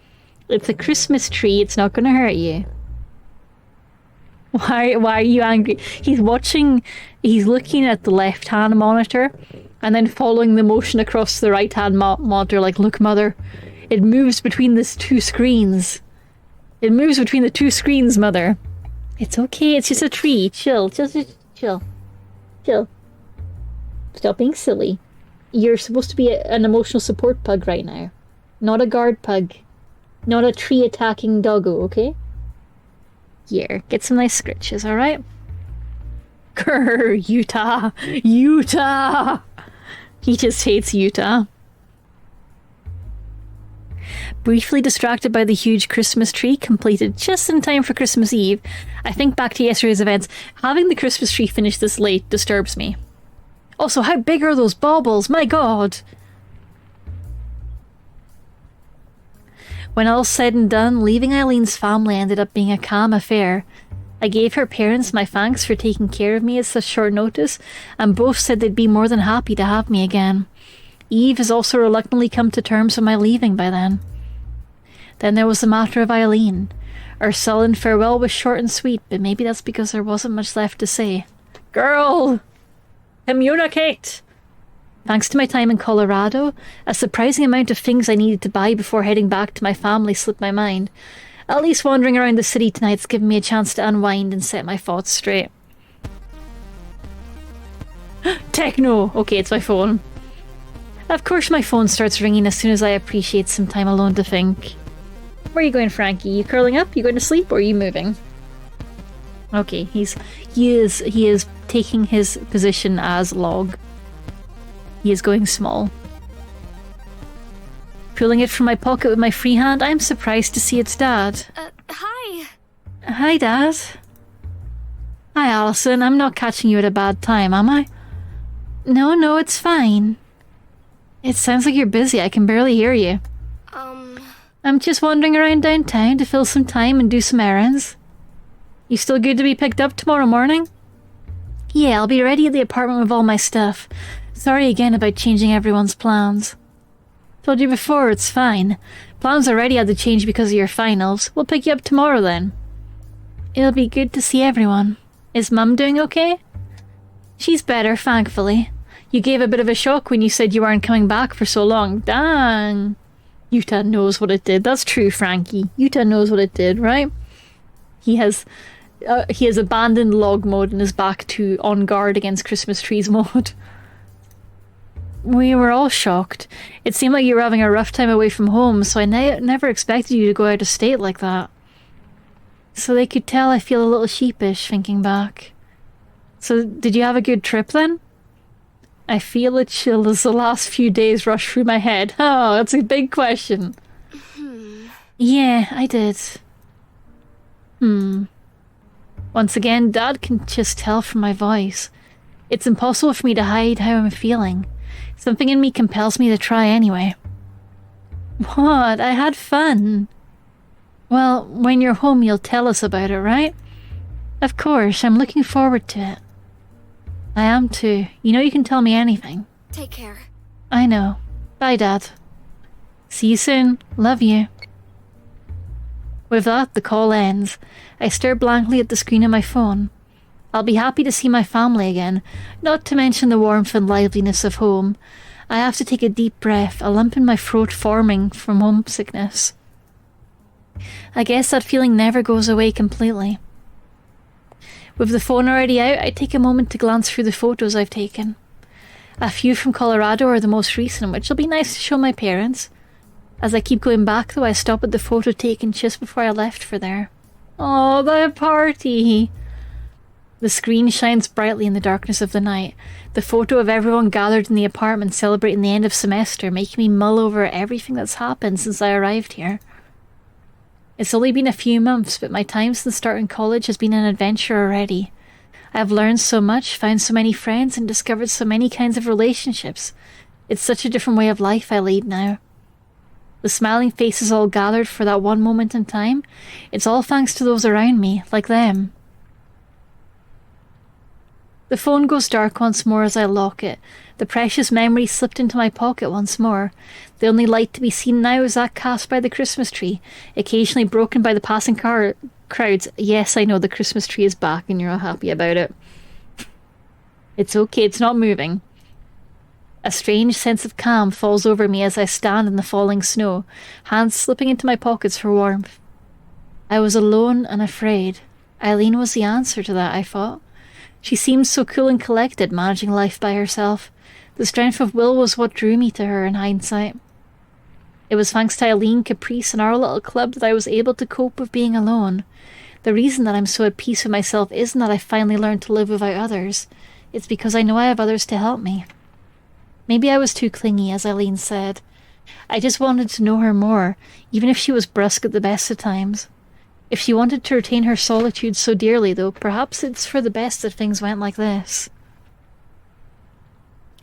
It's a Christmas tree, it's not gonna hurt you. Why are you angry? He's looking at the left-hand monitor and then following the motion across the right-hand monitor like, look, mother, it moves between these two screens. It moves between the two screens, mother. It's okay, it's just a tree. Chill, just chill. Chill. Stop being silly. You're supposed to be an emotional support pug right now. Not a guard pug. Not a tree-attacking doggo, okay? Here, get some nice scritches, alright? Grr, Utah! Utah! He just hates Utah. Briefly distracted by the huge Christmas tree, completed just in time for Christmas Eve, I think back to yesterday's events. Having the Christmas tree finished this late disturbs me. Also, how big are those baubles? My god! When all's said and done, leaving Eileen's family ended up being a calm affair. I gave her parents my thanks for taking care of me at such short notice, and both said they'd be more than happy to have me again. Eve has also reluctantly come to terms with my leaving by then. Then there was the matter of Eileen. Our sullen farewell was short and sweet, but maybe that's because there wasn't much left to say. Girl! Communicate! Thanks to my time in Colorado, a surprising amount of things I needed to buy before heading back to my family slipped my mind. At least wandering around the city tonight's given me a chance to unwind and set my thoughts straight. Techno! Okay, it's my phone. Of course my phone starts ringing as soon as I appreciate some time alone to think. Where are you going, Frankie? You curling up? You going to sleep? Or are you moving? Okay, he is taking his position as log. He is going small. Pulling it from my pocket with my free hand, I'm surprised to see it's Dad. Hi. Hi, Dad. Hi, Allison. I'm not catching you at a bad time, am I? No, it's fine. It sounds like you're busy. I can barely hear you. I'm just wandering around downtown to fill some time and do some errands. You still good to be picked up tomorrow morning? Yeah, I'll be ready at the apartment with all my stuff. Sorry again about changing everyone's plans. Told you before, it's fine. Plans already had to change because of your finals. We'll pick you up tomorrow then. It'll be good to see everyone. Is Mum doing okay? She's better, thankfully. You gave a bit of a shock when you said you weren't coming back for so long. Dang. Utah knows what it did. That's true, Frankie. Utah knows what it did, right? He has abandoned log mode and is back to on guard against Christmas trees mode. We were all shocked. It seemed like you were having a rough time away from home, so I never expected you to go out of state like that. So they could tell I feel a little sheepish thinking back. So did you have a good trip then? I feel a chill as the last few days rush through my head. Oh, that's a big question. Yeah, I did. Once again, Dad can just tell from my voice. It's impossible for me to hide how I'm feeling. Something in me compels me to try anyway. What? I had fun. Well, when you're home, you'll tell us about it, right? Of course, I'm looking forward to it. I am too. You know you can tell me anything. Take care. I know. Bye, Dad. See you soon. Love you. With that, the call ends. I stare blankly at the screen of my phone. I'll be happy to see my family again, not to mention the warmth and liveliness of home. I have to take a deep breath, a lump in my throat forming from homesickness. I guess that feeling never goes away completely. With the phone already out, I take a moment to glance through the photos I've taken. A few from Colorado are the most recent, which will be nice to show my parents. As I keep going back though, I stop at the photo taken just before I left for there. Oh, the party! The screen shines brightly in the darkness of the night. The photo of everyone gathered in the apartment celebrating the end of semester, making me mull over everything that's happened since I arrived here. It's only been a few months, but my time since starting college has been an adventure already. I have learned so much, found so many friends, and discovered so many kinds of relationships. It's such a different way of life I lead now. The smiling faces all gathered for that one moment in time, it's all thanks to those around me, like them. The phone goes dark once more as I lock it. The precious memory slipped into my pocket once more. The only light to be seen now is that cast by the Christmas tree, occasionally broken by the passing crowds. Yes, I know the Christmas tree is back and you're all happy about it. It's okay, it's not moving. A strange sense of calm falls over me as I stand in the falling snow, hands slipping into my pockets for warmth. I was alone and afraid. Eileen was the answer to that, I thought. She seemed so cool and collected, managing life by herself. The strength of will was what drew me to her in hindsight. It was thanks to Eileen, Caprice, and our little club that I was able to cope with being alone. The reason that I'm so at peace with myself isn't that I finally learned to live without others. It's because I know I have others to help me. Maybe I was too clingy, as Eileen said. I just wanted to know her more, even if she was brusque at the best of times. If she wanted to retain her solitude so dearly, though, perhaps it's for the best that things went like this.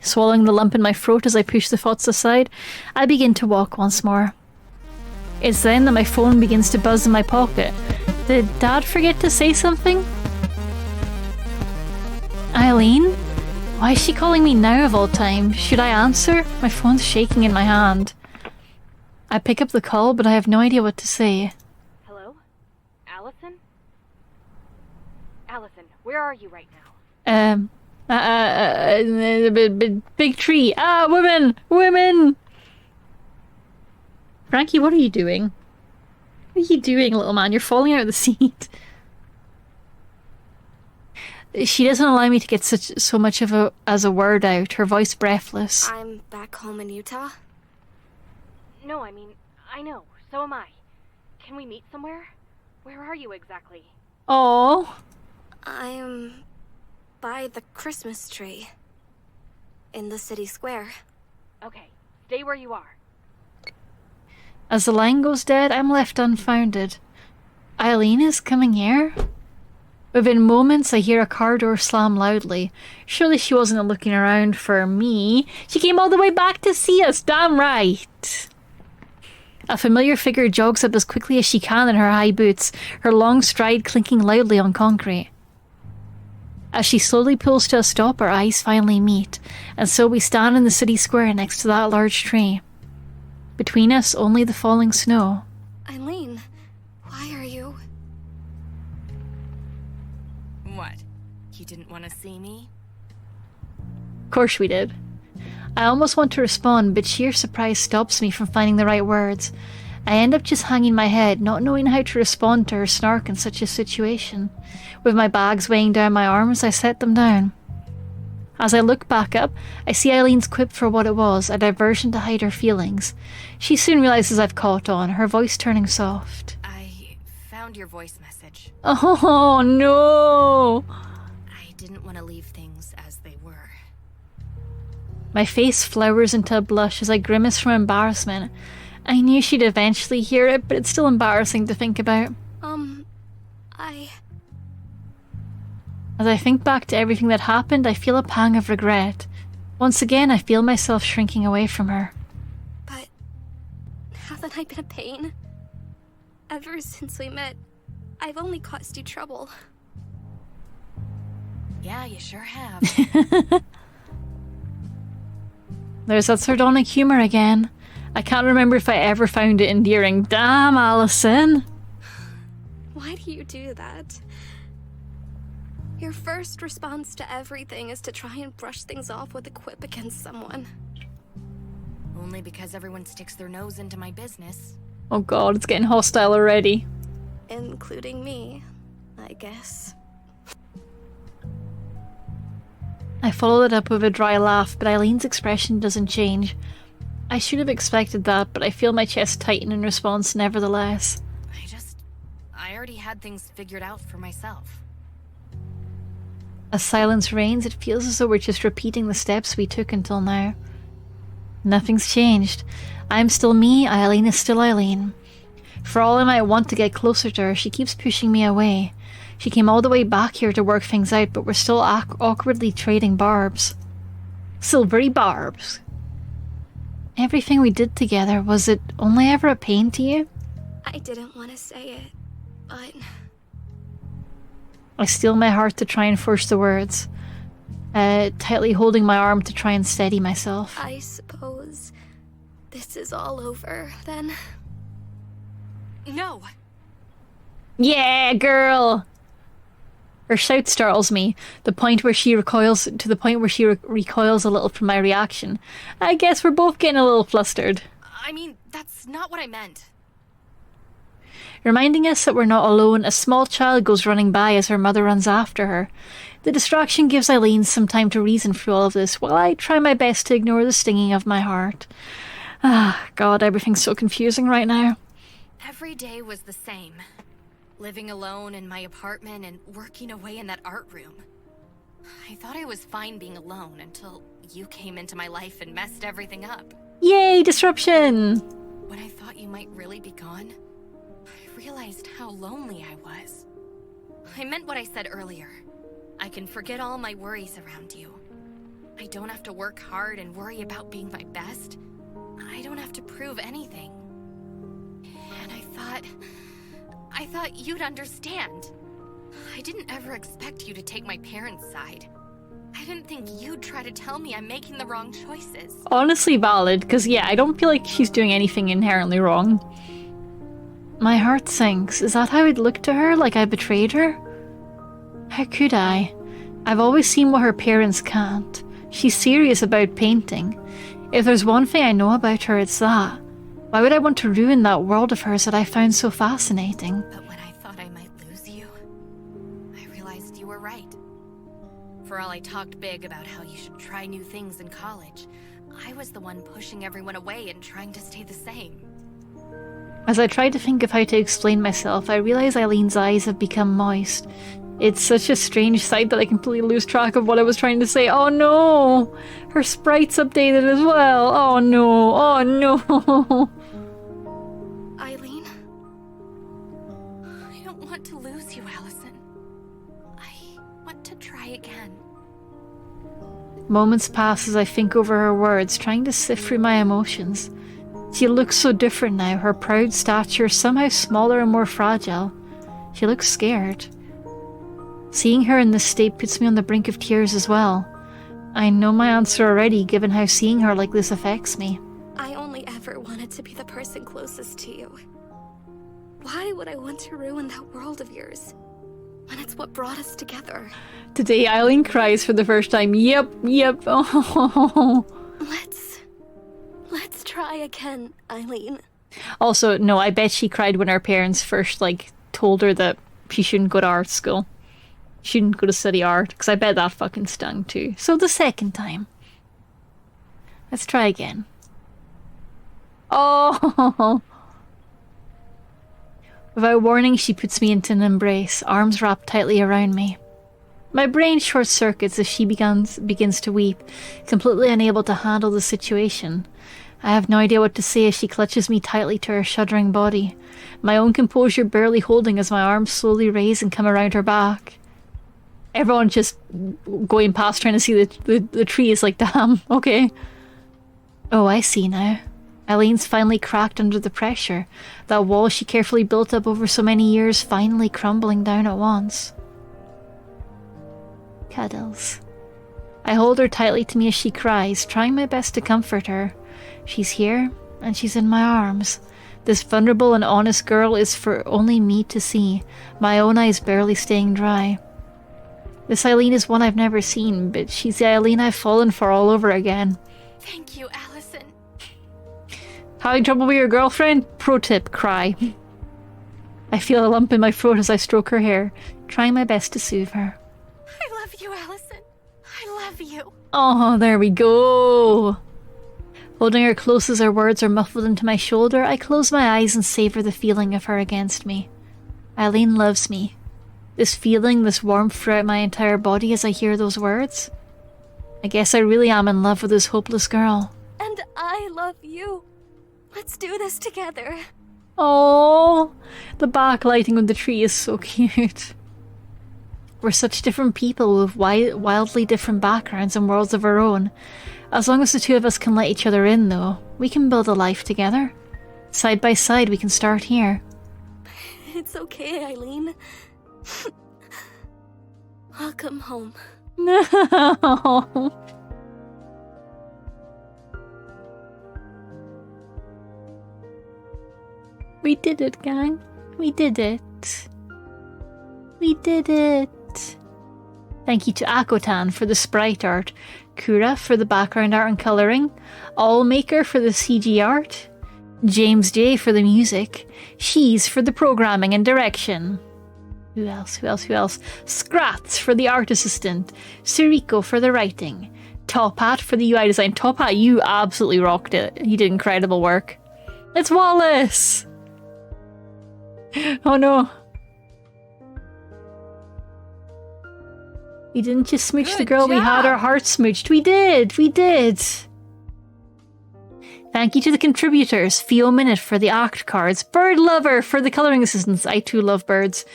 Swallowing the lump in my throat as I push the thoughts aside, I begin to walk once more. It's then that my phone begins to buzz in my pocket. Did Dad forget to say something? Eileen? Why is she calling me now of all time? Should I answer? My phone's shaking in my hand. I pick up the call, but I have no idea what to say. Hello? Allison? Allison, where are you right now? Big tree. Ah, women! Women! Frankie, what are you doing? What are you doing, little man? You're falling out of the seat. She doesn't allow me to get so much of a word out, her voice breathless. I'm back home in Utah. No, I mean, I know. So am I. Can we meet somewhere? Where are you exactly? Oh. I'm by the Christmas tree. In the city square. Okay, stay where you are. As the line goes dead, I'm left unfounded. Eileen is coming here? Within moments, I hear a car door slam loudly. Surely she wasn't looking around for me. She came all the way back to see us, damn right. A familiar figure jogs up as quickly as she can in her high boots, her long stride clinking loudly on concrete. As she slowly pulls to a stop, our eyes finally meet, and so we stand in the city square next to that large tree. Between us, only the falling snow. Eileen, why are you... What? You didn't want to see me? Of course we did. I almost want to respond, but sheer surprise stops me from finding the right words. I end up just hanging my head, not knowing how to respond to her snark in such a situation. With my bags weighing down my arms, I set them down. As I look back up, I see Eileen's quip for what it was, a diversion to hide her feelings. She soon realizes I've caught on, her voice turning soft. I found your voice message. Oh, no! I didn't want to leave things as they were. My face flowers into a blush as I grimace from embarrassment. I knew she'd eventually hear it, but it's still embarrassing to think about. As I think back to everything that happened, I feel a pang of regret. Once again, I feel myself shrinking away from her. But... haven't I been a pain? Ever since we met, I've only caused you trouble. Yeah, you sure have. There's that sardonic humour again. I can't remember if I ever found it endearing. Damn, Allison! Why do you do that? Your first response to everything is to try and brush things off with a quip against someone. Only because everyone sticks their nose into my business. Oh god, it's getting hostile already. Including me, I guess. I followed it up with a dry laugh, but Eileen's expression doesn't change. I should have expected that, but I feel my chest tighten in response nevertheless. I already had things figured out for myself. As silence reigns, it feels as though we're just repeating the steps we took until now. Nothing's changed. I'm still me, Eileen is still Eileen. For all I might want to get closer to her, she keeps pushing me away. She came all the way back here to work things out, but we're still awkwardly trading barbs. Silvery barbs. Everything we did together, was it only ever a pain to you? I didn't want to say it, but... I steel my heart to try and force the words, tightly holding my arm to try and steady myself. I suppose this is all over, then? No! Yeah, girl! Her shout startles me, to the point where she recoils a little from my reaction. I guess we're both getting a little flustered. I mean, that's not what I meant. Reminding us that we're not alone, a small child goes running by as her mother runs after her. The distraction gives Eileen some time to reason through all of this, while I try my best to ignore the stinging of my heart. Ah, God, everything's so confusing right now. Every day was the same. Living alone in my apartment and working away in that art room. I thought I was fine being alone until you came into my life and messed everything up. Yay, disruption! When I thought you might really be gone, I realized how lonely I was. I meant what I said earlier. I can forget all my worries around you. I don't have to work hard and worry about being my best. I don't have to prove anything. And I thought you'd understand. I didn't ever expect you to take my parents' side. I didn't think you'd try to tell me I'm making the wrong choices. Honestly valid, because yeah, I don't feel like she's doing anything inherently wrong. My heart sinks. Is that how I'd look to her, like I betrayed her? How could I? I've always seen what her parents can't. She's serious about painting. If there's one thing I know about her, it's that. Why would I want to ruin that world of hers that I found so fascinating? But when I thought I might lose you, I realized you were right. For all I talked big about how you should try new things in college, I was the one pushing everyone away and trying to stay the same. As I try to think of how to explain myself, I realize Eileen's eyes have become moist. It's such a strange sight that I completely lose track of what I was trying to say. Oh no! Her sprite's updated as well! Oh no! Oh no! Eileen? I don't want to lose you, Allison. I want to try again. Moments pass as I think over her words, trying to sift through my emotions. She looks so different now, her proud stature somehow smaller and more fragile. She looks scared. Seeing her in this state puts me on the brink of tears as well. I know my answer already, given how seeing her like this affects me. I only ever wanted to be the person closest to you. Why would I want to ruin that world of yours when it's what brought us together? Today, Eileen cries for the first time. Yep. Oh. Let's try again, Eileen. Also, no, I bet she cried when her parents first, told her that she shouldn't go to art school. Shouldn't go to study art, because I bet that fucking stung too. So the second time. Let's try again. Oh! Without warning, she puts me into an embrace, arms wrapped tightly around me. My brain short-circuits as she begins to weep, completely unable to handle the situation. I have no idea what to say as she clutches me tightly to her shuddering body, my own composure barely holding as my arms slowly raise and come around her back. Everyone just going past trying to see the tree is like, damn, okay. Oh, I see now. Eileen's finally cracked under the pressure, that wall she carefully built up over so many years finally crumbling down at once. Cuddles. I hold her tightly to me as she cries, trying my best to comfort her. She's here, and she's in my arms. This vulnerable and honest girl is for only me to see, my own eyes barely staying dry. This Eileen is one I've never seen, but she's the Eileen I've fallen for all over again. Thank you, Allison. Having trouble with your girlfriend? Pro tip, cry. I feel a lump in my throat as I stroke her hair, trying my best to soothe her. I love you, Allison. I love you. Oh, there we go. Holding her close as her words are muffled into my shoulder, I close my eyes and savor the feeling of her against me. Eileen loves me. This feeling, this warmth throughout my entire body as I hear those words. I guess I really am in love with this hopeless girl. And I love you. Let's do this together. Oh, the backlighting of the tree is so cute. We're such different people with wildly different backgrounds and worlds of our own. As long as the two of us can let each other in, though, we can build a life together. Side by side, we can start here. It's okay, Eileen. Welcome home. No. We did it, gang. We did it. We did it. Thank you to Akotan for the sprite art, Kura for the background art and colouring, Allmaker for the CG art, James J for the music, She's for the programming and direction. Who else? Scratz for the art assistant, Suriko for the writing, Top Hat for the UI design. Top Hat, you absolutely rocked it. You did incredible work. It's Wallace! Oh no. We didn't just smooch the Good girl, we had job. our hearts smooched. We did! Thank you to the contributors. Fio Minute for the act cards. Bird Lover for the colouring assistants. I too love birds.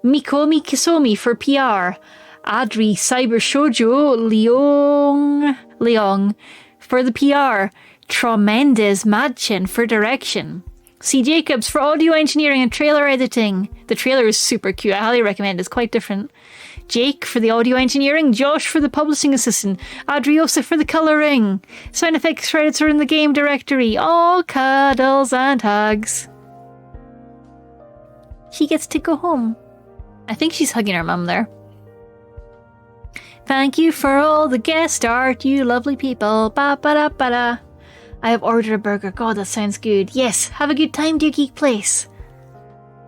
Mikomi Kisomi for PR. Adri Cyber Shoujo Leong for the PR. Tremendous Madchen for direction. C. Jacobs for audio engineering and trailer editing. The trailer is super cute. I highly recommend it. It's quite different. Jake for the audio engineering. Josh for the publishing assistant. Adriosa for the colouring. Sound effects credits are in the game directory. All cuddles and hugs. She gets to go home. I think she's hugging her mum there. Thank you for all the guest art, you lovely people. Ba-ba-da-ba-da. I have ordered a burger. God, that sounds good. Yes, have a good time, dear Geek Place.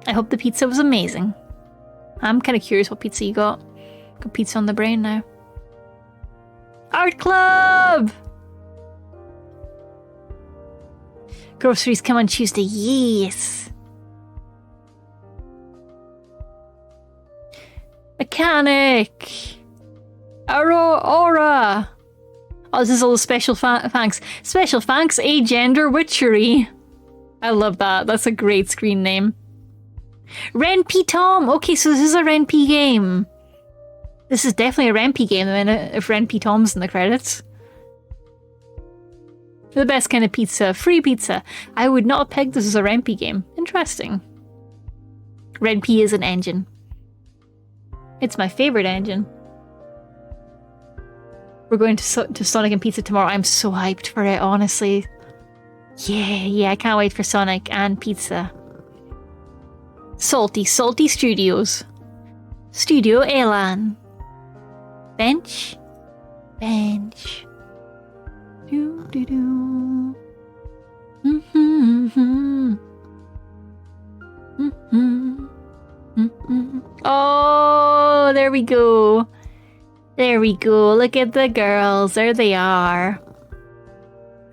I hope the pizza was amazing. I'm kind of curious what pizza you got. Got pizza on the brain now. Art Club! Groceries come on Tuesday. Yes. Mechanic. Aura. Oh, this is all the special thanks. Special thanks, Agender Witchery. I love that. That's a great screen name. Ren P. Tom. Okay, so this is a Ren P game. This is definitely a Ren P game the minute if Ren P. Tom's in the credits. The best kind of pizza. Free pizza. I would not have pegged this as a Ren P game. Interesting. Ren P is an engine. It's my favourite engine. We're going to Sonic and Pizza tomorrow. I'm so hyped for it, honestly. Yeah, I can't wait for Sonic and Pizza. Salty Studios. Studio Elan. Bench. Do. Oh, there we go. Look at the girls. There they are.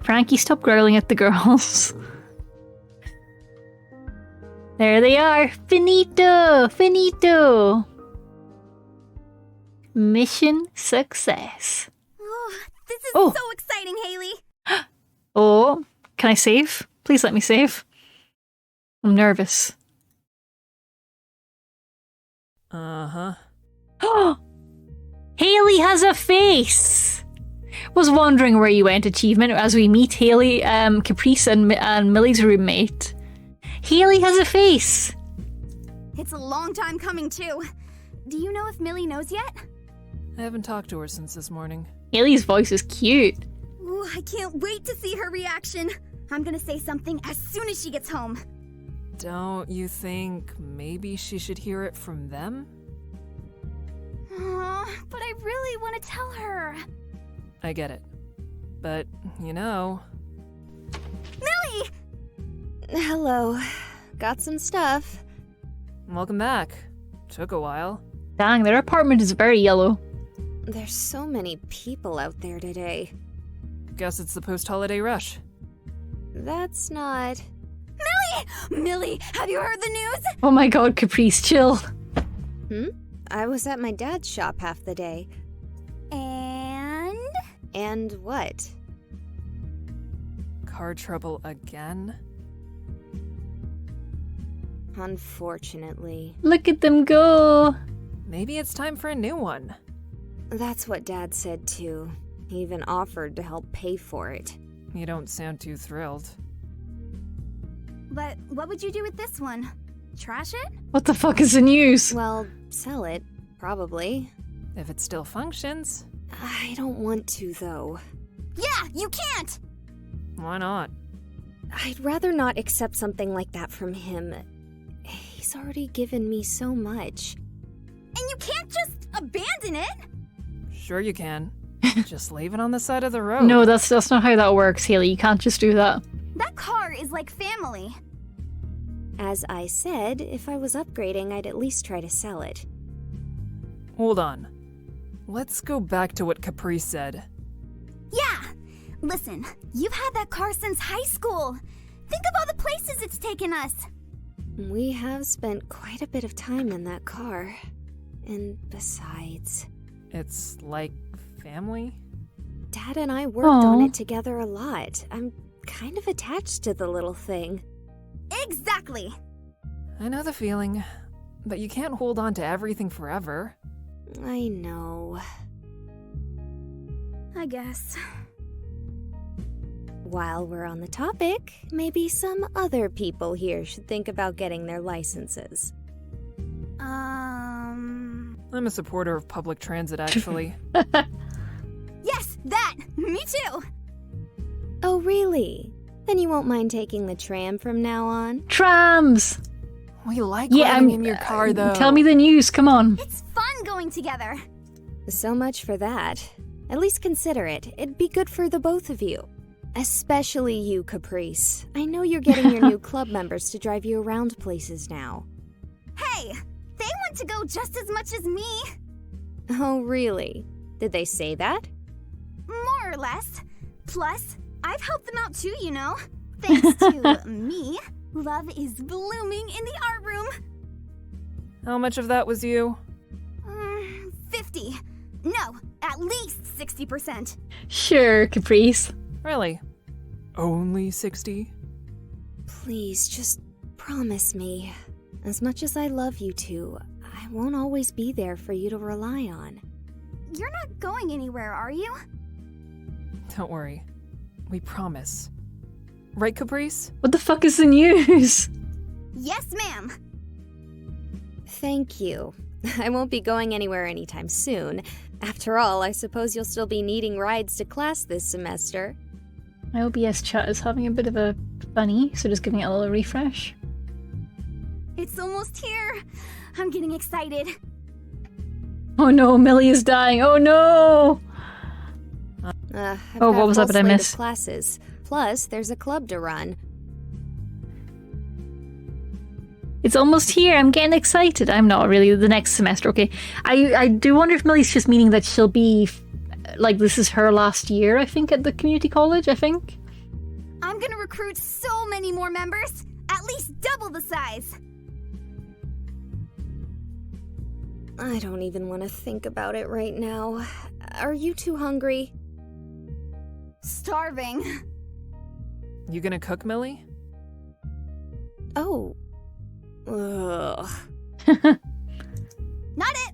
Frankie, stop growling at the girls. There they are. Finito. Mission success. Oh, this is so exciting, Haley. Oh, can I save? Please let me save. I'm nervous. Uh-huh. Oh! Haley has a face! Was wondering where you went, achievement, as we meet Haley, Caprice and Millie's roommate. Haley has a face! It's a long time coming, too. Do you know if Millie knows yet? I haven't talked to her since this morning. Haley's voice is cute. Ooh, I can't wait to see her reaction. I'm gonna say something as soon as she gets home. Don't you think maybe she should hear it from them? But I really want to tell her. I get it. But, you know... Millie! Hello. Got some stuff. Welcome back. Took a while. Dang, their apartment is very yellow. There's so many people out there today. Guess it's the post-holiday rush. That's not... Millie, have you heard the news? Oh my god, Caprice, chill. I was at my dad's shop half the day. And? And what? Car trouble again? Unfortunately. Look at them go. Maybe it's time for a new one. That's what Dad said too. He even offered to help pay for it. You don't sound too thrilled. But what would you do with this one? Trash it? What the fuck is the news? Well, sell it, probably. If it still functions. I don't want to, though. Yeah, you can't! Why not? I'd rather not accept something like that from him. He's already given me so much. And you can't just abandon it! Sure you can. Just leave it on the side of the road. No, that's not how that works, Haley. You can't just do that. That car is like family. As I said, if I was upgrading, I'd at least try to sell it. Hold on. Let's go back to what Capri said. Yeah! Listen, you've had that car since high school. Think of all the places it's taken us. We have spent quite a bit of time in that car. And besides... It's like family? Dad and I worked on it together a lot. I'm kind of attached to the little thing. Exactly! I know the feeling, but you can't hold on to everything forever. I know. I guess. While we're on the topic, maybe some other people here should think about getting their licenses. I'm a supporter of public transit, actually. Yes, that! Me too! Oh, really? Then you won't mind taking the tram from now on? Trams! We like riding in your car, though. Tell me the news, come on. It's fun going together! So much for that. At least consider it. It'd be good for the both of you. Especially you, Caprice. I know you're getting your new club members to drive you around places now. Hey! They want to go just as much as me! Oh, really? Did they say that? More or less. Plus, I've helped them out too, you know. Thanks to me, love is blooming in the art room. How much of that was you? 50. No, at least 60%. Sure, Caprice. Really? Only 60? Please, just promise me. As much as I love you two, I won't always be there for you to rely on. You're not going anywhere, are you? Don't worry. We promise. Right, Caprice? What the fuck is the news? Yes, ma'am. Thank you. I won't be going anywhere anytime soon. After all, I suppose you'll still be needing rides to class this semester. My OBS chat is having a bit of a funny, so just giving it a little refresh. It's almost here. I'm getting excited. Oh no, Millie is dying. Oh no! What was that that I missed? Classes. Plus, there's a club to run. It's almost here. I'm getting excited. I'm not really. The next semester, okay. I do wonder if Millie's just meaning that she'll be, like, this is her last year, I think, at the community college, I think. I'm gonna recruit so many more members. At least double the size. I don't even want to think about it right now. Are you too hungry? Starving. You gonna cook, Millie? Oh. Ugh. Not it!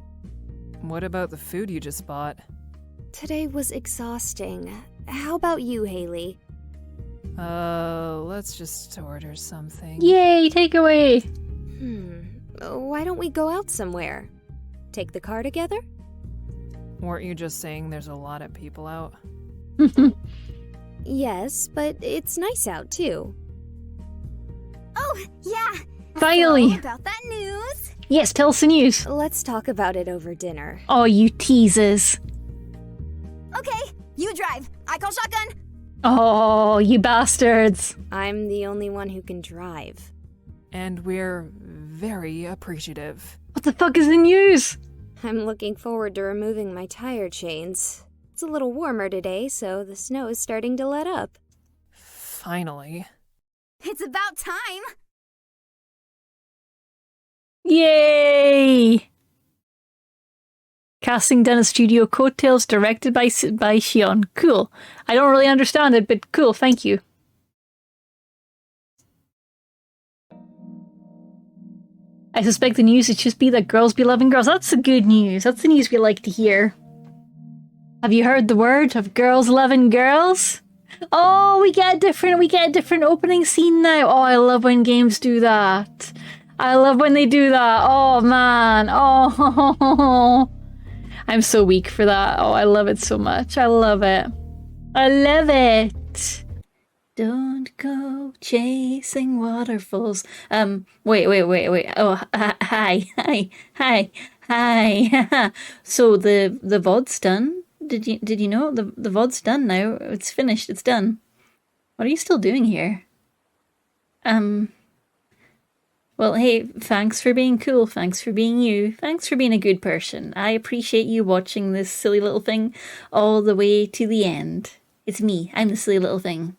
What about the food you just bought? Today was exhausting. How about you, Haley? Let's just order something. Yay, takeaway! Why don't we go out somewhere? Take the car together? Weren't you just saying there's a lot of people out? Yes, but it's nice out too. Oh, yeah! Finally! So, about that news? Yes, tell us the news. Let's talk about it over dinner. Oh, you teasers. Okay, you drive. I call shotgun. Oh, you bastards. I'm the only one who can drive. And we're very appreciative. What the fuck is the news? I'm looking forward to removing my tire chains. It's a little warmer today, so the snow is starting to let up. Finally. It's about time. Yay! Casting done a studio coattails directed by Shion. Cool. I don't really understand it, but cool, thank you. I suspect the news would just be that girls be loving girls. That's the good news. That's the news we like to hear. Have you heard the word of girls loving girls? Oh, we get a different opening scene now. Oh, I love when games do that. I love when they do that. Oh, man. Oh, I'm so weak for that. Oh, I love it so much. I love it. I love it. Don't go chasing waterfalls. Wait. Oh, hi. So the VOD's done. Did you know the VOD's done now? It's finished. It's done. What are you still doing here? Well, hey, thanks for being cool. Thanks for being you. Thanks for being a good person. I appreciate you watching this silly little thing all the way to the end. It's me. I'm the silly little thing.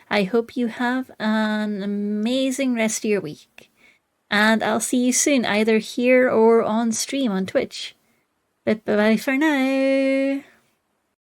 I hope you have an amazing rest of your week. And I'll see you soon, either here or on stream on Twitch. Bye bye for now.